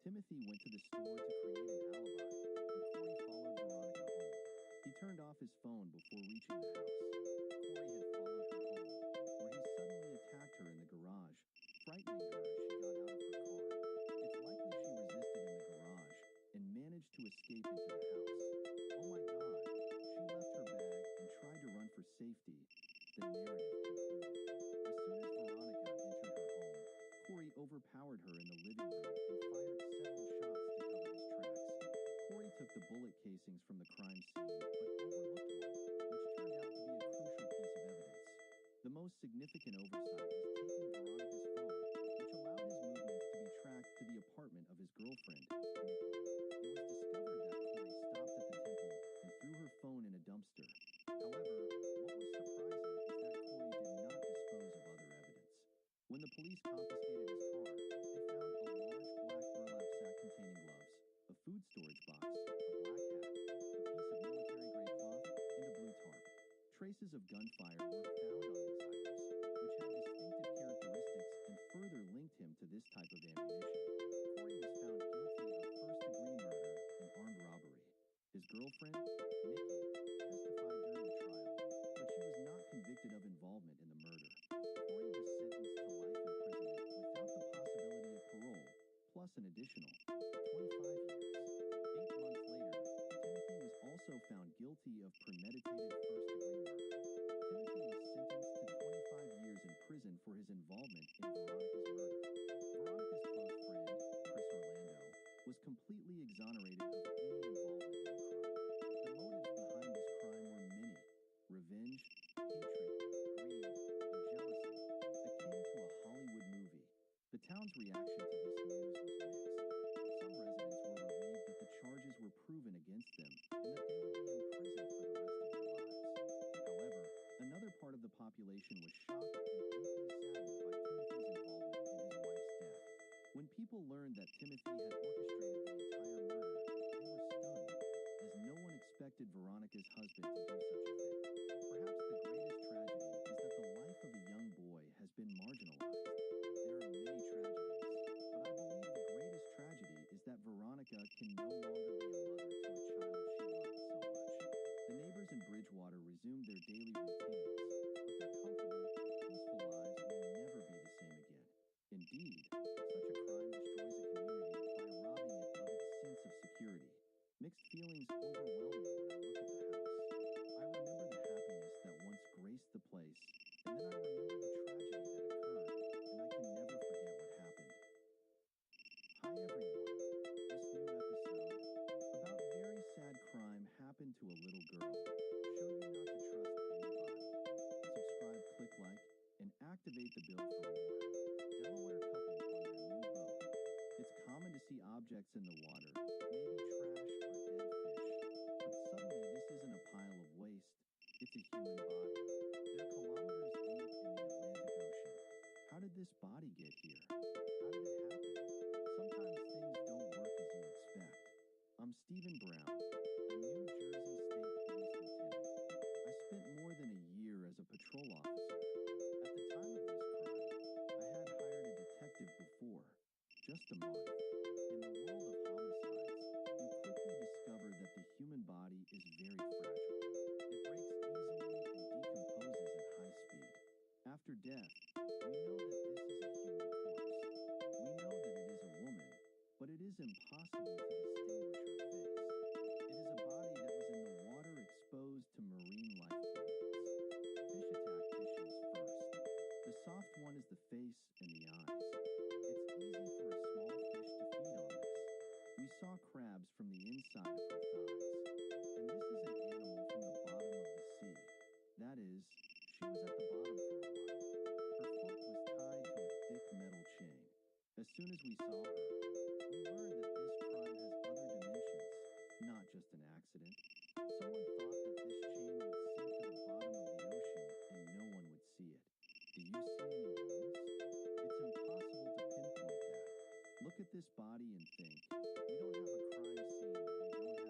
Timothy went to the store to create an alibi, and Corey followed Veronica home. He turned off his phone before reaching the house. Corey had followed her home, where he suddenly attacked her in the garage, frightening her as she got out of her car. It's likely she resisted in the garage and managed to escape into the house. Oh my God, she left her bag and tried to run for safety, the narrative concluded. As soon as Veronica entered her home, Corey overpowered her in the living room and fired several shots to cover his tracks. Corey took the bullet casings from the crime scene, but overlooked one, which turned out to be a crucial piece of evidence. The most significant oversight was taking Veronica's phone, which allowed his movements to be tracked to the apartment of his girlfriend, Nikki. It was discovered that Corey stopped at the temple and threw her phone in a dumpster. However, what was surprising is that Corey did not dispose of other evidence. When the police confiscated his car, they found a large black burlap sack containing gloves, a food storage box, a black hat, a piece of military-grade cloth, and a blue tarp. Traces of gunfire were found on these items, which had distinctive characteristics and further linked him to this type of ammunition. Corey was found guilty of first-degree murder and armed robbery. His girlfriend, Nikki, testified during the trial, but she was not convicted of involvement in the murder. Corey was sentenced to life imprisonment without the possibility of parole, plus an additional 25 years. 8 months later, Timothy was also found guilty of premeditated first-degree murder. Timothy was sentenced to 25 years in prison for his involvement in Veronica's murder. Veronica's close friend, Chris Orlando, was completely exonerated of any involvement in the crime. The motives behind this crime were many: revenge, hatred, greed, and jealousy, akin to a Hollywood movie. The town's reaction to this news was mixed. Some residents were relieved that the charges were proven against them and that they would be imprisoned for the rest of their lives. However, another part of the population was shocked and deeply saddened by Timothy's involvement in his wife's death. When people learned that Timothy had orchestrated the entire murder, they were stunned, as no one expected Veronica's husband to do such a thing. Perhaps the greatest tragedy is that the life of a young boy has been marginalized. There are many tragedies, but I believe the greatest tragedy is that Veronica can no longer be a mother to a child she loved so much. The neighbors in Bridgewater resumed their daily routines, but their comfortable, peaceful lives will never be the same again. Indeed, such a crime destroys a community by robbing it of its sense of security. Mixed feelings overwhelm me when I look at the house. I remember the happiness that once objects in the water, maybe trash or dead fish. But suddenly, this isn't a pile of waste. It's a human body. They're kilometers deep in the Atlantic Ocean. How did this body get here? How did it happen? Sometimes things don't work as you expect. I'm Stephen Brown, a New Jersey State Police Lieutenant. I spent more than a year as a patrol officer. At the time of this crime, I had hired a detective before, just a month. In the world of homicides, you quickly discover that the human body is very fragile. It breaks easily and decomposes at high speed. After death, we know that this is a human corpse. We know that it is a woman, but it is impossible to distinguish her face. It is a body that was in the water exposed to marine life pollutants. Fish attack tissues first. The soft one is the face and the eyes. It's easy for a small fish to feed on this. We saw crabs from the inside of her thighs. And this is an animal from the bottom of the sea. That is, she was at the bottom for a while. Her foot was tied to a thick metal chain. As soon as we saw her, we learned that this crime has other dimensions, not just an accident. Someone thought that this chain would sink to the bottom of the ocean and no one would see it. Do you see any wounds? It's impossible to pinpoint that. Look at this body and think, we don't have a crime scene, we don't have evidence.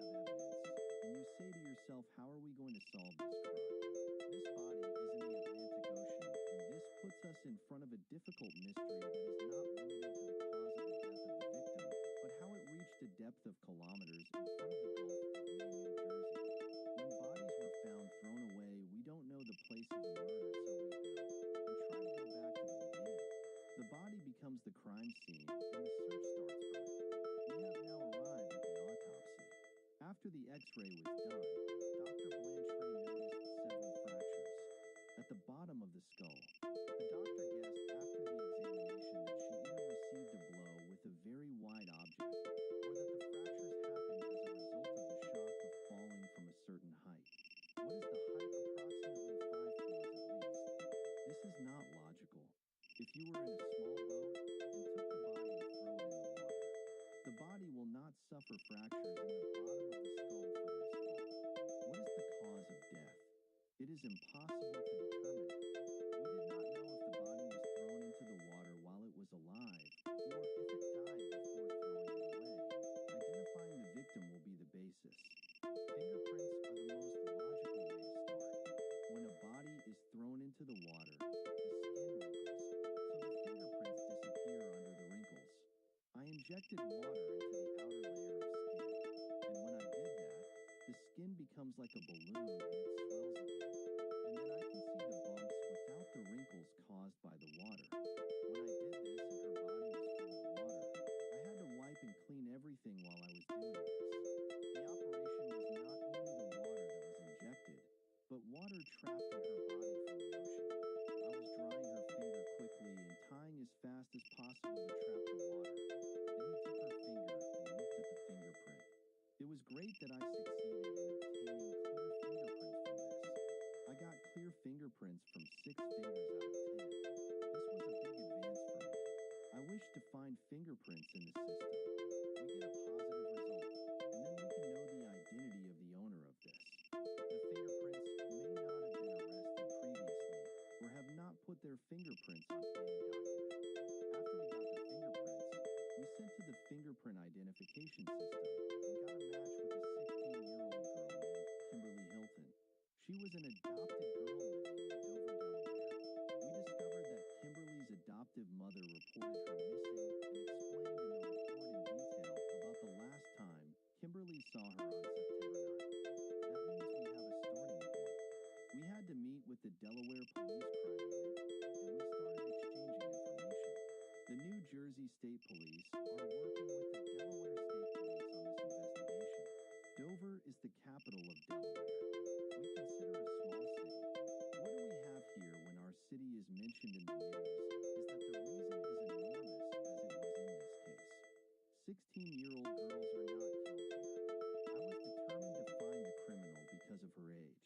And you say to yourself, how are we going to solve this crime? This body is in the Atlantic Ocean, and this puts us in front of a difficult mystery that is not limited to the cause of the death of the victim, but how it reached a depth of kilometers in front of the Gulf of Maine, New Jersey. When bodies were found thrown away, we don't know the place of the murder, so we build and try to go back to the beginning. The body becomes the crime scene, and the search starts from it. We have now arrived at the autopsy. After the x-ray was done, Dr. Blanchard noticed several fractures at the bottom of the skull. The doctor guessed after the examination that she either received a blow with a very wide object, or that the fractures happened as a result of the shock of falling from a certain height. What is the height? Approximately 5 floors at least. This is not logical. If you were in a small boat and took the body and throw it in the water, the body will not suffer fractures in the bottom of the skull from this fall. What is the cause of death? It is impossible to determine it. We did not know if the body was thrown into the water while it was alive, or if it died before throwing it away. Identifying the victim will be the basis. Fingerprints are the most logical way to start. When a body is thrown into the water, the skin wrinkles, so the fingerprints disappear under the wrinkles. I injected water into the outer layer of skin, and when I did that, the skin becomes like a balloon and it swells again. And then I can see the bumps without the wrinkles caused by the water. When I did this and her body was full of water, I had to wipe and clean everything while I was doing this. The operation was not only the water that was injected, but water trapped in her body from the ocean. I was drying her finger quickly and tying as fast as possible to trap the water. Then he took her finger and looked at the fingerprint. It was great that I succeeded in obtaining clear fingerprints from this. I got clear fingerprints from 6 fingers out of 10. This was a big advance for me. I wish to find fingerprints in the system. We get a positive result, and then we can know the identity of the owner of this. The fingerprints may not have been arrested previously, or have not put their fingerprints on any document. After we got the fingerprints, we sent to the fingerprint identification system and got a match with a 16-year-old girl named Kimberly Hilton. She was an adopted girl living in Dover, Delaware. We discovered that Kimberly's adoptive mother reported her missing and explained in the report in detail about the last time Kimberly saw her on September 9th. That means we have a starting point. We had to meet with the Delaware Police Crime Unit, and we started exchanging information. The New Jersey State Police are working with the Delaware State Police on this investigation. Dover is the capital of Delaware. We consider a small city. What do we have here when our city is mentioned in the news is that the reason is enormous as it was in this case. 16-year-old girls are not killed here. I was determined to find the criminal because of her age.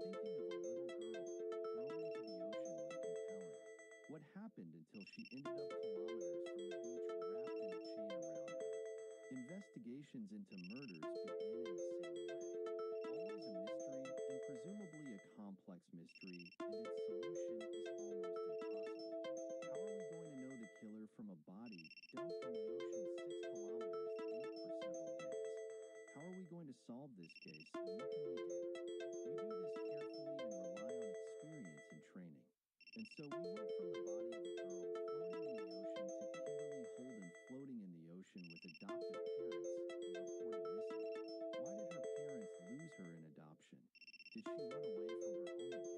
Thinking of a little girl thrown into the ocean was compelling. What happened until she ended up kilometers from the beach wrapped in a chain around her? In Investigations into murders begin in the same way. Always a mystery, and presumably a complex mystery, and its solution is almost impossible. How are we going to know the killer from a body dumped in the ocean 6 kilometers deep for several days? How are we going to solve this case, and what can we do? We do this carefully and rely on experience and training. And so we went from the body of a girl floating in the ocean to Kimberly Holden floating in the ocean with adoptive parents and reported missing. Why did her parents lose her in adoption? Did she run away from her home again?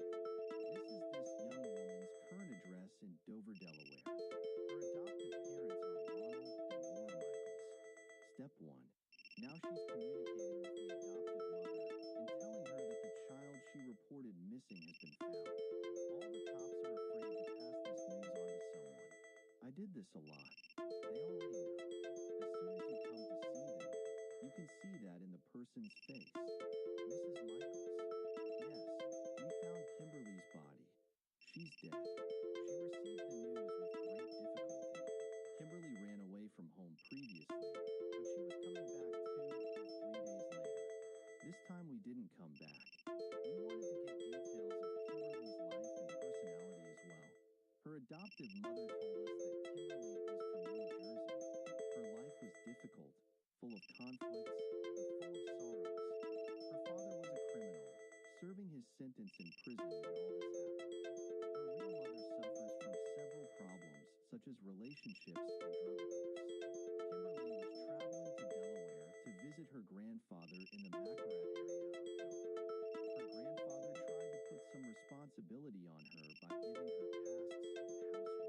This is this young woman's current address in Dover, Delaware. Her adoptive parents are Ronald and Laura Michaels. Step 1. Now she's communicating with the adoptive mother and telling her that the child she reported missing has been found. All the cops are afraid to pass this news on to someone. I did this a lot. They already know. As soon as you come to see them, you can see that in the person's face. Mrs. Michaels. Yes, we found Kimberly's body. She's dead. She received the news with great difficulty. Kimberly ran away from home previously, but she was coming back 2 or 3 days later. This time we didn't come back. We wanted to get details of Kimberly's life and personality as well. Her adoptive mother told us that Kimberly is from New Jersey. Her life was difficult, full of conflicts, and full of sorrows. Her father was a criminal, serving his sentence in prison when all this happened. Her real mother suffers from several problems, such as relationships and drug abuse. Kimberly was traveling to Delaware to visit her grandfather in the Macarat area of Dover. Her grandfather tried to put some responsibility on her by giving her tasks and housework.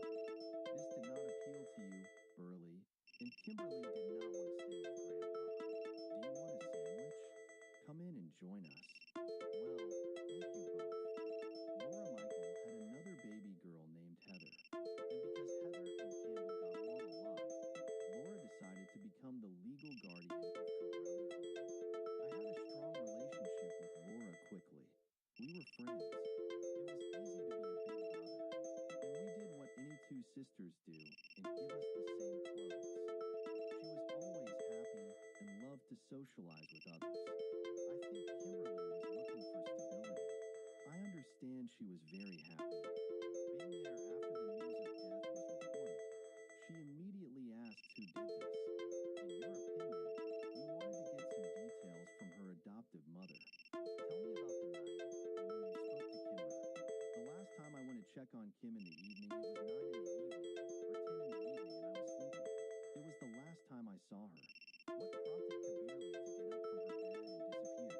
This did not appeal to you, Burley, and Kimberly did not want to stay with Grandpa. Do you want a sandwich? Come in and join us. Well, thank you both. Laura Michael had another baby girl named Heather, and because Heather and Campbell got along a lot, Laura decided to become the legal guardian of Kimberly Holden. I had a strong relationship with Laura quickly. We were friends. It was easy to be a big brother, and we did what any two sisters do and give us the same clothes. She was always happy and loved to socialize with others. I think Kimberly was looking for stability. I understand she was very happy. Being there after the news of death was reported, she immediately asked who did this. In your opinion, we wanted to get some details from her adoptive mother. Tell me about the night and when you spoke to Kimber. The last time I went to check on Kim in the evening, it was 9 in the evening, or 10 in the evening, and I was sleeping. It was the last time I saw her. What prompted Kabirli to get up from her bed and disappear?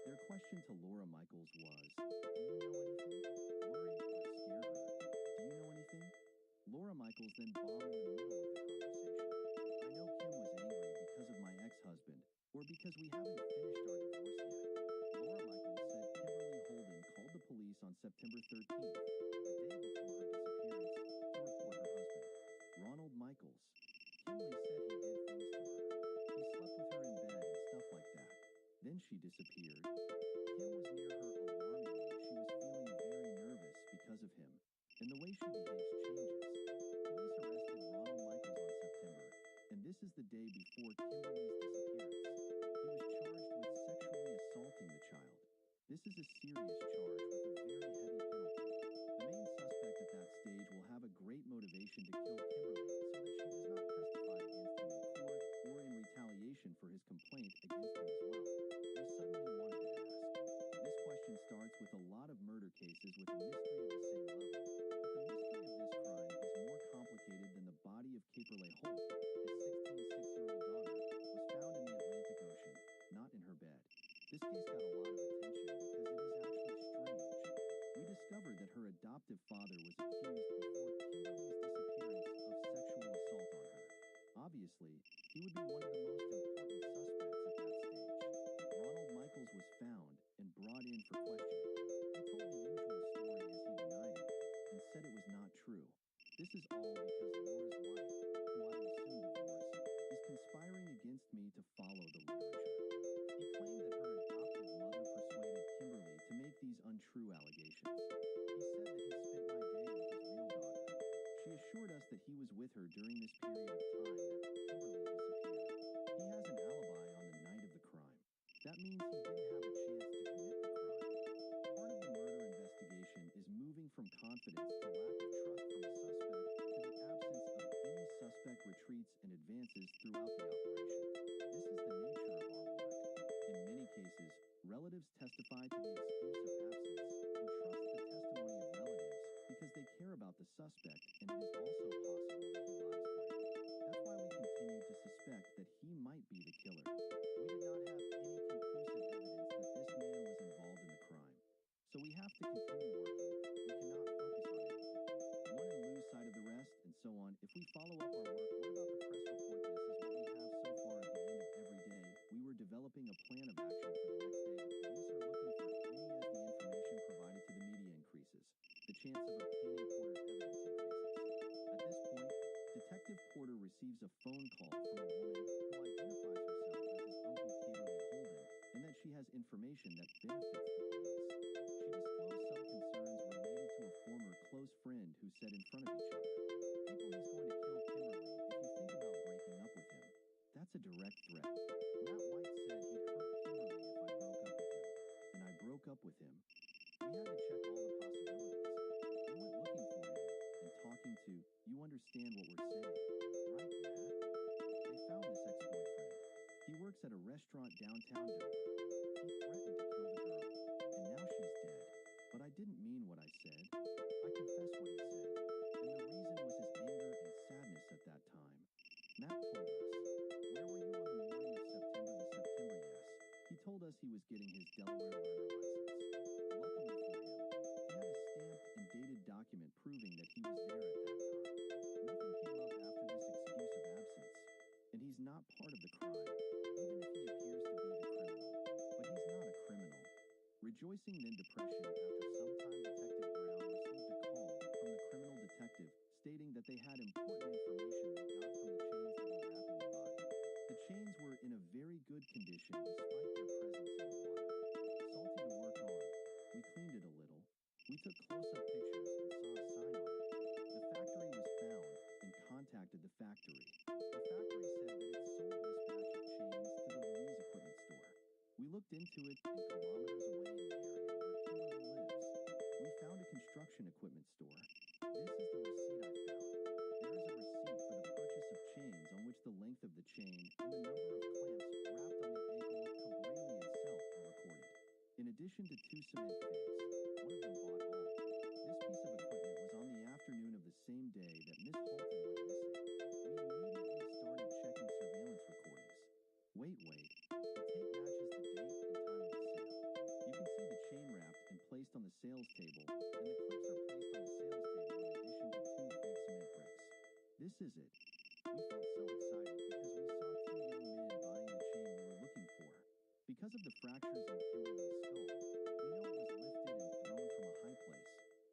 Their question to Laura Michaels was, do you know anything? Worry or scare her? Do you know anything? Laura Michaels then bombed in the middle of the conversation. I know Kim was angry because of my ex-husband, or because we haven't finished our divorce yet. Laura Michaels said Kimberly Holden called the police on September 13th, a day before her disappearance, to report her husband, Ronald Michaels. Kimberly said he did things to her. He slept with her in bed and stuff like that. Then she disappeared. Kim was near her alarmingly. She was feeling very nervous because of him, and the way she behaves changes. Police arrested Ronald Michaels on September, and this is the day before Kimberly's disappearance. He was charged with sexually assaulting the child. This is a serious charge with a very heavy penalty. The main suspect at that stage will have a great motivation to kill Kimberly so that she does not testify against him in court or in retaliation for his complaint against him as well. We suddenly wanted to ask. This question starts with a lot of murder cases with a mystery of the same level, but the mystery of this crime is more complicated than the body of Caperley Holt. His 16-6-year-old daughter was found in the Atlantic Ocean, not in her bed. This case got a lot of attention because it is actually strange. We discovered that her adoptive father was accused before Kimberly's disappearance of sexual assault on her. Obviously, he would be one of the most important suspects at that stage. Ronald Michaels was found and brought in for questioning. He told the usual story as he denied it and said it was not true. This is all because Laura's wife, who I will soon divorce, is conspiring against me to follow the literature. He claimed that her adoptive mother persuaded Kimberly to make these untrue allegations. He said that he spent my day with his real daughter. She assured us that he was with her during this period of time that Kimberly disappeared. He has an That means he didn't have a chance to commit the crime. Part of the murder investigation is moving from confidence to lack of trust from a suspect to the absence of any suspect retreats and advances throughout the operation. This is the nature of our work. In many cases, relatives testify to the excuse of absence and trust the testimony of relatives because they care about the suspect, and it is also possible that he lies for it. That's why we continue to suspect that he might be the killer. We did not have any conclusive evidence that this man was involved in the crime. So we have to continue working. We cannot focus on anything. One and lose sight of the rest, and so on. If we follow up our work, what about the press report? This is what we have so far at the end of every day. We were developing a plan of action for the next day. The police are looking for any as the information provided to the media increases. The chance of obtaining Porter's evidence increases. At this point, Detective Porter receives a phone call from a woman who identifies herself as his Uncle Caberly Holden, and that she has information that benefits the police. She disclosed some concerns related to a former close friend who said in front of each other, "People, he's going to kill Kimberly if you think about breaking up with him." That's a direct threat. Matt White said he'd hurt Kimberly if I broke up with him, and I broke up with him. We had to check all the possibilities. We went looking for him and talking to, you understand what we're saying, right, Matt? They found this ex-boyfriend. He works at a restaurant downtown Dover. He threatened to kill the girl, and now she's dead. But I didn't mean what I said. I confess what he said, and the reason was his anger and sadness at that time. Matt told us, "Where were you on the morning of September the September, yes?" He told us he was getting his Delaware learner license. Luckily for him, he had a stamped and dated document proving that he was there at that time. Nothing came up after this excuse of absence, and he's not part of the crime, even if he appears to be the criminal. But he's not a criminal. Rejoicing then depression after some time Detective Brown received a call from the criminal detective stating that they had important information they got from the chains that were wrapping the body. The chains were in a very good condition despite their presence in the water. Salty to work on. We cleaned it a little. We took close-up pictures and saw a sign on it. The factory was found and contacted the factory. The factory said that it sold this batch of chains to the Louise equipment store. We looked into it, and kilometers away in the area where Kimberly lives, we found a construction equipment store. This is the receipt I found. There is a receipt for the purchase of chains on which the length of the chain and the number of clamps wrapped on the ankle of Cabrali itself are recorded. In addition to 2 cement figs, one of them bought all. This piece of equipment was on the afternoon of the same day that Miss Holton went missing. We immediately started checking surveillance recordings. Wait. The tape matches the date and time of the sale. You can see the chain wrapped and placed on the sales table, and the clips are placed on the sales table in addition to 2 big cement bricks. This is it. We felt so excited because we saw 2 young men buying the chain we were looking for. Because of the fractures in Kimberly's skull, we know it was lifted and thrown from a high place.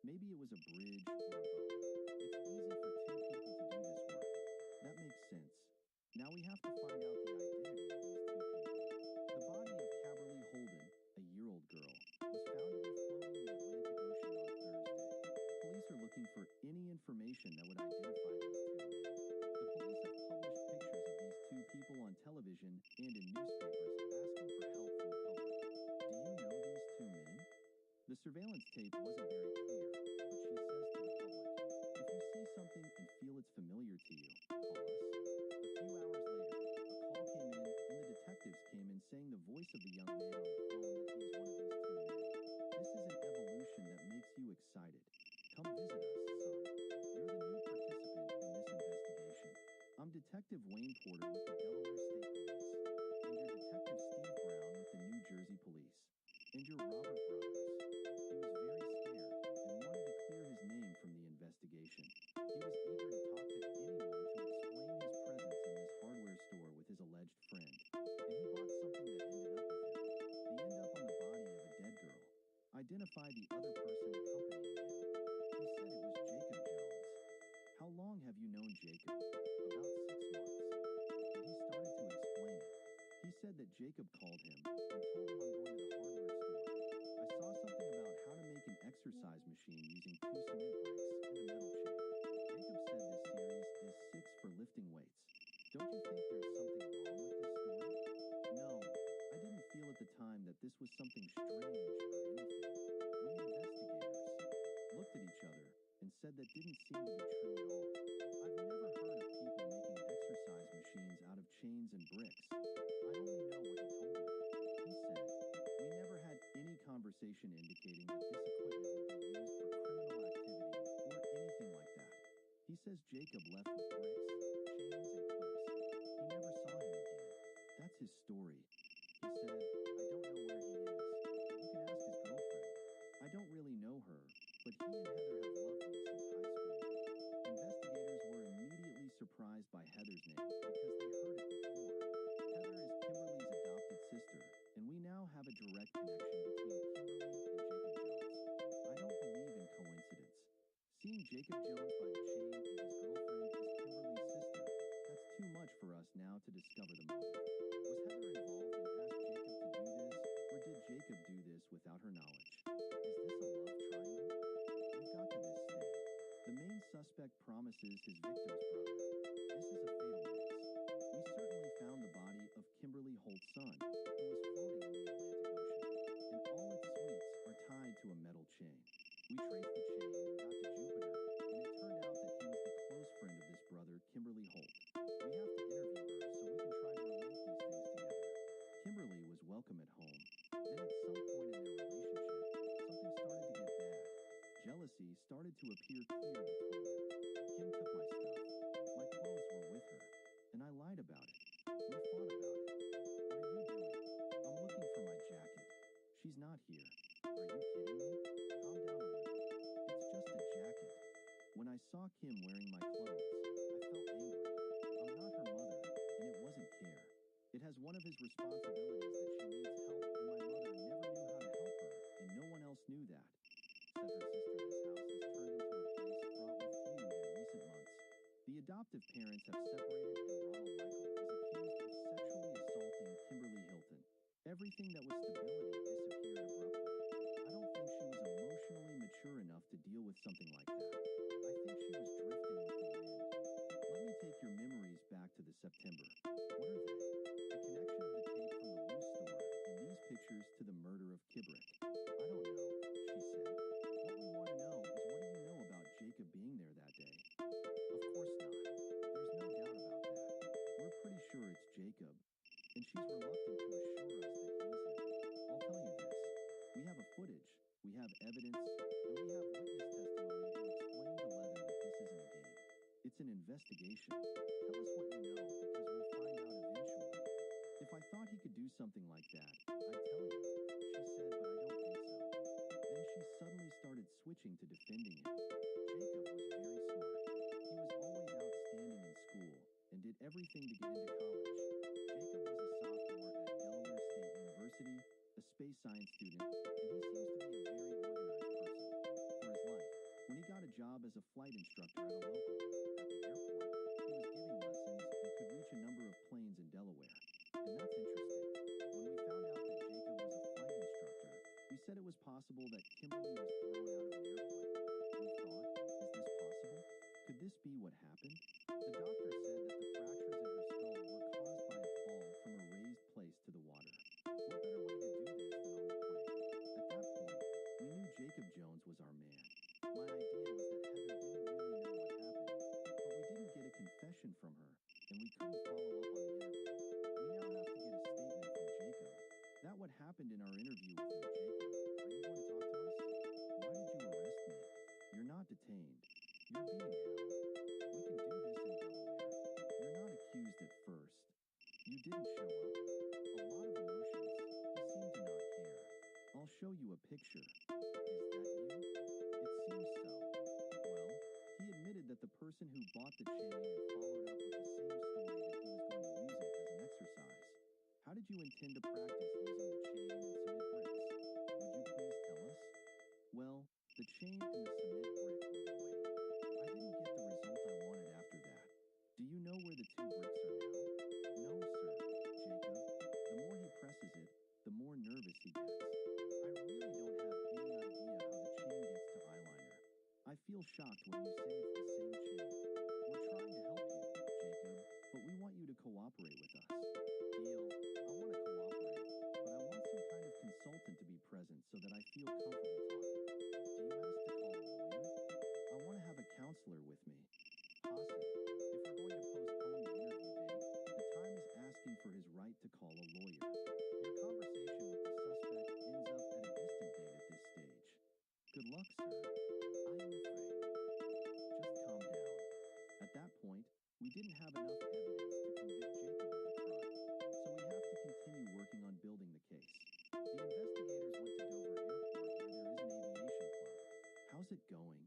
Maybe it was a bridge or a boat. It's easy for 2 people to do this work. That makes sense. Now we have to find out the identity of these 2 people. The body of Caberly Holden, a year-old girl, was found to be floating in the Atlantic Ocean on Thursday. Police are looking for any information that would identify these 2 men. The police have published pictures of these 2 people on television and in newspapers asking for help from the public. Do you know these 2 men? The surveillance tape wasn't very clear, but she says to the public, "If you see something and feel it's familiar to you, call us." A few hours later, a call came in and the detectives came in saying the voice of the young man on the phone that he is one of these 2 men. This is an evolution that makes you excited. Come visit us, son. You're the new participant in this investigation. I'm Detective Wayne Porter with the Delaware State Police, and your Detective Steve Brown with the New Jersey Police, and your Robert Brothers. He was very scared and wanted to clear his name from the investigation. He was eager to talk to anyone to explain his presence in this hardware store with his alleged friend, and he bought something that ended up with him. The end up on the body of a dead girl. Identify the other person accompanying him. He said it was Jacob Jones. How long have you known Jacob? About 6 months. And he started to explain it. He said that Jacob called him and told him I'm going to the hardware store. I saw something about how to make an exercise machine using 2 cement bricks and a metal chain. Jacob said this series is 6 for lifting weights. Don't you think there's something wrong with this story? No, I didn't feel at the time that this was something strange or anything. We investigators looked at each other and said that didn't seem to be true at all. I've never heard of people making exercise machines out of chains and bricks. I only know what he told me. He said, we never had any conversation indicating that this equipment would be used for criminal activity or anything like that. He says Jacob left with bricks, chains, and clips. He never saw him again. That's his story. He said, I don't know where he is, but you can ask his girlfriend. I don't really know her, but he and Heather have loved me since high school. Investigators were immediately surprised by Heather's name because they heard it before. Heather is Kimberly's adopted sister, and we now have a direct connection between Kimberly and Jacob Jones. I don't believe in coincidence. Seeing Jacob Jones by the chain and his girlfriend is Kimberly's sister. That's too much for us now to discover the motive. Was Heather involved and asked Jacob to do this, or did Jacob do this without her knowledge? Is this a love triangle? We've got to this state. The main suspect promises his victim's brother. This is a fatal mix. We certainly found the body of Kimberly Holt's son, who was floating in the Atlantic Ocean, and all its suites are tied to a metal chain. We traced the chain and got to Jupiter, and it turned out that he was the close friend of this brother, Kimberly Holt. We have to interview her so we can try to relate these things together. Kimberly was welcome at home. Then at some point in their relationship, something started to get bad. Jealousy started to appear clear between them. Kim took my stuff. My clothes were with her, and I lied about it. We fought about it. What are you doing? I'm looking for my jacket. She's not here. Are you kidding me? Calm down a little. It's just a jacket. When I saw Kim wearing my clothes, I felt angry. I'm not her mother, and it wasn't care. It has one of his responsibilities that she needs help, and my mother never knew how to help her, and no one else knew that. Said her sister, this house has turned into a place fraught with feud in recent months. The adoptive parents have separated, and Ronald Michael is accused of sexually assaulting Kimberly Hilton. Everything that was stability disappeared abruptly. I don't think she was emotionally mature enough to deal with something like that. I think she was drifting with the wind. Let me take your memories back to the September. What are they? The connection of the tape from the loose store and these pictures to the murder of Kibrick. I don't know, she said. What we want to know is what do you know about Jacob being there that day? Of course not. There's no doubt about that. We're pretty sure it's Jacob, and she's reluctant to assure us that he's him. I'll tell you this. We have a footage, we have evidence, and we have witness testimony to explain to Leather that this isn't a game. It's an investigation. Tell us what you know, because we'll find out eventually. If I thought he could do something like that, I'd tell you, she said, but I don't think so. Then she suddenly started switching to defending him. Jacob was very smart. He was always outstanding in school and did everything to get into college. Jacob was a sophomore at Delaware State University, a space science student, and he seems to be a very organized person. For his life, when he got a job as a flight instructor at a local, at the airport, he was giving lessons and could reach a number of planes in Delaware. And that's interesting. When we found out that Jacob was a flight instructor, we said it was possible that Kimberly was thrown out of an airplane. We thought, is this possible? Could this be what happened? The doctor said that the fractures in her skull were caused by a fall from a raised place to the water. What better way to do this than on the plane? At that point, we knew Jacob Jones was our man. My idea was that Heather didn't really know what happened, but we didn't get a confession from her, and we couldn't follow up on the interview. We now have to get a statement from Jacob. That what happened in our interview with him, Jacob. Are you going to talk to us? Why did you arrest me? You're not detained. You're being held. We can do this in Delaware. You're not accused at first. You didn't show up. A lot of emotions. He seemed to not care. I'll show you a picture. Is that you? It seems so. Well, he admitted that the person who bought the chain and followed up with the same story that he was going to use it as an exercise. How did you intend to practice using the chain and cement bricks? Would you please tell us? Well, the chain and the cement brick were the way. I didn't get the result I wanted after that. Do you know where the two bricks are now? No, sir, Jacob. The more he presses it, the more nervous he gets. I really don't have any idea how the chain gets to eyeliner. I feel shocked when you say it's the same chain. We're trying to help you, Jacob, but we want you to cooperate with us. Deal. I want to cooperate, but I want consultant to be present so that I feel comfortable talking. Do you ask to call a lawyer? I want to have a counselor with me. Hassan, if we're going to postpone the interview date, the time is asking for his right to call a lawyer. Your conversation with the suspect ends up at a distant date at this stage. Good luck, sir. I am afraid. Just calm down. At that point, we didn't have enough evidence to convict Jacob of the crime, so we have to continue working on building the case. The investigators went to Dover Airport where there is an aviation club. How's it going?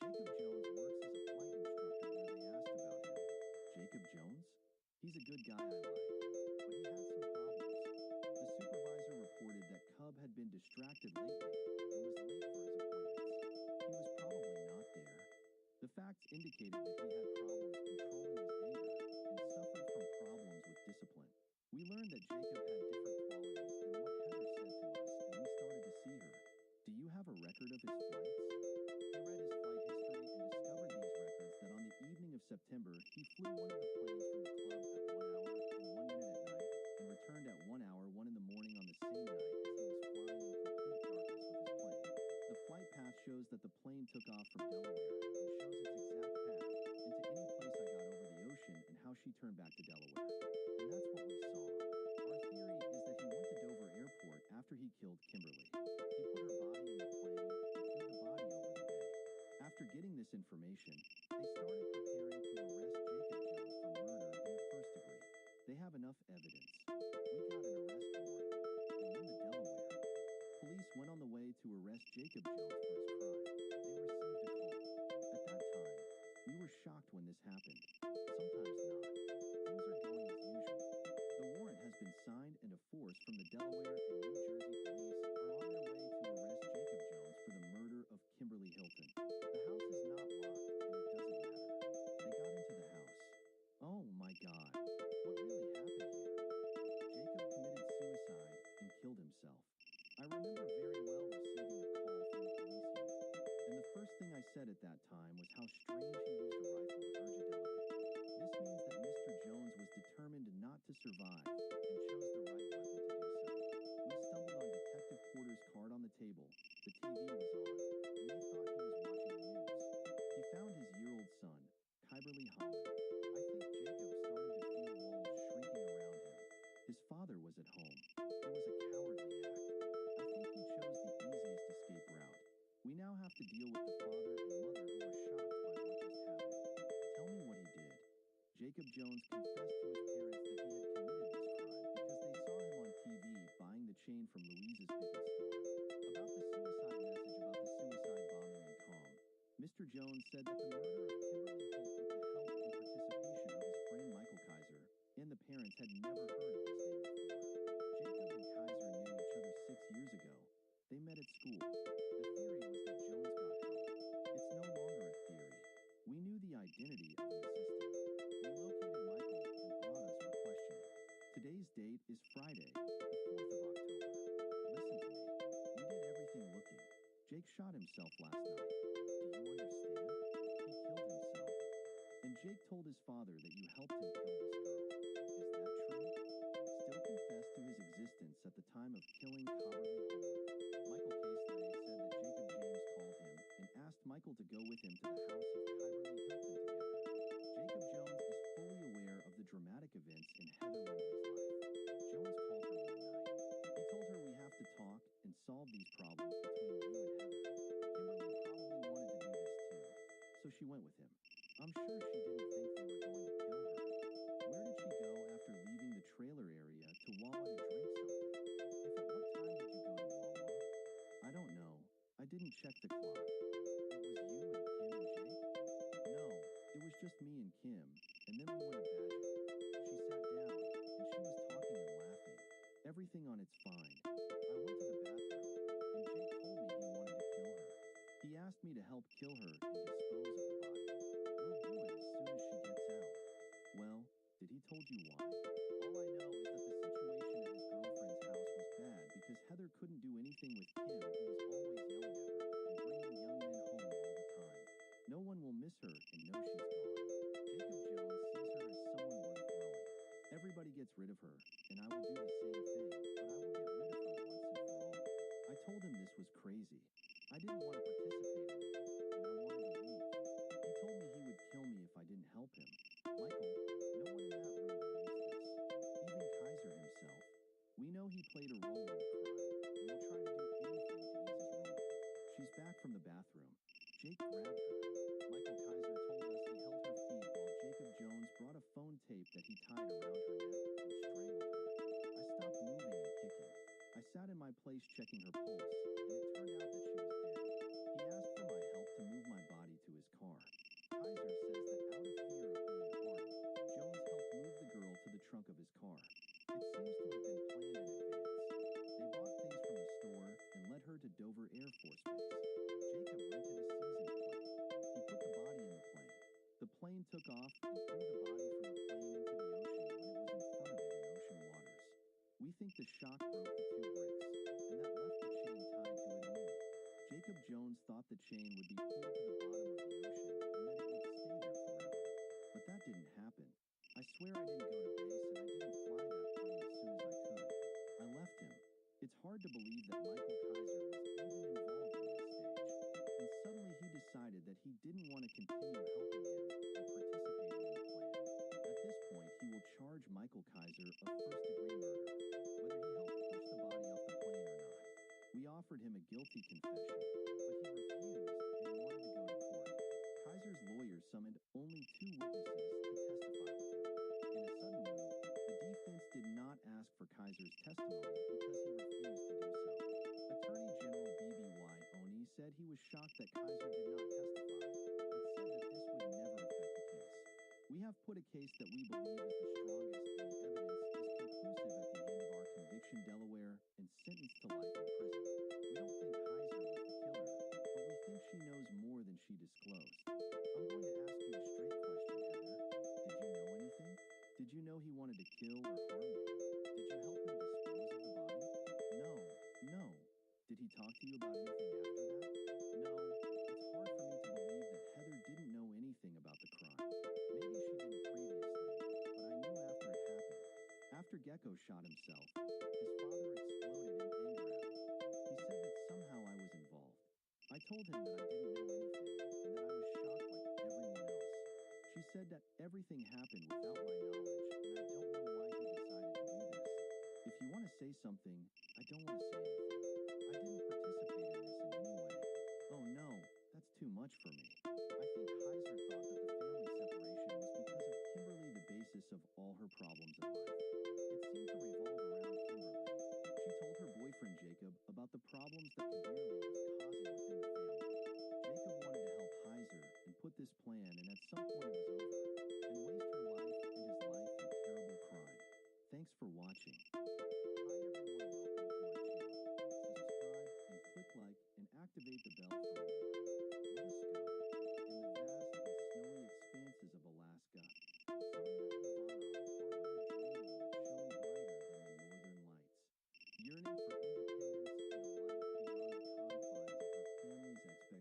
Jacob Jones works as a flight instructor there. They asked about him. Jacob Jones? He's a good guy I like, but he had some problems. The supervisor reported that Cub had been distracted lately and was late for his appointments. He was probably not there. The facts indicated that he had problems controlling his anger and suffered from problems with discipline. We learned that Jacob had different qualities than what Heather said to us, and we started to see her. Do you have a record of his flights? He read his flight history and discovered these records that on the evening of September, he flew one of the planes from the club at 1 hour and 1 minute at night and returned at 1 hour, 1 in the morning on the same night as he was flying in complete darkness with his plane. The flight path shows that the plane took off from Delaware and shows its exact path into any place I got over the ocean and how she turned back to Delaware. And that's what we saw. Our theory is that he went to Dover Airport after he killed Kimberly. He put her body in the plane and threw the body over the bay. After getting this information, they started preparing to arrest Jacob Jones for murder in the first degree. They have enough evidence. We got an arrest warrant and went to Delaware. Police went on the way to arrest Jacob Jones for his crime. They received a call. At that time, we were shocked when this happened. Sometimes not. Things are going as usual. The warrant has been signed and a force from the Delaware and New Jersey police are on their way to arrest Jacob Jones for the murder of Kimberly Hilton. The house is not locked and it doesn't matter. They got into the house. Oh my God. What really happened here? Jacob committed suicide and killed himself. I remember very well receiving a call from the police unit, and the first thing I said at that time was how strange he used a rifle to urge a delegate. This means that Mr. Jones was determined not to survive and chose the right weapon to do so. We stumbled on Detective Porter's card on the table. The TV was on, and they thought he was watching the news. He found his year-old son, Kyberly Holland. I think Jacob started to feel walls shrieking around him. His father was at home. It was a cowardly act. I think he chose the easiest escape route. We now have to deal with the father and mother who were shocked by what just happened. Tell me what he did. Jacob Jones confessed to his parents that he had committed this crime because they saw him on TV buying the chain from Louise's fitness store. About the suicide message about the suicide bombing in Calm, Mr. Jones said that the murder of Kimberly Holt with the help and participation of his friend Michael Kaiser and the parents had never heard of his name before. Jacob and Kaiser knew each other 6 years ago. They met at school. The theory was that Jones got help. It's no longer a theory. We knew the identity of an assistant. We located Michael and brought us for questioning. Today's date is Friday, the 4th of October. Listen to me. You did everything looking. Jake shot himself last night. Do you understand? He killed himself. And Jake told his father that you helped him kill this girl. Is that true? Still confessed to his existence at the time of killing Kyberly Holland. Michael Caseley said that Jacob James called him and asked Michael to go with him to the house of Kyberly Hilton to get her. Jacob Jones is fully aware of the dramatic events in Heather Wimley's life. Jones called her one night. He told her we have to talk and solve these problems between you and Heather. Kimberly probably wanted to do this too, so she went with him. I'm sure she didn't think they were going to kill her. Where did she go after leaving the trailer area to Wawa to drink something? If at what time did you go to Wawa? I don't know. I didn't check the clock. It was you and Kim and Jake? No, it was just me and Kim, and then we went to Badger. She sat down, and she was talking and laughing. Everything on it's fine. I went to the bathroom, and Jake told me he wanted to kill her. He asked me to help kill her and dispose of the body. We'll do it as soon as she gets out. Well, did he told you why? All I know is that the situation at his girlfriend's house was bad because Heather couldn't do anything with Kim, who was always yelling at her and bringing young men home all the time. No one will miss her and know she's gone. Jacob Jones sees her as someone worth growing. Everybody gets rid of her, and I will do the same thing, but I will get rid of her once and for told him this was crazy. I didn't want to participate in it, and I wanted to leave. He told me he would kill me if I didn't help him. Michael, no one in that room believes this. Even Kaiser himself. We know he played a role in the crime, and will try to do anything to ease his role. She's back from the bathroom. Jake grabbed her. Michael Kaiser told us he held her feet while Jacob Jones brought a phone tape that he tied around her neck and strangled her. I stopped moving and kicking. I sat in my place checking her pulse, and it turned out that she was dead. He asked for my help to move my body to his car. Kaiser says that out of fear of being harmed, Jones helped move the girl to the trunk of his car. It seems to have been planned in advance. They bought things from the store and led her to Dover Air Force Base. Jacob rented a season plane. He put the body in the plane. The plane took off and threw the body from the plane into the ocean when it was in front of it in ocean waters. We think the shock broke the two bricks, and that left the chain tied to it only. Jacob Jones thought the chain would be pulled to the bottom of the ocean and that it would stay there forever. But that didn't happen. I swear I didn't go to base and I didn't fly that plane as soon as I could. I left him. It's hard to believe that Michael Kaiser was even involved in this stage. And suddenly he decided that he didn't want to continue helping him and participating in the plan. At this point, he will charge Michael Kaiser of first-degree murder, whether he helped push the body off the plane or not. We offered him a guilty confession, but he refused and wanted to go to court. Kaiser's lawyer summoned only 2 witnesses to testify with him. In a sudden move, the defense did not ask for Kaiser's testimony because he refused to do so. Attorney General B.B.Y. Oni said he was shocked that Kaiser did not testify, but said that this would never affect the case. We have put a case that we believe is the strongest and the evidence is conclusive at the end of our conviction Delaware and sentenced to life in prison. We don't think Kaiser was the killer, but we think she knows more than she disclosed. I'm going to ask you a straight question, Heather. Did you know anything? Did you know he wanted to kill or harm you? Did you help him dispose of the body? No. Did he talk to you about anything after that? No. It's hard for me to believe that Heather didn't know anything about the crime. Maybe she didn't previously, but I knew after it happened. After Gecko shot himself, his father exploded in anger at me. He said that somehow I was involved. I told him that I didn't know anything and that I was shocked like everyone else. She said that everything happened without my knowledge, and I don't know why he decided to do this. If you want to say something, I don't want to say anything. I didn't participate in this in any way. Oh no, that's too much for me. I think Kaiser thought that the family separation was because of Kimberly the basis of all her problems in life. It seemed to revolve around Kimberly. She told her boyfriend Jacob about the problems that Kimberly was causing within the family. Jacob wanted to help Kaiser and put this plan, and at some point it was over, and waste her life and his life in terrible crime. Thanks for watching. Hi everyone, welcome to my channel. Subscribe and click like and activate the bell for more. Let us go. In the vast and snowy expanses of Alaska, Sonia Ivanov harbored a dream that shone brighter than the northern lights. Yearning for independence and a life beyond the confines of her family's expectations.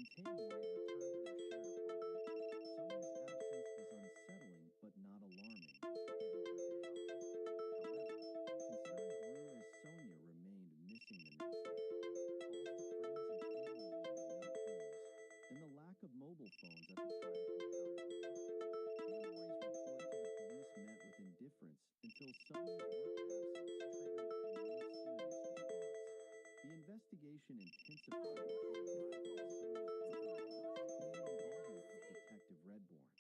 Taylor returned to their shared apartment, Sonia's absence was unsettling but not alarming, given her day off. However, concern grew as Sonia remained missing the next day. Calls to friends and family yielded no clues, and the lack of mobile phones at the time compounded the worry. Taylor's report to the police met with indifference until Sonia's work absence triggered a more serious response. The investigation intensified with the arrival of Sonia's brother-in-law and the involvement of Detective Redbourne.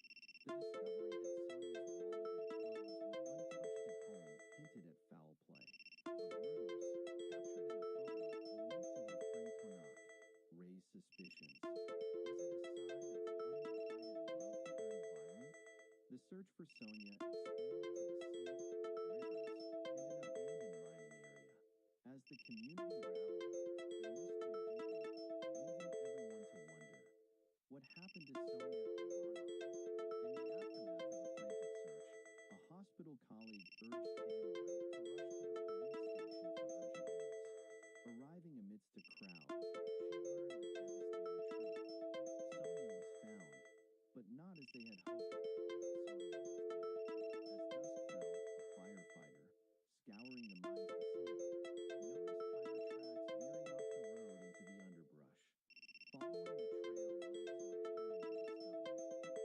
The discovery that Sonia's wallet and clothes were untouched at home hinted at foul play. A bruise, captured in a photo and linked to her friend Konak, raised suspicions. Was it a sign of unrequited love turned violent? The search for Sonia expanded to the sea, rivers, and an abandoned mining area. As the community rallied, the mystery deepened, leaving everyone to wonder. What happened to Sonia Ivanov? In the aftermath of a frantic search, a hospital colleague urged Taylor to rush to the police station for urgent news. Arriving amidst a crowd, she learned the devastating truth. Sonia was found, but not as they had hoped. Sonia was dead. As dusk fell, a firefighter, scouring the mine's vicinity, noticed tire tracks veering off the road into the underbrush. Following the trail led to a harrowing discovery.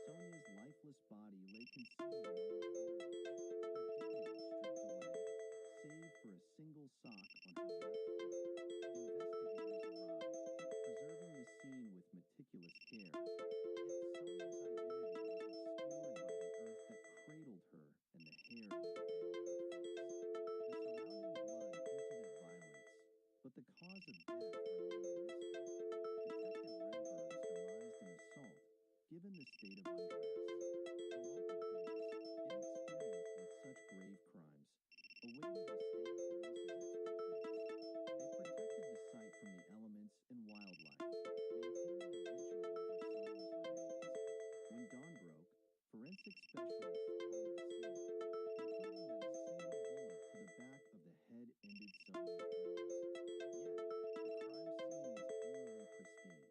Sonia's lifeless body lay concealed among the foliage, her dignity stripped away, save for a single sock on her left foot. Investigators arrived, preserving the scene with meticulous care. Yet Sonia's identity was obscured by the earth that cradled her and the hair that veiled her face. The surrounding blood hinted at violence, but the cause of death remained a mystery. Detective Redbourne surmised an assault, given the state of undress. The local police, inexperienced with such grave crimes, awaited the state police's expertise. They protected the site from the elements and wildlife, maintaining a vigil over Sonia's remains. When dawn broke, forensic specialists combed the scene, concluding that a single bullet to the back of the head ended Sonia's dreams. Yet, the crime scene was eerily pristine.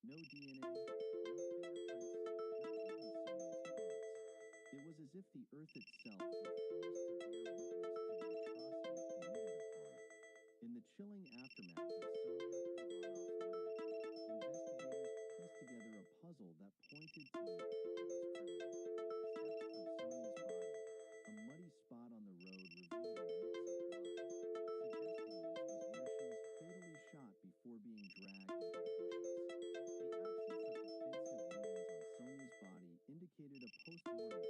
No DNA, no fingerprints, not even Sonia's clothes. It was as if the earth itself refused to bear witness to the atrocity committed upon it. In the chilling aftermath of Sonia Ivanov's murder, investigators pieced together a puzzle that pointed to a meticulous criminal. Steps from Sonia's body, a muddy spot on the road revealed a mix of blood, suggesting this was where she was fatally shot before being dragged into the bushes. The absence of defensive wounds on Sonia's body indicated a post-mortem assault,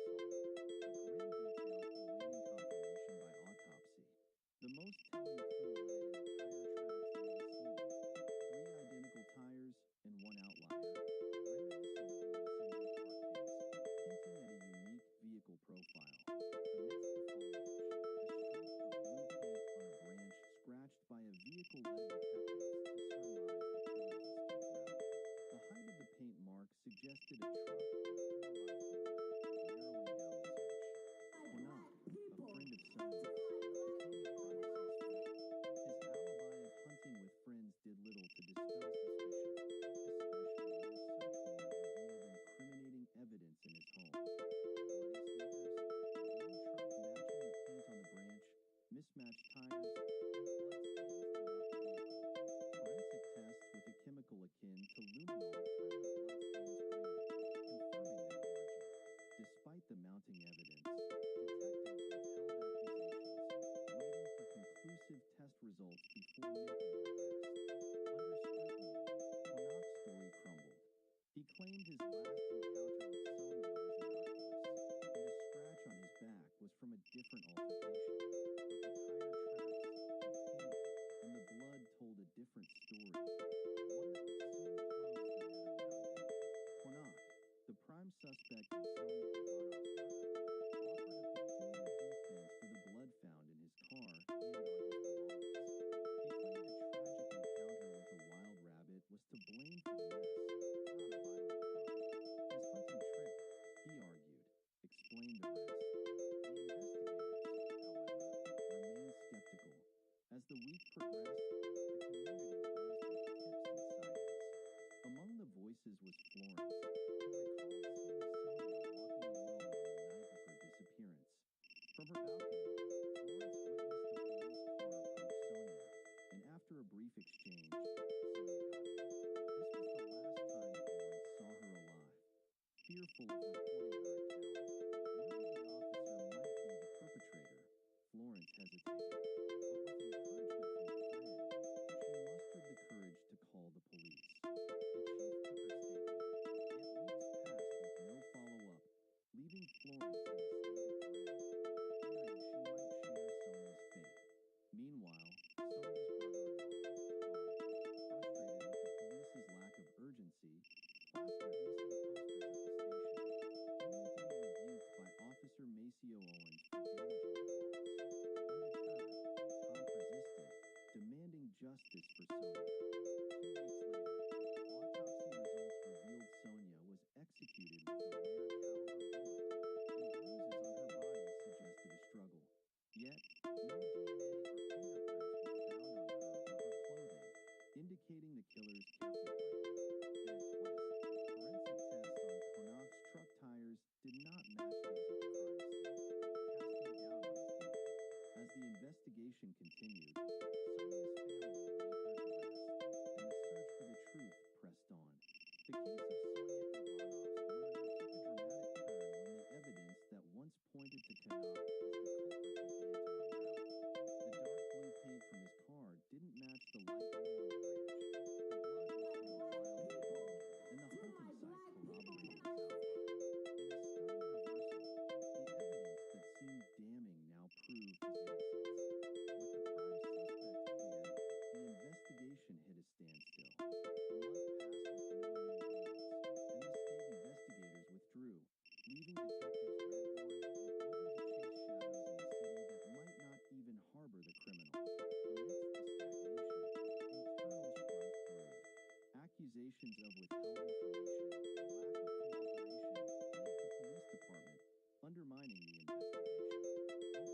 a grim detail awaiting confirmation by autopsy. The most telling clue lay in the tire tracks near the scene. 3 identical tires and 1 outlier, reminiscent of the Yosemite Park case, hinting at a unique vehicle profile. Amidst the foliage, a streak of blue paint on a branch scratched by a vehicle-led detectives to surmise the killer's escape route. The height of the paint mark suggested a truck or 4x4, narrowing down the search. Konak, a friend of Sonia's, became the prime suspect. His alibi of hunting with friends did little to dispel suspicion, especially when a search warrant revealed incriminating evidence in his home. Bloody sneakers, a blue truck matching the paint on the branch, mismatched tires, and bloodstains throughout the vehicle. Forensic tests with a chemical akin to luminol turned the bloodstains green, confirming their origin. Despite the mounting evidence, detectives withheld accusations, waiting for conclusive test results before making an arrest. Under scrutiny, Konak's story crumbled. He claimed his last encounter with Sonia was innocuous, and a scratch on his back was from a different altercation. But the tire tracks, the paint, and the blood told a different story, one that would soon close the net around him. Konak, the prime suspect in Sonia Ivanov's murder, offered a peculiar defense for the blood found in his car and on his belongings. He claimed a tragic encounter with a wild rabbit was to blame for the mess, not a violent crime. His hunting trip, he argued, explained the rest. The investigators, however, remained skeptical. As the week progressed, the community buzzed with tips and sightings. Among the voices was Florence, who recalled seeing Sonia walking alone on the night of her disappearance. From her balcony, Florence witnessed the police car approach Sonia, and after a brief exchange, Sonia got in. This was the last time Florence saw her alive. Fearful of reporting her account, worried the officer might be the perpetrator, Florence hesitated. But with encouragement from a friend, she mustered the courage to call the police. The chief took her statement, yet weeks passed with no follow-up, leaving Florence in a state of dread, fearing she might share Sonia's fate. Meanwhile, Sonia's brother-in-law, Tom, frustrated with the police's lack of urgency, plastered missing posters at the station, only to be rebuked by Officer Maceo Owens for damaging the walls. Undeterred, Tom persisted, demanding justice for Sonia. 2 weeks later, autopsy results revealed Sonia was executed with a rare caliber bullet, and bruises on her body suggested a struggle. Yet, no DNA or fingerprints were found on her or her clothing, indicating the killer's careful planning. In a twist, forensic tests on Connacht's truck tires did not match those at the crime scene, casting doubt on his guilt. As the investigation continued, Sonia's family laid her to rest, and the search for the truth pressed on. The case of Sonia Ivanov's murder took a dramatic turn when the evidence that once pointed to Connacht as the culprit began to unravel. The dark blue paint from his car didn't match the light blue on the bridge. The blood was from a wild animal, and the hunting site corroborated his alibi. In a stunning reversal, the evidence that seemed damning now proved his innocence. With the prime suspect cleared, the investigation hit a standstill. A month passed with no new leads, and the state investigators withdrew, leaving detectives red-horned and open to chase shadows in a city that might not even harbor the criminal. Amidst the stagnation, internal strife brewed. Accusations of withheld information and lack of cooperation plagued the police department, undermining the investigation.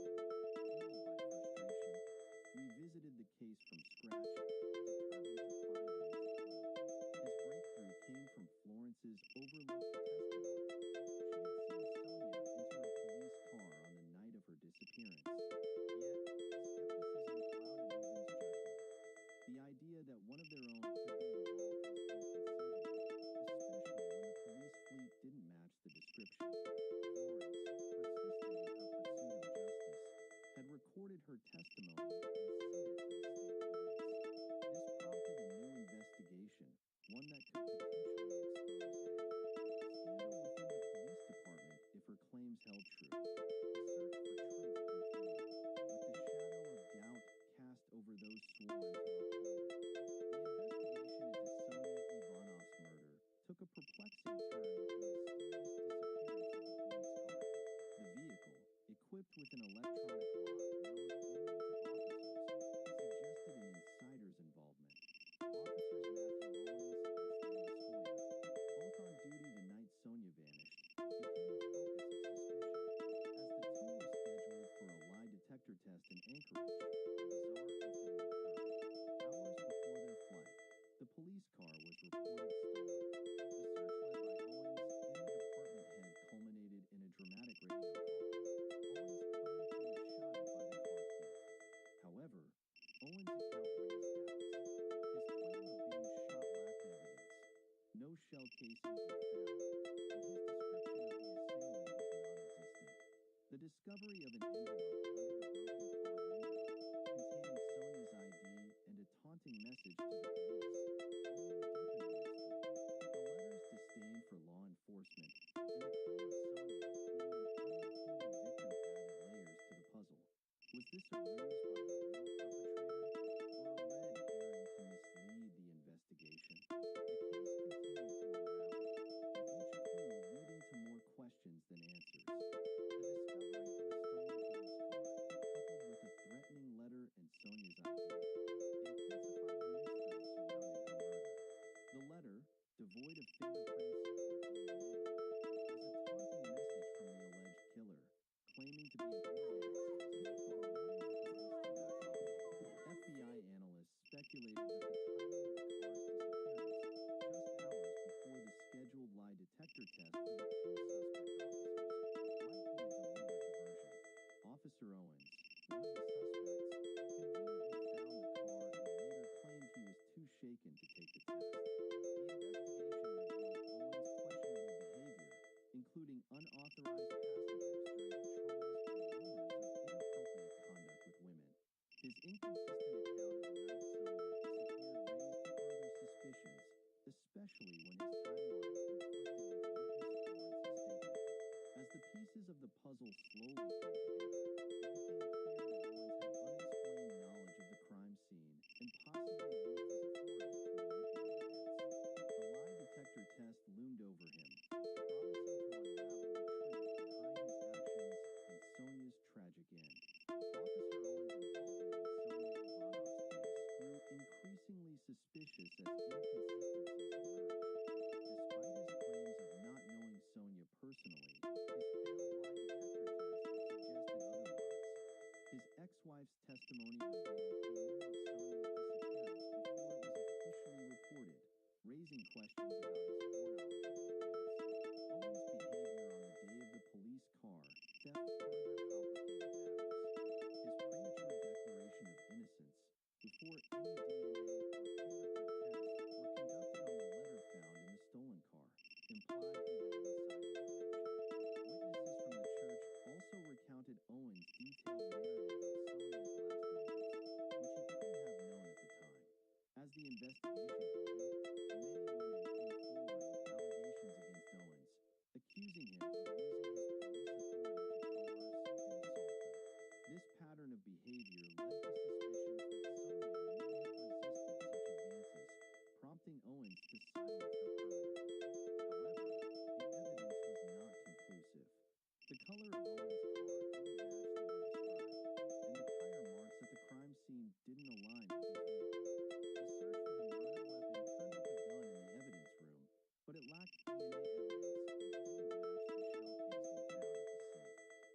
Owen, fueled by frustration, revisited the case from scratch, determined to find a missed clue. His breakthrough came from Florence's overlooked testimony. She had seen Sonia enter a police car on the night of her disappearance. Yet, skepticism clouded Owen's judgment. The idea that one of their own could be involved was inconceivable, especially when the police fleet didn't match the description. Florence, persistent in her pursuit of justice, had recorded her testimony and sent it to the state police. This prompted a new investigation, one that could potentially expose a scandal within the police department if her claims held true. The search for truth continued, with the shadow of doubt cast over those sworn to uphold it. The investigation into Sonia Ivanov's murder took a perplexing turn with the mysterious disappearance of the police car. The vehicle, equipped with an electronic lock known only to officers, suggested an insider's involvement. Officers Matthew Owens and Stan Descoya, both on duty the night Sonia vanished, became the focus of suspicion. As the two were scheduled for a lie detector test in Anchorage, a bizarre incident occurred. Hours before their flight, the police car was reported stolen. The search led by Owens and the department head culminated in a dramatic radio call. Owens claimed he was shot at by the car thief. However, Owens' account raised doubts. His claim of being shot lacked evidence. No shell casings were found, and his description of the assailant was non-existent. The discovery of an envelope under the broken car window, containing Sonia's ID and a taunting message to the police, only deepened the mystery. The letter's disdain for law enforcement and the claim of Sonia being an unintended victim added layers to the puzzle. Was this a ruse by the real perpetrator, or a red herring to mislead the investigation? The case continued to unravel, with each clue leading to more questions than answers. The discovery of a stolen police car, coupled with a threatening letter and Sonia's ID, intensified the mystery surrounding her murder. The letter, devoid of fingerprints or DNA, was a taunting message from the alleged killer, claiming to be an organist and warning the police to back off. FBI analysts speculated that the timing of the car's disappearance, just hours before inconsistent account of the night Sonia disappeared raised further suspicions, especially when his timeline conflicted with witness Florence's statement. As the pieces of the puzzle slowly came together, it became clear that Owens had unexplained knowledge of the crime scene and possibly used his authority to manipulate events. The lie detector test loomed over him, promising to unravel the truth behind his actions and Sonia's tragic end. Officer Owens' involvement in Sonia Ivanov's case grew increasingly suspicious as inconsistencies emerged. Despite his claims of not knowing Sonia personally, his failed lie detector test suggested otherwise. His ex-wife's testimony revealed he knew of Sonia's disappearance before it was officially reported, raising questions about his foreknowledge of the events. Owen's behavior on the day of the police car theft further complicated matters. His premature declaration of innocence, before any DNA or fingerprint tests were conducted on the letter found in the stolen car, implied he had inside information. Witnesses from the church also recounted Owen's detailed narrative of Sonia's last moments, which he couldn't have known at the time. As the investigation deepened, many women came forward with allegations against Owens, accusing him of using his police authority to coerce and assault them. This pattern of behavior led to suspicions that Sonia may have resisted such advances, prompting Owens to silence her permanently. However, the evidence was not conclusive. The color of Owens' car didn't match the one described, and the tire marks at the crime scene didn't align with his vehicle. A search for the murder weapon turned up a gun in the evidence room, but it lacked DNA evidence and didn't match the shell casing found at the scene.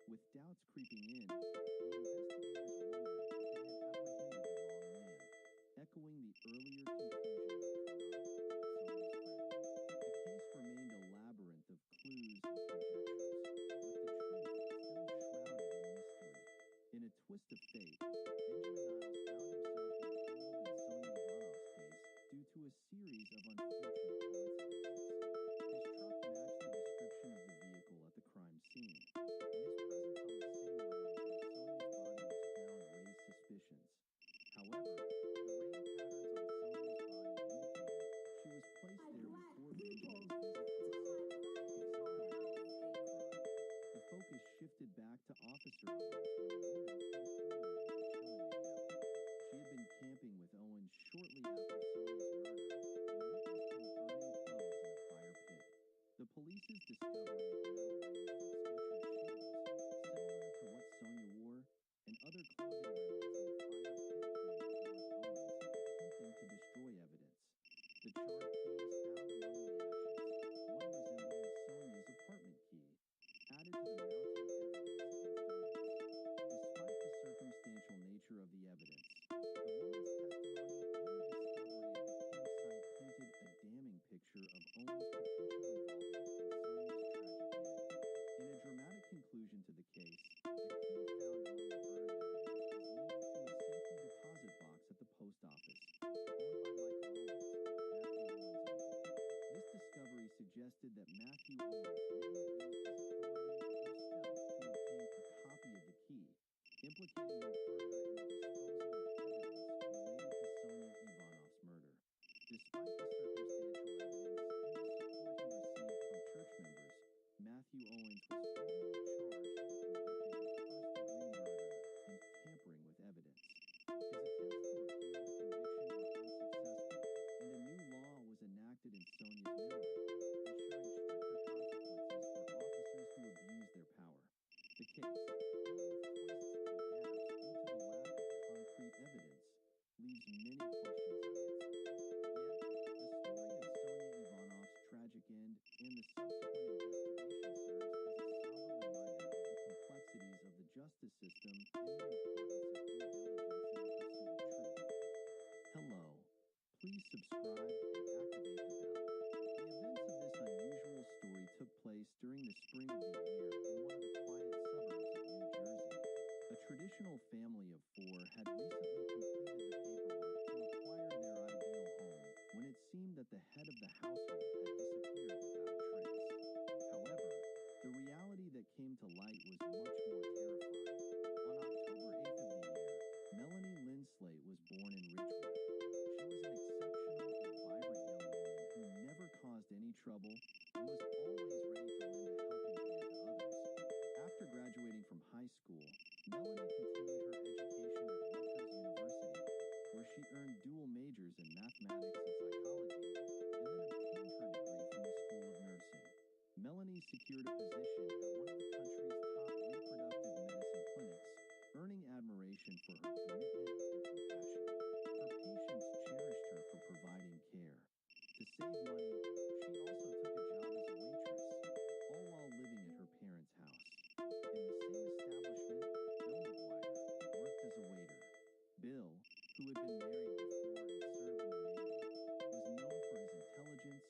With doubts creeping in, the investigators wondered if they had apprehended the wrong man, echoing the earlier confusion with Conrad, Sonia's friend. The case remained a labyrinth of clues and conjectures, with the truth still shrouded in mystery. In a twist of fate, Benjamin Niles found himself entangled in Sonia Ivanov's case due to a series of unfortunate coincidences. His truck matched the description of the vehicle at the crime scene, and his presence on the same road where Sonia's body was found raised suspicions. However, the rain patterns on Sonia's body indicated she was placed there before Benjamin's visit to the scene, exonerating him from the crime. The focus shifted back to Officer Owens when a woman came forward with a chilling account. She had been camping with Owens shortly after Sonia's murder and witnessed him burning clothes in a fire pit. The police's discovery of metal rings from Skechers shoes, similar to what Sonia wore, and other clothing remnants in the fire pit pointed towards Owens, attempting to destroy evidence. The charred keys found among the ashes, one resembling Sonia's apartment key, added to the mounting evidence against Owens. Despite the circumstantial nature of the evidence, the woman's testimony and the discovery of the campsite painted a damning picture of Owens' potential involvement in Sonia's tragic end. In a dramatic conclusion to the case, the key found among the burned evidence was linked to a safety deposit box at the post office, owned by Michael Owens, Matthew Owens' uncle. This discovery suggested that Matthew Owens may have used his authority or stealth to obtain a copy of the key, implicating him further in the disposal of evidence related to Sonia Ivanov's murder. Despite the circumstantial evidence and the support he received from church members, Matthew Owens was formally charged and convicted of first-degree murder and tampering with evidence. His attempts to appeal the conviction were unsuccessful, and a new law was enacted in Sonia's memory, ensuring stricter consequences for officers who abuse their power. The case, filled with twists and gaps due to the lack of concrete evidence, leaves many questions unanswered. Yet, the story of Sonia Ivanov's tragic end and the subsequent investigation serves as a somber reminder of the complexities of the justice system and the importance of due diligence in the pursuit of truth. Hello. Please subscribe and activate the bell. The events of this unusual story took place during the spring of the year in one of the quiet suburbs of New Jersey. A traditional family of four had recently completed the paperwork to acquire their ideal home when it seemed that the head of the household had disappeared without a trace. However, the reality that came to light was much more terrifying. On October 8th of the year, Melanie Lynn school, Melanie continued her education at Rutgers University, where she earned dual majors in mathematics and psychology, and then obtained her degree from the School of Nursing. Melanie secured a position at one of the country's top reproductive medicine clinics, earning admiration for her commitment and compassion. Her patients cherished her for providing care. To save money, she also took a job as a waitress, all while living at her parents' house. In the same establishment, Bill McGuire worked as a waiter. Bill, who had been married before and served in the Navy, was known for his intelligence,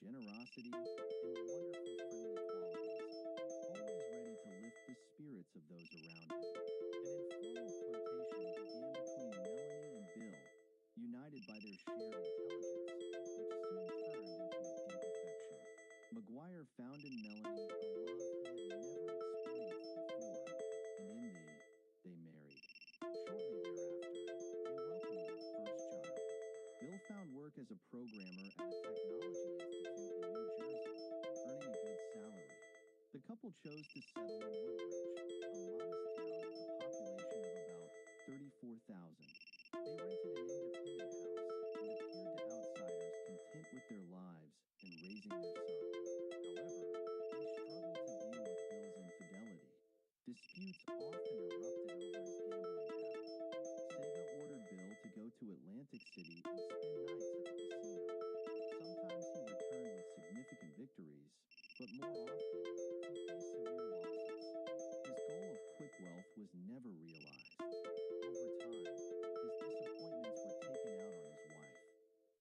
generosity, and wonderful friendly qualities, always ready to lift the spirits of those around him. An informal flirtation began between Melanie and Bill, united by their shared intelligence, which soon turned into a deep affection. McGuire found in Melanie a love he had never experienced before, and they married. Shortly thereafter, they welcomed their first child. Bill found work as a programmer at a technology institute in New Jersey, earning a good salary. The couple chose to settle in Woodbridge, a modest town with a population of about 34,000. They rented an independent house and appeared to outsiders content with their lives and raising their son. However, they struggled to deal with Bill's infidelity. Disputes often erupted over his gambling habit. Sega ordered Bill to go to Atlantic City and spend nights at the casino. Sometimes he returned with significant victories, but more often, he faced severe losses. His goal of quick wealth was never realized. Over time, his disappointments were taken out on his wife.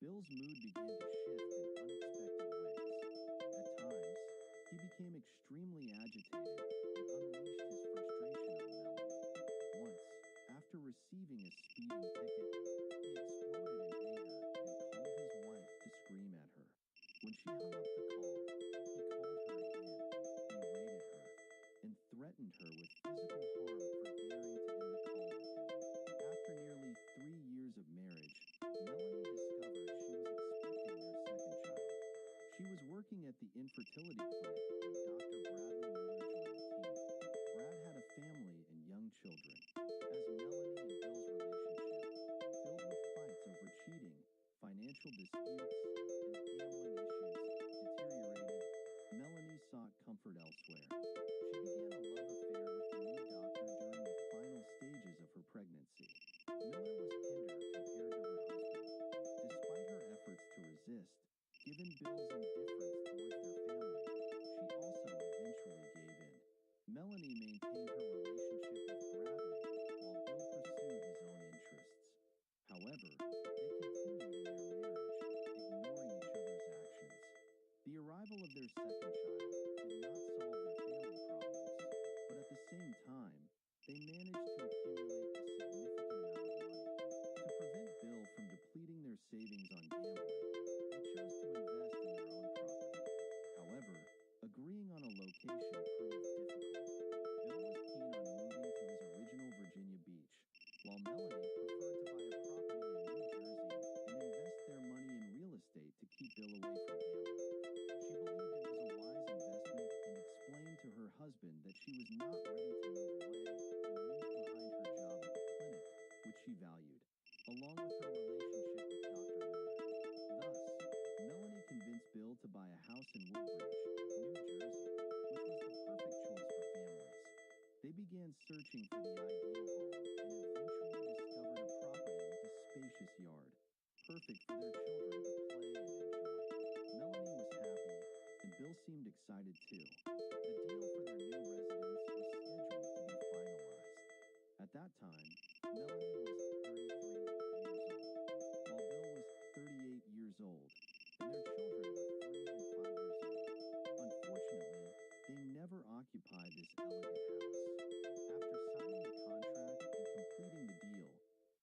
Bill's mood began to shift in unexpected ways. At times, he became extremely agitated and unleashed his frustration on Melanie. Once, after receiving a speeding ticket, he exploded in anger and called his wife to scream at her. When she hung up the call, he called her again, berated her, and threatened her with physical harm for daring to end the call with him. After nearly 3 years of marriage, Melanie discovered she was expecting their second child. She was working at the infertility clinic when Dr. Bradley Miller joined the team. Brad had a family and young children. As Melanie and Bill's relationship, filled with fights over cheating, financial disputes, and gambling issues, deteriorated, Melanie sought comfort elsewhere. She began a love affair with the new doctor during the final stages of her pregnancy. Miller was tender compared to her husband. Despite her efforts to resist, given Bill's indifference towards their family, she also eventually gave in. Melanie maintained her relationship with Bradley while Bill pursued his own interests. However, they continued in their marriage, ignoring each other's actions. The arrival of their second child did not solve their family problems, but at the same time, they managed to accumulate a significant amount of money. To prevent Bill from depleting their savings on gambling, they chose to invest in their own property. However, agreeing on a location proved difficult. Bill was keen on moving to his original Virginia Beach, while Melanie preferred to buy a property in New Jersey and invest their money in real estate to keep Bill away from gambling. She believed it was a wise investment and explained to her husband that she was not ready to move away and leave behind her job at the clinic, which she valued, along with her relationship with Dr. Miller. Thus, Melanie convinced Bill to buy a house in Woodbridge, New Jersey, which was the perfect choice for families. They began searching for the ideal home and eventually discovered a property with a spacious yard, perfect for their children to play and enjoy. Melanie was happy, and Bill seemed excited too. The deal for their new residence was scheduled to be finalized. At that time, Melanie was 33 years old, while Bill was 38 years old, and their children were 3 and 5 years old. Unfortunately, they never occupied this elegant house. After signing the contract and completing the deal,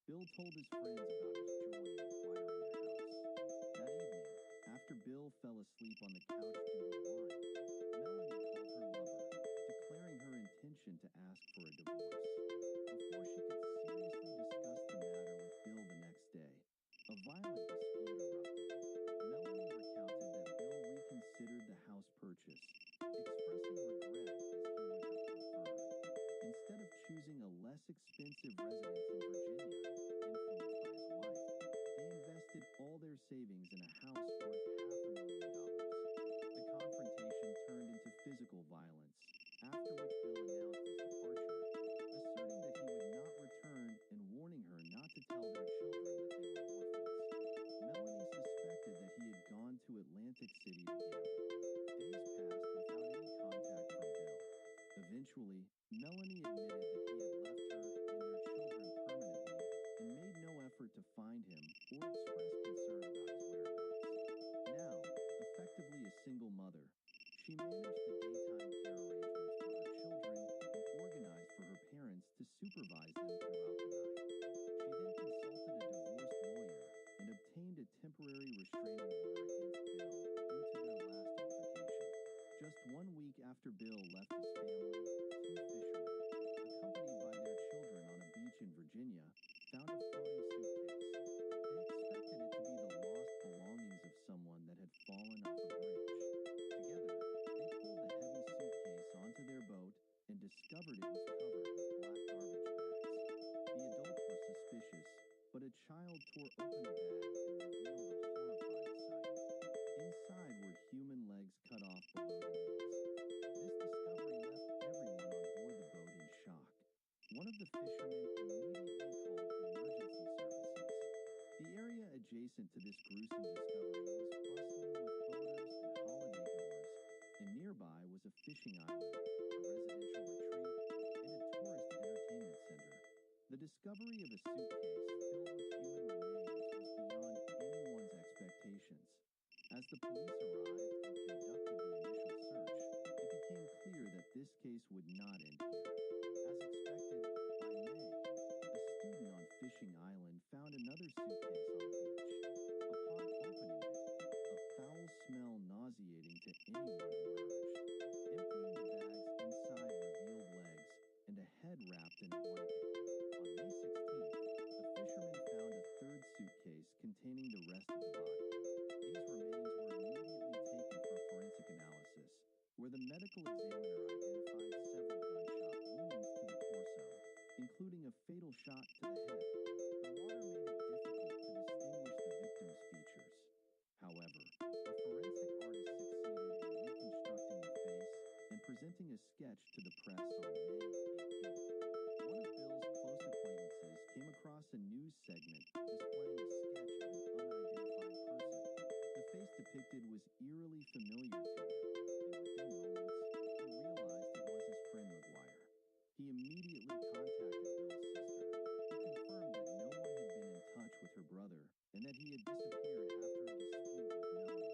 Bill told his friends about his joy in acquiring a house. That evening, after Bill fell asleep on the couch due to wine, Melanie called her lover, declaring her intention to ask for a divorce. Before she could seriously discuss the matter with Bill the next day, a violent dispute erupted. Melanie recounted that Bill reconsidered the house purchase, expressing regret as he would have preferred. Instead of choosing a less expensive residence in Virginia, influenced by his wife, they invested all their savings in a house worth $500,000. The confrontation turned into physical violence, after which Bill announced his departure, asserting that he would not return and warning her not to tell their children that they were orphans. Melanie suspected that he had gone to Atlantic City to gamble. Days passed without any contact from Bill. Eventually, Melanie admitted that he had left her and their children permanently and made no effort to find him or express concern about his whereabouts. Now, effectively a single mother, she managed the daytime care arrangements for her children and organized for her parents to supervise them throughout the night. She then consulted a divorce lawyer and obtained a temporary restraining order against Bill due to their last altercation. Just 1 week after Bill left his family, two fishermen, accompanied by their children on a beach in Virginia, found a floating suitcase. They expected it to be the lost belongings of someone that had fallen off a bridge. Together, they pulled the heavy suitcase onto their boat and discovered it was covered with black garbage bags. The adults were suspicious, but a child tore open the bag and revealed a horrifying sight. Inside were human legs cut off below the knees. This discovery left everyone on board the boat in shock. One of the fishermen immediately called emergency services. The area adjacent to this gruesome discovery was bustling with boaters and holiday goers, and nearby was a fishing island, a residential retreat, and a tourist entertainment center. The discovery of a suitcase filled with human remains was beyond anyone's expectations. As the police arrived and conducted the initial search, it became clear that this case would not end here. As expected, by May, a student on Fishing Island found another suitcase on the beach. Upon opening it, a foul smell nauseating to anyone emerged. Emptying the bags inside revealed legs and a head wrapped in a blanket. On May 16th, a fisherman found a third suitcase containing the rest of the body. These remains were immediately taken for forensic analysis, where the medical examiner identified several gunshot wounds to the torso, including a fatal shot to the head. The water made it difficult to distinguish the victim's features. However, a forensic artist succeeded in reconstructing the face and presenting a sketch to the press on May 18th. One of Bill's close acquaintances came across a news segment displaying a sketch of an unidentified person. The face depicted was eerily familiar to him, and within moments, he realized it was his friend McGuire. He immediately contacted Bill's sister, who confirmed that no one had been in touch with her brother and that he had disappeared after a dispute with Melanie.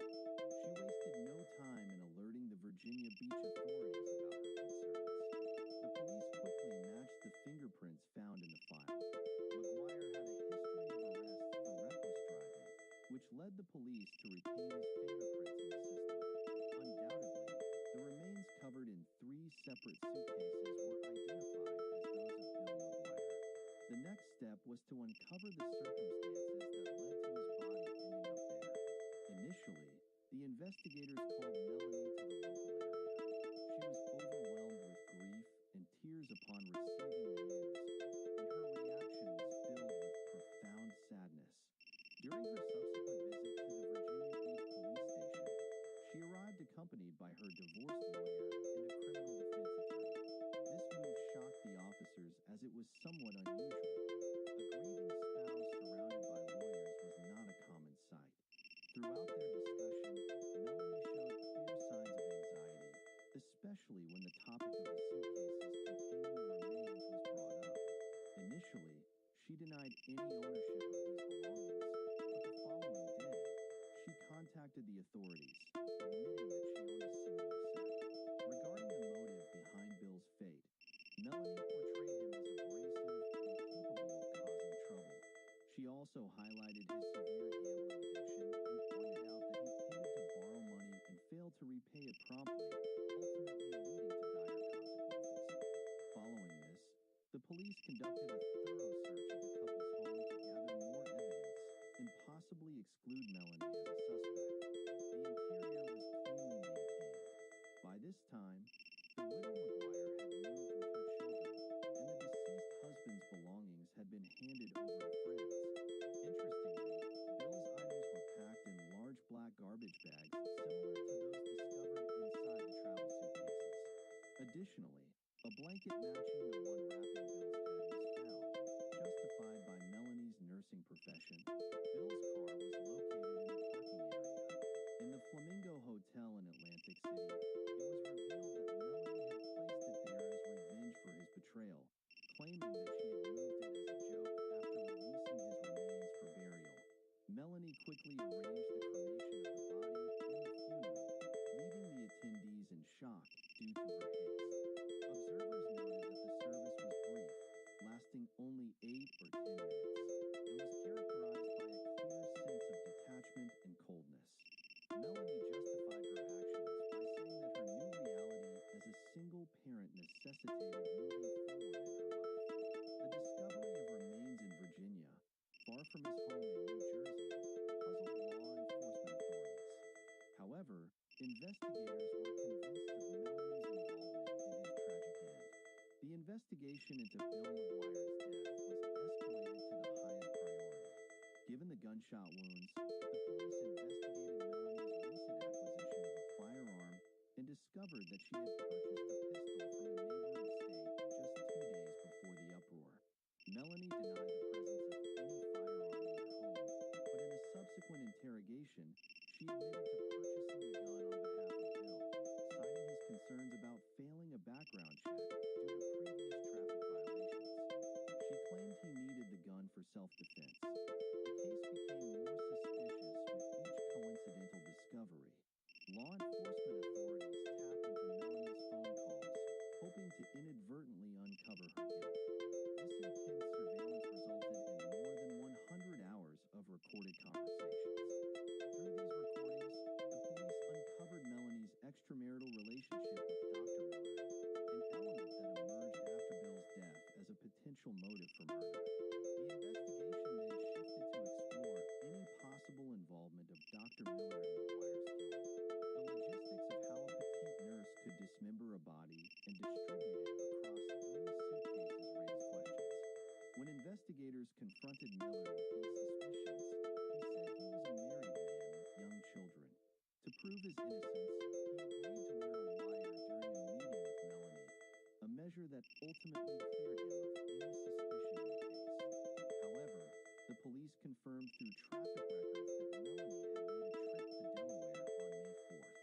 She wasted no time in alerting the Virginia Beach authorities about her concerns. The police quickly matched the fingerprints found in the file. McGuire had a history of arrests for reckless driving, which led the police to retain his fingerprints in the system. Undoubtedly, the remains covered in 3 separate suitcases were identified as those of Bill McGuire. The next step was to uncover the circumstances that led to his body ending up there. Initially, the investigators called Melanie to the local area. She was overwhelmed with grief and tears upon receiving the news, and her reaction was filled with profound sadness. During her subsequent visit to the Virginia Beach police station, she arrived accompanied by her divorce lawyer and a criminal defense attorney. This move shocked the officers as it was somewhat unusual. A grieving spouse surrounded by lawyers was not a common sight. Throughout their discussion, Melanie showed clear signs of anxiety, especially when the topic of the suitcases containing the remains was brought up. Initially, she denied any ownership of these belongings, but the following day, she contacted the authorities, admitting that she owned a similar set. Regarding the motive behind Bill's fate, Melanie portrayed him as abrasive and capable of causing trouble. She also highlighted his severe gambling addiction and pointed out that he tended to borrow money and failed to repay it promptly, ultimately leading to dire consequences. Following this, the police conducted a thorough search of the couple's home to gather more evidence and possibly exclude Melanie as a suspect. The interior was cleanly maintained. By this time, the widow McGuire had moved with her children, and the been handed over to friends. Interestingly, Bill's items were packed in large black garbage bags similar to those discovered inside the travel suitcases. Additionally, a blanket matching the one wrapping Bill's head was found. Justified by Melanie's nursing profession, Bill's car was located in the parking area. In the Flamingo Hotel in Atlantic City, it was revealed that Melanie had placed it there as revenge for his betrayal, claiming that she had moved it as a joke after releasing his remains for burial. Melanie quickly arranged the cremation of the body and the funeral, leaving the attendees in shock due to her haste. Observers noted that the service was brief, lasting only 8 or 10 minutes, and was characterized by a clear sense of detachment and coldness. Melanie justified her actions by saying that her new reality as a single parent necessitated moving forward in her life. The discovery of remains in Virginia, far from his home in New Jersey, puzzled law enforcement authorities. However, investigators were convinced of Melanie's involvement in his tragic end. The investigation into Bill McGuire's death was escalated to the highest priority. Given the gunshot wounds, the police investigated Melanie's recent acquisition of a firearm and discovered that she had purchased a pistol from a neighboring state just 2 days before the uproar. Melanie denied the presence of any firearm in their home, but in a subsequent interrogation, she admitted to purchasing the gun on behalf of Bill, citing his concerns about failing a background check due to previous traffic violations. She claimed he needed the gun for self-defense. The case became more suspicious with each coincidental discovery. Law enforcement authorities tapped into Melanie's phone calls, hoping to inadvertently uncover her guilt. This intense surveillance resulted in more than 100 hours of recorded conversations. Through these recordings, the police uncovered Melanie's extramarital relationship with Dr. Miller, an element that emerged after Bill's death as a potential motive for murder. The investigation then shifted to explore any possible involvement of Dr. Miller in McGuire's killing. The logistics of how a petite nurse could dismember a body and distribute it across 3 suitcases raised questions. When investigators confronted Miller with these suspicions, he said he was a married man with young children. To prove his innocence, he agreed to wear a wire during a meeting with Melanie, a measure that ultimately cleared him of any suspicion in the case. However, the police confirmed through traffic records that Melanie had made a trip to Delaware on May 4th.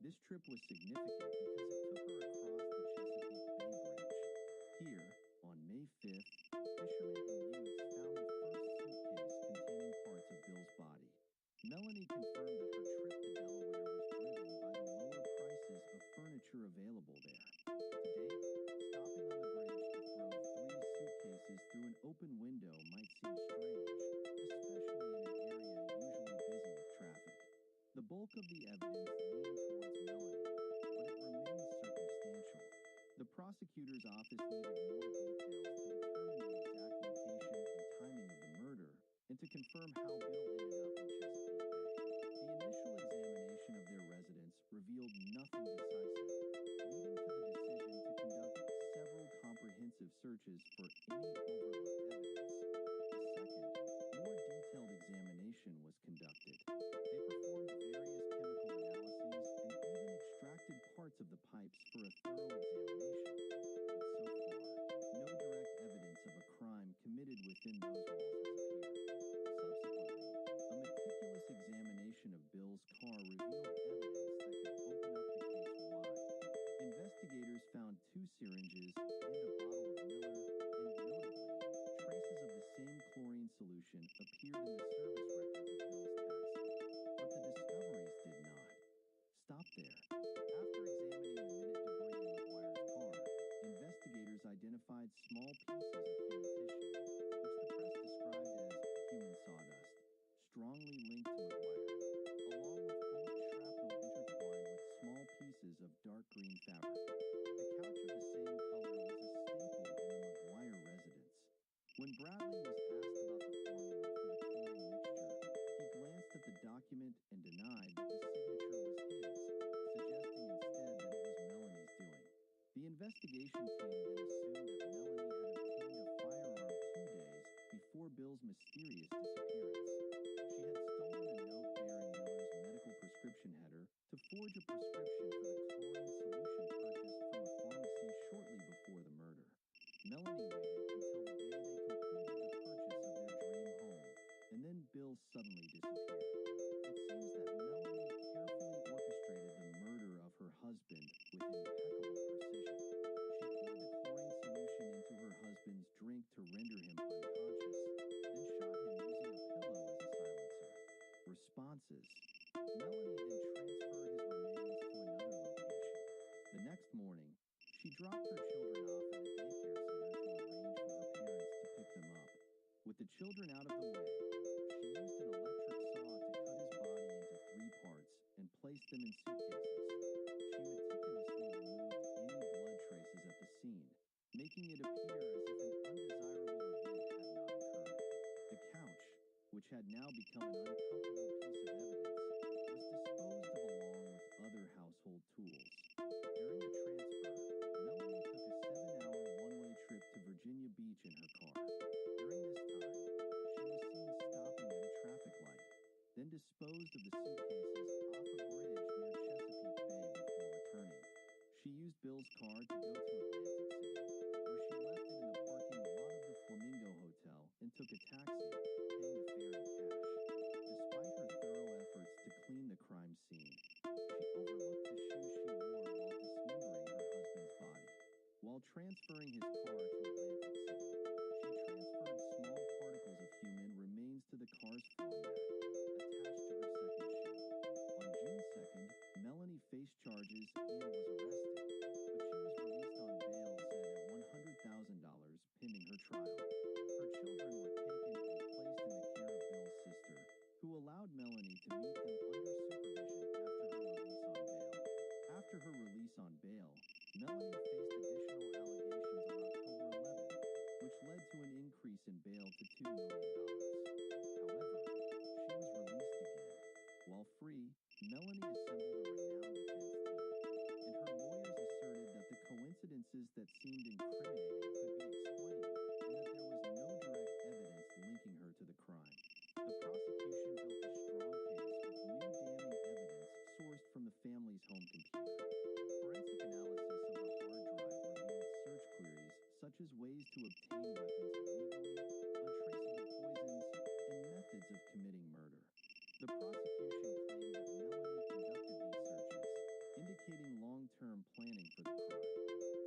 This trip was significant because it took her across the Chesapeake Bay Bridge. Here, on May 5th, fishermen and youths found the first suitcase containing parts of Bill's body. Melanie confirmed that her trip to Delaware was driven by the lower prices of furniture available there. To date, stopping on the bridge to throw 3 suitcases through an open window might seem strange, especially in an area usually busy with traffic. The bulk of the evidence leaned towards Melanie, but it remains circumstantial. The prosecutor's office needed more details to determine the exact location and timing of the murder, and to confirm how Bill ended up in Chesapeake Bay. The initial examination of their residence revealed nothing decisive, leading to the decision to conduct several comprehensive searches for any overlooked evidence. A second, more detailed examination was conducted. They performed various chemical analyses and even extracted parts of the pipes for a thorough examination. But so far, no direct evidence of a crime committed within those walls has appeared. Subsequently, a meticulous examination of Bill's car revealed evidence that could open up the case wide. Investigators found 2 syringes and a bottle of Miller, and notably, traces of the same chlorine solution appeared in the service records of Bill's taxi. But the discoveries did not stop there. After examining the minute debris in McGuire's car, investigators identified small pieces of human tissue, which the press described as human sawdust, strongly linked to McGuire, along with bullet shrapnel intertwined with small pieces of dark green fabric. The couch of the same color was a staple in the McGuire residence. When Bradley was asked about the formula for the chlorine mixture, he glanced at the document and denied that the signature was his, suggesting instead that it was Melanie's doing. The investigation team then assumed that Melanie had obtained a firearm 2 days forge a prescription for the chlorine solution purchased from a pharmacy shortly before the murder. Melanie waited until the day they completed the purchase of their dream home, and then Bill suddenly disappeared. It seems that Melanie carefully orchestrated the murder of her husband with impeccable precision. She poured the chlorine solution into her husband's drink to render him unconscious, then shot him using a pillow as a silencer. Responses. Melanie then transferred his remains to another location. The next morning, she dropped her children off at a daycare center to arrange for her parents to pick them up. With the children out of the way, she used an electric saw to cut his body into 3 parts and placed them in suitcases. She meticulously removed any blood traces at the scene, making it appear as if an undesirable event had not occurred. The couch, which had now become an uncomfortable piece of evidence, was disposed of along with other household tools. During the transfer, Melanie took a 7-hour one-way trip to Virginia Beach in her car. During this time, she was seen stopping at a traffic light, then disposed of the suitcases off a bridge near Chesapeake Bay before returning. She used Bill's car to go to Atlantic City, where she left it in the parking lot of the Flamingo Hotel and took a taxi, paying the fare in cash. Despite her thorough efforts to clean the crime scene, she overlooked the shoes she wore while dismembering her husband's body. While transferring his car to Atlantic City, she transferred small particles of human remains to the car's floor mat, attached to her second shoe. On June 2nd, Melanie faced charges and was arrested, but she was released on bail set at $100,000 pending her trial. Her children were taken and placed in the care of Bill's sister, who allowed Melanie to meet them under supervision after her release on bail. Melanie faced additional allegations on October 11th, which led to an increase in bail to $2 million. However, she was released again. While free, Melanie assembled a renowned defense team, and her lawyers asserted that the coincidences that seemed incriminating could be explained, and that there was no direct evidence linking her to the crime. The prosecution built a strong case with new damning evidence sourced from the family's home computer. Forensic analysis of the hard drive revealed search queries such as ways to obtain weapons illegally, untraceable poisons, and methods of committing murder. The prosecution claimed that Melanie conducted these searches, indicating long-term planning for the crime.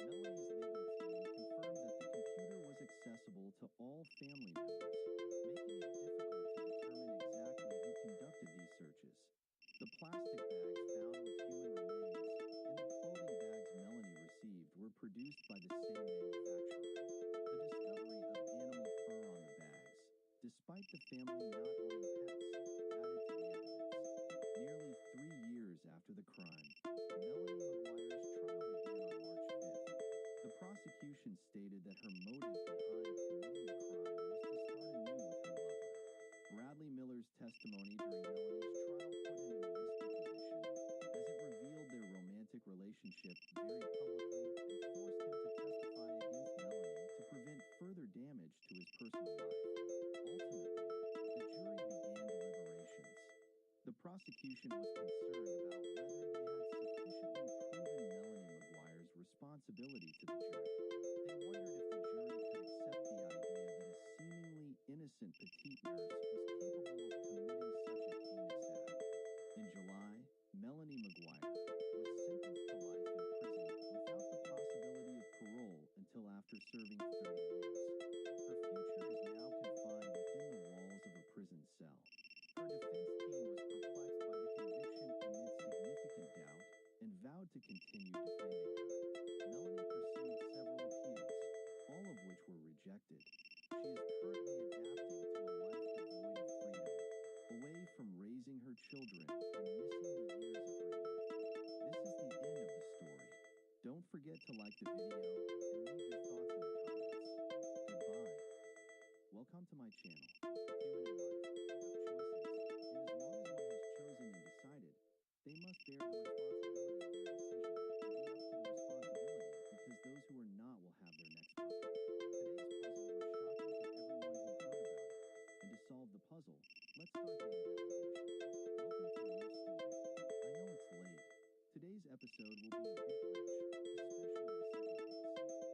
Melanie's legal team confirmed that the computer was accessible to all family members, making it difficult to determine exactly who conducted these searches. The plastic bags found with human remains and the clothing bags Melanie received were produced by the same manufacturer. The discovery of animal fur on the bags, despite the family not owning pets, added to the evidence. Nearly 3 years after the crime, Melanie McGuire's trial began on March 5th. The prosecution stated that her motive behind committing the crime was to start anew with her lover. Bradley Miller's testimony during Melanie's trial put him in a risky position, as it revealed their romantic relationship very publicly and forced him to testify against Melanie to prevent further damage to his personal life. Ultimately, the jury began deliberations. The prosecution was concerned about whether they had sufficiently proven Melanie McGuire's responsibility to the jury. They wondered if the jury could accept the idea that a seemingly innocent petite nurse was capable of committing such a heinous act. In July, Melanie McGuire was sentenced to life in prison without the possibility of parole until after serving 30 years. Her future is now confined within the walls of a prison cell. Her defense team was perplexed by the conviction amid significant doubt and vowed to continue defending her. Melanie pursued several appeals, all of which were rejected. She is currently adapting to a life devoid of freedom, away from raising her children and missing the years of her youth. This is the end of the story. Don't forget to like the video and leave your thoughts in the comments. Goodbye. Welcome to my channel. Human in life have choices, and as long as one has chosen and decided, they must bear the responsibility of their decision and be up to the responsibility, because those who are not will have their necks broken. Today's puzzle was shocking to everyone who heard about it. And to solve the puzzle, let's start the investigation. Welcome to a new story. I know it's late, episode will be a bit rich, especially the second case.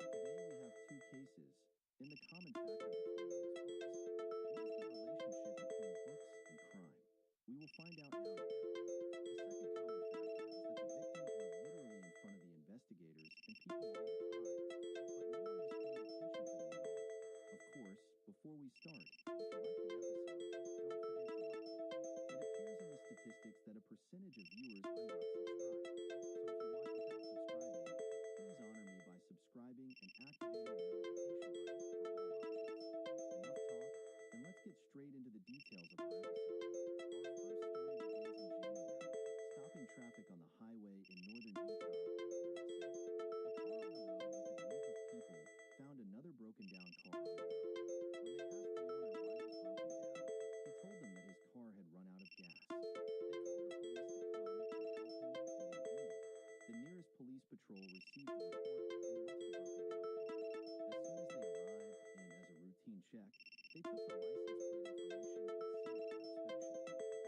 Today we have two cases and the common factor between those books. What is the relationship between books and crime? We will find out now together. The second common factor is that the victims were literally in front of the investigators and people all the time, but no one was paying attention to them at all. Of course, before we start, if you like the episode, don't forget to like it. It appears in the statistics that a percentage of viewers are not subscribed. So if you watch without subscribing, please honor me by subscribing and activating the notification button for all options. Enough talk, and let's get straight into the details of our episode. Our first story begins in January, stopping traffic on the highway in northern Utah, USA. A car on the road with a group of people found another broken down car on the road. When they asked the owner why it was broken down, he told them that his car had run out of gas. They called the police to come and help him, and indeed, the nearest police patrol received the report and went to the broken down car. As soon as they arrived, and as a routine check, they took the license plate information and sent it for inspection.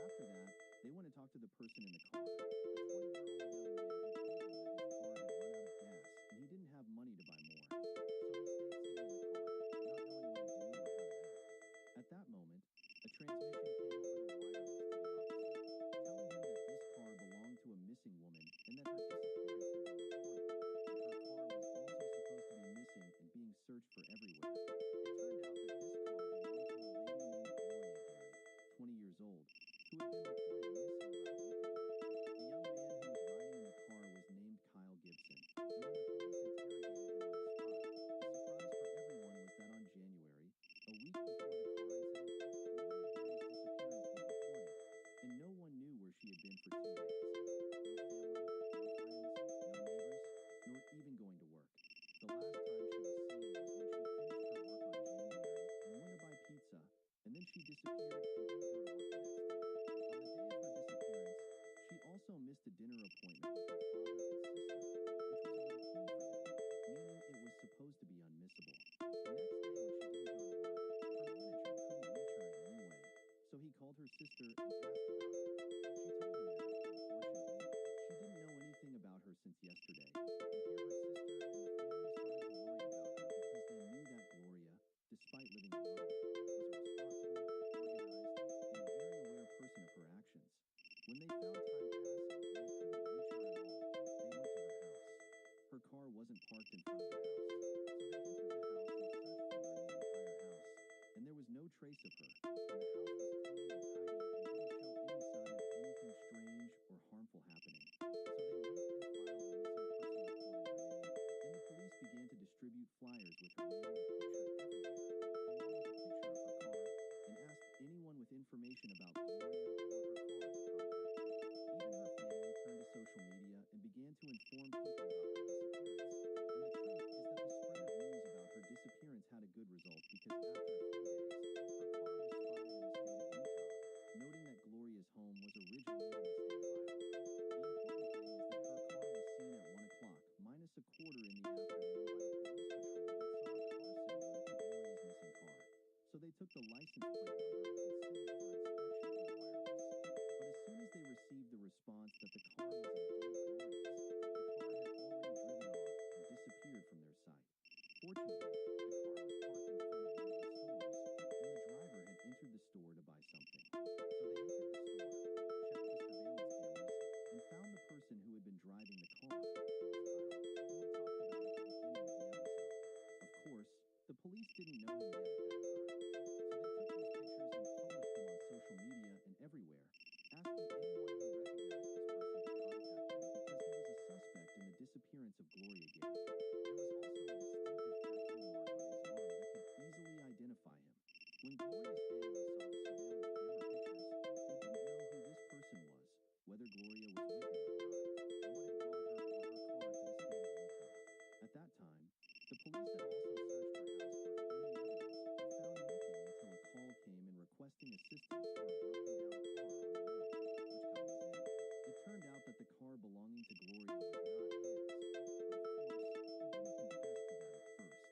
After that, they went and talked to the person in the car, a 20-year-old young man who told them that his car had run out of gas and he didn't have money to buy more. So he stayed sitting in the car, not knowing what to do or how to act. At that moment, a transmission came over the wireless to the officer, telling him that this car belonged to a missing woman and that her disappearance had been reported, and her car was also supposed to be missing and being searched for everywhere. It turned out that this car belonged to a lady named Gloria Gary, 20 years old, who had been reported missing about a week ago. The young man who was riding in the car was named Kyle Gibson, and when the police interrogated him on the spot, the surprise for everyone was that on January, a week before the car incident, Gloria Gary's disappearance was reported, and no one knew where she had been for 2 days. No family, no friends, no neighbors, nor even going to work. The last time she was seen was when she finished her work on January and went to buy pizza, and then she disappeared and didn't go to work the next day. On the day of her disappearance, she also missed a dinner appointment with her father and sister, which was a routine for them, meaning it was supposed to be unmissable. The next day when she didn't go to work, her manager couldn't reach her in any way, so he called her sister and asked about her. She told him that, unfortunately, she didn't know anything about her since yesterday, and here her sister and the family started to worry about her because they knew that Gloria, despite living alone, was a responsible, organized, and very aware person of her actions. When they found time passing and they couldn't reach her at all, they went to her house. Her car wasn't parked in front of the house, so they entered the house and searched for her in the entire house, and there was no trace of her, and the house was clean and tidy and didn't show any sign of anything strange or harmful happening. So they went and filed a missing person report in her name, and the police began to distribute flyers with her name and picture everywhere, along with a picture of her car, and asked anyone with information about Gloria or her car to contact them. Even her family turned to social media and began to inform people about her disappearance. And the truth is that the spread of news about her disappearance had a good result because after a few days, her car was spotted in the state of Utah, noting that Gloria's home was originally in the state of Iowa. The important thing is that her car was seen at 1 o'clock, minus a quarter in the afternoon by a police patrol that saw a car similar to Gloria's missing car. So they took the license plate number and sent it for inspection in the wireless. But as soon as they received the response that the car was indeed Gloria's, the car had already driven off and disappeared from their sight. Fortunately, the car was parked in front of one of the stores, and the driver had entered the store to buy something. So they entered the store, checked the surveillance cameras, and found the person who had been driving the car, who was Kyle, who we talked about at the beginning of the episode. Of course, the police didn't know him yet at that time, so they took these pictures and published them on social media and everywhere, asking anyone who recognized this person to contact him because he was a suspect in the disappearance of Gloria Gary. There was also a distinctive tattoo mark on his arm that could easily identify him. When Gloria's family saw the surveillance camera pictures, they didn't know who this person was, whether Gloria was with him or not, and what had brought her or her car to the state of Utah. At that time, the police had also searched her house for any evidence, but found nothing until a call came in requesting assistance for a broken down car on the road, which Kyle was in. It turned out that the car belonging to Gloria was not his, but of course, he didn't confess to that at first.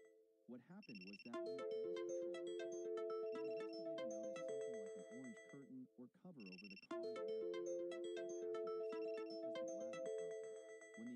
What happened was that when the police patrol went to him, the investigator noticed something like an orange curtain or cover over the car's rear window next to the passenger seat because the glass was broken. When the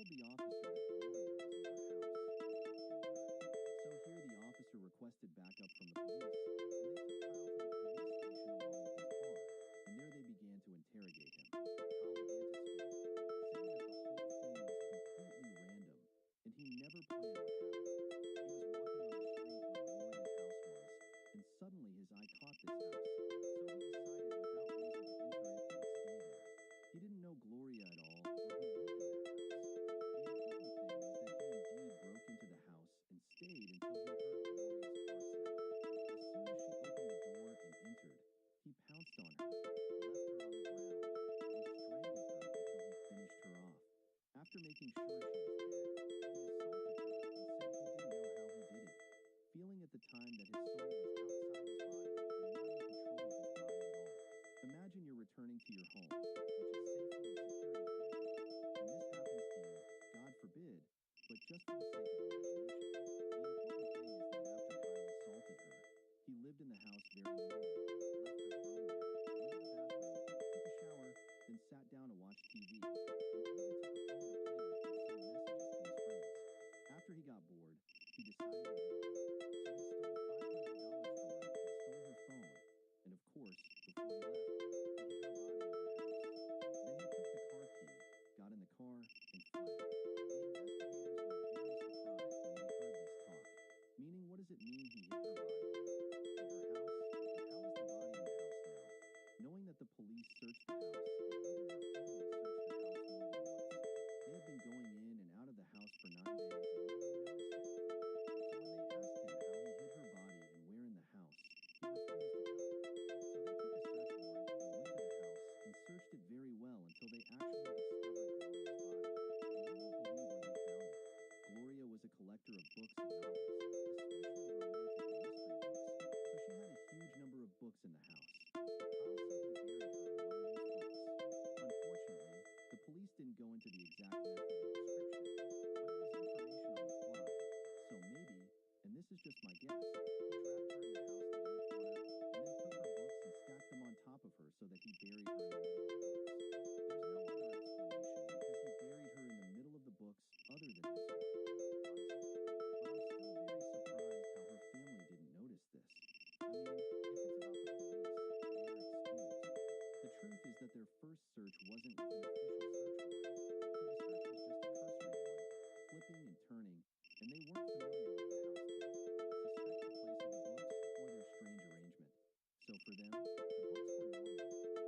told the officer that Gloria was in her house and killed her. So here the officer requested backup from the police, and they took Kyle to the police station along with his car, and there they began to interrogate him. Kyle began to speak, saying that the whole thing was completely random, and he never planned what happened. He was walking on the street where Gloria's house was, and suddenly his eye caught this house, so he decided without reason to enter it and stay there. He didn't know Gloria at all or who lived in that house. The important thing is that he indeed broke into the house and stayed until he heard Gloria's car sound. As soon as she opened the door and entered, he pounced on her, left her on the ground, and strangled her until he finished her off. After making sure she was dead, he assaulted her and said he didn't know how he did it, feeling at the time that his soul was outside his body and not in control of his body at all. Imagine you're returning to your home, which is safety and security for you, and this happens to you, God forbid, but just for the sake of imagination. The important thing is that after Kyle assaulted her, he lived in the house very normally, left her thrown there, went to the bathroom, took a shower, then sat down to watch TV, and even took a phone to play with and send messages to his friends. After he got bored, he decided to leave, so he stole $500 from her and stole her phone, and of course, before he left, he hid her body in her house. Then he took the car key, got in the car, and fled. The investigators were very surprised when they heard this talk, meaning what does it mean he hid her body in her house, and how is the body in the house now? Knowing that the police searched the house, and even her family searched the house more than once. They had been going in and out of the house for 9 days and nobody noticed anything. So when they asked him how he hid her body and where in the house, he refused to tell them. So they took a search warrant and went to the house and searched it very well until they actually discovered Gloria's body. And you won't believe where they found it. Gloria was a collector of books and novels, especially romantic and mystery books, so she had a huge number of books in the house. Kyle said he buried her among these books. Unfortunately, the police didn't go into the exact method and description, but it was information on the fly. So maybe, and this is just my guess, he dragged her in the house to any corner and then took her books and stacked them on top of her so that he buried her in the middle of the books. There's no other explanation because he buried her in the middle of the books other than this one, honestly. But I'm still very surprised how her family didn't notice this. I mean, if it's about the police, they are excused. The truth is that their first search wasn't with an official search warrant, so the search was just a cursory one, flipping and turning, and they weren't familiar with the house key, suspect the place of the books, or their strange arrangement. So for them, the books were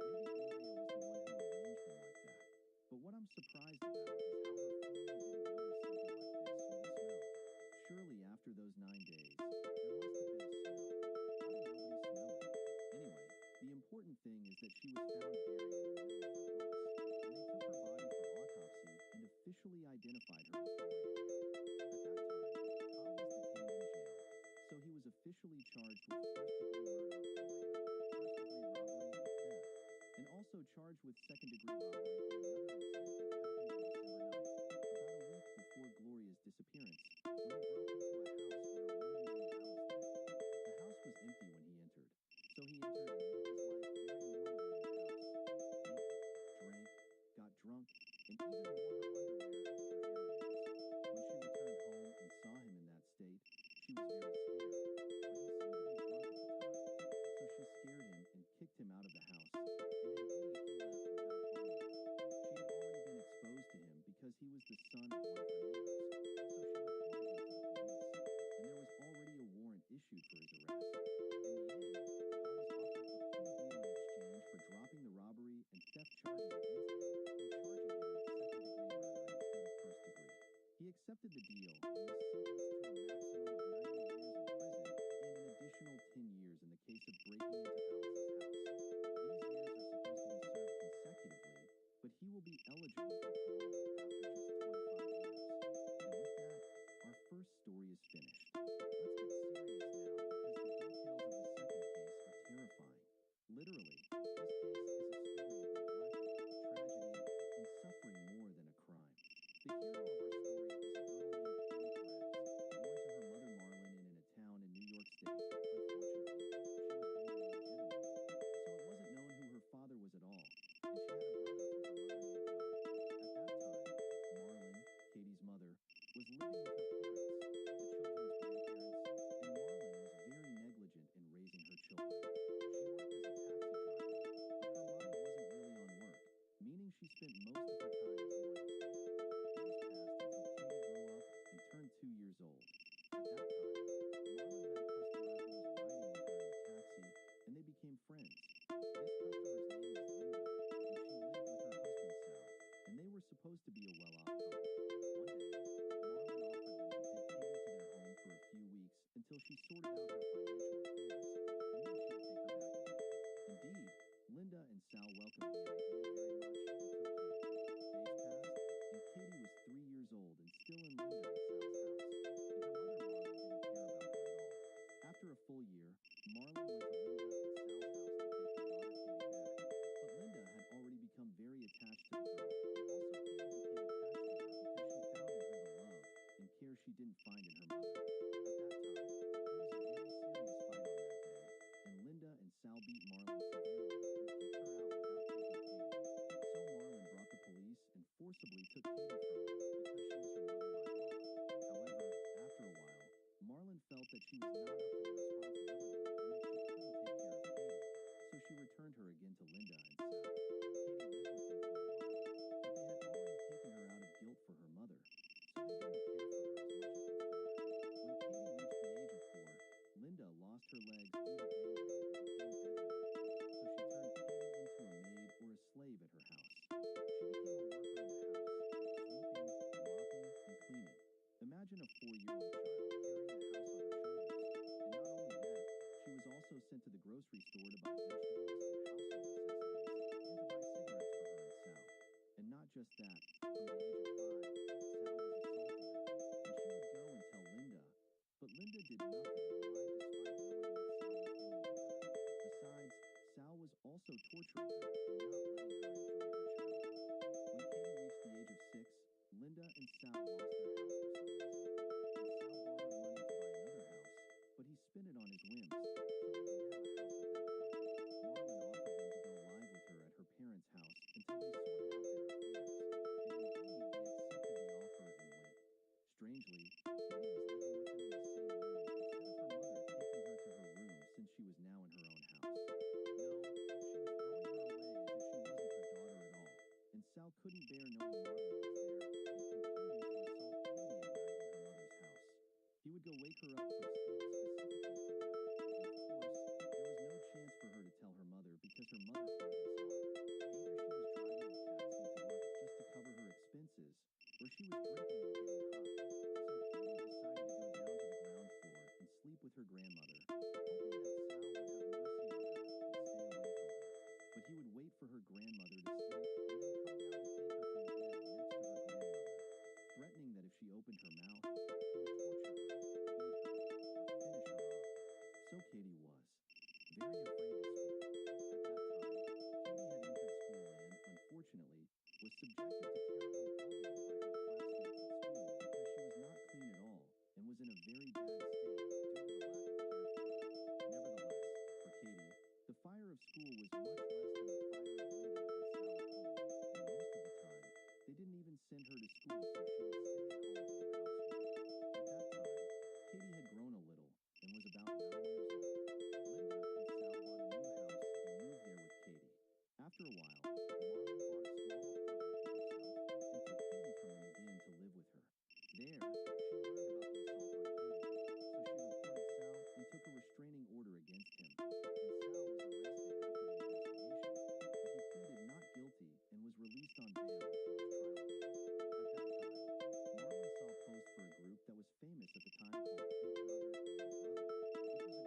normal. Maybe Gloria was the one who arranged them like that. But what I'm surprised about is how her family didn't notice something like this or the smell. Surely after those 9 days, there must have been a smell. How did nobody smell it? Anyway, the important thing is that she was found buried in the middle of her books, and they took her body for autopsy and officially identified her as Gloria Gary. At that time, Kyle was detained in jail, so he was officially charged with first-degree murder of Gloria, first-degree robbery and theft, and also charged with second-degree robbery in another incident that happened on December 9th, about a week before Gloria's disappearance, when he broke into a house where a woman named Alice lived. The house was empty when he entered, so he entered and lived his life very normally in the house. Ate, drank, got drunk, and even wore her underwear and her hair wigs. When she returned home and saw him in that state, she was very scared, but he seemed to be drunk at the time, so she scared him and kicked him out of the house, and indeed he left without harming her. She had already been exposed to him because he was the son of one of her neighbors, so she reported him to the police, and there was already a warrant issued for his arrest. In the end, Kyle was offered a she sorted out her financial affairs, and then she would take her back again. Indeed, Linda and Sal welcomed the idea very much and took Katie. Days passed, and Katie was 3 years old and still in Linda and Sal's house, and her mother Marlon didn't care about her at all. After a full year, Marlon went to Linda and Sal's house to take her daughter Katie back, but Linda had already become very attached to the girl, and also Katie became attached to her because she found in her the love and care she didn't find in her mother. At that time, there was a very serious fight on that day, and Linda and Sal beat Marlon severely and kicked her out without taking Katie. So Marlon brought the police and forcibly took Katie from her because she was her mother by law. However, after a while, Marlon felt that she was not up to the responsibility and that she couldn't take care of Katie, so she returned her again to Linda and Sal. Katie lived with them for a while, but they had already taken her out of guilt for her mother, so they didn't care for her as much as before. When Katie reached the age of 4, Linda lost her legs due to gangrene and became bedridden, so she turned Katie into a maid or a slave at her house. She became a worker in the house, sweeping, mopping, and cleaning. Imagine a 4-year-old child carrying the house on her shoulders, and not only that, she was also sent to the grocery store to buy vegetables and household necessities, and to buy cigarettes for her and Sal. And not just that, from the age of 5, Sal was assaulting her, and she would go and tell Linda, but Linda did nothing and lied despite knowing what Sal was doing to her. Besides, Sal was also torturing her and not letting her enjoy her childhood. When Katie reached the age of 6, Linda and Sal lost their house for some reason, and Sal borrowed money to buy another house, but he spent it on his whims, so they didn't have a house at that time. Marlon offered them to go live with her at her parents' house until they sorted out their affairs, and indeed they accepted the offer and went. Strangely, Katie was living with them in the same room instead of her mother taking her to her room since she was now in her own house. No, she was throwing her away as if she wasn't her daughter at all, and Sal couldn't bear knowing Marlon was there and continued to assault Katie at night in her mother's house. He would go wake her up from sleep specifically for that, and of course, there was no chance for her to tell her mother because her mother hardly saw her. Either she was driving a taxi to work just to cover her expenses, or she was drinking and getting high. So Katie decided to go down to the ground floor and sleep with her grandmother, hoping that Sal would have mercy on her and stay away from her. But he would wait for her grandmother to sleep and then come down to take her from the bed next to her grandmother, threatening that if she opened her mouth, he would torture her, beat her, or finish her off. So Katie was very afraid to speak. At that time, Katie had entered school and, unfortunately, was subjected to terrible bullying by her classmates at school because she was not clean at all and was in a very bad state due to the lack of care for her. Nevertheless, for Katie, the fire of school was much less than the fire of Linda and Sal at home, and most of the time, they didn't even send her to school so she would stay at home to do housework. At that time, Katie had grown a little and was about 9 years old. Linda and Sal bought a new house and moved there with Katie. After a while, Marlon bought a small apartment for herself and took Katie from them again to live with her. There, she learned about the assault on Katie, so she reported Sal and took a restraining order against him. And Sal was arrested after the investigation, but he pleaded not guilty and was released on bail until his trial date. At that time, Marlon saw posts for a group that was famous at the time called Big Brother and Little Brother,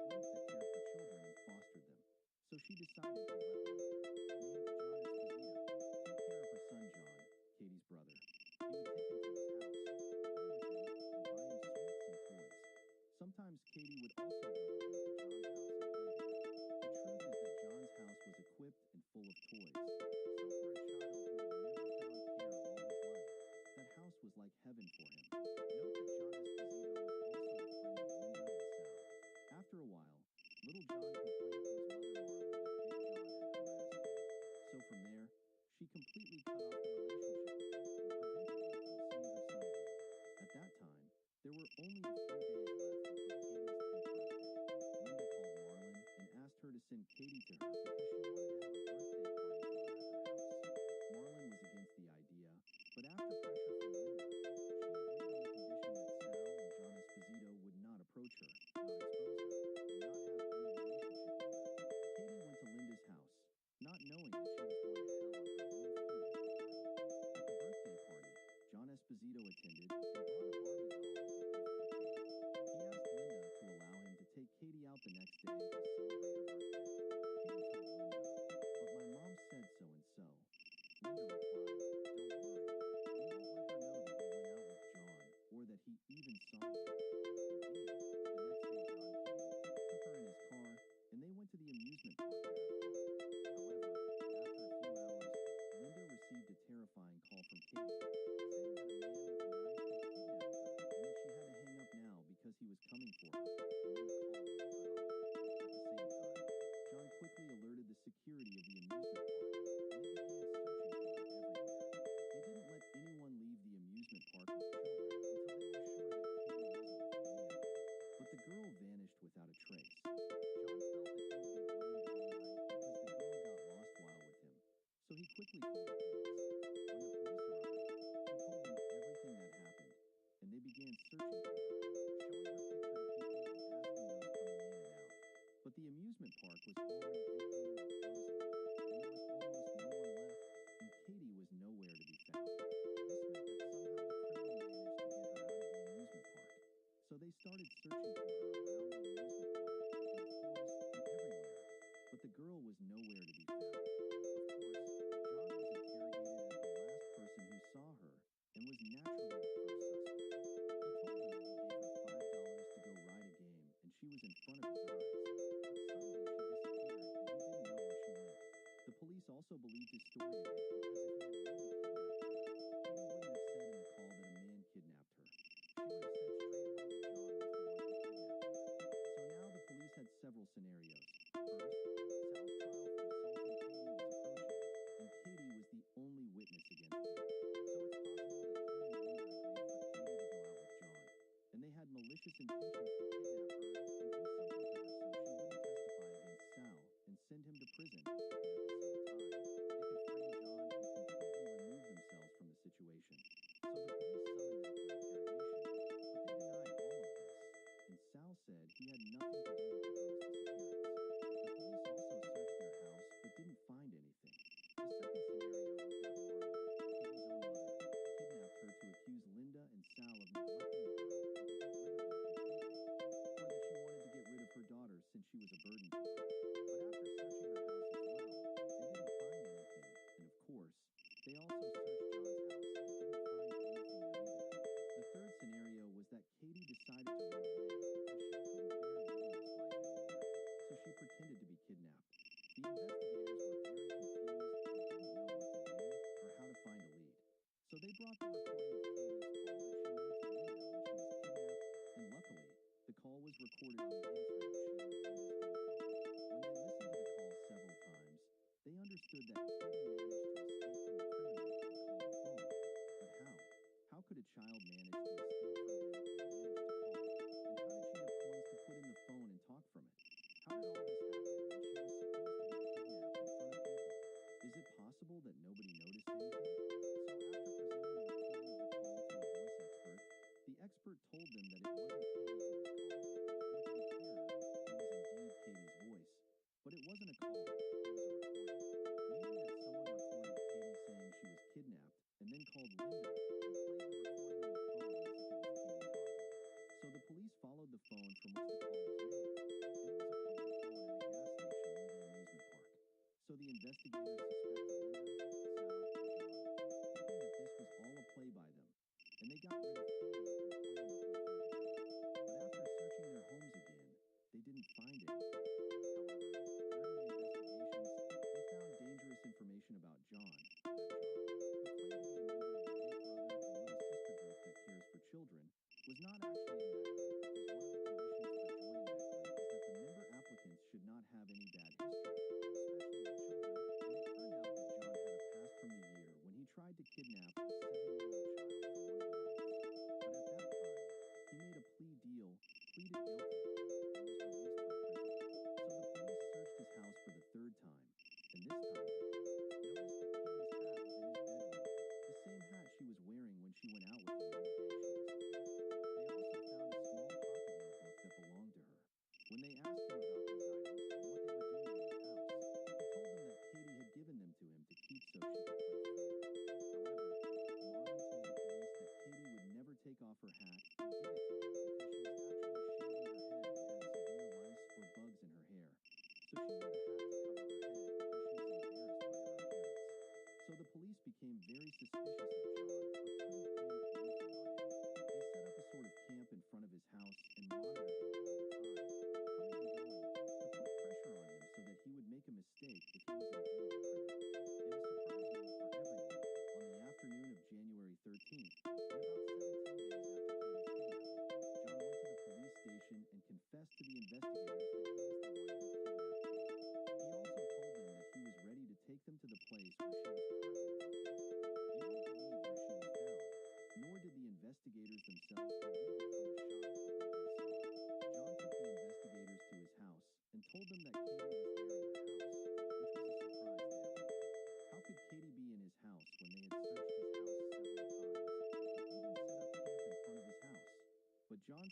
which was a group that cared for children and fostered them. So she decided to let one of them, named John Esposito, take care of her son John, Katie's brother. He would take him to his house, play with him, and buy him sweets and toys. Sometimes Katie would also go with him to John's house and play there. The truth is that John's house was equipped and full of toys. So for a child who had never found care all his life, that house was like heaven for him. Note that John Esposito was also a friend of Linda and Sal. After a while, little John complained to his mother Marlon that Big John had harassed him. So from there, she completely cut off the relationship with him and prevented him from seeing her son again. At that time, there were only a few days left until Katie's 10th birthday. Linda called Marlon and asked her to send Katie to her because she wanted to have a birthday party for her at her house. Marlon was against the idea, but after pressure from Linda, she agreed on the condition that Sal and John Esposito would not approach her, not expose her, and not have any relationship with her. Katie went to Linda's house, not knowing that she was going to hell on her own feet at the party. At the birthday party, John Esposito attended and brought a Barbie doll as a gift for Katie. He asked Linda to allow him he quickly called the police. When the police arrived, he told them everything that happened, and they began searching for her, showing her picture to people and asking those coming in and out. But the amusement park was already emptying and closing, and there was almost no one left, and Katie was nowhere to be found. This meant that somehow the criminal managed to get her out of the amusement park. So they started searching for her around the amusement park, in the forest, and everywhere. But the girl was nowhere to be found. Of course, John was interrogated as the last person who saw her, and was naturally the first suspect. He told them that he gave her $5 to go ride a game, and she was in front of his eyes. But suddenly she disappeared, and he didn't know where she went. The police also believed his story a bit because if he had really kidnapped her, Katie wouldn't have said in the call that a man kidnapped her. She would have said straight away that John was the one who kidnapped her. So now the police had several scenarios. First, Sal's trial for assaulting Katie was approaching, and Katie was the only witness against him. So it's possible that he and Linda agreed for Katie to go out with John, and they had malicious intentions to kidnap her and do something to her so she wouldn't testify against Sal and send him to prison, and at the same time, they could frame John and completely remove themselves from the situation. So the police summoned them for interrogation, but they denied all of this, and Sal said he had nothing to do with the girl's disappearance. The police also searched their house, but didn't find anything. The second scenario was that Marla, Katie's own mother, kidnapped her to accuse Linda and Sal of neglecting the girl and to get rid of them completely, or that she wanted to get rid of her daughter since she was a burden to her. But after searching her house as well, they didn't find anything, and of course, they also searched John's house and didn't find anything there either. The third scenario was that Katie decided to run away because she couldn't bear living this life anymore, so she pretended to be kidnapped. The investigators were very confused and didn't know what to do or how to find a lead. So they brought the recording of Katie's call that she made to Linda when she was kidnapped, and luckily, the call was recorded on the answering machine of Linda's home phone. When they listened to the call several times, they understood that Katie managed to escape from the criminal and call the phone. But how? How could a child manage to escape from him and manage to call? And how did she have coins to put in the phone and talk from it? How did all this happen when she was supposed to be kidnapped in front of people? Is it possible that nobody noticed anything? So after presenting the recording of the call to a voice expert, the expert told them that it wasn't Katie who was calling, or to be clearer, it was indeed Katie's voice. But it wasn't a call, it was a recording, meaning that someone recorded Katie saying she was kidnapped, and then called Linda and played the recording on the phone as if it was Katie talking. So the police followed the phone from which the call was made, and it was a public phone at a gas station near the amusement park. So the investigators suspected Linda, Sal, and John, thinking that this was all a play by them, and they got rid of Katie and planned the whole thing together. But after searching their homes again, they didn't find anything. However, during the investigations, they found dangerous information about John, that John, who claimed to be a member of the Big Brother and Little Sister group that cares for children, was not actually in that group because one of the conditions for joining that group is that the member applicants should not have any bad history, especially with children, and it turned out that John had a past from the year when he tried to kidnap a 7-year-old child from one of the malls. But at that time, he made a plea deal, pleaded guilty, and was released from prison. So the police searched his house for the third time, and this time they noticed that Katie's hat was in his bedroom, the same hat she was wearing when she went out with him on the day she disappeared. They also found a small pocket notebook that belonged to her. When they asked him about these items and what they were doing in his house, he told them that Katie had given them to him to keep so she could play freely. However, Marlon told the police that Katie would never take off her hat and give it to him because she was actually shaving her head and had severe lice or bugs in her hair. So she wore the hat to cover her head because she was embarrassed by her appearance. So the police became very suspicious of John, but couldn't pin anything on him. They set up a sort of camp in front of his house and monitored him all the time, coming and going, to put pressure on him so that he would make a mistake if he was indeed the criminal. And a surprise move for everyone, on the afternoon of January 13th, and about 17 days after Katie's kidnapping, John went to the police station and confessed to the investigators that he was the one who kidnapped Katie. He also told them that he was ready to take them to the place where she was currently located. You won't believe where she was found, nor did the investigators themselves believe it from the shock of what they saw.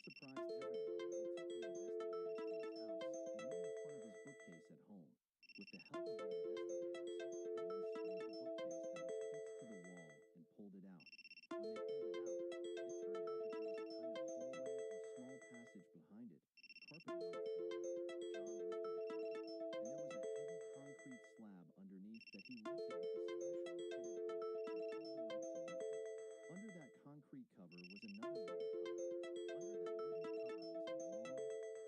surprised everyone when he took the investigators to his house and went in front of his bookcase at home. With the help of the investigators, they unscrewed the bookcase that was fixed to the wall and pulled it out. When they pulled it out, it turned out that there was a kind of hallway or small passage behind it, carpeted on the floor. John lifted the carpet, and there was a heavy concrete slab underneath that he lifted with a specially fitted hook and pulled the rope to lift it. Under that concrete cover was another wooden cover. Under that wooden cover was a long,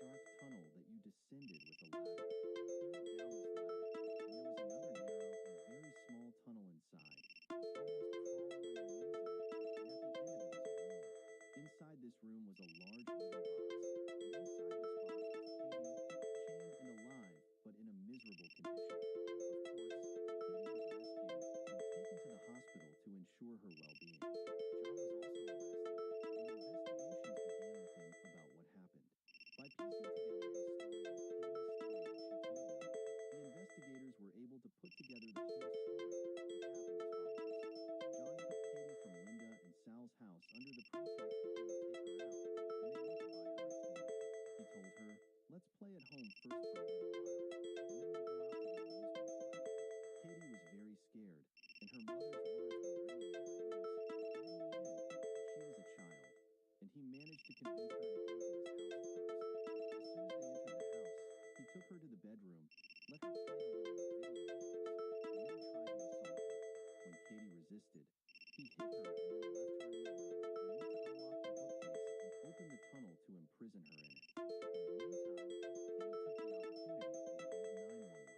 dark tunnel that you descended with a ladder. He went down this ladder, and there was another narrow and very small tunnel inside. Almost crawling on your knees in it, and at the end of it was a room. Inside this room was a large wooden box, and inside this box was Katie, chained and alive, but in a miserable condition. Of course, Katie was rescued and taken to the hospital to ensure her well-being. John was also arrested, and investigations began with him about what happened. By piecing together his story with Katie's story that she told them, the investigators were able to put together the whole story, which happened as follows. John took Katie from Linda and Sal's house under the pretext that he would take her out, and they went to buy her a toy. He told her, "Let's play at home first for a little while, and then we'll go out to the amusement park." Katie was very scared, and her mother's words were ringing in her ears, but in the end, she was a child, and he managed to convince her to go to his house first. As soon as they entered the house, he took her to the bedroom, let her play a little with video games, and then tried to assault her. When Katie resisted, he hit her and then left her in the room and went to unlock the bookcase and open the tunnel to imprison her in it. In the meantime, Katie took the opportunity and called 911.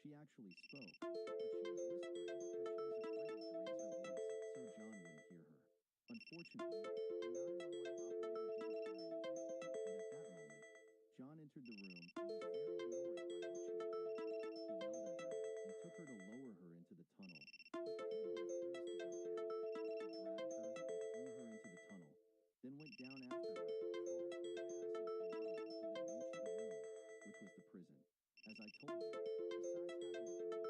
She actually spoke, but she was whispering because she was afraid to raise her voice so John wouldn't hear her. Unfortunately, the 911 operator didn't hear anything, and at that moment, John entered the room and was very annoyed by what she had done. He yelled at her and took her to lower her into the tunnel, but Katie refused to go down. He dragged her and threw her into the tunnel, then went down after her and crawled through the passage below until they reached the room, which was the prison. As I told you, besides having a door, it was actually a cell.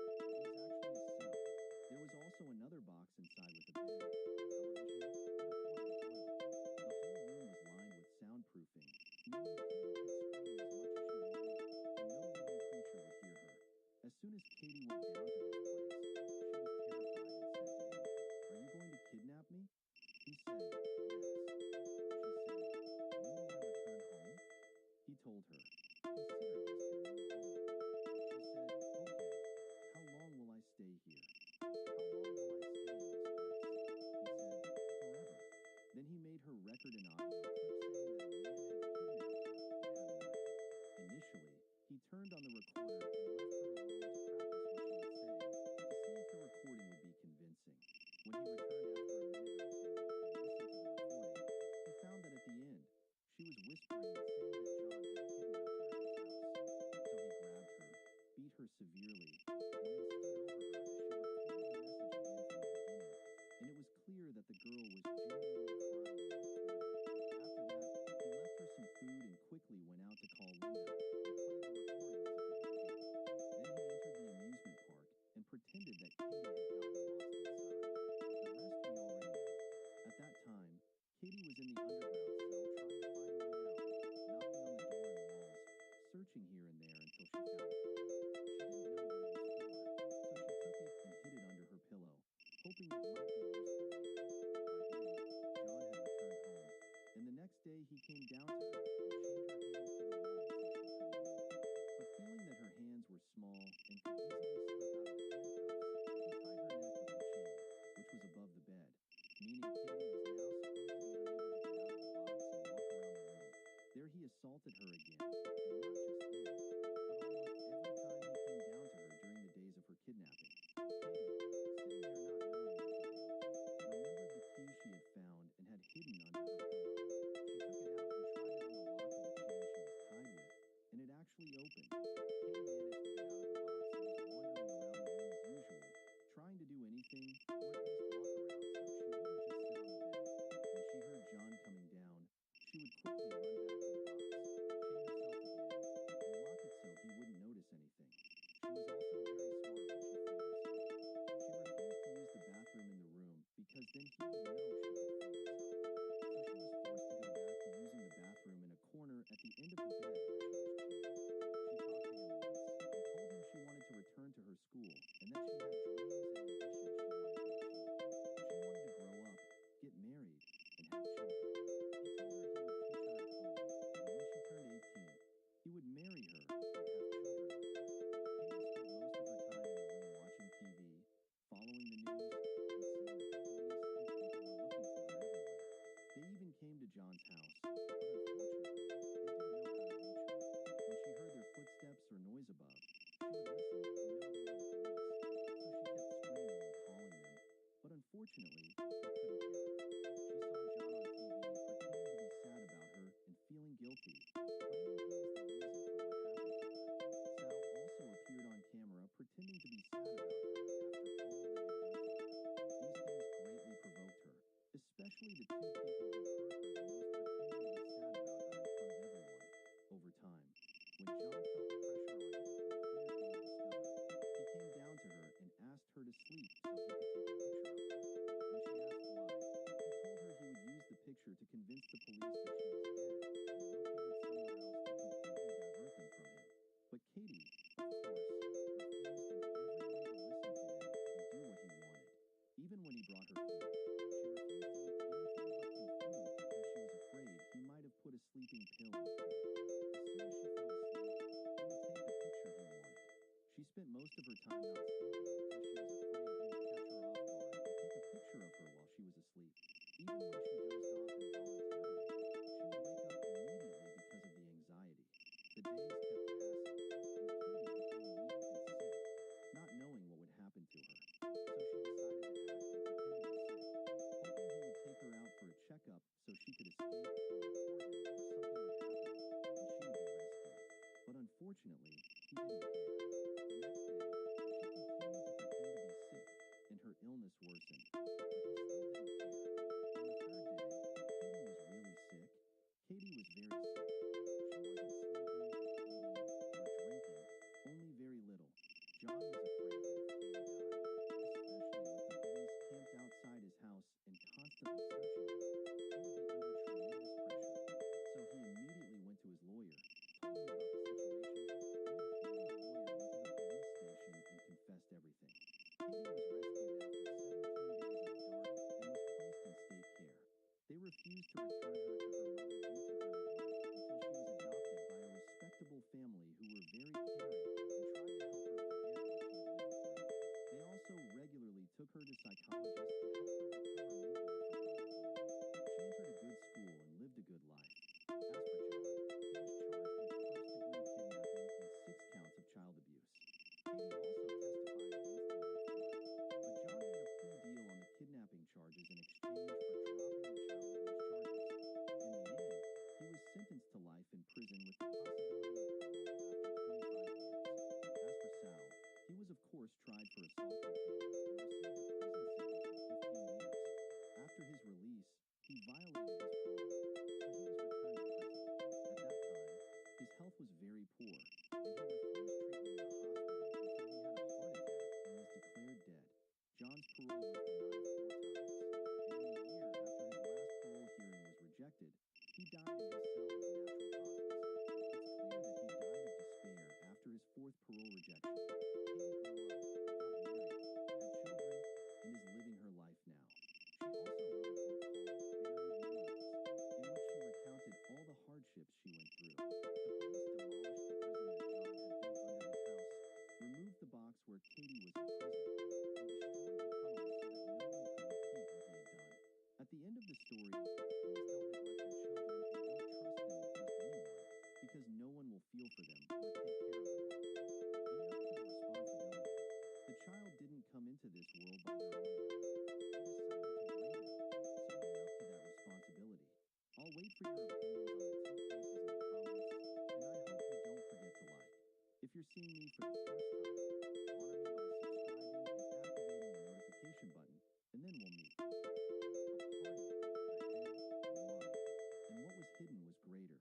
There was also another box inside with a bed, a television, and a portable toilet. The whole room was lined with soundproofing, meaning Katie could scream as much as she wanted, and no living creature would hear her. As soon as Katie went down to this place, she was terrified and said to him, "Are you going to kidnap me?" He said, "Yes." She said, "When will I return home?" He told her, "Consider this your new home." She said, "Okay, how long will I stay here? How long will I stay in this place?" He said, "Forever." Then he made her record an audio clip saying that a man had kidnapped her and had a knife. Initially, he turned on the recorder and left her alone to practice what she would say, to see if the recording would be convincing. When he returned after a minute or two and listened to the recording, he found that at the end, she was whispering and saying that John had kidnapped her at his house. So he grabbed her, beat her severely, and then stood over her as she recorded the message again from the beginning, and it was clear that the girl was genuinely crying in the recording. After that, he left her some food and quickly went out to call Linda and play the recording as if it were Katie. Then he entered the amusement park and pretended that Katie had gotten lost inside. The rest we already know. At that time, Katie was in the underground cell trying to find a way out, knocking on the door and walls, searching here and there until she found a key. She didn't know what it was for, so she took it and hid it under her pillow, hoping it might be useful later. By then, John had returned home, and the next day he came down to her and chained her hands to the wall so she couldn't move. But feeling that her hands were small and could easily slip out of the handcuffs, he tied her neck with the chain, which was above the bed, meaning Katie was now supposed to be unable to get out of the box and walk around the room. There he assaulted her again, and not just then, but almost every time he came down to her during the days of her kidnapping. Katie, sitting there not knowing what to do, remembered the key she had found and had hidden under her pillow. She took it out and tried it on the lock of the chain she was tied with, and it actually opened. Katie managed to get out of the box and was wandering around the room as usual, trying to do anything, or at least walk around so she wouldn't just sit on the bed. When she heard John coming down, she would quickly run back to the box, chain herself again, and lock it so he wouldn't notice anything. She was also very smart when she freed herself. She refused to use the bathroom in the room because then he would know she could free herself. So she was forced to go back to using the bathroom Unfortunately, he couldn't hear her. She saw John on TV pretending to be sad about her and feeling guilty, claiming he was the reason for what happened to her. Sal also appeared on camera pretending to be sad about her after all they had done to her. These things greatly provoked her, especially the two people who hurt her the most pretending to be sad about her in front of everyone. Over time, when John felt the pressure on him and feared being discovered, he came down to her and asked her to sleep so he could take a picture of her. When she asked why, he told her he would use the picture to convince the police that she was dead and located somewhere else to completely divert them from him. But Katie, of course, refused in every way to listen to him and do what he wanted. Even when he brought her food, she refused to eat anything but some food because she was afraid he might have put a sleeping pill in the food. As soon as she fell asleep, he would take the picture he wanted. She spent most of her time not sleeping because she was afraid he would catch her off guard and take a picture of her while she was asleep. Even when she dozed off involuntarily, she would wake up immediately because of the anxiety. The days kept passing, and Katie became weak and sick, not knowing what would happen to her. So she decided to act and pretend to be sick, hoping he would take her out for a checkup so she could escape or report him or something would happen and she would be rescued. But unfortunately, he didn't care. The next day, she continued to pretend to be sick, and her illness worsened. But he still didn't care. On the third day, Katie was really sick. Katie was very sick. She wasn't sleeping, eating, or drinking, only very little. John was afraid that if Katie died, especially with the police camped outside his house and constantly searching him, he would be under tremendous pressure. So he immediately went to his lawyer, told him about the situation, and then he and the lawyer went to the police station and confessed everything. Katie was rescued after 17 days in the dark and was placed in state care. They refused to return her to her mother due to her neglect until she was adopted by a respectable family who were very caring and tried to help her forget what she had lived through. They also regularly took her to psychologists to help her recover mentally from her ordeal. She entered a good school and lived a good life. As for John, he was charged with first-degree kidnapping and 6 counts of child abuse. Katie also testified against him in court, but John made a plea deal on the kidnapping charges in exchange for dropping the child abuse charges. In the end, he was sentenced to life in prison with the possibility of parole after 25 years. As for Sal, he was of course tried for assaulting Katie and received a prison sentence of 15 years. After his release, he violated his parole, so he was returned to prison. At that time, his health was very poor, and he refused treatment in the hospital until he had a heart attack and was declared dead. John's parole was denied 4 times, and in the year after his last parole hearing was rejected, he died in his cell of natural causes. It's clear that he died of despair after his 4th parole rejection. Katie grew up, got married, had children, and is living her life now. She also wrote a book called Buried Memories, in which she recounted all the hardships she went through. The police demolished the prison that John had built under his house, removed the box where Katie was imprisoned, and destroyed the tunnels so that no one could repeat what he had done. At the end of the story, please don't neglect your children and don't trust them with just anyone, because no one will feel for them or take care of them like you. Be up to the responsibility. The child didn't come into this world by their own will. You decided to blame them, so be up to that responsibility. I'll wait for your opinions on the 2 cases in the comments, and I hope you don't forget to like. If you're seeing me for the first time, honor me by subscribing and activating the notification button, and then we'll meet. A party, a head, wine, and what was hidden was greater.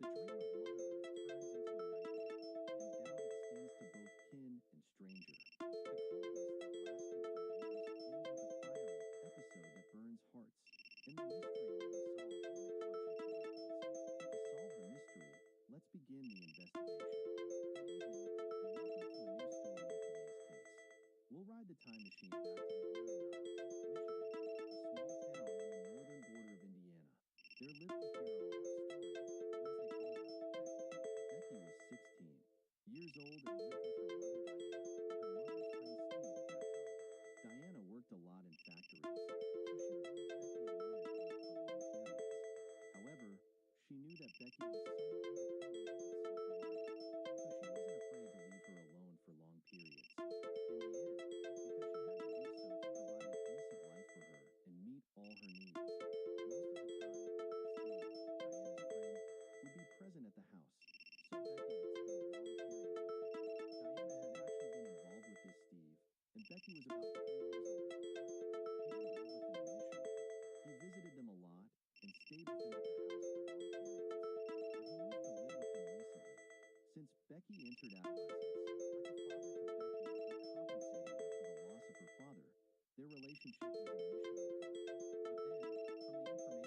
The dream of motherhood turns into a nightmare, and doubt extends to both kin and stranger. The coldness that lasted for years ends with a fiery episode that burns hearts, and the mystery will be solved when the conscience awakens. To solve the mystery, let's begin the investigation. Good evening, and welcome to a new story in today's case. We'll ride the time machine back to the year in Niles, Michigan, a small town on the northern border of Indiana. There lived the hero of our story, or as they called her, Becky. Becky was 16 years old and lived with her mother Diana and her mother's friend Steve at that time. Diana worked a lot in factories, so she would leave Becky alone at home for long periods. However, she knew that Becky was somewhat independent and self-reliant, so she wasn't afraid to leave her alone for long periods. In the end, because she had to do so to provide a decent life for was about 3 years old at the time. He didn't live with them initially. He visited them a lot and stayed with them at the house for long periods, but he moved to live with them recently. Since Becky entered adolescence, like a father to Becky before compensating her for the loss of her father, their relationship was initially good. But then, from the information I gathered,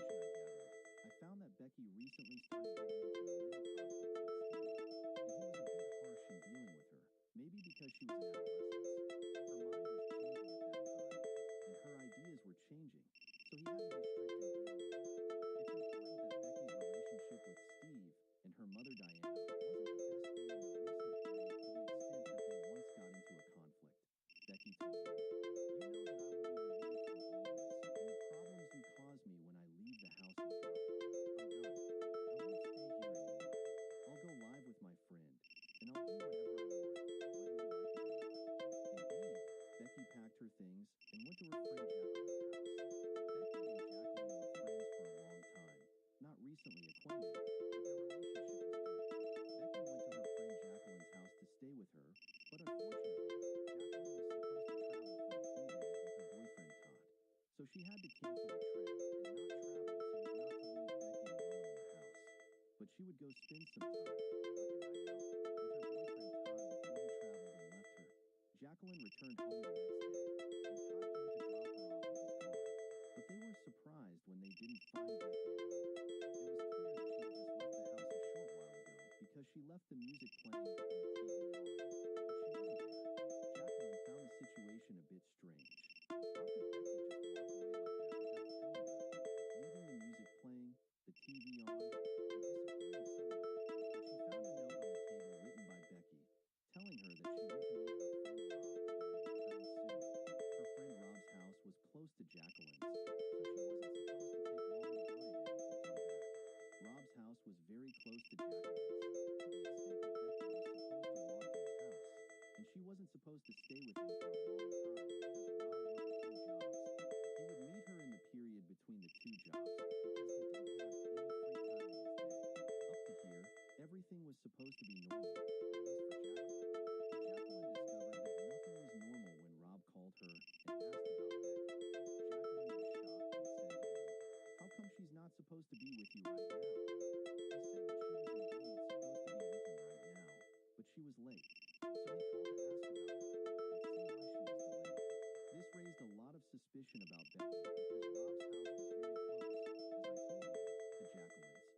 I found that Becky recently started getting into many conflicts with Steve, and he was a bit harsh in dealing with her, maybe because she was in adolescence. Her mind was changing at that time, and her ideas were changing, so he had to be strict in dealing with her. It's important that Becky's relationship with Steve and her mother Diana wasn't the best thing in the recent period to the extent that they once got into a conflict. Becky told him, "You know that I will be relieved from all this and the problems you cause me when I leave the house and go. I'm done. I won't stay here anymore. I'll go live with my friend, and I'll do whatever I want, whether you like it or not." Indeed, Becky packed her things and went to her friend Jacqueline's house. Becky and Jacqueline were friends for a long time, not recently acquainted, but their relationship was good. Becky went to her friend Jacqueline's house to stay with her, but unfortunately, Jacqueline was supposed to travel for a few days with her boyfriend Todd. So she had to cancel the trip and not travel so as not to leave Becky alone in the house. But she would go spend some time, like a night out, with her boyfriend Todd before he traveled and left her. Jacqueline returned home the next day, and Todd came to drop her off with his car. But they were surprised when they didn't find Becky at home. It was clear that she had just left the house a short while ago because she left the music playing and the TV on, but she wasn't there. Jacqueline found the situation a bit strange. How could Becky just walk away like that without telling her, leaving the music playing, the TV on, and disappearing suddenly? But she found a note on the table written by Becky, telling her that she went to meet her friend Rob and would return soon. Her friend Rob's house was close to Jacqueline's, so she wasn't supposed to take long to go to him and come back. Rob's house was very close to Jacqueline's, to the extent that Becky was supposed to walk to his house, and she wasn't supposed to stay with him for a long time because Rob worked 2 jobs. He would meet her in the period between the 2 jobs because he didn't have any free time in his day. Up to here, everything was supposed to be normal, at least for Jacqueline. But Jacqueline discovered that nothing was normal when Rob called her and asked about Becky. Jacqueline was shocked and said to him, "How come she's not supposed to be with you right now?" He said that she was indeed supposed to be with him right now, but she was late. So he called to ask about her and see why she was delayed. This raised a lot of suspicion about Becky because Rob's house was very close, as I told you, to Jacqueline's.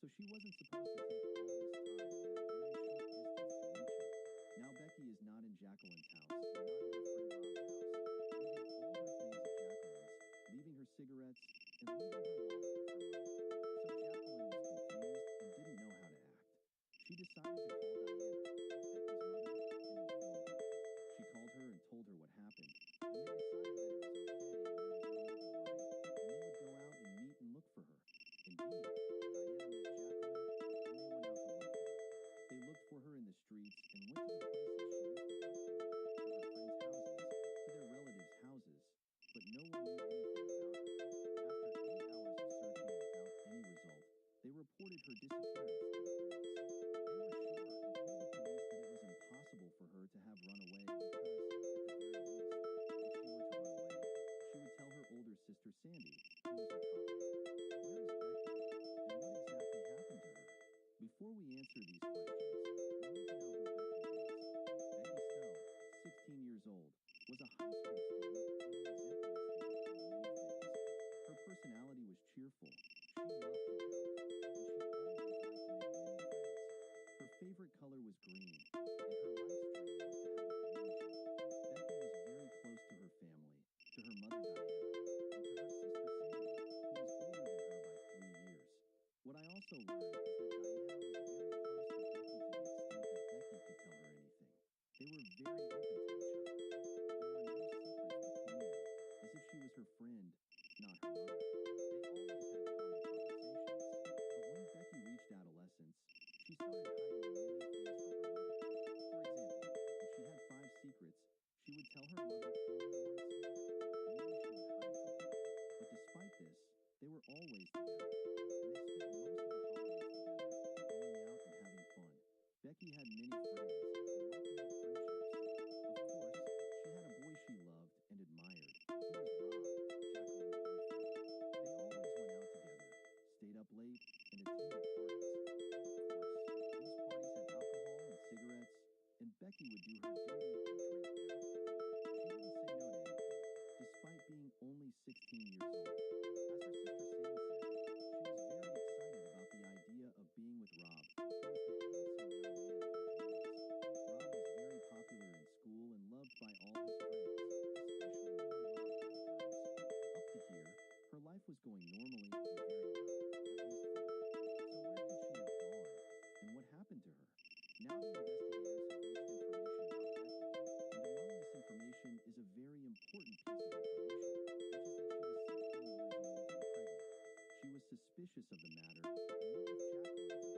So she wasn't supposed to take all this time and that very short distance to reach him. Now Becky is not in Jacqueline's house and not in her friend Rob's house, leaving all her things at Jacqueline's, leaving her cigarettes, and leaving her wallet with her money. So Jacqueline was confused and didn't know how to act. She decided to call Diana, Becky's mother, and inform her. She called her and told her what happened, and they decided that it was okay and there was no need to worry, and they would go out and meet and look for her. Indeed, Diana met Jacqueline, and they went out to look for her. They looked for her in the streets and went to the places she used to go to her friends' houses, to their relatives' houses, but no one knew anything about her. After 8 hours of searching without any result, they reported her disappearance to the police. They were sure and told the police that it was impossible for her to have run away because, at the very least, if she were to run away, she would tell her older sister Sandy, who was her confidant. Where is Becky? And what exactly happened to her? Before we answer these questions, we need to know who Becky is. Becky Stowe, 16 years old, was a high school student and an exemplary student in many things. Her personality was cheerful, she loved to joke, and she always liked to make many friends. Her favorite color was green, and her life's dream was to have a green Jeep. Becky was very close to her family, to her mother Diana, and to her sister Sandy, who was older than her by 3 years. What I also learned is that Diana was very close to Becky to the extent that Becky could tell her anything. They were very open to each other. There were no secrets between them, as if she was her friend, not her mother. They always had common conversations, but when Becky reached adolescence, she started hiding many things from her mother. For example, if she had 5 secrets, she would tell her mother only one secret, meaning she would hide from her. But despite this, they were always together, and they spent most of the holidays together, going out and having fun. Becky had many friends and liked to make friendships. Of course, she had a boy she loved only 16 years old. As her sister Sam said, she was very excited about the idea of being with Rob, who was the handsome young man of her dreams. Rob was very popular in school and loved by all his friends, especially more loved by the girls. Up to here, her life was going normally and very well, at least for her. So where could she have gone? And what happened to her? Now the investigators have reached information about Becky, and among this information is a very important piece of information, which is that she was 16 years old and pregnant. She was suspicious of the matter and went with Jacqueline to buy a pregnancy test.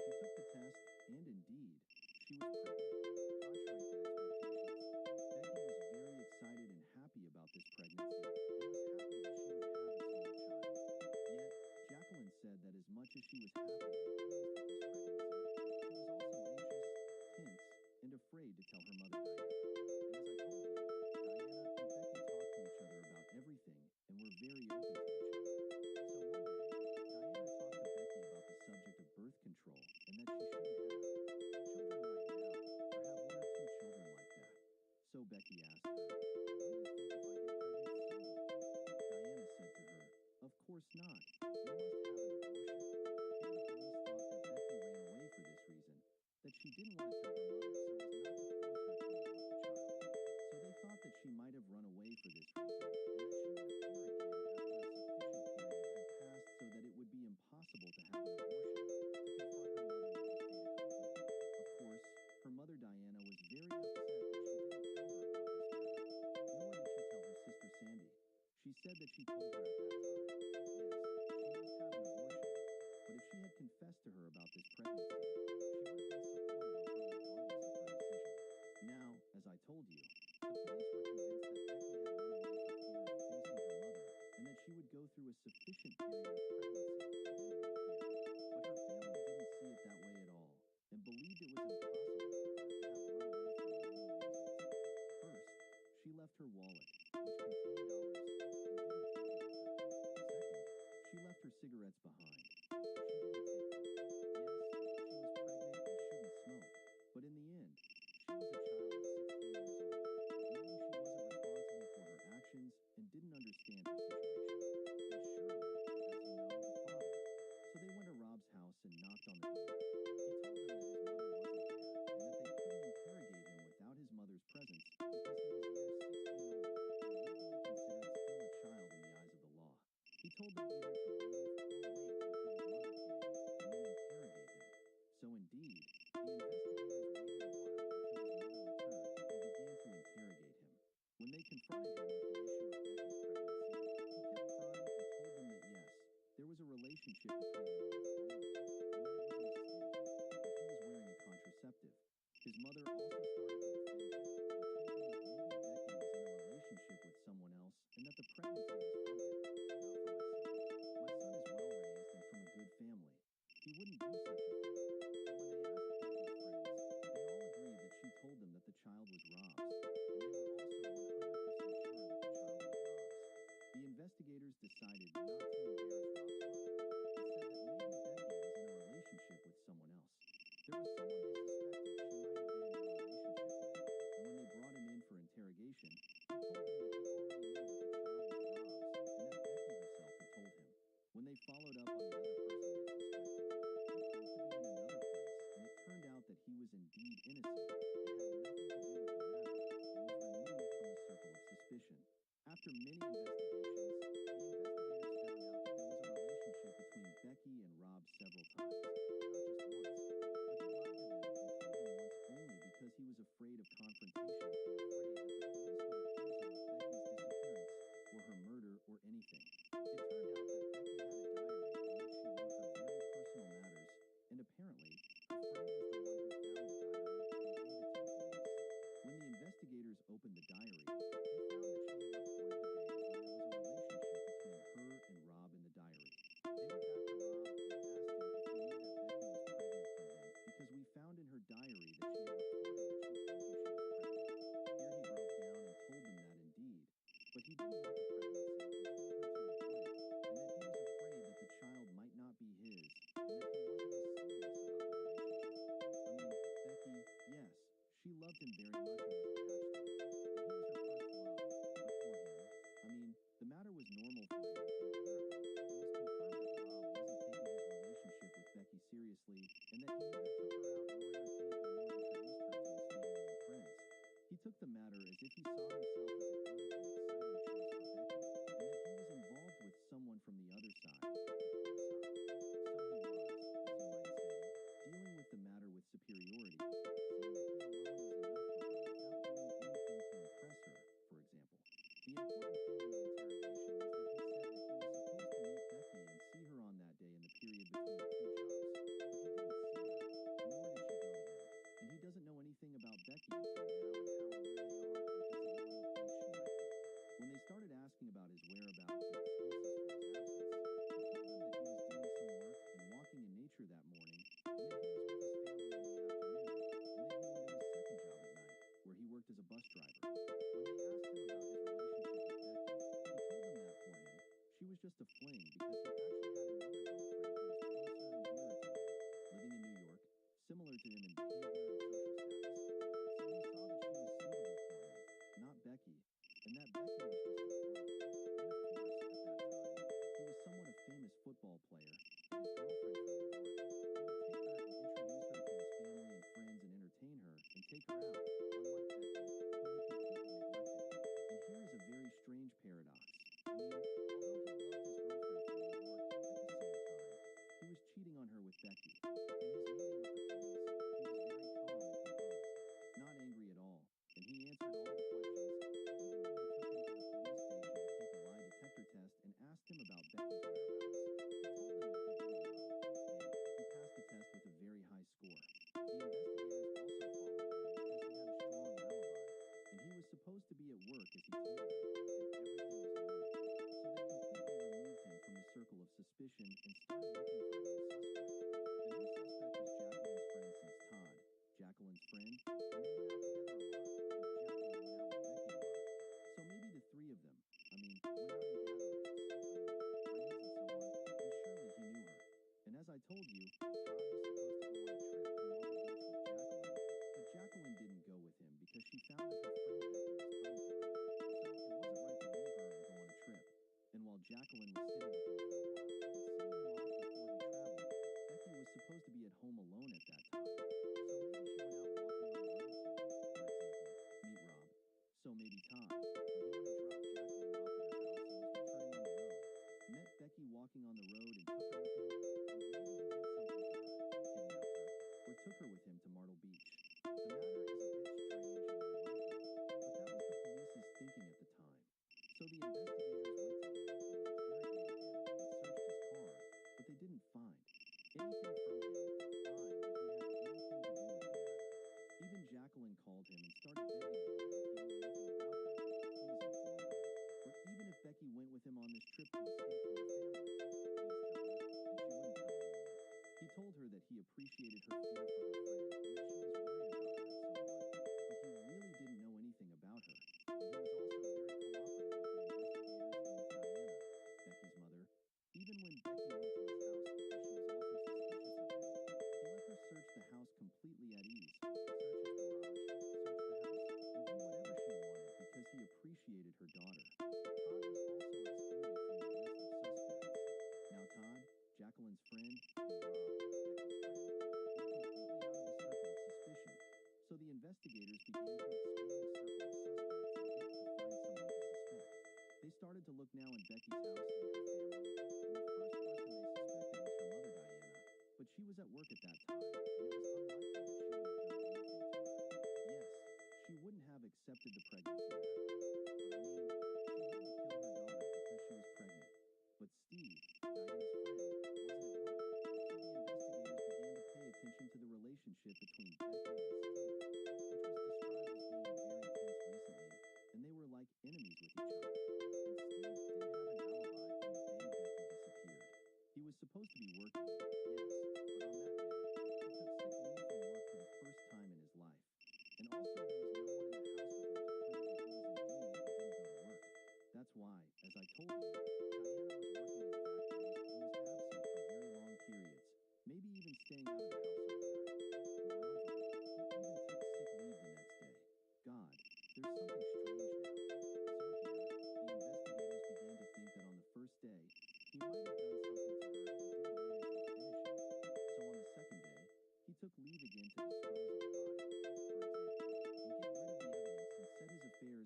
She took the test, and indeed, she was pregnant. Contrary to expectations, Becky was very excited and happy about this pregnancy and was happy that she would have a small child. Yet, Jacqueline said that as much as she was happy and pleased with this pregnancy, she was also anxious, tense, and afraid to tell her mother Diana. And as I told you, Diana and Becky talked to each other about everything and were very open to each other. So one day, Diana talked to Becky about the subject of birth control and that she shouldn't have children right now or have one or two children like that. So Becky asked her, "What do you think if I get pregnant soon?" Diana said to her, "Of course not. You must have an abortion." Here the police thought that Becky ran away for this reason, that she didn't want to tell her mother so as not to force her to abort the child. So they thought that she might have run away for this reason, and that she would appear again after a sufficient period had passed so that it would be impossible to have an abortion, to confront her mother with the fait accompli. Of course, her mother Diana was very upset that she didn't tell her about this matter, nor did she tell her sister Sandy. She said that she told her at that time, yes, she must have an abortion, but if she had confessed to her about this pregnancy, she would have been supportive of her regardless of her decision. Now, as I told you, the police were convinced that Becky had run away for fear of facing her mother and that she would go through a sufficient period of pregnancy and then reappear. But her family didn't see it that way at all and believed it was impossible for her to have run away for many reasons. First, she left her wallet, which contained dollars, and didn't take it with her. Second, she left her cigarettes behind. She didn't take them. Yes, she was pregnant and shouldn't smoke, but in the end, she was a child of 16 years old, meaning she wasn't responsible for her actions and didn't understand her situation. And surely, as you know, the father. So they went to Rob's house and knocked on the door. He told them that his mother wasn't there and that they couldn't interrogate him without his mother's presence because he was years 16 old and legally considered still a child in the eyes of the law. He told them either to leave or wait until his mother came and then interrogate him. So indeed, the investigators waited a while until his mother returned and began to interrogate him. When they confronted him with the issue of Becky's pregnancy, he kept crying and told them that yes, there was a relationship between them once only, and that it was a mistake, that he was wearing a contraceptive. His mother also started to defend him and told him that maybe Becky was in a relationship with someone else and that the pregnancy was from him, not from my son. My son is well raised and from a good family. He wouldn't do such a thing. But when they asked Becky's friends, they all agreed that she told them that the child was Rob's, and they were also 100% sure that the child was Rob's. The investigators decided not to embarrass Rob's mother and said that maybe Becky was in a relationship with someone else. There was someone they suspected she might have been in a relationship with, and when they brought him in for interrogation, he told them that he already knew that the child was Rob's and that Becky herself had told him. When they followed up on the other person they suspected, he proved to be in another place, and it turned out that he was indeed innocent and had nothing to do with the matter and was removed from the circle of suspicion. After many investigations, the investigators found out that there was a relationship between Becky and Rob several times, not just once, but he lied to them and told them once only because he was afraid of confrontation and afraid that the police would accuse him of Becky's disappearance or her murder or anything. It turned out that Becky had a diary in which she wrote her very personal matters, and apparently, her friend was the one who found the diary and gave it to the police. When the investigators opened the diary, they found that she had recorded the days when there was a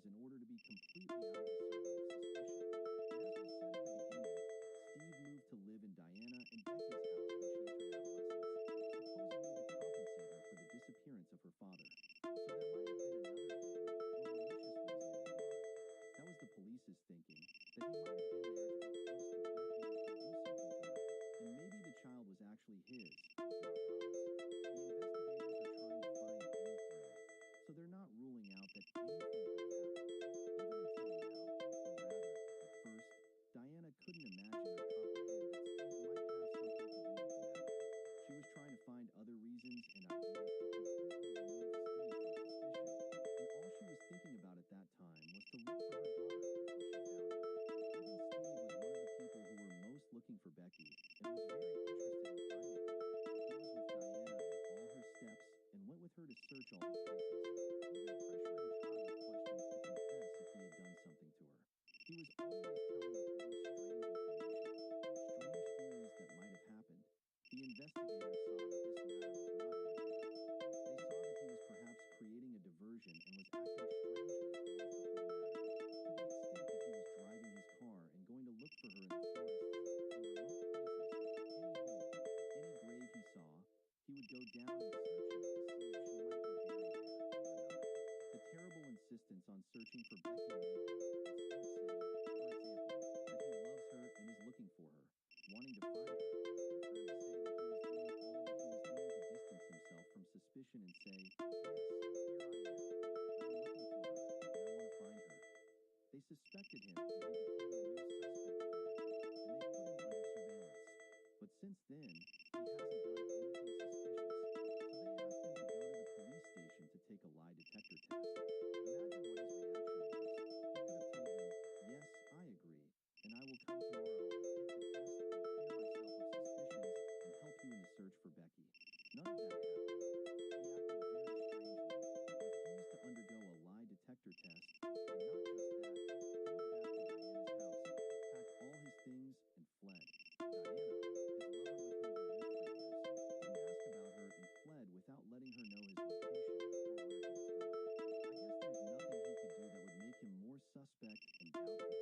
In order to be completely out of the circle of suspicion. And as we said thinking that he might have been there to get close to Becky and do something to her, and maybe the child was actually his, not Rob's. The investigators are trying to find any thread, so they're not ruling out that anything could have happened. Even until now, or rather, at first, Diana couldn't imagine or comprehend that Steve might have something to do with the matter. She was trying to find other reasons and ideas to completely remove Steve from suspicion, and all she was thinking about at that time was to look for her daughter until she found her. Even Steve was one of the people who were most looking for Becky and was very interested in finding her. He was with Diana in all her steps and went with her to search all the places, even pressuring Todd with questions to confess if he had done something to her. He was always telling the police strange information, strange theories that might have happened. The investigators saw that this matter was not ordinary. They saw that he was perhaps creating a diversion and was acting strangely towards the whole matter, to the extent that he was driving his car and going to look for her in the forests, in remote places, any hole, any grave he saw, he would go down and search in it to see if she might be buried there or not. The terrible insistence on searching for Becky made them, instead of saying, for example, that he loves her and is looking for her, wanting to find her, they turned to say that he was doing all that he was doing to distance himself from suspicion and say, yes, here I am. I'm looking for her, and I want to find her. They suspected him, and he became the new suspect for them, and they put him under surveillance. But since then, he hasn't done anything suspicious, so they asked him to go to the police station to take a lie detector test. Imagine what his reaction was. He could have told them, yes, I agree, and I will come tomorrow and take the test and clear myself of suspicions and help you in the search for Becky. None of that happened. He acted very strangely, refused to undergo a lie detector test, and not just that, he went back to Diana's house, packed all his things, and fled. Diana, his lover with whom he lived for years, didn't ask about her and fled without letting her know his location or where he was going. I guess there's nothing he could do that would make him more suspect and doubtful than that.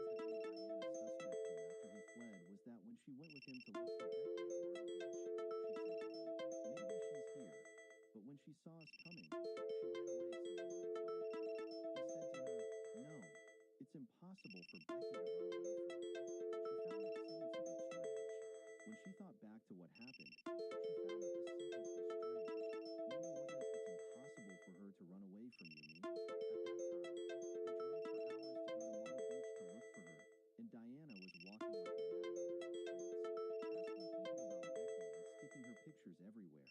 One of the things that made Diana suspect him after he fled was that when she went with him to look for Becky at Myrtle Beach, she said to him, maybe she's here. But when she saw us coming, she ran away so we wouldn't find her. He said to her, no, it's impossible for Becky to run away from me. She found that sentence a bit strange. When she thought back to what happened, she found that the sentence was strange, meaning what does it's impossible for her to run away from you mean? At that time, they drove for hours to go to Myrtle Beach to look for her, and Diana was walking like a madwoman in the streets, asking people about Becky and sticking her pictures everywhere.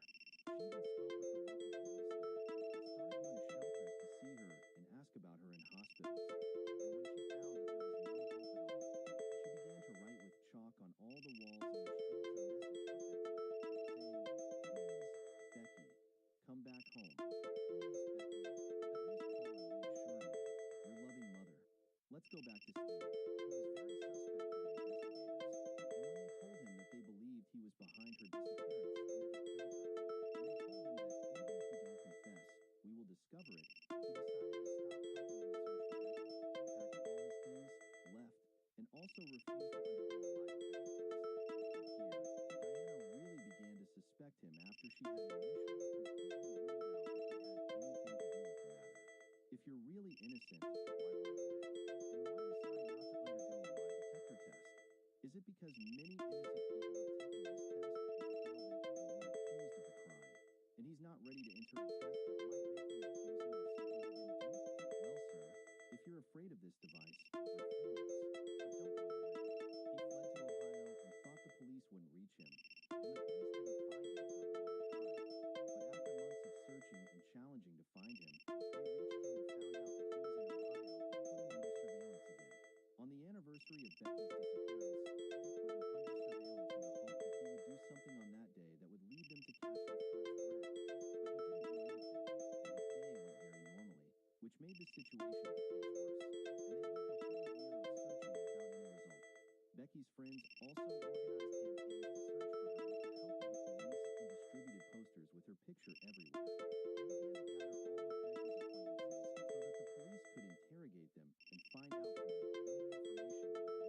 She even spoke with the local police there and started going to shelters to see her and ask about her in hospitals. And when she found that there was no hope at all, she began to write with chalk on all the walls in the streets a message for Becky, saying, please, Becky, come back home. Please, Becky, at least call and reassure me. Your loving mother. Let's go back to Steve, who was very suspect to the investigators, and when they told him that they believed he was behind her disappearance and that he killed her, and they told him that even if you don't confess, we will discover it, he decided to stop helping in the search for Becky, packed all his things, left, and also refused to undergo a lie detector test. And here, Diana really began to suspect him after she had initially completely ruled out that he had anything to do with the matter. If you're really innocent, why run away? And why decide not to undergo a lie detector test? Is it because many innocent people have taken this test and failed it and were accused of the crime, and he's not ready to enter a test that might make them accuse him of something he didn't do? Well, sir, if you're afraid of this device, refuse. But don't run away. He fled to Ohio and thought the police wouldn't reach him, and the police didn't find him for a long time. But after months of searching and challenging to find him, they reached him and found out that he was in Ohio and put him under surveillance again. On the anniversary of Becky's disappearance, they put him under surveillance in the hope that he would do something on that day that would lead them to catch the first threat. But he didn't do anything, and his day went very normally, which made the situation of the case worse, and they lived a whole year of searching without any result. Becky's friends also organized campaigns to search for her with the help of the police and distributed posters with her picture everywhere. They began to gather all of Becky's acquaintances so that the police could interrogate them and find out from them any information that would lead them to Becky.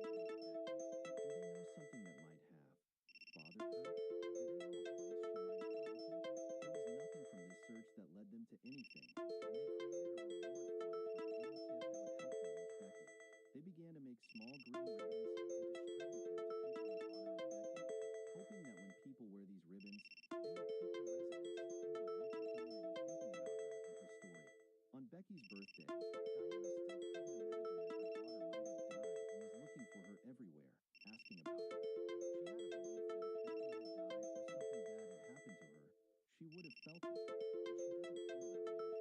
Do they know something that might have bothered her? Do they know a place she might have gone to? There was nothing from this search that led them to anything, and they created a reward fund for any tip that would help them reach Becky. make small green ribbons and distribute them to people in honor of Becky, hoping that when people wear these ribbons, they will keep the residents and the local community thinking about her and her story. On Becky's birthday, Diana still couldn't imagine that her daughter might have died and was looking for her everywhere, asking about her. She had a belief that if Becky had died or something bad had happened to her, she would have felt it, but she doesn't feel that way until now.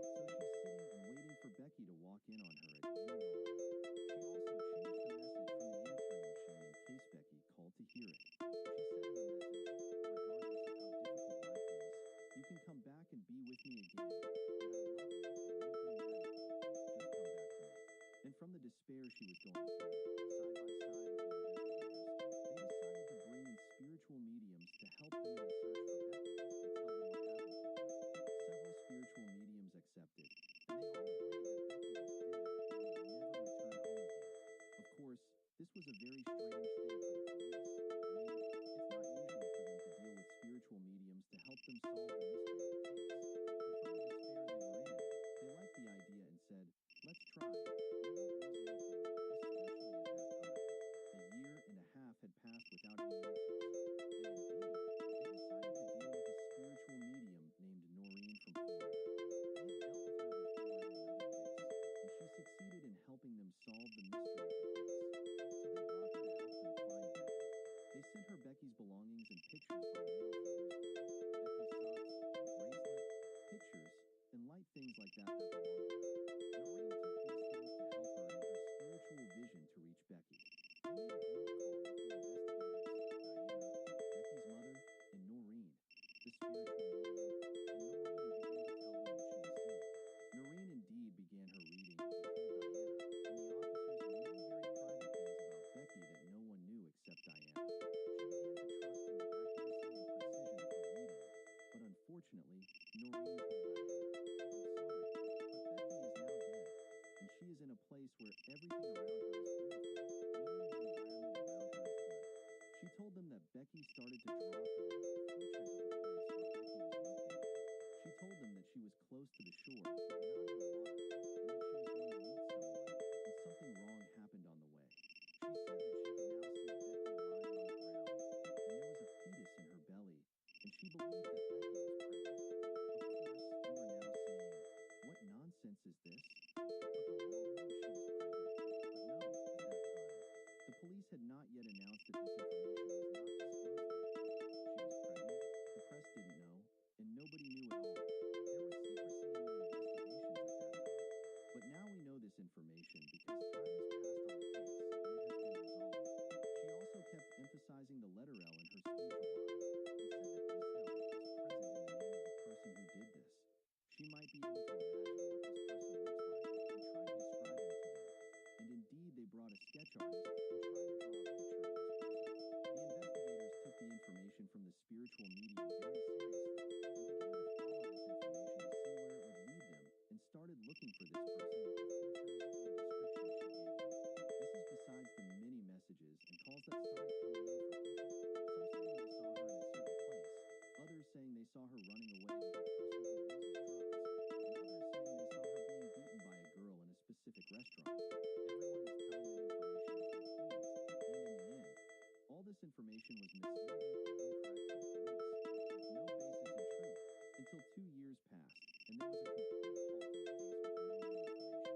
So she's sitting and waiting for Becky to walk in on her at any moment. She also changed the message from the answering machine in case Becky called to hear it. She said in the message, regardless of how difficult life is, you can come back and be with me again, and I love you and won't be mad at you. Just come back to me. And from the despair she was going through, side by side with the investigators, they decided to bring in spiritual mediums to help them in the search for Becky and tell them what happened to her. Several spiritual mediums accepted, and they all agreed that Becky was dead and would never return home again. Of course, this was a very strange thing for the police. I mean, it's not usual for them to deal with spiritual mediums to help them solve the mystery of the case. But from the despair they were in, they liked the idea and said, let's try. We won't lose anything, especially at that time. A year and a half had passed without any answers. And indeed, they decided to deal with a spiritual medium named Noreen from Florida. They had dealt with her before in another case, and she succeeded in helping them solve the mystery of the case. So they brought her to help them find Becky. They sent her Becky's belongings and pictures by mail to use them. Becky's socks, a bracelet, pictures, and light things like that belonged to her. Noreen took these things to help her in her spiritual vision to reach Becky. They made a group call with the investigators, Diana, Becky's mother, and Noreen, the spiritual medium, and Noreen began to tell them what she was seeing. Noreen indeed began her reading and told Diana, and the officers knew very private things about Becky that no one knew except Diana. She began to trust in the accuracy and precision of her reading, but unfortunately, Noreen told Diana, I'm sorry, but Becky is now dead, and she is in a place where everything around her is beautiful, meaning the environment around her is good. She told them that Becky started to draw for them pictures of the place where Becky was located. She told them that she was close to the shore, but not in the water, and that she was going to meet someone, and something wrong happened on the way. She said that she could now see Becky lying on the ground, and there was a fetus in her belly, and she believed that Becky was pregnant. Of course, you are now saying, what nonsense is this? But the world knew she was pregnant, but no, at that time. The police had not yet announced that this information was not disclosed yet. She was pregnant, the press didn't know, and nobody knew at all. There was secrecy in the investigations at that time. But now we know this information because time has passed on the case and it has been resolved. She also kept emphasizing the letter L in her speech a lot and said that this L is present in the name of the person who did this. She might be able to imagine what this person looks like and try to describe him to them. And indeed, they brought a sketch artist and tried to draw a picture of this person. The investigators took the information from the spiritual medium very seriously and began to follow this information to see where it would lead them and started looking for this person with the features and description she gave them. This is besides the many messages and calls that started coming in from people, some saying they saw her in a certain place, others saying they saw her running away with a person who uses drugs, and others saying they saw her being beaten by a girl in a specific restaurant. Everyone was telling them information as they pleased, and in the end, all this information was misleading and incorrect for the police, with no basis in truth, until 2 years passed, and there was a complete halt in the case with no new information.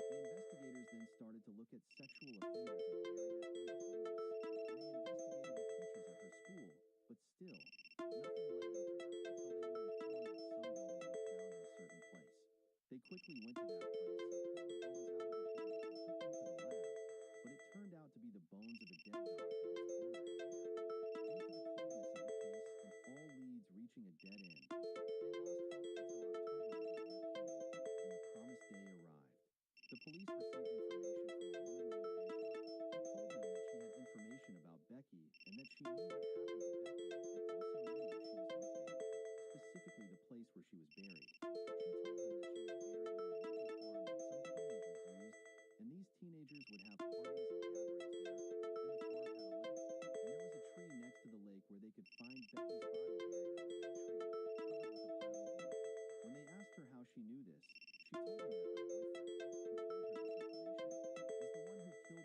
The investigators then started to look at sexual offenders in the area and the homeless, and they investigated the teachers at her school, but still, nothing led them to her until they were informed that some bones were found in a certain place. They quickly went to that place and pulled the bones out of the hole and took them to the lab, but it turned out to be the bones of a dead dog that its owner had married. Due to the coldness of the case and all leads reaching a dead end, they lost hope until October of the year came, and the promised day arrived. The police received information from a woman named Angela, who told them that she had information about Becky and that she knew what happened to Becky and also knew where she was located, specifically the place where she was buried. She told them that she was buried in a local farm that some teenagers used, and these teenagers would have parties and gatherings there, and the farm had a lake, and there was a tree next to the lake where they could find Becky's body buried under that tree, covered with a pile of wood. When they asked her how she knew this, she told them that her boyfriend, who told her this information, was the one who killed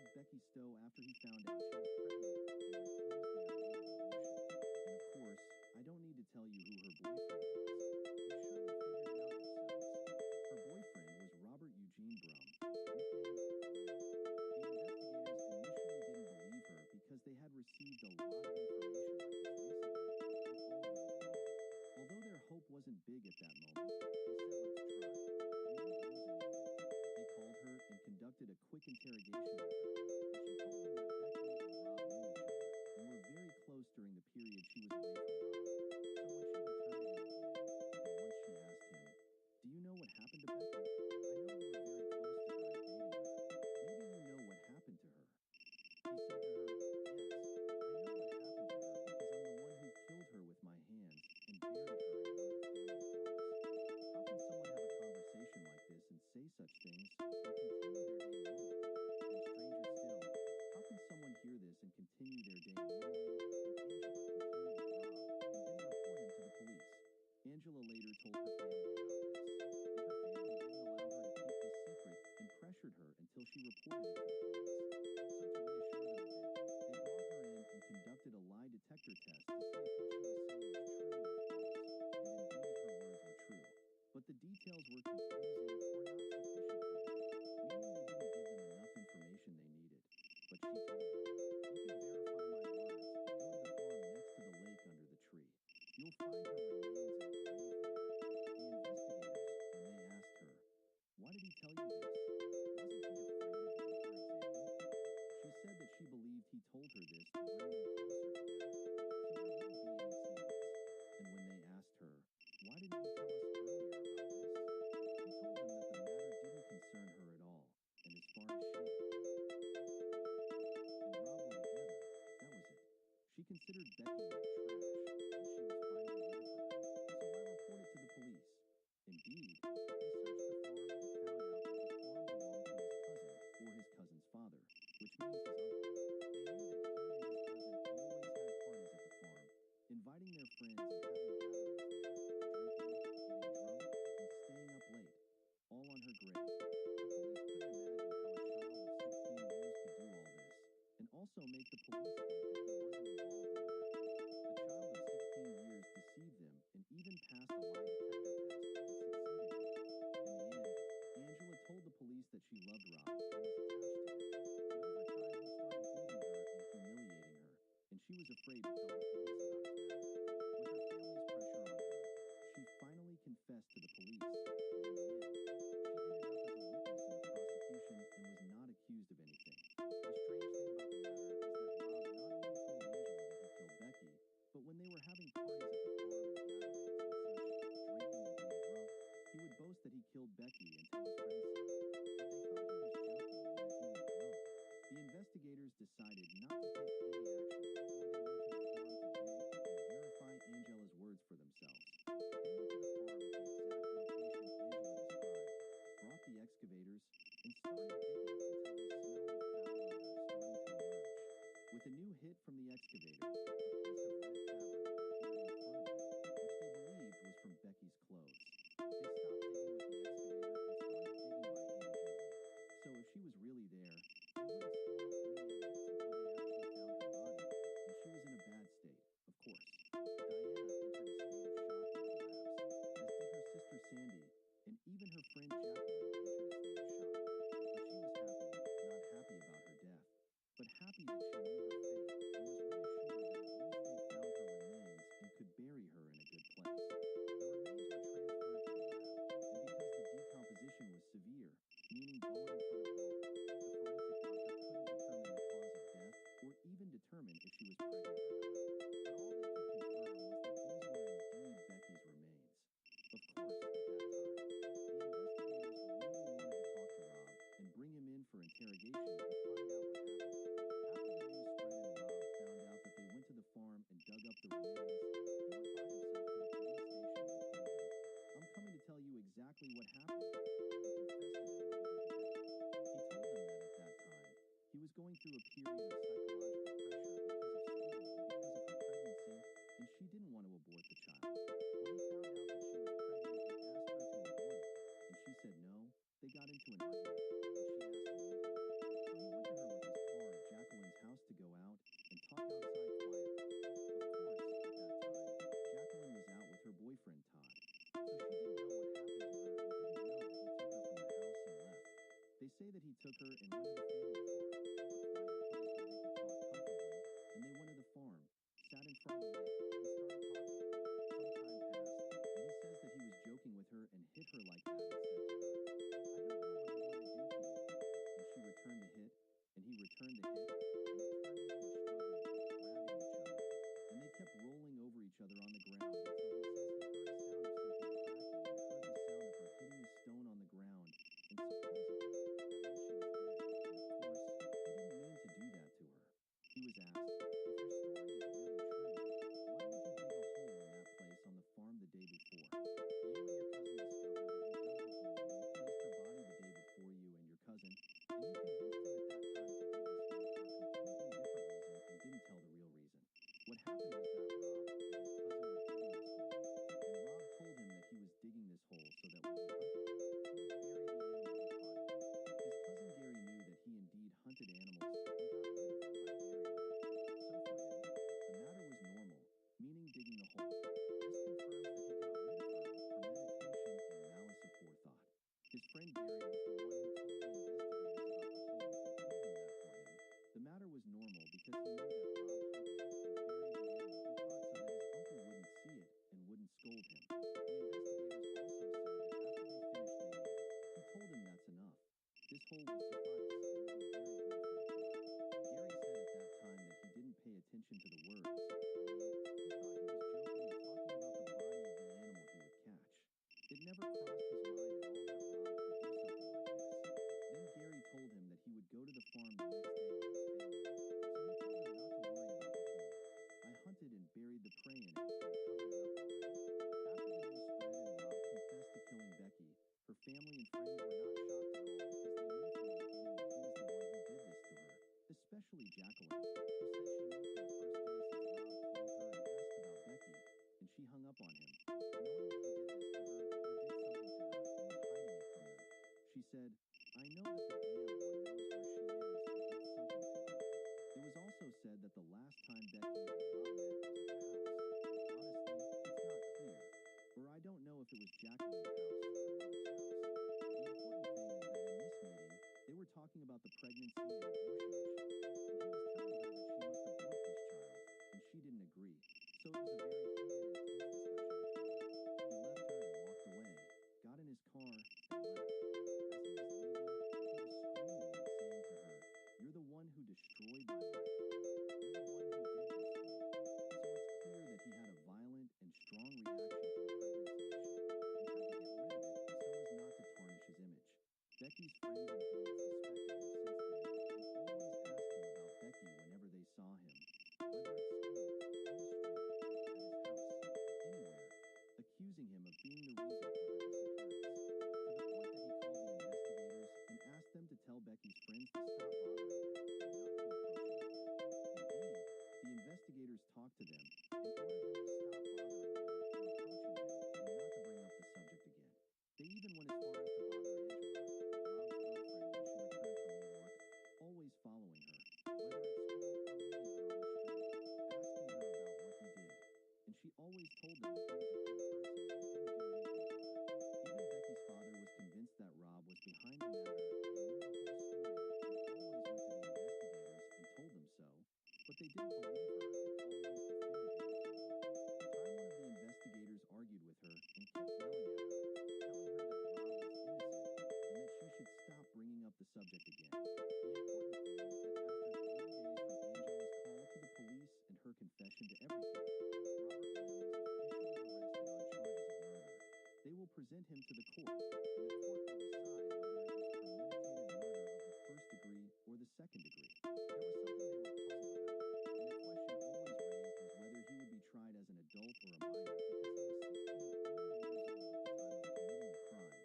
a quick interrogation with her, and she told them that Becky and Rob knew each other and were very close during the period she was away from Rob. So when she returned to him again, and once she asked him, "Do you know what happened to Becky? I know you were very close to her and dating her. Maybe you know what happened to her." He said to her, "Yes, I know what happened to her because I'm the one who killed her with my hands and buried her in one of the family farms." How can someone have a conversation like this and say such things and continue their day normally? And stranger still, how can someone hear this and continue their day normally? And Angela continued with Rob and didn't report him to the police. Angela later told her family about this, and her family didn't allow her to keep this secret and pressured her until she reported it to the police. So to reassure them a bit, they brought her in and conducted a lie detector test to see if what she was saying was true or false, and indeed her words were true. But the details were confusing or not sufficient for them, meaning they didn't give them enough information they needed. But she told them, "You can verify my words and go to the farm next to the lake under the tree. You'll find her remains in a grave there." The investigators, when they asked her, "Why did he tell you this? Wasn't he afraid of you, for example?" She said that she believed he told her this to bring them closer together, so there wouldn't be any secrets. And when they asked her, "Why didn't you tell us earlier about this?" she told them that the matter didn't concern her at all, and as far as she and Rob were together, that was it. She considered Becky like trash, and she was finally rid of her. So I reported to the police. Indeed, they searched the farm and found out that the farm belonged to his cousin or his cousin's father, which means his uncle. They knew that he and his cousin always had parties at the farm, inviting their friends and having gatherings there, drinking, getting drunk, and staying up late, all on her grave. The police couldn't imagine how a child of 16 years could do all this, and also make the police think that he wasn't involved in the matter. A child of 16 years deceived them and even passed a lie detector test and succeeded in it. In the end, Angela told the police that she loved Rob and was attached to him, but over time he started beating her and humiliating her, and she was afraid to tell the police about his matter. With her family's pressure on her, she finally confessed to the police, and in the end, she ended up as a witness in the prosecution and was not accused of anything. The strange thing about the matter is that Rob not only told Angela that he killed Becky, but when they were having parties at the farm and gatherings and such, drinking and getting drunk, he would boast that he killed Becky and tell his friends so. But they thought he was joking and that he was drunk. The investigators decided not to take any action before they went to the farm to dig and verify Angela's words for themselves. They went to the farm at the exact location Angela described, brought the excavators, and started digging until they smelled the foul odor starting to emerge. With a new hit from the excavator, a piece of red fabric appeared in front of them, which they believed was from Becky's clothes. They stopped digging with the excavator and started digging by hand gently. So if she was really there, they wouldn't spoil any evidence until they actually found her body, and she was in a bad state, of course. Diana entered a state of shock and collapse, as did her sister Sandy, and even her friend Jacqueline entered a state of shock. But she was happy, not happy about her death, but happy that she knew her fate and was reassured that at least they found her remains and could bury her in a good place. The remains were transferred to the lab, and because the decomposition was severe, meaning bone in front of bone, the forensic doctor couldn't determine the cause of death or even determine if she was pregnant or not. But all they could confirm was that these were indeed Becky's remains. Of course, at that time, the investigators really wanted to talk to Rob and bring him in for interrogation and find out what happened. After the news spread and Rob found out that they went to the farm and dug up the remains, he went by himself to the police station and told them, "I'm coming to tell you exactly what happened," and confessed to them what he did to Becky. He told them that at that time, he was going through a period of psychological pressure because of school and because of her pregnancy, and she didn't want to abort the child. When he found out that she was pregnant and asked her to abort it, and she said no, they got into an argument, and she asked to meet him. So he went to her with his car at Jacqueline's house to go out and talk outside quietly. Of course, at that time, Jacqueline was out with her boyfriend Todd, so she didn't know what happened to her and didn't know that he took her from the house and left. They say that he took her and went to the family farm, a quiet place where they could talk comfortably, and they went to the farm, sat in front of the lake, and started talking. Some time passed, and he says that he was joking with her and hit her like that and said to her, "I don't know what I'm going to do to you." And she he returned the hit, and it turned into a struggle, grabbing each other, and they kept rolling over each other on the ground until he says he heard a sound of something cracking and heard the sound of her hitting a stone on the ground, and supposedly that meant she was dead. And of course, he didn't mean to do that to her. He was asked, if your story is really true, why would you dig a hole in that place on the farm the day before? You and your cousin discovered that you dug the hole where you placed her body the day before you and your cousin, and you convinced him at that time to dig this hole for a completely different reason and didn't tell the real reason. What happened was that Rob and his cousin were digging this hole, and Rob told him that he was digging this hole so that when he hunted, he would bury the animal he caught him. His cousin Gary knew that he indeed hunted animals and got rid of them by burying them. So for him, the matter was normal, meaning digging the hole. This confirms that he got rid of her with premeditation and malice aforethought. His friend Gary was the one who told the investigators about the hole and told them that for him, the matter was normal because he knew that Rob hunted and buried the animal he caught so that his uncle wouldn't see it and wouldn't scold him. The investigators also said that after they finished digging, he told them that's enough. This hole will suffice and will be very good for the poor. Gary said at that time that he didn't pay attention to the words. I mean, he thought he was joking and talking about the body of the animal he would catch. It never crossed his mind at all that Rob could do something like this. Then Gary told him that he would go to the farm the next day with his family, so he told him not to worry about the hole. I hunted and buried the prey in it and covered it up already. After the news spread and Rob confessed to killing Becky, her family and friends were not shocked at all because they knew from the beginning that he was the one who did this to her, especially Jacqueline, who said she knew from the first day since Rob called her and asked about Becky, and she hung up on him, knowing that he did this to her or did something to her and was hiding it from them. She said, I know that the damn one knows where she is and did something to her. It was also said that the last time Becky and Rob met was at the house. Honestly, it's not clear, or I don't know if it was Jacqueline's house or her mother's house. The important thing is that in this meeting, they were talking about the pregnancy and abortion issue, and he was telling her that she must abort this child, and she didn't agree. So it was a very heated and tense discussion between them. He left her and walked away, got in his car, and left. As he was leaving, he was screaming and saying to her, you're the one who destroyed my life. You're the one who did this to me. So it's clear that he had a violent and strong reaction to the pregnancy issue and tried to get rid of it so as not to tarnish his image. Becky's friends indeed suspected him since then and always asked him about Becky whenever they saw him, whether at school, on the street, at his house, anywhere, accusing him of being the reason for her disappearance, to the point that he called the investigators and asked them to tell Becky's friends to stop bothering him and not to approach him again. Indeed, the investigators talked to them and ordered them to stop bothering him or approaching him and not to bring up the subject again. They even went as far as to bother Angela, Rob's girlfriend, when she returned from New York, always following her, whether at school or meeting her on the street, asking her about what he did. And she always told them that he was a good person and didn't do anything to her. Even Becky's father was convinced that Rob was behind the matter and knew the whole story and always went to the investigators and told them so, but they didn't believe her and always defended him if they would. One time one of the investigators argued with her and kept yelling at her, telling her that Rob was innocent and that she should stop bringing up the subject again. The important thing is that after 3 days from Angela's call to the police and her confession to everything, Robert Lim was officially arrested on charges of murder. They will present him to the court, and the court will decide whether it was premeditated murder of the first degree or the second degree. There was something they were puzzled about, and a question always raised was whether he would be tried as an adult or a minor because he was 16 only years old at the time of committing the crime.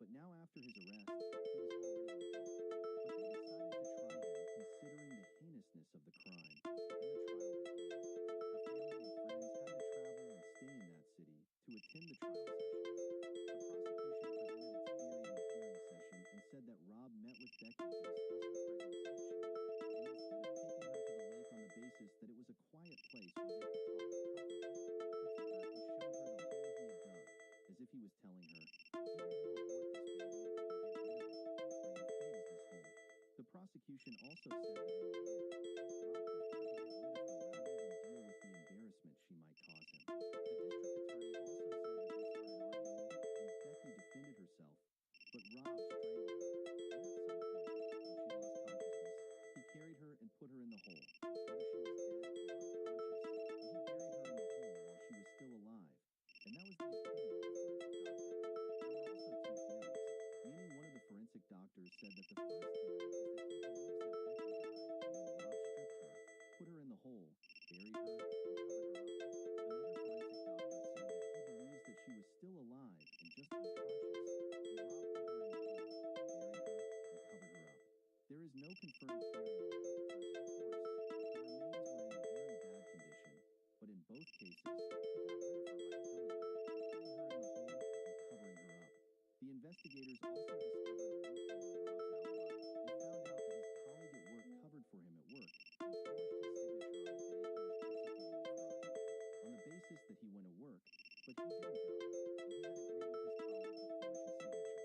But now after his arrest, he was already an adult. But they decided to try him considering the heinousness of the crime, and the trial began. Her family and friends had to travel and stay in that city to attend the trial sessions. The prosecution presented its theory in the hearing session and said that Rob met with Becky to discuss the pregnancy issue, and instead of taking her to the lake on the basis that it was a quiet place where they could talk comfortably, he took her and showed her the hole he had dug, as if he was telling her, either you abort this baby or get rid of it, or your fate is this hole. The prosecution also said that in the end, Rob preferred to get rid of her rather than deal with the embarrassment she might cause him. The district attorney also said that they started arguing, and Becky defended herself, but Rob strangled her, and at some point, when she lost consciousness, he carried confirmed theory in them because, of course, the remains were in very bad condition, but in both cases, he got rid of her by killing her, putting her in the hole and covering her up. The investigators also discovered a loophole in Rob's alibi and found out that his colleague at work covered for him at work and forged his signature on the day he was executing the crime, on the basis that he went to work, but he didn't go, and he had agreed with his colleague to forge his signature.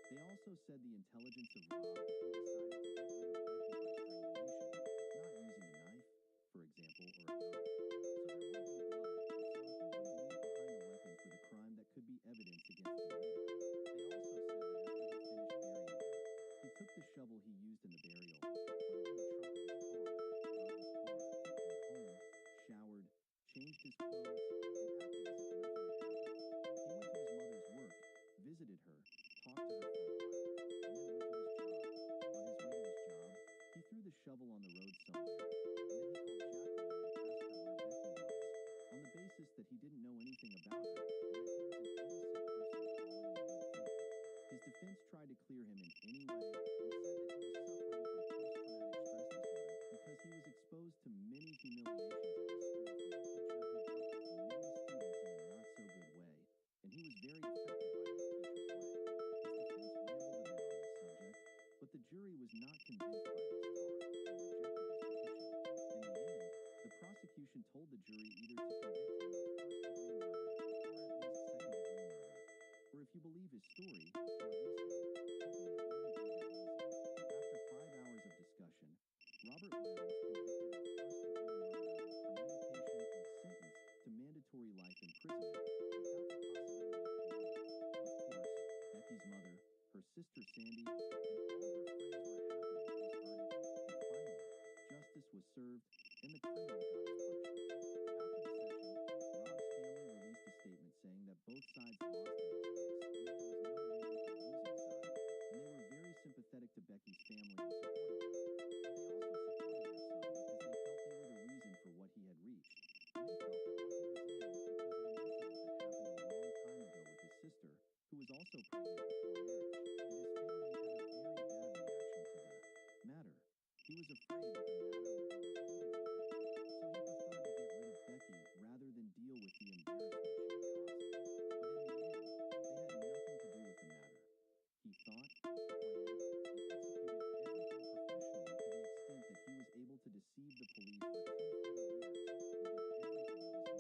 They also said the intelligence of Rob that he decided to get rid of Becky by strangulation, not using a knife, for example, or a gun. So there would be blood, and so he wouldn't leave behind a weapon for the crime that could be evidence against him later. They also said that after he finished burying her, he took the shovel he used in the burial, put it in the trunk of his car, drove his car, went home, showered, changed his clothes, and acted as if nothing had happened. He went to his mother's work, visited her, talked to her for a while, and then went to his job. On his way to his job, he threw the shovel on the road somewhere, and then he called Jacqueline and asked her where Becky was, on the basis that he didn't know anything about her and that he was an innocent person calling in good faith. His defense tried to clear him in any way and said that he was suffering from post-traumatic stress disorder because he was exposed to many humiliations at his school from a teacher who dealt with many students in a not-so-good way, and he was very affected by his teacher's way. His defense rambled a bit on this subject, but the jury was not convinced by this talk and rejected his petition. In the end, the prosecution told the jury either to convict him of first-degree murder or at least second-degree murder, or if you believe his story, to release him, hoping it wouldn't be that easy. After 5 hours of discussion, Robert Lem was convicted of first-degree murder with premeditation and sentenced to mandatory life imprisonment without the possibility of parole. Of course, Becky's mother, her sister Sandy, and all her friends were happy with this verdict, and finally, justice was served and the criminal got his punishment. After the session, Rob's family released a statement saying that both sides lost in this case and that there was no winning or losing side, and they were very sympathetic to Becky's family and supported them. But they also supported their son because they felt they were the reason for what he had reached, and they felt that what he was in was because of an incident that happened a long time ago with his sister, who was also pregnant before marriage, and his family had a very bad reaction to the matter. He was afraid that the matter would be repeated with him, so he preferred to get rid of Becky rather than deal with the embarrassment she would cause him. But in the end, they had nothing to do with the matter. He thought, planned, and executed everything professionally to the extent that he was able to deceive the police for 2 full years and did everything of his own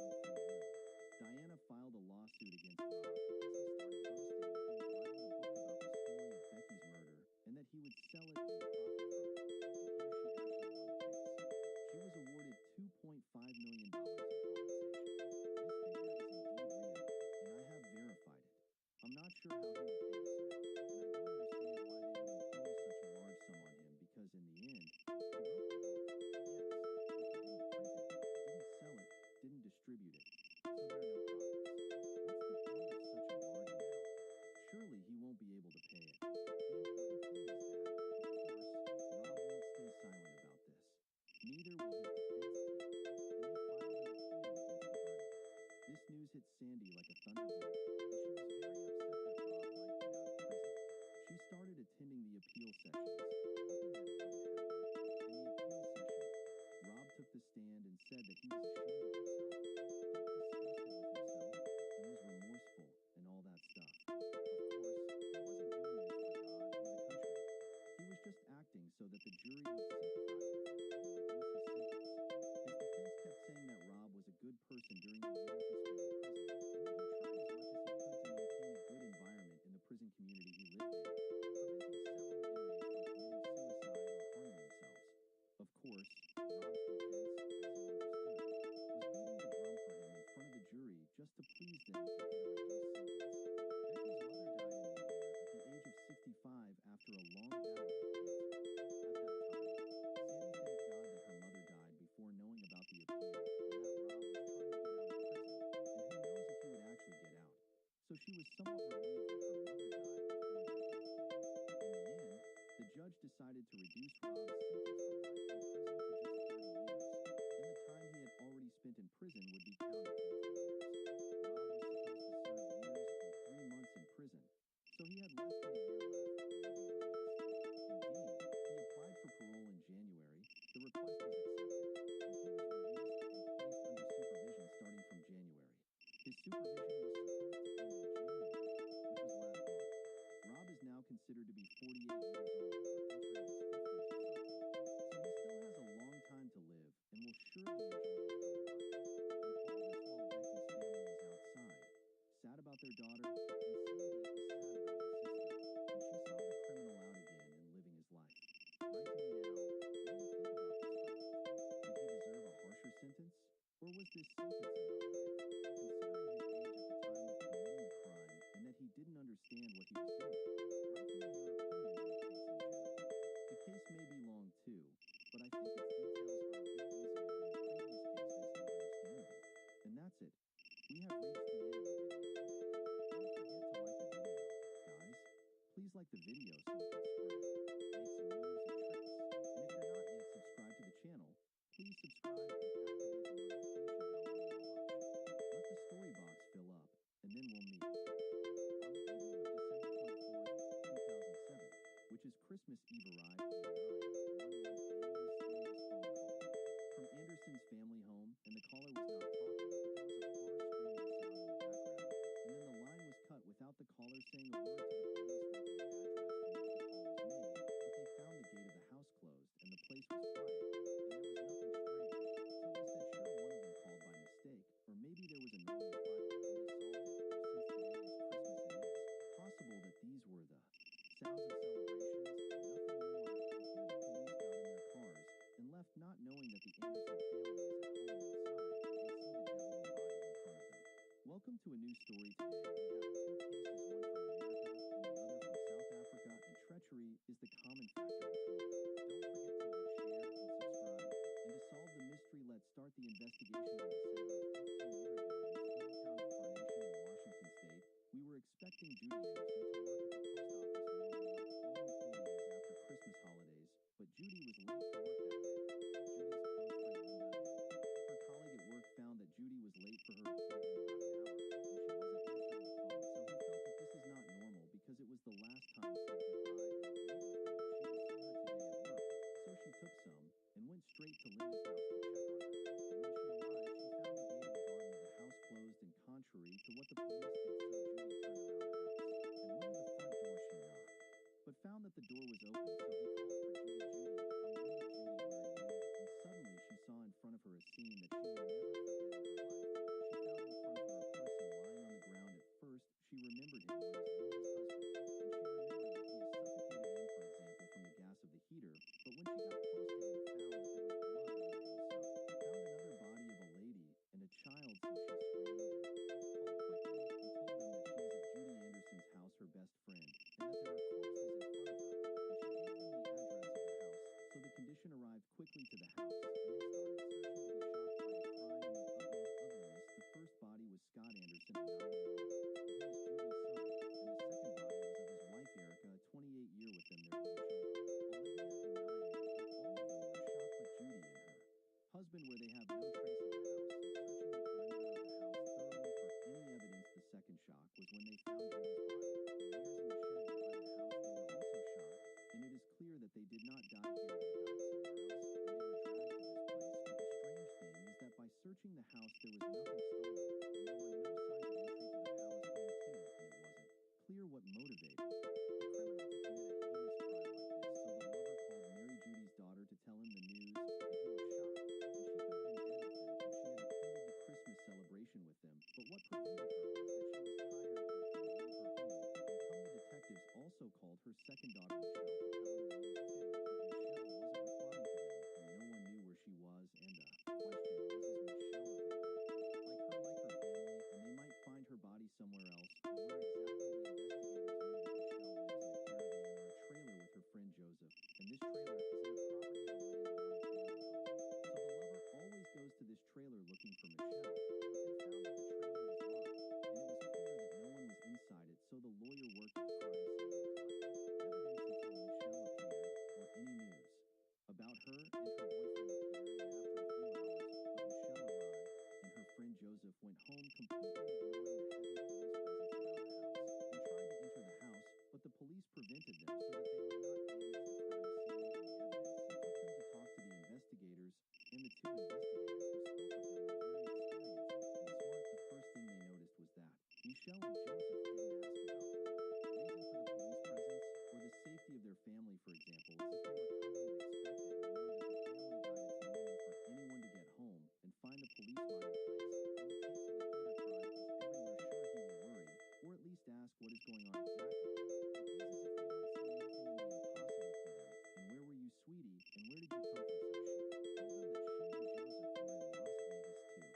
free will. Diana filed a lawsuit against Rob because he started boasting that he was writing a book about the story of Becky's murder and that he would sell it and profit from it. And here she actually won the case. She was awarded $2.5 million in compensation. This figure is indeed real, and I have verified it. I'm not sure how he would pay this amount, and I don't understand why they would impose such a large sum on him because in the end, he wrote the book, yes, but he didn't print it, didn't sell it, didn't distribute it, so there are no profits. What's the point of such a large amount? Surely he won't be able to pay it. The important thing is that, of course, Rob won't stay silent about this. Neither will his defense team, and they filed an appeal against the verdict. This news hit Sandy like a thunderbolt, and she was very upset that Rob might get out of prison. She started attending the appeal sessions, hoping that it wouldn't happen. In the appeal session, Rob took the stand and said that he was ashamed of himself, felt disgusted with himself, and was remorseful and all that stuff. Of course, he wasn't doing this for God or the country. He was just acting so that the jury would sympathize with him and reduce his sentence. His defense kept saying that Rob was a good person during the years he spent in prison, and that he tried as much as he could to maintain a good environment in the prison community he lived in, preventing several inmates from committing suicide or harming themselves. Of course, Rob's defense, as you understood, was beating the drum for him in front of the jury just to please them and get a reduced sentence. Becky's mother died in the year at the age of 65 after a long battle with cancer. At that time, Sandy thanked God that her mother died before knowing about the appeal and that Rob was trying to get out of prison, and who knows if he would actually get out. So she was somewhat relieved that her mother died before that day came. In the end, the judge decided to reduce Rob's sentence for life in prison to just 30 years, and the time he had already spent in prison would be counted towards the years. Rob was supposed to serve years and 3 months in prison, so he had less than a year left and would be released. Indeed, he applied for parole in January request was accepted, and he was released and placed under supervision starting from January. His supervision was supposed to end in January, which was last month. Rob is now considered to be 48 years old or entering his 50s or something, so he still has a long time to live and will surely enjoy his young life. And all this while Becky's family is outside, sad about their daughter, and Sandy is sad about her sister, and she saw the criminal out again and living his life. Write to me now, what do you think about this verdict? Did he deserve a harsher sentence? Or was this sentence enough for him, considering his age at the time of committing the crime and that he didn't understand what he was doing? Write to me your opinion on the case in general. The case may be long too, but I think its details are a bit easier than the previous cases and understandable. And that's it. We have reached the end of the video today. Don't forget to like the video, guys. Please like the video so it can spread. Make some moves and tricks. And if you're not yet subscribed to the channel, please subscribe and activate the notification bell on the all option. Let the story box fill up, and then we'll meet. On the evening of December 24th, 2007, which is Christmas Eve, arrived a 911 mysterious phone call from Anderson's family home, and the caller was not talking, but there was a far screaming sound in the background, and then the line was cut without the caller saying a word to the police went to the address from which the call was made, but they found the gate of the house closed, and the place was quiet, and there was nothing strange, so they said sure one of them called by mistake, or maybe there was a normal fight, and they solved it, or since today is Christmas and it's possible that these were the sounds of celebrations and nothing more, and here the police got in their cars and left not knowing that the Anderson family is at home inside. They see the devil embodied in front of them. Welcome to a new story today. We have two cases, one from America and the other from South Africa, and treachery is the common factor between them. Don't forget to like, share, and subscribe. And to solve the mystery, let's start the investigation in December of 15 years ago in his hometown of Carnation in Washington State. We were expecting Judy Anderson to work at the post office normally like all employees after Christmas holidays, but Judy was late for work that day. Judy's close friend Linda and her colleague at work found that Judy was late for her appointment about an hour, and she wasn't answering the phone, so he felt that this is not normal because it was the last time he said goodbye and agreed with her that she will see her today at work. So she took some and went straight to Linda's house to check on her, and when she arrived, she found the gate of the garden of the house closed, and contrary to what the police did, so Judy turned around the house and went to the front door. She knocked, but found that the door was open, so he called for Judy. Judy, I'm Linda. Judy, where are you? And suddenly she saw in front of her a scene that she will never forget in her life. She found in front of her a person lying on the ground. At first, she remembered him as Linda's husband, and she remembered that he had suffocated him, for example, from the gas of the heater, but when she got close to him, found that there was blood under himself. Found another body of a lady and a child, so she screamed and called quickly and told them that she is at Judy Anderson's house, her best friend, and that there are corpses in front of her, and she gave them the address of the house, so the condition arrived quickly to the house, and they started searching to be shocked by a crime in the utmost ugliness. The first body was Scott Anderson, a 9-year-old, and he is Judy's son, and the second body was of his wife Erica, a 28-year with them, their little children, Olivia and Naya, and all of them were shocked but Judy and her husband, where they have no trace of the house, and searching the perimeter of the house thoroughly for any evidence. The second shock was when they found Judy's body, and whereas in the shed behind the house they were also shocked, and it is clear that they did not die here, they died somewhere else, and they were dragged to this place. But the strange thing is that by searching the house there was nothing stolen, and there were no signs of entry to the palace home too, and it wasn't clear what motivated the criminal to commit a heinous crime like this, so the lover called Mary, Judy's daughter, to tell him the news, and he was shocked, and she could have been dead with them if she had attended the Christmas celebration with them, but what prevented her was that she was tired and couldn't leave her home, and come the detectives also called her second daughter Michelle to tell him the news too, but Michelle wasn't replying to them, and no one knew where she was, and the question was, is Michelle a victim? Like her family, and they might find her body somewhere else, or where exactly the investigators knew that Michelle lives in a caravan or a trailer with her friend Joseph, and this trailer is in the property of the land around the family home. So the lover always goes to this trailer looking for Michelle, but they found that the trailer was locked, and it was clear that no one was inside it, so the lawyer worked at the crime scene and collected evidence until Michelle appeared, or any news about her and her boyfriend appeared, and after a few hours, but Michelle arrived, and her friend Joseph went home completely ignoring the heavy police presence around the house, and tried to enter the house, but the police prevented them so that they would not damage the crime scene and the evidence, and took them to talk to the investigators did you come from so chic? Told them that she and Joseph were in Las Vegas too.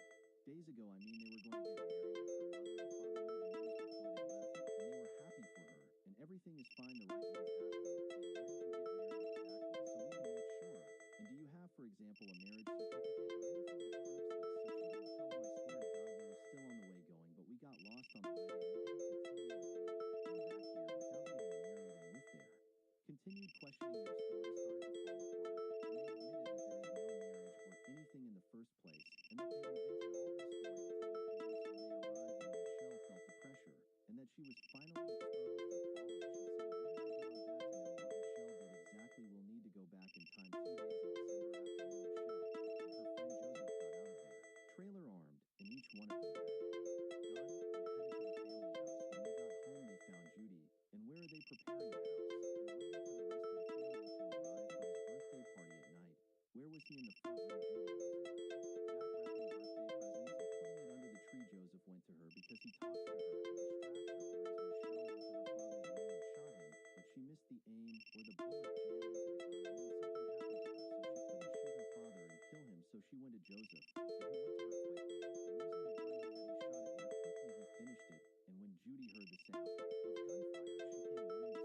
Days ago, I mean, they were going to get married, and her mother and father knew the news before they left, and they were happy for her, and everything is fine. The right ones asked them, okay, where did you get married exactly, so we can make sure. And do you have, for example, a marriage certificate or anything that proves this? So she didn't tell them, I swear to God, we were still on the way going, but we got lost on the way, and we didn't continue and we came back here without getting married and lived there. Continued questioning, their story started to fall apart, and they admitted that there is no marriage or anything in the first place, and that they invented all this story to tell the police when they arrived and Michelle felt the pressure, and that she was finally exposed and falling. She said, what did I do? I'm bad to know what Michelle did exactly. We'll need to go back in time 2 days in December afternoon. Michelle and her friend Joseph got out of there, trailer armed, and each one of them had a gun and headed to the family house. When they got home, they found Judy, and where are they preparing the house and waiting for the rest of the family to arrive for his birthday party at night. Where was he? In the front room. Judy was in the back wrapping birthday presents and putting it under the tree. Joseph went to her because he talks to her to distract her, whereas Michelle went to her father's room and shot him, but she missed the aim, or the bullet jammed into the gun. I mean, something happened to her, so she couldn't shoot her father and kill him, so she went to Joseph, and who went to her quickly, and using the gun he shot it where quickly he finished it, and when Judy heard the sound of gunfire, she came running to see.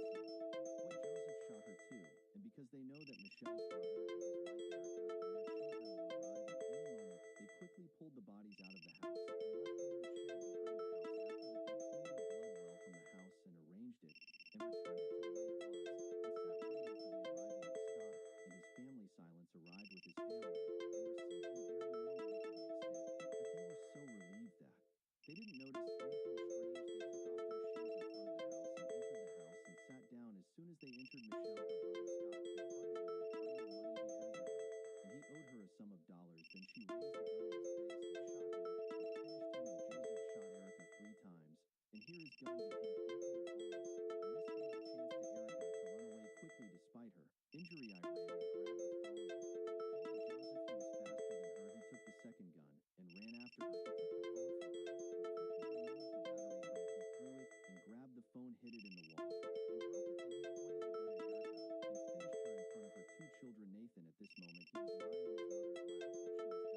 Boy, Joseph shot her too, and because they know that Michelle's brother and his wife Erica and their children will arrive at any moment, they quickly pulled the bodies out of the house and left them in the shed behind the house after that they cleaned the blood well from the house and arranged it, and returned it to the way it was, and sat waiting for the arrival of Scott and his family. Silence arrived with his family and received him very normally, to the extent that they were so relieved that they didn't notice anything strange. They took off their shoes in front of the house and entered the house and sat down. As soon as they entered, Michelle, her brother Scott, confronted him regarding the money he had to her, and he owed her a sum of dollars. Then she raised the gun in his face and shot him and finished him, and Joseph shot Erica 3 times. And here his gun became empty of bullets, and this gave the chance to Erica to run away quickly despite her injury. I ran and grabbed the phone, called Joseph. He was faster than her. He took the second gun and ran after her. He took the phone from her and quickly removed the battery from it. He threw it and grabbed the phone, hit it in the wall, and broke it. Then he pointed the gun at Erica and finished her in front of her 2 children. Nathan, at this moment, he was lying in his mother's lap while she was dying,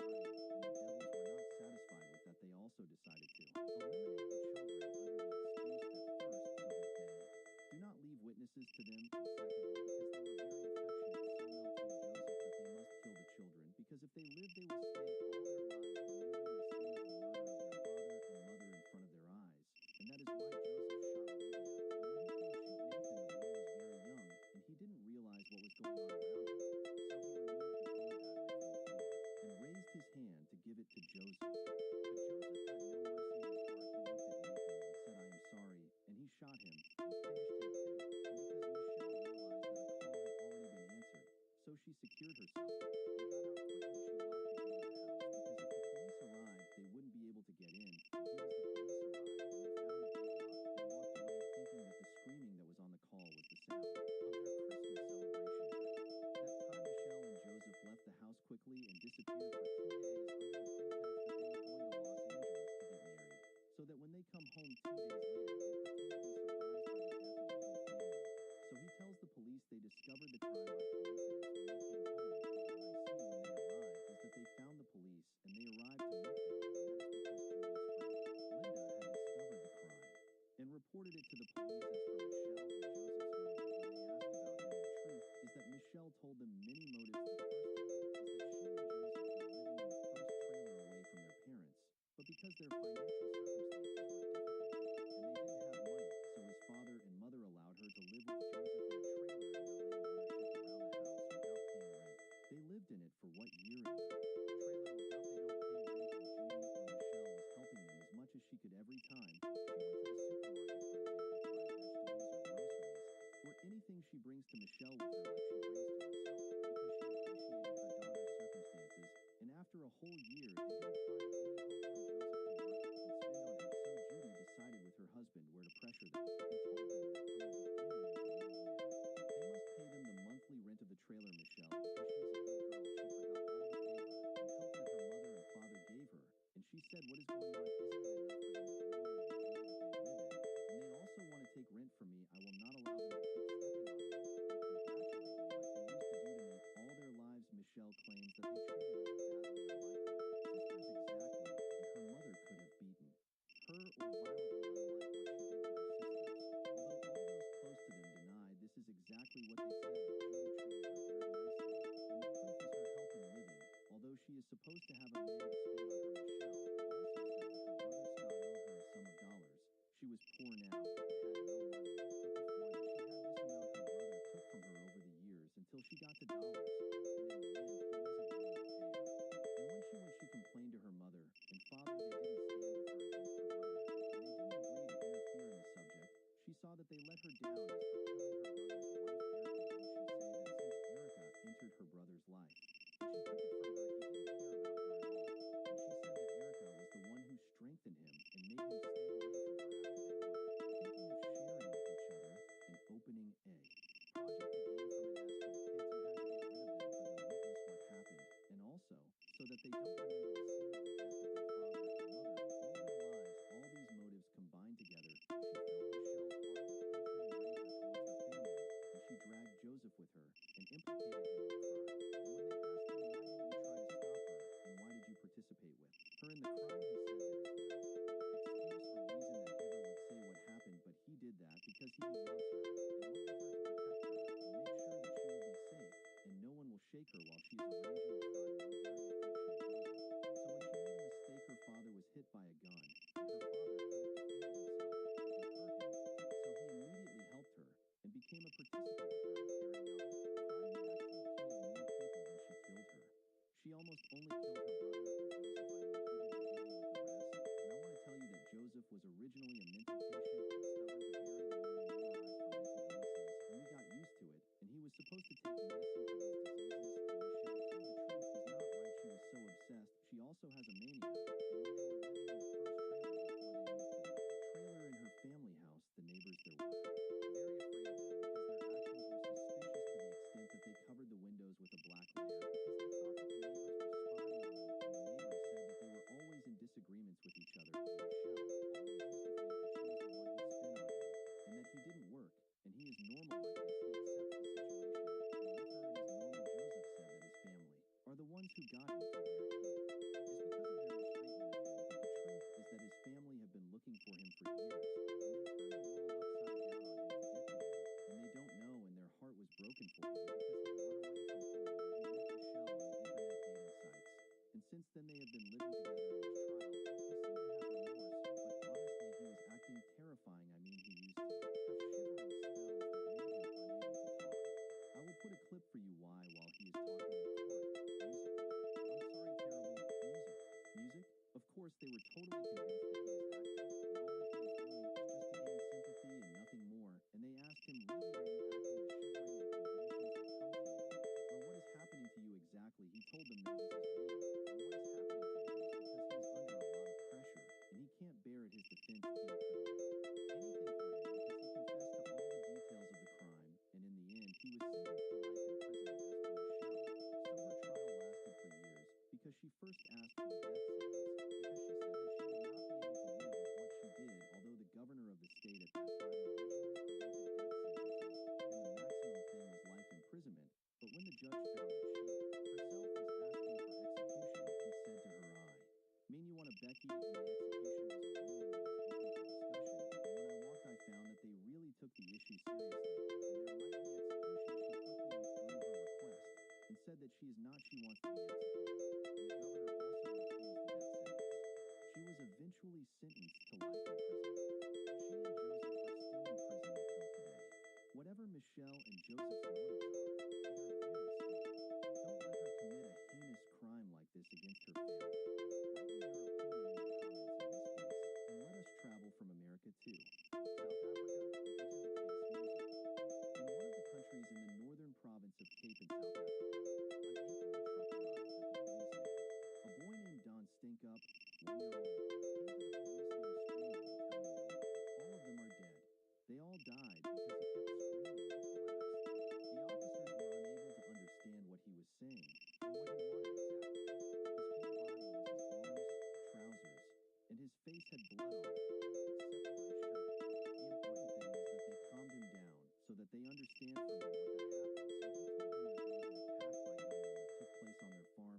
and the devils were not satisfied with that. They also decided to eliminate the children under the excuse that, first, so that they do not leave witnesses to them, and secondly, because they were very affectionate. Somel told Joseph that they must kill the children, because if they lived, they would stay all their lives remembering the scene of the murder of their father and mother in front of their eyes. And that is why Joseph shot Olivia. And when he came to shoot Nathan, the boy was very young, and he didn't realize what was going on around him. So he removed the phone battery from the floor and raised his hand to give it to Joseph. But Joseph had no mercy in his heart. He looked at Nathan and said, I am sorry, and he shot him and finished him too. And because Michelle realized that a call had already been answered, so she secured herself and got out quickly. She locked the gate of the house because if the police arrived, they wouldn't be able to get in. And he, as the police arrived, when they found the gate locked, they walked away thinking that the screaming that was on the call was the sound of their Christmas celebration event. That time, Michelle and Joseph left the house quickly and disappeared for 2 days under the pretext that they were going to Los Angeles to get married, so that when they come home 2 days later, they pretend to be surprised by the death of the whole family. So he tells the police they discovered the crime by coincidence when they came home, but what I see when they arrived is that they found the police and they arrived to meet them, and that is because Jody's friend, Linda, had discovered the crime and reported it to the police. As for Michelle and Joseph's motive, when they asked about him, the truth is that Michelle told them many motives. The first of them is that she and Joseph were living in the first trailer away from their parents, but because their financial circumstances were difficult and they didn't have money, so his father and mother allowed her to live with Joseph in a trailer in their land ownership around the house without paying rent. They lived in it for what year in the trailer without they don't pay rent, and Judy, or Michelle, was helping them as much as she could every time she went to the supermarket, for example, to buy vegetables or groceries, or anything she brings to Michelle with her like she brings to herself, because she appreciated her daughter's circumstances. And after a whole year, they didn't find any hope from Joseph to work and spend on her, so Judy decided with her husband where to pressure them and told them that from the beginning of the new year, they must pay them the monthly rent of the trailer. Michelle, because she is a good girl, she forgot all the favor and help that her mother and father gave her, and she said, what is going on? Isn't it enough for them the glory and the joy that they live in? And they also want to take rent from me. I will not allow them to keep stepping on me and congratulate me like they used to do to me all their lives. that they treated us badly unlike her. Sisters exactly, and her mother could have beaten her or violently unlike what she did to her sisters. Although all those close to them denied, this is exactly what they said, that Judy treated her very nicely, and the proof is her help in living. Although she is supposed to have a man to spend on her, Michelle also said that her brother Scott owed her a sum of dollars. She was poor now and had no money, but before that she had this amount her brother took from her over the years until she got to dollars, and in the end he wasn't willing to pay her. And when she complained to her mother and father, they didn't stand with her against her brother, and they didn't agree to interfere in the subject. She saw that they let her down as for killing her brother's wife, Erica. Didn't she say that since Erica entered her brother's life and she took it from her, he didn't care about her at all. And she said that Erica was the one who strengthened him and made him stay away from her after they were thinking of sharing with each other and opening a project to gain from it. As for the kids, you had to get rid of them for them to witness what happened, and also so that they don't remember the scene of the death of their father and mother. All their lives, all these motives combined together, she filled Michelle's heart with hatred and rancor towards her family, and she dragged Joseph with her and implicated him in the crime. And when they asked him, why didn't you try to stop her, and why did you participate with her in the crime, he said there is no excuse or reason that ever would say what happened, but he did that because he loves her and went with her to protect her and make sure that she will be safe and no one will shake her while she is arranging the crime. No very affectionate Joseph. So when she made a mistake, her father was hit by a gun, and her father could have defended himself and hurt him, so he immediately helped her and became a participant with her in carrying out the crime. He actually killed more people than she killed her. She almost only killed her brother, and Joseph, he did the digging with the rest. And I want to tell you that Joseph was originally a mental patient and stubborn to bury the one we memorized for mental illnesses, and we got used to it, and he was supposed to take medicine for these diseases, and Michelle told the truth was not right. She was so obsessed. She also has a mania, and when they were living in the first trailer before they moved to the trailer in her family house, the neighbors there were very afraid of them because their actions were suspicious to the extent that they covered the windows with a black layer because they thought that the neighbors were spying on them, and the neighbors said that they were always in disagreements with each other, and Michelle always used to think that she was the one who spin on him and that he didn't work, and he is normal like this. He accepts the situation, and with her it is normal. Joseph said that his family are the ones who got him to where he is because of their mistreatment of him, but the truth is that his family have been looking for him for years, and they turned the world upside down on him to get to him, and they don't know, and their heart was broken for him because he had run away from home when he met Michelle on the internet dating sites. And since then they have been living together in his trial. He seemed to have remorse, but honestly he was acting terrifying. I mean, he used to have shivering spells that made him unable to talk. I will put a clip for you while he is talking in court. Music. I'm sorry, terrible. Music. Music? Of course they were totally convinced that he is acting, and all that he is doing is just to gain sympathy and nothing more. And they asked him, really, are you acting the shivering and convulsions that come to you? Or what is happening to you exactly? He told them, no, this is real. And what is happening to him is because he is under a lot of pressure, and he can't bear it. His defense team couldn't do anything for him because he confessed to all the details of the crime, and in the end, he was sentenced to life imprisonment. As for Michelle, so her trial lasted for years because she first asked for the death sentence because she said that she would not be able to live with what she did, although the governor of the state at that time originally prevented death sentences, and the maximum thing was life imprisonment. But when the judge found that she herself was asking for execution, he said to her, I mean, you want to Becky, and the execution was a ruling that was open for discussion, and when I walked I found that they really took the issue seriously, and there might be execution. She quickly withdrew her request and said that she wants to be executed, and the governor also refused the death sentence. She was eventually sentenced to life imprisonment. She and Joseph are still in prison until today. Whatever Michelle and Joseph's motives are, they are very stupid. Don't let her commit a heinous crime like this against her family. Write me your opinion in the comments in this case, and let us travel from America to South Africa and enter the case music. In one of the countries in the northern province of Cape in South Africa, on April a truck arrived at the police station. A boy named Don Stinkup, 1-year-old, came to the police name screaming and telling them all of them are dead. They all died because he kept screaming and collapsed. The officers were unable to understand what he was saying or what he wanted exactly. His whole body was his arms, trousers, and his face had blood on them, except for his shirt. The important thing was that they calmed him down so that they understand from him what had happened. So he told them that there was an attack by gunmen that took place on their farm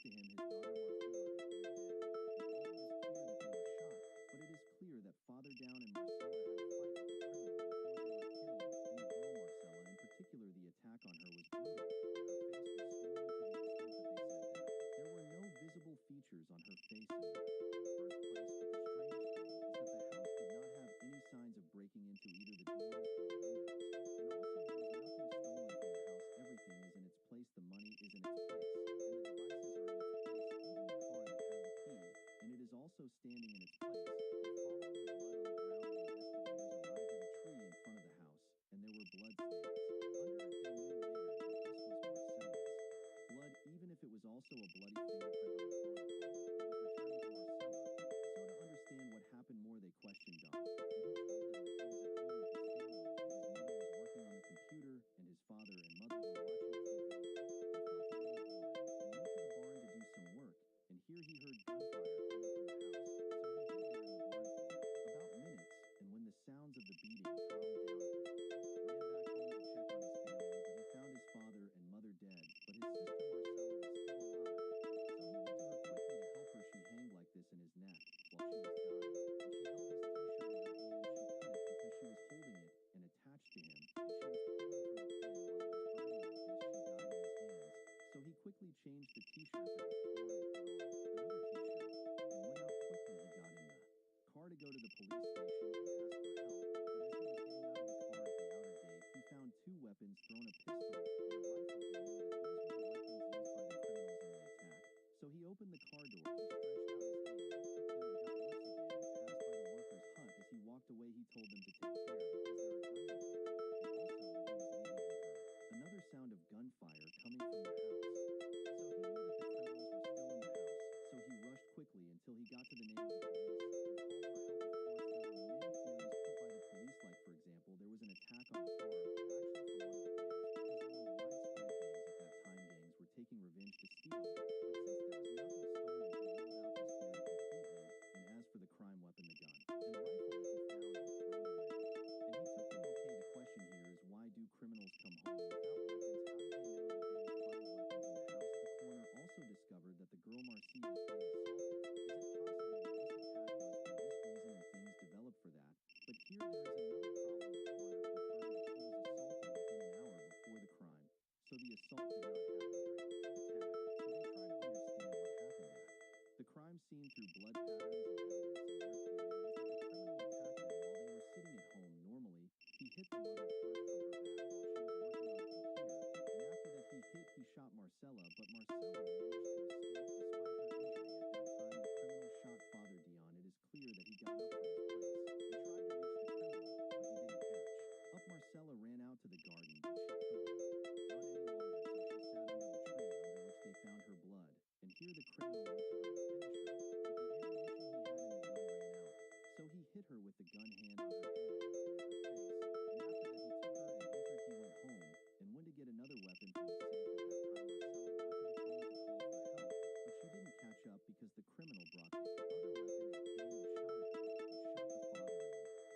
to him his daughter Marcella and her dead. And all is clear that they were shot, but it is clear that Father Down and Marcella had a fight with the criminal before they were killed, and the girl Marcella, in particular the attack on her, was brutal. Her face was swollen to the extent that they said that there were no visible features on her face in the first place, but the strange thing is that the house did not have any signs of breaking into either the doors or the windows, and also there was nothing stolen from the house. Everything is in its place, the money is in its place, and the devices are in its place, even the car that had the key, and it is also standing in its place. And following the blood on the ground, the investigators arrived at a tree in front of the house, and there were blood stains. Under it, they knew later that this was Marcella's blood, even if it was also a bloody fingerprint on the phone at home. It was returning to Marcella. So to understand what happened more, they questioned Don, and he told them that he was at home with his family, and his mother was working on the computer, and his father and mother were watching TV. He felt a little bored, and went to the barn to do some work, and here he heard gunfire coming from the house, so he hid there in the barn for about minutes, and when the sounds of the beating calmed down, he ran back home to check on his family, but he found his father and mother dead, but his sister Marcella was still alive. So he went to her quickly to help her. She hanged like this in his neck while she was dying, and she held his t-shirt in her hand. She cut it because she was holding it and attached to him, and she was pulling from the pin while it was burning like this. She died in his hands. So he quickly changed the t-shirt that was torn and put on another t-shirt, and went out quickly. He got in the car to go to the police station and ask for help, but as he was getting out of the car at the outer gate, he found two weapons thrown, a pistol and a rifle. He knew that these were the weapons used by the criminals in the attack. So he opened the car door, he stretched out his hand, and took them and got loose again, and passed by the workers' hut. As he walked away, he told them to take care, because there are gunmen here, and also when he was leaving, he heard another sound of gunfire coming from the house. So he knew that the criminals were still in the house, so he rushed quickly until he got to the name of the police and called for help. Of course, there were many theories put by the police, like, for example, there was an attack on the farm, actually from one of the gangs, because there were widespread gangs at that time. Gangs were taking revenge to steal, but since there was nothing stolen, he ruled out this theory completely. And as for the crime weapon, the gun and rifle that he found were thrown away, and he took them okay. The question here is, why do criminals come home without weapons? How did they know that they would find weapons in the house? The coroner also discovered that the girl Marcia is being assaulted. Is it possible that this attack was for this reason and things developed for that? But here there is another problem. The coroner confirmed that she was assaulted within an hour before the crime, so the assault did not happen during the attack. So they try to understand what happened there. The crime scene through blood patterns and evidence, and their theory was that the criminal attacked them while they were sitting at home normally. He hit the mother first from her back while she was working on the computer, and after that he shot Marcella, but Marcella managed to escape despite her injury. At that time, the criminal shot Father Dion. It is clear that he got up from his place and tried to reach the criminal, but he didn't catch up. Marcella ran out to the garden, but she couldn't run any longer, so she sat under the tree under which they found her blood. And here the criminal went to her to finish her, but the ammunition he had in the gun ran out, so he hit her with the gun hand on her head and in her face. And after that, he took her and entered. He went home and went to get another weapon from the safe. At that time, Marcella got to the phone to call for help, but she didn't catch up because the criminal brought the other weapon and came and shot at her and shot the father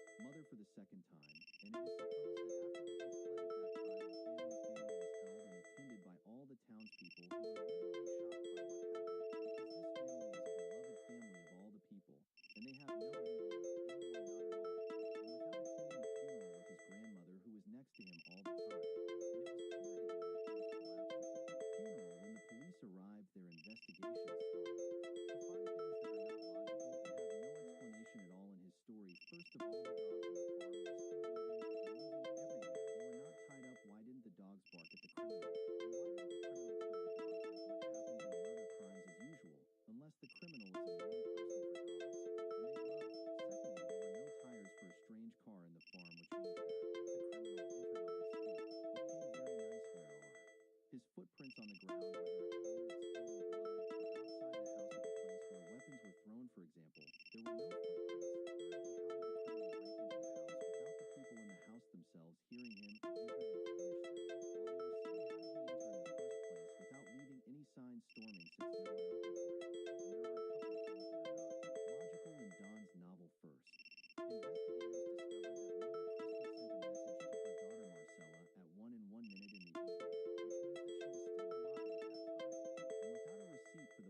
and mother for the second time. And it is supposed that after that he fled. At that time, a family funeral was held and attended by all the townspeople, who were literally shocked by what happened, because this family was a beloved family of all the people, and they have no enmity with anyone, not at all. And without attending the funeral with his grandmother, who was next to him all the time, and it was clear to him that he was collapsed at the funeral. When the police arrived, their investigation started to find things that are not logical and have no explanation at all in his story. First of all, the dogs on the farm were still living and moving everywhere. They were not tied up. Why didn't the dogs bark at the criminal? And why didn't the criminal kill the dogs like what happens in murder crimes as usual? Unless the criminal is a known person for dogs, and they love. Secondly, there were no tires for a strange car in the farm, which means that the criminal entered on his feet. Okay, very nice. Where are his footprints on the ground, whether at home with spilling blood or outside the house at the place where weapons were thrown, for example? There were no footprints. Thirdly, how did the criminal break into the house without the people in the house themselves hearing him and enter and finish them while they were sitting? How did he enter in the first place without leaving any signs storming, since no one opened for him? And there are a couple of things that are not logical in Don's novel. First, investigators discovered that Mother Crystal sent a message to her daughter Marcella at 1:01 in the evening, which means that she was still alive at that time. And without a receipt for the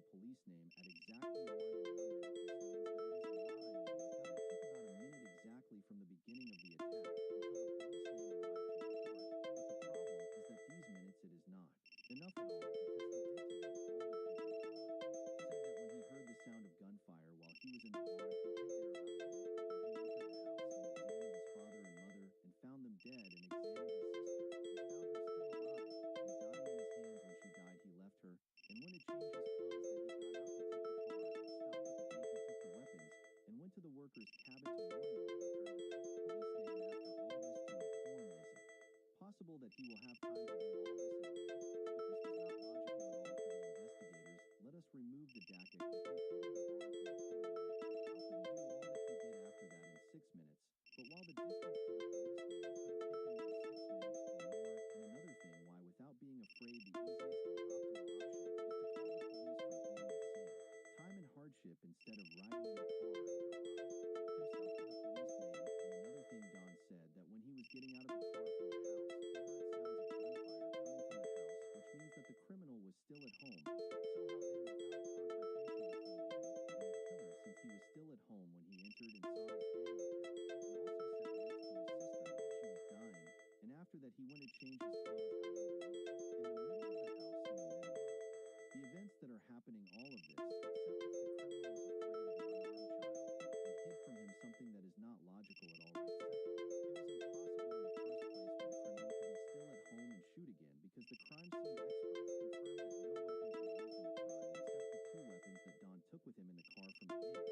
to the worker's cabin to warn them that he turned to the police name after all this to inform, is it possible that he will have time to do all this in a minute? But this was not logical at all for the investigators. Let us remove the dacic that he hid in the barn from a total minute. How could he do all that he did after that in 6 minutes? But while the distance to the police name could have taken those 6 minutes or more, and another thing why, without being afraid, the easiest and optimal option is to call the police from home and save time and hardship instead of riding in the car and go by. Himself to the police name, and another thing Don said, that when he was getting out of the car from the house, he heard sounds of gunfire coming from the house, which means that the criminal was still at home. So how then, without a confrontation between him and the killer, since he was still at home when he entered and saw his family killed, and also sat next to his sister while she was dying, and after that he went to change his clothes, how did he leave? In the middle of the house, in the middle of the events that are happening, all of this, except that the criminal was afraid of an unarmed child and hid from him something that is not logical at all right second. It was impossible in the first place for the criminal to be still at home and shoot again, because the crime scene experts confirmed that no weapons were used in the crime except the 2 weapons that Don took with him in the car from the inn.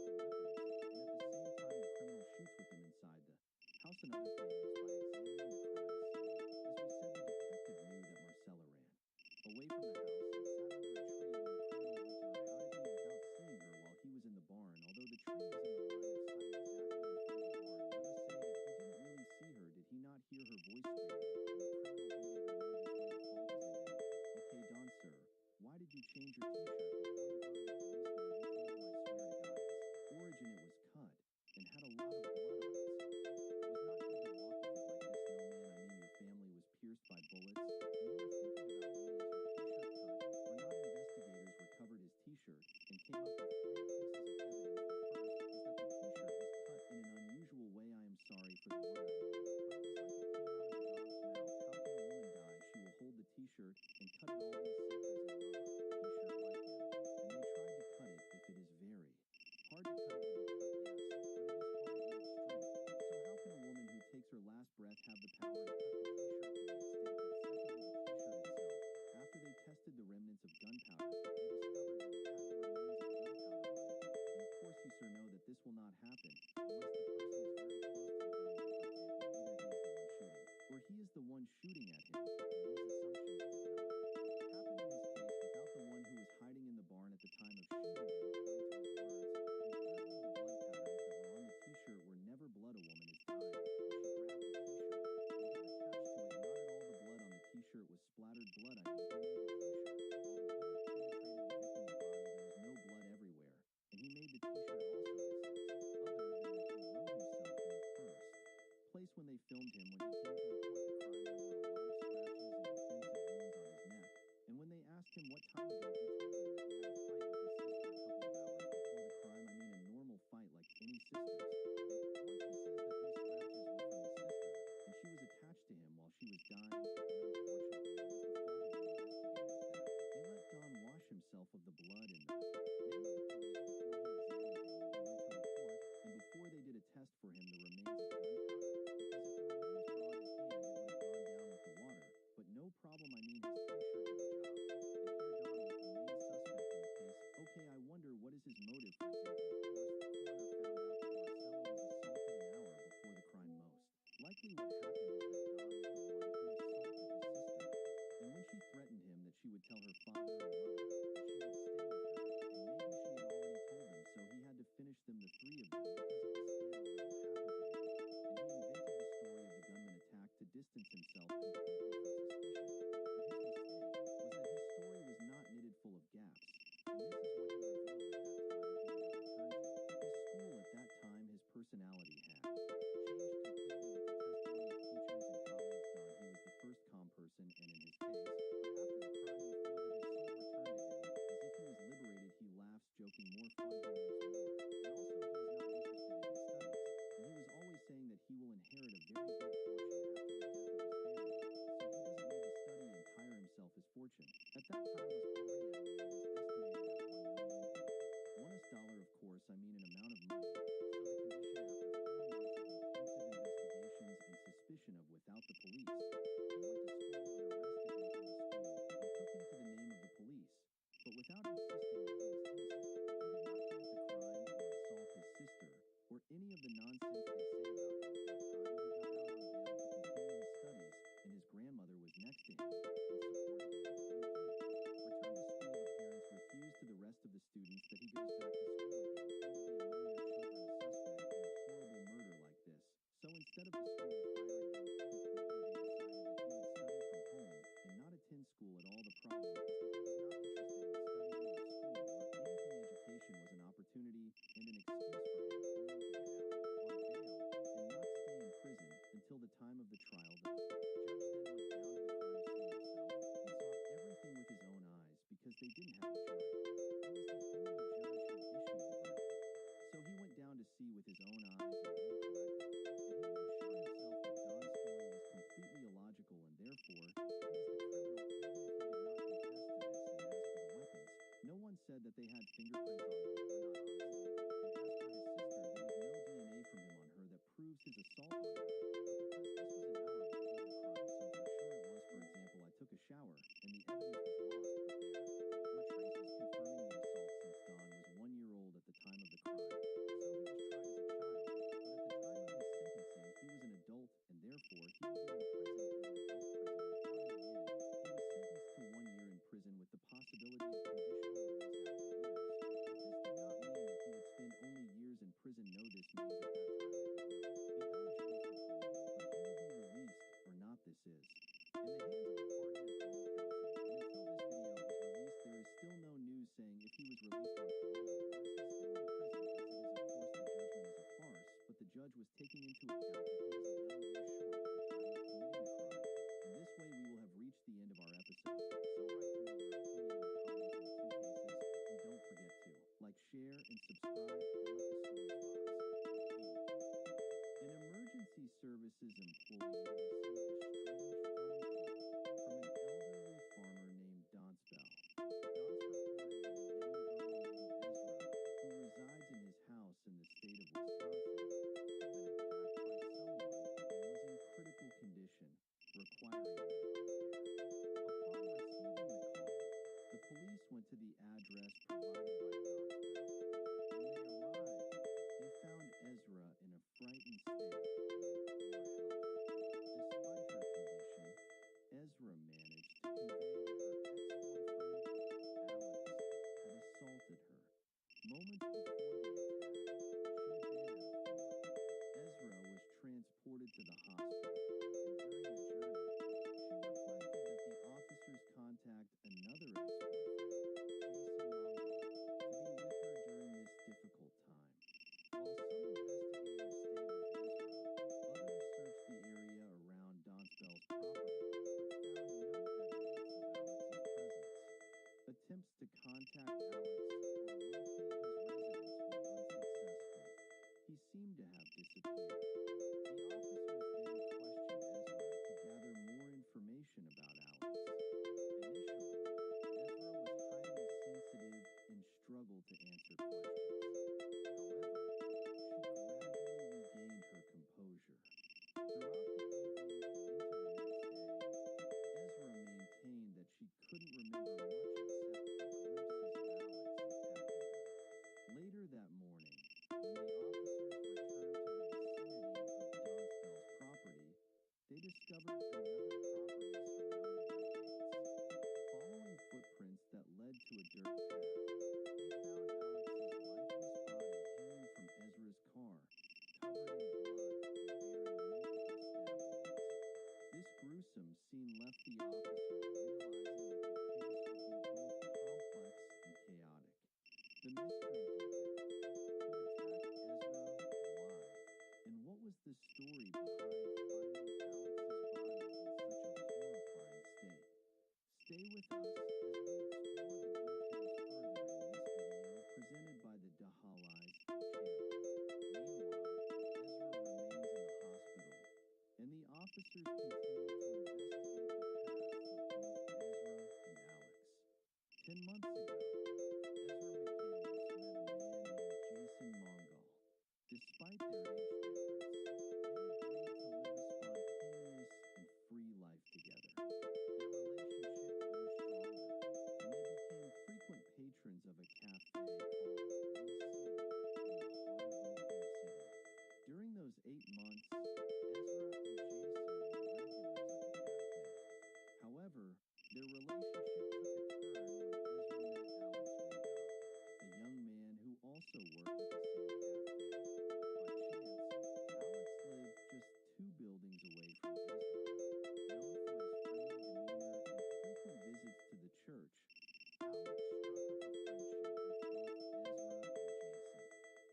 So how did he have the weapons, and at the same time the criminal shoots with them inside the house? Another thing is, by examining the crime scene, as we said, the detective knew that Marcella ran away from the house and sat under a tree when the criminal went to her. How did he, without seeing her while he was in the barn, although the tree was in the line of sight exactly in front of the barn, let us say that he didn't really see her, did he not hear her voice screaming and the criminal beating her know this way the fault is in him? Okay, Don, sir, why did you change your t-shirt before you go to the police name? He told him, I swear to God, its origin, it was cut and had a lot of blood on it, so it was not good to walk with it like this. No, man, I mean your family was pierced by bullets, and you were thinking about me as your t-shirt cut or not. Investigators recovered his t-shirt and came up with 3 pieces of evidence. The first is that the t-shirt was cut in an unusual way. I am sorry for the word I made, but it was like it came out of a dog's mouth. How can a woman die? She will hold the t-shirt and cut it all these sectors and love a t-shirt like him, and they tried to cut it. If it is very hard to cut, it will be cut, yes, but it is hard, it needs strength. So how can a woman who takes her last breath have the power to cut the t-shirt to the extent that, secondly, the t-shirt itself, after they tested the remnants of gunpowder, they discovered that it had the remains of gunpowder on it, and of course you, sir, know that this will not happen unless the person is very close to the gun, like, for example, either he is the one shooting or he is the one shooting at him, and these assumptions did not happen in his case without the one who was hiding in the barn at the time of shooting him, according to his words. And thirdly, the blood patterns that were on the t-shirt were never blood. A woman is dying, and she grabbed the t-shirt and got attached to it. Not at all the blood on the t-shirt was splattered blood. I mean, he made the t-shirt. While the bullet penetrated the victim's body, there was no blood everywhere, and he made the t-shirt also, this is, other than that he wrote himself in the first place when they filmed him. When he came to report the crime, there were a lot of scratches and defensive wounds on his neck, and when they asked him what time ago, he told them that he had a fight with his sister a couple of hours before the crime. I mean, a normal fight like any sisters. And once he says that these scratches were from his sister, and she was attached to him while she was dying, and unfortunately it was the fault of the investigators that they let Don wash himself of the blood in the name of the police before he examined him when he went to report, and before they did a test for him, the remains of gunpowder, because if the remains were on his hand, it would have gone down with the water. But no problem, I mean his t-shirt did the job. And here Don, with the because they didn't have a jury. He was the only judge who issued the verdict. So he went down to see with his own eyes and ruled correctly, and he made sure himself that Don's story was completely illogical, and therefore he was the criminal even if he did not confess to this. And as for the weapons, no one said that they had fingerprints on them or not honestly, and as for his sister, there was no DNA from him on her that proves his assault on her, but because this was an hour before the crime, so for sure it was, for example, I took a shower, and the evidence was lost, but there were traces confirming the assault since Don was 1 year old at the time of the crime. So he was tried as a child, but at the time of his sentencing, he was an adult, and therefore he would be imprisoned in an adult prison without any end. He was sentenced to 1 year in prison with the possibility of conditional release after years. But this did not mean that he would spend only years in prison. No, this means at that time that he will be eligible for parole, but he will be released, or not. This is in the hands of the Pardon and Parole Council, and until this video is released, there is still no news saying if he was released on parole, or is he still in prison, as it is, of course, the judgment is a farce, but the judge was taking into account that he was a young year short at the time of committing the crime. And this way we will have reached the end of our episode. So write to me your opinion in the comments on the two cases, and don't forget to like, share, and subscribe, and let the stories box be. An emergency services employee received a strange phone call from an elderly farmer named Donsbell. Dons reported that a young girl named Ezra, who resides in his house in the state of Wisconsin, had been attacked by someone and was in critical condition, requiring medical care. Upon receiving the call, the police went to the address provided by Donsbell. When they arrived, they found Ezra in a frightened state and in poor health. Despite her condition, Ezra managed to convey that her ex-boyfriend, Alex, had assaulted her. Moments before the attack, she had been at a bar. Ezra was transported to the hospital, and during the journey, she requested that the officers contact another ex-boyfriend, Jason Mongol, to be with her during this difficult time. While some investigators stayed with Ezra, others searched the area around Donsbell's property, but found no evidence of Alex's presence. Attempts to contact Alex or locate his residence were unsuccessful. He seemed to have disappeared. The officers then questioned Ezra to gather more information about Alex. Initially, Ezra was highly sensitive and struggled to answer questions. However, she gradually regained her composure. Throughout the evening and into the next day, Ezra maintained that she couldn't remember much except for glimpses of Alex attacking her. Later that morning, when the officers returned to the vicinity of Donsbell's property, they discovered another property surrounded by gates. Following footprints that led to a dirt path, they found Alex's lifeless body hanging from Ezra's car, covered in blood and bearing multiple stab wounds. This gruesome scene left the officers realizing that the case would be both complex and chaotic. The mystery deepened. Who attacked Ezra? Why? And what was the story behind finding Alex's body in such a horrifying state? Stay with us as we explore the details further in this video presented by the Dahalais channel. Meanwhile, Ezra remains in the hospital, and the officers continue to investigate the paths of both Ezra and Alex. 10 months ago, Ezra McCandless met a man named Jason Mongol. Despite their age difference, they agreed to live a spontaneous and free life together. Their relationship grew stronger, and they became frequent patrons of a cafe called We See in the heart of Oklahoma City. During those 8 months, Ezra and Jason were regulars at the cafe. However, their relationship took a turn when Ezra met Alex Reba, a young man who also worked at the same cafe. By chance, Alex lived just 2 buildings away from Ezra. Known for his friendly demeanor and frequent visits to the church, Alex struck up a friendship with both Ezra and Jason.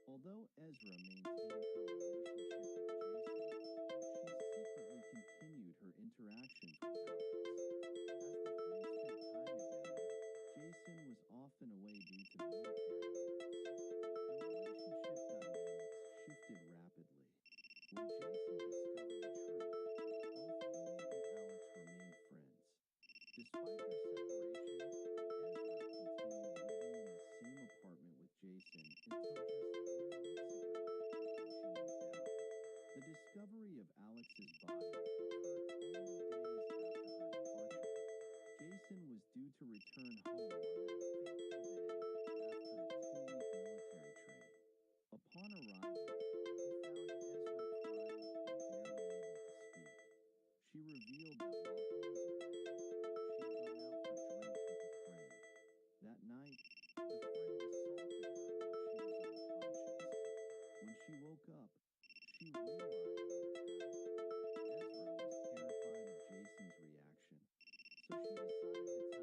Although Ezra maintained her relationship with Jason, she secretly continued her interactions with Alex. As the three spent time together, Jason often away due to military duties. The relationship dynamics shifted rapidly. When Jason discovered the truth, both he and Alex remained friends. Despite their separation, Ezra continued living in the same apartment with Jason until just 3 weeks ago, when she moved out. The discovery of Alex's body occurred only days after her departure. Jason was due to return home on that fateful day after a 2-week military training. Upon arrival, he found Ezra crying and barely able to speak. She revealed that while he was away, she had gone out for drinks with a friend. That night, the friend assaulted her while she was unconscious. When she woke up, she realized what had happened. Ezra was terrified of Jason's reaction, so she decided to tell him about the incident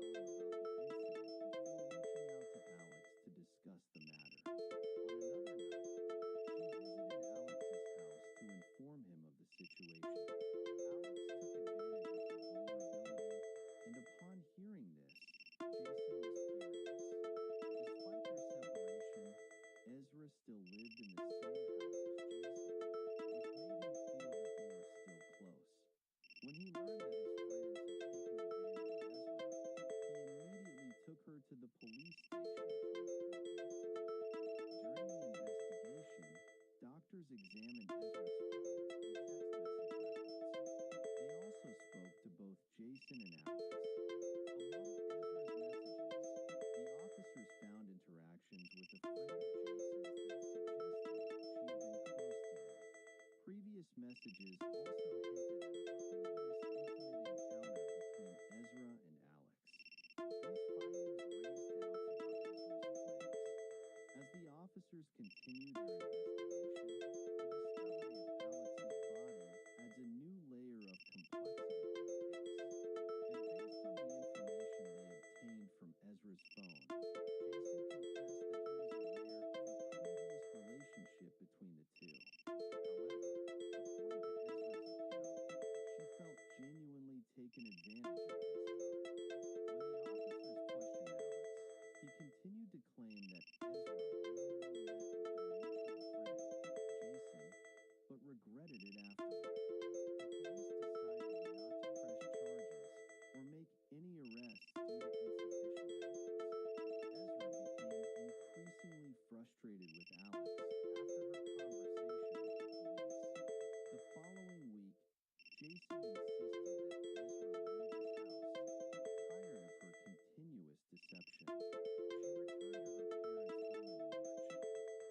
before reaching out to Alex to discuss the matter. On another night, she visited Alex's house to inform him of the situation. Alex took advantage of her vulnerability, and upon hearing this, Jason was furious. Despite their separation, Ezra still lived in the same house as Jason, which made him feel that they were still close. When he learned that his friends had taken advantage of Ezra, he immediately took her to the police station to report the incident. During the investigation, doctors examined Ezra's phone and text message records. They also spoke to both Jason and Alex. Among Ezra's messages, the officers found interactions with a friend of Jason's that suggested she had been close to him. Previous messages also hinted at a previous intimate encounter between Ezra and Alex. These findings raised doubts about Ezra's claims. As the officers continue their investigation, the discovery of Alex's body adds a new layer of complexity to the case. And based on the information they obtained from Ezra's phone, Jason confessed that he was aware of a previous relationship between the two. However, according to Ezra's account, she felt genuinely taken advantage of this time. When the officers questioned Alex, he continued to claim that Ezra willingly met with their mutual friend, Jason, but regretted it afterward. The police decided not to press charges or make any arrests due to insufficient evidence. Ezra became increasingly frustrated with Alex after her conversation with the police. The following week, Jason insisted that Ezra leave his house, tired of her continuous deception. She returned to her parents' home in March.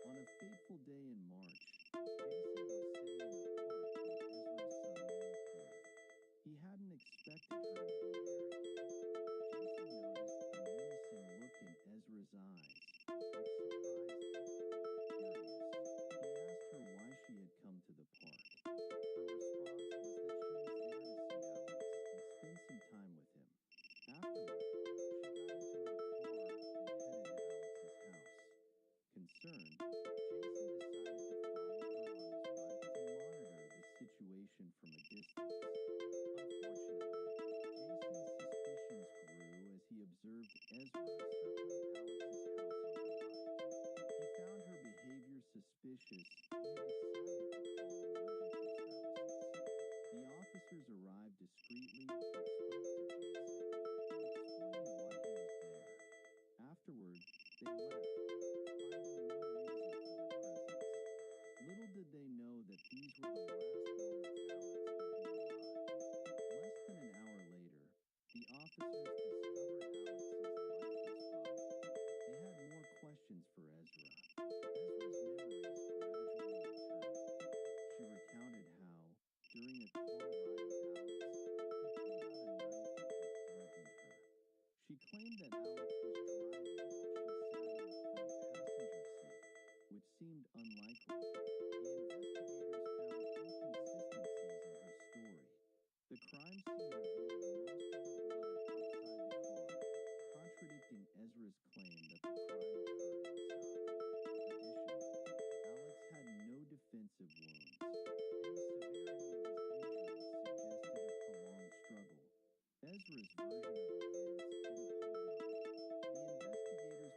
On a fateful day in March, Jason was sitting in the park when Ezra suddenly appeared. He hadn't expected her to be there again. Jason noticed a menacing look in Ezra's eyes, which surprised him. Curious, he asked her why she had come to the park. Her response was that she was there to see Alex and spend some time with him. Afterward, she got into her car and headed to Alex's house. Concerned, Jason decided to follow her on his bike to monitor the situation from a distance. Unfortunately, Jason's suspicions grew as he observed Ezra circling Alex's house on her bike. He found her behavior suspicious and decided to call emergency services. The officers arrived discreetly and spoke to Jason, who explained why he was there. Afterward, they left, finding no reason for their presence. Little did they know that these were the last moments Alex would be alive. Less than an hour later, the officers discovered Alex's lifeless body. They had more questions for Ezra. Ezra's memories gradually returned. She recounted how, during a car ride with Alex, he pulled out a knife and threatened her. She claimed that Alex was driving while she sat in the front passenger seat, which seemed unlikely. The investigators found inconsistencies in her story. The crime scene revealed most of the blood outside the car, contradicting Ezra's claim that the crime occurred inside. Additionally, Alex had no defensive wounds, and the severity of his injuries suggested a prolonged struggle. Ezra's version of events didn't hold up. The investigators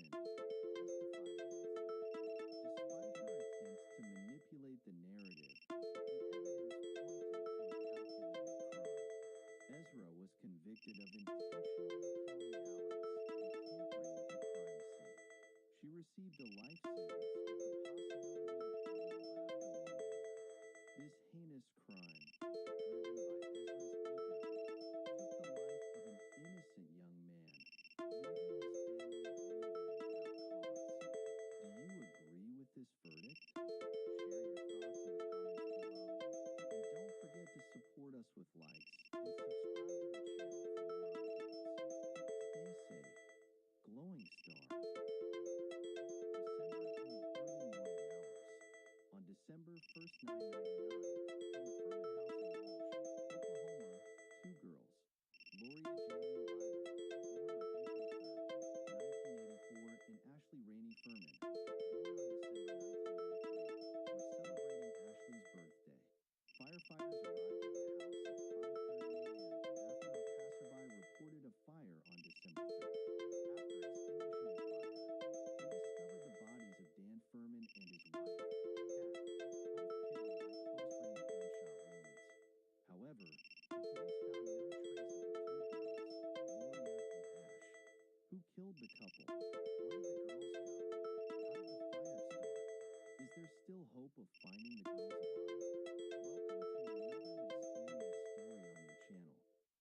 testified against her. Despite her attempts to manipulate the narrative, the evidence pointed to a calculated crime. Ezra was convicted of intentionally killing Alex and tampering with the crime scene. She received a life sentence with the possibility of parole after 1 year. This heinous crime, driven by Ezra's ego, took the life of an innocent young man, leaving his family grieving without cause. Do you agree with this verdict? Share your thoughts in the comments below, and don't forget to support us with likes and subscribe to the channel for more updates. Stay safe. Glowing Star. December in the early morning hours. On December 1st, 999, from the Furman House in Walsh, Oklahoma, 2 girls, Loria Jaylene Bible, born on April 3rd, 1984, and Ashley Rainey Furman, born on December 1983, were celebrating Ashley's birthday. Firefighters arrived at the house at 5:30 a.m. after a passerby reported a fire on December 3rd. After extinguishing the fire, they discovered the bodies of Dan Furman and his wife, Kat, both killed by close-range gunshot wounds. However, the police found no trace of the 2 girls, Loria and Ash. Who killed the couple? Where did the girls go? How did the fire start? Is there still hope of finding the girls alive? Welcome to another mysterious story on your channel.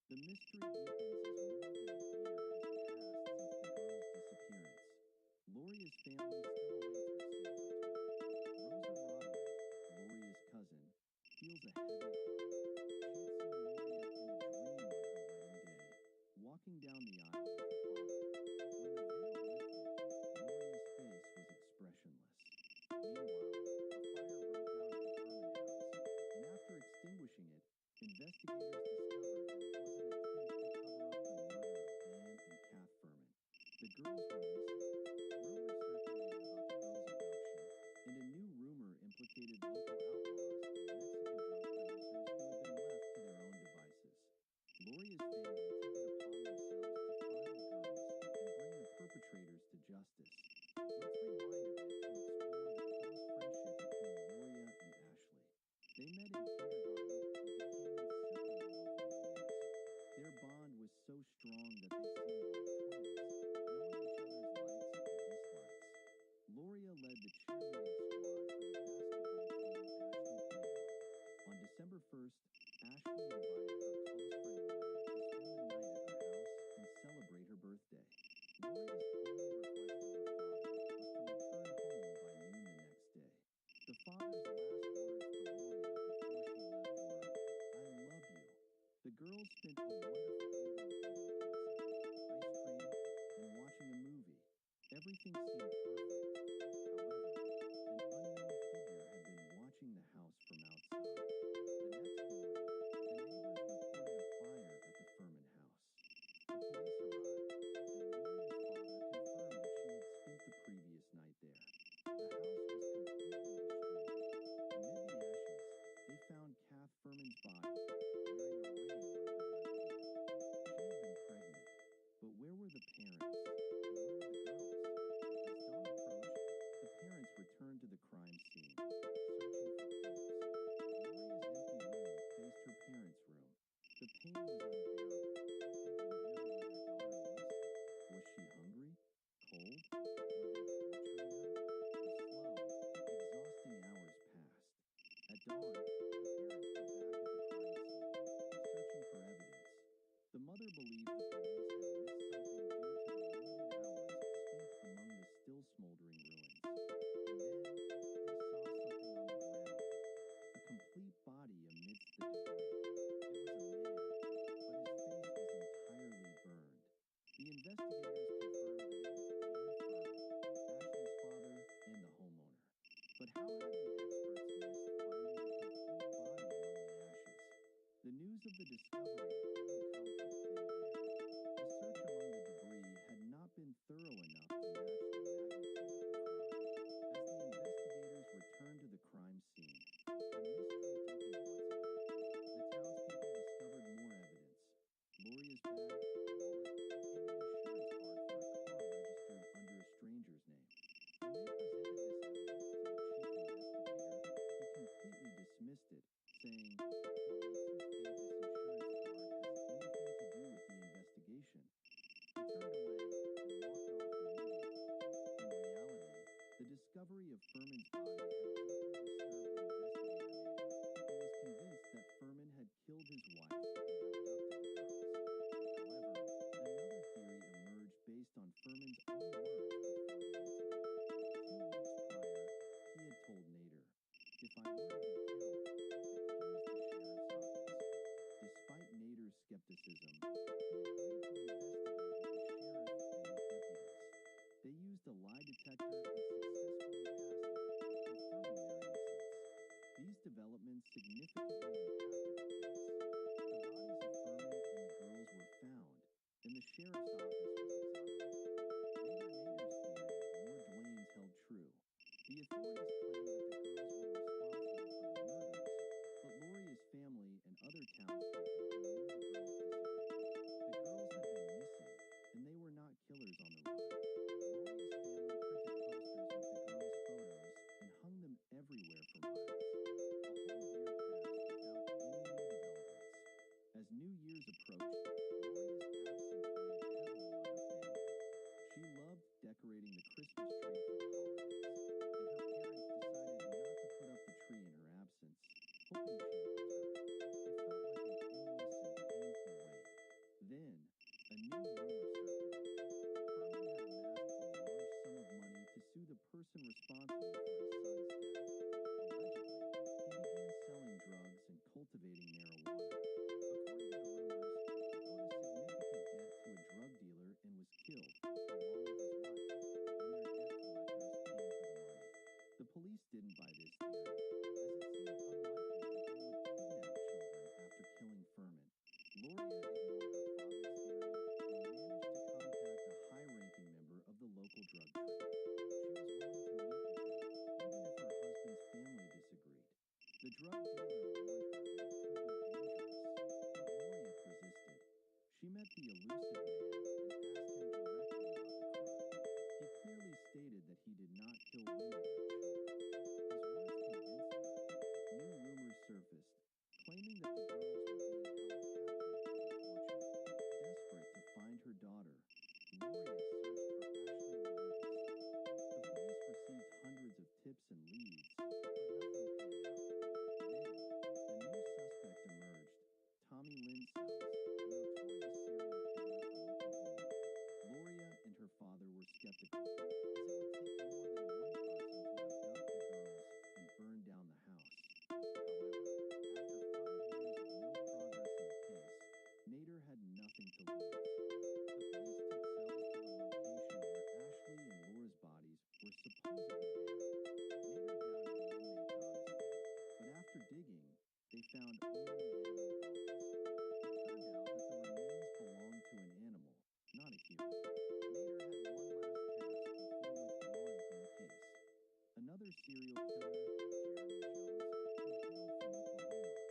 The mystery deepens as more than a year has passed since the girls' disappearance. Loria's family still awaits her safe return. Rosa Roderick, Loria's cousin, feels a heavy heart. She had seen Loria in a dream on her wedding day, walking down the aisle with her father. When the veil lifted, Loria's face was expressionless. Meanwhile, a fire broke out at the Furman house, and after extinguishing it, investigators discovered that it was an attempt to cover up the murder of Dan and Kath Furman. The girls were missing. Rumors circulated about the girls' abduction, and a new rumor implicated local outlaws and Mexican drug producers who had been left to their own devices. Loria's family took it upon themselves to find the girls and bring the perpetrators to justice. Let's rewind a bit to explore the close friendship between Loria and Ashley. They met in kindergarten and became inseparable over the years. Their bond was so strong that they seemed like twins, knowing each other's likes and dislikes. Loria led the cheerleading squad for the basketball team Ashley played on. On December 1st, Ashley invited her close friend Loria to spend the night at her house and celebrate her birthday. Loria's only request of her father was to return home by noon the next day. The father's last words to Loria before she left were, "I love you." The girls spent a wonderful evening eating pizza, ice cream, and watching a movie. Everything seemed perfect. However, an unknown figure had been watching the house from outside. The next morning, the neighbors reported a fire at the Furman house. The police arrived, and Loria's father confirmed that she had spent the previous night there. The house was completely destroyed. Amid the ashes, they found Kath Furman's body, wearing a ring on her left hand. She had been pregnant, but where were the parents? And where were the girls? As dawn approached, the parents returned to the crime scene, searching for clues. Loria's empty room faced her parents' room. The pain was unbearable. They didn't know where their daughter was. Was she hungry? Cold? Were they torturing her? The slow, exhausting hours passed. At dawn, the parents were back at the crime scene, searching for evidence. The mother believed the police had missed something due to the limited hours spent among the still smoldering ruins. And then, they saw something on the ground. A complete body amidst the debris. It was a man, but his face was entirely burned. The investigators confirmed that it was Dan Furman, Ashley's father and the homeowner. But how had the experts missed finding a complete a lie detector and successfully passed it, confirming their innocence. These developments significantly impacted the case. The bodies of Furman and the girls were found, and the sheriff's office was exonerated. Neither Nader's theory nor Dwayne's held true. The authorities claimed that the girls were responsible for the murders, but Loria's family and other townspeople who knew the girls disagreed. The girls had been missing, and they were not killers on the run. Loria's family printed posters with the girls' photos and hung them everywhere for miles. A whole year passed without any new developments. As New Year's approached, Loria's absence weighed heavily on her family. She loved decorating the Christmas tree for the holidays, and her parents decided not to put up the tree in her absence, hoping she would return. It felt like an endless and painful wait. Then, a new rumor circulated. Furman had amassed a large sum of money to sue the person responsible for his son's death. Allegedly, he began selling drugs and cultivating marijuana. According to the rumors, he owed a significant debt to a drug dealer and was killed, along with his wife, when their debt collectors came for the money. The police didn't buy this theory, as it seemed unlikely that they would kidnap children after killing Furman. Loria ignored her father's theory and managed to contact a high-ranking member of the local drug trade. She was willing to meet with him, even if her husband's family disagreed. The drug dealer warned her that it could be dangerous, but Loria persisted. She met the elusive man and asked him directly about the crime. He clearly stated that he did not kill women or children. His words convinced her. New rumors surfaced, claiming that the girls were being held captive and tortured. Desperate to find her daughter, Loria searched for Ashley relentlessly. The police received hundreds of tips and leads, but nothing panned out. Then, a new suspect emerged, Tommy Lynn Sells, a notorious serial killer from Oklahoma. Loria and her father were skeptical, as it would take more than one person to abduct the girls and burn down the house. However, after 5 years of no progress in the case, Nader had nothing to lose. The police took Sells to the location where Ashley and Laura's bodies were supposedly buried. Nader doubted the inmates' honesty, but after digging, they found only animal bones. It turned out that the remains belonged to an animal, not a human. Nader had one last task before withdrawing from the case. Another serial killer, Jeremy Jones, who hailed from Oklahoma.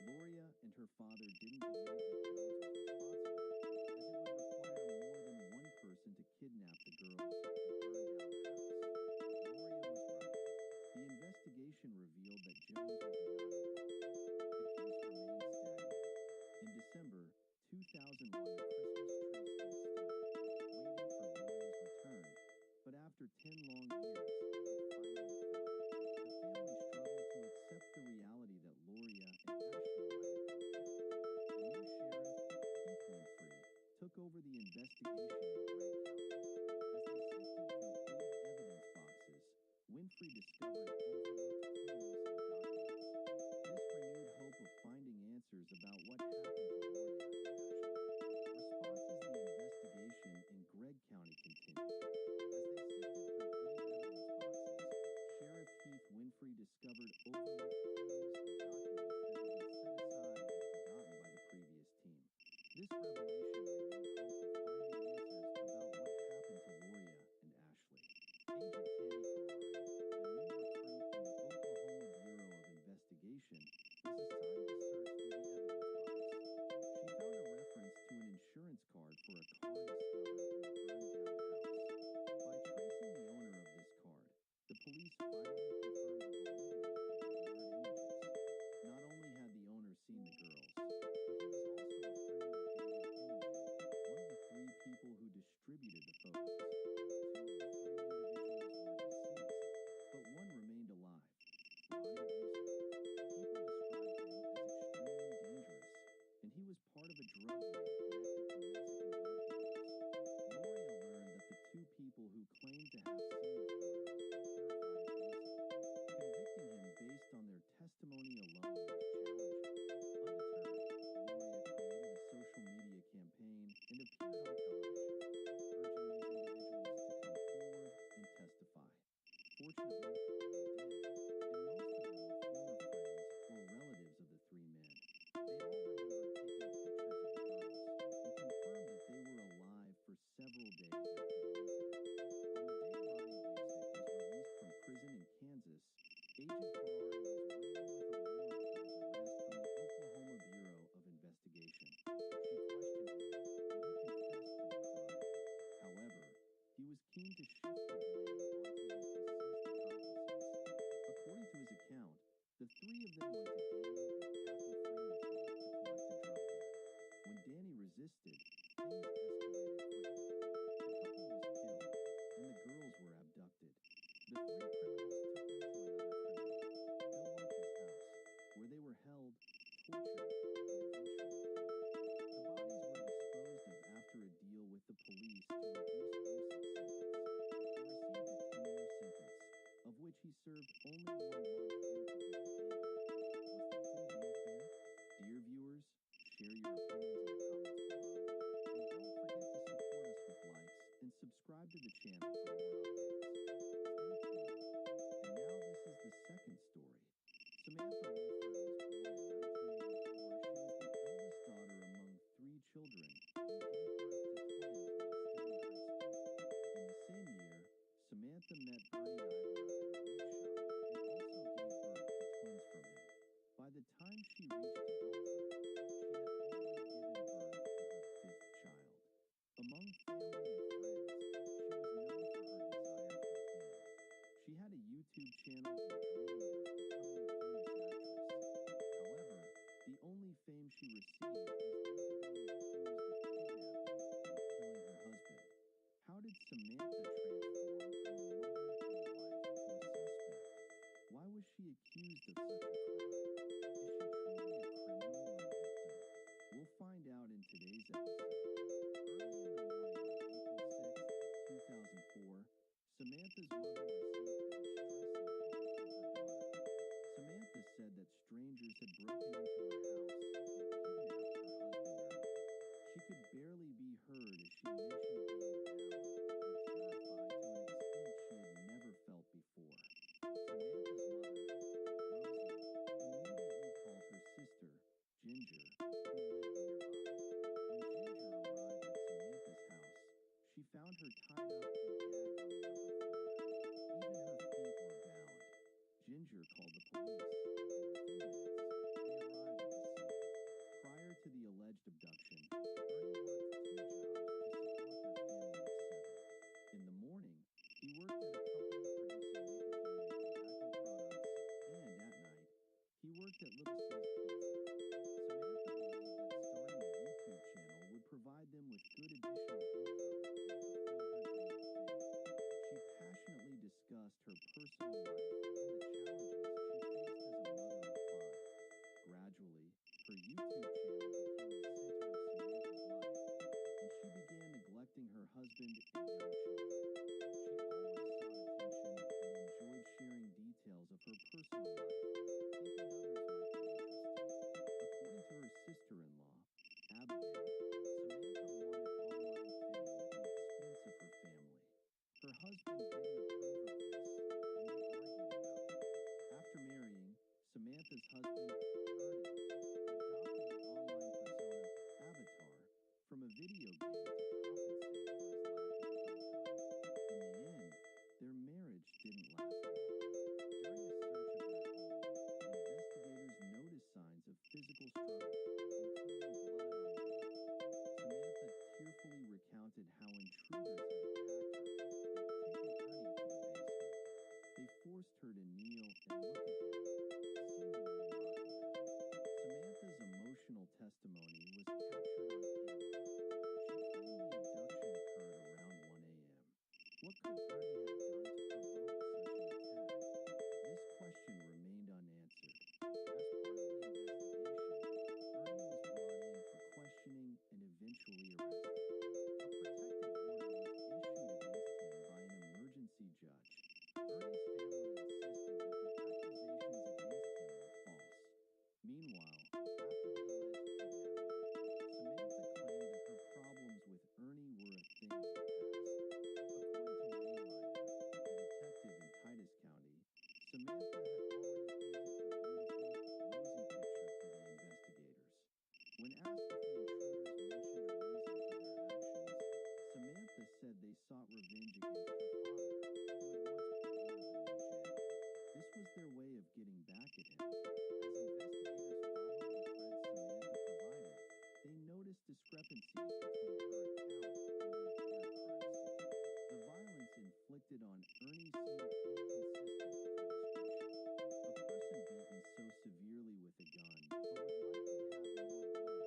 Loria and her father didn't believe that Jones was responsible, as it would require more than one person to kidnap the girls and burn down the house. Loria was right. The investigation revealed that Jones was not involved. The case remained stagnant. In December 2001, the Christmas tree still stood, waiting for Loria's return. But after 10 long years, it finally fell. The family struggled to accept the reality that Loria and Ashley might have been killed. A new sheriff, Keith Winfrey, took over the investigation in Gregg County. As they sifted through old evidence boxes, Winfrey discovered overlooked clues and documents. This renewed hope of finding answers about what happened to Loria and Ashley. Responses to the investigation in Gregg County continued. As they sifted through old evidence boxes, Sheriff Keith Winfrey discovered overlooked clues and documents that had been set aside and forgotten by the previous team. This revelation renewed hope of finding answers about what happened to Loria and Ashley. Agent Tammy Ferrari, a new recruit in the Oklahoma Bureau of Investigation, was assigned to search through the evidence box. She found a reference to an insurance card for a car discovered in the burned-down house. By tracing the owner of this card, the police finally confirmed the validity of the blurred images. Not only had the owner seen the girls, but he was also a friend of David Pennington, one of the 3 people who distributed the photos. 2 of the 3 individuals were deceased, but one remained alive, Ronnie Busey. People described him as extremely dangerous, and he was part of a drug ring connected to Mexican drug dealers. Loria learned that the 2 people who claimed to have seen the photos were terrified of Busey. Convicting him based on their testimony alone was challenging. Undeterred, Loria created a social media campaign and appeared on television, urging these individuals to come forward shifts the blame onto his deceased accomplices. According to his account, the three of them went to Danny and Kathy Freeman's home to collect a drug debt. When Danny resisted, things escalated quickly. The couple was killed, and the girls were abducted. The three criminals took them to another criminal, Bill Lynch's house, where they were held, tortured, and eventually killed. The bodies were disposed of after a deal with the police to reduce Busic's sentence. He received a 10-year sentence, of which he served only 1 month due to good behavior. Was the plea deal fair? Dear viewers, share your opinions in the comments below, and don't forget to support us with likes and subscribe to the channel for more updates. Stay tuned. And now this is the second story. Samantha Wolford was born in 1984. She was the eldest daughter among 3 children and gave birth to twins while still in high school. In the same year, Samantha met Bernie Ivora at a wig shop and also gave birth to twins from him. By the time she reached adulthood, she had already given birth to her 5th child. Among family and friends, she was known for her desire for fame. She had a YouTube channel and dreamed of becoming a famous actress. However, the only fame she received was due to being accused of kidnapping and killing her husband. How did Samantha transform from a mother and wife to a suspect? Why was she accused of such a crime? Is she truly a criminal or a victim? We'll find out in today's episode. Early in the morning of April 6, 2004, Samantha's mother received a distressing call from her daughter. Samantha said that strangers had broken into her house and kidnapped her husband Ernie. She could barely be heard as she mentioned being bound and terrified to an extent she had never felt before. Samantha's mother, Rosie, immediately called her sister, Ginger, who lived nearby. When Ginger arrived at Samantha's house, she found her tied up and gagged on the upper floor. Even her feet were bound. Ginger called the police, and within minutes, they arrived at the scene. Prior to the alleged abduction, Ernie worked 2 jobs to support their family of 7. In the morning, he worked at a company producing nicotine and tobacco products, and at night, he worked at Little C's Pizza. Samantha believed that starting the YouTube channel would provide them with good additional income and fulfill her dream of fame. She passionately discussed her personal life and the challenges she faced as a mother of 5. Gradually, her YouTube channel became the center of Samantha's life, and she began neglecting her husband and young children. She always sought attention and enjoyed sharing details of her personal life, thinking others might be interested. According to her sister-in-law, Abigail, Samantha wanted online fame at the expense of her family. Her husband didn't approve of this, and they argued about it. After marrying, Samantha's husband, Ernie, adopted the online persona Avatar from a video game to compensate for his lack of playtime. In the end, their marriage didn't last long. During a search of their home, investigators noticed signs of physical struggle, including blood on the wall. Samantha tearfully recounted how intruders had attacked her and taken Ernie to the basement. They forced her to kneel and look at him, seemingly mocking her. Samantha's emotional testimony was captured on camera. She claimed the abduction occurred around 1 a.m. What could Ernie have done to provoke such an attack? This question remained unanswered. As part of the investigation, Ernie was brought in for questioning and eventually arrested. A protective order was issued against him by an emergency judge. Ernie's family insisted that the accusations against him were false. Meanwhile, after the alleged kidnapping, Samantha claimed that her problems with Ernie were a thing of the past. According to Wayne Miner, reflected on Ernie's seemed inconsistent with her description. A person beaten so severely with a gun, but would likely have more blood,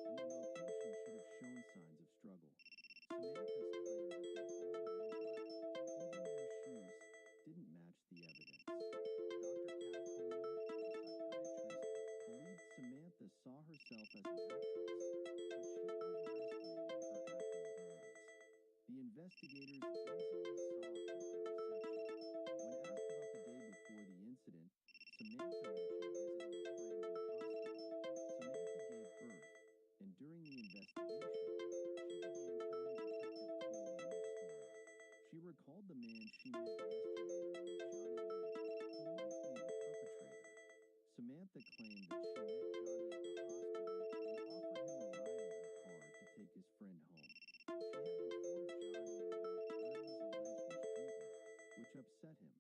and the location should have shown signs of struggle. Samantha's claim that they all wore black, even their shoes, didn't match the evidence. Dr. Kath Coleman, the psychiatrist, believed Samantha saw herself as an actress, but she overestimated her acting abilities. The investigators easily saw through her deception. When asked about the day before the incident, Samantha mentioned visiting a friend in the hospital. Samantha gave birth, and during the investigation, she began telling Detective Coleman the story. She recalled the man she met yesterday named Johnny Reed, who might be the perpetrator. Samantha claimed that she met Johnny at the hospital and offered him a ride in her car to take his friend home. She had informed Johnny about Ernie's alleged mistreatment, which upset him.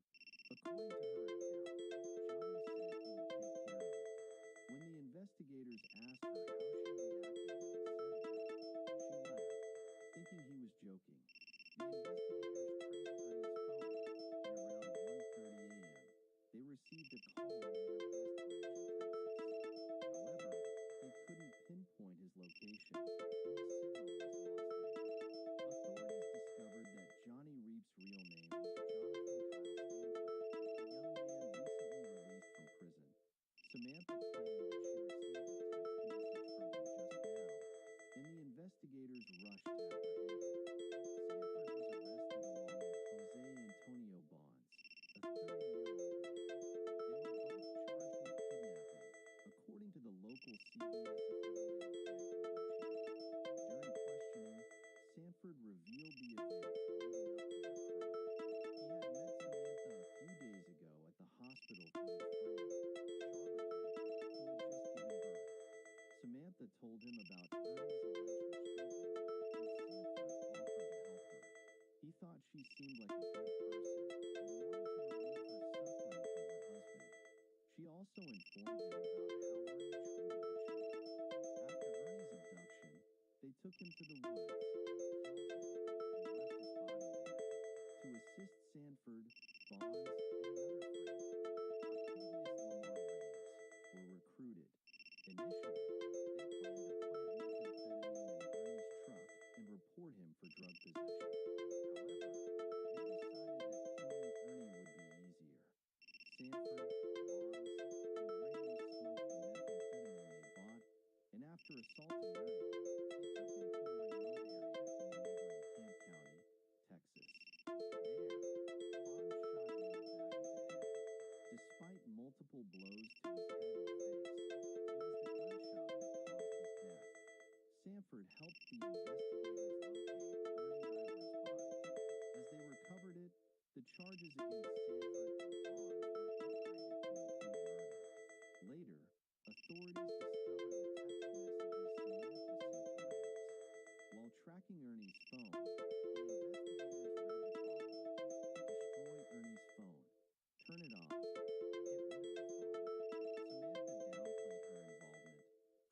According to her account, Johnny said he would take care of it. When the investigators asked her how she reacted when he said that, she laughed, thinking he was joking. The investigators traced Ernie's phone, and around 1:30 a.m., they received a call near Westbridge in Texas. However, they couldn't pinpoint his location, and the signal was lost later. Authorities discovered that Johnny Reep's real name was Jonathan Kyle Stanford, a young man recently released from prison. Samantha claimed that she received a text message from him just now, and the investigators rushed to apprehend him. Sanford was arrested along with Jose Antonio Bonds, a 30-year-old man. They were both charged with kidnapping, according to the local CBS-affiliated KYUH. During questioning, Sanford revealed the events leading up to their crime. He had met Samantha a few days ago at the hospital through his friend, Charlotte, who had just given birth. Samantha told him about Ernie's alleged mistreatment, and Sanford offered to help her. He thought she seemed like a good person and wanted to relieve her suffering from her husband. She also informed him about how Ernie treated the children. After Ernie's abduction, they took him to the woods, killed him, and left his body there. To assist Sanford, Bonds, and another friend, Octavius Lamar Rames, were recruited. Initially, they planned to plant methamphetamine in Ernie's truck and report him for drug possession. However, they decided that killing Ernie would be easier. Sanford, Bonds, and Rames smoked the methamphetamine they bought, and after assaulting Ernie, they took him to a remote area in the neighboring Camp County, Texas. There, Bonds shot him in the back of the head. Despite multiple blows to his head and face, it was the gunshot that caused his death. Sanford helped the investigators locate Ernie Ivor's body. As they recovered it, the charges against Sanford and Bonds were upgraded to include murder. Later, authorities discovered the text messages Samantha sent to Rames. While tracking Ernie's phone, the investigators read the following: destroy Ernie's phone, turn it off, get rid of the phone. Samantha downplayed her involvement,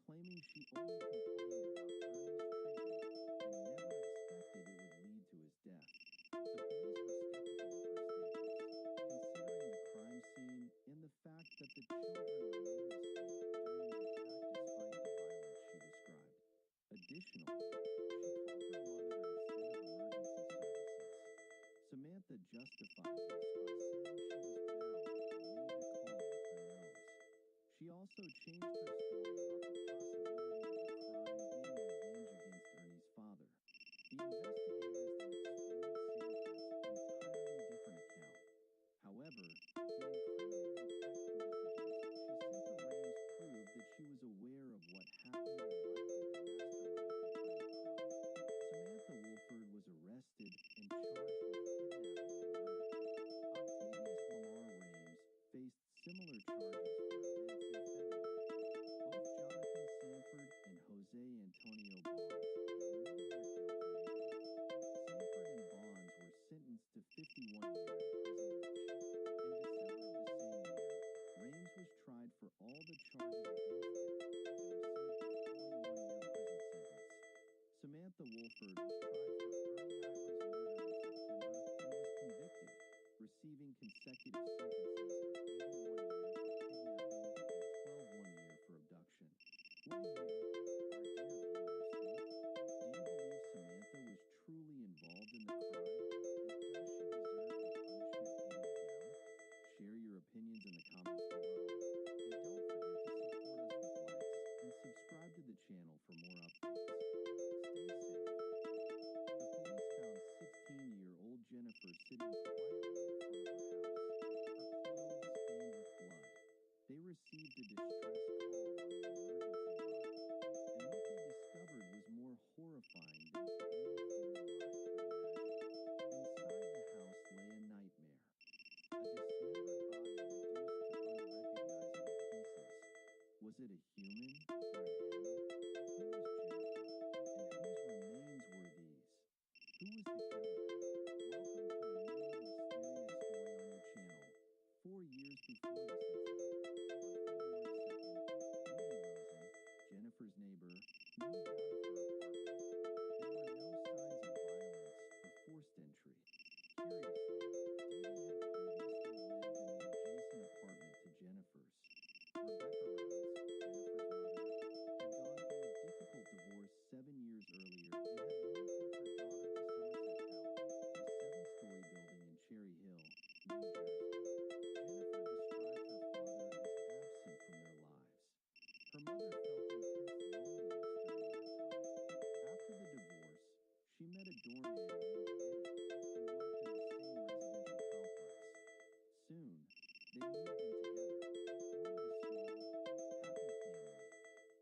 claiming she only complained about Ernie's treatment and never expected it would lead to his death. The police were skeptical of her statements, considering the crime scene and the fact that the children remained asleep during the attack despite the violence she described. Additionally, she called her mother instead of emergency services. Samantha justified this by saying she was bound and made the call with her nose. She also changed her story about the possibility of the crime being revenge against Ernie's father. The investigators then explored Sanford's entirely different account. However, the incriminating text messages she sent to Rames proved that she was aware of what happened and likely the mastermind behind the crime. Samantha Woolford was arrested and charged with kidnapping and murder. Octavius Lamar Rames faced similar charges for events in February. Both Jonathan Sanford and Jose Antonio Bonds admitted their guilt in April. consecutive sentences of 81 years for kidnapping and 12 1-year for abduction. What do you, our dear viewers, think? Do you believe Samantha was truly involved in the crime? And does she deserve the punishment handed down? Share your opinions in the comments below. And don't forget to support us with likes and subscribe to the channel for more updates. Stay safe. The police found 16-year-old Jennifer sitting quietly in front of her house, her clothes stained with blood. They received a distress call on the emergency line, and what they discovered was more horrifying than any human mind could imagine. Inside the house lay a nightmare. A dismembered body reduced to unrecognizable pieces. Was it a human or an animal? Who was Jennifer? And whose remains were these? Who was the killer? Welcome to a new mysterious story on your channel. 4 years before this incident, on February 2nd, Edie Rosen, Jennifer's neighbor, moved out of her apartment. There were no signs of violence or forced entry. Curiously, Edie had previously lived in the adjacent apartment to Jennifer's. Rebecca Rhodes, Jennifer's mother, had gone through a difficult divorce 7 years earlier and had moved with her daughter to Somerset Tower, a 7-story building in Cherry Hill, New Jersey. Jennifer described her father as absent from their lives. Her mother felt intense loneliness during that time. After the divorce, she met a doorman named Eddie, who worked in the same residential complex. Soon, they moved in together, forming a small, happy family.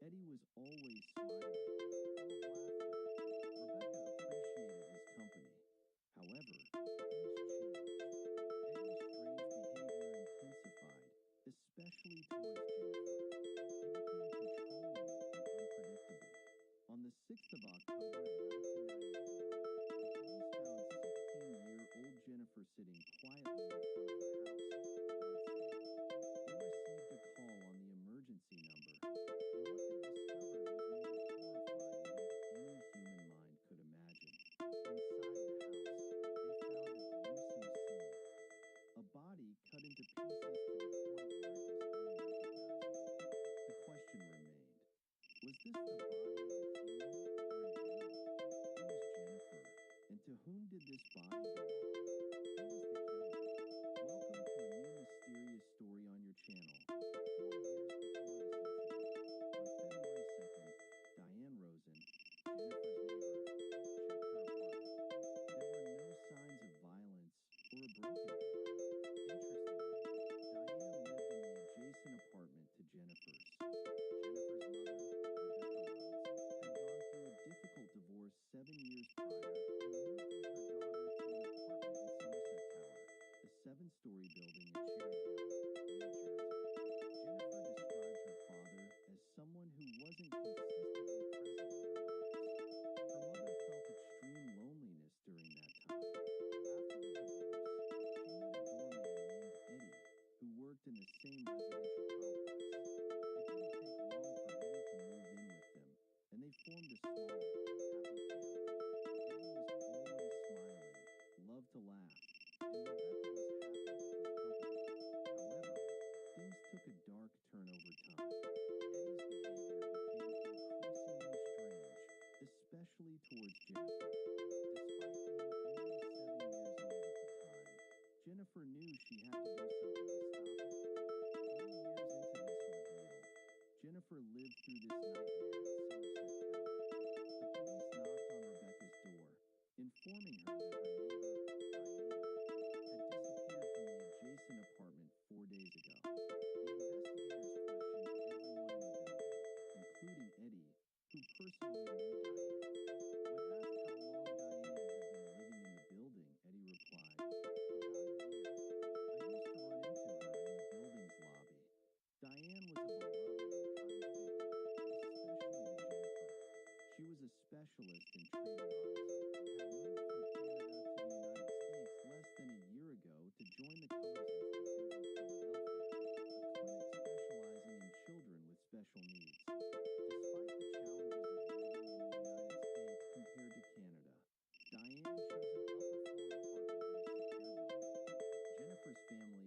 Eddie was always smiling, full of laughter. Rebecca appreciated his company. However, things changed. Eddie's strange behavior intensified, especially towards Jennifer. He became controlling and unpredictable. On the 6th of October in 1994, the police found 16-year-old Jennifer sitting quietly in front of her house, bloodstained. They received a call on the emergency number, and what they discovered was more horrifying than any human mind could imagine. Inside the house, they found a gruesome scene. A body cut into pieces to the point where it was unrecognizable. The question remained, was this the body of a human or an animal? Who was Jennifer? And to whom did this body belong? Who was the killer? Welcome to a new mysterious story on your channel. 4 years before this incident, on February 2nd, Diane Rosen, Jennifer's neighbor, checked her apartment. There were no signs of violence or a broken door. Interestingly, Diane lived in the adjacent apartment to Jennifer's. Jennifer's mother, Rebecca Rhodes, had gone through a difficult divorce 7 years prior and moved with her daughter to an apartment in Somerset Tower, a 7-story building in Cherry Hill, New Jersey. Jennifer described her father as someone who wasn't consistently present in their lives. Her mother felt extreme loneliness during that time. After the divorce, she met a doorman named Eddie, who worked in the same residential complex. It didn't take long for Eddie to move in with them, and they formed a small, happy family. Eddie was always smiling, loved to laugh, and Rebecca was happy with his company. However, things took a dark turn over time. Eddie's behavior became increasingly strange, especially towards Jennifer. Despite being only 7 years old at the time, Jennifer knew she had to do something to stop it. 3 years into this ordeal, Jennifer lived through this nightmare in Somerset Tower. The police knocked on Rebecca's door, informing her that her neighbor, Diane, had disappeared from the adjacent apartment 4 days ago. The investigators questioned everyone in the building, including Eddie, who personally knew Diane. When asked how long Diane had been living in the building, Eddie replied, "About a year. I used to run into her in the building's lobby." Diane was a beloved and kind figure, especially to Jennifer. She was a specialist in treating autism and had moved from Canada to the United States less than a year ago to join the Colors Institute in Philadelphia, a clinic specializing in children with special needs. Despite the challenges of living in the United States compared to Canada, Diane chose an upper-floor apartment in a secure building. Jennifer's family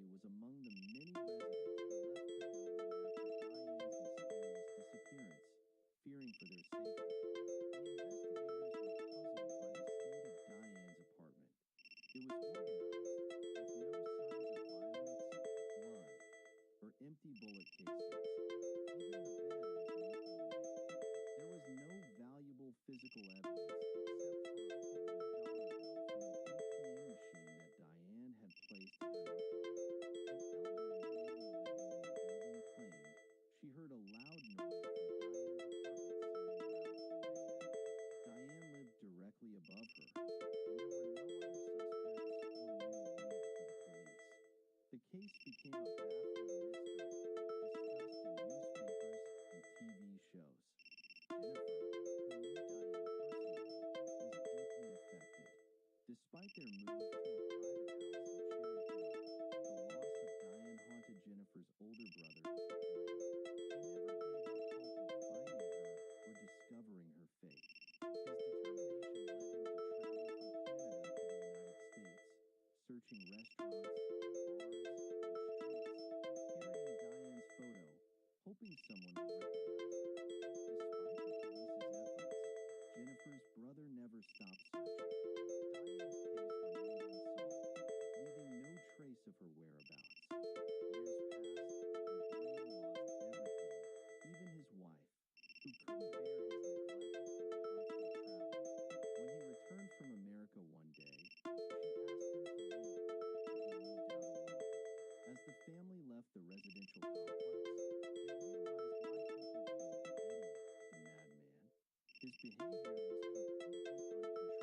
physical evidence except for a folded dollar bill from an ATM machine that Diane had placed in her notebook. An elderly lady living in the building claimed she heard a loud noise from Diane's apartment ceiling around 4 a.m. Diane lived directly above her, and there were no other suspects or new leads for the police. The case became a baffling mystery, discussed in newspapers and TV shows. Jennifer, who knew Diane personally, was deeply affected. Despite their move to a private house in Cherry Hill, the loss of Diane haunted Jennifer's older brother, Blaine. He never gave up hope of finding her or discovering her fate. His determination led him to travel from Canada to the United States, searching restaurants, bars, and streets, carrying Diane's photo, hoping someone would recognize her. Despite the police's efforts, Jennifer's brother never stopped searching. Diane's case remained unsolved, leaving no trace of her whereabouts. Years passed, and Blaine lost everything, even his wife, who couldn't bear his neglect and constant travel. When he returned from America one day, she asked him to leave, and he moved out alone. As the family left the residential complex, they realized why people called Eddie the madman. His behavior was completely uncontrollable.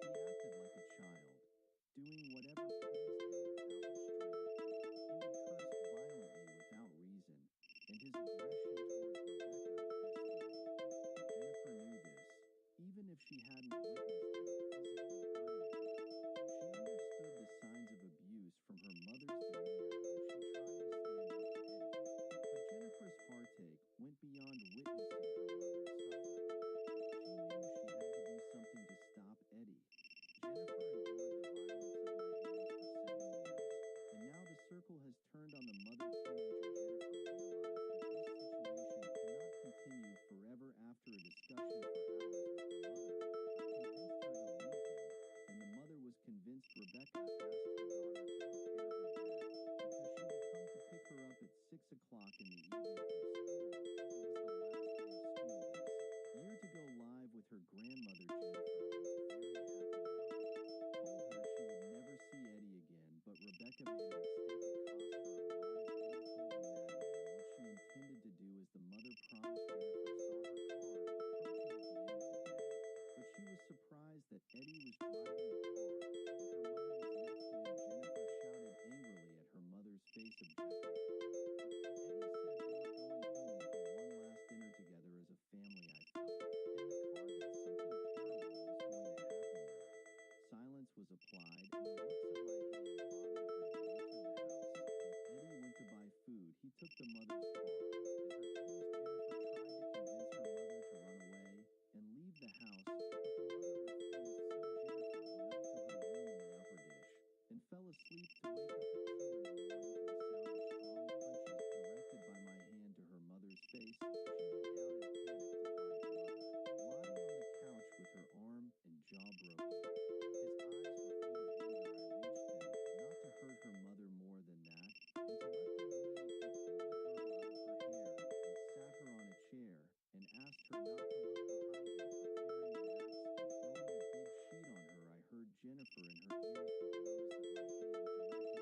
He acted like a child, doing whatever pleased him without restraint. He would curse violently without reason, and his aggression towards Rebecca escalated. Jennifer knew this, even if she hadn't witnessed him physically hurting her. She understood the signs of abuse from her mother's demeanor when she tried to stand up to Eddie. But Jennifer's heartache went beyond witnessing her mother's suffering. She knew she had to do something to stop Eddie. Jennifer endured the violence of my hands for 7 years, and now the circle has turned on the mother teenager Jennifer realized that this situation cannot continue forever. After a discussion for hours with her mother, I convinced her to leave him, and the mother was convinced. Rebecca asked her daughter to prepare her bed because she would come to pick her up at 6 o'clock in the evening from school. It was the last day of school this year to go live with her grandmother. Jennifer was very happy about it. Told her she would never see Eddie again, but Rebecca made a mistake. It cost her a lot as Eddie told the madman what she intended to do. As the mother promised, Jennifer saw her car approaching at the end of the day, but she was surprised that Eddie was driving the car and her mother was next to him. Jennifer shouted angrily at her mother's face, objecting. But Eddie said they were going home for one last dinner together as a family. I felt in the car that something terrible was going to happen there. Silence was applied, and the looks of my hand bothered her. They entered the house, and Eddie went to buy food. He took the mother's car. In her teens, Jennifer tried to convince her mother to run away and leave the house, but the mother refused, so Jennifer went up to her room in the upper dish and fell asleep to wake up at 2 in the morning to the sound of strong punches directed by my hand to her mother's face. She went down in panic to find her mother, lying on the couch with her arm and jaw broken. His eyes were full of anger. I reached him, not to hurt her mother more than that, and to let them leave. He pulled the girl out of her hair and sat her on a chair and asked her not to look behind him, preparing an axe and throwing a big sheet on her. I heard Jennifer in her ears the blows that my hand directed to her mother's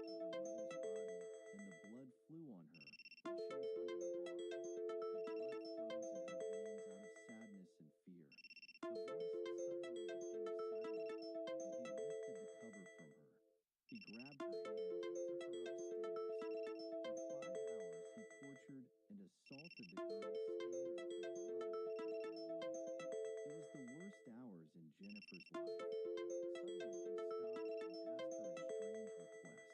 body, and the blood flew on her while she was under the bar. The blood froze in her veins out of sadness and fear. The voice suddenly became silent, and he lifted the cover from her. He grabbed her hands and took her upstairs. For 5 hours he tortured and assaulted the girl, stained with the blood of her dead mother. It was the worst hours in Jennifer's life. Suddenly he stopped and asked her a strange request.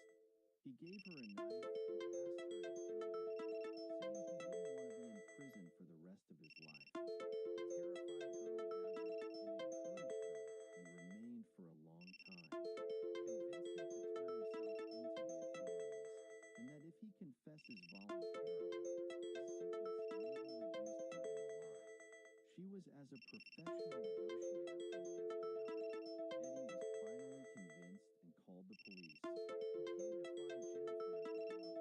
He gave her a knife and asked her to kill him, saying he didn't want to be in prison for the rest of his life. The terrified girl gathered and encouraged her and remained for a long time, convinced him to turn himself into the authorities, and that if he confesses voluntarily, the sentence may be reduced for him alive. She was as a professional negotiator from the FBI. Eddie was finally convinced and called the police, who came to find Jennifer at the door of the house.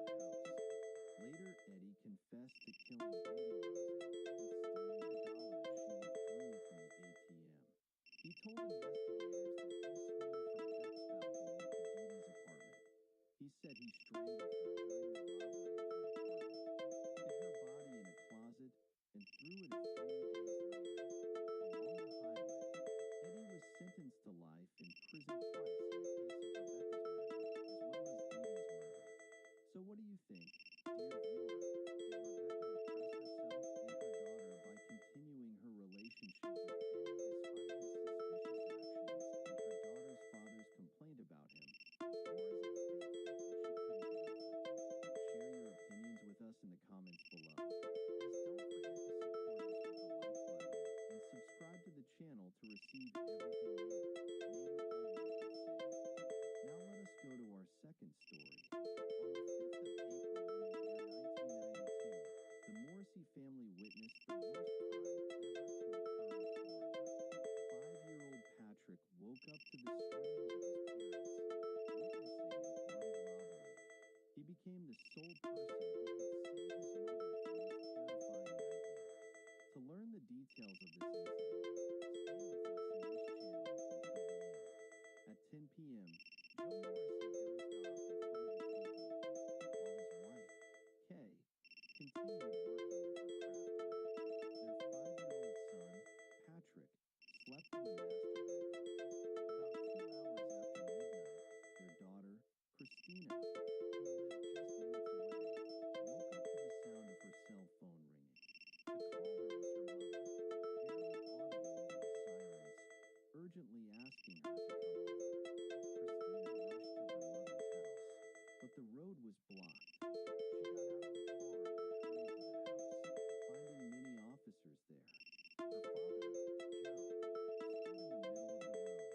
Later, Eddie confessed to killing Katie Rosen and stealing the dollars she withdrew from the ATM. said he strangled her during the robbery of her apartment, hid her body in a closet, and threw it a few days later. Along the highway, Eddie was sentenced to life in prison twice in the case of Rebecca's murder, as well as Dee Dee's murder. So what do you think, dear viewer? Did Rebecca oppress herself and her daughter by continuing her relationship with Eddie despite his suspicious actions and her daughter's father's complaint about him? Or is it fate that she couldn't get over? Share your opinions with us in the comments below. Please don't forget to support us with a like button and subscribe to the channel to receive everything new. May you always be safe. Now let us go to our second story. On the 5th of April in the year 1992, the Morrissey family witnessed the worst crime ever to occur in Florida. 5-year-old Patrick woke up to the screams of his parents, witnessing an armed robbery. He became the sole person who could save his mother from this terrifying nightmare. To learn the details of this incident, stay with us in this channel until the end. At 10 p.m., Joe Morrissey dozed off in front of the TV, while his wife, Kay, continued working in her craft room. Their 5-year-old son, Patrick, slept in the master bedroom. About 2 hours after midnight, their daughter, Christina, who lived just minutes away, woke up to the sound of her cell phone ringing. The caller was her mother, barely audible over the sirens, urgently asking her to come over. Christina rushed to her mother's house, but the road was blocked. She got out of the car and hurried to the house, finding many officers there. Her father, Joe, stood in the middle of the road,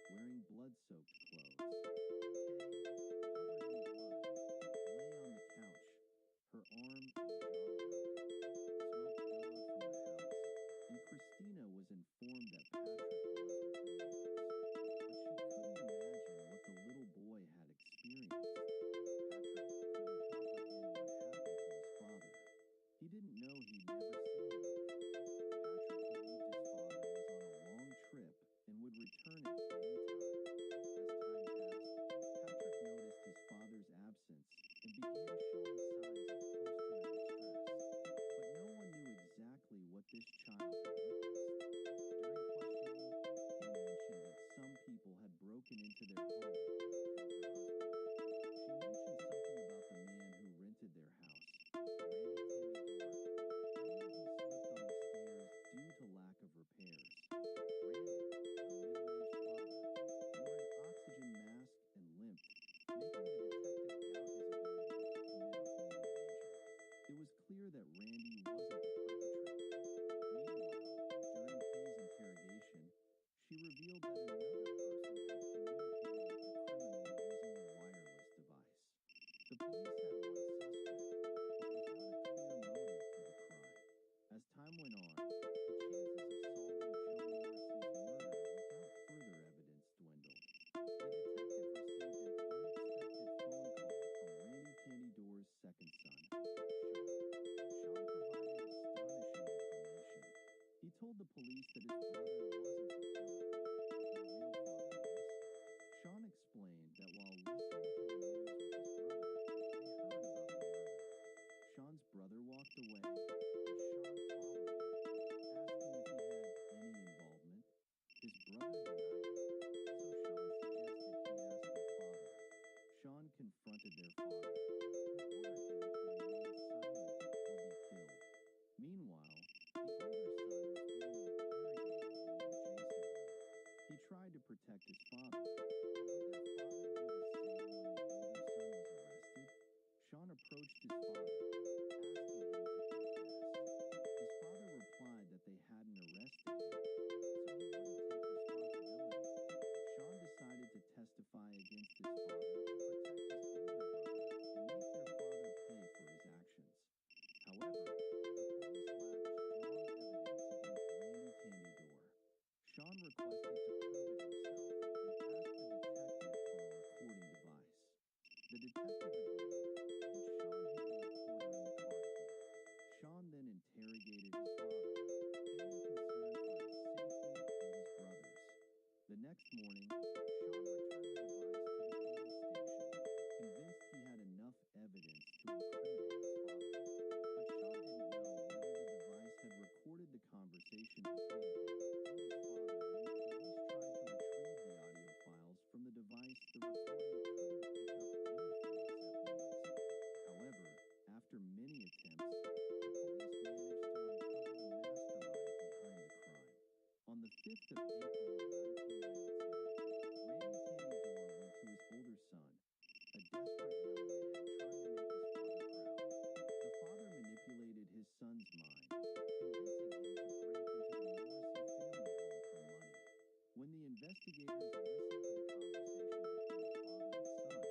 wearing blood-soaked clothes. Kay, covered in blood, lay on the couch, her arm and jaw broken. Smoke billowed from the house, and Christina was informed that Patrick was with the neighbors. But she couldn't imagine what the little boy had experienced. Patrick couldn't comprehend what happened to his father. He didn't know he'd never see him again. Patrick believed his father was on a long trip and would return at any time. As time passed, Patrick noticed his father's absence and began showing signs of post-traumatic stress. But no one knew exactly what this child had witnessed. During questioning, he mentioned that some people had broken into their home and killed her husband. She mentioned something about the man who rented their house, Randy Tamidor, claiming he slipped on the stairs due to lack of repairs. Randy, a middle-aged father, wore an oxygen mask and limped, making the detective doubt his ability to commit a home invasion. It was clear that Randy wasn't the perpetrator. Meanwhile, during Kay's interrogation, she revealed that another person had communicated with the criminal using a wireless device. The police had one suspect, but without a clear motive for the crime. As time went on, the chances of solving Joe Morrissey's murder without further evidence dwindled. The detective received an unexpected phone call from Randy Tamidor's second son, Sean. Sean provided astonishing information. He told the police that his brother wasn't the killer. The real father was. Sean explained that while listening to the news with his brother, they heard about the murder. Sean's brother walked away, and Sean followed him, asking if he had any involvement. His brother denied it, so Sean suggested he ask their father. Sean confronted their father, who ordered him to remain silent or be killed. Meanwhile, the older son was being interrogated in the adjacent room. He tried to protect his father, but would their father do the same when the older son was arrested? Sean approached his father, asking him to confess. His father replied that they hadn't arrested him, so he wouldn't take responsibility. Sean decided to testify against his father to protect his older brother and make their father pay for his actions. However, the police lacked strong evidence against Randy Tamidor. Sean requested to prove it himself and asked the detective for a recording device. The detective agreed, and Sean hid the recorder in the car key. Sean then interrogated his father, feigning concern for his safety and his brother's. The next morning, Sean returned the device to the police station, convinced he desperate young man trying to make his father proud. The father manipulated his son's mind, convincing him to break into the Morrissey family home for money. When the investigators listened to the conversation between the father and son,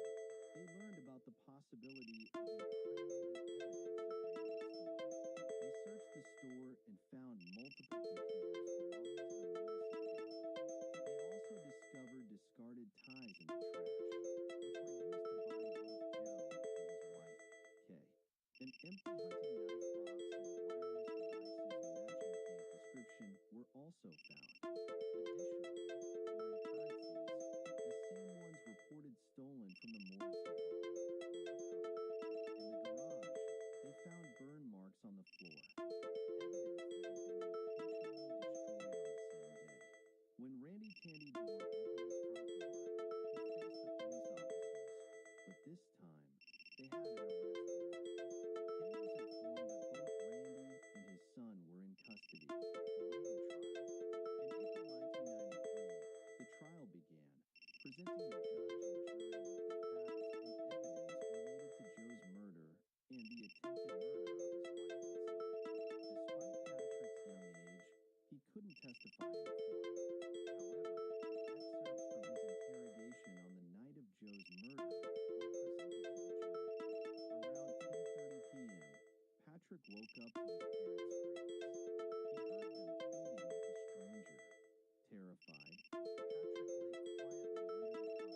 they learned about the possibility of incriminating evidence at Randy's store. They searched the store and found multiple computers belonging to the Morrissey family. They also discovered discarded ties in the trash, which were used to bind both Joe and his wife, Kay. An empty hunting knife box and wireless devices matching Kay's description were also found. Additionally, foreign currencies, the same ones reported stolen from the Morrissey home, were recovered. In the garage, they found burn marks on the floor, evidence that had been intentionally destroyed on the same day. When Randy Tandy Door opened his front door, he faced the police officers, but this time, they had an arrest warrant. Kay was informed that both Randy and his son were in custody, awaiting trial. In April 1993, the trial began, presenting the judge and jury with the facts and evidence related to Joe's murder and the attempted murder of his wife and son. Despite Patrick's young age, he couldn't testify in court. However, excerpts from his interrogation on the night of Joe's murder were presented to the jury. Around 10:30 p.m., Patrick woke up to his parents' screams. He heard them pleading with a stranger. Terrified, Patrick lay quietly under the covers,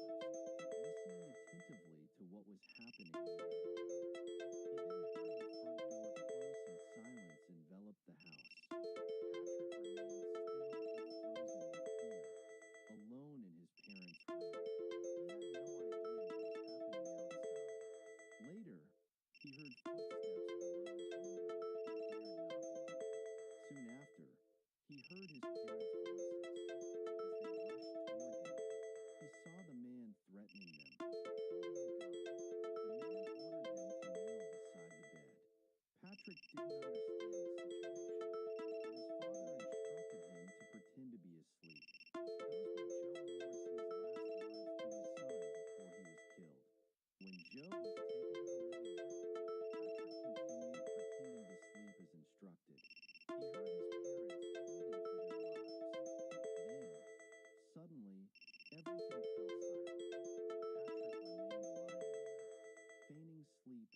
listening attentively to what was happening in the other room. He then heard the front door close and silence envelop the house. Patrick remained still and frozen with fear, alone in his parents' room. He had no idea what was happening outside. Later, he heard footsteps below his window, but dared not look. Soon after, he heard his parents' voices. As they rushed toward him, he saw the man threatening them, holding a gun. The man ordered them to kneel beside the bed. Patrick didn't understand the situation, but his father instructed him to pretend to be asleep. Those were Joe Morrissey's last words to his son before he was killed. When Joe was taken to the living room, Patrick continued pretending to sleep as instructed. He heard his parents pleading for their lives. Then, suddenly, everything fell silent. Patrick remained lying there, feigning sleep,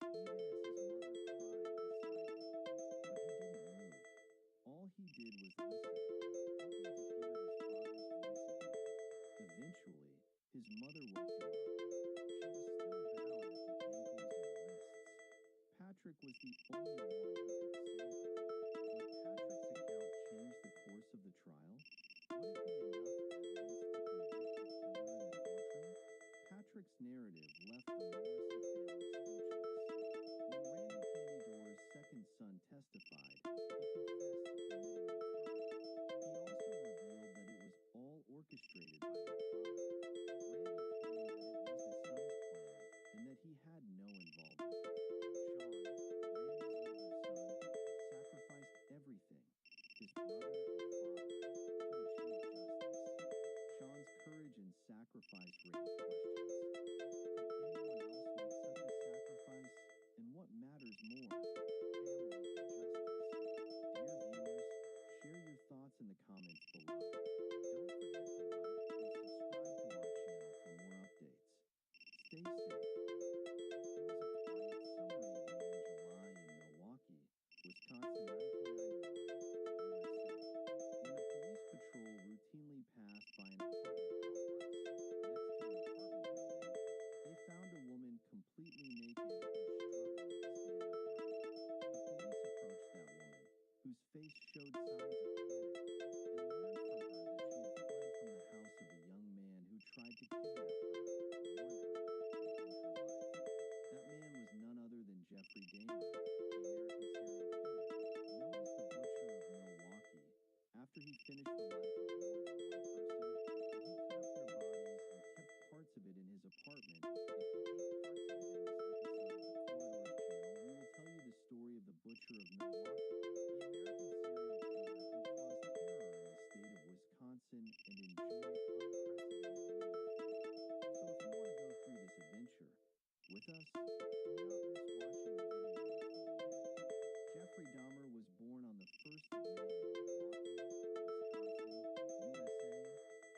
even as his mother cried beside him. But he didn't move. All he did was listen, hoping to hear his father's voice again. Eventually, his mother woke him up. She was still bound at the ankles and wrists. Patrick was the only one who could save her. Would Patrick's account change the course of the trial? Would it be enough evidence to convict the killer in the courtroom? Patrick's narrative left the Morrissey family speechless. When Randy Tandy Door's second son testified, he confessed to committing the crime. He also revealed that it was all orchestrated by their father. Randy claimed that it was his son's plan and that he had no involvement. Sean, Randy's older son, sacrificed everything, his brother and father, to achieve justice. Sean's courage and sacrifice raised questions. Could anyone else make such a sacrifice? And what matters more, family or justice? Dear viewers, share your thoughts in the comments below. Don't forget to like and subscribe to our channel for more updates. Stay safe. It was a quiet summer evening in July in Milwaukee, Wisconsin, 1991, USA. When a police patrol routinely passed by an apartment complex next to an apartment building, they found a woman completely naked and struggling to stand upright. The police approached that woman, whose face showed signs of panic, and learned from her that she had fled from the house of a young man who tried to kidnap her, warn her, and end her life. That man was none other than Jeffrey Dahmer, the American serial killer, known as the Butcher of Milwaukee. After he finished the life of more than one person, he cut up their bodies and kept parts of it in his apartment, and he ate parts of it in this episode of with us, do not miss watching the video until the end. Jeffrey Dahmer was born on the 1st of May in Milwaukee, Wisconsin, USA,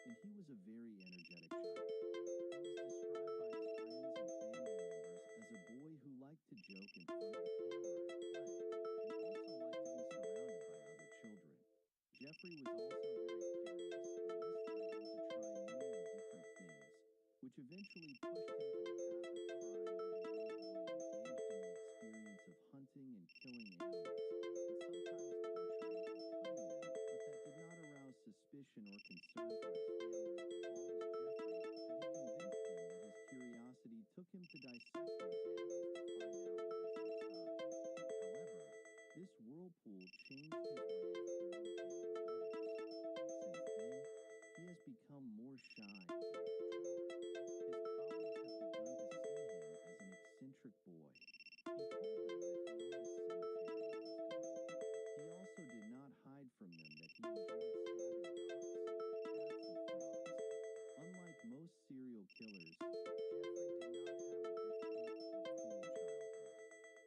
and he was a very energetic child. He was described by his friends and family members as a boy who liked to joke in front of the camera and play, and also liked to be surrounded by other children. Jeffrey was also very curious, and this led him to try new and different things, which eventually pushed him to the path of crime where the young boy engaged in the experience of hunting and killing animals, and sometimes torturing and cutting them, but that did not arouse suspicion or concern for his family at all, as Jeffrey, had he convinced them that his curiosity took him to dissect those animals to find out what was inside. However, this whirlpool changed his way of communicating with others. Since then, he has become more shy and withdrawn. His colleagues have begun to see him as an eccentric boy. He told them that he owned a cemetery in his garden. He also did not hide from them that he enjoyed stabbing dogs, cats, and frogs. Unlike most serial killers, Jeffrey did not have a difficult or cruel childhood.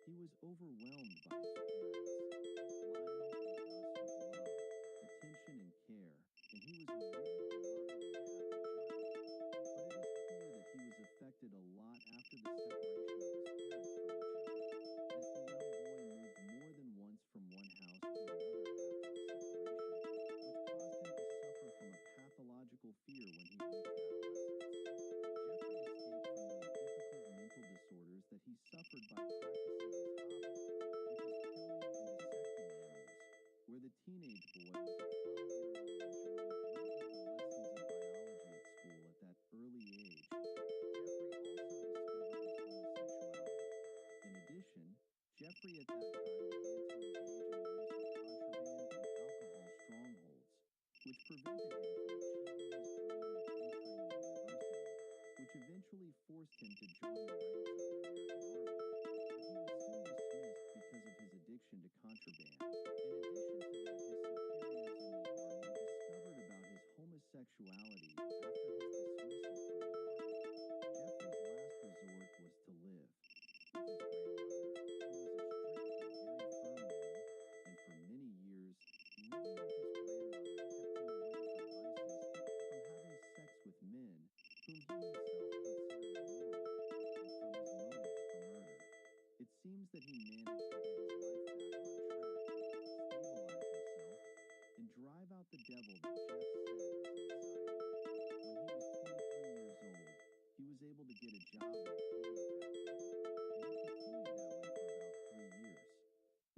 He was overwhelmed by his parents, Lionel and Gus, with love, attention, and care, and he was a really beloved and happy child. But it is clear that he was affected a lot after the separation of his parents from each other, as the young boy moved more than once from one house to another after the separation, which caused him to suffer from a pathological fear when he reached adolescence. Jeffrey escaped from those difficult mental disorders that he suffered by practicing his hobby, which is killing and dissecting animals, where the teenage boy was a 12-year-old enjoying greatly the lessons of biology at school at that early age. Jeffrey also discovered his homosexuality. In addition, Jeffrey at that time began to engage in the use of contraband and alcohol strongholds, which prevented him from achieving his dream of entering the university, which eventually forced him to join the ranks of the American Army, but he was soon dismissed because of his addiction to contraband. In addition to that, his superiors in the Army discovered about his homosexuality after his dismissal from the Army. Jeffrey's last resort was to live with his grandmother, who was a strict and very firm woman, and for many years, living with his grandmother kept him away from vices, from having sex with men, whom he himself considered immoral, and from his motives for murder. It seems that he managed to get his life back on track, stabilize himself, and drive out the devil that Jeff said was inside him. When he was 23 years old, he was able to get a job in a candy factory, and he continued that way for about 3 years.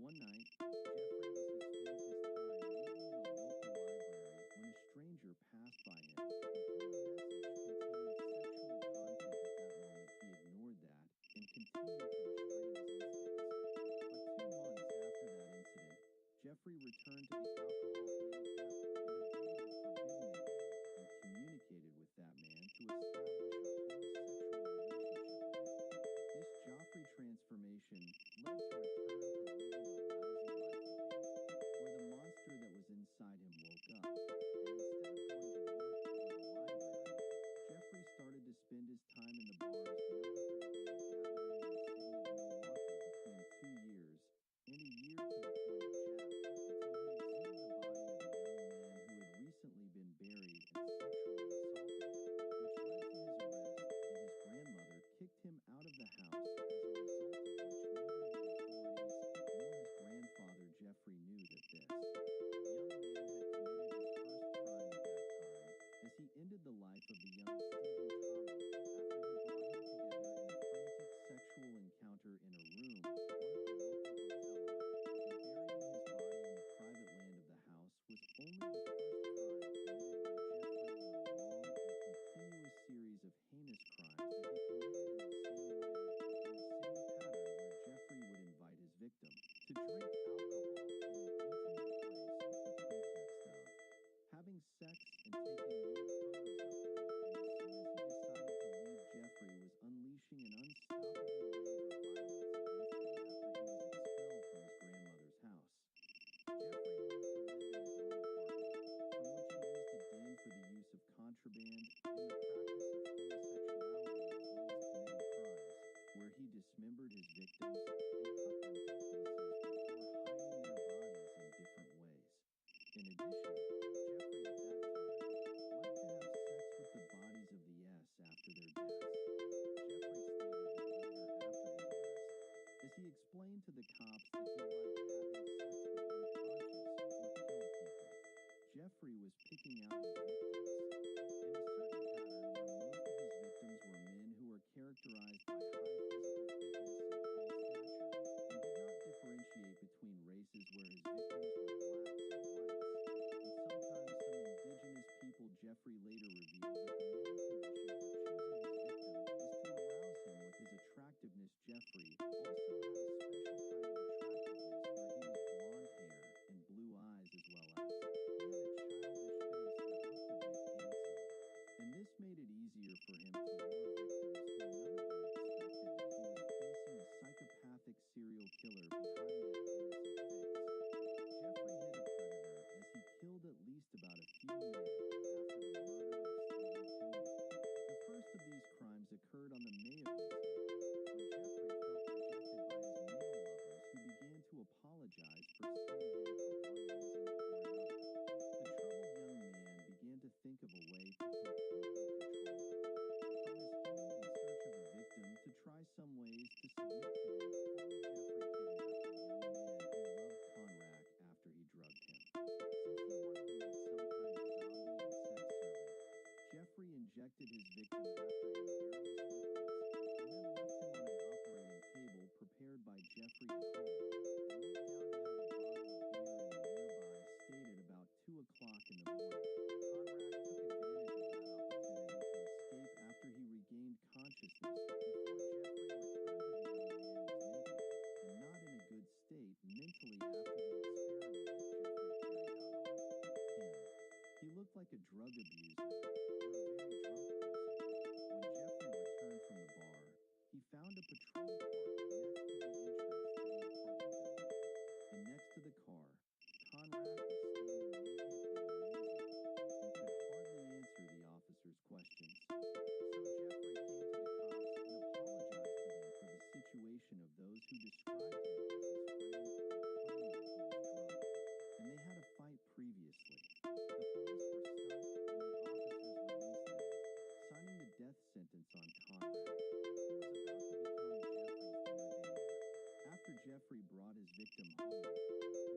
One night, Jeffrey, as he spends his time reading in a local library, when a stranger passed by him, and through a message containing sexual content at that moment, he ignored that and continued to restrain his instincts. But 2 months after that incident, Jeffrey returned to the alcohol handicap and obeyed the forbidden again and communicated with that man to establish a homosexual relationship with him. This Joffrey transformation led to return to living a lousy life again, where the monster that was inside him woke up, and instead of going to work or the library, Jeffrey started to spend his time in the bars known for the gay gathering in the city of Milwaukee between 2 years and a year to the point of Jasper, until he exhumed the body of a young man who had recently been buried and sexually assaulted him, which led to his arrest, and his grandmother kicked him out of the house, as a result of which neither the authorities nor his grandfather Jeffrey knew that this young man had committed his first crime at that time, as he ended the life of the young Stephen Tommy after he brought him together in a frantic sexual encounter in a room of one of the local hotel art, and burying his body in the private land of the house was only the first crime committed by Jeffrey in a long and continuous series of heinous crimes that he committed in the same way, in the his victims and cut them to pieces before hiding their bodies in different ways. In addition, Jeffrey at that time liked to have sex with the bodies of the S after their deaths. Jeffrey stated that later after his arrest, as he explained to the cops that he liked having sex with unconscious or killed people. Jeffrey was picking out his victims in a certain pattern where most of his victims were men who were characterized by high physical fitness and tall stature, and did not differentiate between races where his victims were blacks and whites. And sometimes some indigenous people. Jeffrey later revealed that the main condition for choosing his victim is to arouse him with his attractiveness. Jeffrey also had a special kind of attractiveness where he was blonde hair and blue eyes, as well as he had a childish face that looked a bit handsome. And this made it easier for him to lure victims who none of them expected that he was facing a psychopathic serial killer behind that innocent face. Jeffrey hit a predator as he killed at least about a few men after the murder of Stephen Toomey. The first of these crimes occurred on the May of this year, when Jeffrey felt rejected by his male lovers who began to apologize for seeing him for one reason or another. The troubled young man began to think of a way to completely control them. From his home in search of a victim to try some ways to submit to him, fully Jeffrey kidnapped a young man who loved Conrack after he drugged him. Since he wanted to make some kind of zombie and sex servant, Jeffrey injected his victim after him various liquids, and then left him on an operating table prepared by Jeffrey at home, and went down to have a bottle of beer in a nearby state at about 2 o'clock in the morning. Conrack took advantage of that opportunity to escape after he regained consciousness before Jeffrey returned to the young man was naked and not in a good state mentally after the experiment that Jeffrey carried out on him. He looked like a drug abuser or a very drunk person. When Jeffrey returned from the bar, he found a patrol car next to the entrance to the apartment building. And next to the car, Conrad was standing naked and amazing and could hardly answer the officer's questions. So Jeffrey came to the cops and apologized to them for the situation of those who described him as his friend and claimed that he was drunk. And they had a fight previously. The police were stunned and the officers released them, signing the death sentence on Conrad, who was about to become Jeffrey's entertainer. After Jeffrey brought his victim home, he strangled him,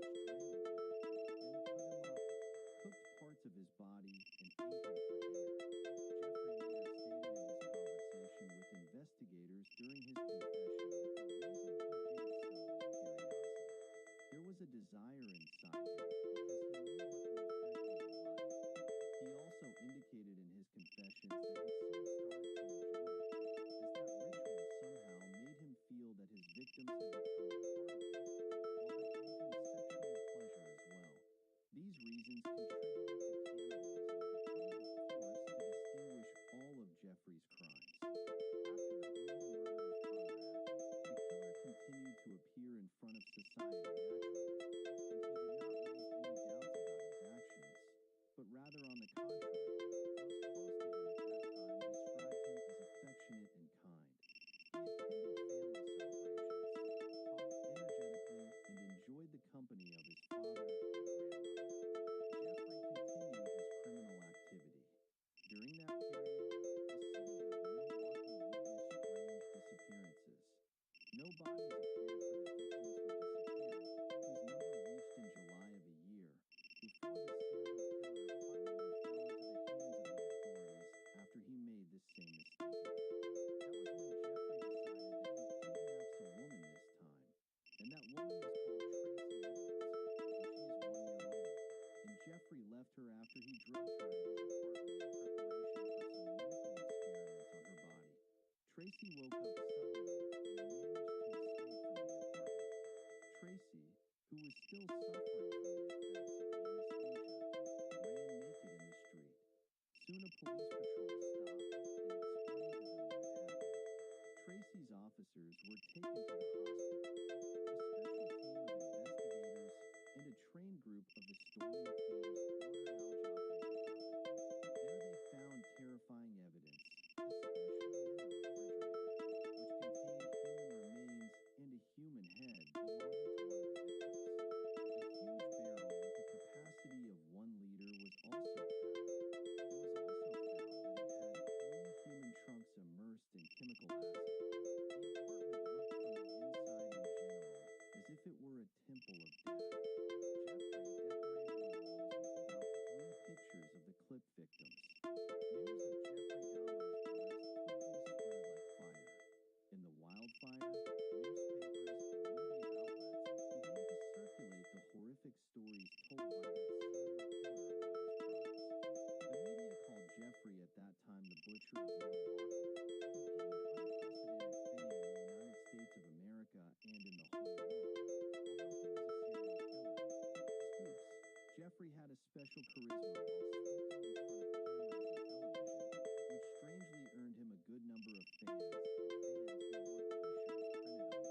then cut him up, cooked parts of his body, and ate him for dinner. Jeffrey later stated in his conversation with investigators during his confession that the reason he did so was curiosity. There was a desire inside him because he knew what the effect would be like. He also indicated in his confessions that he soon started to enjoy it, as that ritual somehow made him feel that his victims had become a part of him, while that gave him sexual pleasure as well. These reasons contributed to cannibalism becoming a force to distinguish all of Jeffrey's crimes. After the brutal murder of Conrad, the killer continued to appear in front of society naturally, and he did not raise any doubts about his actions, but rather on the contrary, those close to him at that time described him as affectionate and kind. He attended family celebrations, talked energetically, and enjoyed the company of his father and grandmother. Jeffrey continued his criminal activity. During that period, the city of Milwaukee witnessed strange disappearances. No bodies appeared for the victims who disappeared, whose number reached in July of a year, before the serial killer finally fell into the hands of the authorities after he made the same mistake again. That was when Jeffrey decided that he kidnaps a woman this time, and that woman was called Tracy Edwards, and she is 1 year old. And Jeffrey left her after he drugged her in his apartment in preparation for some medical experiments on her body. Tracy woke up suddenly and managed to escape from the apartment. Tracy, who was still suffering from the effects of anesthesia, ran naked in the street. Soon a police patrol stopped and explained to them what had happened. Tracy's officers were taken to the hospital. A special team of investigators and a trained group of the storming teams ordered Al Joffrey's apartment. There they found terrifying evidence, especially in the refrigerator, which contained human remains wildfire, newspapers, and media outlets began to circulate the horrific stories told by that serial killer about his crimes. The media called Jeffrey at that time the Butcher of Milwaukee, who gained unprecedented fame in the United States of America and in the whole world. Although he was a serial killer, Scoops, Jeffrey had a special charisma while speaking in front of cameras and television, which strangely earned him a good number of fans and fans who wore t-shirts printed on them.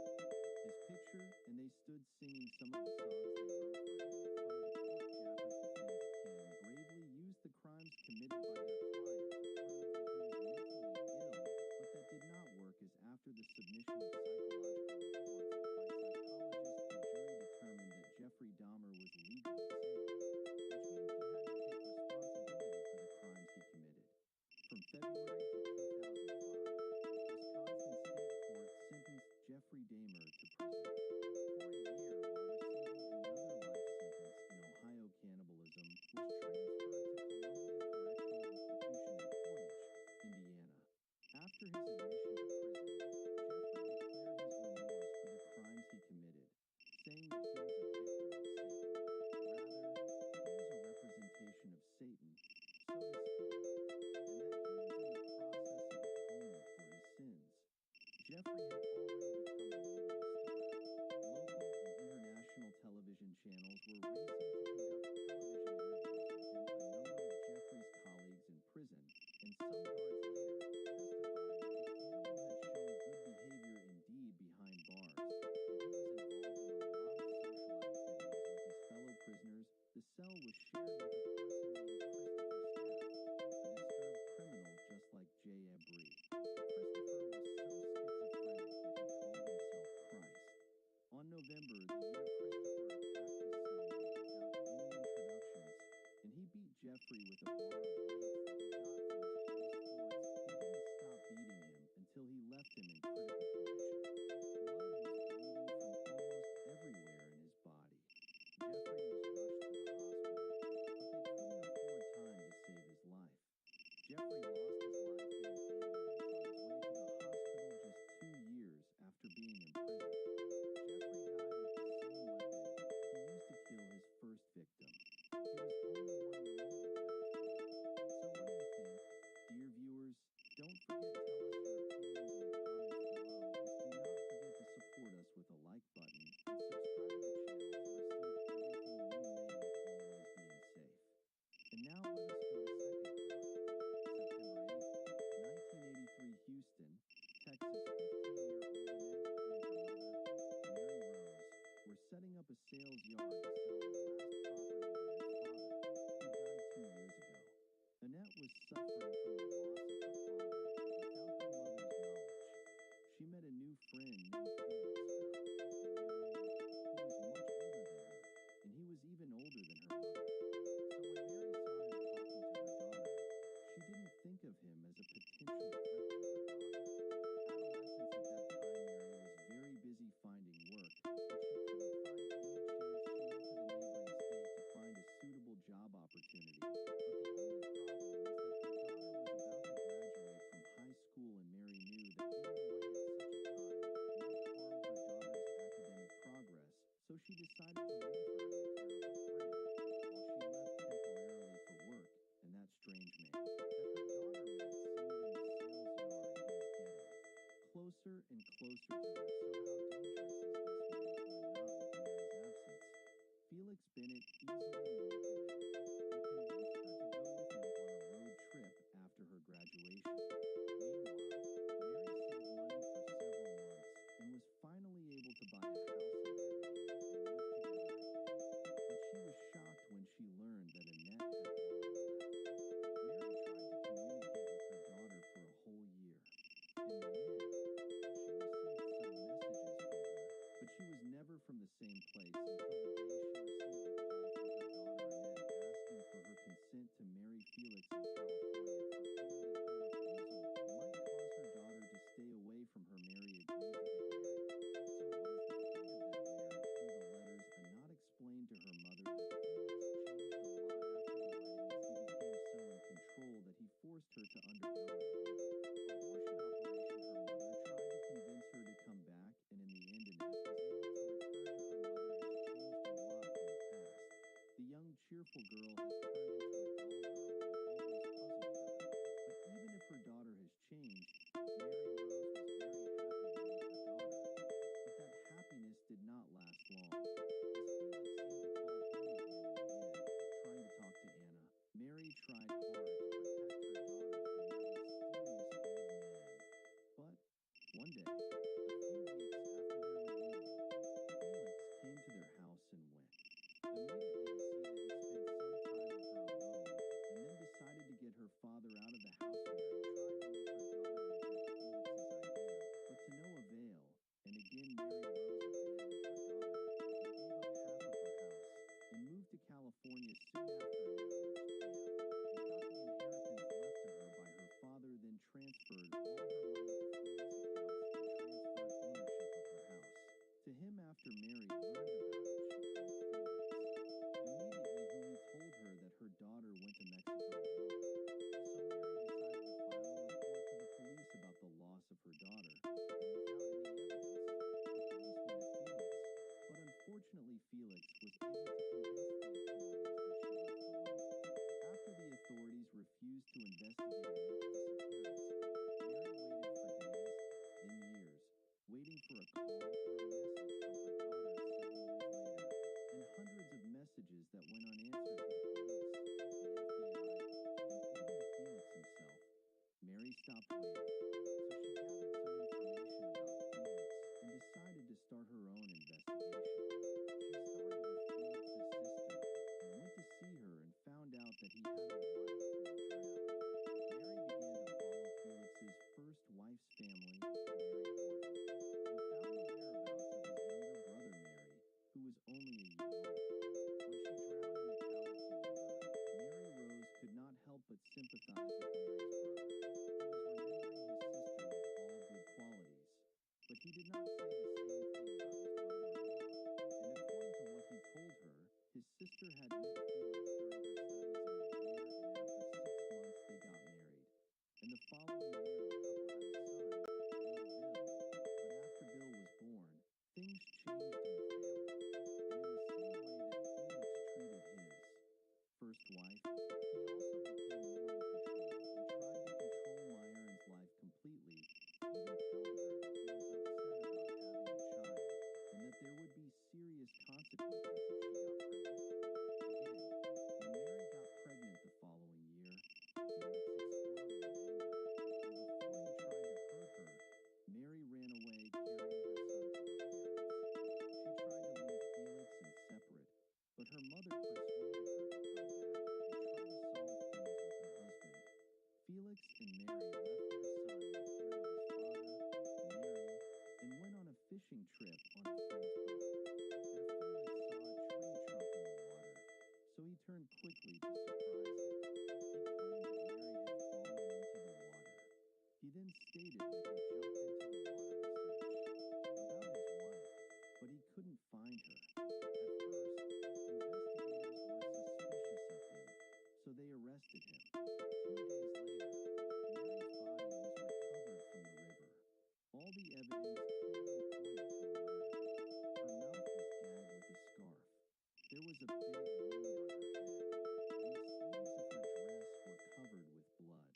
His picture, and they stood singing some of the songs they wrote for him in front of the Fort Jaffers defense team, bravely used the crimes committed by their client to prove that he was mentally ill, but that did not work, as after the submission of psychological reports by psychologists, the jury determined that Jeffrey Dahmer was legally sane, which means he had to take responsibility for the crimes he committed. From February to 2005, Wisconsin State Court sentenced Jeffrey Dahmer to prison for a year while receiving another life sentence in Ohio cannibalism, was transferred to Columbia Correctional Institution in Portage, Indiana. After his admission to prison, Jeffrey declared his remorse for the crimes he committed, saying that he was a victim of Satan. Rather, he was a representation of Satan, so to speak, and that he was in the process of atonement for his sins. Jeffrey had already become a media star. Local and international television channels were racing to conduct television interviews with him. A number of Jeffrey's colleagues in prison, and some guards later, testified that the cannibal had shown good behavior indeed behind bars, and he was involved in a lot of social activities with his fellow prisoners. The cell was shared with a person named Christopher Stapp, a disturbed criminal just like J. Embry. Christopher was so schizophrenic that he called himself Christ. On November, the year Christopher attacked his cellmate without any introductions, and he beat Jeffrey with a bar of weights that he got from his hall sports, he didn't stop beating him until he left him in critical condition. Blood was bleeding from almost everywhere in his body. Jeffrey was rushed to the hospital, but they couldn't afford time to save his life. Jeffrey lost his life in an ambulance on his way to the hospital just 2 years after being imprisoned. Jeffrey died with the same weapon he used to kill his first victim. He was only 1 year old at that time. So what do you think? Dear viewers, don't forget to tell us your opinions in the comments below. Just do not forget to support us with a like button and subscribe to the channel to receive everything new may always being safe. And now let us go to second crime. September 8th, 1983, Houston, Texas. 15-year-old Annette and her mother, Mary Rose, were setting up a sales yard to sell the last property of Annette's father, who died 2 years ago. Annette was suffering from the loss of her father without her mother's knowledge. She met a new friend named Felix Bell, a year-old, who was much older than her, and he was even older than her mother. So when Mary saw him talking to her daughter, she didn't think of him as a potential threat to her daughter. Adolescents at that time, Mary was very busy finding work, but she couldn't find any chance. She went to the neighboring state to find a suitable job opportunity, but the only problem was that her daughter was about to graduate from high school, and Mary knew that being away at such a time might harm her daughter's academic progress, so she decided to leave her in the care of a friend while she left temporarily for work. And that strange man that her daughter met seemed in the sales yard he was getting closer and closer to her. So how dangerous is this man who would not with Mary's absence? Felix Bennett easily manipulated and convinced her to go with him on a road trip after her graduation. Meanwhile, Mary saved money for several months and was finally able to buy a house in their name and live together again. But she was shocked when she learned that Annette had already left. Mary tried to communicate with her daughter for a whole year. In the end, she received some messages from her, but she was never from the same place until the day she received a call from her daughter Annette asking for her consent to marry Felix in California for fear that her refusal might cause her daughter to stay away from her. Mary agreed to get married. So what is the fate of that marriage? Through the letters, Annette explained to her mother that Felix changed a lot after the wedding, as he became so in control that he forced her to undergo an illegal abortion operation. Her mother tried to convince her to come and again Mary Rose abandoned her daughter, gave up half of her house, and moved to California soon after a young reached camp, and got the inheritance left to her by her father, then transferred all her money to Felix's accounts and transferred ownership of her house. To him, after Mary learned about it, she called Felix. Immediately, he told her that her daughter went to Mexico alone. So Mary decided to file a report to the police about the loss of her daughter, and without any evidence, the police went to Felix. But unfortunately, Felix was able to convince the authorities that she left alone. After the authorities refused to investigate Annette's disappearance, Mary waited for days, then years, waiting for a call or a message from her daughter 7 years later, and hundreds of messages that went unanswered to the police, the FBI, and even to Felix himself. Mary stopped waiting, so she gathered some information about Felix and decided to start her own investigation. She started with Felix's sister and went to see her and found out that he had a wife who had drowned. Mary began to follow Felix's first wife's family, Mary Horton, and found the whereabouts of his younger brother Mary, who was only a year old. When she drowned in the Cowlitzy River, Mary Rose could not help but sympathize with Mary's brother, who was remembering his sister with all good qualities. But he did not say the same thing about his brother-in-law, and according to what he told her, his sister had met Felix during her studies in a year, and after 6 months they got married. And the following year the couple had a son, Bill. But after Bill was born, things changed in the family, and in the same way that Felix treated his first wife, he also became more in control and tried to control Myron's life completely, even telling her that he was upset about having a child and that there would be serious consequences if she got pregnant. Again, when Mary got pregnant the following year, Felix exploded in anger, and before he tried to hurt her, Mary ran away carrying her son to her parents. She tried to leave Felix and separate, but her mother persuaded her to come back and try to solve things with her husband. Felix and Mary left their son in the care of his father, Mary, and went on a fishing trip on a friend's boat. There Felix saw a tree trunk in the water, so he turned quickly to surprise it. He claimed that Mary had fallen into the water. He then stated that he jumped into the water to search about his wife, but he couldn't find her. At first, investigators were suspicious of him, so they arrested him. 2 days later, Mary's body was recovered from the river. All the evidence clearly pointed to a murder. Her mouth was gagged with a scarf. There was a big wound on her head, and the sleeves of her dress were covered with blood.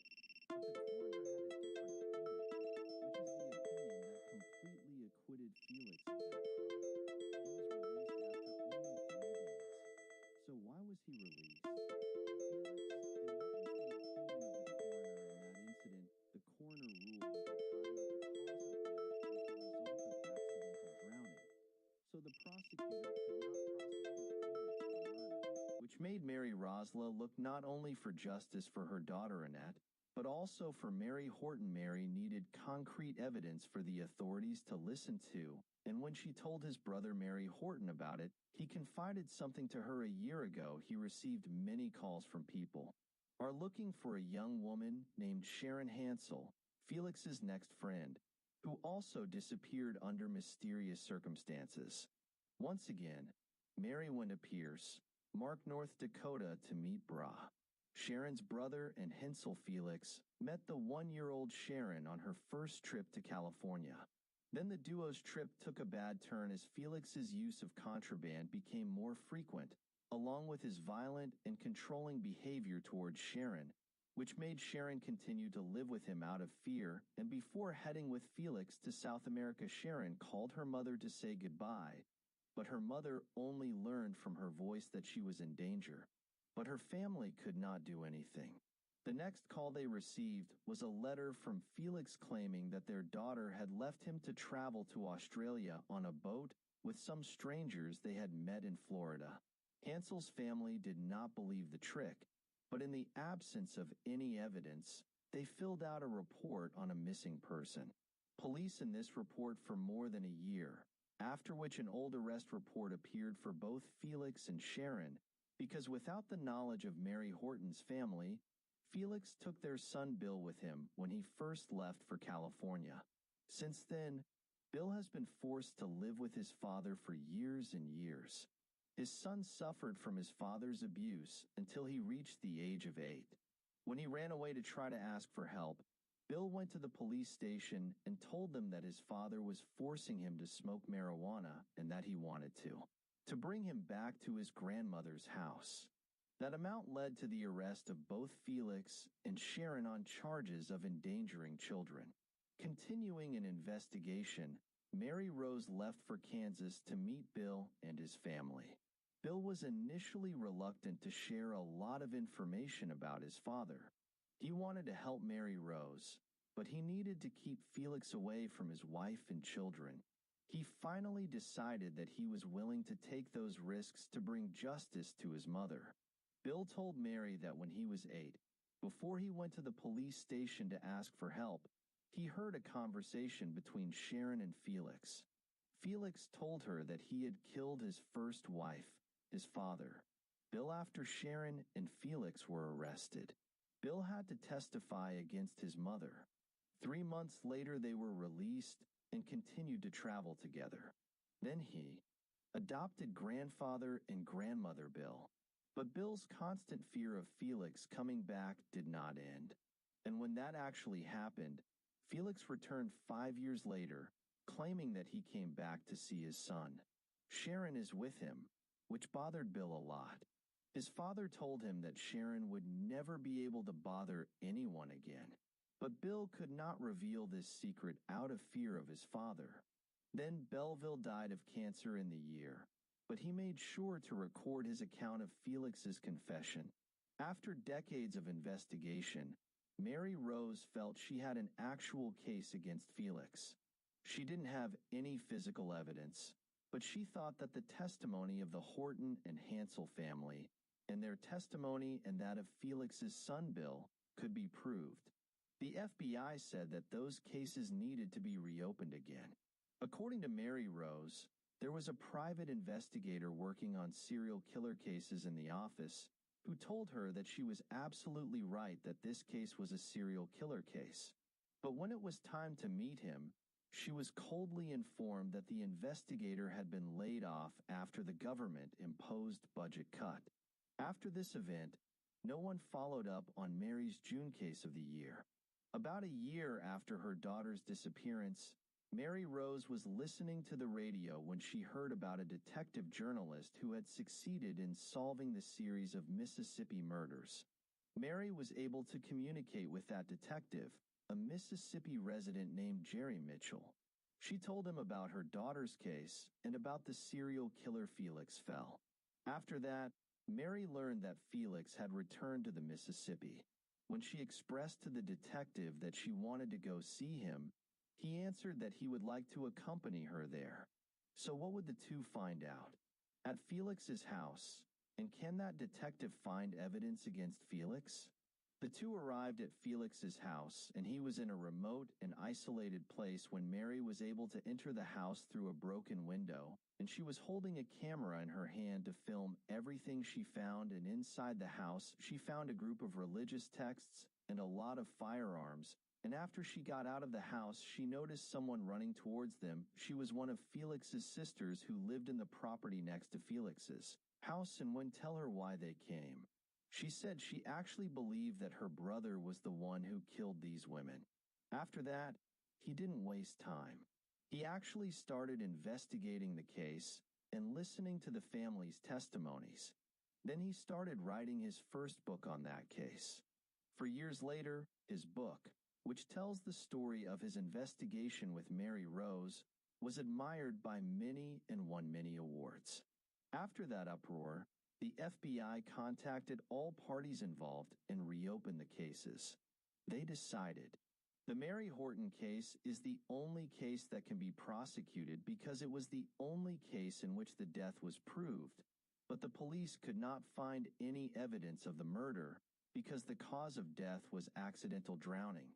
But the coroner had a different opinion, which is the opinion that completely acquitted Felix of that crime. He was released after only 3 days. So why was he released? Felix, and what was the opinion of the coroner in that incident? The coroner ruled at the time that the cause of death was the result of accidental drowning. So the prosecutor could not prosecute Felix for murder, which made Mary Rosla look not only for justice for her daughter Annette, but also for Mary Horton. Mary needed concrete evidence for the authorities to listen to, and when she told his brother Mary Horton about it, he confided something to her a year ago. He received many calls from people are looking for a young woman named Sharon Hansel, Felix's next friend, who also disappeared under mysterious circumstances. Once again, Mary went to Pierce, Mark, North Dakota to meet Bra. Sharon's brother and Hensel Felix met the 1-year-old Sharon on her first trip to California. Then the duo's trip took a bad turn as Felix's use of contraband became more frequent, along with his violent and controlling behavior towards Sharon, which made Sharon continue to live with him out of fear, and before heading with Felix to South America, Sharon called her mother to say goodbye, but her mother only learned from her voice that she was in danger. But her family could not do anything. The next call they received was a letter from Felix claiming that their daughter had left him to travel to Australia on a boat with some strangers they had met in Florida. Hansel's family did not believe the trick, but in the absence of any evidence, they filled out a report on a missing person. police in this report for more than a year, after which an old arrest report appeared for both Felix and Sharon, because without the knowledge of Mary Horton's family, Felix took their son Bill with him when he first left for California. Since then, Bill has been forced to live with his father for years and years. His son suffered from his father's abuse until he reached the age of 8. When he ran away to try to ask for help, Bill went to the police station and told them that his father was forcing him to smoke marijuana and that he wanted to bring him back to his grandmother's house. That amount led to the arrest of both Felix and Sharon on charges of endangering children. Continuing an investigation, Mary Rose left for Kansas to meet Bill and his family. Bill was initially reluctant to share a lot of information about his father. He wanted to help Mary Rose, but he needed to keep Felix away from his wife and children. He finally decided that he was willing to take those risks to bring justice to his mother. Bill told Mary that when he was 8, before he went to the police station to ask for help, he heard a conversation between Sharon and Felix. Felix told her that he had killed his first wife, his father. Bill, after Sharon and Felix were arrested, Bill had to testify against his mother. 3 months later, they were released and continued to travel together. Then he adopted grandfather and grandmother Bill. But Bill's constant fear of Felix coming back did not end. And when that actually happened, Felix returned 5 years later, claiming that he came back to see his son. Sharon is with him, which bothered Bill a lot. His father told him that Sharon would never be able to bother anyone again. But Bill could not reveal this secret out of fear of his father. Then Belleville died of cancer in the year, but he made sure to record his account of Felix's confession. After decades of investigation, Mary Rose felt she had an actual case against Felix. She didn't have any physical evidence, but she thought that the testimony of the Horton and Hansel family and their testimony and that of Felix's son Bill could be proved. The FBI said that those cases needed to be reopened again. According to Mary Rose, there was a private investigator working on serial killer cases in the office who told her that she was absolutely right that this case was a serial killer case. But when it was time to meet him, she was coldly informed that the investigator had been laid off after the government imposed budget cut. After this event, no one followed up on Mary's June case of the year. About a year after her daughter's disappearance, Mary Rose was listening to the radio when she heard about a detective journalist who had succeeded in solving the series of Mississippi murders. Mary was able to communicate with that detective, a Mississippi resident named Jerry Mitchell. She told him about her daughter's case and about the serial killer Felix Fell. After that, Mary learned that Felix had returned to the Mississippi. When she expressed to the detective that she wanted to go see him, he answered that he would like to accompany her there. So what would the two find out? At Felix's house, and can that detective find evidence against Felix? The two arrived at Felix's house, and he was in a remote and isolated place when Mary was able to enter the house through a broken window, and she was holding a camera in her hand to film everything she found, and inside the house she found a group of religious texts and a lot of firearms. And after she got out of the house, she noticed someone running towards them. She was one of Felix's sisters who lived in the property next to Felix's house and wouldn't tell her why they came. She said she actually believed that her brother was the one who killed these women. After that, he didn't waste time. He actually started investigating the case and listening to the family's testimonies. Then he started writing his first book on that case. For years later, his book, which tells the story of his investigation with Mary Rose, was admired by many and won many awards. After that uproar, the FBI contacted all parties involved and reopened the cases. They decided the Mary Horton case is the only case that can be prosecuted because it was the only case in which the death was proved, but the police could not find any evidence of the murder because the cause of death was accidental drowning.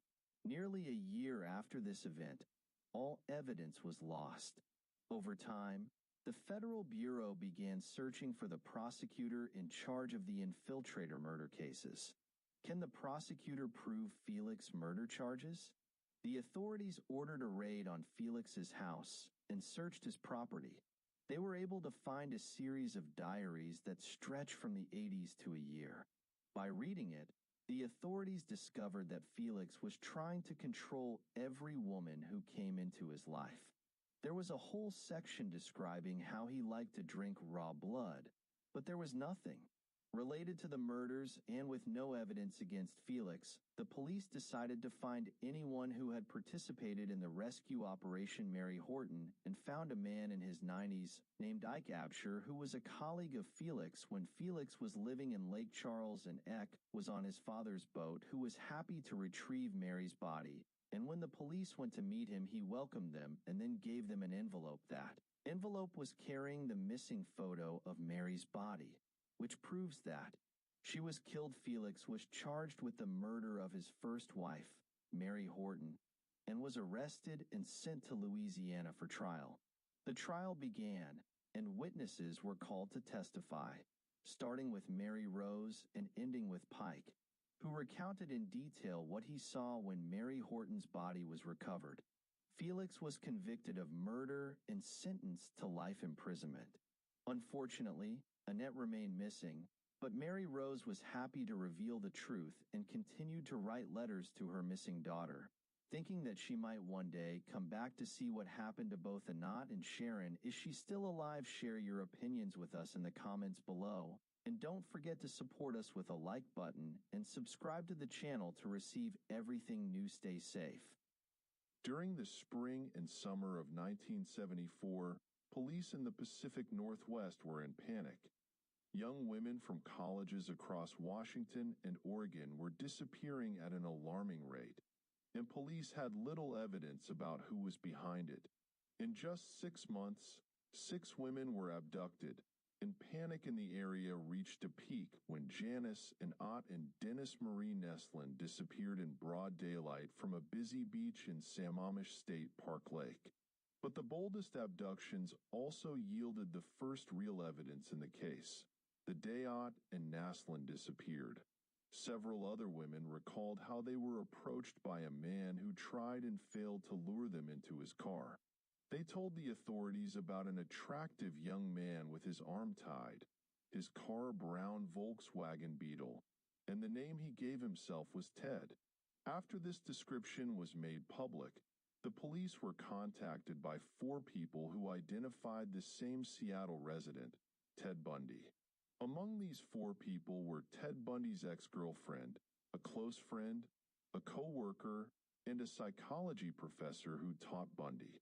Nearly a year after this event, all evidence was lost. Over time, the Federal Bureau began searching for the prosecutor in charge of the infiltrator murder cases. Can the prosecutor prove Felix murder charges? The authorities ordered a raid on Felix's house and searched his property. They were able to find a series of diaries that stretch from the 80s to a year. By reading it, the authorities discovered that Felix was trying to control every woman who came into his life. There was a whole section describing how he liked to drink raw blood, but there was nothing. Related to the murders and with no evidence against Felix, the police decided to find anyone who had participated in the rescue Operation Mary Horton and found a man in his 90s named Ike Absher who was a colleague of Felix when Felix was living in Lake Charles and Eck was on his father's boat, who was happy to retrieve Mary's body. And when the police went to meet him, he welcomed them and then gave them an envelope. That envelope was carrying the missing photo of Mary's body, which proves that she was killed. Felix was charged with the murder of his first wife, Mary Horton, and was arrested and sent to Louisiana for trial. The trial began, and witnesses were called to testify, starting with Mary Rose and ending with Pike, who recounted in detail what he saw when Mary Horton's body was recovered. Felix was convicted of murder and sentenced to life imprisonment. Unfortunately, Annette remained missing, but Mary Rose was happy to reveal the truth and continued to write letters to her missing daughter, thinking that she might one day come back to see what happened to both Annette and Sharon. Is she still alive? Share your opinions with us in the comments below. And don't forget to support us with a like button and subscribe to the channel to receive everything new. Stay safe. During the spring and summer of 1974, police in the Pacific Northwest were in panic. Young women from colleges across Washington and Oregon were disappearing at an alarming rate, and police had little evidence about who was behind it. In just 6 months, 6 women were abducted, and panic in the area reached a peak when Janice and Ott and Dennis Marie Neslin disappeared in broad daylight from a busy beach in Sammamish State Park Lake. But the boldest abductions also yielded the first real evidence in the case, the day Ott and Naslin disappeared. Several other women recalled how they were approached by a man who tried and failed to lure them into his car. They told the authorities about an attractive young man with his arm tied, his car a brown Volkswagen Beetle, and the name he gave himself was Ted. After this description was made public, the police were contacted by 4 people who identified the same Seattle resident, Ted Bundy. Among these 4 people were Ted Bundy's ex-girlfriend, a close friend, a co-worker, and a psychology professor who taught Bundy.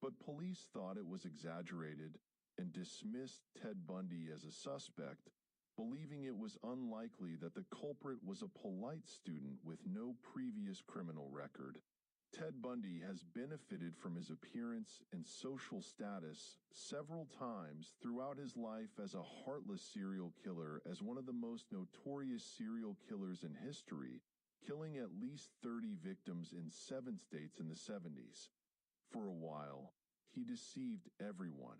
But police thought it was exaggerated and dismissed Ted Bundy as a suspect, believing it was unlikely that the culprit was a polite student with no previous criminal record. Ted Bundy has benefited from his appearance and social status several times throughout his life as a heartless serial killer, as one of the most notorious serial killers in history, killing at least 30 victims in 7 states in the 70s. For a while, he deceived everyone.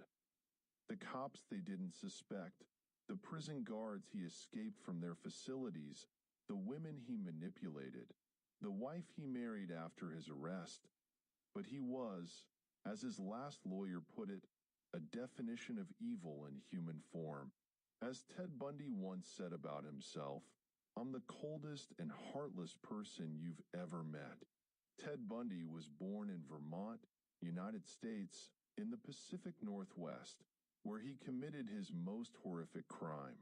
The cops they didn't suspect, the prison guards he escaped from their facilities, the women he manipulated, the wife he married after his arrest. But he was, as his last lawyer put it, a definition of evil in human form. As Ted Bundy once said about himself, "I'm the coldest and heartless person you've ever met." Ted Bundy was born in Vermont, United States, in the Pacific Northwest, where he committed his most horrific crime.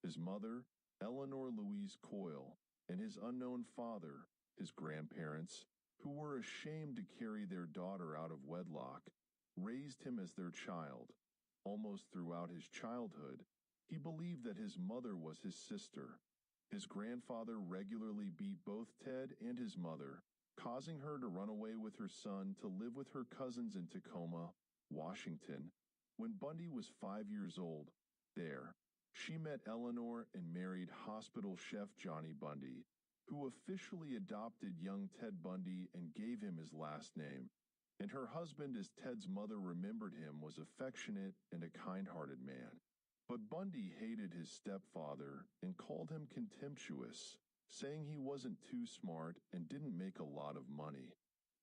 His mother, Eleanor Louise Coyle, and his unknown father, his grandparents, who were ashamed to carry their daughter out of wedlock, raised him as their child. Almost throughout his childhood, he believed that his mother was his sister. His grandfather regularly beat both Ted and his mother, causing her to run away with her son to live with her cousins in Tacoma, Washington. When Bundy was 5 years old, there, she met Eleanor and married hospital chef Johnny Bundy, who officially adopted young Ted Bundy and gave him his last name. and her husband, as Ted's mother remembered him, was affectionate and a kind-hearted man. But Bundy hated his stepfather and called him contemptuous, saying he wasn't too smart and didn't make a lot of money.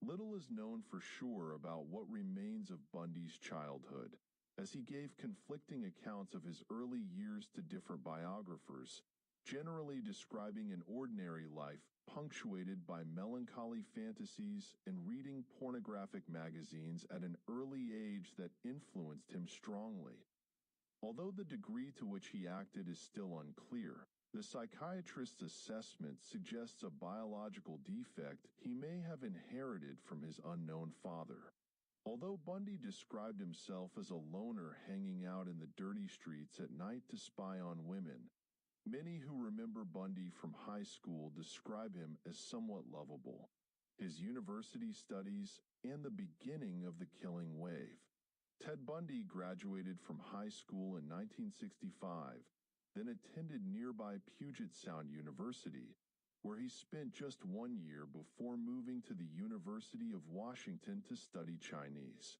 Little is known for sure about what remains of Bundy's childhood, as he gave conflicting accounts of his early years to different biographers, generally describing an ordinary life punctuated by melancholy fantasies and reading pornographic magazines at an early age that influenced him strongly. Although the degree to which he acted is still unclear, the psychiatrist's assessment suggests a biological defect he may have inherited from his unknown father. Although Bundy described himself as a loner hanging out in the dirty streets at night to spy on women, many who remember Bundy from high school describe him as somewhat lovable. His university studies and the beginning of the killing wave. Ted Bundy graduated from high school in 1965, then attended nearby Puget Sound University, where he spent just 1 year before moving to the University of Washington to study Chinese.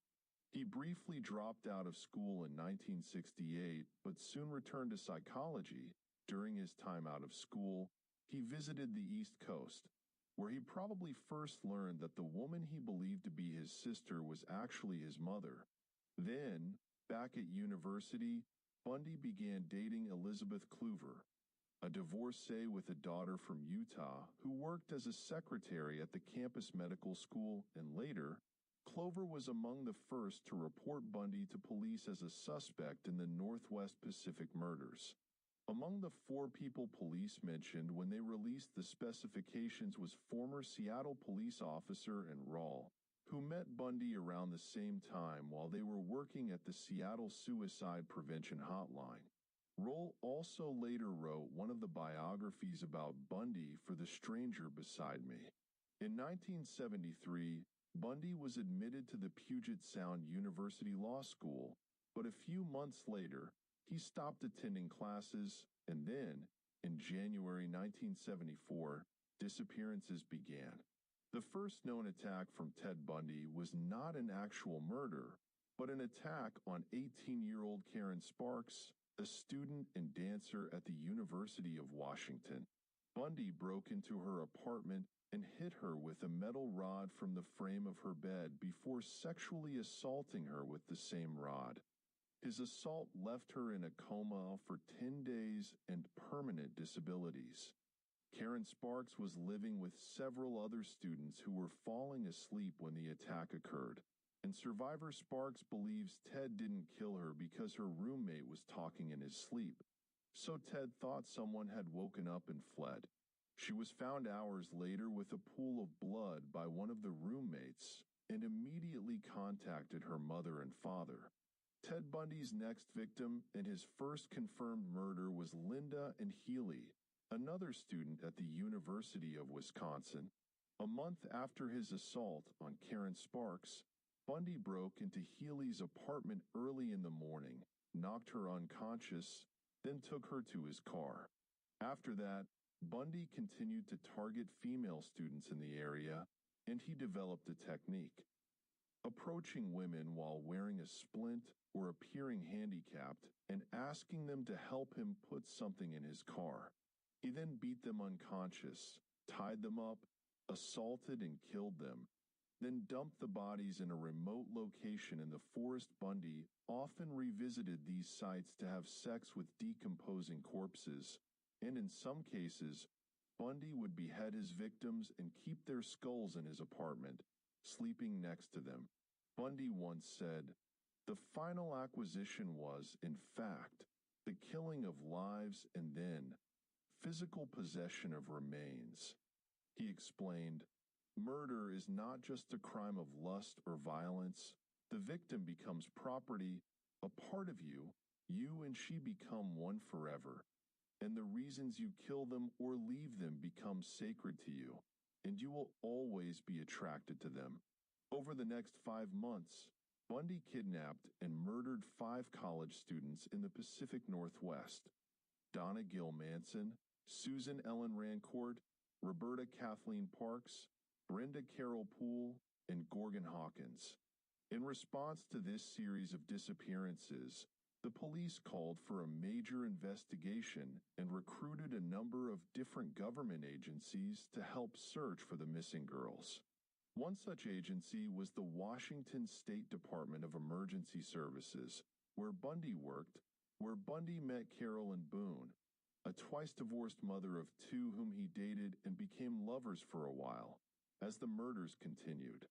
He briefly dropped out of school in 1968, but soon returned to psychology. During his time out of school, he visited the East Coast, where he probably first learned that the woman he believed to be his sister was actually his mother. Then, back at university, Bundy began dating Elizabeth Kluver, a divorcee with a daughter from Utah who worked as a secretary at the campus medical school, and later, Clover was among the first to report Bundy to police as a suspect in the Northwest Pacific murders. Among the 4 people police mentioned when they released the specifications was former Seattle police officer and Rawl, who met Bundy around the same time while they were working at the Seattle Suicide Prevention Hotline. Roll also later wrote one of the biographies about Bundy for The Stranger Beside Me. In 1973, Bundy was admitted to the Puget Sound University Law School, but a few months later, he stopped attending classes, and then, in January 1974, disappearances began. The first known attack from Ted Bundy was not an actual murder, but an attack on 18-year-old Karen Sparks, a student and dancer at the University of Washington. Bundy broke into her apartment and hit her with a metal rod from the frame of her bed before sexually assaulting her with the same rod. His assault left her in a coma for 10 days and permanent disabilities. Karen Sparks was living with several other students who were falling asleep when the attack occurred, and survivor Sparks believes Ted didn't kill her because her roommate was talking in his sleep, so Ted thought someone had woken up and fled. She was found hours later with a pool of blood by one of the roommates and immediately contacted her mother and father. Ted Bundy's next victim and his first confirmed murder was Linda and Healy, another student at the University of Wisconsin. A month after his assault on Karen Sparks, Bundy broke into Healy's apartment early in the morning, knocked her unconscious, then took her to his car. After that, Bundy continued to target female students in the area, and he developed a technique. Approaching women while wearing a splint or appearing handicapped and asking them to help him put something in his car. He then beat them unconscious, tied them up, assaulted and killed them, then dumped the bodies in a remote location in the forest. Bundy often revisited these sites to have sex with decomposing corpses, and in some cases, Bundy would behead his victims and keep their skulls in his apartment, sleeping next to them. Bundy once said, "The final acquisition was, in fact, the killing of lives and then physical possession of remains." He explained, "Murder is not just a crime of lust or violence. The victim becomes property, a part of you, you and she become one forever. And the reasons you kill them or leave them become sacred to you, and you will always be attracted to them." Over the next 5 months, Bundy kidnapped and murdered 5 college students in the Pacific Northwest: Donna Gill Manson, Susan Ellen Rancourt, Roberta Kathleen Parks, Brenda Carroll Poole, and Gorgon Hawkins. In response to this series of disappearances, the police called for a major investigation and recruited a number of different government agencies to help search for the missing girls. One such agency was the Washington State Department of Emergency Services, where Bundy worked, where Bundy met Carolyn Boone, a twice-divorced mother of two whom he dated and became lovers for a while, as the murders continued.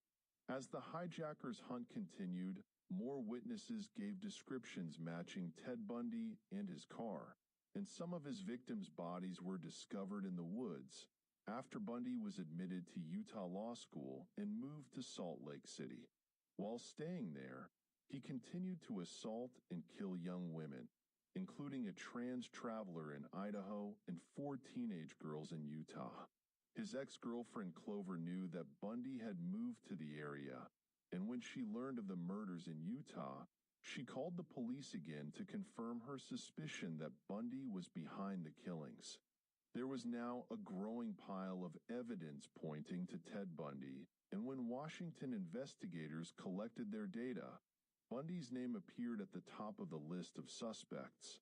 As the hijackers' hunt continued, more witnesses gave descriptions matching Ted Bundy and his car, and some of his victims' bodies were discovered in the woods after Bundy was admitted to Utah Law School and moved to Salt Lake City. While staying there, he continued to assault and kill young women, including a trans traveler in Idaho and 4 teenage girls in Utah. His ex-girlfriend Clover knew that Bundy had moved to the area, and when she learned of the murders in Utah, she called the police again to confirm her suspicion that Bundy was behind the killings. There was now a growing pile of evidence pointing to Ted Bundy, and when Washington investigators collected their data, Bundy's name appeared at the top of the list of suspects.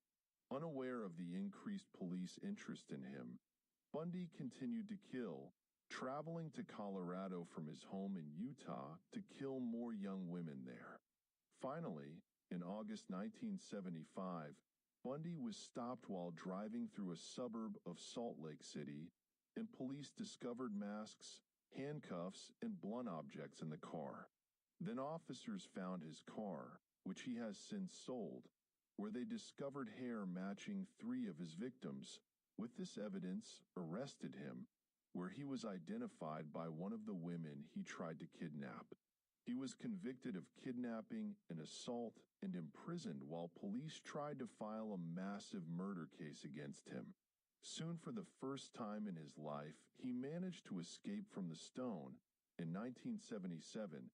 Unaware of the increased police interest in him, Bundy continued to kill, traveling to Colorado from his home in Utah to kill more young women there. Finally, in August 1975, Bundy was stopped while driving through a suburb of Salt Lake City, and police discovered masks, handcuffs, and blunt objects in the car. Then officers found his car, which he has since sold, where they discovered hair matching 3 of his victims. With this evidence, arrested him, where he was identified by one of the women he tried to kidnap. He was convicted of kidnapping and assault and imprisoned while police tried to file a massive murder case against him. Soon, for the first time in his life, he managed to escape from the stone. In 1977,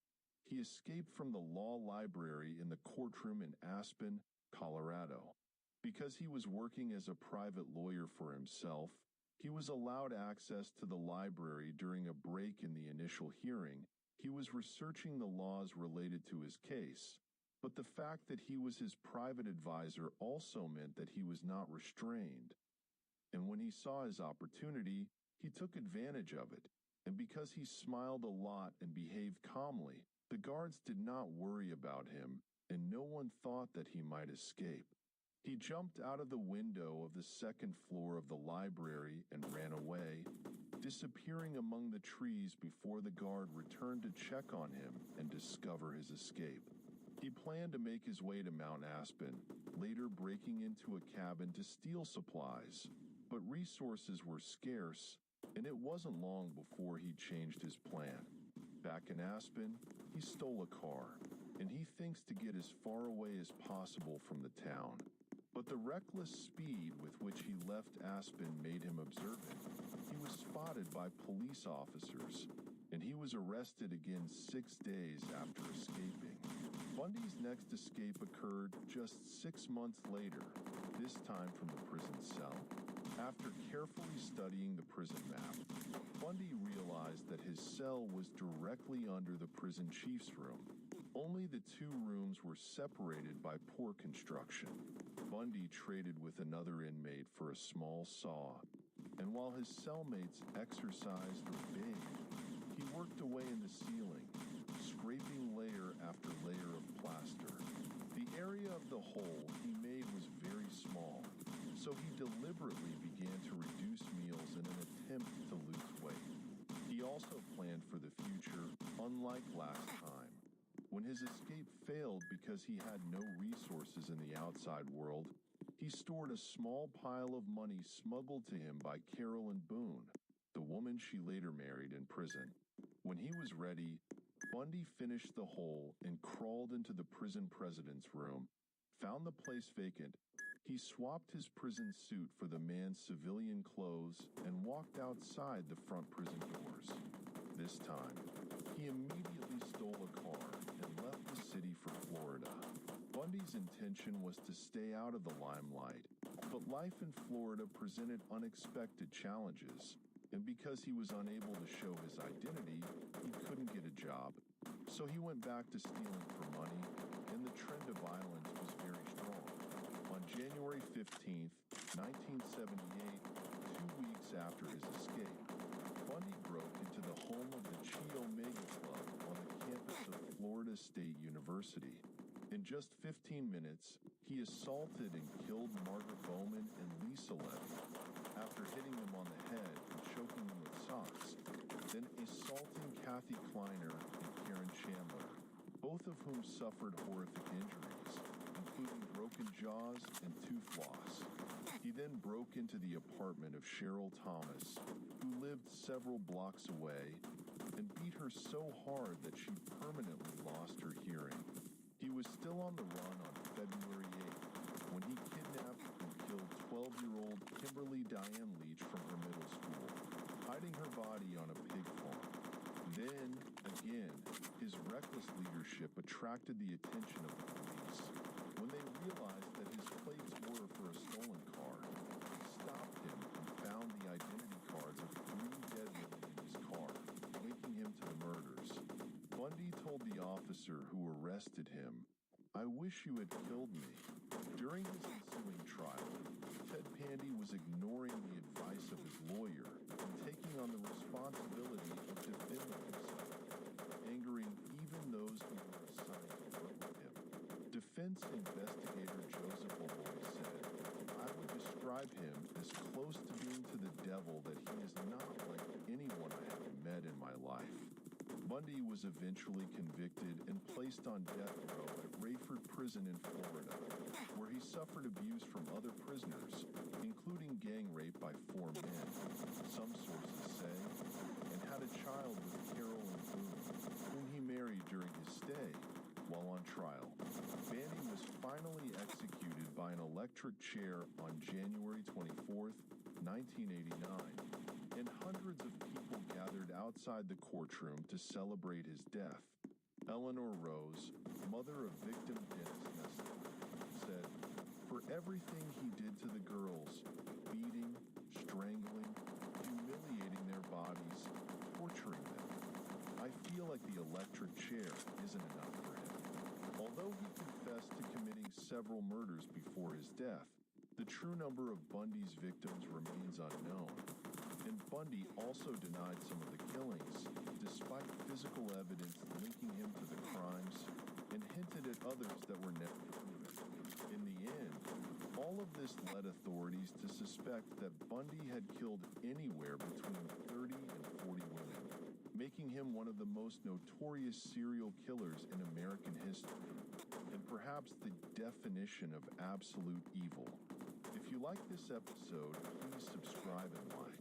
he escaped from the law library in the courtroom in Aspen, Colorado. Because he was working as a private lawyer for himself, he was allowed access to the library during a break in the initial hearing. He was researching the laws related to his case, but the fact that he was his private advisor also meant that he was not restrained. And when he saw his opportunity, he took advantage of it. And because he smiled a lot and behaved calmly, the guards did not worry about him, and no one thought that he might escape. He jumped out of the window of the 2nd floor of the library and ran away, disappearing among the trees before the guard returned to check on him and discover his escape. He planned to make his way to Mount Aspen, later breaking into a cabin to steal supplies, but resources were scarce, and it wasn't long before he changed his plan. Back in Aspen, he stole a car, and he thinks to get as far away as possible from the town. But the reckless speed with which he left Aspen made him observant. He was spotted by police officers, and he was arrested again 6 days after escaping. Bundy's next escape occurred just 6 months later, this time from the prison cell. After carefully studying the prison map, Bundy realized that his cell was directly under the prison chief's room. Only the 2 rooms were separated by poor construction. Bundy traded with another inmate for a small saw, and while his cellmates exercised or bathed, he worked away in the ceiling, scraping layer after layer of plaster. The area of the hole he made was very small, so he deliberately began to reduce meals in an attempt to lose weight. He also planned for the future, unlike last time. When his escape failed because he had no resources in the outside world, he stored a small pile of money smuggled to him by Carolyn Boone, the woman she later married in prison. When he was ready, Bundy finished the hole and crawled into the prison president's room, found the place vacant. He swapped his prison suit for the man's civilian clothes and walked outside the front prison doors. This time, he immediately stole a car and left the city for Florida. Bundy's intention was to stay out of the limelight, but life in Florida presented unexpected challenges, and because he was unable to show his identity, he couldn't get a job, So he went back to stealing for money, and the trend of violence was very strong. On January 15th, 1978, 2 weeks after his escape, Bundy broke into the home of the Chi Omega Club on the campus of Florida State University. In just 15 minutes, he assaulted and killed Margaret Bowman and Lisa Levy after hitting them on the head and choking them with socks, then assaulting Kathy Kleiner and Karen Chandler, both of whom suffered horrific injuries, including broken jaws and tooth loss. He then broke into the apartment of Cheryl Thomas, who lived several blocks away, and beat her so hard that she permanently lost her hearing. He was still on the run on February 8th when he kidnapped and killed 12-year-old Kimberly Diane Leach from her middle school, hiding her body on a pig farm. Then, again, his reckless leadership attracted the attention of the police. When they realized that his plates were for a stolen car, they stopped him and found the identity cards of 3 dead women in his car, linking him to the murders. Bundy told the officer who arrested him, "I wish you had killed me." During his ensuing trial, Ted Pandy was ignoring the advice of his lawyer and taking on the responsibility of defending himself, angering even those who were assigned to work with him. Defense investigator Joseph O'Boy said, "I would describe him as close to being to the devil that he is not like anyone I have met in my life." Bundy was eventually convicted and placed on death row at Rayford Prison in Florida, where he suffered abuse from other prisoners, including gang rape by 4 men, some sources say, and had a child with Carolyn Boone, whom he married during his stay while on trial. Bandy was finally executed by an electric chair on January 24th, 1989, and hundreds of people gathered outside the courtroom to celebrate his death. Eleanor Rose, mother of victim Dennis Nestor, said, "For everything he did to the girls, beating, strangling, humiliating their bodies, torturing them, I feel like the electric chair isn't enough for him." Although he confessed to committing several murders before his death, the true number of Bundy's victims remains unknown. And Bundy also denied some of the killings, despite physical evidence linking him to the crimes, and hinted at others that were never proven. In the end, all of this led authorities to suspect that Bundy had killed anywhere between 30 and 40 women, making him one of the most notorious serial killers in American history, and perhaps the definition of absolute evil. If you like this episode, please subscribe and like.